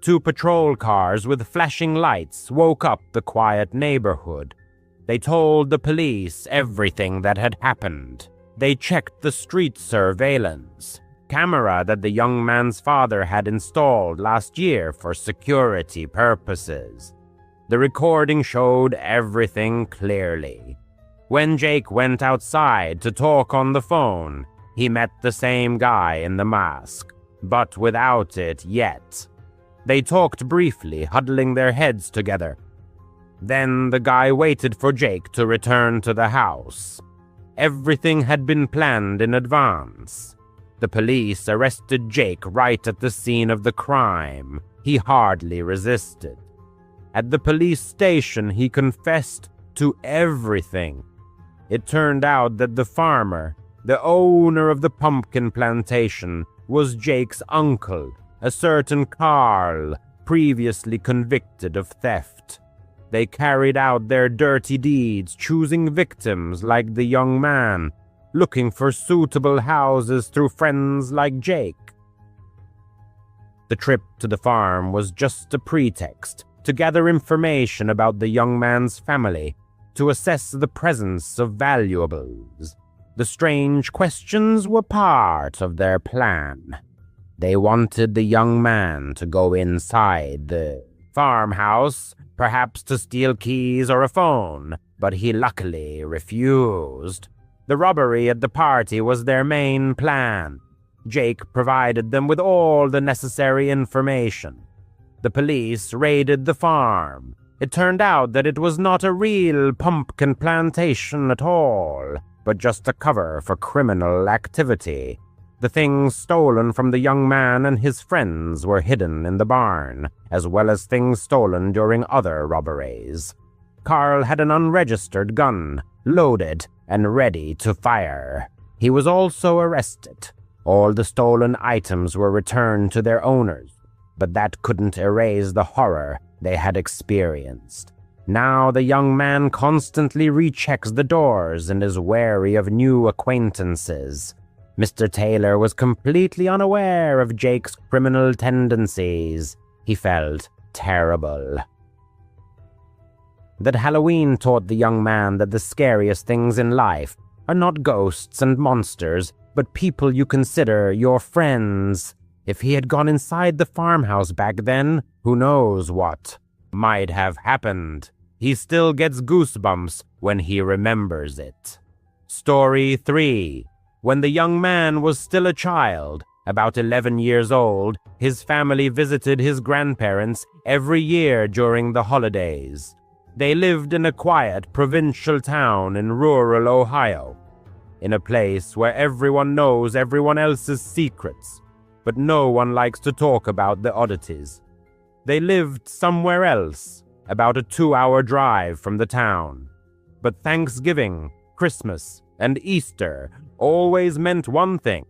2 patrol cars with flashing lights woke up the quiet neighborhood. They told the police everything that had happened. They checked the street surveillance camera that the young man's father had installed last year for security purposes. The recording showed everything clearly. When Jake went outside to talk on the phone, he met the same guy in the mask, but without it yet. They talked briefly, huddling their heads together. Then the guy waited for Jake to return to the house. Everything had been planned in advance. The police arrested Jake right at the scene of the crime. He hardly resisted. At the police station, he confessed to everything. It turned out that the farmer, the owner of the pumpkin plantation, was Jake's uncle, a certain Carl, previously convicted of theft. They carried out their dirty deeds, choosing victims like the young man, looking for suitable houses through friends like Jake. The trip to the farm was just a pretext to gather information about the young man's family, to assess the presence of valuables. The strange questions were part of their plan. They wanted the young man to go inside the farmhouse, perhaps to steal keys or a phone, but he luckily refused. The robbery at the party was their main plan. Jake provided them with all the necessary information. The police raided the farm. It turned out that it was not a real pumpkin plantation at all, but just a cover for criminal activity. The things stolen from the young man and his friends were hidden in the barn, as well as things stolen during other robberies. Carl had an unregistered gun, loaded and ready to fire. He was also arrested. All the stolen items were returned to their owners, but that couldn't erase the horror they had experienced. Now the young man constantly rechecks the doors and is wary of new acquaintances. Mr. Taylor was completely unaware of Jake's criminal tendencies. He felt terrible. That Halloween taught the young man that the scariest things in life are not ghosts and monsters, but people you consider your friends. If he had gone inside the farmhouse back then, who knows what might have happened. He still gets goosebumps when he remembers it. Story 3. When the young man was still a child, about 11 years old, his family visited his grandparents every year during the holidays. They lived in a quiet provincial town in rural Ohio, in a place where everyone knows everyone else's secrets, but no one likes to talk about the oddities. They lived somewhere else, about a 2-hour drive from the town. But Thanksgiving, Christmas, and Easter always meant one thing: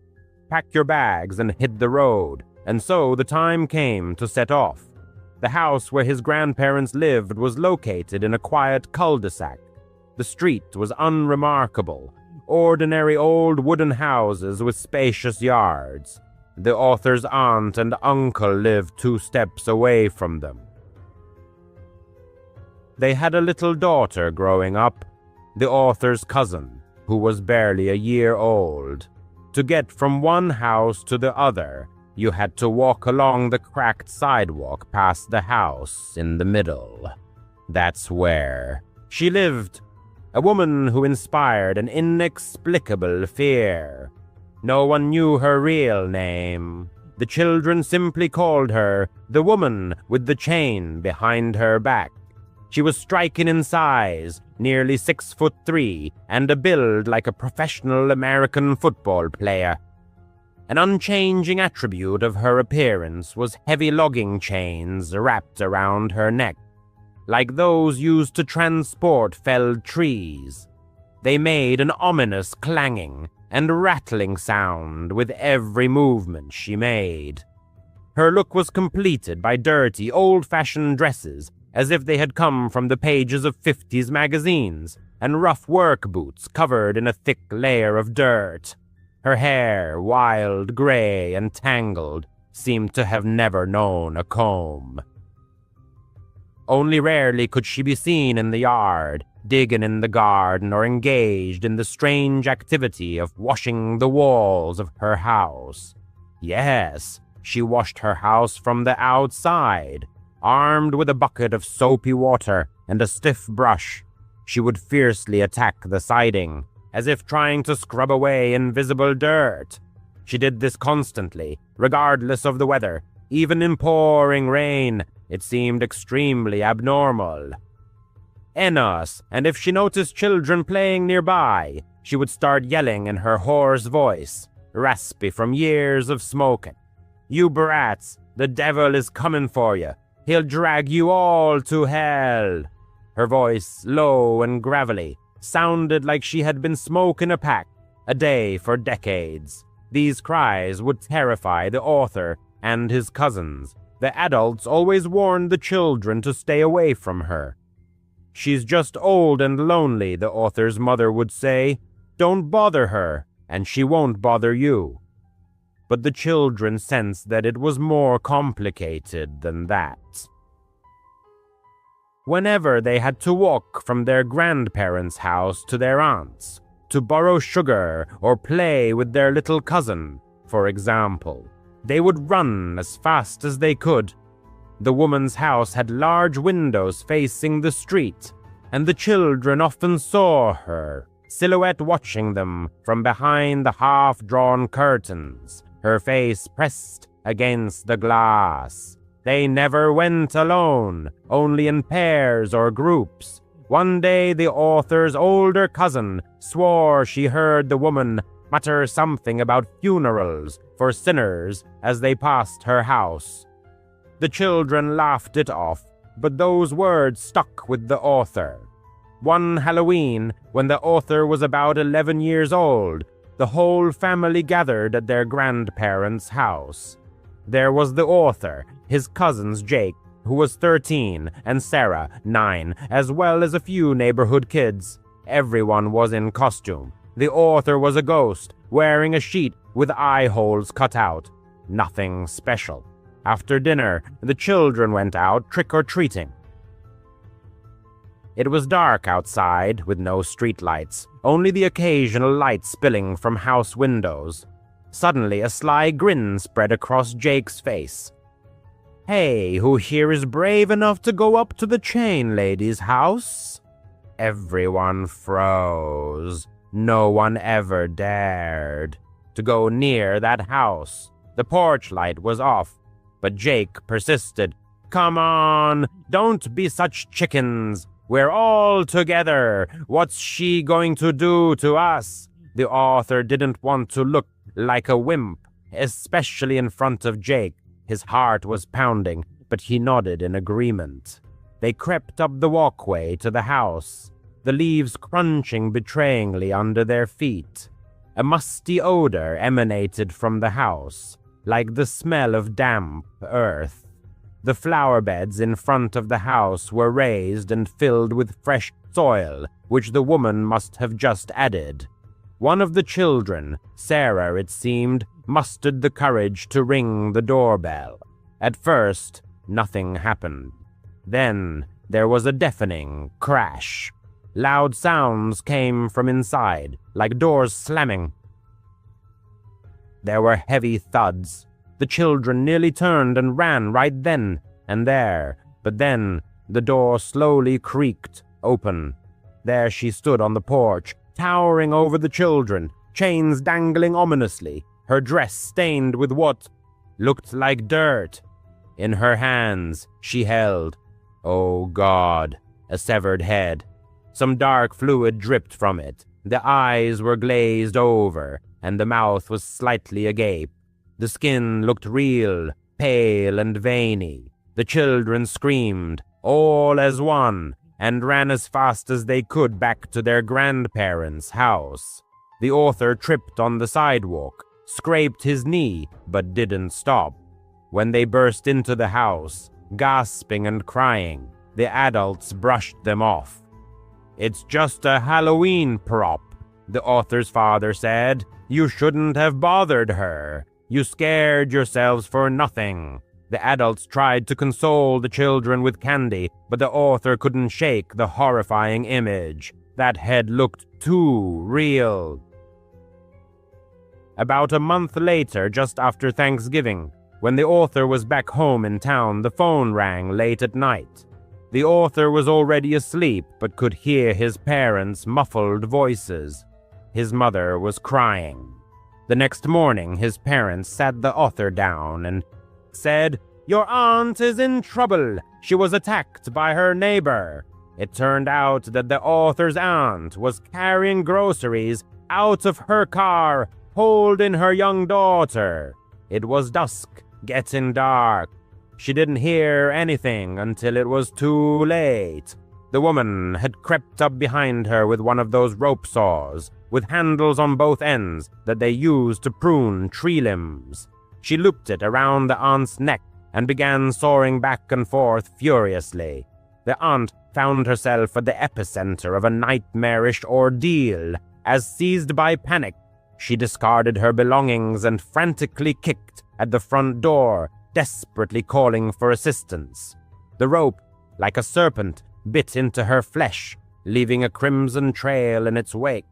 pack your bags and hit the road. And so the time came to set off. The house where his grandparents lived was located in a quiet cul-de-sac. The street was unremarkable, ordinary old wooden houses with spacious yards. The author's aunt and uncle lived 2 steps away from them. They had a little daughter growing up, the author's cousin, who was barely a year old. To get from one house to the other, you had to walk along the cracked sidewalk past the house in the middle. That's where she lived, a woman who inspired an inexplicable fear. No one knew her real name. The children simply called her the woman with the chain behind her back. She was striking in size, nearly 6'3", and a build like a professional American football player. An unchanging attribute of her appearance was heavy logging chains wrapped around her neck, like those used to transport felled trees. They made an ominous clanging and rattling sound with every movement she made. Her look was completed by dirty, old-fashioned dresses, as if they had come from the pages of 50s magazines, and rough work boots covered in a thick layer of dirt. Her hair, wild gray and tangled, seemed to have never known a comb. Only rarely could she be seen in the yard, digging in the garden, or engaged in the strange activity of washing the walls of her house. Yes, she washed her house from the outside. Armed with a bucket of soapy water and a stiff brush, she would fiercely attack the siding, as if trying to scrub away invisible dirt. She did this constantly, regardless of the weather. Even in pouring rain, it seemed extremely abnormal. Enos, and if she noticed children playing nearby, she would start yelling in her hoarse voice, raspy from years of smoking. "You brats, the devil is coming for you. He'll drag you all to hell." Her voice, low and gravelly, sounded like she had been smoking a pack a day for decades. These cries would terrify the author and his cousins. The adults always warned the children to stay away from her. "She's just old and lonely," the author's mother would say. "Don't bother her, and she won't bother you." But the children sensed that it was more complicated than that. Whenever they had to walk from their grandparents' house to their aunt's, to borrow sugar or play with their little cousin, for example, they would run as fast as they could. The woman's house had large windows facing the street, and the children often saw her, silhouette watching them from behind the half-drawn curtains, her face pressed against the glass. They never went alone, only in pairs or groups. One day the author's older cousin swore she heard the woman mutter something about funerals for sinners as they passed her house. The children laughed it off, but those words stuck with the author. One Halloween, when the author was about 11 years old, the whole family gathered at their grandparents' house. There was the author, his cousins Jake, who was 13, and Sarah, 9, as well as a few neighborhood kids. Everyone was in costume. The author was a ghost, wearing a sheet with eye holes cut out. Nothing special. After dinner, the children went out trick-or-treating. It was dark outside, with no streetlights, only the occasional light spilling from house windows. Suddenly, a sly grin spread across Jake's face. "Hey, who here is brave enough to go up to the chain lady's house?" Everyone froze. No one ever dared to go near that house. The porch light was off, but Jake persisted. "Come on, don't be such chickens. We're all together. What's she going to do to us?" The author didn't want to look like a wimp, especially in front of Jake. His heart was pounding, but he nodded in agreement. They crept up the walkway to the house, the leaves crunching betrayingly under their feet. A musty odor emanated from the house, like the smell of damp earth. The flower beds in front of the house were raised and filled with fresh soil, which the woman must have just added. One of the children, Sarah it seemed, mustered the courage to ring the doorbell. At first, nothing happened. Then there was a deafening crash. Loud sounds came from inside, like doors slamming. There were heavy thuds. The children nearly turned and ran right then and there, but then the door slowly creaked open. There she stood on the porch, towering over the children, chains dangling ominously, her dress stained with what looked like dirt. In her hands she held, oh God, a severed head. Some dark fluid dripped from it. The eyes were glazed over, and the mouth was slightly agape. The skin looked real, pale and veiny. The children screamed, all as one, and ran as fast as they could back to their grandparents' house. The author tripped on the sidewalk, scraped his knee, but didn't stop. When they burst into the house, gasping and crying, the adults brushed them off. "It's just a Halloween prop," the author's father said. "You shouldn't have bothered her. You scared yourselves for nothing." The adults tried to console the children with candy, but the author couldn't shake the horrifying image. That head looked too real. About a month later, just after Thanksgiving, when the author was back home in town, the phone rang late at night. The author was already asleep, but could hear his parents' muffled voices. His mother was crying. The next morning, his parents sat the author down and said, "Your aunt is in trouble. She was attacked by her neighbor." It turned out that the author's aunt was carrying groceries out of her car, holding her young daughter. It was dusk, getting dark. She didn't hear anything until it was too late. The woman had crept up behind her with one of those rope saws, with handles on both ends that they used to prune tree limbs. She looped it around the aunt's neck and began soaring back and forth furiously. The aunt found herself at the epicenter of a nightmarish ordeal. As seized by panic, she discarded her belongings and frantically kicked at the front door, desperately calling for assistance. The rope, like a serpent, bit into her flesh, leaving a crimson trail in its wake.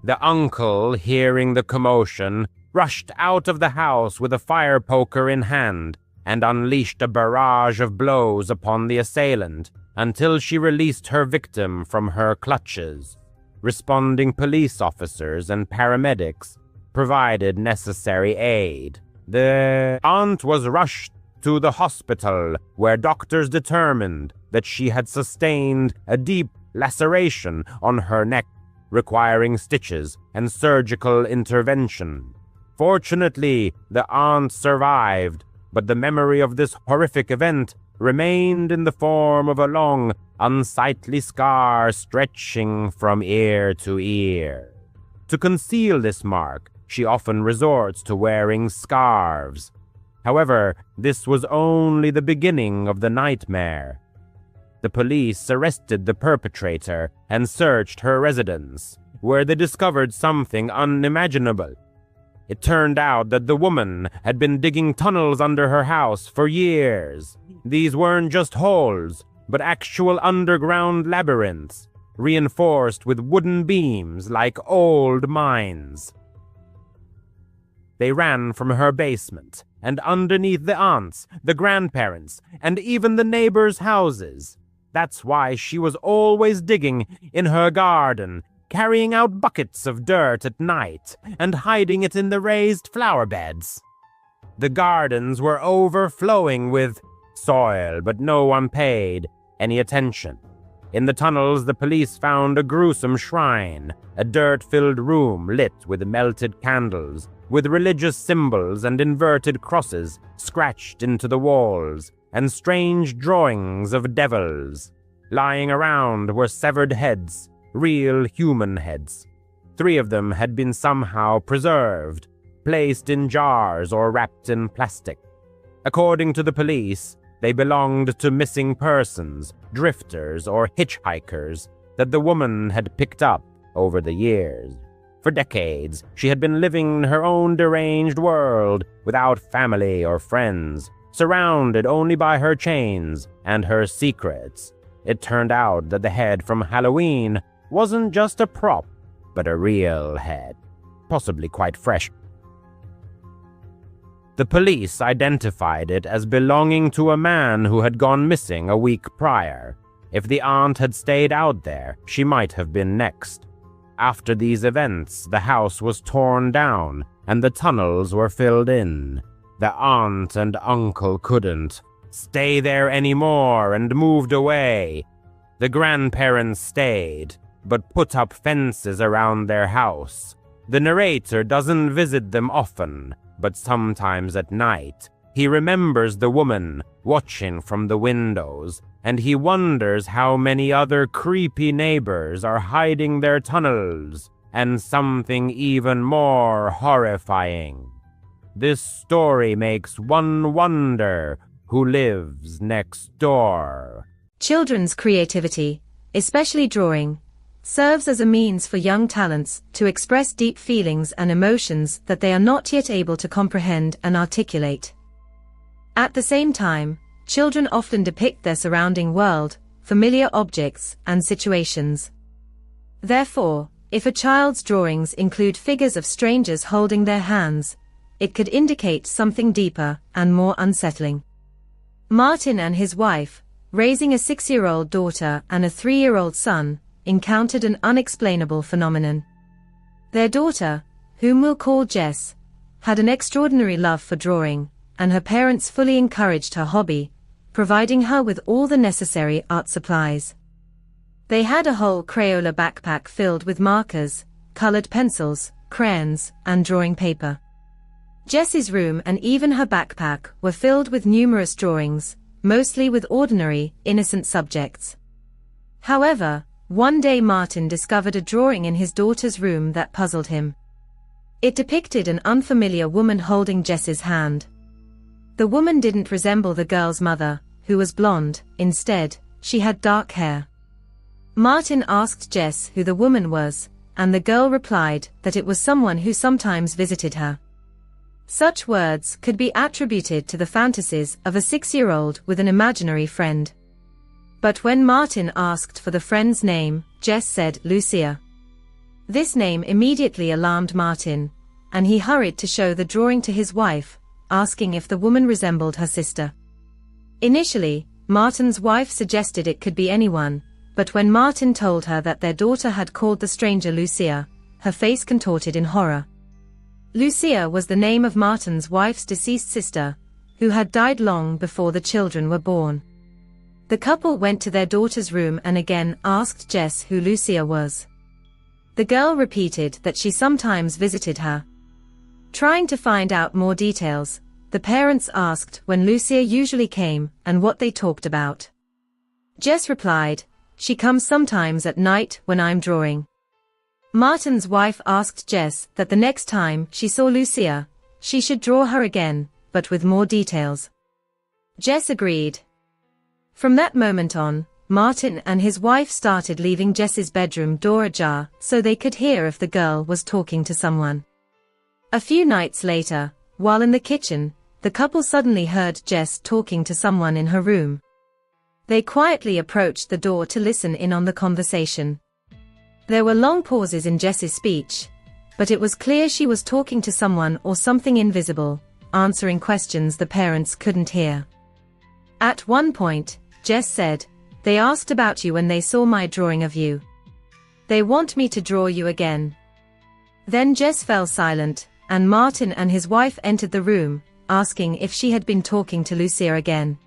The uncle, hearing the commotion, rushed out of the house with a fire poker in hand and unleashed a barrage of blows upon the assailant until she released her victim from her clutches. Responding police officers and paramedics provided necessary aid. The aunt was rushed to the hospital, where doctors determined that she had sustained a deep laceration on her neck, requiring stitches and surgical intervention. Fortunately, the aunt survived, but the memory of this horrific event remained in the form of a long, unsightly scar stretching from ear to ear. To conceal this mark, she often resorts to wearing scarves. However, this was only the beginning of the nightmare. The police arrested the perpetrator and searched her residence, where they discovered something unimaginable. It turned out that the woman had been digging tunnels under her house for years. These weren't just holes, but actual underground labyrinths, reinforced with wooden beams like old mines. They ran from her basement and underneath the aunts, the grandparents, and even the neighbors' houses. That's why she was always digging in her garden, carrying out buckets of dirt at night and hiding it in the raised flower beds. The gardens were overflowing with soil, but no one paid any attention. In the tunnels, the police found a gruesome shrine, a dirt-filled room lit with melted candles, with religious symbols and inverted crosses scratched into the walls, and strange drawings of devils. Lying around were severed heads, real human heads. 3 of them had been somehow preserved, placed in jars or wrapped in plastic. According to the police, they belonged to missing persons, drifters, or hitchhikers that the woman had picked up over the years. For decades, she had been living in her own deranged world, without family or friends, surrounded only by her chains and her secrets. It turned out that the head from Halloween wasn't just a prop, but a real head, possibly quite fresh. The police identified it as belonging to a man who had gone missing a week prior. If the aunt had stayed out there, she might have been next. After these events, the house was torn down and the tunnels were filled in. The aunt and uncle couldn't stay there anymore and moved away. The grandparents stayed, but put up fences around their house. The narrator doesn't visit them often, but sometimes at night. He remembers the woman watching from the windows, and he wonders how many other creepy neighbors are hiding their tunnels, and something even more horrifying. This story makes one wonder who lives next door.
Children's creativity, especially drawing, serves as a means for young talents to express deep feelings and emotions that they are not yet able to comprehend and articulate. At the same time, children often depict their surrounding world, familiar objects, and situations. Therefore, if a child's drawings include figures of strangers holding their hands, it could indicate something deeper and more unsettling. Martin and his wife, raising a 6-year-old daughter and a 3-year-old son, encountered an unexplainable phenomenon. Their daughter, whom we'll call Jess, had an extraordinary love for drawing, and her parents fully encouraged her hobby, providing her with all the necessary art supplies. They had a whole Crayola backpack filled with markers, colored pencils, crayons, and drawing paper. Jessie's room and even her backpack were filled with numerous drawings, mostly with ordinary, innocent subjects. However, one day Martin discovered a drawing in his daughter's room that puzzled him. It depicted an unfamiliar woman holding Jess's hand. The woman didn't resemble the girl's mother, who was blonde. Instead, she had dark hair. Martin asked Jess who the woman was, and the girl replied that it was someone who sometimes visited her. Such words could be attributed to the fantasies of a 6-year-old with an imaginary friend. But when Martin asked for the friend's name, Jess said Lucia. This name immediately alarmed Martin, and he hurried to show the drawing to his wife, asking if the woman resembled her sister. Initially, Martin's wife suggested it could be anyone, but when Martin told her that their daughter had called the stranger Lucia, her face contorted in horror. Lucia was the name of Martin's wife's deceased sister, who had died long before the children were born. The couple went to their daughter's room and again asked Jess who Lucia was. The girl repeated that she sometimes visited her. Trying to find out more details, the parents asked when Lucia usually came and what they talked about. Jess replied, "She comes sometimes at night when I'm drawing." Martin's wife asked Jess that the next time she saw Lucia, she should draw her again, but with more details. Jess agreed. From that moment on, Martin and his wife started leaving Jess's bedroom door ajar so they could hear if the girl was talking to someone. A few nights later, while in the kitchen, the couple suddenly heard Jess talking to someone in her room. They quietly approached the door to listen in on the conversation. There were long pauses in Jess's speech, but it was clear she was talking to someone or something invisible, answering questions the parents couldn't hear. At one point, Jess said, "They asked about you when they saw my drawing of you. They want me to draw you again." Then Jess fell silent, and Martin and his wife entered the room, asking if she had been talking to Lucia again.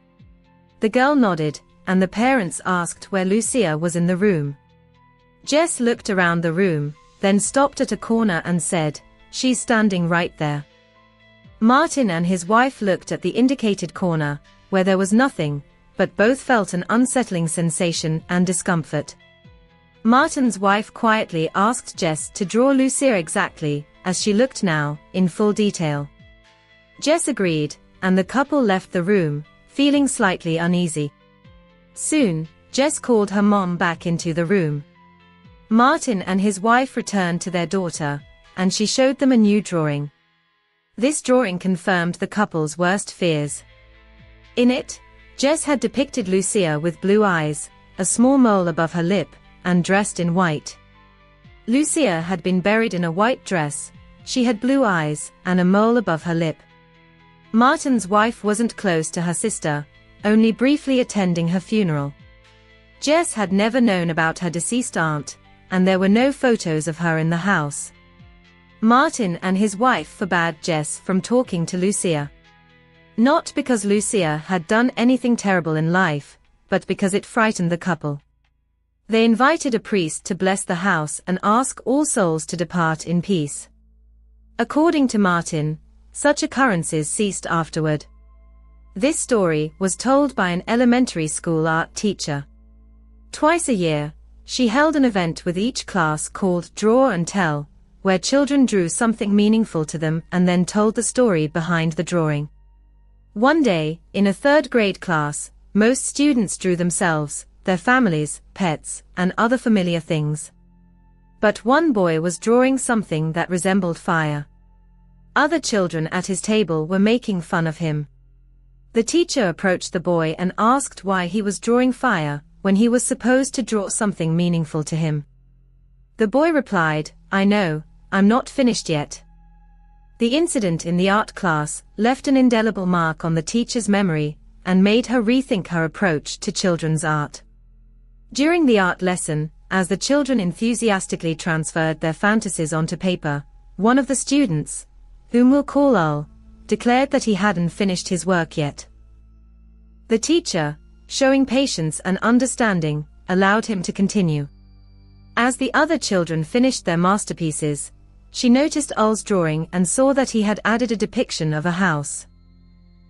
The girl nodded, and the parents asked where Lucia was in the room. Jess looked around the room, then stopped at a corner and said, "She's standing right there." Martin and his wife looked at the indicated corner, where there was nothing, but both felt an unsettling sensation and discomfort. Martin's wife quietly asked Jess to draw Lucia exactly as she looked now, in full detail. Jess agreed, and the couple left the room, feeling slightly uneasy. Soon, Jess called her mom back into the room. Martin and his wife returned to their daughter, and she showed them a new drawing. This drawing confirmed the couple's worst fears. In it, Jess had depicted Lucia with blue eyes, a small mole above her lip, and dressed in white. Lucia had been buried in a white dress, she had blue eyes, and a mole above her lip. Martin's wife wasn't close to her sister, only briefly attending her funeral. Jess had never known about her deceased aunt, and there were no photos of her in the house. Martin and his wife forbade Jess from talking to Lucia. Not because Lucia had done anything terrible in life, but because it frightened the couple. They invited a priest to bless the house and ask all souls to depart in peace. According to Martin, such occurrences ceased afterward. This story was told by an elementary school art teacher. Twice a year, she held an event with each class called Draw and Tell, where children drew something meaningful to them and then told the story behind the drawing. One day, in a third-grade class, most students drew themselves, their families, pets, and other familiar things. But one boy was drawing something that resembled fire. Other children at his table were making fun of him. The teacher approached the boy and asked why he was drawing fire, when he was supposed to draw something meaningful to him. The boy replied, "I know, I'm not finished yet." The incident in the art class left an indelible mark on the teacher's memory, and made her rethink her approach to children's art. During the art lesson, as the children enthusiastically transferred their fantasies onto paper, one of the students, whom we'll call Ul, declared that he hadn't finished his work yet. The teacher, showing patience and understanding, allowed him to continue. As the other children finished their masterpieces, she noticed Ul's drawing and saw that he had added a depiction of a house.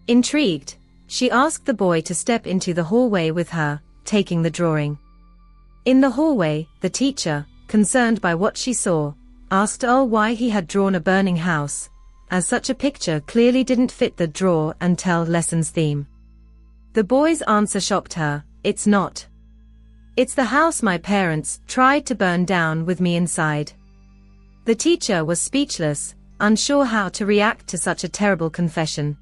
Intrigued, she asked the boy to step into the hallway with her, taking the drawing. In the hallway, the teacher, concerned by what she saw, asked Ul why he had drawn a burning house, as such a picture clearly didn't fit the Draw and Tell lesson's theme. The boy's answer shocked her, "It's not. It's the house my parents tried to burn down with me inside." The teacher was speechless, unsure how to react to such a terrible confession.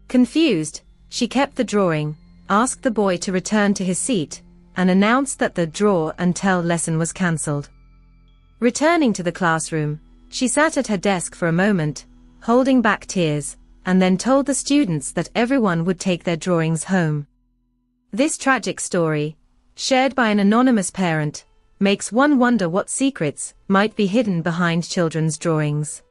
Confused, she kept the drawing, asked the boy to return to his seat, and announced that the Draw and Tell lesson was cancelled. Returning to the classroom, she sat at her desk for a moment, holding back tears, and then told the students that everyone would take their drawings home. This tragic story, shared by an anonymous parent, makes one wonder what secrets might be hidden behind children's drawings.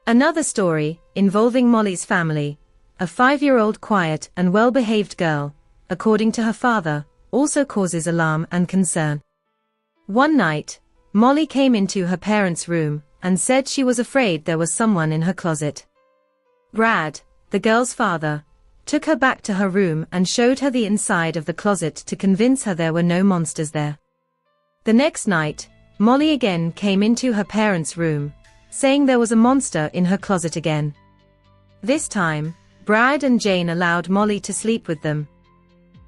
Another story, involving Molly's family, a 5-year-old quiet and well-behaved girl, according to her father, also causes alarm and concern. One night, Molly came into her parents' room and said she was afraid there was someone in her closet. Brad, the girl's father, took her back to her room and showed her the inside of the closet to convince her there were no monsters there. The next night, Molly again came into her parents' room, saying there was a monster in her closet again. This time, Brad and Jane allowed Molly to sleep with them.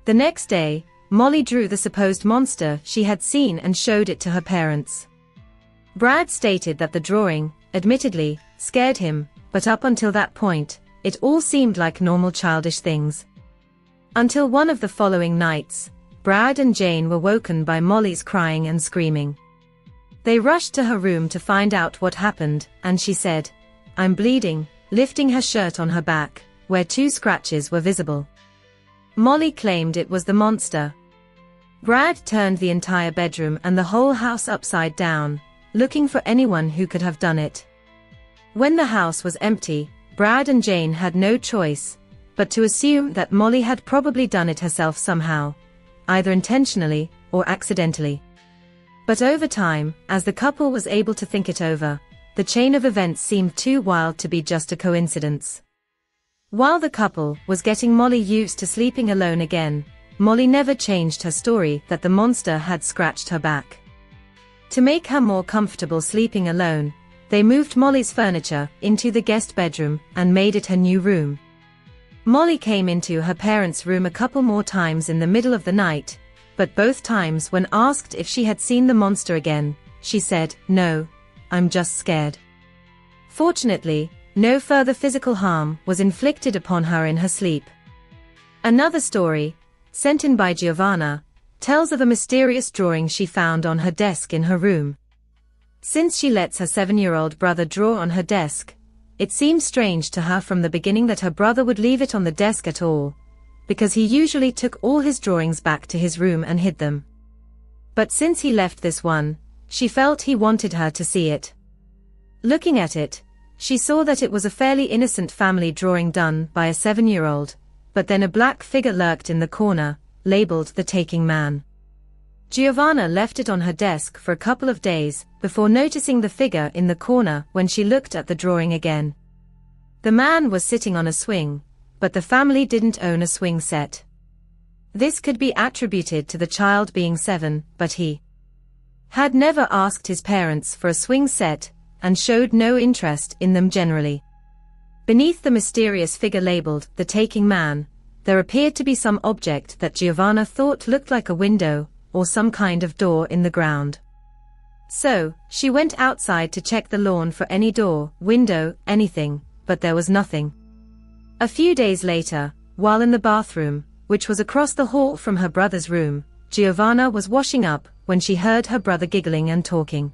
The next day, Molly drew the supposed monster she had seen and showed it to her parents. Brad stated that the drawing, admittedly, scared him, but up until that point, it all seemed like normal childish things. Until one of the following nights, Brad and Jane were woken by Molly's crying and screaming. They rushed to her room to find out what happened, and she said, "I'm bleeding," lifting her shirt on her back, where 2 scratches were visible. Molly claimed it was the monster. Brad turned the entire bedroom and the whole house upside down, looking for anyone who could have done it. When the house was empty, Brad and Jane had no choice but to assume that Molly had probably done it herself somehow, either intentionally or accidentally. But over time, as the couple was able to think it over, the chain of events seemed too wild to be just a coincidence. While the couple was getting Molly used to sleeping alone again, Molly never changed her story that the monster had scratched her back. To make her more comfortable sleeping alone, they moved Molly's furniture into the guest bedroom and made it her new room. Molly came into her parents' room a couple more times in the middle of the night, but both times when asked if she had seen the monster again, she said, "No, I'm just scared." Fortunately, no further physical harm was inflicted upon her in her sleep. Another story, sent in by Giovanna, tells of a mysterious drawing she found on her desk in her room. Since she lets her 7-year-old brother draw on her desk, it seemed strange to her from the beginning that her brother would leave it on the desk at all, because he usually took all his drawings back to his room and hid them. But since he left this one, she felt he wanted her to see it. Looking at it, she saw that it was a fairly innocent family drawing done by a 7-year-old, but then a black figure lurked in the corner, labeled the Taking Man. Giovanna left it on her desk for a couple of days before noticing the figure in the corner when she looked at the drawing again. The man was sitting on a swing, but the family didn't own a swing set. This could be attributed to the child being 7, but he had never asked his parents for a swing set and showed no interest in them generally. Beneath the mysterious figure labeled the Taking Man, there appeared to be some object that Giovanna thought looked like a window or some kind of door in the ground. So, she went outside to check the lawn for any door, window, anything, but there was nothing. A few days later, while in the bathroom, which was across the hall from her brother's room, Giovanna was washing up when she heard her brother giggling and talking.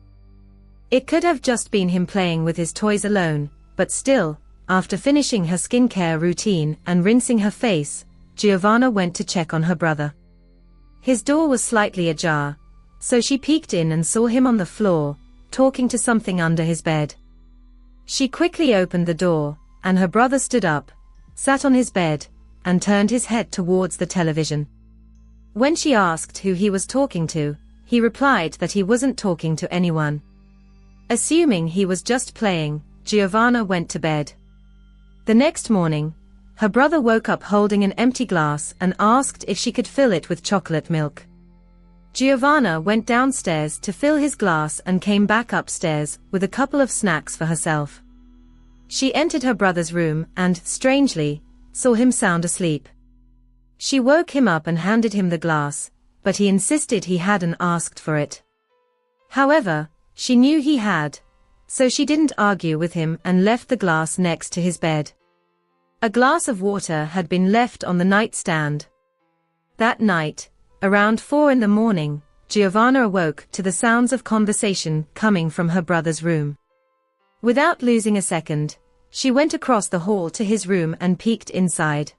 It could have just been him playing with his toys alone, but still, after finishing her skincare routine and rinsing her face, Giovanna went to check on her brother. His door was slightly ajar, so she peeked in and saw him on the floor, talking to something under his bed. She quickly opened the door, and her brother stood up, sat on his bed, and turned his head towards the television. When she asked who he was talking to, he replied that he wasn't talking to anyone. Assuming he was just playing, Giovanna went to bed. The next morning, her brother woke up holding an empty glass and asked if she could fill it with chocolate milk. Giovanna went downstairs to fill his glass and came back upstairs with a couple of snacks for herself. She entered her brother's room and, strangely, saw him sound asleep. She woke him up and handed him the glass, but he insisted he hadn't asked for it. However, she knew he had, so she didn't argue with him and left the glass next to his bed. A glass of water had been left on the nightstand. That night, around 4 in the morning, Giovanna awoke to the sounds of conversation coming from her brother's room. Without losing a second, she went across the hall to his room and peeked inside.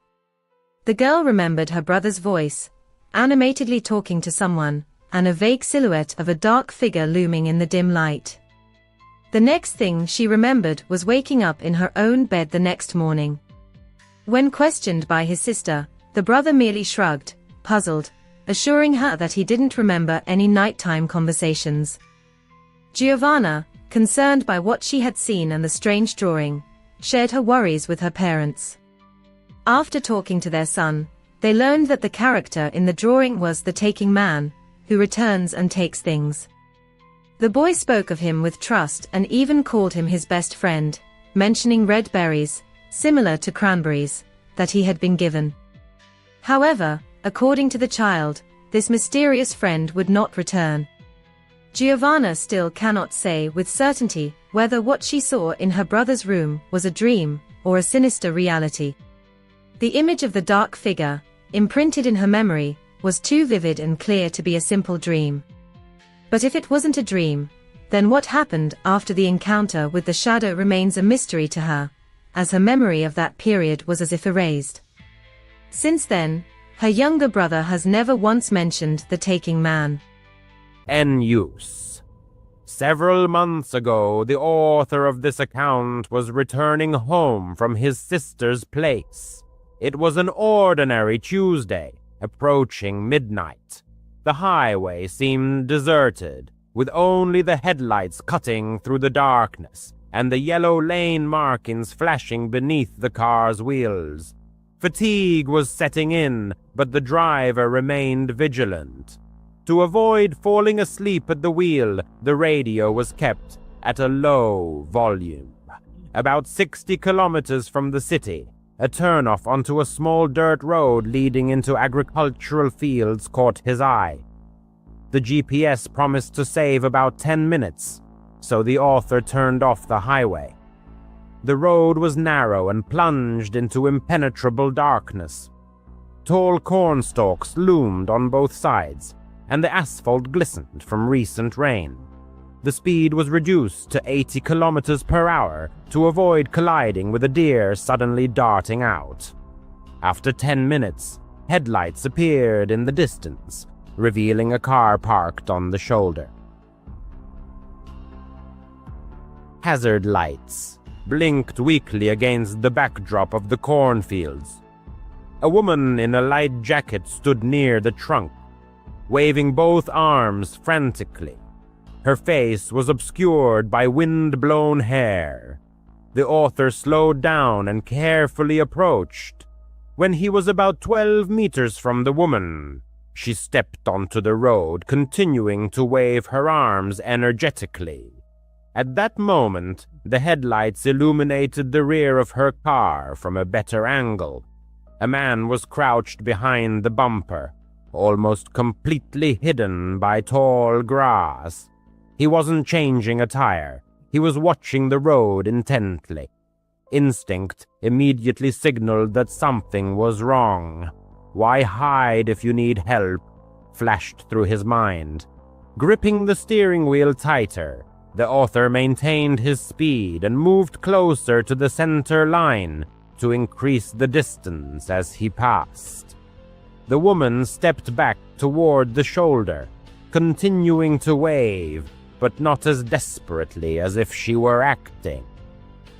The girl remembered her brother's voice, animatedly talking to someone, and a vague silhouette of a dark figure looming in the dim light. The next thing she remembered was waking up in her own bed the next morning. When questioned by his sister, the brother merely shrugged, puzzled, assuring her that he didn't remember any nighttime conversations. Giovanna, concerned by what she had seen and the strange drawing, shared her worries with her parents. After talking to their son, they learned that the character in the drawing was the Taking Man, who returns and takes things. The boy spoke of him with trust and even called him his best friend, mentioning red berries, similar to cranberries, that he had been given. However, according to the child, this mysterious friend would not return. Giovanna still cannot say with certainty whether what she saw in her brother's room was a dream or a sinister reality. The image of the dark figure, imprinted in her memory, was too vivid and clear to be a simple dream. But if it wasn't a dream, then what happened after the encounter with the shadow remains a mystery to her, as her memory of that period was as if erased. Since then, her younger brother has never once mentioned the taking man.
En use. Several months ago, the author of this account was returning home from his sister's place. It was an ordinary Tuesday, approaching midnight. The highway seemed deserted, with only the headlights cutting through the darkness and the yellow lane markings flashing beneath the car's wheels. Fatigue was setting in, but the driver remained vigilant. To avoid falling asleep at the wheel, the radio was kept at a low volume. About 60 kilometers from the city, a turnoff onto a small dirt road leading into agricultural fields caught his eye. The GPS promised to save about 10 minutes, so the author turned off the highway. The road was narrow and plunged into impenetrable darkness. Tall cornstalks loomed on both sides, and the asphalt glistened from recent rain. The speed was reduced to 80 kilometers per hour to avoid colliding with a deer suddenly darting out. After 10 minutes, headlights appeared in the distance, revealing a car parked on the shoulder. Hazard lights blinked weakly against the backdrop of the cornfields. A woman in a light jacket stood near the trunk, waving both arms frantically. Her face was obscured by wind-blown hair. The author slowed down and carefully approached. When he was about 12 meters from the woman, she stepped onto the road, continuing to wave her arms energetically. At that moment, the headlights illuminated the rear of her car from a better angle. A man was crouched behind the bumper, almost completely hidden by tall grass. He wasn't changing a tire. He was watching the road intently. Instinct immediately signaled that something was wrong. Why hide if you need help? Flashed through his mind. Gripping the steering wheel tighter, the author maintained his speed and moved closer to the center line to increase the distance as he passed. The woman stepped back toward the shoulder, continuing to wave, but not as desperately as if she were acting.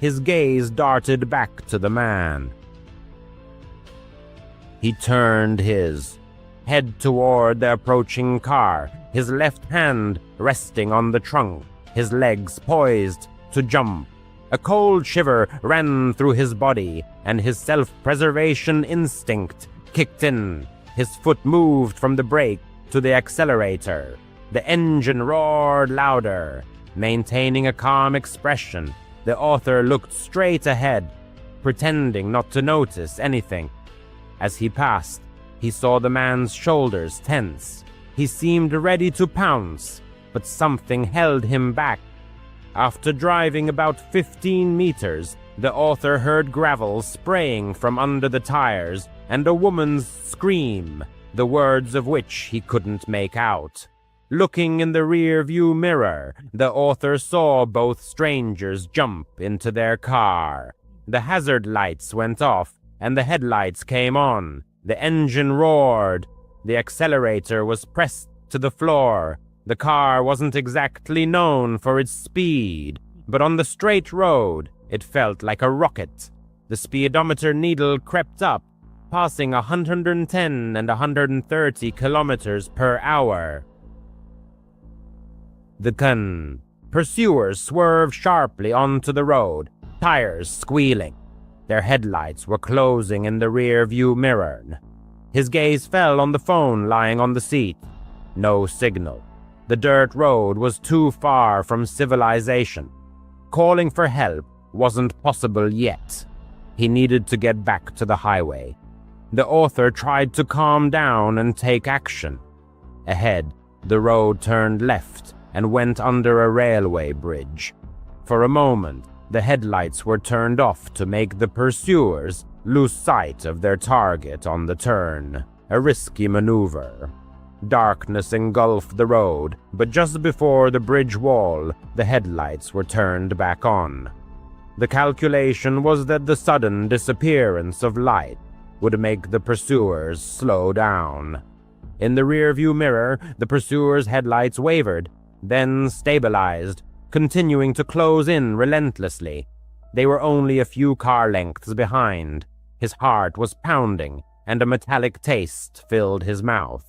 His gaze darted back to the man. He turned his head toward the approaching car, his left hand resting on the trunk, his legs poised to jump. A cold shiver ran through his body, and his self-preservation instinct kicked in. His foot moved from the brake to the accelerator. The engine roared louder. Maintaining a calm expression, the author looked straight ahead, pretending not to notice anything. As he passed, he saw the man's shoulders tense. He seemed ready to pounce, but something held him back. After driving about 15 meters, the author heard gravel spraying from under the tires and a woman's scream, the words of which he couldn't make out. Looking in the rear-view mirror, the author saw both strangers jump into their car. The hazard lights went off, and the headlights came on. The engine roared. The accelerator was pressed to the floor. The car wasn't exactly known for its speed, but on the straight road, it felt like a rocket. The speedometer needle crept up, passing 110 and 130 kilometers per hour. The pursuers swerved sharply onto the road, tires squealing. Their headlights were closing in the rear-view mirror. His gaze fell on the phone lying on the seat. No signal. The dirt road was too far from civilization. Calling for help wasn't possible yet. He needed to get back to the highway. The author tried to calm down and take action. Ahead, the road turned left and went under a railway bridge. For a moment, the headlights were turned off to make the pursuers lose sight of their target on the turn, a risky maneuver. Darkness engulfed the road, but just before the bridge wall, the headlights were turned back on. The calculation was that the sudden disappearance of light would make the pursuers slow down. In the rearview mirror, the pursuers' headlights wavered, then stabilized, continuing to close in relentlessly. They were only a few car lengths behind. His heart was pounding, and a metallic taste filled his mouth.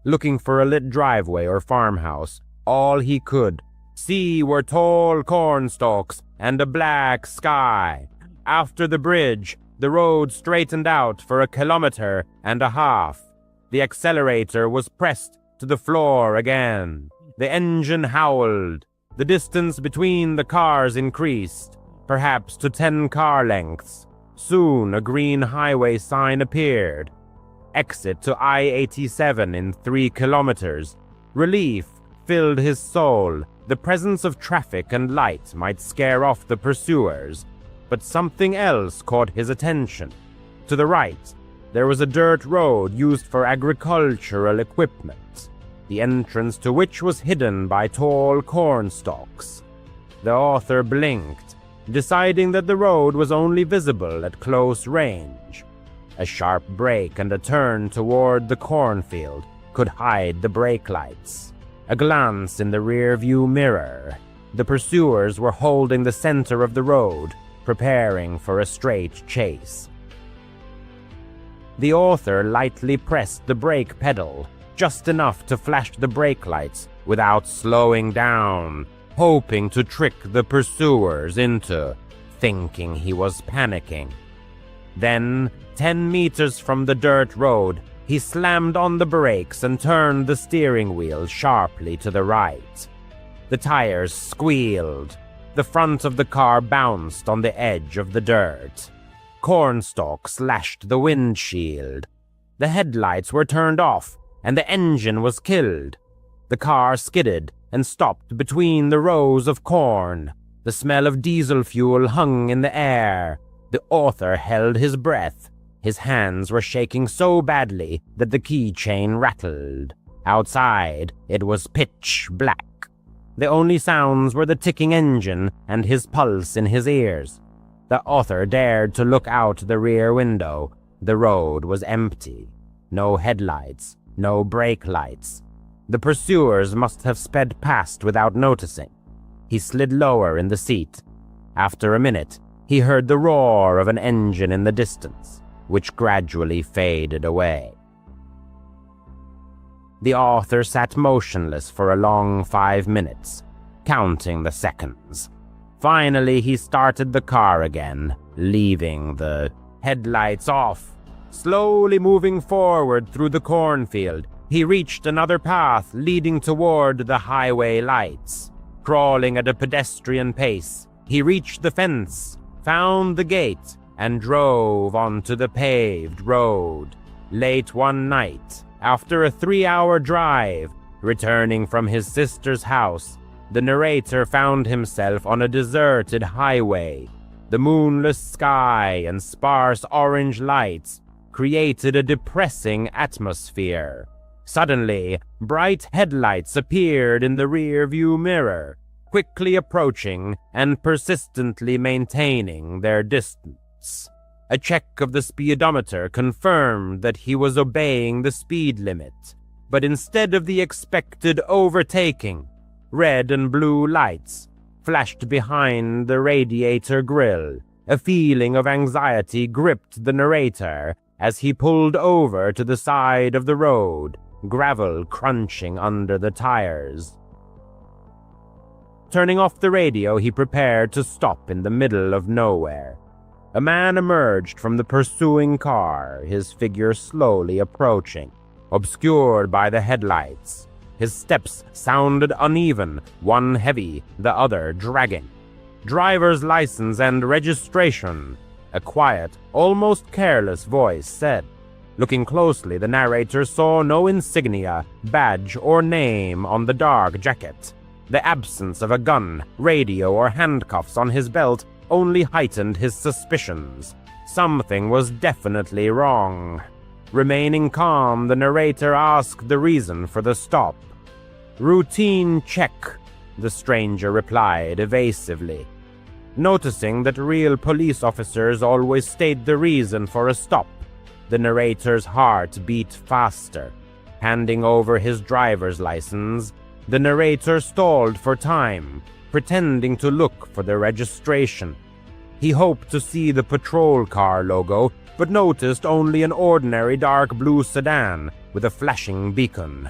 Looking for a lit driveway or farmhouse, all he could see were tall cornstalks and a black sky. After the bridge, the road straightened out for 1.5 kilometers. The accelerator was pressed to the floor again. The engine howled. The distance between the cars increased, perhaps to 10 car lengths. Soon a green highway sign appeared. Exit to I-87 in 3 kilometers. Relief filled his soul. The presence of traffic and light might scare off the pursuers, but something else caught his attention. To the right, there was a dirt road used for agricultural equipment, the entrance to which was hidden by tall cornstalks. The author blinked, deciding that the road was only visible at close range. A sharp brake and a turn toward the cornfield could hide the brake lights. A glance in the rearview mirror. The pursuers were holding the center of the road, preparing for a straight chase. The author lightly pressed the brake pedal, just enough to flash the brake lights without slowing down, hoping to trick the pursuers into thinking he was panicking. Then, 10 meters from the dirt road, he slammed on the brakes and turned the steering wheel sharply to the right. The tires squealed. The front of the car bounced on the edge of the dirt. Cornstalks lashed the windshield. The headlights were turned off, and the engine was killed. The car skidded and stopped between the rows of corn. The smell of diesel fuel hung in the air. The author held his breath. His hands were shaking so badly that the keychain rattled. Outside, it was pitch black. The only sounds were the ticking engine and his pulse in his ears. The author dared to look out the rear window. The road was empty. No headlights, no brake lights. The pursuers must have sped past without noticing. He slid lower in the seat. After a minute, he heard the roar of an engine in the distance, which gradually faded away. The author sat motionless for a long 5 minutes, counting the seconds. Finally, he started the car again, leaving the headlights off. Slowly moving forward through the cornfield, he reached another path leading toward the highway lights. Crawling at a pedestrian pace, he reached the fence, found the gate, and drove onto the paved road. Late one night, after a 3-hour drive, returning from his sister's house, the narrator found himself on a deserted highway. The moonless sky and sparse orange lights created a depressing atmosphere. Suddenly, bright headlights appeared in the rear-view mirror, quickly approaching and persistently maintaining their distance. A check of the speedometer confirmed that he was obeying the speed limit, but instead of the expected overtaking, red and blue lights flashed behind the radiator grille. A feeling of anxiety gripped the narrator as he pulled over to the side of the road, gravel crunching under the tires. Turning off the radio, he prepared to stop in the middle of nowhere. A man emerged from the pursuing car, his figure slowly approaching, obscured by the headlights. His steps sounded uneven, one heavy, the other dragging. driver's license and registration," a quiet, almost careless voice said. Looking closely, the narrator saw no insignia, badge, or name on the dark jacket. The absence of a gun, radio, or handcuffs on his belt only heightened his suspicions. Something was definitely wrong. Remaining calm, the narrator asked the reason for the stop. "Routine check," the stranger replied evasively. Noticing that real police officers always state the reason for a stop, the narrator's heart beat faster. Handing over his driver's license, the narrator stalled for time, pretending to look for the registration. He hoped to see the patrol car logo, but noticed only an ordinary dark blue sedan with a flashing beacon.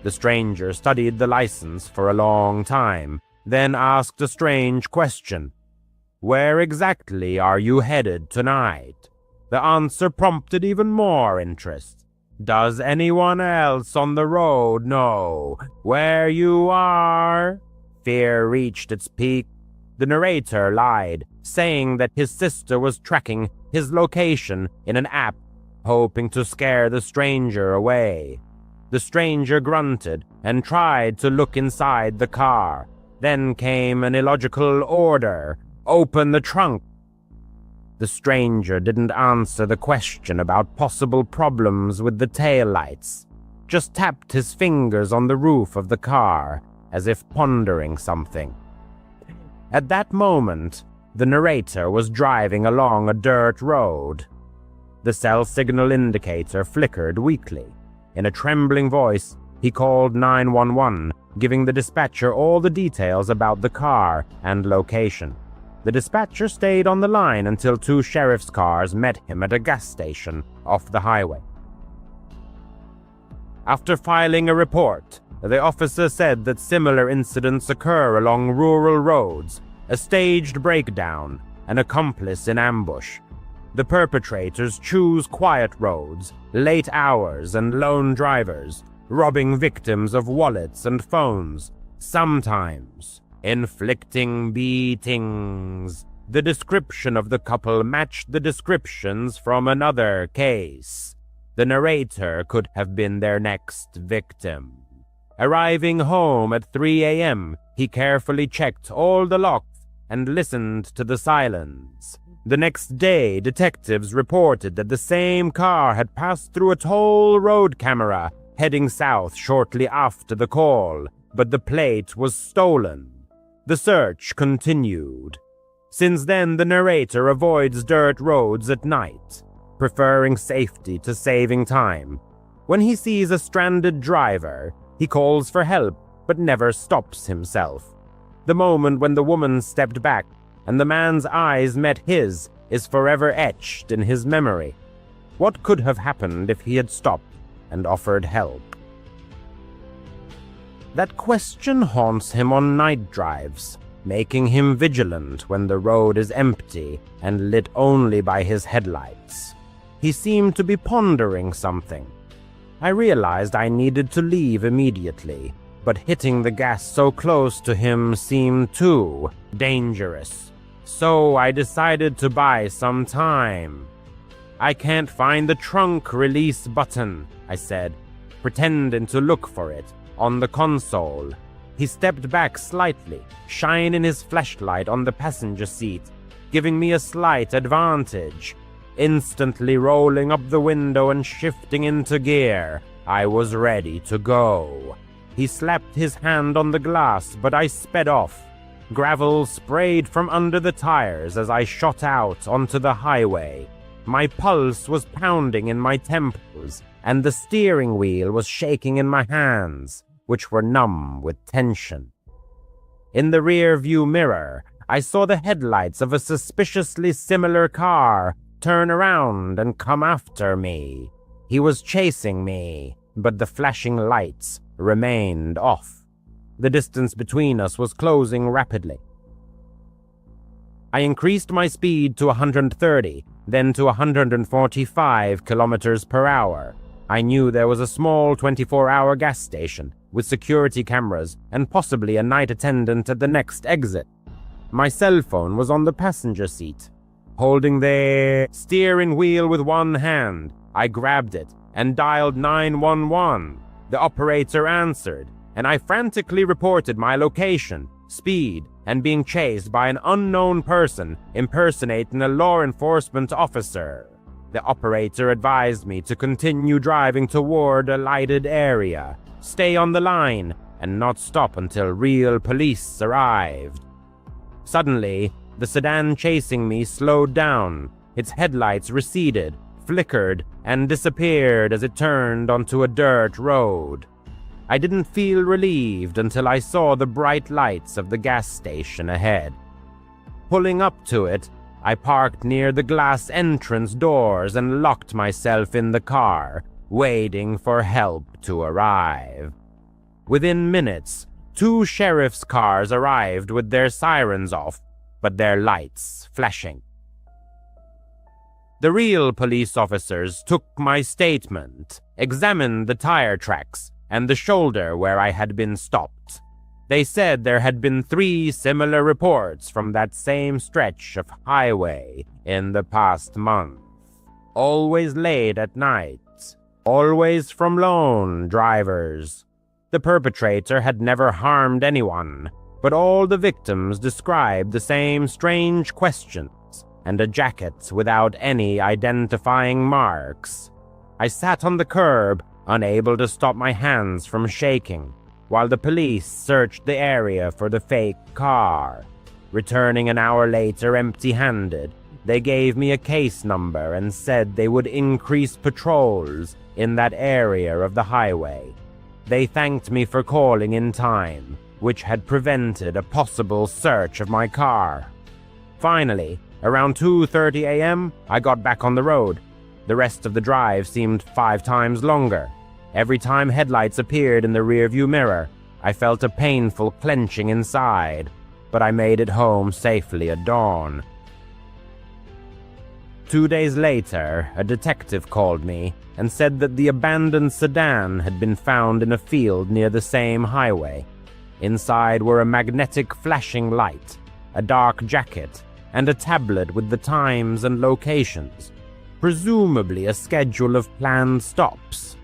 The stranger studied the license for a long time, then asked a strange question. "Where exactly are you headed tonight?" The answer prompted even more interest. "Does anyone else on the road know where you are?" Fear reached its peak. The narrator lied, saying that his sister was tracking his location in an app, hoping to scare the stranger away. The stranger grunted and tried to look inside the car. Then came an illogical order: "Open the trunk." The stranger didn't answer the question about possible problems with the taillights, just tapped his fingers on the roof of the car, as if pondering something. At that moment, the narrator was driving along a dirt road. The cell signal indicator flickered weakly. In a trembling voice, he called 911, giving the dispatcher all the details about the car and location. The dispatcher stayed on the line until 2 sheriff's cars met him at a gas station off the highway. After filing a report, the officer said that similar incidents occur along rural roads, a staged breakdown, an accomplice in ambush. The perpetrators choose quiet roads, late hours, and lone drivers, robbing victims of wallets and phones, sometimes inflicting beatings. The description of the couple matched the descriptions from another case. The narrator could have been their next victim. Arriving home at 3 a.m., he carefully checked all the locks and listened to the silence. The next day, detectives reported that the same car had passed through a toll road camera heading south shortly after the call, but the plate was stolen. The search continued. Since then, the narrator avoids dirt roads at night, preferring safety to saving time. When he sees a stranded driver, he calls for help, but never stops himself. The moment when the woman stepped back and the man's eyes met his is forever etched in his memory. What could have happened if he had stopped and offered help? That question haunts him on night drives, making him vigilant when the road is empty and lit only by his headlights. He seemed to be pondering something. I realized I needed to leave immediately, but hitting the gas so close to him seemed too dangerous. So I decided to buy some time. "I can't find the trunk release button," I said, pretending to look for it on the console. He stepped back slightly, shining his flashlight on the passenger seat, giving me a slight advantage. Instantly rolling up the window and shifting into gear, I was ready to go. He slapped his hand on the glass, but I sped off. Gravel sprayed from under the tires as I shot out onto the highway. My pulse was pounding in my temples, and the steering wheel was shaking in my hands, which were numb with tension. In the rear-view mirror, I saw the headlights of a suspiciously similar car turn around and come after me. He was chasing me, but the flashing lights remained off. The distance between us was closing rapidly. I increased my speed to 130, then to 145 kilometers per hour. I knew there was a small 24-hour gas station with security cameras and possibly a night attendant at the next exit. My cell phone was on the passenger seat. Holding the steering wheel with one hand, I grabbed it and dialed 911. The operator answered, and I frantically reported my location, speed, and being chased by an unknown person impersonating a law enforcement officer. The operator advised me to continue driving toward a lighted area, stay on the line, and not stop until real police arrived. Suddenly, the sedan chasing me slowed down. Its headlights receded, flickered, and disappeared as it turned onto a dirt road. I didn't feel relieved until I saw the bright lights of the gas station ahead. Pulling up to it, I parked near the glass entrance doors and locked myself in the car, waiting for help to arrive. Within minutes, 2 sheriff's cars arrived with their sirens off, but their lights flashing. The real police officers took my statement, examined the tire tracks, and the shoulder where I had been stopped. They said there had been 3 similar reports from that same stretch of highway in the past month. Always late at night, always from lone drivers. The perpetrator had never harmed anyone, but all the victims described the same strange questions and a jacket without any identifying marks. I sat on the curb, unable to stop my hands from shaking, while the police searched the area for the fake car. Returning an hour later empty-handed, they gave me a case number and said they would increase patrols in that area of the highway. They thanked me for calling in time, which had prevented a possible search of my car. Finally, around 2:30 a.m., I got back on the road. The rest of the drive seemed 5 times longer. Every time headlights appeared in the rearview mirror, I felt a painful clenching inside, but I made it home safely at dawn. 2 days later, a detective called me and said that the abandoned sedan had been found in a field near the same highway. Inside were a magnetic flashing light, a dark jacket, and a tablet with the times and locations, presumably a schedule of planned stops.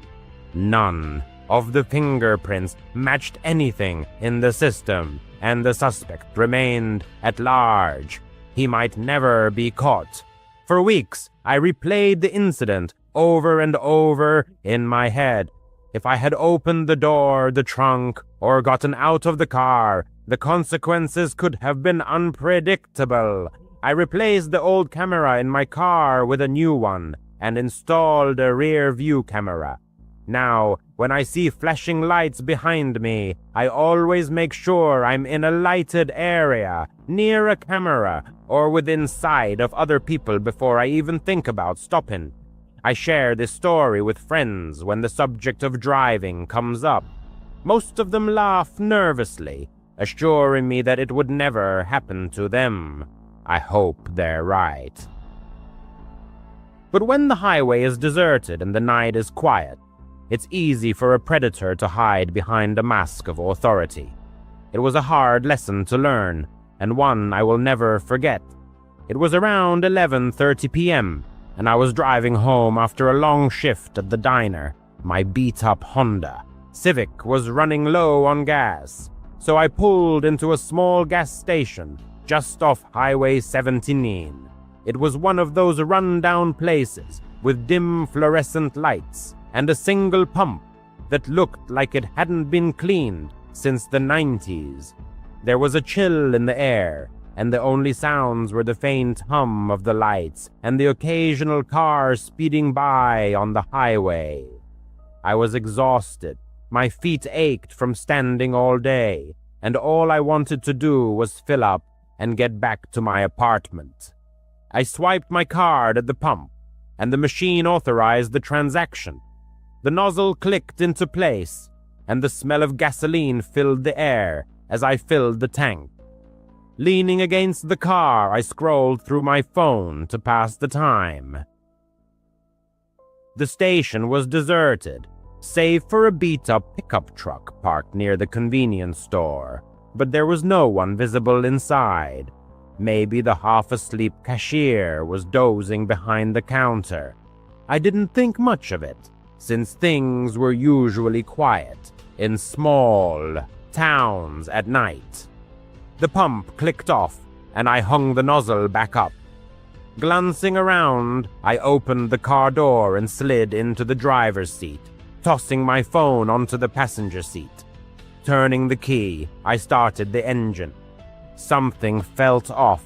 None of the fingerprints matched anything in the system, and the suspect remained at large. He might never be caught. For weeks, I replayed the incident over and over in my head. If I had opened the door, the trunk, or gotten out of the car, the consequences could have been unpredictable. I replaced the old camera in my car with a new one and installed a rear view camera. Now, when I see flashing lights behind me, I always make sure I'm in a lighted area, near a camera, or within sight of other people before I even think about stopping. I share this story with friends when the subject of driving comes up. Most of them laugh nervously, assuring me that it would never happen to them. I hope they're right. But when the highway is deserted and the night is quiet, it's easy for a predator to hide behind a mask of authority. It was a hard lesson to learn, and one I will never forget. It was around 11:30 p.m., and I was driving home after a long shift at the diner. My beat-up Honda Civic was running low on gas, so I pulled into a small gas station just off Highway 17. It was one of those run-down places with dim fluorescent lights and a single pump that looked like it hadn't been cleaned since the 90s. There was a chill in the air, and the only sounds were the faint hum of the lights and the occasional car speeding by on the highway. I was exhausted. My feet ached from standing all day, and all I wanted to do was fill up and get back to my apartment. I swiped my card at the pump, and the machine authorized the transaction. The nozzle clicked into place, and the smell of gasoline filled the air as I filled the tank. Leaning against the car, I scrolled through my phone to pass the time. The station was deserted, save for a beat-up pickup truck parked near the convenience store, but there was no one visible inside. Maybe the half-asleep cashier was dozing behind the counter. I didn't think much of it, since things were usually quiet in small towns at night. The pump clicked off, and I hung the nozzle back up. Glancing around, I opened the car door and slid into the driver's seat, tossing my phone onto the passenger seat. Turning the key, I started the engine. Something felt off,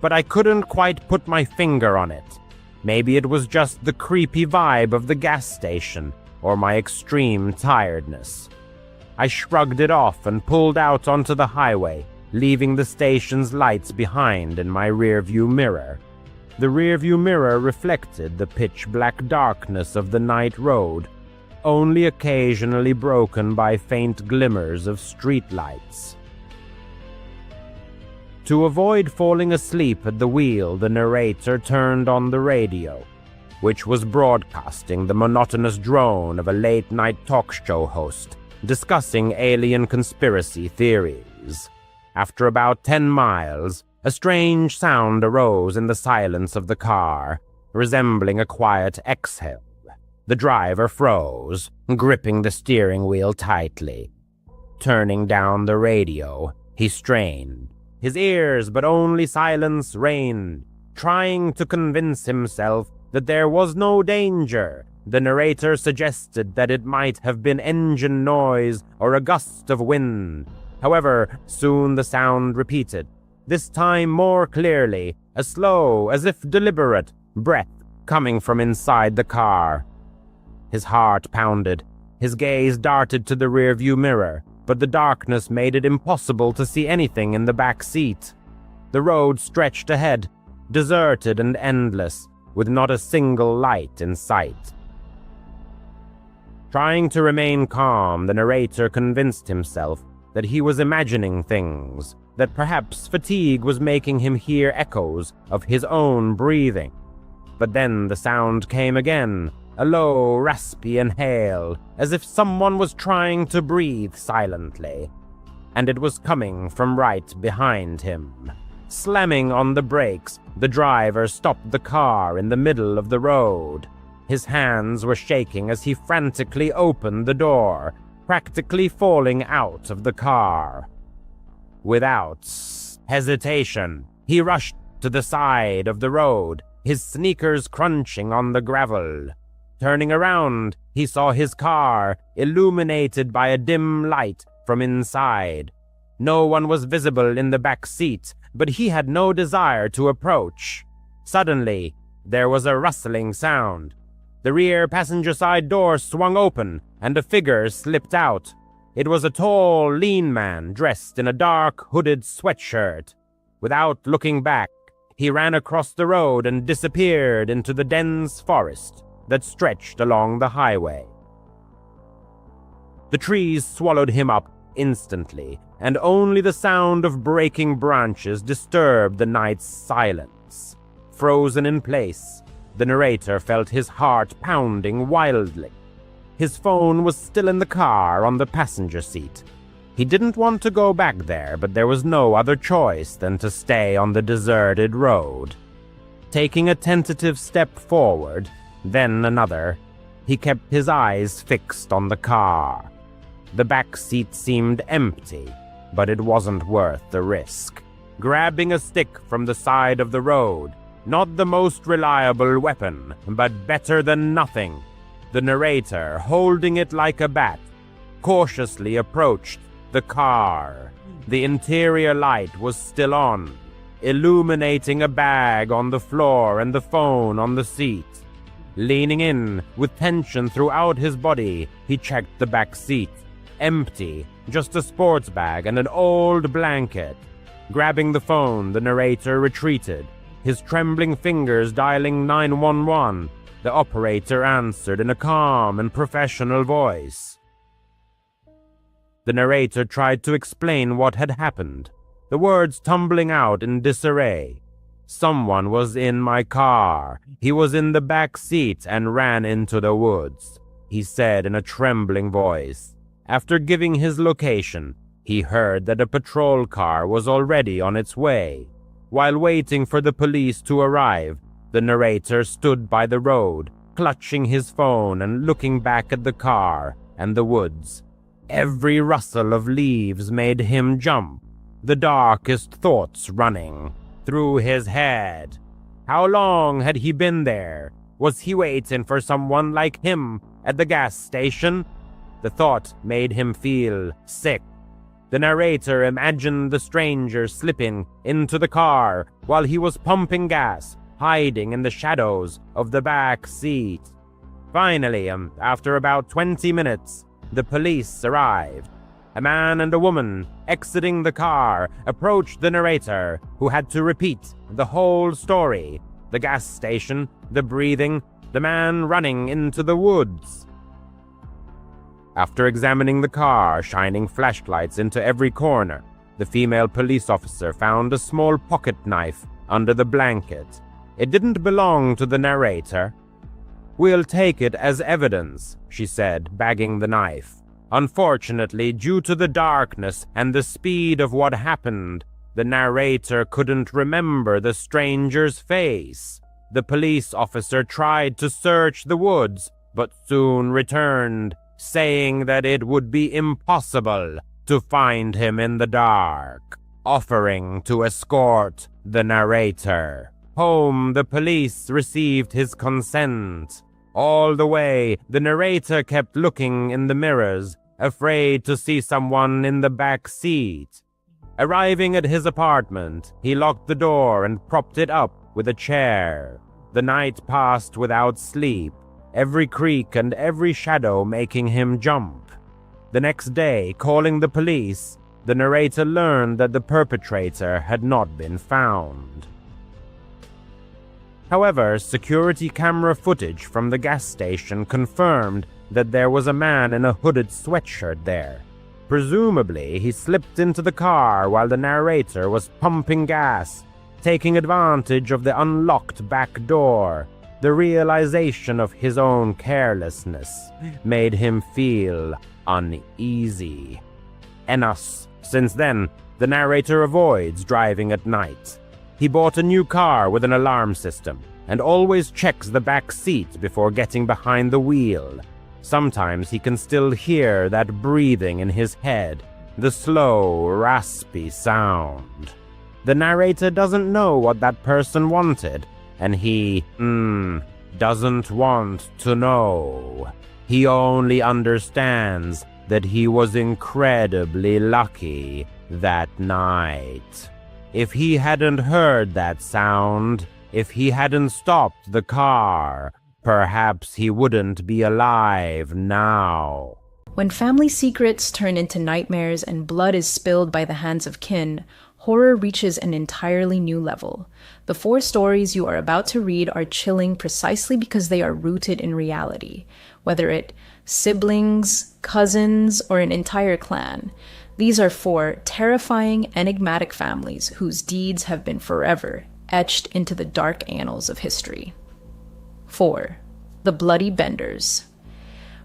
but I couldn't quite put my finger on it. Maybe it was just the creepy vibe of the gas station, or my extreme tiredness. I shrugged it off and pulled out onto the highway, leaving the station's lights behind in my rearview mirror. The rearview mirror reflected the pitch-black darkness of the night road, only occasionally broken by faint glimmers of streetlights. To avoid falling asleep at the wheel, the narrator turned on the radio, which was broadcasting the monotonous drone of a late-night talk show host discussing alien conspiracy theories. After about 10 miles, a strange sound arose in the silence of the car, resembling a quiet exhale. The driver froze, gripping the steering wheel tightly. Turning down the radio, he strained his ears, but only silence reigned. Trying to convince himself that there was no danger, the narrator suggested that it might have been engine noise or a gust of wind. However, soon the sound repeated, this time more clearly, a slow, as if deliberate, breath coming from inside the car. His heart pounded. His gaze darted to the rearview mirror, but the darkness made it impossible to see anything in the back seat. The road stretched ahead, deserted and endless, with not a single light in sight. Trying to remain calm, the narrator convinced himself that he was imagining things, that perhaps fatigue was making him hear echoes of his own breathing. But then the sound came again, a low, raspy inhale, as if someone was trying to breathe silently. And it was coming from right behind him. Slamming on the brakes, the driver stopped the car in the middle of the road. His hands were shaking as he frantically opened the door, practically falling out of the car. Without hesitation, he rushed to the side of the road, his sneakers crunching on the gravel. Turning around, he saw his car, illuminated by a dim light from inside. No one was visible in the back seat, but he had no desire to approach. Suddenly, there was a rustling sound. The rear passenger side door swung open, and a figure slipped out. It was a tall, lean man dressed in a dark, hooded sweatshirt. Without looking back, he ran across the road and disappeared into the dense forest that stretched along the highway. The trees swallowed him up instantly, and only the sound of breaking branches disturbed the night's silence. Frozen in place, the narrator felt his heart pounding wildly. His phone was still in the car on the passenger seat. He didn't want to go back there, but there was no other choice than to stay on the deserted road. Taking a tentative step forward, then another, he kept his eyes fixed on the car. The back seat seemed empty, but it wasn't worth the risk. Grabbing a stick from the side of the road, not the most reliable weapon, but better than nothing, the narrator, holding it like a bat, cautiously approached the car. The interior light was still on, illuminating a bag on the floor and the phone on the seat. Leaning in, with tension throughout his body, he checked the back seat. Empty, just a sports bag and an old blanket. Grabbing the phone, the narrator retreated, his trembling fingers dialing 911. The operator answered in a calm and professional voice. The narrator tried to explain what had happened, the words tumbling out in disarray. Someone was in my car. He was in the back seat and ran into the woods," he said in a trembling voice. After giving his location, he heard that a patrol car was already on its way. While waiting for the police to arrive, the narrator stood by the road, clutching his phone and looking back at the car and the woods. Every rustle of leaves made him jump, the darkest thoughts running through his head. How long had he been there? Was he waiting for someone like him at the gas station? The thought made him feel sick. The narrator imagined the stranger slipping into the car while he was pumping gas, hiding in the shadows of the back seat. Finally, after about 20 minutes, the police arrived. A man and a woman, exiting the car, approached the narrator, who had to repeat the whole story: the gas station, the breathing, the man running into the woods. After examining the car, shining flashlights into every corner, the female police officer found a small pocket knife under the blanket. It didn't belong to the narrator. "We'll take it as evidence," she said, bagging the knife. Unfortunately, due to the darkness and the speed of what happened, the narrator couldn't remember the stranger's face. The police officer tried to search the woods, but soon returned, saying that it would be impossible to find him in the dark, offering to escort the narrator home. The police received his consent. All the way, the narrator kept looking in the mirrors, afraid to see someone in the back seat. Arriving at his apartment, he locked the door and propped it up with a chair. The night passed without sleep, every creak and every shadow making him jump. The next day, calling the police, the narrator learned that the perpetrator had not been found. However, security camera footage from the gas station confirmed that there was a man in a hooded sweatshirt there. Presumably, he slipped into the car while the narrator was pumping gas, taking advantage of the unlocked back door. The realization of his own carelessness made him feel uneasy. Since then, the narrator avoids driving at night. He bought a new car with an alarm system and always checks the back seat before getting behind the wheel. Sometimes he can still hear that breathing in his head, the slow, raspy sound. The narrator doesn't know what that person wanted, and he, doesn't want to know. He only understands that he was incredibly lucky that night. If he hadn't heard that sound, if he hadn't stopped the car, perhaps he wouldn't be alive now.
When family secrets turn into nightmares and blood is spilled by the hands of kin, horror reaches an entirely new level. The 4 stories you are about to read are chilling precisely because they are rooted in reality, whether it siblings, cousins, or an entire clan. These are 4 terrifying, enigmatic families whose deeds have been forever etched into the dark annals of history. 4. The Bloody Benders.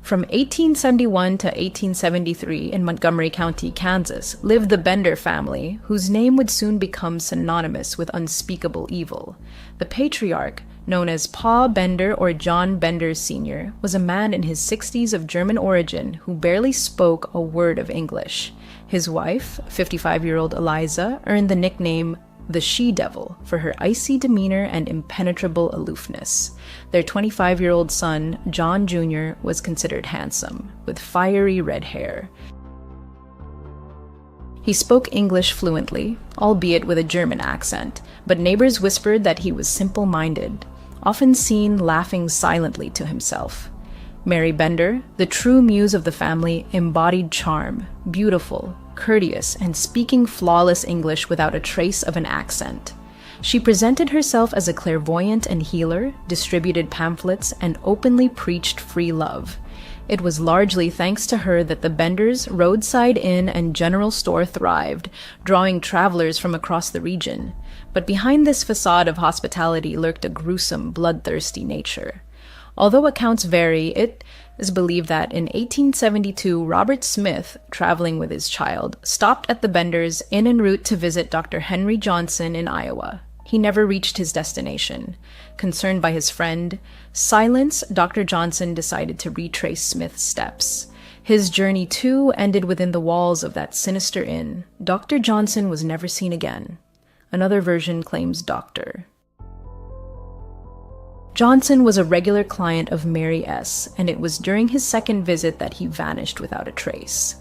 From 1871 to 1873 in Montgomery County, Kansas, lived the Bender family, whose name would soon become synonymous with unspeakable evil. The patriarch, known as Pa Bender or John Bender Sr., was a man in his 60s of German origin who barely spoke a word of English. His wife, 55-year-old Eliza, earned the nickname the She-Devil for her icy demeanor and impenetrable aloofness. Their 25-year-old son, John Jr., was considered handsome, with fiery red hair. He spoke English fluently, albeit with a German accent, but neighbors whispered that he was simple-minded, often seen laughing silently to himself. Mary Bender, the true muse of the family, embodied charm, beautiful, courteous, and speaking flawless English without a trace of an accent. She presented herself as a clairvoyant and healer, distributed pamphlets, and openly preached free love. It was largely thanks to her that the Benders' roadside inn and general store thrived, drawing travelers from across the region. But behind this facade of hospitality lurked a gruesome, bloodthirsty nature. Although accounts vary, it is believed that in 1872, Robert Smith, traveling with his child, stopped at the Benders' inn en route to visit Dr. Henry Johnson in Iowa. He never reached his destination. Concerned by his friend, silence, Dr. Johnson decided to retrace Smith's steps. His journey, too, ended within the walls of that sinister inn. Dr. Johnson was never seen again. Another version claims Dr. Johnson was a regular client of Mary S., and it was during his second visit that he vanished without a trace.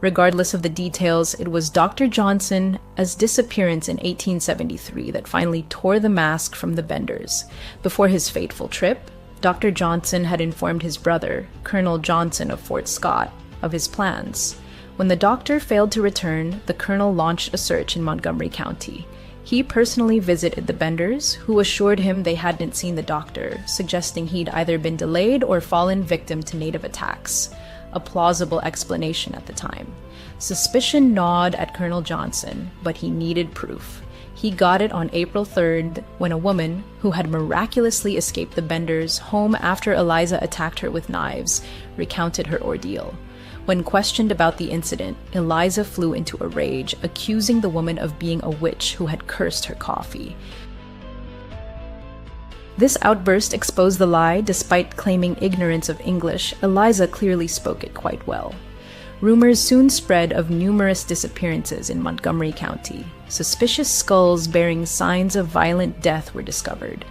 Regardless of the details, it was Dr. Johnson's disappearance in 1873 that finally tore the mask from the Benders. Before his fateful trip, Dr. Johnson had informed his brother, Colonel Johnson of Fort Scott, of his plans. When the doctor failed to return, the colonel launched a search in Montgomery County. He personally visited the Benders, who assured him they hadn't seen the doctor, suggesting he'd either been delayed or fallen victim to native attacks. A plausible explanation at the time. Suspicion gnawed at Colonel Johnson, but he needed proof. He got it on April 3rd when a woman, who had miraculously escaped the Benders' home after Eliza attacked her with knives, recounted her ordeal. When questioned about the incident, Eliza flew into a rage, accusing the woman of being a witch who had cursed her coffee. This outburst exposed the lie. Despite claiming ignorance of English, Eliza clearly spoke it quite well. Rumors soon spread of numerous disappearances in Montgomery County. Suspicious skulls bearing signs of violent death were discovered.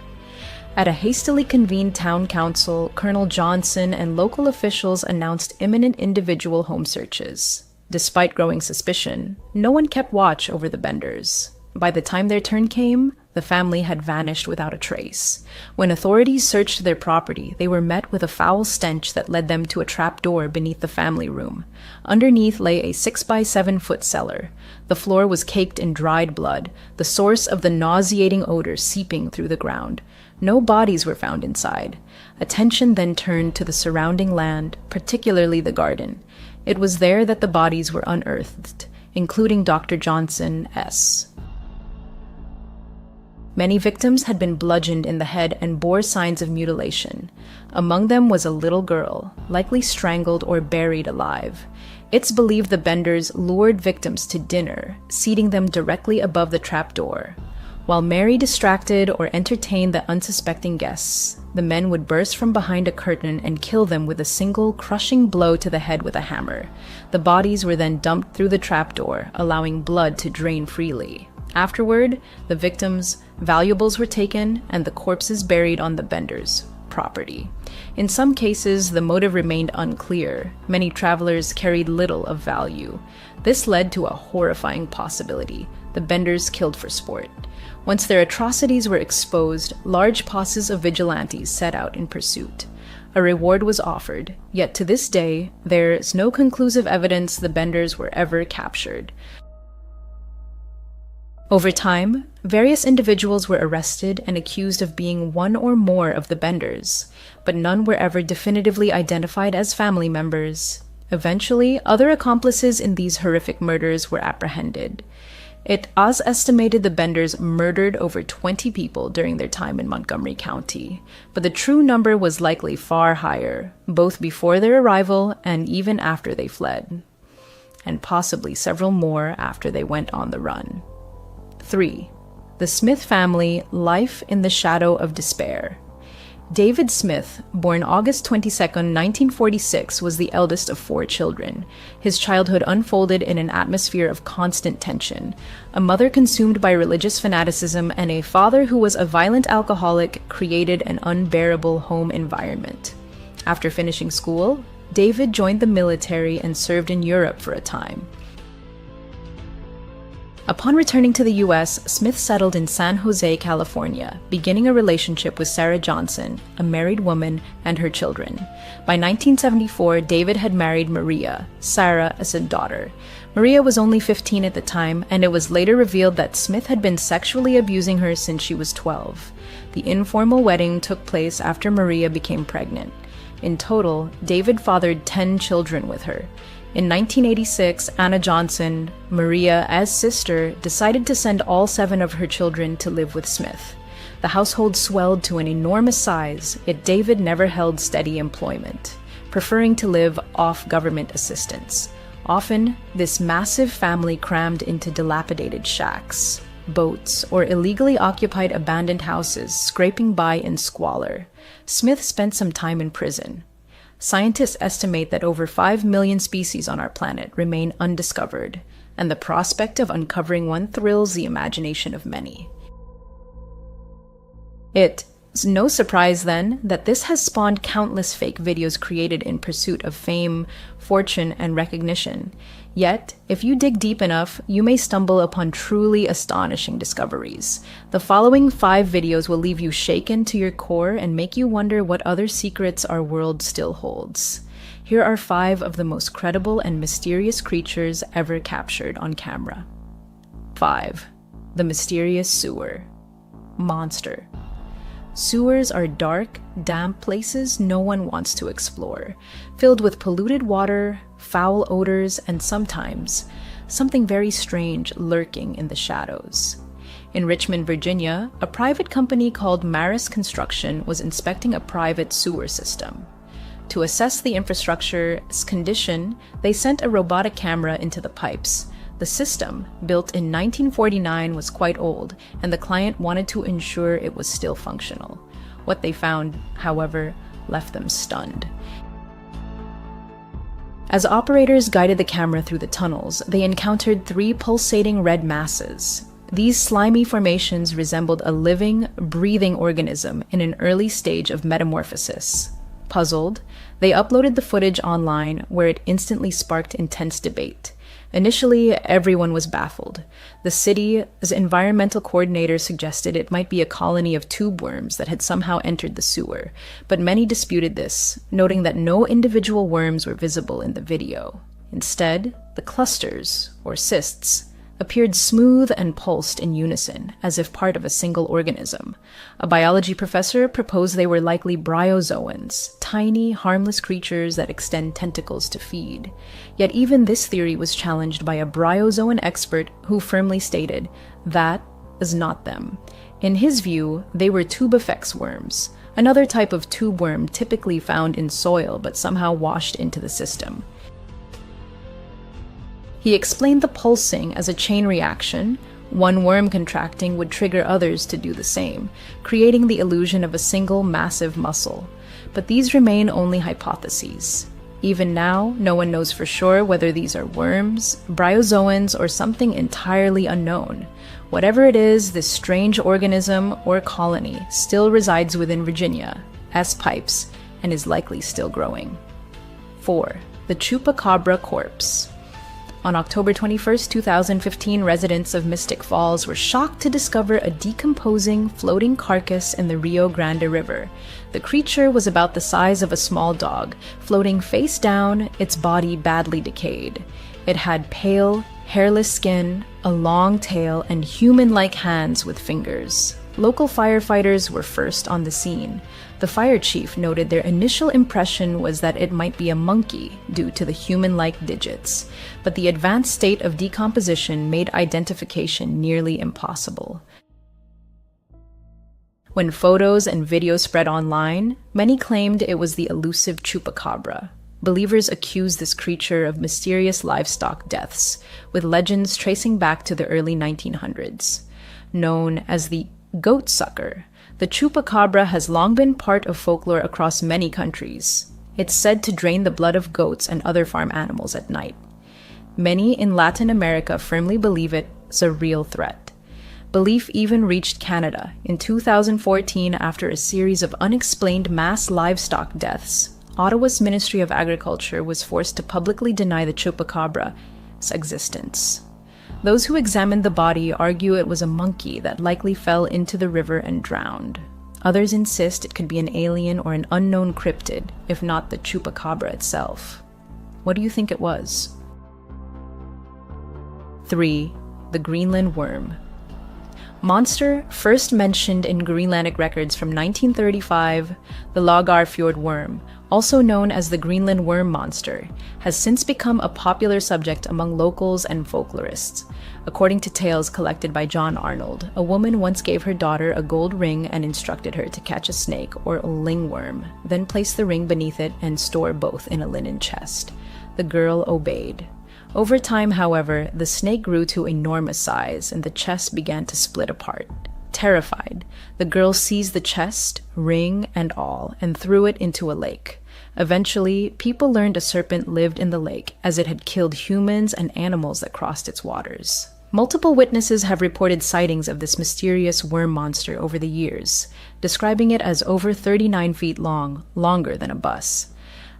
At a hastily convened town council, Colonel Johnson and local officials announced imminent individual home searches. Despite growing suspicion, no one kept watch over the Benders. By the time their turn came, the family had vanished without a trace. When authorities searched their property, they were met with a foul stench that led them to a trapdoor beneath the family room. Underneath lay a 6-by-7-foot cellar. The floor was caked in dried blood, the source of the nauseating odor seeping through the ground. No bodies were found inside. Attention then turned to the surrounding land, particularly the garden. It was there that the bodies were unearthed, including Dr. Johnson's. Many victims had been bludgeoned in the head and bore signs of mutilation. Among them was a little girl, likely strangled or buried alive. It's believed the Benders lured victims to dinner, seating them directly above the trapdoor. While Mary distracted or entertained the unsuspecting guests, the men would burst from behind a curtain and kill them with a single, crushing blow to the head with a hammer. The bodies were then dumped through the trapdoor, allowing blood to drain freely. Afterward, the victims' valuables were taken and the corpses buried on the Benders' property. In some cases, the motive remained unclear. Many travelers carried little of value. This led to a horrifying possibility: the Benders killed for sport. Once their atrocities were exposed, large posses of vigilantes set out in pursuit. A reward was offered, yet to this day, there is no conclusive evidence the Benders were ever captured. Over time, various individuals were arrested and accused of being one or more of the Benders, but none were ever definitively identified as family members. Eventually, other accomplices in these horrific murders were apprehended. It was estimated the Benders murdered over 20 people during their time in Montgomery County, but the true number was likely far higher, both before their arrival and even after they fled, and possibly several more after they went on the run. 3. The Smith family, life in the shadow of despair. David Smith, born August 22, 1946, was the eldest of 4 children. His childhood unfolded in an atmosphere of constant tension. A mother consumed by religious fanaticism and a father who was a violent alcoholic created an unbearable home environment. After finishing school, David joined the military and served in Europe for a time. Upon returning to the U.S., Smith settled in San Jose, California, beginning a relationship with Sarah Johnson, a married woman, and her children. By 1974, David had married Maria, Sarah as a daughter. Maria was only 15 at the time, and it was later revealed that Smith had been sexually abusing her since she was 12. The informal wedding took place after Maria became pregnant. In total, David fathered 10 children with her. In 1986, Anna Johnson, Maria as sister, decided to send all 7 of her children to live with Smith. The household swelled to an enormous size, yet David never held steady employment, preferring to live off government assistance. Often, this massive family crammed into dilapidated shacks, boats, or illegally occupied abandoned houses, scraping by in squalor. Smith spent some time in prison. Scientists estimate that over 5 million species on our planet remain undiscovered, and the prospect of uncovering one thrills the imagination of many. It's no surprise, then, that this has spawned countless fake videos created in pursuit of fame, fortune, and recognition. Yet, if you dig deep enough, you may stumble upon truly astonishing discoveries. The following 5 videos will leave you shaken to your core and make you wonder what other secrets our world still holds. Here are 5 of the most credible and mysterious creatures ever captured on camera. 5. The mysterious sewer. Monster. Sewers are dark, damp places no one wants to explore, filled with polluted water, foul odors, and sometimes something very strange lurking in the shadows. In Richmond, Virginia, a private company called Maris Construction was inspecting a private sewer system. To assess the infrastructure's condition, they sent a robotic camera into the pipes. The system, built in 1949, was quite old, and the client wanted to ensure it was still functional. What they found, however, left them stunned. As operators guided the camera through the tunnels, they encountered 3 pulsating red masses. These slimy formations resembled a living, breathing organism in an early stage of metamorphosis. Puzzled, they uploaded the footage online, where it instantly sparked intense debate. Initially, everyone was baffled. The city's environmental coordinator suggested it might be a colony of tube worms that had somehow entered the sewer, but many disputed this, noting that no individual worms were visible in the video. Instead, the clusters, or cysts, appeared smooth and pulsed in unison, as if part of a single organism. A biology professor proposed they were likely bryozoans, tiny, harmless creatures that extend tentacles to feed. Yet even this theory was challenged by a bryozoan expert who firmly stated, that is not them. In his view, they were tubifex worms, another type of tube worm typically found in soil but somehow washed into the system. He explained the pulsing as a chain reaction. One worm contracting would trigger others to do the same, creating the illusion of a single massive muscle. But these remain only hypotheses. Even now, no one knows for sure whether these are worms, bryozoans, or something entirely unknown. Whatever it is, this strange organism or colony still resides within Virginia, S-pipes, and is likely still growing. 4. The Chupacabra Corpse. On October 21, 2015, residents of Mystic Falls were shocked to discover a decomposing, floating carcass in the Rio Grande River. The creature was about the size of a small dog, floating face down, its body badly decayed. It had pale, hairless skin, a long tail, and human-like hands with fingers. Local firefighters were first on the scene. The fire chief noted their initial impression was that it might be a monkey due to the human-like digits, but the advanced state of decomposition made identification nearly impossible. When photos and videos spread online, many claimed it was the elusive chupacabra. Believers accused this creature of mysterious livestock deaths, with legends tracing back to the early 1900s. Known as the goat sucker, the chupacabra has long been part of folklore across many countries. It's said to drain the blood of goats and other farm animals at night. Many in Latin America firmly believe it's a real threat. Belief even reached Canada in 2014 after a series of unexplained mass livestock deaths. Ottawa's Ministry of Agriculture was forced to publicly deny the chupacabra's existence. Those who examined the body argue it was a monkey that likely fell into the river and drowned. Others insist it could be an alien or an unknown cryptid, if not the chupacabra itself. What do you think it was? 3. The Greenland worm. Monster first mentioned in Greenlandic records from 1935, the Lagarfjord worm, also known as the Greenland worm monster, has since become a popular subject among locals and folklorists. According to tales collected by John Arnold, a woman once gave her daughter a gold ring and instructed her to catch a snake or a lingworm, then place the ring beneath it and store both in a linen chest. The girl obeyed. Over time, however, the snake grew to enormous size and the chest began to split apart. Terrified, the girl seized the chest, ring and all, and threw it into a lake. Eventually, people learned a serpent lived in the lake, as it had killed humans and animals that crossed its waters. Multiple witnesses have reported sightings of this mysterious worm monster over the years, describing it as over 39 feet long, longer than a bus.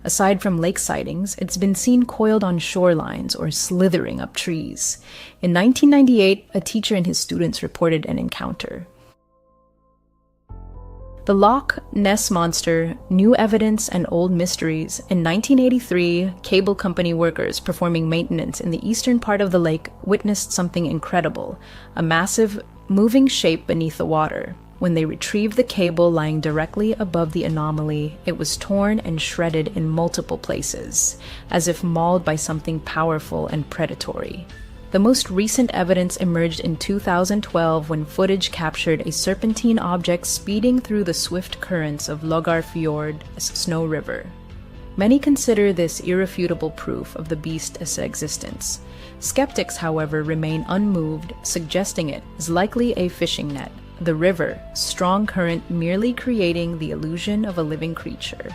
Aside from lake sightings, it's been seen coiled on shorelines or slithering up trees. In 1998, a teacher and his students reported an encounter. The Loch Ness Monster, New Evidence and Old Mysteries. In 1983, cable company workers performing maintenance in the eastern part of the lake witnessed something incredible, a massive, moving shape beneath the water. When they retrieved the cable lying directly above the anomaly, it was torn and shredded in multiple places, as if mauled by something powerful and predatory. The most recent evidence emerged in 2012 when footage captured a serpentine object speeding through the swift currents of Logarfjord's Snow River. Many consider this irrefutable proof of the beast's existence. Skeptics, however, remain unmoved, suggesting it is likely a fishing net, the river, strong current merely creating the illusion of a living creature.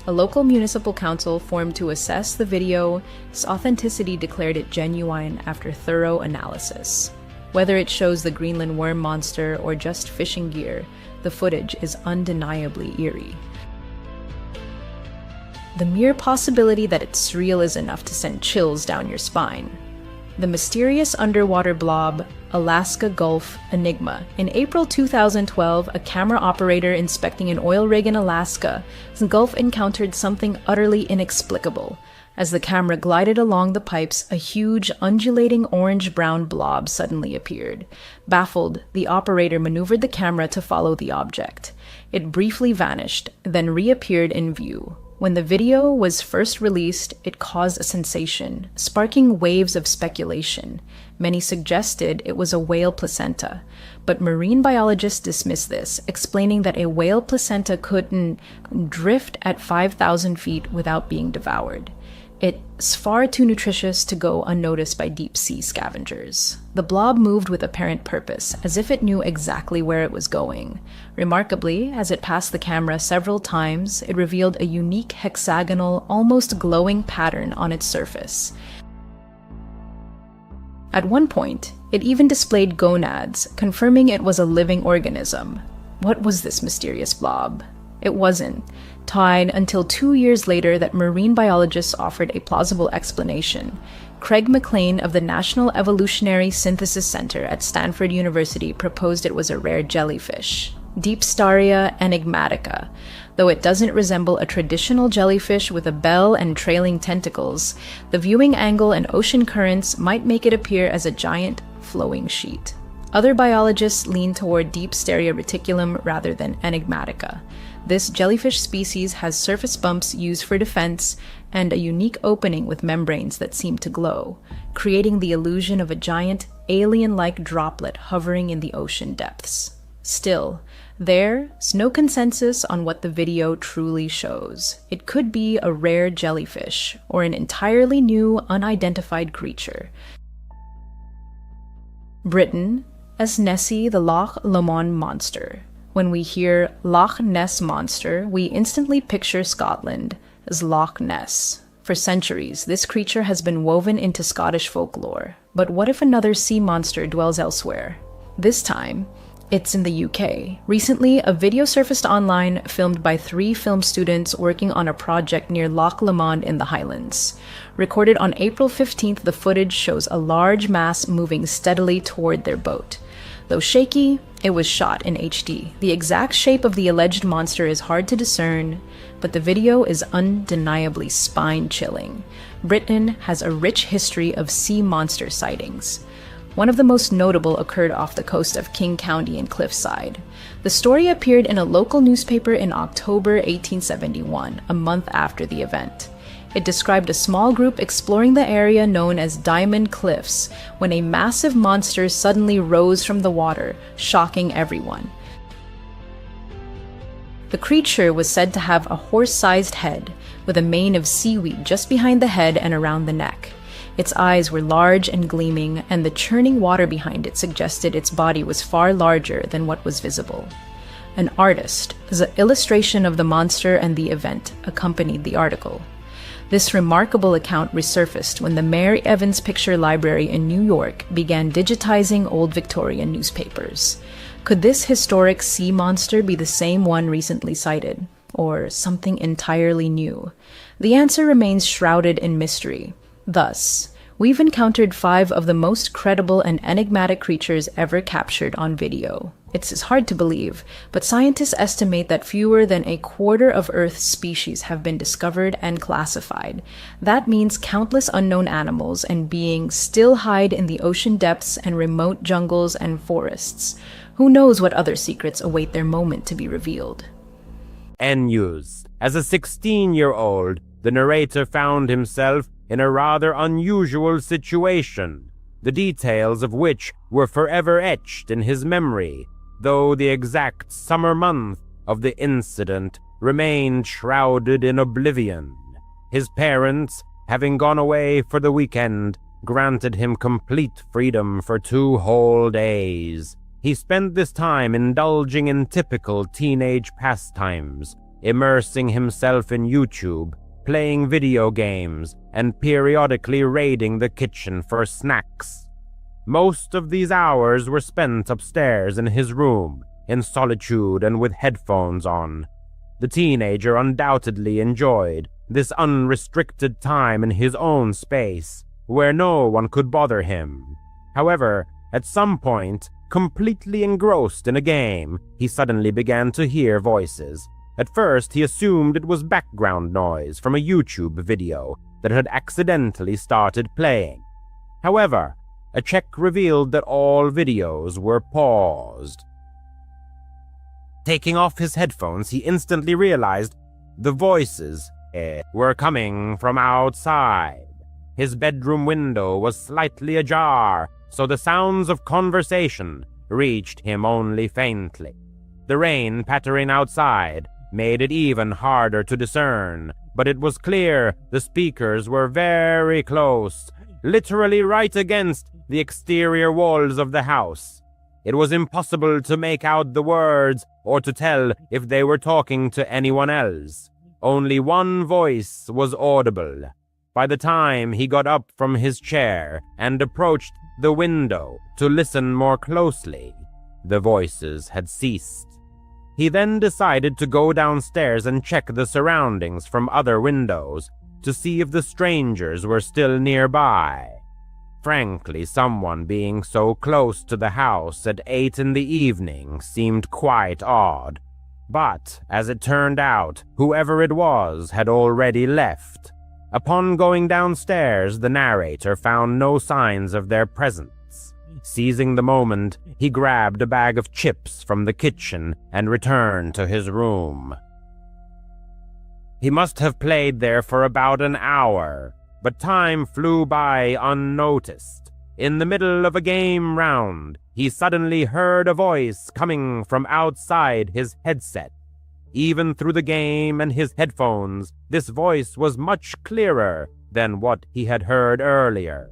A local municipal council formed to assess the video's authenticity declared it genuine after thorough analysis. Whether it shows the Greenland worm monster or just fishing gear, the footage is undeniably eerie. The mere possibility that it's real is enough to send chills down your spine. The mysterious underwater blob, Alaska Gulf Enigma. In April 2012, a camera operator inspecting an oil rig in Alaska's Gulf encountered something utterly inexplicable. As the camera glided along the pipes, a huge, undulating orange-brown blob suddenly appeared. Baffled, the operator maneuvered the camera to follow the object. It briefly vanished, then reappeared in view. When the video was first released, it caused a sensation, sparking waves of speculation. Many suggested it was a whale placenta, but marine biologists dismissed this, explaining that a whale placenta couldn't drift at 5,000 feet without being devoured. It's far too nutritious to go unnoticed by deep-sea scavengers. The blob moved with apparent purpose, as if it knew exactly where it was going. Remarkably, as it passed the camera several times, it revealed a unique hexagonal, almost glowing pattern on its surface. At one point, it even displayed gonads, confirming it was a living organism. What was this mysterious blob? It wasn't tied until 2 years later that marine biologists offered a plausible explanation. Craig McLean of the National Evolutionary Synthesis Center at Stanford University proposed it was a rare jellyfish, Deepstaria enigmatica. Though it doesn't resemble a traditional jellyfish with a bell and trailing tentacles, the viewing angle and ocean currents might make it appear as a giant, flowing sheet. Other biologists lean toward Deepstaria reticulum rather than enigmatica. This jellyfish species has surface bumps used for defense and a unique opening with membranes that seem to glow, creating the illusion of a giant, alien-like droplet hovering in the ocean depths. Still, there's no consensus on what the video truly shows. It could be a rare jellyfish or an entirely new, unidentified creature. Britain, as Nessie the Loch Lomond monster. When we hear Loch Ness Monster, we instantly picture Scotland as Loch Ness. For centuries, this creature has been woven into Scottish folklore. But what if another sea monster dwells elsewhere? This time, it's in the UK. Recently, a video surfaced online filmed by 3 film students working on a project near Loch Lomond in the Highlands. Recorded on April 15th, the footage shows a large mass moving steadily toward their boat. Though shaky, it was shot in HD. The exact shape of the alleged monster is hard to discern, but the video is undeniably spine-chilling. Britain has a rich history of sea monster sightings. One of the most notable occurred off the coast of King County in Cliffside. The story appeared in a local newspaper in October 1871, a month after the event. It described a small group exploring the area known as Diamond Cliffs when a massive monster suddenly rose from the water, shocking everyone. The creature was said to have a horse-sized head, with a mane of seaweed just behind the head and around the neck. Its eyes were large and gleaming, and the churning water behind it suggested its body was far larger than what was visible. An artist's illustration of the monster and the event accompanied the article. This remarkable account resurfaced when the Mary Evans Picture Library in New York began digitizing old Victorian newspapers. Could this historic sea monster be the same one recently sighted, or something entirely new? The answer remains shrouded in mystery. Thus, we've encountered 5 of the most credible and enigmatic creatures ever captured on video. It's hard to believe, but scientists estimate that fewer than a quarter of Earth's species have been discovered and classified. That means countless unknown animals and beings still hide in the ocean depths and remote jungles and forests. Who knows what other secrets await their moment to be revealed?
News. As a 16-year-old, the narrator found himself in a rather unusual situation, the details of which were forever etched in his memory, though the exact summer month of the incident remained shrouded in oblivion. His parents, having gone away for the weekend, granted him complete freedom for 2 whole days. He spent this time indulging in typical teenage pastimes, immersing himself in YouTube, playing video games, and periodically raiding the kitchen for snacks. Most of these hours were spent upstairs in his room, in solitude and with headphones on. The teenager undoubtedly enjoyed this unrestricted time in his own space, where no one could bother him. However, at some point, completely engrossed in a game, he suddenly began to hear voices. At first, he assumed it was background noise from a YouTube video that had accidentally started playing. However, a check revealed that all videos were paused. Taking off his headphones, he instantly realized the voices were coming from outside. His bedroom window was slightly ajar, so the sounds of conversation reached him only faintly. The rain pattering outside made it even harder to discern, but it was clear the speakers were very close, literally right against the exterior walls of the house. It was impossible to make out the words or to tell if they were talking to anyone else. Only one voice was audible. By the time he got up from his chair and approached the window to listen more closely, the voices had ceased. He then decided to go downstairs and check the surroundings from other windows to see if the strangers were still nearby. Frankly, someone being so close to the house at 8 in the evening seemed quite odd. But, as it turned out, whoever it was had already left. Upon going downstairs, the narrator found no signs of their presence. Seizing the moment, he grabbed a bag of chips from the kitchen and returned to his room. He must have played there for about an hour, but time flew by unnoticed. In the middle of a game round, he suddenly heard a voice coming from outside his headset. Even through the game and his headphones, this voice was much clearer than what he had heard earlier.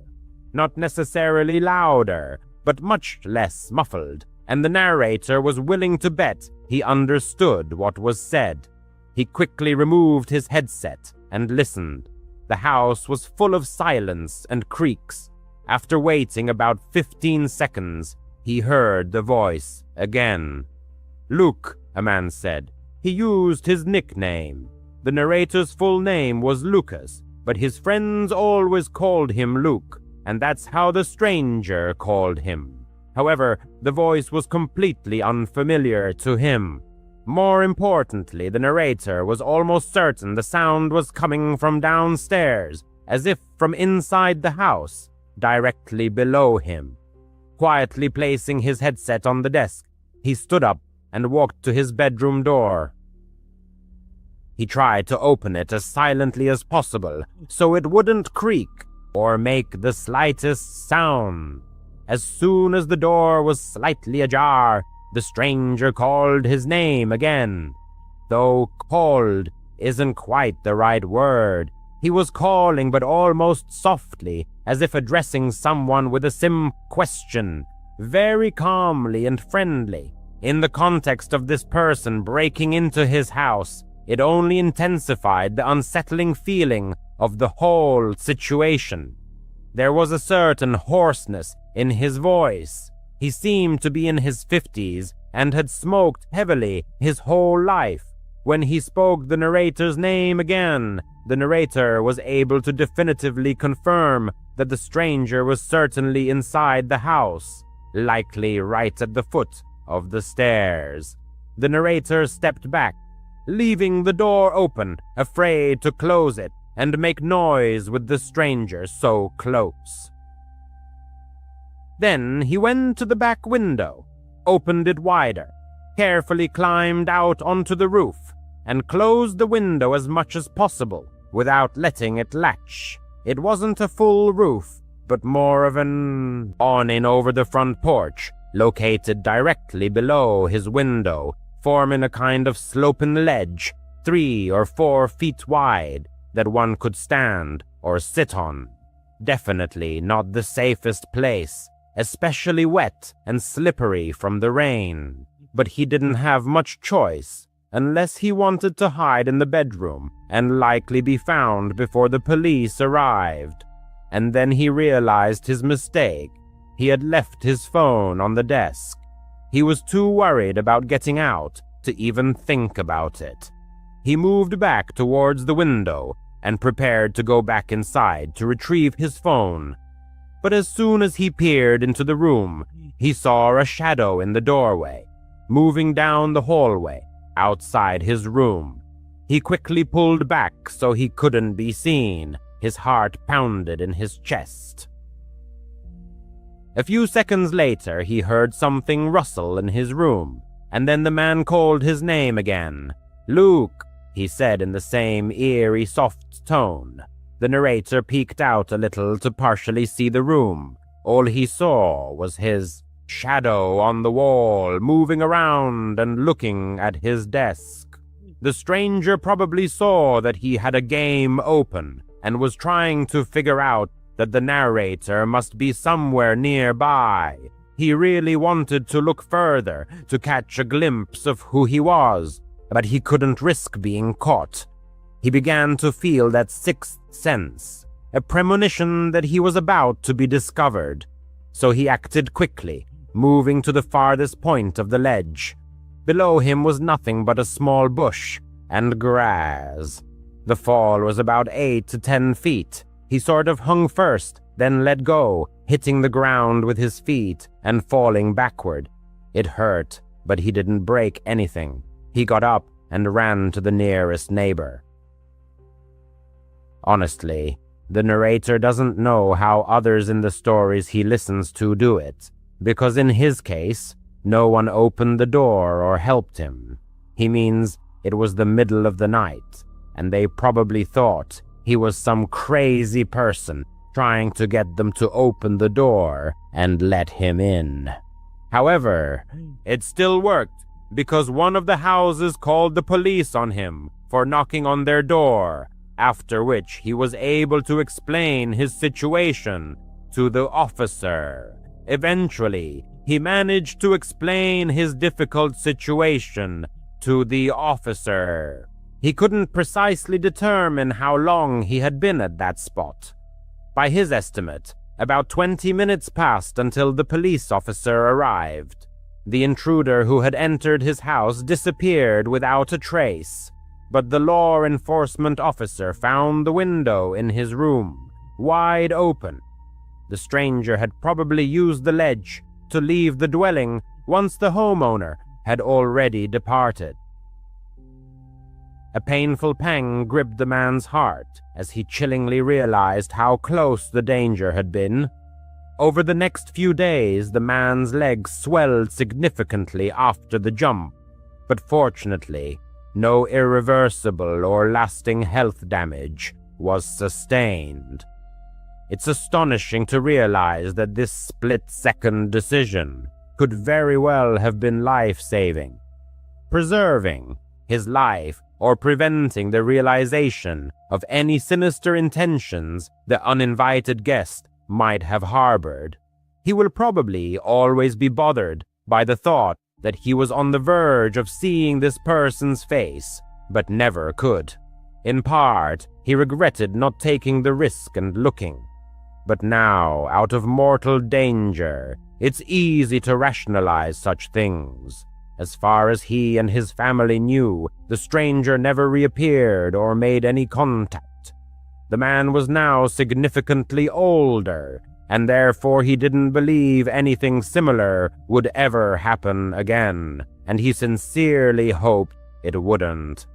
Not necessarily louder, but much less muffled, and the narrator was willing to bet he understood what was said. He quickly removed his headset and listened. The house was full of silence and creaks. After waiting about 15 seconds, he heard the voice again. "Luke," a man said. He used his nickname. The narrator's full name was Lucas, but his friends always called him Luke, and that's how the stranger called him. However, the voice was completely unfamiliar to him. More importantly, the narrator was almost certain the sound was coming from downstairs, as if from inside the house, directly below him. Quietly placing his headset on the desk, he stood up and walked to his bedroom door. He tried to open it as silently as possible so it wouldn't creak or make the slightest sound. As soon as the door was slightly ajar, the stranger called his name again. Though called isn't quite the right word. He was calling, but almost softly, as if addressing someone with a simple question, very calmly and friendly. In the context of this person breaking into his house, it only intensified the unsettling feeling of the whole situation. There was a certain hoarseness in his voice. He seemed to be in his 50s and had smoked heavily his whole life. When he spoke the narrator's name again, the narrator was able to definitively confirm that the stranger was certainly inside the house, likely right at the foot of the stairs. The narrator stepped back, leaving the door open, afraid to close it and make noise with the stranger so close. Then he went to the back window, opened it wider, carefully climbed out onto the roof, and closed the window as much as possible without letting it latch. It wasn't a full roof, but more of an awning over the front porch, located directly below his window, forming a kind of sloping ledge, 3 or 4 feet wide, that one could stand or sit on. Definitely not the safest place, especially wet and slippery from the rain. But he didn't have much choice, unless he wanted to hide in the bedroom and likely be found before the police arrived. And then he realized his mistake. He had left his phone on the desk. He was too worried about getting out to even think about it. He moved back towards the window and prepared to go back inside to retrieve his phone. But as soon as he peered into the room, he saw a shadow in the doorway, moving down the hallway outside his room. He quickly pulled back so he couldn't be seen. His heart pounded in his chest. A few seconds later, he heard something rustle in his room, and then the man called his name again. "Luke," he said in the same eerie, soft tone. The narrator peeked out a little to partially see the room. All he saw was his shadow on the wall, moving around and looking at his desk. The stranger probably saw that he had a game open and was trying to figure out that the narrator must be somewhere nearby. He really wanted to look further to catch a glimpse of who he was, but he couldn't risk being caught. He began to feel that sixth sense, a premonition that he was about to be discovered. So he acted quickly, moving to the farthest point of the ledge. Below him was nothing but a small bush and grass. The fall was about 8 to 10 feet. He sort of hung first, then let go, hitting the ground with his feet and falling backward. It hurt, but he didn't break anything. He got up and ran to the nearest neighbor. Honestly, the narrator doesn't know how others in the stories he listens to do it, because in his case, no one opened the door or helped him. He means it was the middle of the night, and they probably thought he was some crazy person trying to get them to open the door and let him in. However, it still worked, because one of the houses called the police on him for knocking on their door, after which he was able to explain his situation to the officer. Eventually, he managed to explain his difficult situation to the officer. He couldn't precisely determine how long he had been at that spot. By his estimate, about 20 minutes passed until the police officer arrived. The intruder who had entered his house disappeared without a trace, but the law enforcement officer found the window in his room wide open. The stranger had probably used the ledge to leave the dwelling once the homeowner had already departed. A painful pang gripped the man's heart as he chillingly realized how close the danger had been. Over the next few days, the man's legs swelled significantly after the jump, but fortunately, no irreversible or lasting health damage was sustained. It's astonishing to realize that this split-second decision could very well have been life-saving, preserving his life or preventing the realization of any sinister intentions the uninvited guest might have harbored. He will probably always be bothered by the thought that he was on the verge of seeing this person's face, but never could. In part, he regretted not taking the risk and looking. But now, out of mortal danger, it's easy to rationalize such things. As far as he and his family knew, the stranger never reappeared or made any contact. The man was now significantly older, and therefore he didn't believe anything similar would ever happen again, and he sincerely hoped it wouldn't.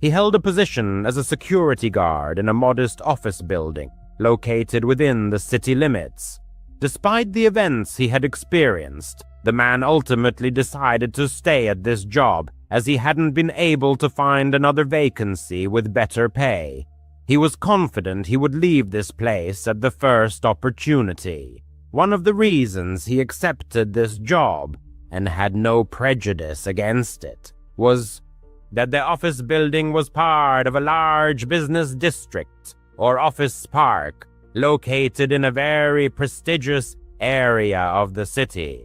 He held a position as a security guard in a modest office building located within the city limits. Despite the events he had experienced, the man ultimately decided to stay at this job as he hadn't been able to find another vacancy with better pay. He was confident he would leave this place at the first opportunity. One of the reasons he accepted this job, and had no prejudice against it, was that the office building was part of a large business district or office park located in a very prestigious area of the city.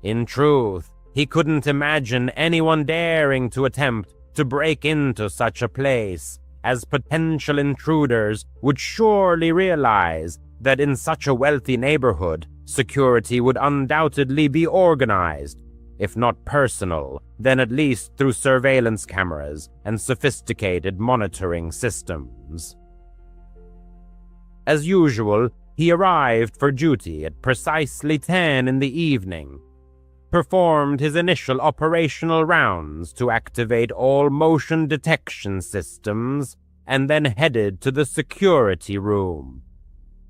In truth, he couldn't imagine anyone daring to attempt to break into such a place, as potential intruders would surely realize that in such a wealthy neighborhood, security would undoubtedly be organized, if not personal, then at least through surveillance cameras and sophisticated monitoring systems. As usual, he arrived for duty at precisely 10 in the evening, performed his initial operational rounds to activate all motion detection systems, and then headed to the security room.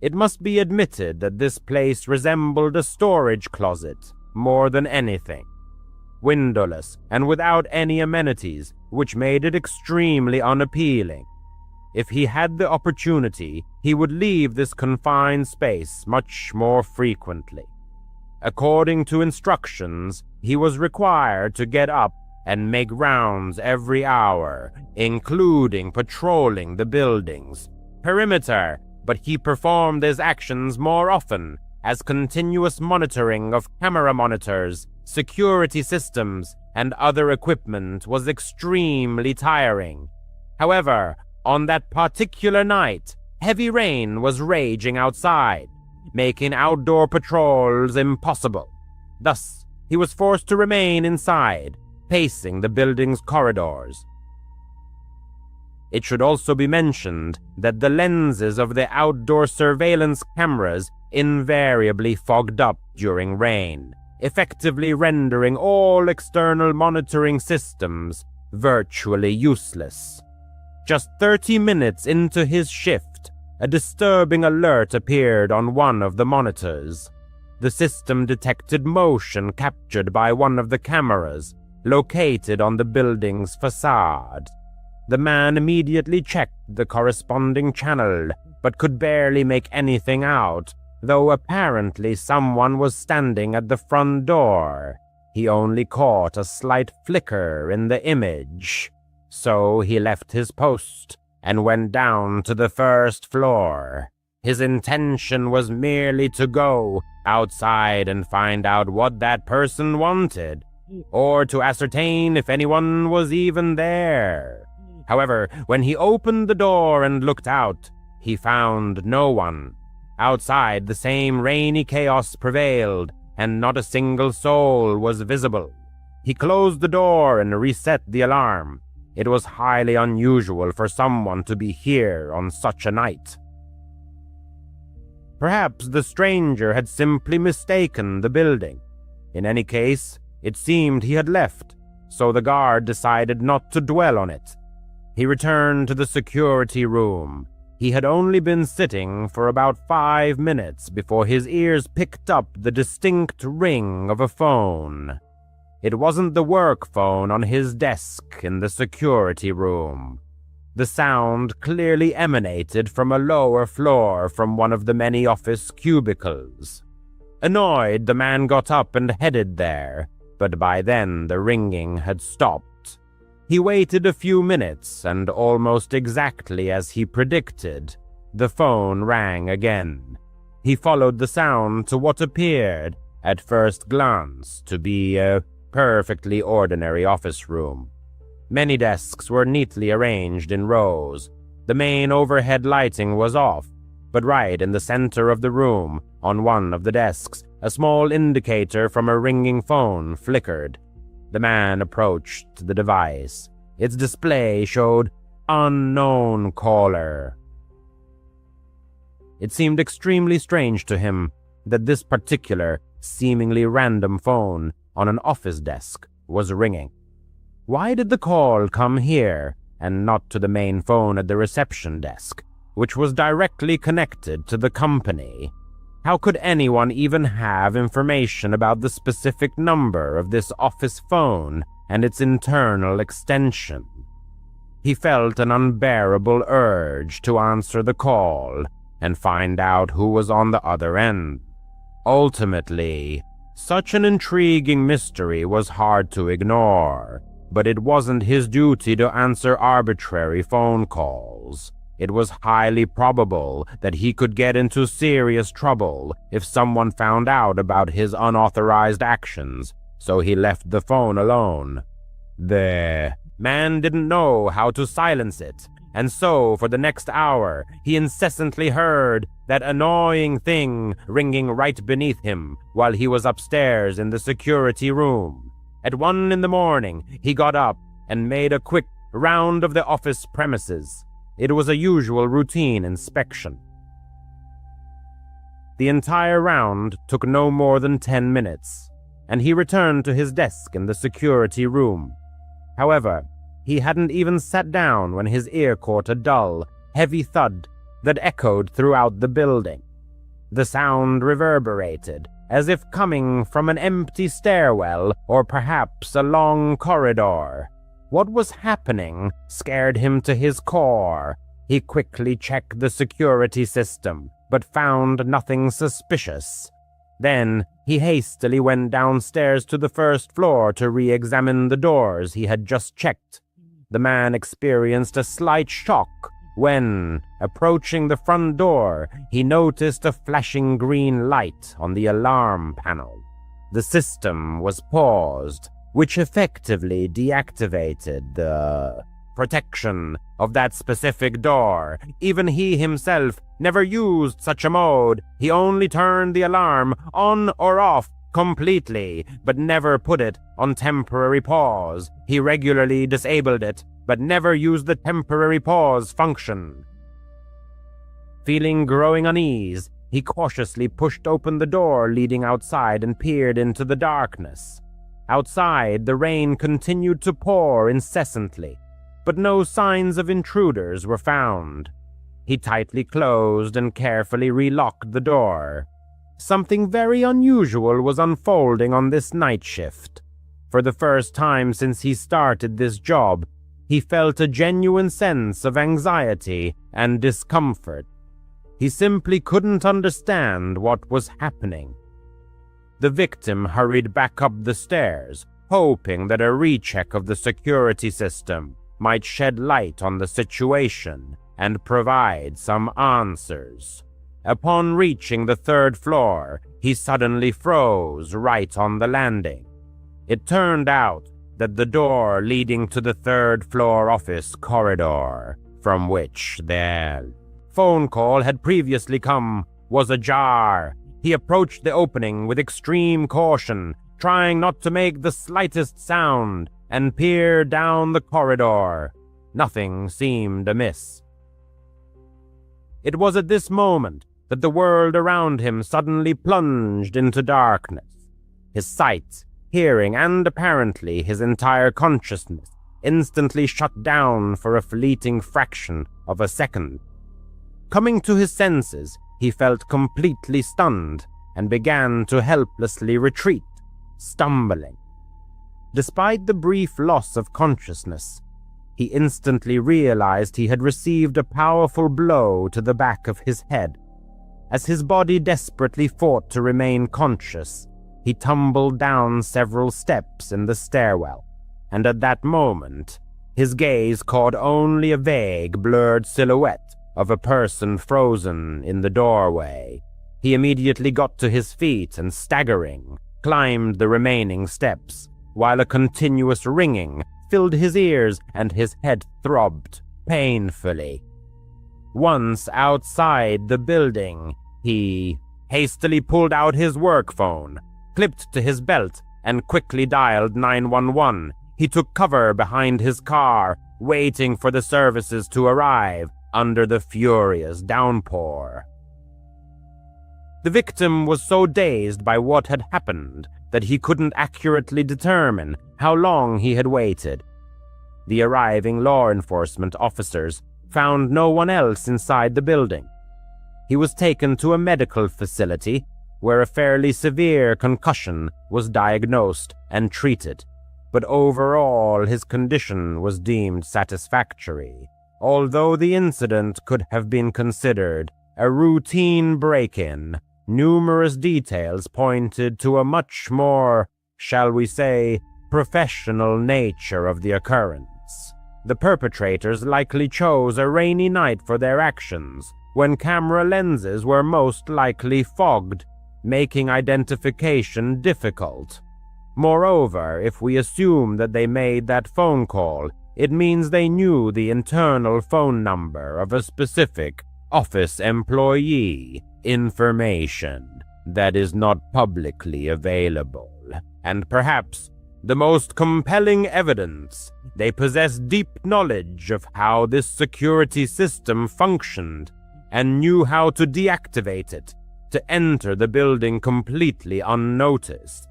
It must be admitted that this place resembled a storage closet more than anything. Windowless and without any amenities, which made it extremely unappealing. If he had the opportunity, he would leave this confined space much more frequently. According to instructions, he was required to get up and make rounds every hour, including patrolling the building's perimeter, but he performed his actions more often, as continuous monitoring of camera monitors, security systems, and other equipment was extremely tiring. However, on that particular night, heavy rain was raging outside, making outdoor patrols impossible. Thus, he was forced to remain inside, pacing the building's corridors. It should also be mentioned that the lenses of the outdoor surveillance cameras invariably fogged up during rain, effectively rendering all external monitoring systems virtually useless. Just 30 minutes into his shift, a disturbing alert appeared on one of the monitors. The system detected motion captured by one of the cameras located on the building's facade. The man immediately checked the corresponding channel, but could barely make anything out, though apparently someone was standing at the front door. He only caught a slight flicker in the image. So he left his post and went down to the first floor. His intention was merely to go outside and find out what that person wanted, or to ascertain if anyone was even there. However, when he opened the door and looked out, he found no one. Outside, the same rainy chaos prevailed, and not a single soul was visible. He closed the door and reset the alarm. It was highly unusual for someone to be here on such a night. Perhaps the stranger had simply mistaken the building. In any case, it seemed he had left, so the guard decided not to dwell on it. He returned to the security room. He had only been sitting for about 5 minutes before his ears picked up the distinct ring of a phone. It wasn't the work phone on his desk in the security room. The sound clearly emanated from a lower floor from one of the many office cubicles. Annoyed, the man got up and headed there, but by then the ringing had stopped. He waited a few minutes, and almost exactly as he predicted, the phone rang again. He followed the sound to what appeared, at first glance, to be a perfectly ordinary office room. Many desks were neatly arranged in rows. The main overhead lighting was off, but right in the center of the room, on one of the desks, a small indicator from a ringing phone flickered. The man approached the device. Its display showed "Unknown caller." It seemed extremely strange to him that this particular, seemingly random phone on an office desk was ringing. Why did the call come here and not to the main phone at the reception desk, which was directly connected to the company? How could anyone even have information about the specific number of this office phone and its internal extension? He felt an unbearable urge to answer the call and find out who was on the other end. Ultimately, such an intriguing mystery was hard to ignore, but it wasn't his duty to answer arbitrary phone calls. It was highly probable that he could get into serious trouble if someone found out about his unauthorized actions, so he left the phone alone. The man didn't know how to silence it, and so for the next hour he incessantly heard that annoying thing ringing right beneath him while he was upstairs in the security room. At 1 in the morning, he got up and made a quick round of the office premises. It was a usual routine inspection. The entire round took no more than 10 minutes, and he returned to his desk in the security room. However, he hadn't even sat down when his ear caught a dull, heavy thud that echoed throughout the building. The sound reverberated, as if coming from an empty stairwell or perhaps a long corridor. What was happening scared him to his core. He quickly checked the security system, but found nothing suspicious. Then he hastily went downstairs to the first floor to re-examine the doors he had just checked. The man experienced a slight shock when, approaching the front door, he noticed a flashing green light on the alarm panel. The system was paused, which effectively deactivated the protection of that specific door. Even he himself never used such a mode. He only turned the alarm on or off completely, but never put it on temporary pause. He regularly disabled it, but never used the temporary pause function. Feeling growing unease, he cautiously pushed open the door leading outside and peered into the darkness. Outside, the rain continued to pour incessantly, but no signs of intruders were found. He tightly closed and carefully relocked the door. Something very unusual was unfolding on this night shift. For the first time since he started this job, he felt a genuine sense of anxiety and discomfort. He simply couldn't understand what was happening. The victim hurried back up the stairs, hoping that a recheck of the security system might shed light on the situation and provide some answers. Upon reaching the 3rd floor, he suddenly froze right on the landing. It turned out that the door leading to the 3rd floor office corridor, from which their phone call had previously come, was ajar. He approached the opening with extreme caution, trying not to make the slightest sound, and peered down the corridor. Nothing seemed amiss. It was at this moment that the world around him suddenly plunged into darkness. His sight, hearing, and apparently his entire consciousness instantly shut down for a fleeting fraction of a second. Coming to his senses, he felt completely stunned and began to helplessly retreat, stumbling. Despite the brief loss of consciousness, he instantly realized he had received a powerful blow to the back of his head. As his body desperately fought to remain conscious, he tumbled down several steps in the stairwell, and at that moment, his gaze caught only a vague, blurred silhouette of a person frozen in the doorway. He immediately got to his feet and, staggering, climbed the remaining steps, while a continuous ringing filled his ears and his head throbbed painfully. Once outside the building, he hastily pulled out his work phone, clipped to his belt, and quickly dialed 911. He took cover behind his car, waiting for the services to arrive under the furious downpour. The victim was so dazed by what had happened that he couldn't accurately determine how long he had waited. The arriving law enforcement officers found no one else inside the building. He was taken to a medical facility where a fairly severe concussion was diagnosed and treated, but overall his condition was deemed satisfactory, although the incident could have been considered a routine break-in. Numerous details pointed to a much more, shall we say, professional nature of the occurrence. The perpetrators likely chose a rainy night for their actions, when camera lenses were most likely fogged, making identification difficult. Moreover, if we assume that they made that phone call, it means they knew the internal phone number of a specific office employee, information that is not publicly available. And perhaps the most compelling evidence, they possess deep knowledge of how this security system functioned and knew how to deactivate it to enter the building completely unnoticed.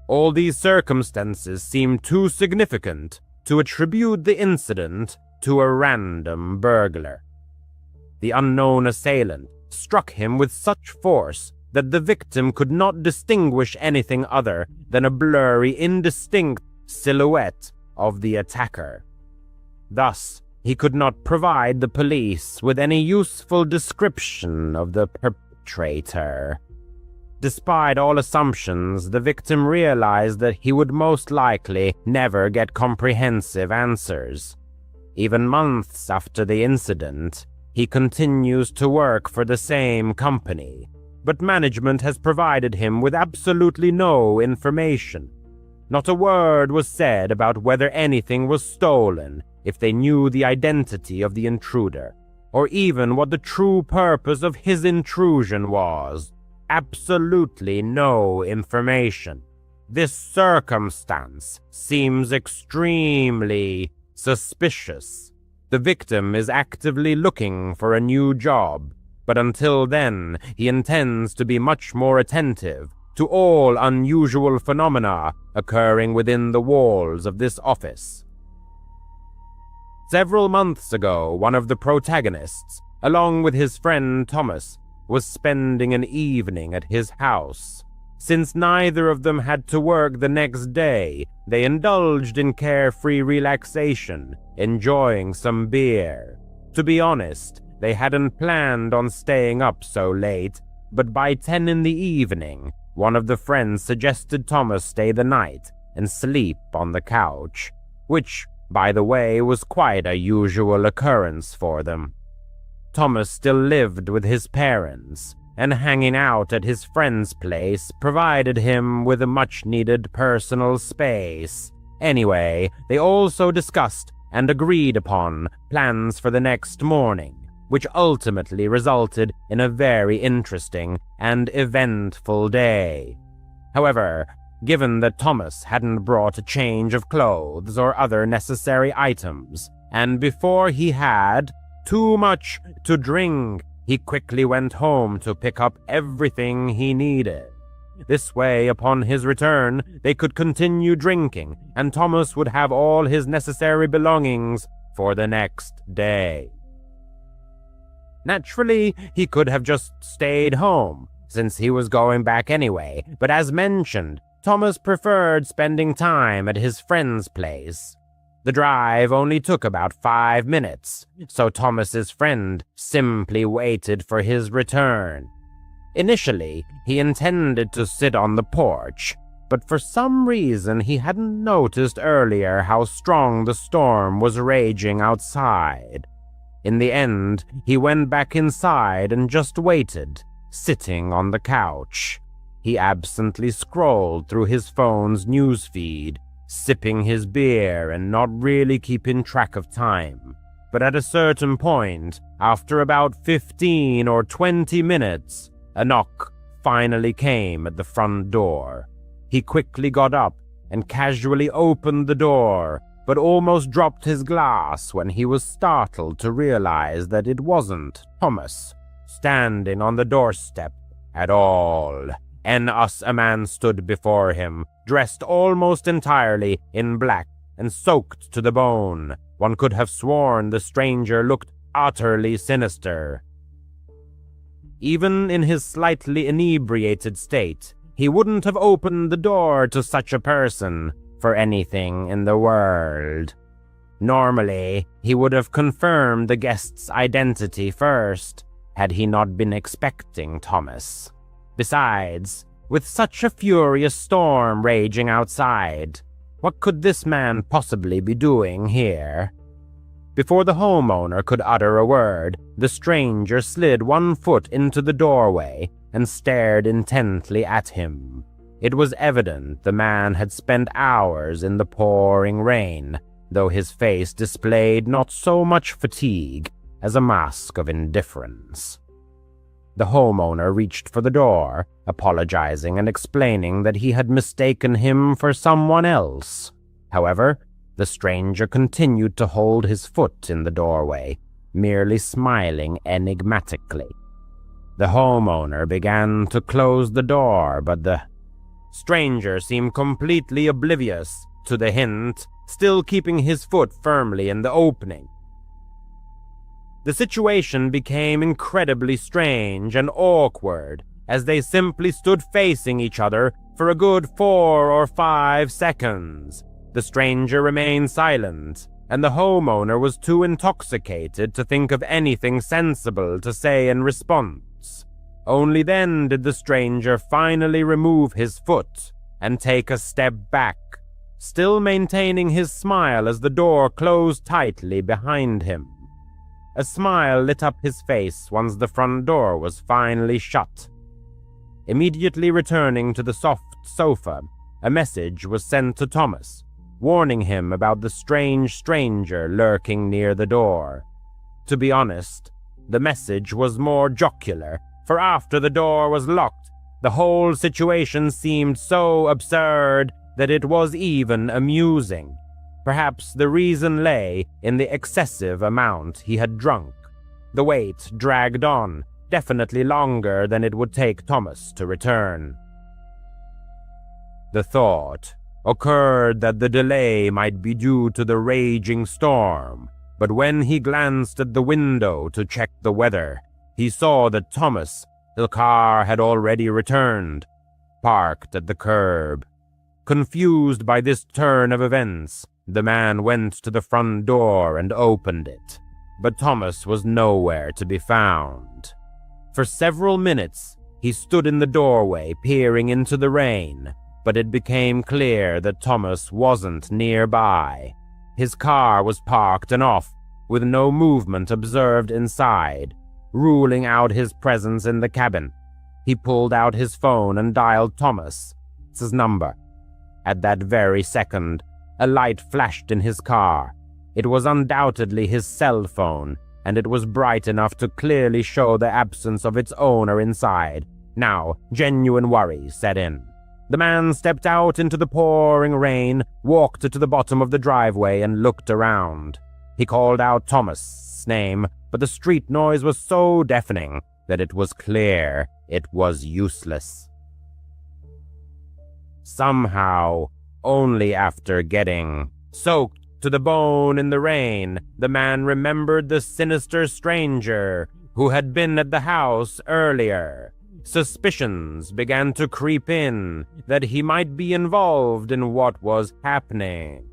All these circumstances seem too significant to attribute the incident to a random burglar. The unknown assailant struck him with such force that the victim could not distinguish anything other than a blurry, indistinct silhouette of the attacker. Thus, he could not provide the police with any useful description of the perpetrator. Despite all assumptions, the victim realized that he would most likely never get comprehensive answers. Even months after the incident, he continues to work for the same company, but management has provided him with absolutely no information. Not a word was said about whether anything was stolen, if they knew the identity of the intruder, or even what the true purpose of his intrusion was. Absolutely no information. This circumstance seems extremely suspicious. The victim is actively looking for a new job, but until then, he intends to be much more attentive to all unusual phenomena occurring within the walls of this office. Several months ago, one of the protagonists, along with his friend Thomas, was spending an evening at his house. Since neither of them had to work the next day, they indulged in carefree relaxation, enjoying some beer. To be honest, they hadn't planned on staying up so late, but by 10 in the evening, one of the friends suggested Thomas stay the night and sleep on the couch, which, by the way, was quite a usual occurrence for them. Thomas still lived with his parents, and hanging out at his friend's place provided him with a much-needed personal space. Anyway, they also discussed and agreed upon plans for the next morning, which ultimately resulted in a very interesting and eventful day. However, given that Thomas hadn't brought a change of clothes or other necessary items, and before he had too much to drink, he quickly went home to pick up everything he needed. This way, upon his return, they could continue drinking, and Thomas would have all his necessary belongings for the next day. Naturally, he could have just stayed home, since he was going back anyway, but as mentioned, Thomas preferred spending time at his friend's place. The drive only took about 5 minutes, so Thomas's friend simply waited for his return. Initially, he intended to sit on the porch, but for some reason he hadn't noticed earlier how strong the storm was raging outside. In the end, he went back inside and just waited, sitting on the couch. He absently scrolled through his phone's newsfeed, sipping his beer and not really keeping track of time. But at a certain point, after about 15 or 20 minutes, a knock finally came at the front door. He quickly got up and casually opened the door, but almost dropped his glass when he was startled to realize that it wasn't Thomas standing on the doorstep at all. A man stood before him, dressed almost entirely in black and soaked to the bone. One could have sworn the stranger looked utterly sinister. Even in his slightly inebriated state, he wouldn't have opened the door to such a person for anything in the world. Normally, he would have confirmed the guest's identity first, had he not been expecting Thomas. Besides, with such a furious storm raging outside, what could this man possibly be doing here? Before the homeowner could utter a word, the stranger slid one foot into the doorway and stared intently at him. It was evident the man had spent hours in the pouring rain, though his face displayed not so much fatigue as a mask of indifference. The homeowner reached for the door, apologizing and explaining that he had mistaken him for someone else. However, the stranger continued to hold his foot in the doorway, merely smiling enigmatically. The homeowner began to close the door, but the stranger seemed completely oblivious to the hint, still keeping his foot firmly in the opening. The situation became incredibly strange and awkward as they simply stood facing each other for a good 4 or 5 seconds. The stranger remained silent, and the homeowner was too intoxicated to think of anything sensible to say in response. Only then did the stranger finally remove his foot and take a step back, still maintaining his smile as the door closed tightly behind him. A smile lit up his face once the front door was finally shut. Immediately returning to the soft sofa, a message was sent to Thomas, warning him about the strange stranger lurking near the door. To be honest, the message was more jocular, for after the door was locked, the whole situation seemed so absurd that it was even amusing. Perhaps the reason lay in the excessive amount he had drunk. The wait dragged on, definitely longer than it would take Thomas to return. The thought occurred that the delay might be due to the raging storm, but when he glanced at the window to check the weather, he saw that Thomas' car had already returned, parked at the curb. Confused by this turn of events, the man went to the front door and opened it, but Thomas was nowhere to be found. For several minutes, he stood in the doorway peering into the rain, but it became clear that Thomas wasn't nearby. His car was parked and off, with no movement observed inside, ruling out his presence in the cabin. He pulled out his phone and dialed Thomas's number. At that very second, a light flashed in his car. It was undoubtedly his cell phone, and it was bright enough to clearly show the absence of its owner inside. Now, genuine worry set in. The man stepped out into the pouring rain, walked to the bottom of the driveway, and looked around. He called out Thomas' name, but the street noise was so deafening that it was clear it was useless. Somehow, only after getting soaked to the bone in the rain, the man remembered the sinister stranger who had been at the house earlier. Suspicions began to creep in that he might be involved in what was happening.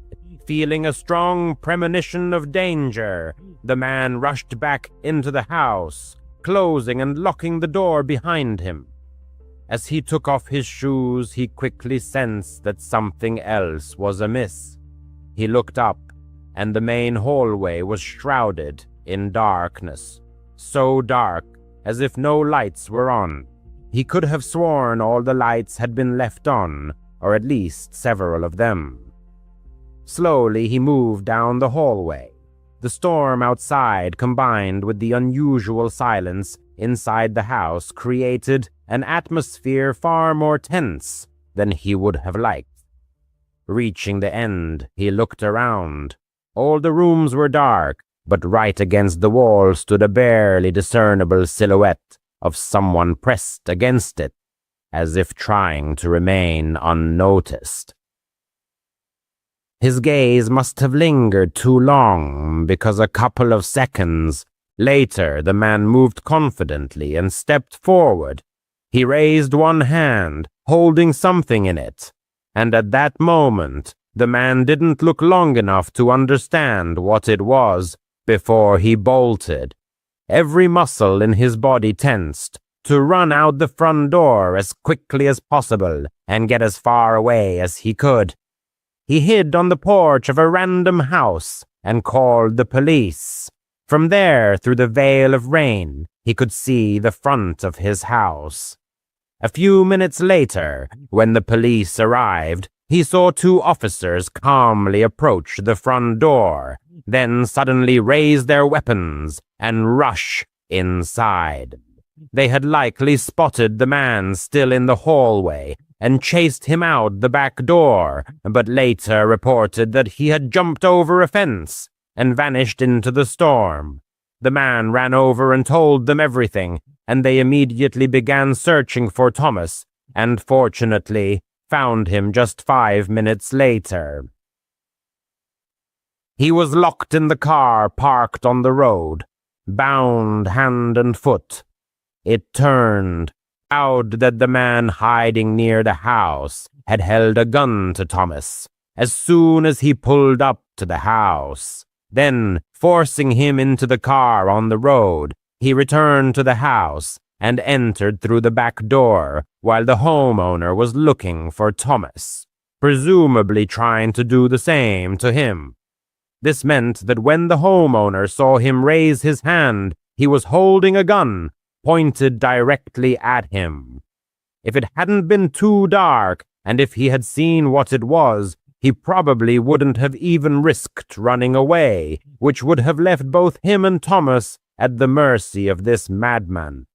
Feeling a strong premonition of danger, the man rushed back into the house, closing and locking the door behind him. As he took off his shoes, he quickly sensed that something else was amiss. He looked up, and the main hallway was shrouded in darkness, so dark as if no lights were on. He could have sworn all the lights had been left on, or at least several of them. Slowly he moved down the hallway. The storm outside combined with the unusual silence inside the house created an atmosphere far more tense than he would have liked. Reaching the end, he looked around. All the rooms were dark, but right against the wall stood a barely discernible silhouette of someone pressed against it, as if trying to remain unnoticed. His gaze must have lingered too long, because a couple of seconds later the man moved confidently and stepped forward. He raised one hand, holding something in it, and at that moment the man didn't look long enough to understand what it was before he bolted. Every muscle in his body tensed to run out the front door as quickly as possible and get as far away as he could. He hid on the porch of a random house and called the police. From there, through the veil of rain, he could see the front of his house. A few minutes later, when the police arrived, he saw two officers calmly approach the front door, then suddenly raise their weapons and rush inside. They had likely spotted the man still in the hallway and chased him out the back door, but later reported that he had jumped over a fence and vanished into the storm. The man ran over and told them everything, and they immediately began searching for Thomas, and fortunately found him just 5 minutes later. He was locked in the car parked on the road, bound hand and foot. It turned out that the man hiding near the house had held a gun to Thomas as soon as he pulled up to the house. Then, forcing him into the car on the road, he returned to the house and entered through the back door while the homeowner was looking for Thomas, presumably trying to do the same to him. This meant that when the homeowner saw him raise his hand, he was holding a gun pointed directly at him. If it hadn't been too dark, and if he had seen what it was, he probably wouldn't have even risked running away, which would have left both him and Thomas at the mercy of this madman.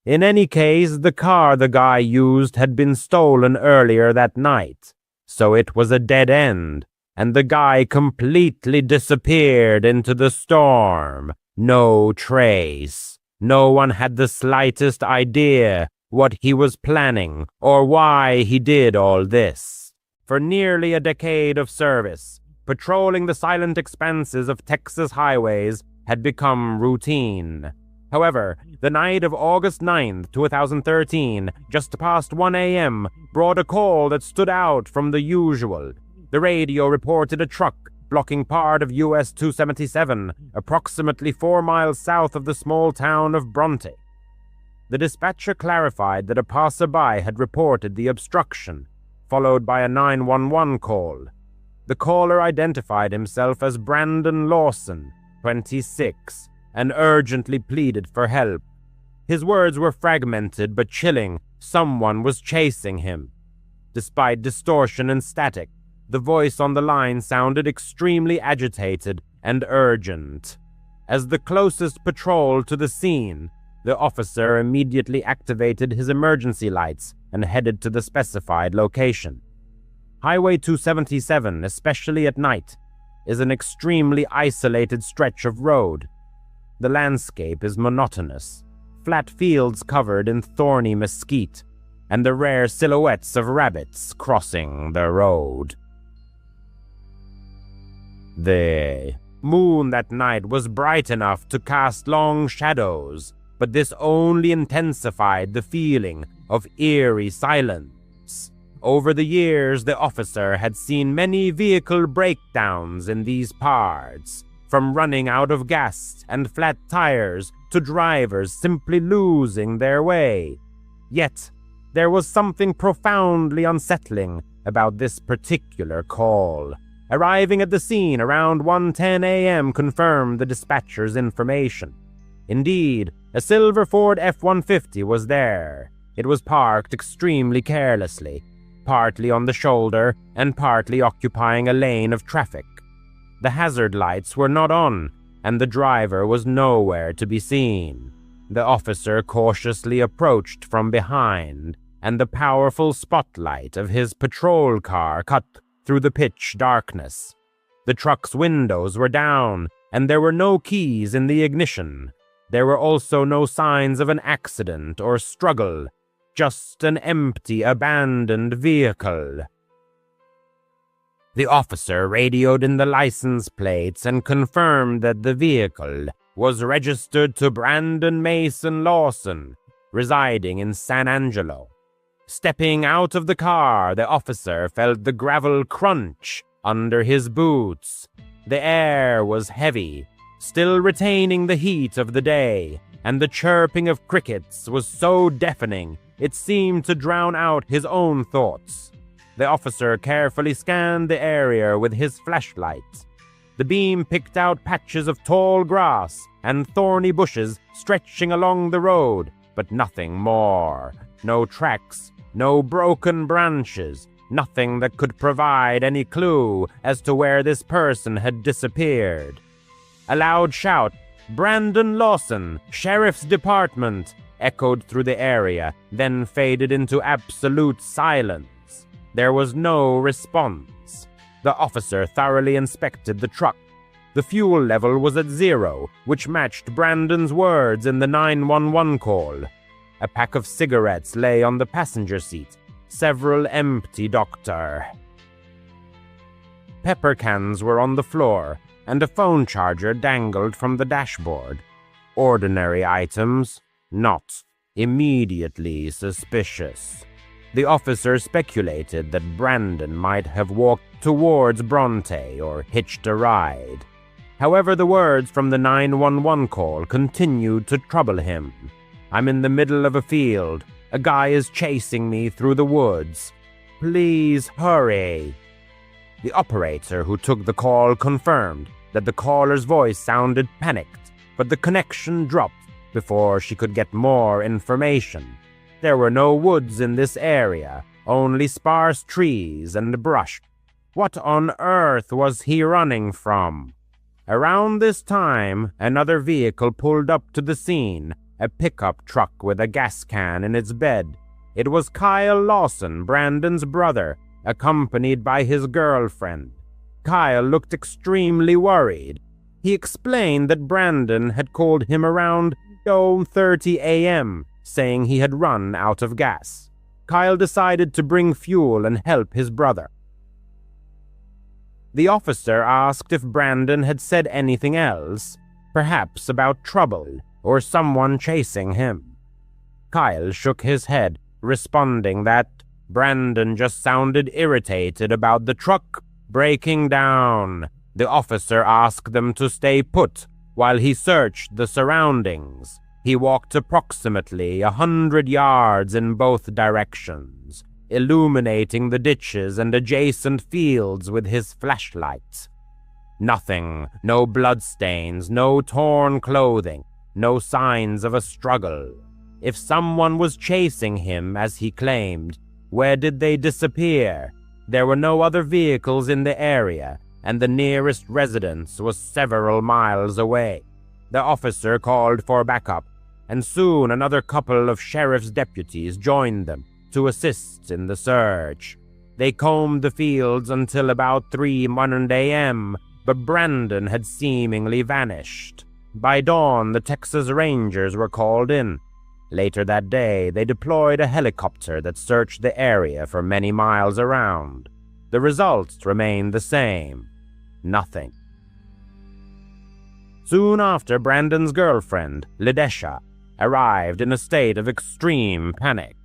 In any case, the car the guy used had been stolen earlier that night, so it was a dead end, and the guy completely disappeared into the storm. No trace. No one had the slightest idea what he was planning or why he did all this. For nearly a decade of service, patrolling the silent expanses of Texas highways had become routine. However, the night of August 9th, 2013, just past 1 a.m., brought a call that stood out from the usual. The radio reported a truck blocking part of US 277, approximately 4 miles south of the small town of Bronte. The dispatcher clarified that a passerby had reported the obstruction, followed by a 911 call. The caller identified himself as Brandon Lawson, 26, and urgently pleaded for help. His words were fragmented but chilling. Someone was chasing him. Despite distortion and static, the voice on the line sounded extremely agitated and urgent. As the closest patrol to the scene, the officer immediately activated his emergency lights and headed to the specified location. Highway 277, especially at night, is an extremely isolated stretch of road. The landscape is monotonous, flat fields covered in thorny mesquite, and the rare silhouettes of rabbits crossing the road. The moon that night was bright enough to cast long shadows, but this only intensified the feeling of eerie silence. Over the years, the officer had seen many vehicle breakdowns in these parts, from running out of gas and flat tires to drivers simply losing their way. Yet, there was something profoundly unsettling about this particular call. Arriving at the scene around 1:10 a.m. confirmed the dispatcher's information. Indeed, a silver Ford F-150 was there. It was parked extremely carelessly, partly on the shoulder and partly occupying a lane of traffic. The hazard lights were not on, and the driver was nowhere to be seen. The officer cautiously approached from behind, and the powerful spotlight of his patrol car cut through the pitch darkness. The truck's windows were down, and there were no keys in the ignition. There were also no signs of an accident or struggle, just an empty, abandoned vehicle. The officer radioed in the license plates and confirmed that the vehicle was registered to Brandon Mason Lawson, residing in San Angelo. Stepping out of the car, the officer felt the gravel crunch under his boots. The air was heavy, still retaining the heat of the day, and the chirping of crickets was so deafening it seemed to drown out his own thoughts. The officer carefully scanned the area with his flashlight. The beam picked out patches of tall grass and thorny bushes stretching along the road, but nothing more. No tracks, no broken branches, nothing that could provide any clue as to where this person had disappeared. A loud shout, "Brandon Lawson, Sheriff's Department," echoed through the area, then faded into absolute silence. There was no response. The officer thoroughly inspected the truck. The fuel level was at 0, which matched Brandon's words in the 911 call. A pack of cigarettes lay on the passenger seat, several empty, Doctor. Pepper cans were on the floor, and a phone charger dangled from the dashboard. Ordinary items, not immediately suspicious. The officer speculated that Brandon might have walked towards Bronte or hitched a ride. However, the words from the 911 call continued to trouble him. "I'm in the middle of a field. A guy is chasing me through the woods. Please hurry." The operator who took the call confirmed that the caller's voice sounded panicked, but the connection dropped before she could get more information. There were no woods in this area, only sparse trees and brush. What on earth was he running from? Around this time, another vehicle pulled up to the scene, a pickup truck with a gas can in its bed. It was Kyle Lawson, Brandon's brother, accompanied by his girlfriend. Kyle looked extremely worried. He explained that Brandon had called him around 2:30 a.m., saying he had run out of gas. Kyle decided to bring fuel and help his brother. The officer asked if Brandon had said anything else, perhaps about trouble or someone chasing him. Kyle shook his head, responding that Brandon just sounded irritated about the truck breaking down. The officer asked them to stay put while he searched the surroundings. He walked approximately 100 yards in both directions, illuminating the ditches and adjacent fields with his flashlight. Nothing, no bloodstains, no torn clothing, no signs of a struggle. If someone was chasing him, as he claimed, where did they disappear? There were no other vehicles in the area, and the nearest residence was several miles away. The officer called for backup, and soon another couple of sheriff's deputies joined them to assist in the search. They combed the fields until about 3:00 a.m., but Brandon had seemingly vanished. By dawn, the Texas Rangers were called in. Later that day, they deployed a helicopter that searched the area for many miles around. The results remained the same. Nothing. Soon after, Brandon's girlfriend, Ledesha, arrived in a state of extreme panic.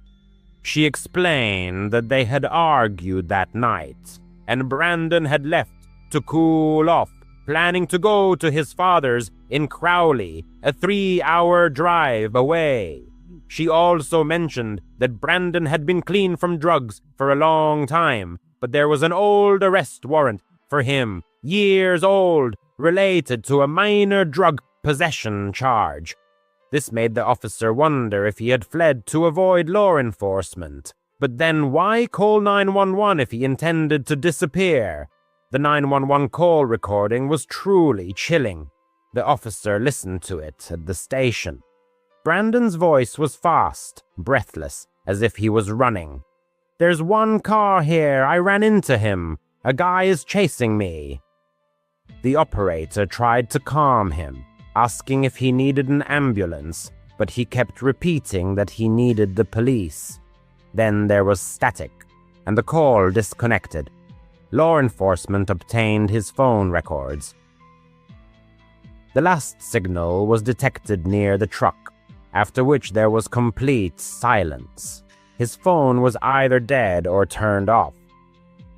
She explained that they had argued that night, and Brandon had left to cool off, planning to go to his father's in Crowley, a 3-hour drive away. She also mentioned that Brandon had been clean from drugs for a long time, but there was an old arrest warrant for him, years old, related to a minor drug possession charge. This made the officer wonder if he had fled to avoid law enforcement. But then why call 911 if he intended to disappear? The 911 call recording was truly chilling. The officer listened to it at the station. Brandon's voice was fast, breathless, as if he was running. "There's one car here. I ran into him. A guy is chasing me." The operator tried to calm him, asking if he needed an ambulance, but he kept repeating that he needed the police. Then there was static, and the call disconnected. Law enforcement obtained his phone records. The last signal was detected near the truck, after which there was complete silence. His phone was either dead or turned off.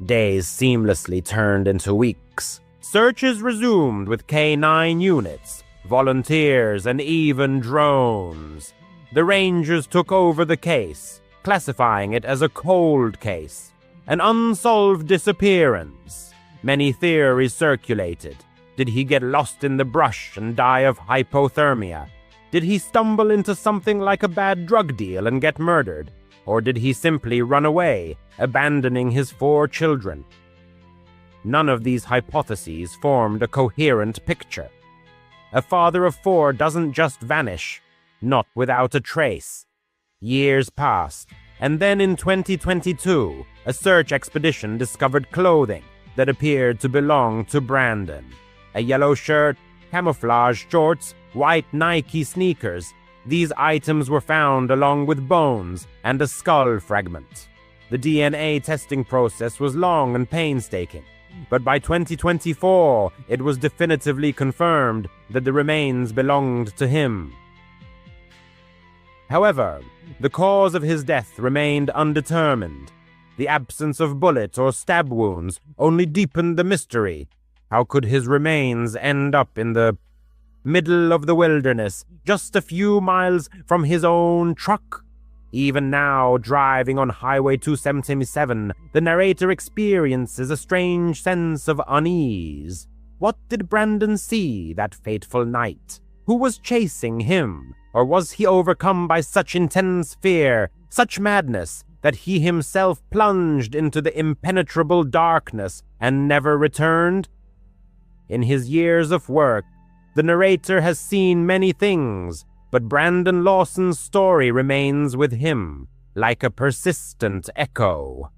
Days seamlessly turned into weeks. Searches resumed with K9 units, volunteers, and even drones. The Rangers took over the case, classifying it as a cold case, an unsolved disappearance. Many theories circulated. Did he get lost in the brush and die of hypothermia? Did he stumble into something like a bad drug deal and get murdered? Or did he simply run away, abandoning his 4 children? None of these hypotheses formed a coherent picture. A father of 4 doesn't just vanish, not without a trace. Years passed, and then in 2022, a search expedition discovered clothing that appeared to belong to Brandon. A yellow shirt, camouflage shorts, white Nike sneakers. These items were found along with bones and a skull fragment. The DNA testing process was long and painstaking, but by 2024, it was definitively confirmed that the remains belonged to him. However, the cause of his death remained undetermined. The absence of bullet or stab wounds only deepened the mystery. How could his remains end up in the middle of the wilderness, just a few miles from his own truck? Even now, driving on Highway 277, the narrator experiences a strange sense of unease. What did Brandon see that fateful night? Who was chasing him? Or was he overcome by such intense fear, such madness, that he himself plunged into the impenetrable darkness and never returned? In his years of work, the narrator has seen many things, but Brandon Lawson's story remains with him, like a persistent echo.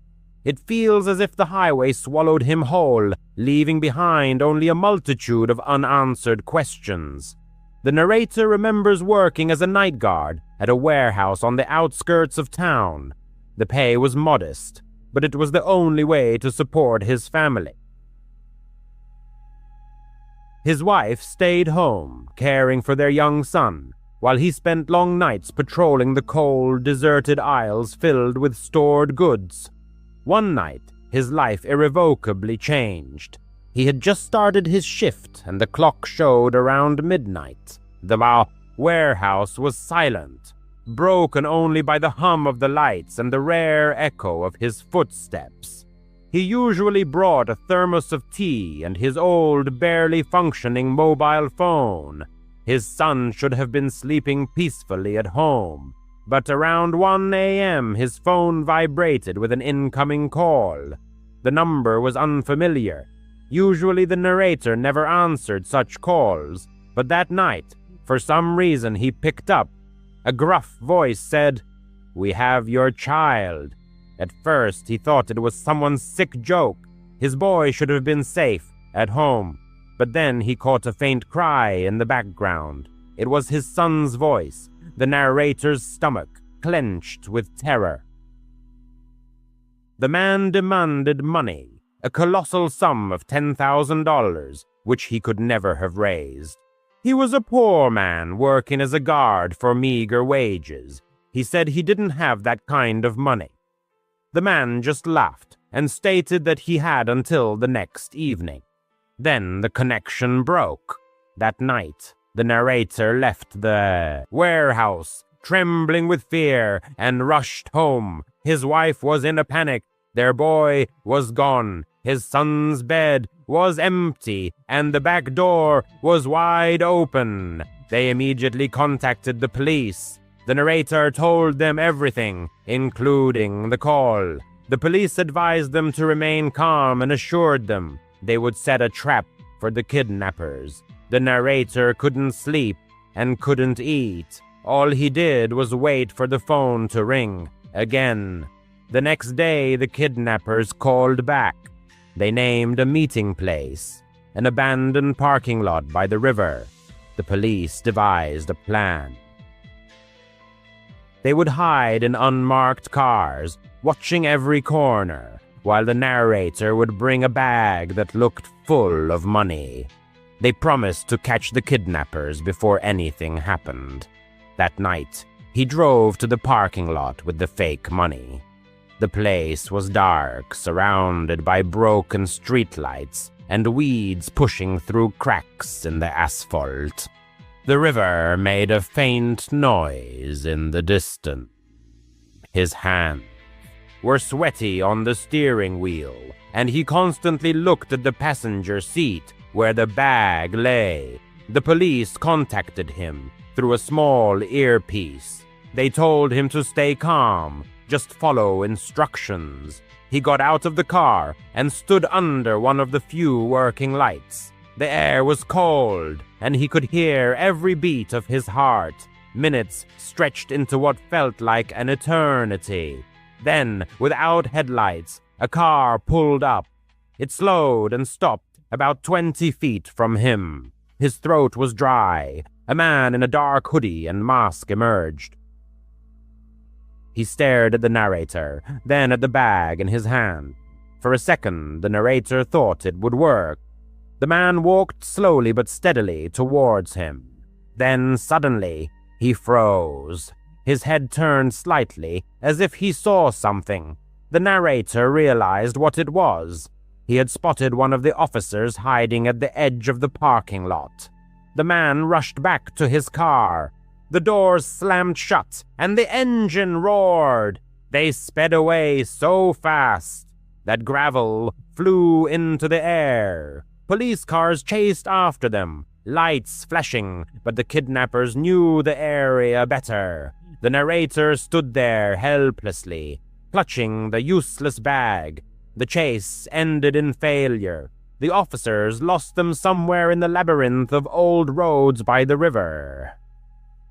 It feels as if the highway swallowed him whole, leaving behind only a multitude of unanswered questions. The narrator remembers working as a night guard at a warehouse on the outskirts of town. The pay was modest, but it was the only way to support his family. His wife stayed home, caring for their young son, while he spent long nights patrolling the cold, deserted aisles filled with stored goods. One night, his life irrevocably changed. He had just started his shift, and the clock showed around midnight. The warehouse was silent, broken only by the hum of the lights and the rare echo of his footsteps. He usually brought a thermos of tea and his old, barely functioning mobile phone. His son should have been sleeping peacefully at home, but around 1 a.m. his phone vibrated with an incoming call. The number was unfamiliar. Usually the narrator never answered such calls, but that night, for some reason, he picked up. A gruff voice said, "We have your child." At first, he thought it was someone's sick joke. His boy should have been safe, at home. But then he caught a faint cry in the background. It was his son's voice. The narrator's stomach clenched with terror. The man demanded money, a colossal sum of $10,000, which he could never have raised. He was a poor man working as a guard for meager wages. He said he didn't have that kind of money. The man just laughed and stated that he had until the next evening. Then the connection broke. That night, the narrator left the warehouse, trembling with fear, and rushed home. His wife was in a panic. Their boy was gone. His son's bed was empty, and the back door was wide open. They immediately contacted the police. The narrator told them everything, including the call. The police advised them to remain calm and assured them they would set a trap for the kidnappers. The narrator couldn't sleep and couldn't eat. All he did was wait for the phone to ring again. The next day, the kidnappers called back. They named a meeting place, an abandoned parking lot by the river. The police devised a plan. They would hide in unmarked cars, watching every corner, while the narrator would bring a bag that looked full of money. They promised to catch the kidnappers before anything happened. That night, he drove to the parking lot with the fake money. The place was dark, surrounded by broken streetlights and weeds pushing through cracks in the asphalt. The river made a faint noise in the distance. His hands were sweaty on the steering wheel, and he constantly looked at the passenger seat where the bag lay. The police contacted him through a small earpiece. They told him to stay calm, just follow instructions. He got out of the car and stood under one of the few working lights. The air was cold, and he could hear every beat of his heart. Minutes stretched into what felt like an eternity. Then, without headlights, a car pulled up. It slowed and stopped about 20 feet from him. His throat was dry. A man in a dark hoodie and mask emerged. He stared at the narrator, then at the bag in his hand. For a second, the narrator thought it would work. The man walked slowly but steadily towards him. Then, suddenly, he froze. His head turned slightly, as if he saw something. The narrator realized what it was. He had spotted one of the officers hiding at the edge of the parking lot. The man rushed back to his car. The doors slammed shut, and the engine roared. They sped away so fast that gravel flew into the air. Police cars chased after them, lights flashing, but the kidnappers knew the area better. The narrator stood there helplessly, clutching the useless bag. The chase ended in failure. The officers lost them somewhere in the labyrinth of old roads by the river.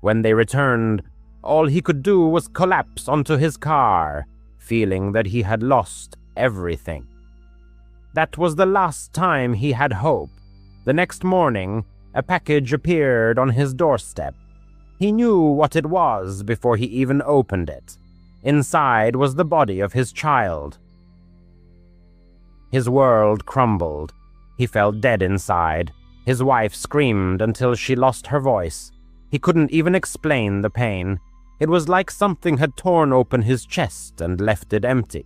When they returned, all he could do was collapse onto his car, feeling that he had lost everything. That was the last time he had hope. The next morning, a package appeared on his doorstep. He knew what it was before he even opened it. Inside was the body of his child. His world crumbled. He felt dead inside. His wife screamed until she lost her voice. He couldn't even explain the pain. It was like something had torn open his chest and left it empty.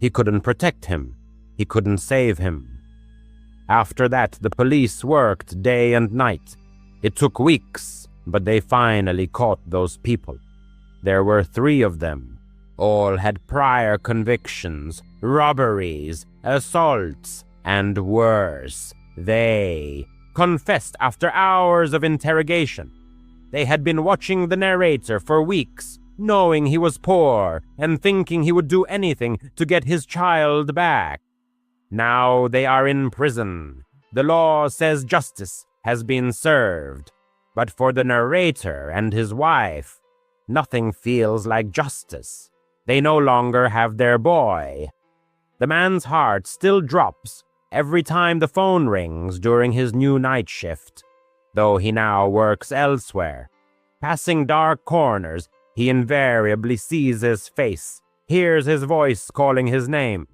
He couldn't protect him. He couldn't save him. After that, the police worked day and night. It took weeks, but they finally caught those people. There were 3 of them. All had prior convictions, robberies, assaults, and worse. They confessed after hours of interrogation. They had been watching the narrator for weeks, knowing he was poor and thinking he would do anything to get his child back. Now they are in prison. The law says justice has been served. But for the narrator and his wife, nothing feels like justice. They no longer have their boy. The man's heart still drops every time the phone rings during his new night shift. Though he now works elsewhere. Passing dark corners, he invariably sees his face, hears his voice calling his name.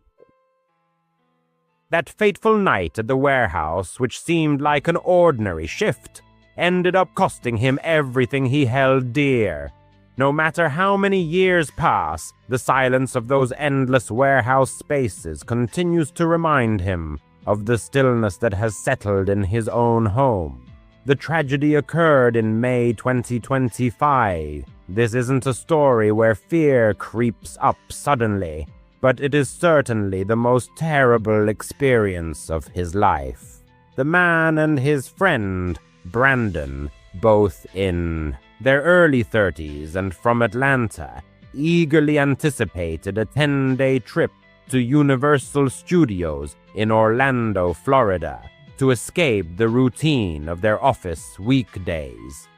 That fateful night at the warehouse, which seemed like an ordinary shift, ended up costing him everything he held dear. No matter how many years pass, the silence of those endless warehouse spaces continues to remind him of the stillness that has settled in his own home. The tragedy occurred in May 2025. This isn't a story where fear creeps up suddenly, but it is certainly the most terrible experience of his life. The man and his friend, Brandon, both in their early 30s and from Atlanta, eagerly anticipated a 10-day trip to Universal Studios in Orlando, Florida, to escape the routine of their office weekdays.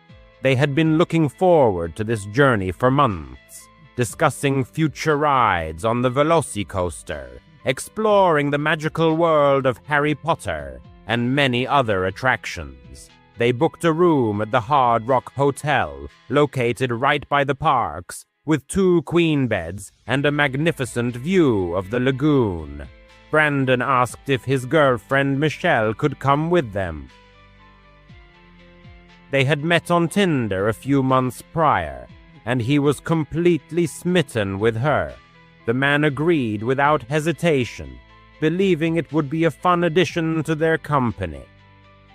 They had been looking forward to this journey for months, discussing future rides on the Velocicoaster, exploring the magical world of Harry Potter, and many other attractions. They booked a room at the Hard Rock Hotel, located right by the parks, with 2 queen beds and a magnificent view of the lagoon. Brandon asked if his girlfriend Michelle could come with them. They had met on Tinder a few months prior, and he was completely smitten with her. The man agreed without hesitation, believing it would be a fun addition to their company.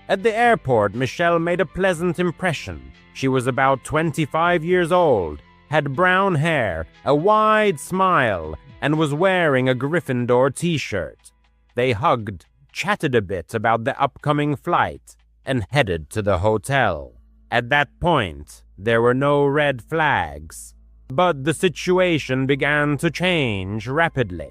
At the airport, Michelle made a pleasant impression. She was about 25 years old, had brown hair, a wide smile, and was wearing a Gryffindor t-shirt. They hugged, chatted a bit about the upcoming flight, and headed to the hotel. At that point, there were no red flags, but the situation began to change rapidly.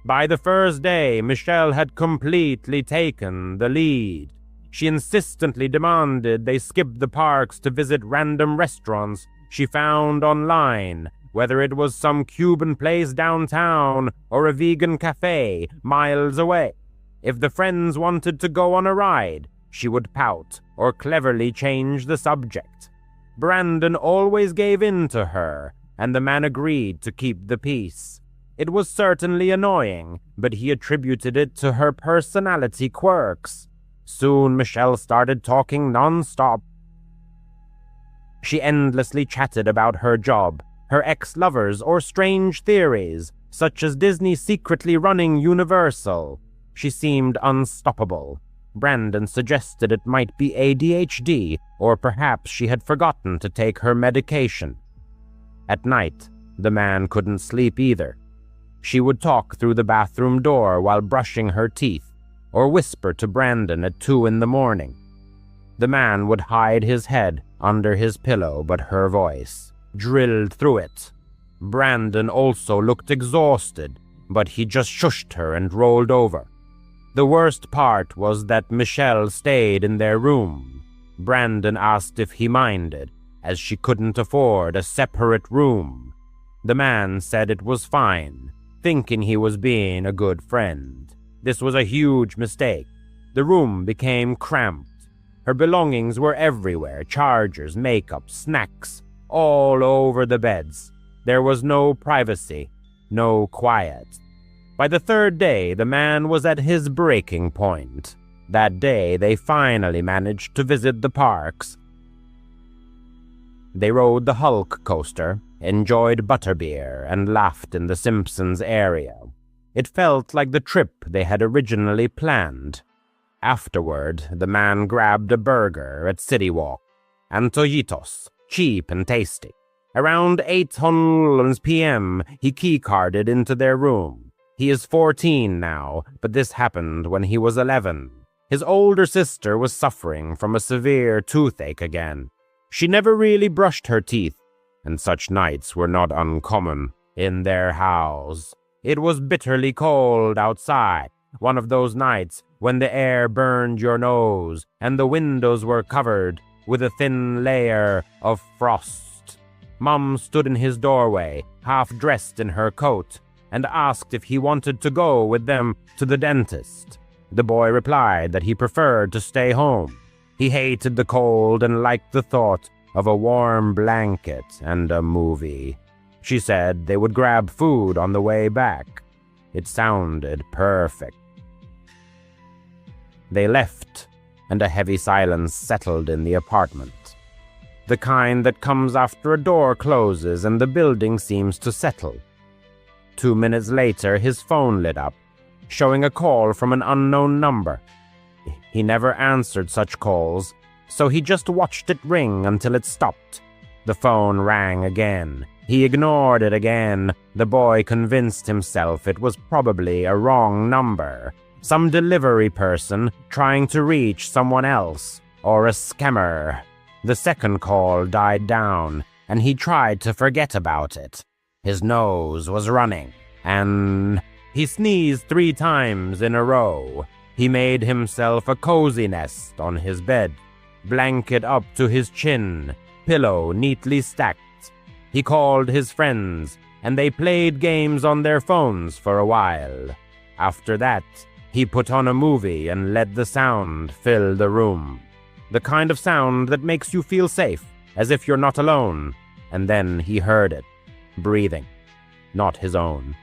By the first day, Michelle had completely taken the lead. She insistently demanded they skip the parks to visit random restaurants she found online, whether it was some Cuban place downtown or a vegan cafe miles away. If the friends wanted to go on a ride, she would pout or cleverly change the subject. Brandon always gave in to her, and the man agreed to keep the peace. It was certainly annoying, but he attributed it to her personality quirks. Soon Michelle started talking non-stop. She endlessly chatted about her job, her ex-lovers, or strange theories, such as Disney secretly running Universal. She seemed unstoppable. Brandon suggested it might be ADHD, or perhaps she had forgotten to take her medication. At night, the man couldn't sleep either. She would talk through the bathroom door while brushing her teeth, or whisper to Brandon at 2 a.m. The man would hide his head under his pillow, but her voice drilled through it. Brandon also looked exhausted, but he just shushed her and rolled over. The worst part was that Michelle stayed in their room. Brandon asked if he minded, as she couldn't afford a separate room. The man said it was fine, thinking he was being a good friend. This was a huge mistake. The room became cramped. Her belongings were everywhere, chargers, makeup, snacks, all over the beds. There was no privacy, no quiet. By the 3rd day, the man was at his breaking point. That day, they finally managed to visit the parks. They rode the Hulk coaster, enjoyed butterbeer, and laughed in the Simpsons area. It felt like the trip they had originally planned. Afterward, the man grabbed a burger at City Walk, Antojitos, cheap and tasty. Around 8 p.m., he keycarded into their room. He is 14 now, but this happened when he was 11. His older sister was suffering from a severe toothache again. She never really brushed her teeth, and such nights were not uncommon in their house. It was bitterly cold outside, one of those nights when the air burned your nose and the windows were covered with a thin layer of frost. Mom stood in his doorway, half dressed in her coat, and asked if he wanted to go with them to the dentist. The boy replied that he preferred to stay home. He hated the cold and liked the thought of a warm blanket and a movie. She said they would grab food on the way back. It sounded perfect. They left, and a heavy silence settled in the apartment. The kind that comes after a door closes and the building seems to settle. 2 minutes later, his phone lit up, showing a call from an unknown number. He never answered such calls, so he just watched it ring until it stopped. The phone rang again. He ignored it again. The boy convinced himself it was probably a wrong number. Some delivery person trying to reach someone else, or a scammer. The second call died down, and he tried to forget about it. His nose was running, and he sneezed 3 times in a row. He made himself a cozy nest on his bed, blanket up to his chin, pillow neatly stacked. He called his friends, and they played games on their phones for a while. After that, he put on a movie and let the sound fill the room. The kind of sound that makes you feel safe, as if you're not alone. And then he heard it, breathing, not his own.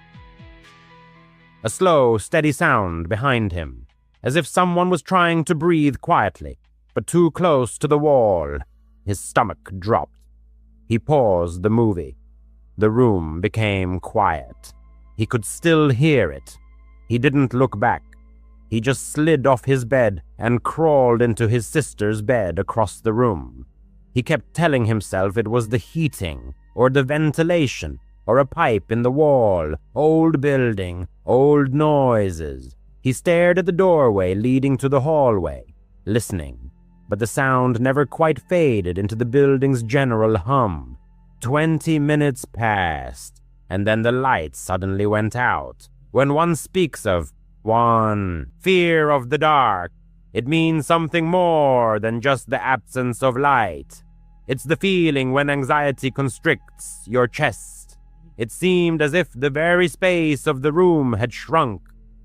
A slow, steady sound behind him, as if someone was trying to breathe quietly, but too close to the wall. His stomach dropped. He paused the movie. The room became quiet. He could still hear it. He didn't look back. He just slid off his bed and crawled into his sister's bed across the room. He kept telling himself it was the heating, or the ventilation, or a pipe in the wall, old building, old noises. He stared at the doorway leading to the hallway, listening, but the sound never quite faded into the building's general hum. 20 minutes passed, and then the lights suddenly went out. When one speaks of fear of the dark, it means something more than just the absence of light. It's the feeling when anxiety constricts your chest. It seemed as if the very space of the room had shrunk,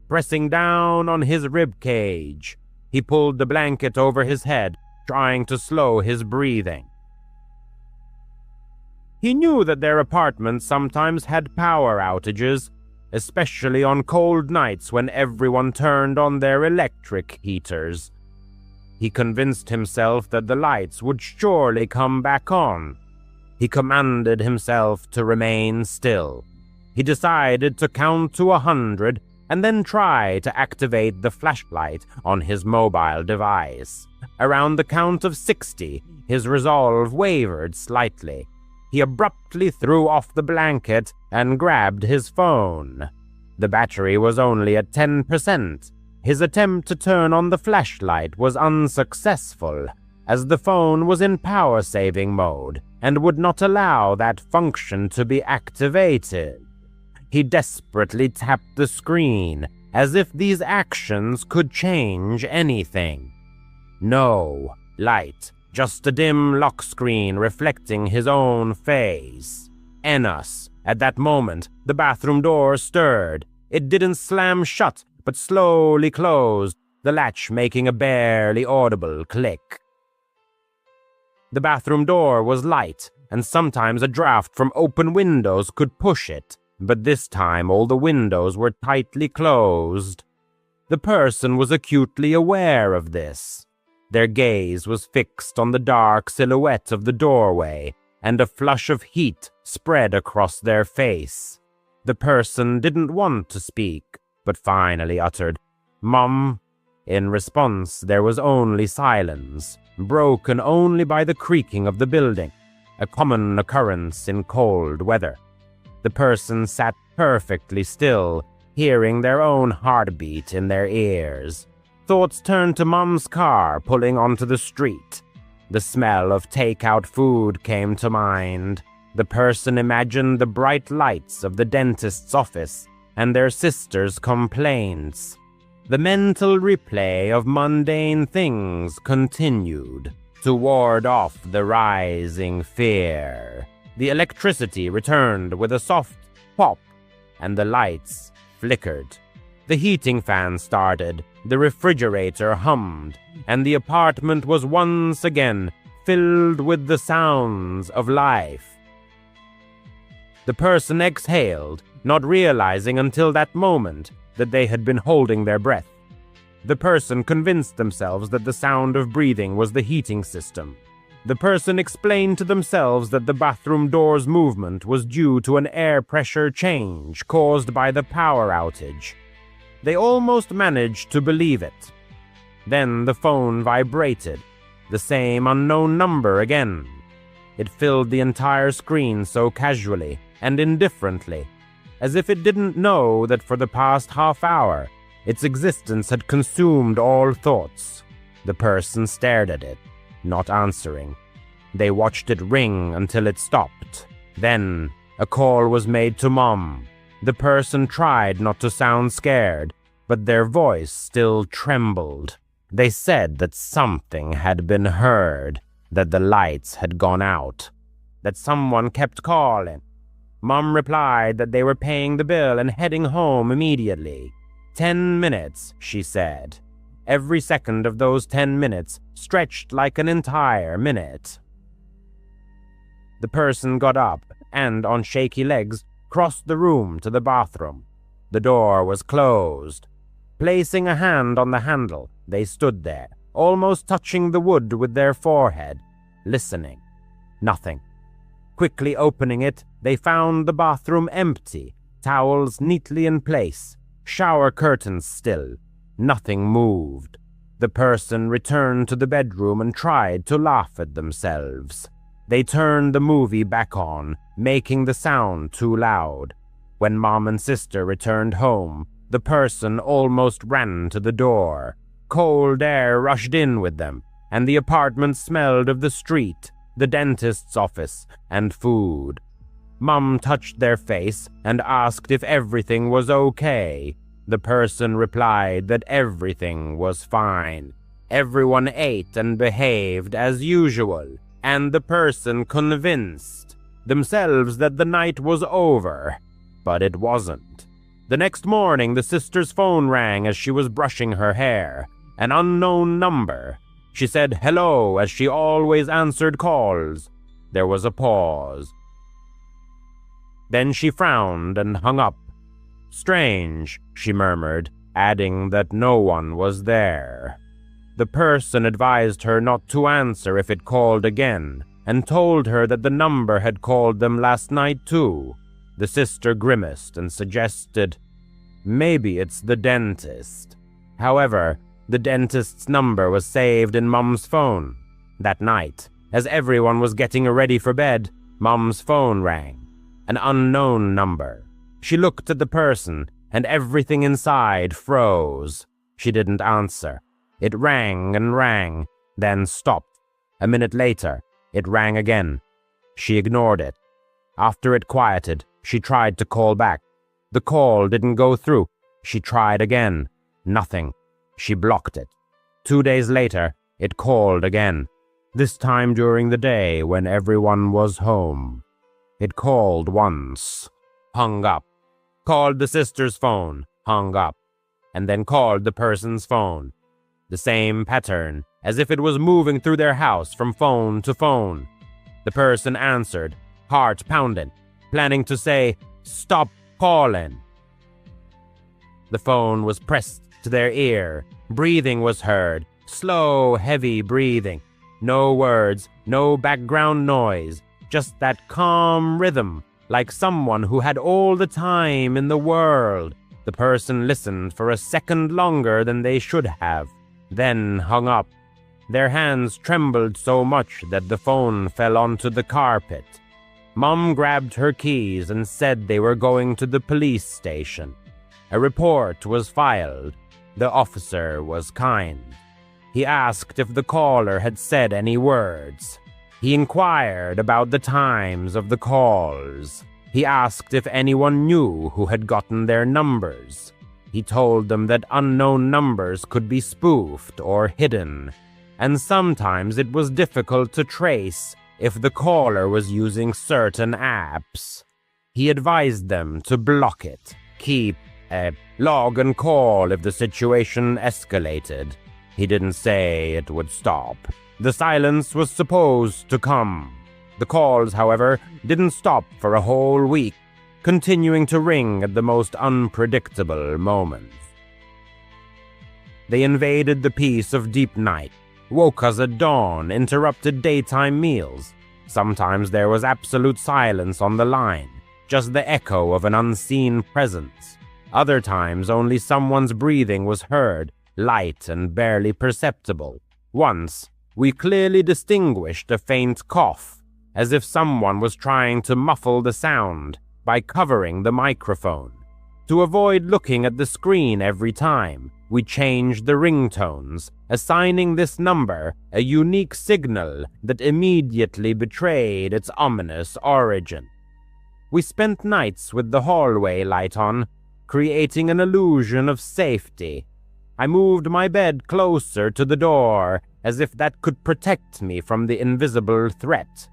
pressing down on his rib cage. He pulled the blanket over his head, trying to slow his breathing. He knew that their apartment sometimes had power outages, especially on cold nights when everyone turned on their electric heaters. He convinced himself that the lights would surely come back on. He commanded himself to remain still. He decided to count to 100 and then try to activate the flashlight on his mobile device. Around the count of 60, his resolve wavered slightly. He abruptly threw off the blanket and grabbed his phone. The battery was only at 10%. His attempt to turn on the flashlight was unsuccessful, as the phone was in power-saving mode and would not allow that function to be activated. He desperately tapped the screen, as if these actions could change anything. No light. Just a dim lock screen reflecting his own face. Enos. At that moment, the bathroom door stirred. It didn't slam shut, but slowly closed, the latch making a barely audible click. The bathroom door was light, and sometimes a draft from open windows could push it, but this time all the windows were tightly closed. The person was acutely aware of this. Their gaze was fixed on the dark silhouette of the doorway, and a flush of heat spread across their face. The person didn't want to speak, but finally uttered, "Mom." In response, there was only silence, broken only by the creaking of the building, a common occurrence in cold weather. The person sat perfectly still, hearing their own heartbeat in their ears. Thoughts turned to Mom's car pulling onto the street. The smell of takeout food came to mind. The person imagined the bright lights of the dentist's office and their sister's complaints. The mental replay of mundane things continued to ward off the rising fear. The electricity returned with a soft pop, and the lights flickered. The heating fan started, the refrigerator hummed, and the apartment was once again filled with the sounds of life. The person exhaled, not realizing until that moment that they had been holding their breath. The person convinced themselves that the sound of breathing was the heating system. The person explained to themselves that the bathroom door's movement was due to an air pressure change caused by the power outage. They almost managed to believe it. Then the phone vibrated, the same unknown number again. It filled the entire screen so casually and indifferently, as if it didn't know that for the past half hour, its existence had consumed all thoughts. The person stared at it, not answering. They watched it ring until it stopped. Then, a call was made to Mom. The person tried not to sound scared, but their voice still trembled. They said that something had been heard, that the lights had gone out, that someone kept calling. Mom replied that they were paying the bill and heading home immediately. 10 minutes, she said. Every second of those 10 minutes stretched like an entire minute. The person got up and, on shaky legs, crossed the room to the bathroom. The door was closed. Placing a hand on the handle, they stood there, almost touching the wood with their forehead, listening. Nothing. Quickly opening it, they found the bathroom empty, towels neatly in place, shower curtains still. Nothing moved. The person returned to the bedroom and tried to laugh at themselves. They turned the movie back on, making the sound too loud. When Mom and sister returned home, the person almost ran to the door. Cold air rushed in with them, and the apartment smelled of the street, the dentist's office, and food. Mom touched their face and asked if everything was okay. The person replied that everything was fine. Everyone ate and behaved as usual, and the person convinced themselves that the night was over, but it wasn't. The next morning, the sister's phone rang as she was brushing her hair. An unknown number. She said hello as she always answered calls. There was a pause. Then she frowned and hung up. Strange, she murmured, adding that no one was there. The person advised her not to answer if it called again, and told her that the number had called them last night too. The sister grimaced and suggested, maybe it's the dentist. However, the dentist's number was saved in Mom's phone. That night, as everyone was getting ready for bed, Mom's phone rang. An unknown number. She looked at the person, and everything inside froze. She didn't answer. It rang and rang, then stopped. A minute later, it rang again. She ignored it. After it quieted, she tried to call back. The call didn't go through. She tried again. Nothing. She blocked it. 2 days later, it called again. This time during the day when everyone was home. It called once. Hung up. Called the sister's phone. Hung up. And then called the person's phone. The same pattern, as if it was moving through their house from phone to phone. The person answered, heart pounding, planning to say, "Stop calling." The phone was pressed to their ear. Breathing was heard, slow, heavy breathing. No words, no background noise, just that calm rhythm, like someone who had all the time in the world. The person listened for a second longer than they should have, then hung up. Their hands trembled so much that the phone fell onto the carpet. Mom grabbed her keys and said they were going to the police station. A report was filed. The officer was kind. He asked if the caller had said any words. He inquired about the times of the calls. He asked if anyone knew who had gotten their numbers. He told them that unknown numbers could be spoofed or hidden, and sometimes it was difficult to trace if the caller was using certain apps. He advised them to block it, keep a log and call if the situation escalated. He didn't say it would stop. The silence was supposed to come. The calls, however, didn't stop for a whole week, continuing to ring at the most unpredictable moments. They invaded the peace of deep night, woke us at dawn, interrupted daytime meals. Sometimes there was absolute silence on the line, just the echo of an unseen presence. Other times only someone's breathing was heard, light and barely perceptible. Once, we clearly distinguished a faint cough, as if someone was trying to muffle the sound by covering the microphone. To avoid looking at the screen every time, we changed the ringtones, assigning this number a unique signal that immediately betrayed its ominous origin. We spent nights with the hallway light on, creating an illusion of safety. I moved my bed closer to the door, as if that could protect me from the invisible threat.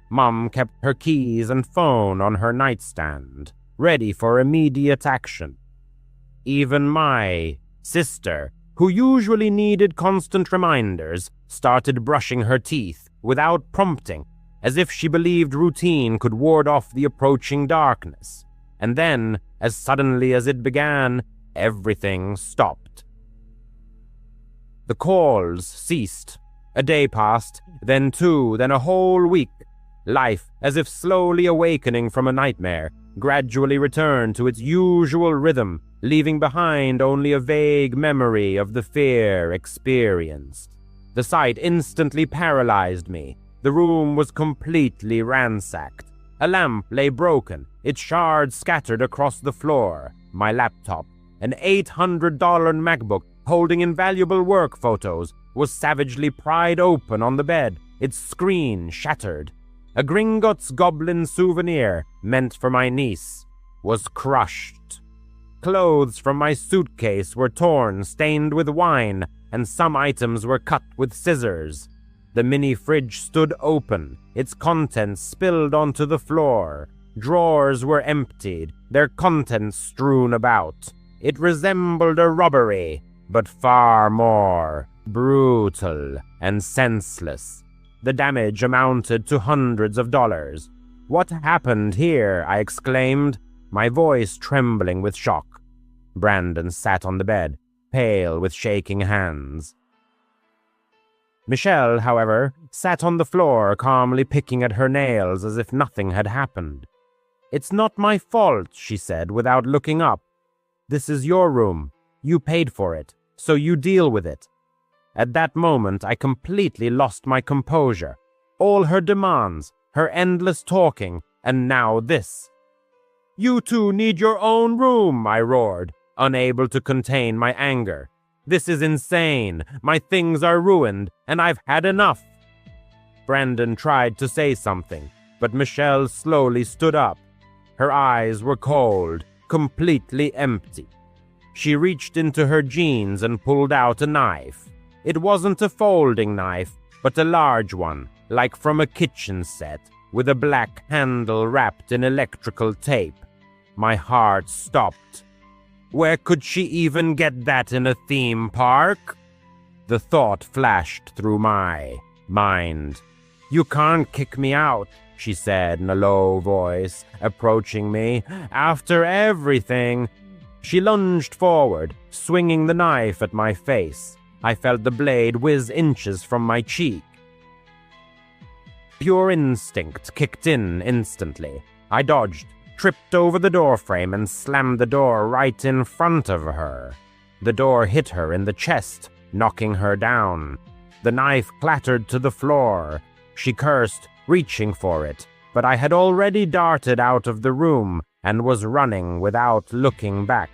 Mom kept her keys and phone on her nightstand, ready for immediate action. Even my sister, who usually needed constant reminders, started brushing her teeth without prompting, as if she believed routine could ward off the approaching darkness. And then, as suddenly as it began, everything stopped. The calls ceased. A day passed, then 2, then a whole week. Life, as if slowly awakening from a nightmare, gradually returned to its usual rhythm, leaving behind only a vague memory of the fear experienced. The sight instantly paralyzed me. The room was completely ransacked. A lamp lay broken, its shards scattered across the floor. My laptop, an $800 MacBook holding invaluable work photos, was savagely pried open on the bed, its screen shattered. A Gringotts goblin souvenir, meant for my niece, was crushed. Clothes from my suitcase were torn, stained with wine, and some items were cut with scissors. The mini fridge stood open, its contents spilled onto the floor. Drawers were emptied, their contents strewn about. It resembled a robbery, but far more brutal and senseless. The damage amounted to hundreds of dollars. "What happened here?" I exclaimed, my voice trembling with shock. Brandon sat on the bed, pale with shaking hands. Michelle, however, sat on the floor, calmly picking at her nails as if nothing had happened. "It's not my fault," she said without looking up. "This is your room. You paid for it, so you deal with it." At that moment, I completely lost my composure. All her demands, her endless talking, and now this. "You two need your own room," I roared, unable to contain my anger. "This is insane. My things are ruined, and I've had enough." Brandon tried to say something, but Michelle slowly stood up. Her eyes were cold, completely empty. She reached into her jeans and pulled out a knife. It wasn't a folding knife, but a large one, like from a kitchen set, with a black handle wrapped in electrical tape. My heart stopped. Where could she even get that in a theme park? The thought flashed through my mind. "You can't kick me out," she said in a low voice, approaching me. "After everything." She lunged forward, swinging the knife at my face. I felt the blade whiz inches from my cheek. Pure instinct kicked in instantly. I dodged, tripped over the doorframe, and slammed the door right in front of her. The door hit her in the chest, knocking her down. The knife clattered to the floor. She cursed, reaching for it, but I had already darted out of the room and was running without looking back.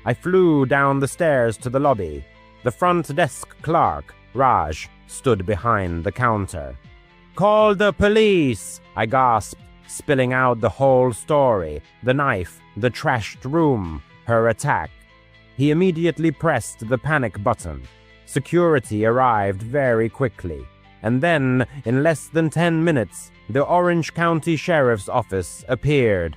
I flew down the stairs to the lobby. The front desk clerk, Raj, stood behind the counter. "Call the police!" I gasped, spilling out the whole story, the knife, the trashed room, her attack. He immediately pressed the panic button. Security arrived very quickly, and then, in less than 10 minutes, the Orange County Sheriff's Office appeared.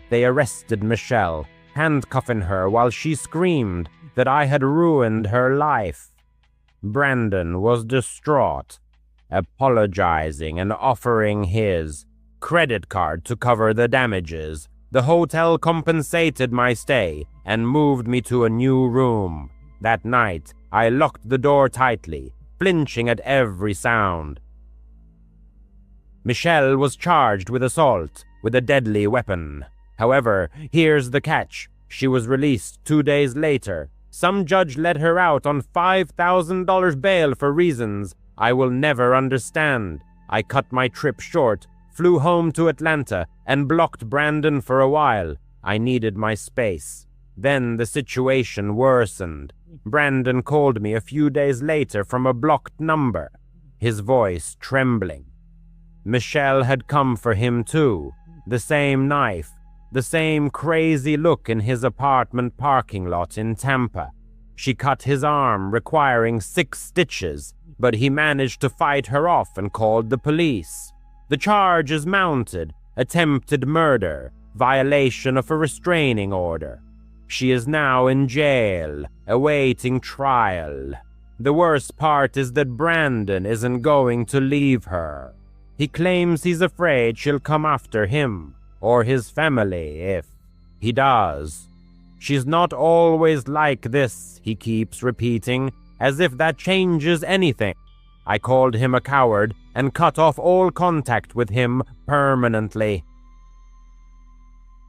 They arrested Michelle, handcuffing her while she screamed that I had ruined her life. Brandon was distraught, apologizing and offering his credit card to cover the damages. The hotel compensated my stay and moved me to a new room. That night, I locked the door tightly, flinching at every sound. Michelle was charged with assault with a deadly weapon. However, here's the catch. She was released 2 days later. Some judge let her out on $5,000 bail for reasons I will never understand. I cut my trip short, flew home to Atlanta, and blocked Brandon for a while. I needed my space. Then the situation worsened. Brandon called me a few days later from a blocked number, his voice trembling. Michelle had come for him too. The same knife, the same crazy look in his apartment parking lot in Tampa. She cut his arm, requiring 6 stitches, but he managed to fight her off and called the police. The charge is mounted: attempted murder, violation of a restraining order. She is now in jail, awaiting trial. The worst part is that Brandon isn't going to leave her. He claims he's afraid she'll come after him, or his family, if he does. She's not always like this, he keeps repeating, as if that changes anything. I called him a coward and cut off all contact with him permanently.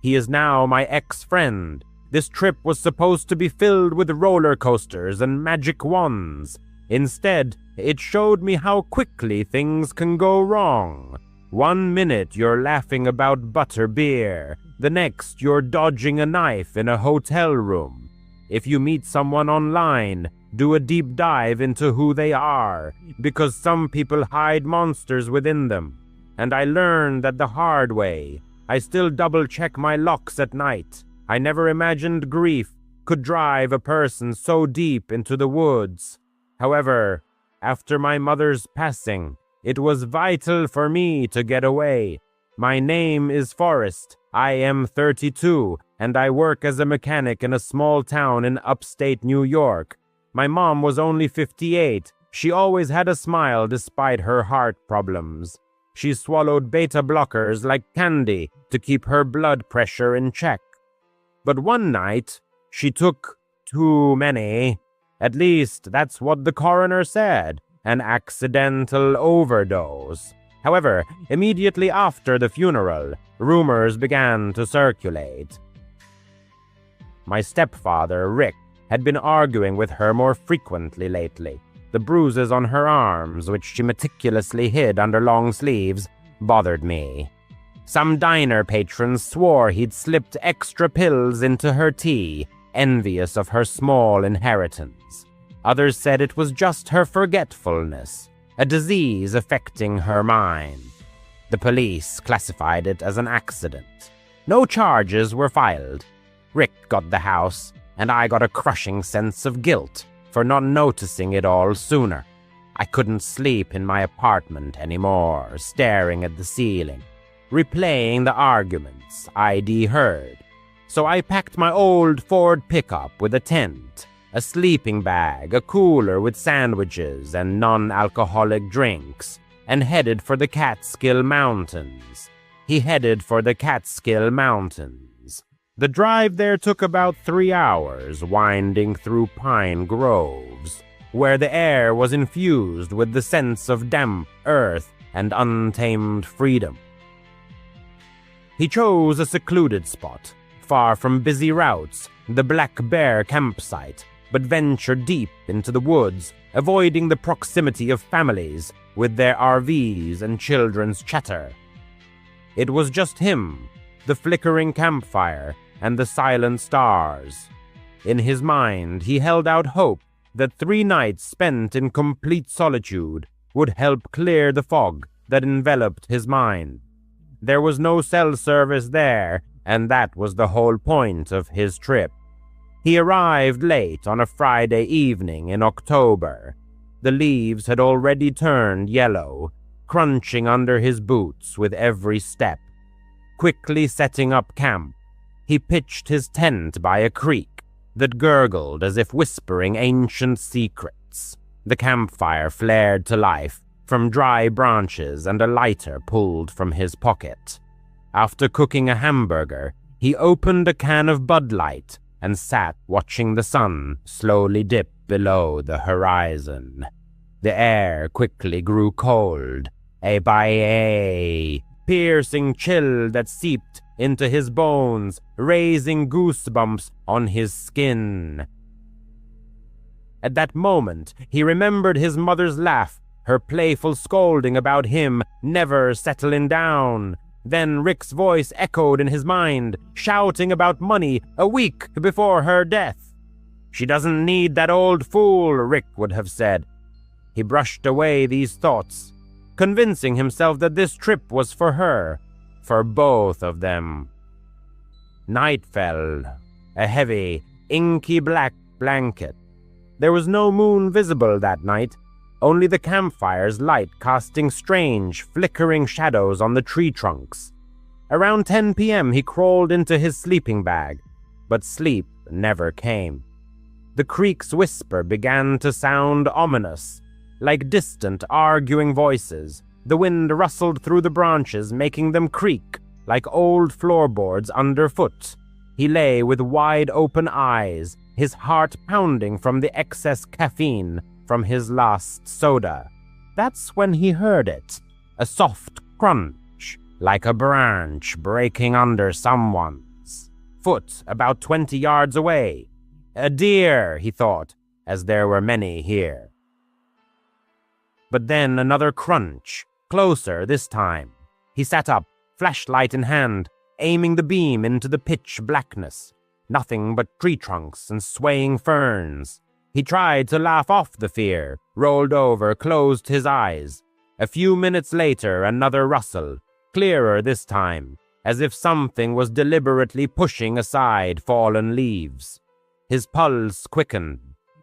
He is now my ex-friend. This trip was supposed to be filled with roller coasters and magic wands. Instead, it showed me how quickly things can go wrong. 1 minute you're laughing about butter beer, the next you're dodging a knife in a hotel room. If you meet someone online, do a deep dive into who they are, because some people hide monsters within them. And I learned that the hard way. I still double-check my locks at night. I never imagined grief could drive a person so deep into the woods. However, after my mother's passing, it was vital for me to get away. My name is Forrest. I am 32, and I work as a mechanic in a small town in upstate New York. My mom was only 58. She always had a smile despite her heart problems. She swallowed beta blockers like candy to keep her blood pressure in check. But one night, she took too many. At least, that's what the coroner said. An accidental overdose. However, immediately after the funeral, rumors began to circulate. My stepfather, Rick, had been arguing with her more frequently lately. The bruises on her arms, which she meticulously hid under long sleeves, bothered me. Some diner patrons swore he'd slipped extra pills into her tea, envious of her small inheritance. Others said it was just her forgetfulness, a disease affecting her mind. The police classified it as an accident. No charges were filed. Rick got the house, and I got a crushing sense of guilt for not noticing it all sooner. I couldn't sleep in my apartment anymore, staring at the ceiling, replaying the arguments I'd heard. So I packed my old Ford pickup with a tent, a sleeping bag, a cooler with sandwiches and non-alcoholic drinks, and headed for the Catskill Mountains. He headed for the Catskill Mountains. The drive there took about 3 hours, winding through pine groves, where the air was infused with the sense of damp earth and untamed freedom. He chose a secluded spot, far from busy routes, the Black Bear campsite, but ventured deep into the woods, avoiding the proximity of families with their RVs and children's chatter. It was just him, the flickering campfire, and the silent stars. In his mind, he held out hope that 3 nights spent in complete solitude would help clear the fog that enveloped his mind. There was no cell service there, and that was the whole point of his trip. He arrived late on a Friday evening in October. The leaves had already turned yellow, crunching under his boots with every step. Quickly setting up camp, he pitched his tent by a creek that gurgled as if whispering ancient secrets. The campfire flared to life from dry branches and a lighter pulled from his pocket. After cooking a hamburger, he opened a can of Bud Light, and sat watching the sun slowly dip below the horizon. The air quickly grew cold, a piercing chill that seeped into his bones, raising goosebumps on his skin. At that moment, he remembered his mother's laugh, her playful scolding about him never settling down. Then Rick's voice echoed in his mind, shouting about money a week before her death. "She doesn't need that old fool," Rick would have said. He brushed away these thoughts, convincing himself that this trip was for her, for both of them. Night fell, a heavy, inky black blanket. There was no moon visible that night, only the campfire's light casting strange, flickering shadows on the tree trunks. Around 10 p.m. he crawled into his sleeping bag, but sleep never came. The creek's whisper began to sound ominous, like distant, arguing voices. The wind rustled through the branches, making them creak like old floorboards underfoot. He lay with wide-open eyes, his heart pounding from the excess caffeine from his last soda. That's when he heard it, a soft crunch, like a branch breaking under someone's foot about 20 yards away. A deer, he thought, as there were many here. But then another crunch, closer this time. He sat up, flashlight in hand, aiming the beam into the pitch blackness. Nothing but tree trunks and swaying ferns. He tried to laugh off the fear, rolled over, closed his eyes. A few minutes later, another rustle, clearer this time, as if something was deliberately pushing aside fallen leaves. His pulse quickened.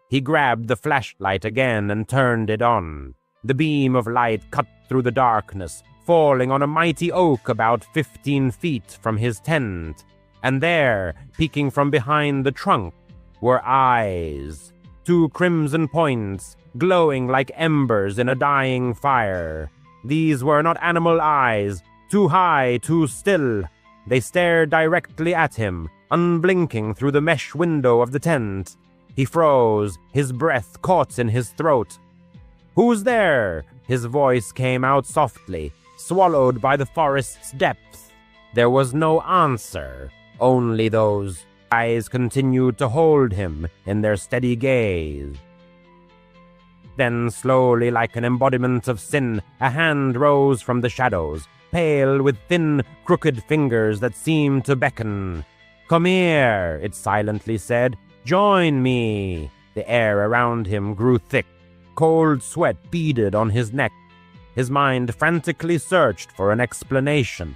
He grabbed the flashlight again and turned it on. The beam of light cut through the darkness, falling on a mighty oak about 15 feet from his tent. And there, peeking from behind the trunk, were eyes. 2 crimson points, glowing like embers in a dying fire. These were not animal eyes, too high, too still. They stared directly at him, unblinking through the mesh window of the tent. He froze, his breath caught in his throat. "Who's there?" His voice came out softly, swallowed by the forest's depth. There was no answer, only those eyes continued to hold him in their steady gaze. Then, slowly, like an embodiment of sin, a hand rose from the shadows, pale with thin, crooked fingers that seemed to beckon. "Come here," it silently said. "Join me." The air around him grew thick. Cold sweat beaded on his neck. His mind frantically searched for an explanation.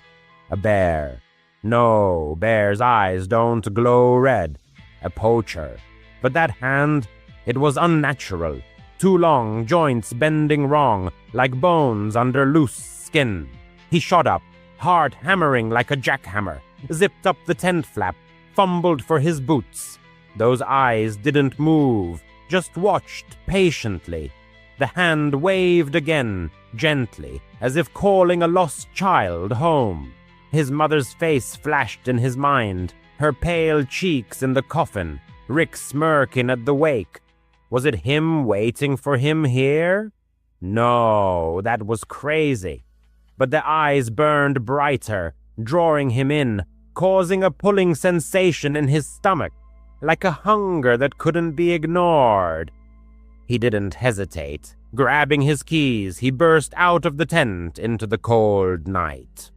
A bear. No, bears' eyes don't glow red. A poacher. But that hand, it was unnatural. Too long, joints bending wrong, like bones under loose skin. He shot up, heart hammering like a jackhammer, zipped up the tent flap, fumbled for his boots. Those eyes didn't move, just watched patiently. The hand waved again, gently, as if calling a lost child home. His mother's face flashed in his mind, her pale cheeks in the coffin, Rick smirking at the wake. Was it him waiting for him here? No, that was crazy. But the eyes burned brighter, drawing him in, causing a pulling sensation in his stomach, like a hunger that couldn't be ignored. He didn't hesitate. Grabbing his keys, he burst out of the tent into the cold night.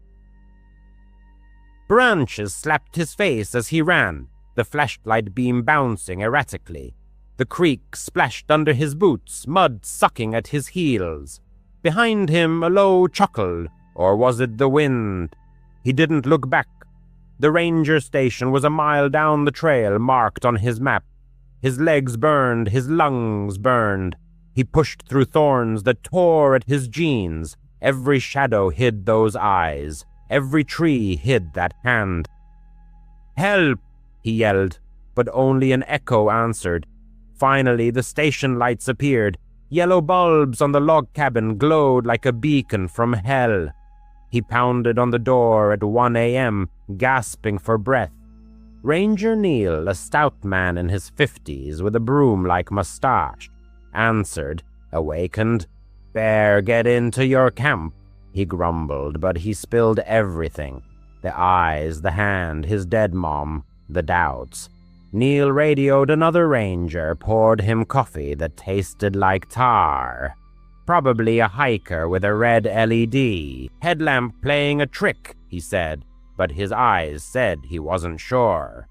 Branches slapped his face as he ran, the flashlight beam bouncing erratically. The creek splashed under his boots, mud sucking at his heels. Behind him, a low chuckle, or was it the wind? He didn't look back. The ranger station was a mile down the trail marked on his map. His legs burned, his lungs burned. He pushed through thorns that tore at his jeans. Every shadow hid those eyes. Every tree hid that hand. "Help!" he yelled, but only an echo answered. Finally, the station lights appeared. Yellow bulbs on the log cabin glowed like a beacon from hell. He pounded on the door at 1 a.m., gasping for breath. Ranger Neil, a stout man in his 50s with a broom-like mustache, answered, awakened. "Bear get into your camp," he grumbled, but he spilled everything. The eyes, the hand, his dead mom, the doubts. Neil radioed another ranger, poured him coffee that tasted like tar. Probably a hiker with a red LED headlamp playing a trick, he said, but his eyes said he wasn't sure.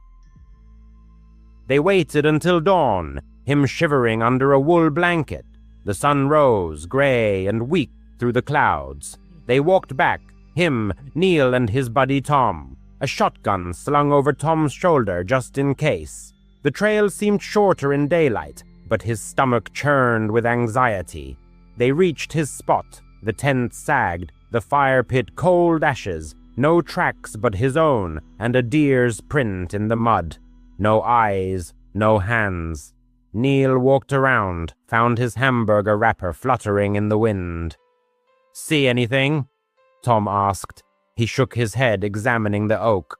They waited until dawn, him shivering under a wool blanket. The sun rose, gray and weak, through the clouds. They walked back, him, Neil, and his buddy Tom, a shotgun slung over Tom's shoulder just in case. The trail seemed shorter in daylight, but his stomach churned with anxiety. They reached his spot. The tent sagged, the fire pit cold ashes, no tracks but his own, and a deer's print in the mud. No eyes, no hands. Neil walked around, found his hamburger wrapper fluttering in the wind. "See anything?" Tom asked. He shook his head, examining the oak.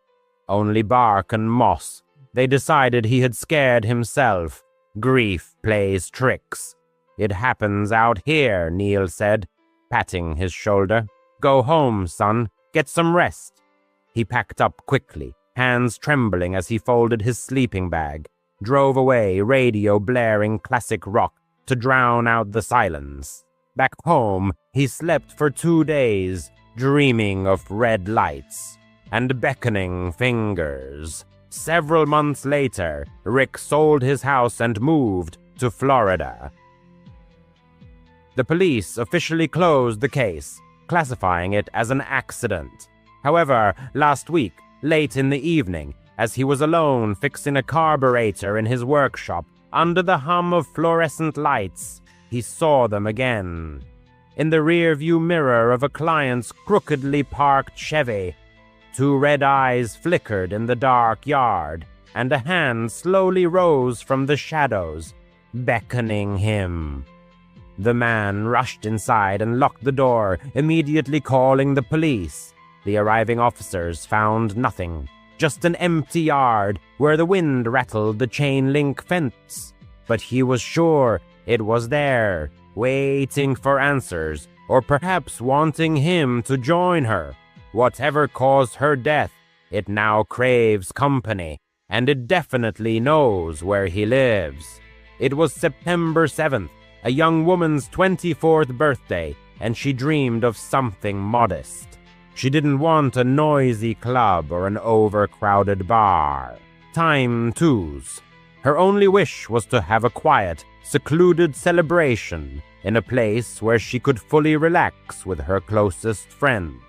Only bark and moss. They decided he had scared himself. Grief plays tricks. "It happens out here," Neil said, patting his shoulder. "Go home, son. Get some rest." He packed up quickly, hands trembling as he folded his sleeping bag, drove away, radio blaring classic rock to drown out the silence. Back home, he slept for 2 days, dreaming of red lights and beckoning fingers. Several months later, Rick sold his house and moved to Florida. The police officially closed the case, classifying it as an accident. However, last week, late in the evening, as he was alone fixing a carburetor in his workshop under the hum of fluorescent lights, he saw them again. In the rear-view mirror of a client's crookedly parked Chevy, 2 red eyes flickered in the dark yard, and a hand slowly rose from the shadows, beckoning him. The man rushed inside and locked the door, immediately calling the police. The arriving officers found nothing, just an empty yard where the wind rattled the chain-link fence. But he was sure it was there, waiting for answers, or perhaps wanting him to join her. Whatever caused her death, it now craves company, and it definitely knows where he lives. It was September 7th, a young woman's 24th birthday, and she dreamed of something modest. She didn't want a noisy club or an overcrowded bar. Time twos. Her only wish was to have a quiet, secluded celebration in a place where she could fully relax with her closest friends.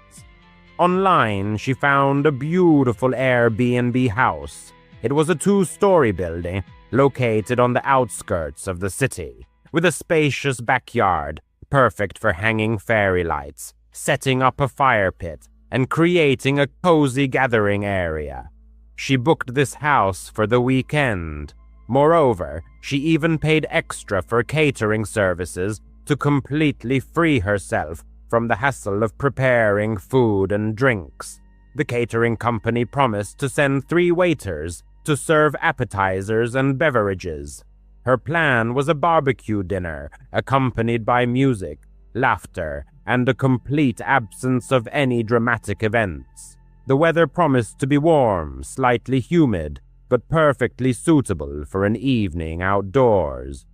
Online, she found a beautiful Airbnb house. It was a 2-story building located on the outskirts of the city, with a spacious backyard, perfect for hanging fairy lights, setting up a fire pit, and creating a cozy gathering area. She booked this house for the weekend. Moreover, she even paid extra for catering services to completely free herself from the hassle of preparing food and drinks. The catering company promised to send 3 waiters to serve appetizers and beverages. Her plan was a barbecue dinner, accompanied by music, laughter, and a complete absence of any dramatic events. The weather promised to be warm, slightly humid, but perfectly suitable for an evening outdoors.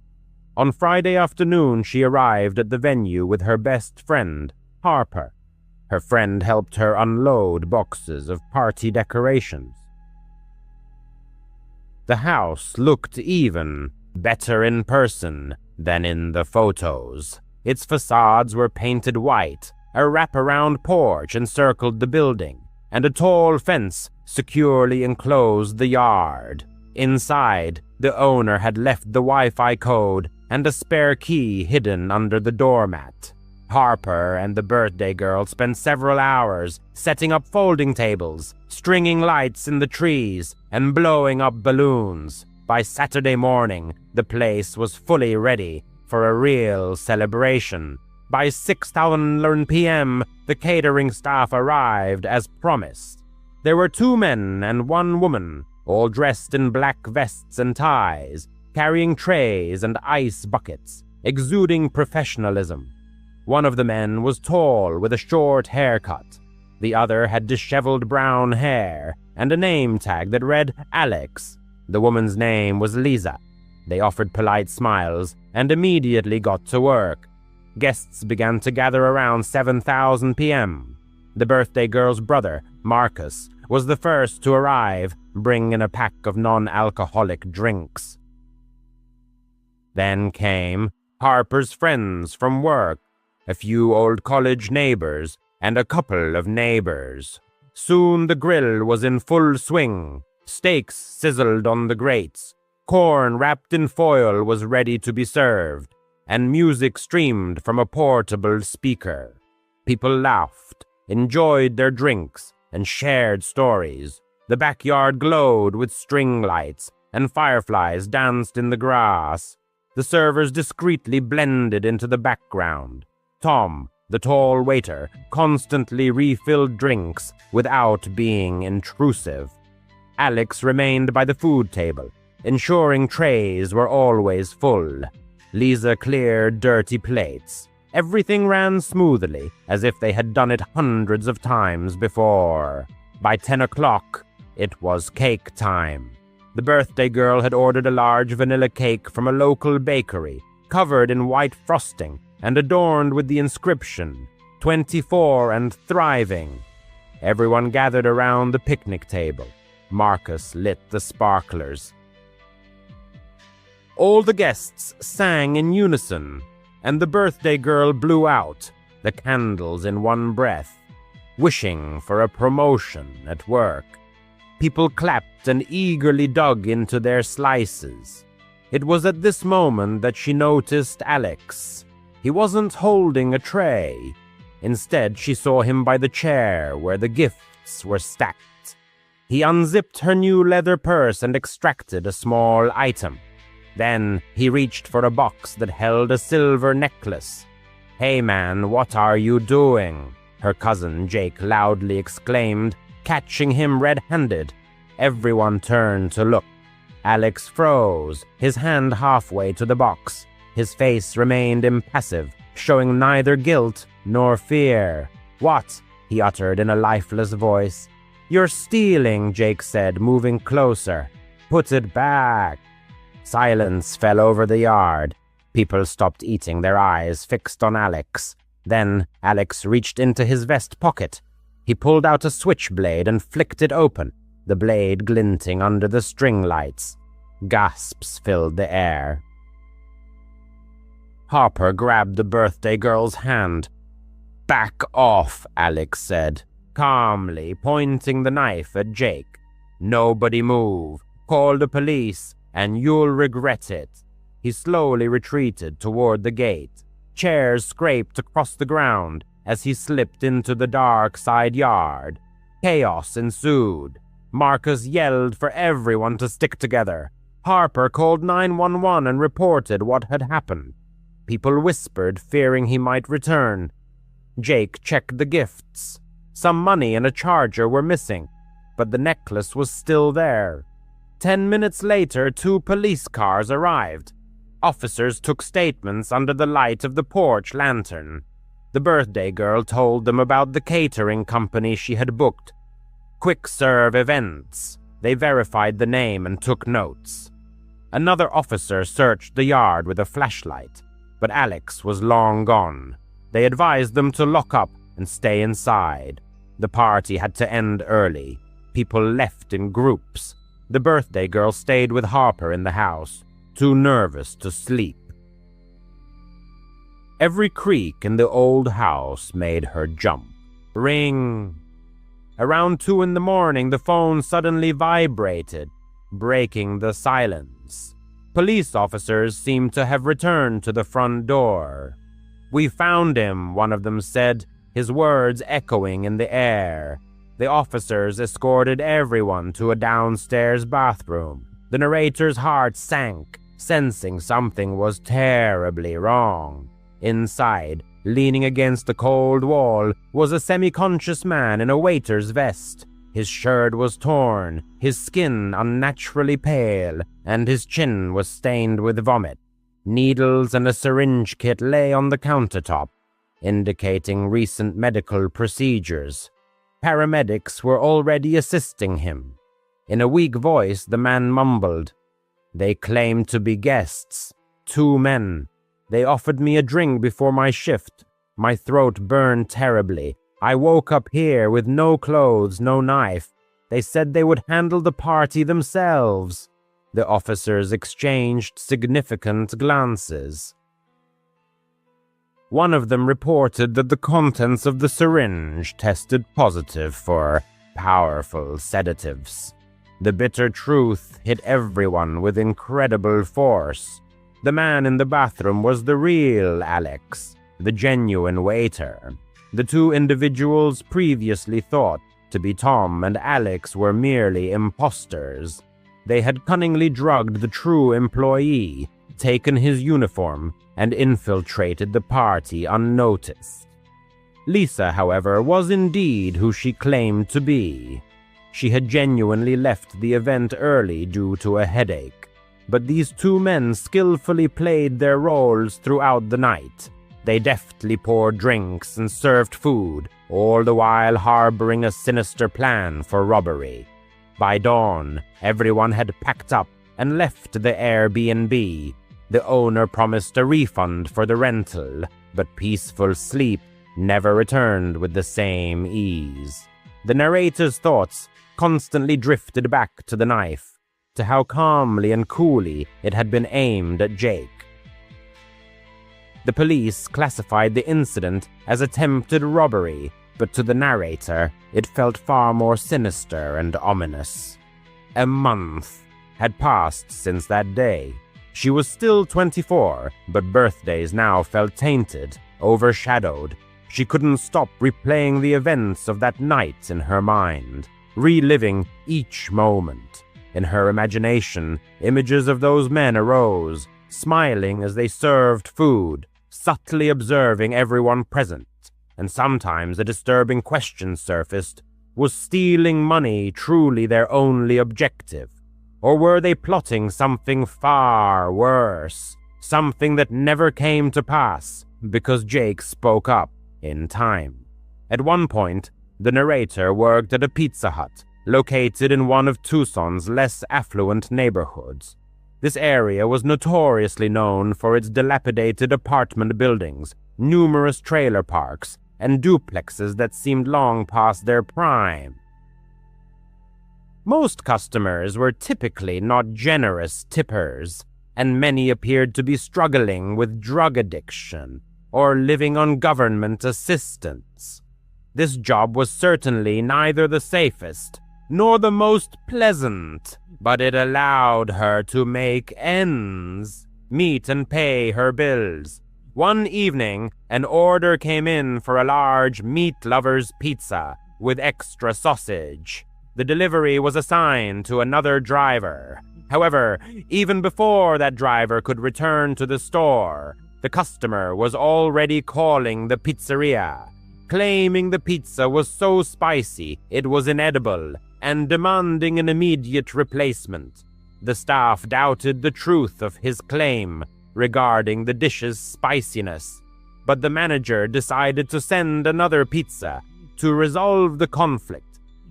On Friday afternoon, she arrived at the venue with her best friend, Harper. Her friend helped her unload boxes of party decorations. The house looked even better in person than in the photos. Its facades were painted white, a wraparound porch encircled the building, and a tall fence securely enclosed the yard. Inside, the owner had left the Wi-Fi code and a spare key hidden under the doormat. Harper and the birthday girl spent several hours setting up folding tables, stringing lights in the trees, and blowing up balloons. By Saturday morning, the place was fully ready for a real celebration. By 6:11 p.m., the catering staff arrived as promised. There were 2 men and 1 woman, all dressed in black vests and ties, carrying trays and ice buckets, exuding professionalism. One of the men was tall with a short haircut. The other had disheveled brown hair and a name tag that read Alex. The woman's name was Lisa. They offered polite smiles and immediately got to work. Guests began to gather around 7,000 p.m. The birthday girl's brother, Marcus, was the first to arrive, bringing a pack of non-alcoholic drinks. Then came Harper's friends from work, a few old college neighbors, and a couple of neighbors. Soon the grill was in full swing. Steaks sizzled on the grates. Corn wrapped in foil was ready to be served, and music streamed from a portable speaker. People laughed, enjoyed their drinks, and shared stories. The backyard glowed with string lights, and fireflies danced in the grass. The servers discreetly blended into the background. Tom, the tall waiter, constantly refilled drinks without being intrusive. Alex remained by the food table, ensuring trays were always full. Lisa cleared dirty plates. Everything ran smoothly, as if they had done it hundreds of times before. By 10 o'clock, it was cake time. The birthday girl had ordered a large vanilla cake from a local bakery, covered in white frosting and adorned with the inscription, 24 and thriving. Everyone gathered around the picnic table. Marcus lit the sparklers. All the guests sang in unison, and the birthday girl blew out the candles in one breath, wishing for a promotion at work. People clapped and eagerly dug into their slices. It was at this moment that she noticed Alex. He wasn't holding a tray. Instead, she saw him by the chair where the gifts were stacked. He unzipped her new leather purse and extracted a small item. Then he reached for a box that held a silver necklace. "Hey man, what are you doing?" her cousin Jake loudly exclaimed, catching him red-handed. Everyone turned to look. Alex froze, his hand halfway to the box. His face remained impassive, showing neither guilt nor fear. "What?" he uttered in a lifeless voice. "You're stealing," Jake said, moving closer. "Put it back." Silence fell over the yard. People stopped eating, their eyes fixed on Alex. Then Alex reached into his vest pocket. He pulled out a switchblade and flicked it open, the blade glinting under the string lights. Gasps filled the air. Harper grabbed the birthday girl's hand. "Back off," Alex said, calmly pointing the knife at Jake. "Nobody move. Call the police, and you'll regret it." He slowly retreated toward the gate. Chairs scraped across the ground as he slipped into the dark side yard. Chaos ensued. Marcus yelled for everyone to stick together. Harper called 911 and reported what had happened. People whispered, fearing he might return. Jake checked the gifts. Some money and a charger were missing, but the necklace was still there. 10 minutes later, 2 police cars arrived. Officers took statements under the light of the porch lantern. The birthday girl told them about the catering company she had booked. Quick Serve Events. They verified the name and took notes. Another officer searched the yard with a flashlight, but Alex was long gone. They advised them to lock up and stay inside. The party had to end early. People left in groups. The birthday girl stayed with Harper in the house, too nervous to sleep. Every creak in the old house made her jump. Ring. Around 2 a.m, the phone suddenly vibrated, breaking the silence. Police officers seemed to have returned to the front door. "We found him," one of them said, his words echoing in the air. The officers escorted everyone to a downstairs bathroom. The narrator's heart sank, sensing something was terribly wrong. Inside, leaning against the cold wall, was a semi-conscious man in a waiter's vest. His shirt was torn, his skin unnaturally pale, and his chin was stained with vomit. Needles and a syringe kit lay on the countertop, indicating recent medical procedures. Paramedics were already assisting him. In a weak voice, the man mumbled, "They claimed to be guests. 2 men. They offered me a drink before my shift. My throat burned terribly. I woke up here with no clothes, no knife. They said they would handle the party themselves." The officers exchanged significant glances. One of them reported that the contents of the syringe tested positive for powerful sedatives. The bitter truth hit everyone with incredible force. The man in the bathroom was the real Alex, the genuine waiter. The 2 individuals previously thought to be Tom and Alex were merely imposters. They had cunningly drugged the true employee, taken his uniform, and infiltrated the party unnoticed. Lisa, however, was indeed who she claimed to be. She had genuinely left the event early due to a headache, but these 2 men skillfully played their roles throughout the night. They deftly poured drinks and served food, all the while harboring a sinister plan for robbery. By dawn, everyone had packed up and left the Airbnb. The owner promised a refund for the rental, but peaceful sleep never returned with the same ease. The narrator's thoughts constantly drifted back to the knife, to how calmly and coolly it had been aimed at Jake. The police classified the incident as attempted robbery, but to the narrator, it felt far more sinister and ominous. A month had passed since that day. She was still 24, but birthdays now felt tainted, overshadowed. She couldn't stop replaying the events of that night in her mind, reliving each moment. In her imagination, images of those men arose, smiling as they served food, subtly observing everyone present, and sometimes a disturbing question surfaced. Was stealing money truly their only objective? Or were they plotting something far worse, something that never came to pass because Jake spoke up in time? At one point, the narrator worked at a Pizza Hut located in one of Tucson's less affluent neighborhoods. This area was notoriously known for its dilapidated apartment buildings, numerous trailer parks, and duplexes that seemed long past their prime. Most customers were typically not generous tippers, and many appeared to be struggling with drug addiction or living on government assistance. This job was certainly neither the safest nor the most pleasant, but it allowed her to make ends meet and pay her bills. One evening, an order came in for a large meat lover's pizza with extra sausage. The delivery was assigned to another driver. However, even before that driver could return to the store, the customer was already calling the pizzeria, claiming the pizza was so spicy it was inedible, and demanding an immediate replacement. The staff doubted the truth of his claim regarding the dish's spiciness, but the manager decided to send another pizza to resolve the conflict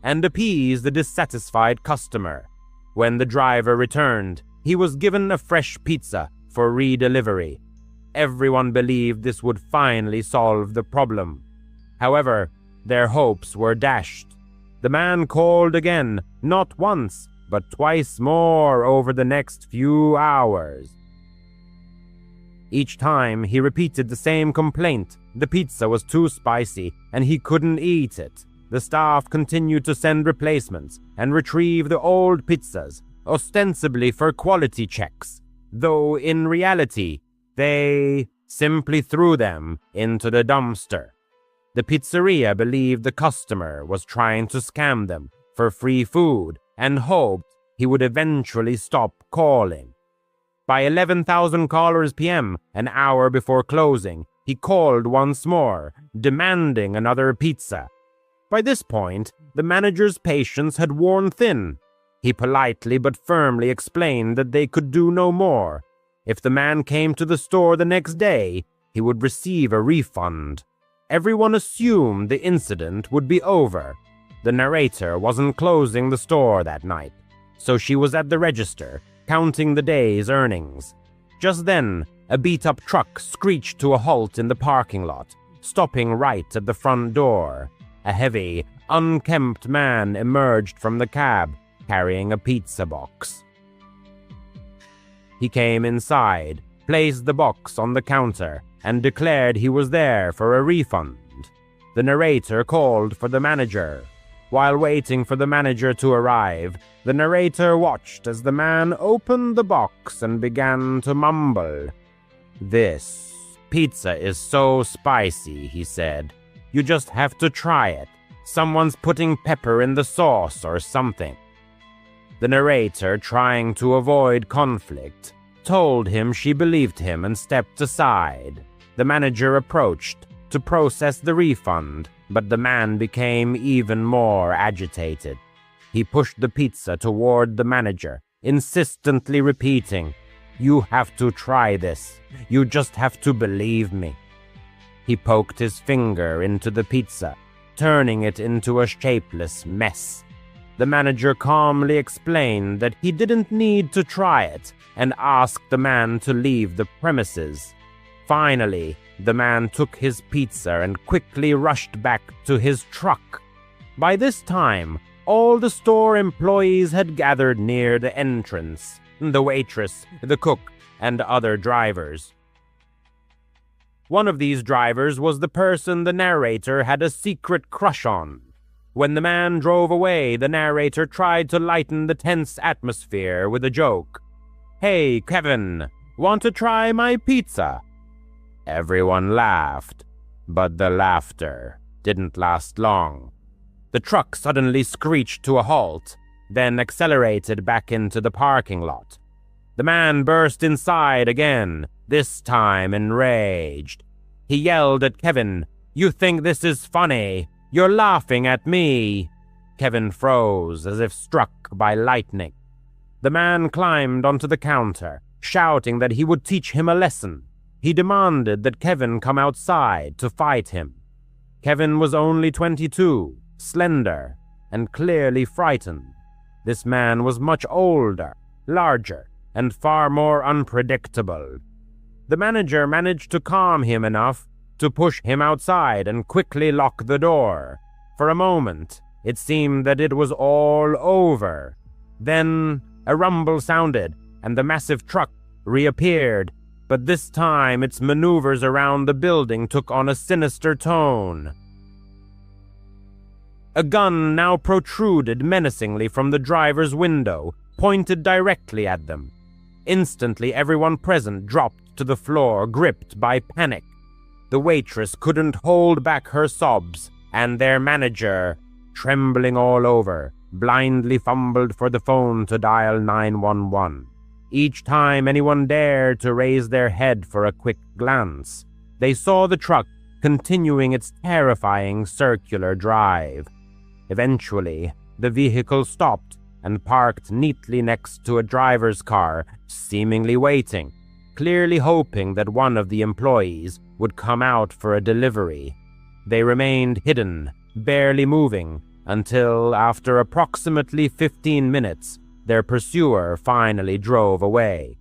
and appease the dissatisfied customer. When the driver returned, he was given a fresh pizza for redelivery. Everyone believed this would finally solve the problem. However, their hopes were dashed. The man called again, not once, but twice more over the next few hours. Each time he repeated the same complaint. The pizza was too spicy and he couldn't eat it. The staff continued to send replacements and retrieve the old pizzas, ostensibly for quality checks, though in reality, they simply threw them into the dumpster. The pizzeria believed the customer was trying to scam them for free food and hoped he would eventually stop calling. By 11,000 callers p.m., an hour before closing, he called once more, demanding another pizza. By this point, the manager's patience had worn thin. He politely but firmly explained that they could do no more. If the man came to the store the next day, he would receive a refund. Everyone assumed the incident would be over. The narrator wasn't closing the store that night, so she was at the register, counting the day's earnings. Just then, a beat-up truck screeched to a halt in the parking lot, stopping right at the front door. A heavy, unkempt man emerged from the cab, carrying a pizza box. He came inside, placed the box on the counter, and declared he was there for a refund. The narrator called for the manager. While waiting for the manager to arrive, the narrator watched as the man opened the box and began to mumble. "This pizza is so spicy," he said. "You just have to try it. Someone's putting pepper in the sauce or something." The narrator, trying to avoid conflict, told him she believed him and stepped aside. The manager approached to process the refund, but the man became even more agitated. He pushed the pizza toward the manager, insistently repeating, "You have to try this. You just have to believe me." He poked his finger into the pizza, turning it into a shapeless mess. The manager calmly explained that he didn't need to try it and asked the man to leave the premises. Finally, the man took his pizza and quickly rushed back to his truck. By this time, all the store employees had gathered near the entrance, the waitress, the cook, and other drivers. One of these drivers was the person the narrator had a secret crush on. When the man drove away, the narrator tried to lighten the tense atmosphere with a joke. "Hey, Kevin, want to try my pizza?" Everyone laughed, but the laughter didn't last long. The truck suddenly screeched to a halt, then accelerated back into the parking lot. The man burst inside again, this time enraged. He yelled at Kevin, "You think this is funny? You're laughing at me." Kevin froze as if struck by lightning. The man climbed onto the counter, shouting that he would teach him a lesson. He demanded that Kevin come outside to fight him. Kevin was only 22, slender, and clearly frightened. This man was much older, larger, and far more unpredictable. The manager managed to calm him enough to push him outside and quickly lock the door. For a moment, it seemed that it was all over. Then a rumble sounded, and the massive truck reappeared, but this time its maneuvers around the building took on a sinister tone. A gun now protruded menacingly from the driver's window, pointed directly at them. Instantly, everyone present dropped to the floor, gripped by panic. The waitress couldn't hold back her sobs, and their manager, trembling all over, blindly fumbled for the phone to dial 911. Each time anyone dared to raise their head for a quick glance, they saw the truck continuing its terrifying circular drive. Eventually, the vehicle stopped and parked neatly next to a driver's car, seemingly waiting, clearly hoping that one of the employees would come out for a delivery. They remained hidden, barely moving, until, after approximately 15 minutes, their pursuer finally drove away.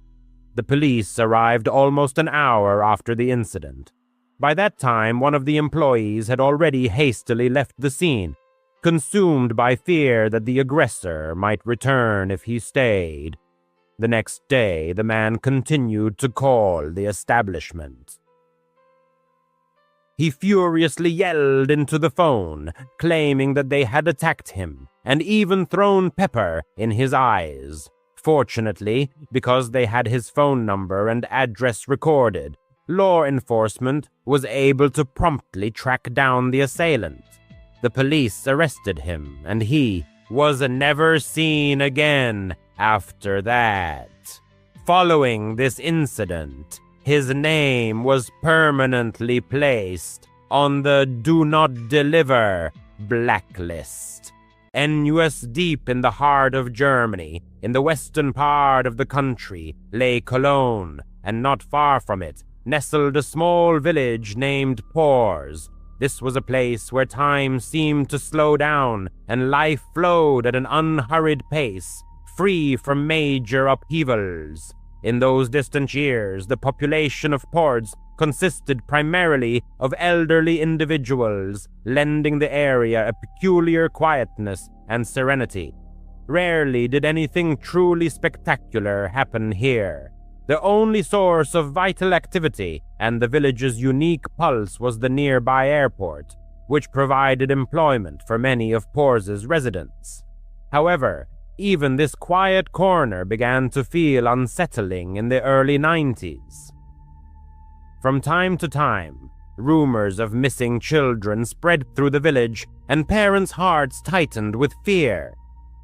The police arrived almost an hour after the incident. By that time, one of the employees had already hastily left the scene, consumed by fear that the aggressor might return if he stayed. The next day, the man continued to call the establishment. He furiously yelled into the phone, claiming that they had attacked him and even thrown pepper in his eyes. Fortunately, because they had his phone number and address recorded, law enforcement was able to promptly track down the assailant. The police arrested him, and he was never seen again after that. Following this incident, his name was permanently placed on the Do Not Deliver blacklist. NUS deep in the heart of Germany, in the western part of the country, lay Cologne, and not far from it, nestled a small village named Pors. This was a place where time seemed to slow down, and life flowed at an unhurried pace, free from major upheavals. In those distant years, the population of Pors consisted primarily of elderly individuals, lending the area a peculiar quietness and serenity. Rarely did anything truly spectacular happen here. The only source of vital activity and the village's unique pulse was the nearby airport, which provided employment for many of Pors's residents. However, even this quiet corner began to feel unsettling in the early 90s. From time to time, rumors of missing children spread through the village, and parents' hearts tightened with fear.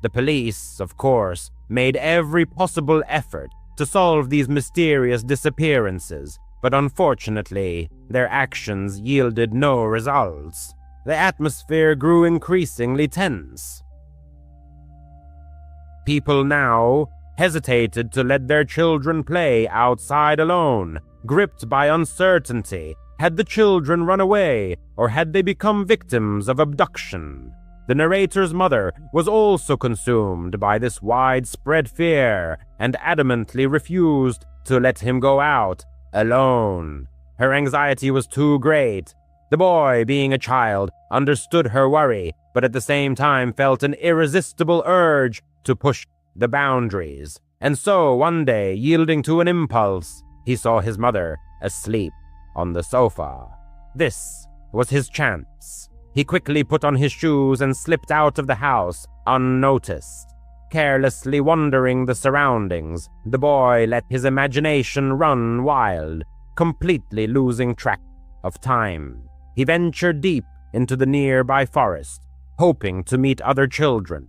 The police, of course, made every possible effort to solve these mysterious disappearances, but unfortunately, their actions yielded no results. The atmosphere grew increasingly tense. People now hesitated to let their children play outside alone, gripped by uncertainty. Had the children run away, or had they become victims of abduction? The narrator's mother was also consumed by this widespread fear and adamantly refused to let him go out alone. Her anxiety was too great. The boy, being a child, understood her worry, but at the same time felt an irresistible urge to push the boundaries. And so, one day, yielding to an impulse, he saw his mother asleep on the sofa. This was his chance. He quickly put on his shoes and slipped out of the house, unnoticed. Carelessly wandering the surroundings, the boy let his imagination run wild, completely losing track of time. He ventured deep into the nearby forest, hoping to meet other children.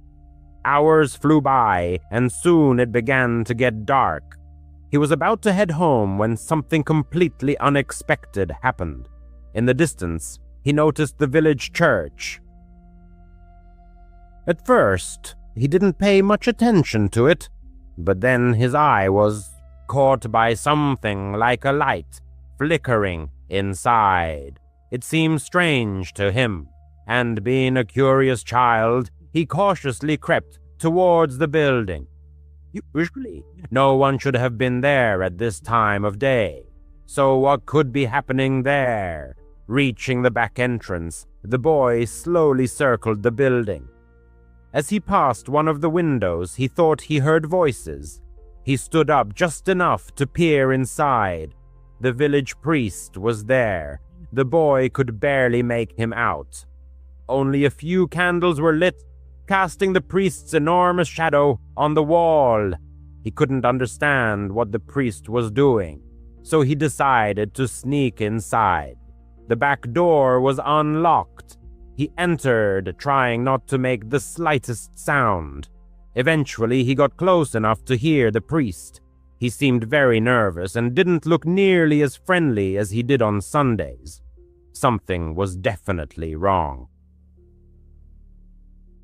Hours flew by, and soon it began to get dark. He was about to head home when something completely unexpected happened. In the distance, he noticed the village church. At first, he didn't pay much attention to it, but then his eye was caught by something like a light flickering inside. It seemed strange to him, and being a curious child, he cautiously crept towards the building. Usually, no one should have been there at this time of day. So what could be happening there? Reaching the back entrance, the boy slowly circled the building. As he passed one of the windows, he thought he heard voices. He stood up just enough to peer inside. The village priest was there. The boy could barely make him out. Only a few candles were lit, casting the priest's enormous shadow on the wall. He couldn't understand what the priest was doing, so he decided to sneak inside. The back door was unlocked. He entered, trying not to make the slightest sound. Eventually, he got close enough to hear the priest. He seemed very nervous and didn't look nearly as friendly as he did on Sundays. Something was definitely wrong.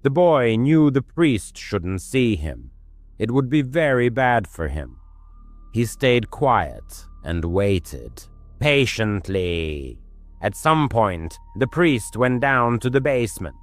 The boy knew the priest shouldn't see him. It would be very bad for him. He stayed quiet and waited, patiently. At some point, the priest went down to the basement.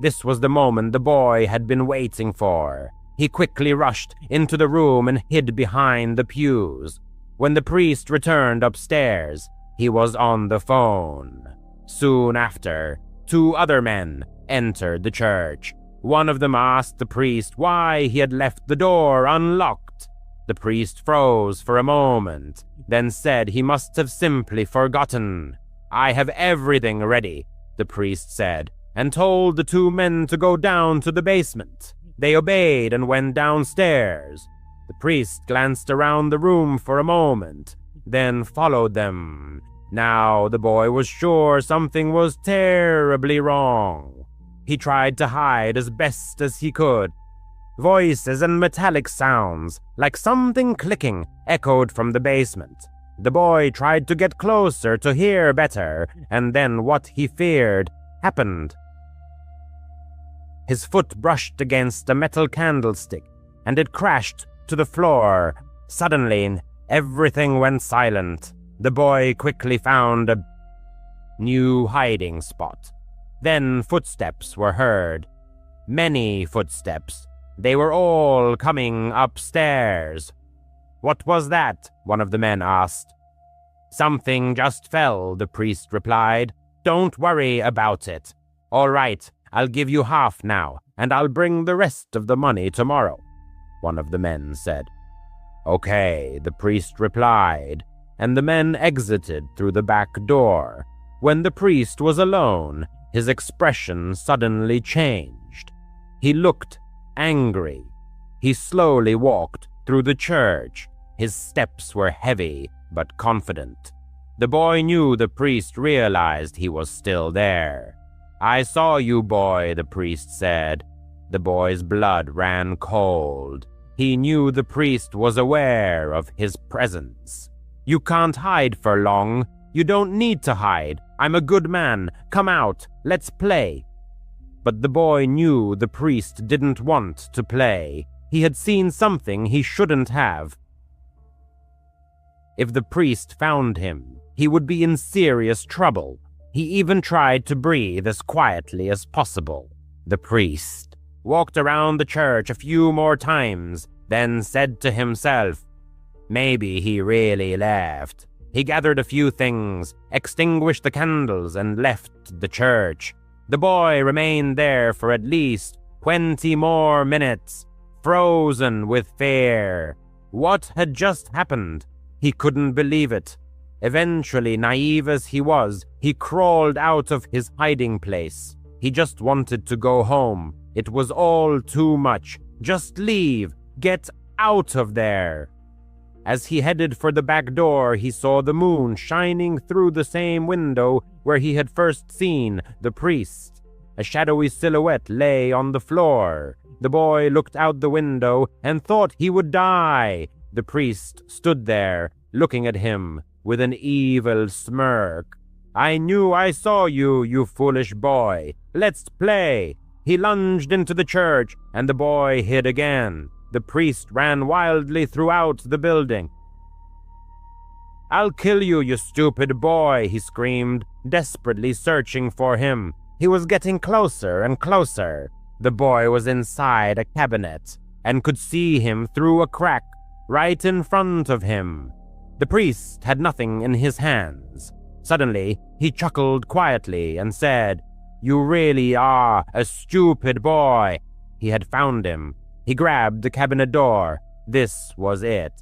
This was the moment the boy had been waiting for. He quickly rushed into the room and hid behind the pews. When the priest returned upstairs, he was on the phone. Soon after, two other men entered the church. One of them asked the priest why he had left the door unlocked. The priest froze for a moment, then said he must have simply forgotten. "I have everything ready," the priest said, and told the two men to go down to the basement. They obeyed and went downstairs. The priest glanced around the room for a moment, then followed them. Now the boy was sure something was terribly wrong. He tried to hide as best as he could. Voices and metallic sounds, like something clicking, echoed from the basement. The boy tried to get closer to hear better, and then what he feared happened. His foot brushed against a metal candlestick, and it crashed to the floor. Suddenly, everything went silent. The boy quickly found a new hiding spot. Then footsteps were heard. Many footsteps. They were all coming upstairs. "What was that?" one of the men asked. "Something just fell," the priest replied. "Don't worry about it." "All right, I'll give you half now, and I'll bring the rest of the money tomorrow," one of the men said. "Okay," the priest replied, and the men exited through the back door. When the priest was alone, his expression suddenly changed. He looked angry. He slowly walked through the church. His steps were heavy but confident. The boy knew the priest realized he was still there. "I saw you, boy," the priest said. The boy's blood ran cold. He knew the priest was aware of his presence. "You can't hide for long. You don't need to hide. I'm a good man. Come out. Let's play." But the boy knew the priest didn't want to play. He had seen something he shouldn't have. If the priest found him, he would be in serious trouble. He even tried to breathe as quietly as possible. The priest walked around the church a few more times, then said to himself, "Maybe he really left." He gathered a few things, extinguished the candles, and left the church. The boy remained there for at least 20 more minutes, frozen with fear. What had just happened? He couldn't believe it. Eventually, naive as he was, he crawled out of his hiding place. He just wanted to go home. It was all too much. Just leave. Get out of there. As he headed for the back door, he saw the moon shining through the same window where he had first seen the priest. A shadowy silhouette lay on the floor. The boy looked out the window and thought he would die. The priest stood there, looking at him with an evil smirk. "I knew I saw you, you foolish boy. Let's play." He lunged into the church, and the boy hid again. The priest ran wildly throughout the building. "I'll kill you, you stupid boy," he screamed, desperately searching for him. He was getting closer and closer. The boy was inside a cabinet and could see him through a crack right in front of him. The priest had nothing in his hands. Suddenly, he chuckled quietly and said, "You really are a stupid boy." He had found him. He grabbed the cabinet door. This was it.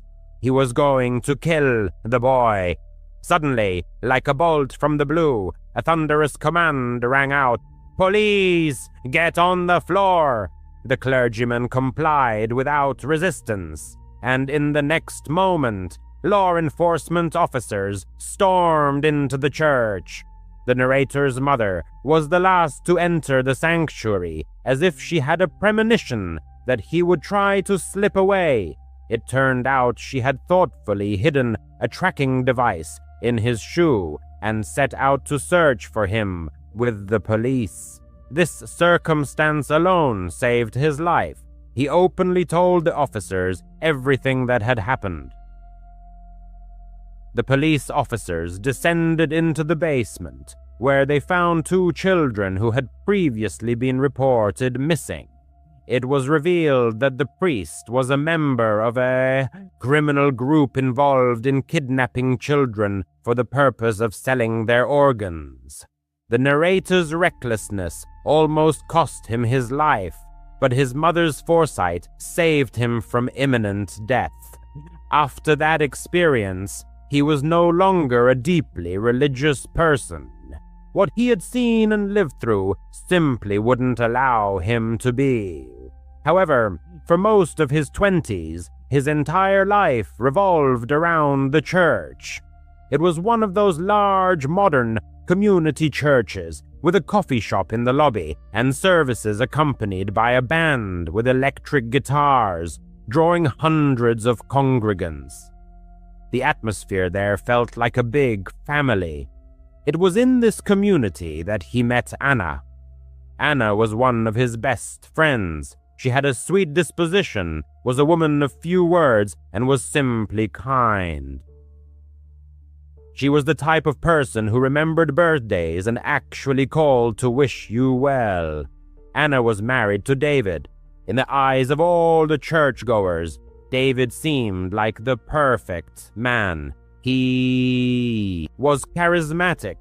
He was going to kill the boy. Suddenly, like a bolt from the blue, a thunderous command rang out. "Police, get on the floor!" The clergyman complied without resistance, and in the next moment, law enforcement officers stormed into the church. The narrator's mother was the last to enter the sanctuary, as if she had a premonition that he would try to slip away. It turned out she had thoughtfully hidden a tracking device in his shoe and set out to search for him with the police. This circumstance alone saved his life. He openly told the officers everything that had happened. The police officers descended into the basement, where they found 2 children who had previously been reported missing. It was revealed that the priest was a member of a criminal group involved in kidnapping children for the purpose of selling their organs. The narrator's recklessness almost cost him his life, but his mother's foresight saved him from imminent death. After that experience, he was no longer a deeply religious person. What he had seen and lived through simply wouldn't allow him to be. However, for most of his 20s, his entire life revolved around the church. It was one of those large, modern community churches with a coffee shop in the lobby and services accompanied by a band with electric guitars, drawing hundreds of congregants. The atmosphere there felt like a big family. It was in this community that he met Anna. Anna was one of his best friends. She had a sweet disposition, was a woman of few words, and was simply kind. She was the type of person who remembered birthdays and actually called to wish you well. Anna was married to David. In the eyes of all the churchgoers, David seemed like the perfect man. He was charismatic,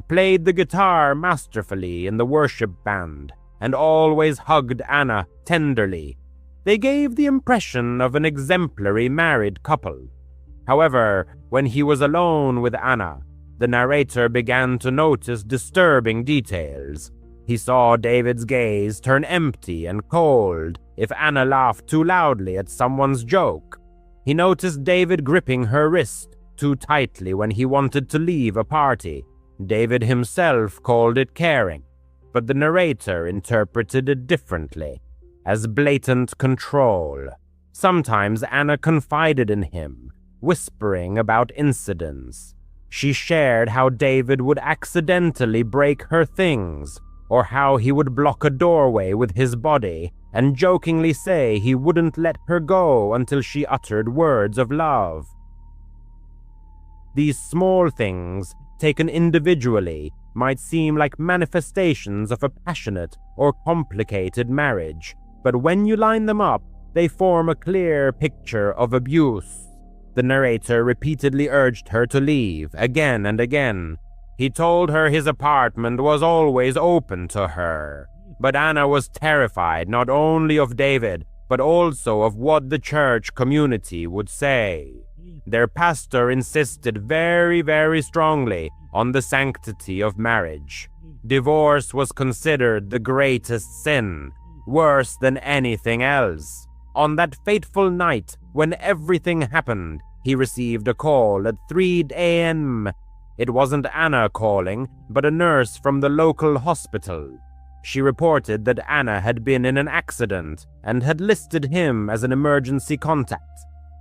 played the guitar masterfully in the worship band, and always hugged Anna tenderly. They gave the impression of an exemplary married couple. However, when he was alone with Anna, the narrator began to notice disturbing details. He saw David's gaze turn empty and cold if Anna laughed too loudly at someone's joke. He noticed David gripping her wrist too tightly when he wanted to leave a party. David himself called it caring, but the narrator interpreted it differently, as blatant control. Sometimes Anna confided in him, whispering about incidents. She shared how David would accidentally break her things, or how he would block a doorway with his body and jokingly say he wouldn't let her go until she uttered words of love. These small things, taken individually, might seem like manifestations of a passionate or complicated marriage, but when you line them up, they form a clear picture of abuse. The narrator repeatedly urged her to leave, again and again. He told her his apartment was always open to her, but Anna was terrified not only of David, but also of what the church community would say. Their pastor insisted very, very strongly on the sanctity of marriage. Divorce was considered the greatest sin, worse than anything else. On that fateful night, when everything happened, he received a call at 3 a.m. It wasn't Anna calling, but a nurse from the local hospital. She reported that Anna had been in an accident and had listed him as an emergency contact.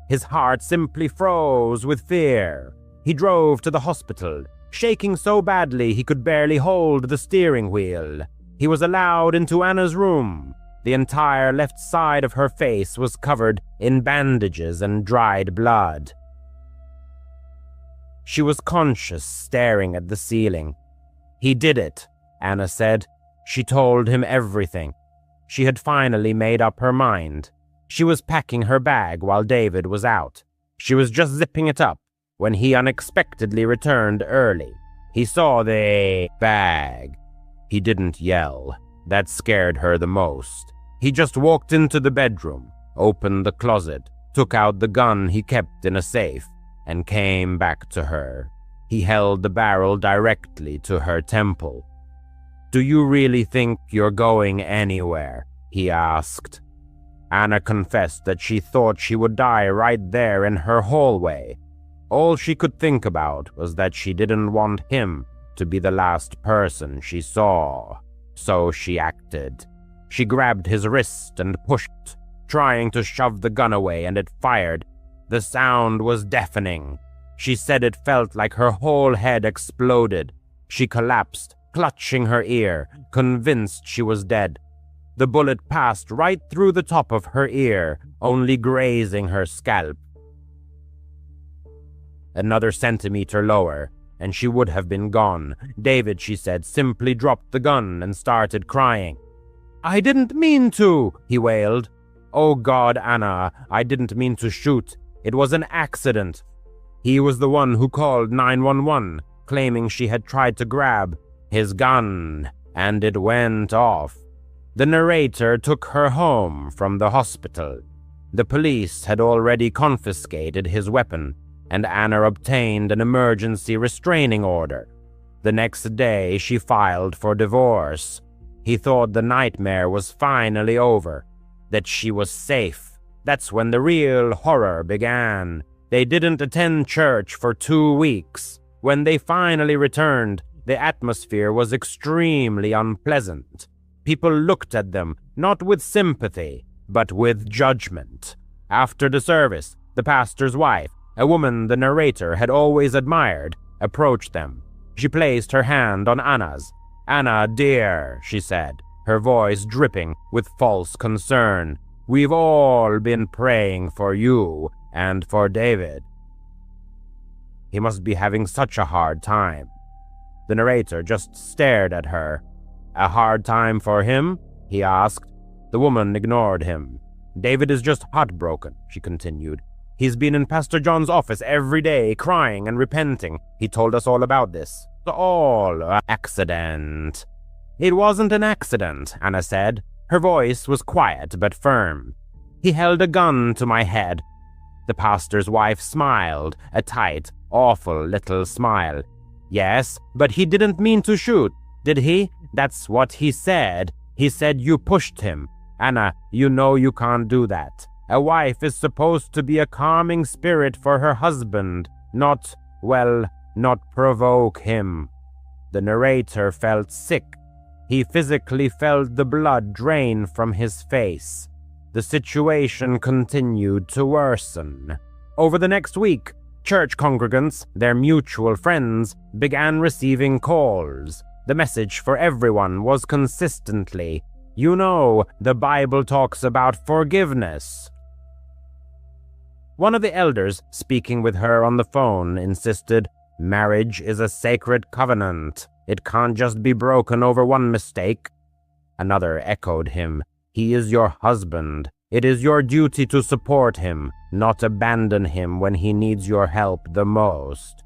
His heart simply froze with fear. He drove to the hospital, shaking so badly he could barely hold the steering wheel. He was allowed into Anna's room. The entire left side of her face was covered in bandages and dried blood. She was conscious, staring at the ceiling. "He did it," Anna said. She told him everything. She had finally made up her mind. She was packing her bag while David was out. She was just zipping it up when he unexpectedly returned early. He saw the bag. He didn't yell. That scared her the most. He just walked into the bedroom, opened the closet, took out the gun he kept in a safe, and came back to her. He held the barrel directly to her temple. "Do you really think you're going anywhere?" he asked. Anna confessed that she thought she would die right there in her hallway. All she could think about was that she didn't want him to be the last person she saw. So she acted. She grabbed his wrist and pushed, trying to shove the gun away, and it fired. The sound was deafening. She said it felt like her whole head exploded. She collapsed, clutching her ear, convinced she was dead. The bullet passed right through the top of her ear, only grazing her scalp. Another centimeter lower, and she would have been gone. David, she said, simply dropped the gun and started crying. "I didn't mean to," he wailed. "Oh God, Anna, I didn't mean to shoot. It was an accident." He was the one who called 911, claiming she had tried to grab his gun, and it went off. The narrator took her home from the hospital. The police had already confiscated his weapon, and Anna obtained an emergency restraining order. The next day, she filed for divorce. He thought the nightmare was finally over, that she was safe. That's when the real horror began. They didn't attend church for 2 weeks. When they finally returned, the atmosphere was extremely unpleasant. People looked at them, not with sympathy, but with judgment. After the service, the pastor's wife, a woman the narrator had always admired, approached them. She placed her hand on Anna's. "Anna, dear," she said. her voice dripping with false concern. "We've all been praying for you and for David." He must be having such a hard time. The narrator just stared at her. "A hard time for him?" he asked. The woman ignored him. "David is just heartbroken," she continued. "He's been in Pastor John's office every day, crying and repenting. He told us all about this. All an accident." "It wasn't an accident," Anna said. Her voice was quiet but firm. "He held a gun to my head." The pastor's wife smiled, a tight, awful little smile. "Yes, but he didn't mean to shoot, did he? That's what he said. He said you pushed him. Anna, you know you can't do that. A wife is supposed to be a calming spirit for her husband, not provoke him." The narrator felt sick. He physically felt the blood drain from his face. The situation continued to worsen. Over the next week, church congregants, their mutual friends, began receiving calls. The message for everyone was consistently, "You know, the Bible talks about forgiveness." One of the elders, speaking with her on the phone, insisted, "Marriage is a sacred covenant. It can't just be broken over one mistake." Another echoed him, "He is your husband. It is your duty to support him, not abandon him when he needs your help the most."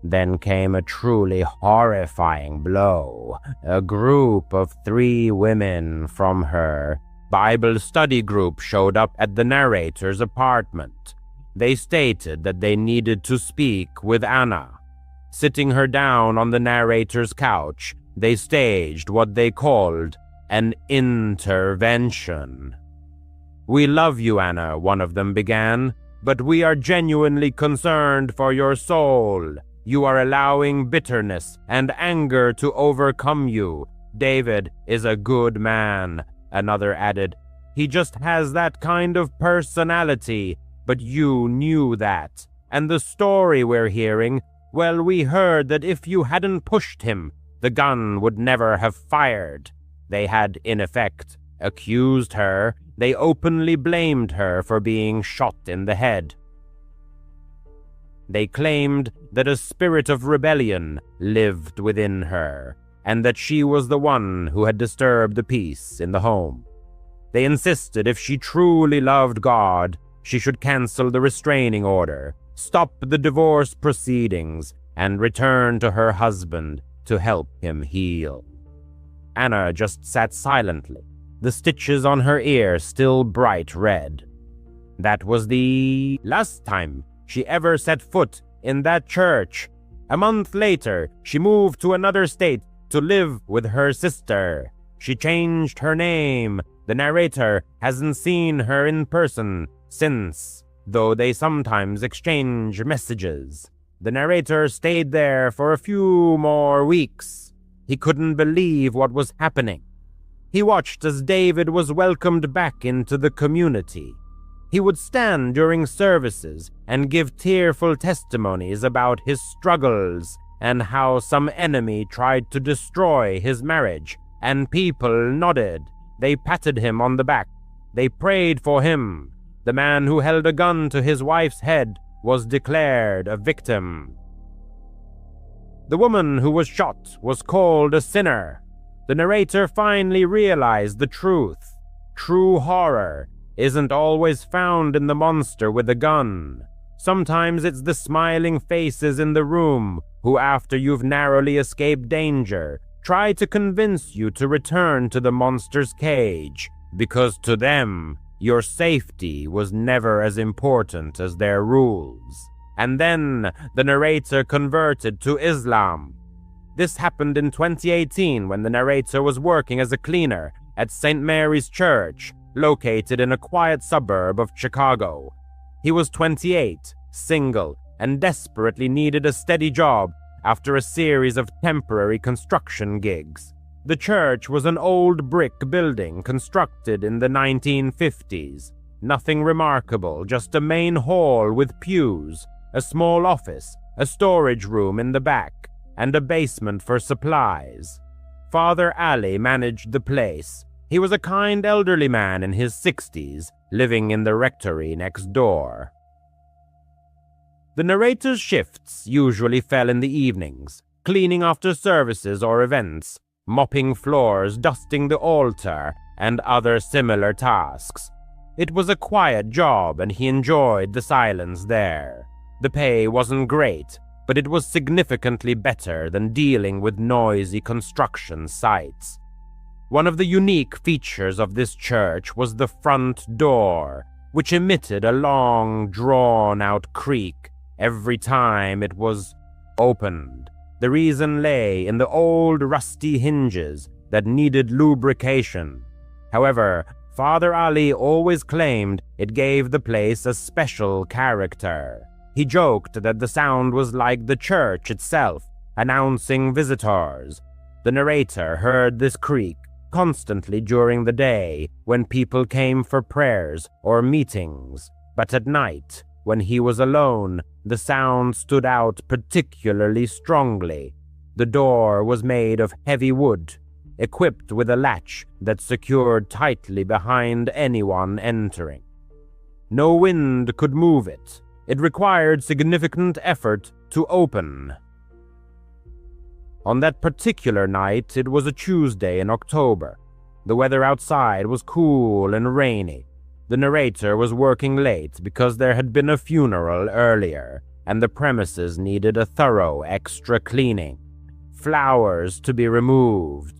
Then came a truly horrifying blow. A group of 3 women from her Bible study group showed up at the narrator's apartment. They stated that they needed to speak with Anna. Sitting her down on the narrator's couch, they staged what they called an intervention. "We love you, Anna," one of them began, "but we are genuinely concerned for your soul. You are allowing bitterness and anger to overcome you. David is a good man," another added. "He just has that kind of personality, but you knew that. And the story we're hearing, well, we heard that if you hadn't pushed him, the gun would never have fired." They had, in effect, accused her. They openly blamed her for being shot in the head. They claimed that a spirit of rebellion lived within her, and that she was the one who had disturbed the peace in the home. They insisted if she truly loved God, she should cancel the restraining order, stop the divorce proceedings, and return to her husband to help him heal. Anna just sat silently, the stitches on her ear still bright red. That was the last time she ever set foot in that church. A month later, she moved to another state to live with her sister. She changed her name. The narrator hasn't seen her in person since, though they sometimes exchange messages. The narrator stayed there for a few more weeks. He couldn't believe what was happening. He watched as David was welcomed back into the community. He would stand during services and give tearful testimonies about his struggles and how some enemy tried to destroy his marriage, and people nodded. They patted him on the back. They prayed for him. The man who held a gun to his wife's head was declared a victim. The woman who was shot was called a sinner. The narrator finally realized the truth. True horror isn't always found in the monster with a gun. Sometimes it's the smiling faces in the room who, after you've narrowly escaped danger, try to convince you to return to the monster's cage, because to them, your safety was never as important as their rules. And then the narrator converted to Islam. This happened in 2018 when the narrator was working as a cleaner at St. Mary's Church, located in a quiet suburb of Chicago. He was 28, single, and desperately needed a steady job after a series of temporary construction gigs. The church was an old brick building constructed in the 1950s. Nothing remarkable, just a main hall with pews, a small office, a storage room in the back, and a basement for supplies. Father Ali managed the place. He was a kind elderly man in his 60s, living in the rectory next door. The narrator's shifts usually fell in the evenings, cleaning after services or events, mopping floors, dusting the altar, and other similar tasks. It was a quiet job and he enjoyed the silence there. The pay wasn't great, but it was significantly better than dealing with noisy construction sites. One of the unique features of this church was the front door, which emitted a long, drawn-out creak every time it was opened. The reason lay in the old rusty hinges that needed lubrication. However, Father Ali always claimed it gave the place a special character. He joked that the sound was like the church itself, announcing visitors. The narrator heard this creak constantly during the day when people came for prayers or meetings, but at night, when he was alone, the sound stood out particularly strongly. The door was made of heavy wood, equipped with a latch that secured tightly behind anyone entering. No wind could move it. It required significant effort to open. On that particular night, it was a Tuesday in October. The weather outside was cool and rainy. The narrator was working late because there had been a funeral earlier, and the premises needed a thorough extra cleaning. Flowers to be removed,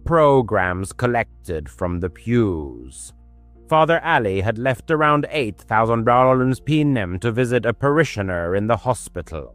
programs collected from the pews. Father Ali had left around $8,000 p.m. to visit a parishioner in the hospital.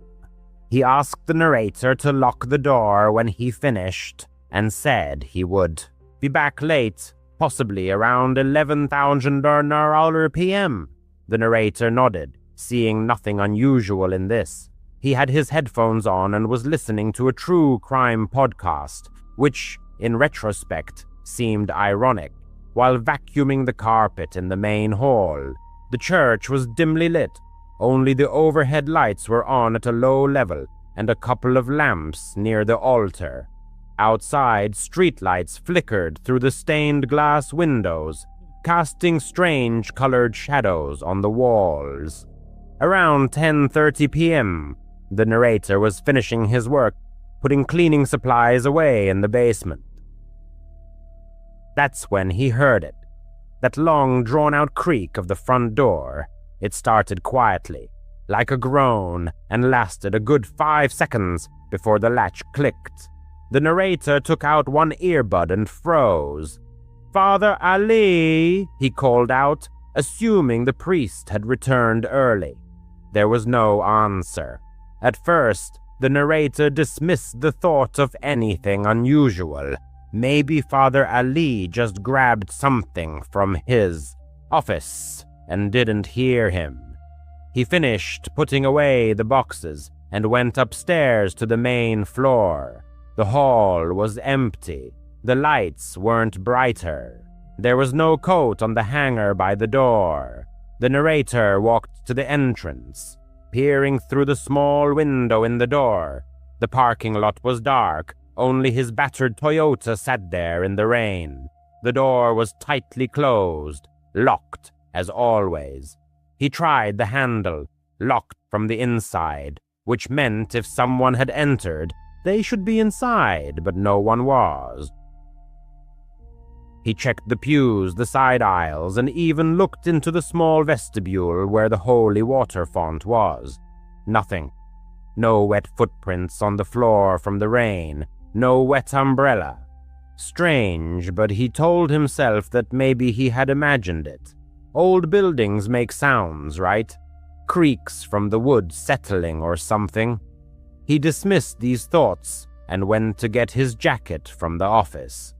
He asked the narrator to lock the door when he finished, and said he would be back late, possibly around $11,000 p.m. The narrator nodded, seeing nothing unusual in this. He had his headphones on and was listening to a true crime podcast, which, in retrospect, seemed ironic. While vacuuming the carpet in the main hall, the church was dimly lit. Only the overhead lights were on at a low level, and a couple of lamps near the altar. Outside, streetlights flickered through the stained glass windows, casting strange colored shadows on the walls. Around 10:30 p.m., the narrator was finishing his work, putting cleaning supplies away in the basement. That's when he heard it. That long, drawn-out creak of the front door. It started quietly, like a groan, and lasted a good 5 seconds before the latch clicked. The narrator took out one earbud and froze. "Father Ali," he called out, assuming the priest had returned early. There was no answer. At first, the narrator dismissed the thought of anything unusual. Maybe Father Ali just grabbed something from his office and didn't hear him. He finished putting away the boxes and went upstairs to the main floor. The hall was empty. The lights weren't brighter. There was no coat on the hanger by the door. The narrator walked to the entrance, peering through the small window in the door. The parking lot was dark. Only his battered Toyota sat there in the rain. The door was tightly closed, locked as always. He tried the handle, locked from the inside, which meant if someone had entered, they should be inside, but no one was. He checked the pews, the side aisles, and even looked into the small vestibule where the holy water font was. Nothing. No wet footprints on the floor from the rain. No wet umbrella. Strange, but he told himself that maybe he had imagined it. Old buildings make sounds, right? Creaks from the wood settling or something. He dismissed these thoughts and went to get his jacket from the office.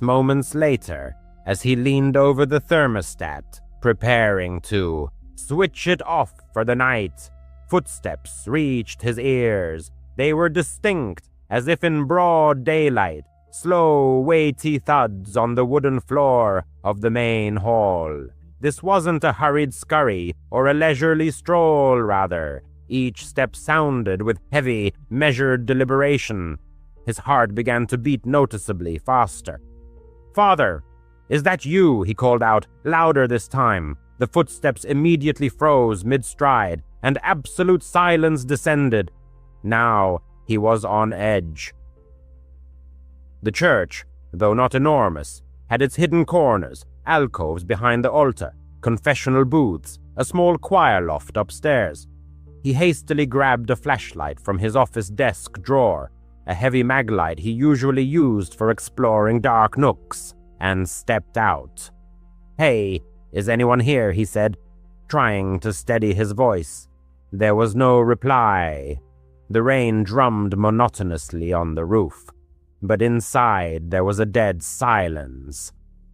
Moments later, as he leaned over the thermostat, preparing to switch it off for the night, footsteps reached his ears. They were distinct, as if in broad daylight, slow, weighty thuds on the wooden floor of the main hall. This wasn't a hurried scurry, or a leisurely stroll, rather. Each step sounded with heavy, measured deliberation. His heart began to beat noticeably faster. "Father, is that you?" he called out, louder this time. The footsteps immediately froze mid-stride, and absolute silence descended. Now he was on edge. The church, though not enormous, had its hidden corners, alcoves behind the altar, confessional booths, a small choir loft upstairs. He hastily grabbed a flashlight from his office desk drawer, a heavy maglite he usually used for exploring dark nooks, and stepped out. "Hey, is anyone here?" he said, trying to steady his voice. There was no reply. The rain drummed monotonously on the roof, but inside there was a dead silence.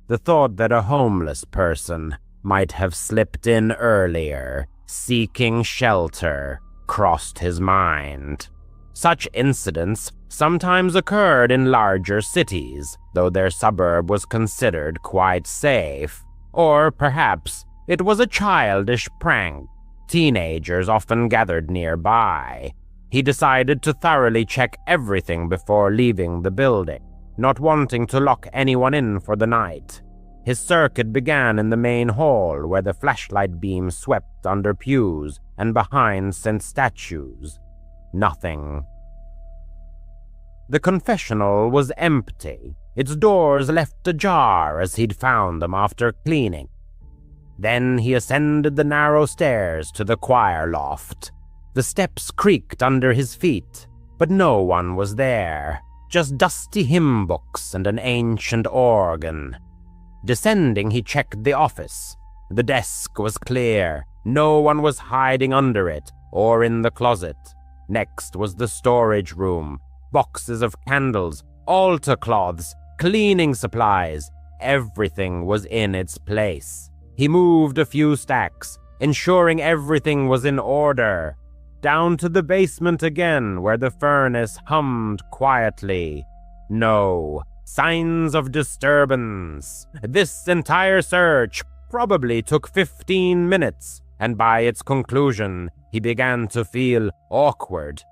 The thought that a homeless person might have slipped in earlier, seeking shelter, crossed his mind. Such incidents sometimes occurred in larger cities, though their suburb was considered quite safe. Or perhaps it was a childish prank. Teenagers often gathered nearby. He decided to thoroughly check everything before leaving the building, not wanting to lock anyone in for the night. His circuit began in the main hall, where the flashlight beam swept under pews and behind saint statues. Nothing. The confessional was empty, its doors left ajar as he'd found them after cleaning. Then he ascended the narrow stairs to the choir loft. The steps creaked under his feet, but no one was there, just dusty hymn books and an ancient organ. Descending, he checked the office. The desk was clear. No one was hiding under it or in the closet. Next was the storage room. Boxes of candles, altar cloths, cleaning supplies. Everything was in its place. He moved a few stacks, ensuring everything was in order. Down to the basement again, where the furnace hummed quietly. No signs of disturbance. This entire search probably took 15 minutes, and by its conclusion, he began to feel awkward.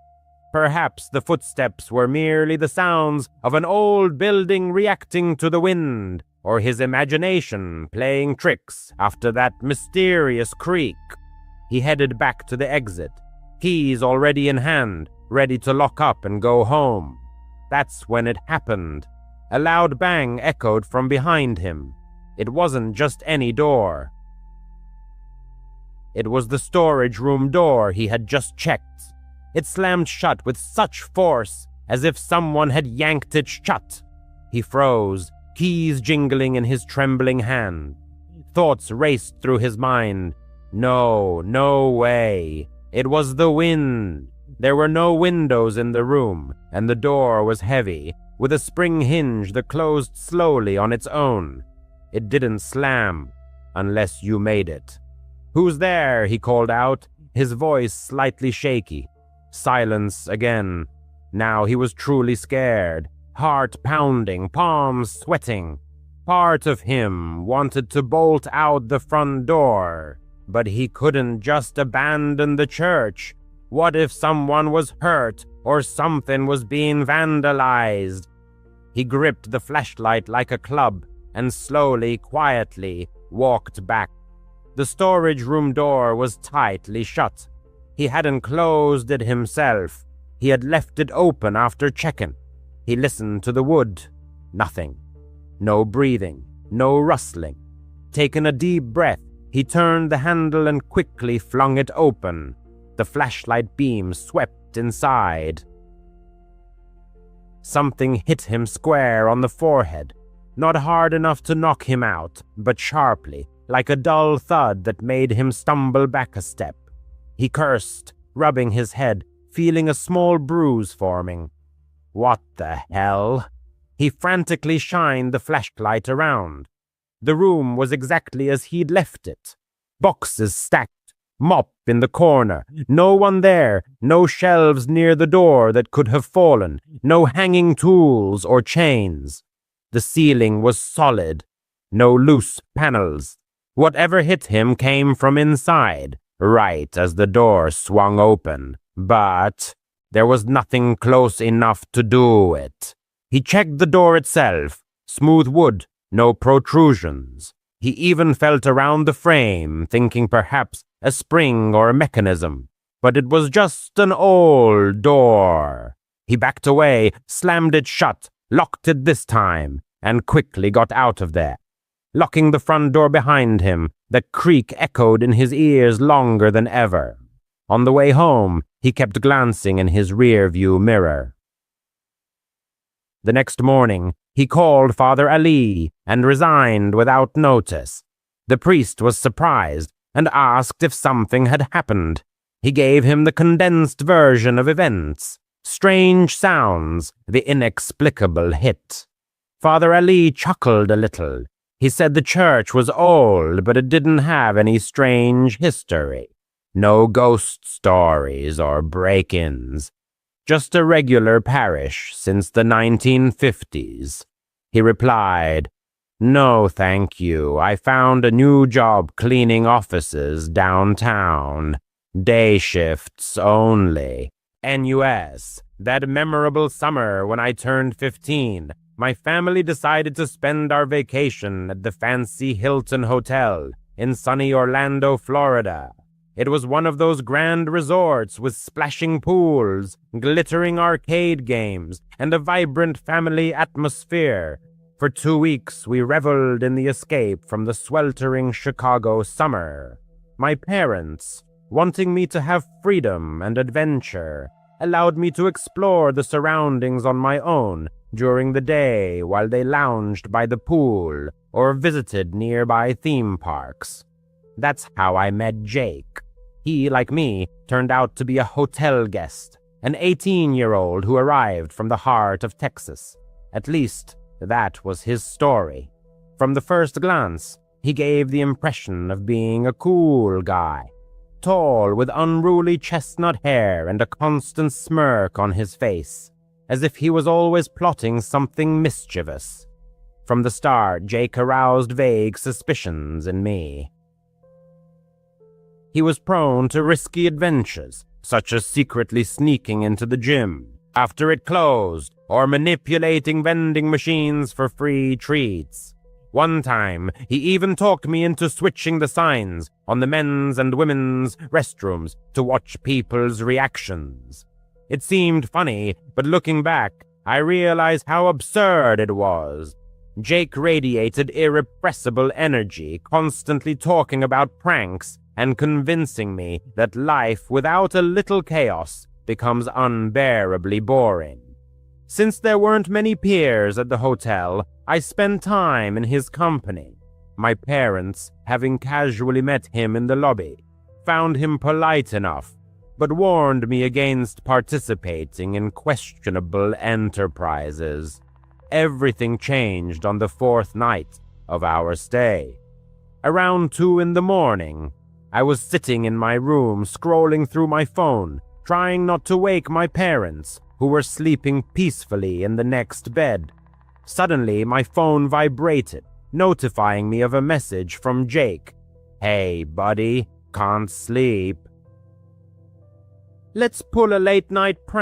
Perhaps the footsteps were merely the sounds of an old building reacting to the wind, or his imagination playing tricks after that mysterious creak. He headed back to the exit, keys already in hand, ready to lock up and go home. That's when it happened. A loud bang echoed from behind him. It wasn't just any door. It was the storage room door he had just checked. It slammed shut with such force, as if someone had yanked it shut. He froze, keys jingling in his trembling hand. Thoughts raced through his mind. No way. It was the wind. There were no windows in the room, and the door was heavy, with a spring hinge that closed slowly on its own. It didn't slam, unless you made it. "Who's there?" he called out, his voice slightly shaky. Silence again. Now he was truly scared, heart pounding, palms sweating. Part of him wanted to bolt out the front door, but he couldn't just abandon the church. What if someone was hurt or something was being vandalized? He gripped the flashlight like a club and slowly, quietly walked back. The storage room door was tightly shut. He hadn't closed it himself. He had left it open after checking. He listened to the wood. Nothing. No breathing. No rustling. Taking a deep breath, he turned the handle and quickly flung it open. The flashlight beam swept inside. Something hit him square on the forehead. Not hard enough to knock him out, but sharply, like a dull thud that made him stumble back a step. He cursed, rubbing his head, feeling a small bruise forming. What the hell? He frantically shined the flashlight around. The room was exactly as he'd left it. Boxes stacked, mop in the corner, no one there, no shelves near the door that could have fallen, no hanging tools or chains. The ceiling was solid, no loose panels. Whatever hit him came from inside, right as the door swung open. But There was nothing close enough to do it. He checked the door itself. Smooth wood, no protrusions. He even felt around the frame, thinking perhaps a spring or a mechanism. But it was just an old door. He backed away, slammed it shut, locked it this time, and quickly got out of there. Locking the front door behind him, the creak echoed in his ears longer than ever. On the way home, he kept glancing in his rear-view mirror. The next morning, he called Father Ali and resigned without notice. The priest was surprised and asked if something had happened. He gave him the condensed version of events. Strange sounds, the inexplicable hit. Father Ali chuckled a little. He said the church was old, but it didn't have any strange history. No ghost stories or break-ins. Just a regular parish since the 1950s. He replied, "No, thank you. I found a new job cleaning offices downtown. Day shifts only. NUS, that memorable summer when I turned 15, my family decided to spend our vacation at the fancy Hilton Hotel in sunny Orlando, Florida. It was one of those grand resorts with splashing pools, glittering arcade games, and a vibrant family atmosphere. For 2 weeks, we reveled in the escape from the sweltering Chicago summer. My parents, wanting me to have freedom and adventure, allowed me to explore the surroundings on my own during the day while they lounged by the pool or visited nearby theme parks. That's how I met Jake. He, like me, turned out to be a hotel guest, an 18-year-old who arrived from the heart of Texas. At least, that was his story. From the first glance, he gave the impression of being a cool guy. Tall, with unruly chestnut hair and a constant smirk on his face, as if he was always plotting something mischievous. From the start, Jake aroused vague suspicions in me. He was prone to risky adventures, such as secretly sneaking into the gym after it closed, or manipulating vending machines for free treats. One time, he even talked me into switching the signs on the men's and women's restrooms to watch people's reactions. It seemed funny, but looking back, I realized how absurd it was. Jake radiated irrepressible energy, constantly talking about pranks and convincing me that life without a little chaos becomes unbearably boring. Since there weren't many peers at the hotel, I spent time in his company. My parents, having casually met him in the lobby, found him polite enough, but warned me against participating in questionable enterprises. Everything changed on the 4th night of our stay. Around 2 a.m, I was sitting in my room scrolling through my phone, trying not to wake my parents, who were sleeping peacefully in the next bed. Suddenly, my phone vibrated, notifying me of a message from Jake. "Hey, buddy, can't sleep. Let's pull a late-night prank."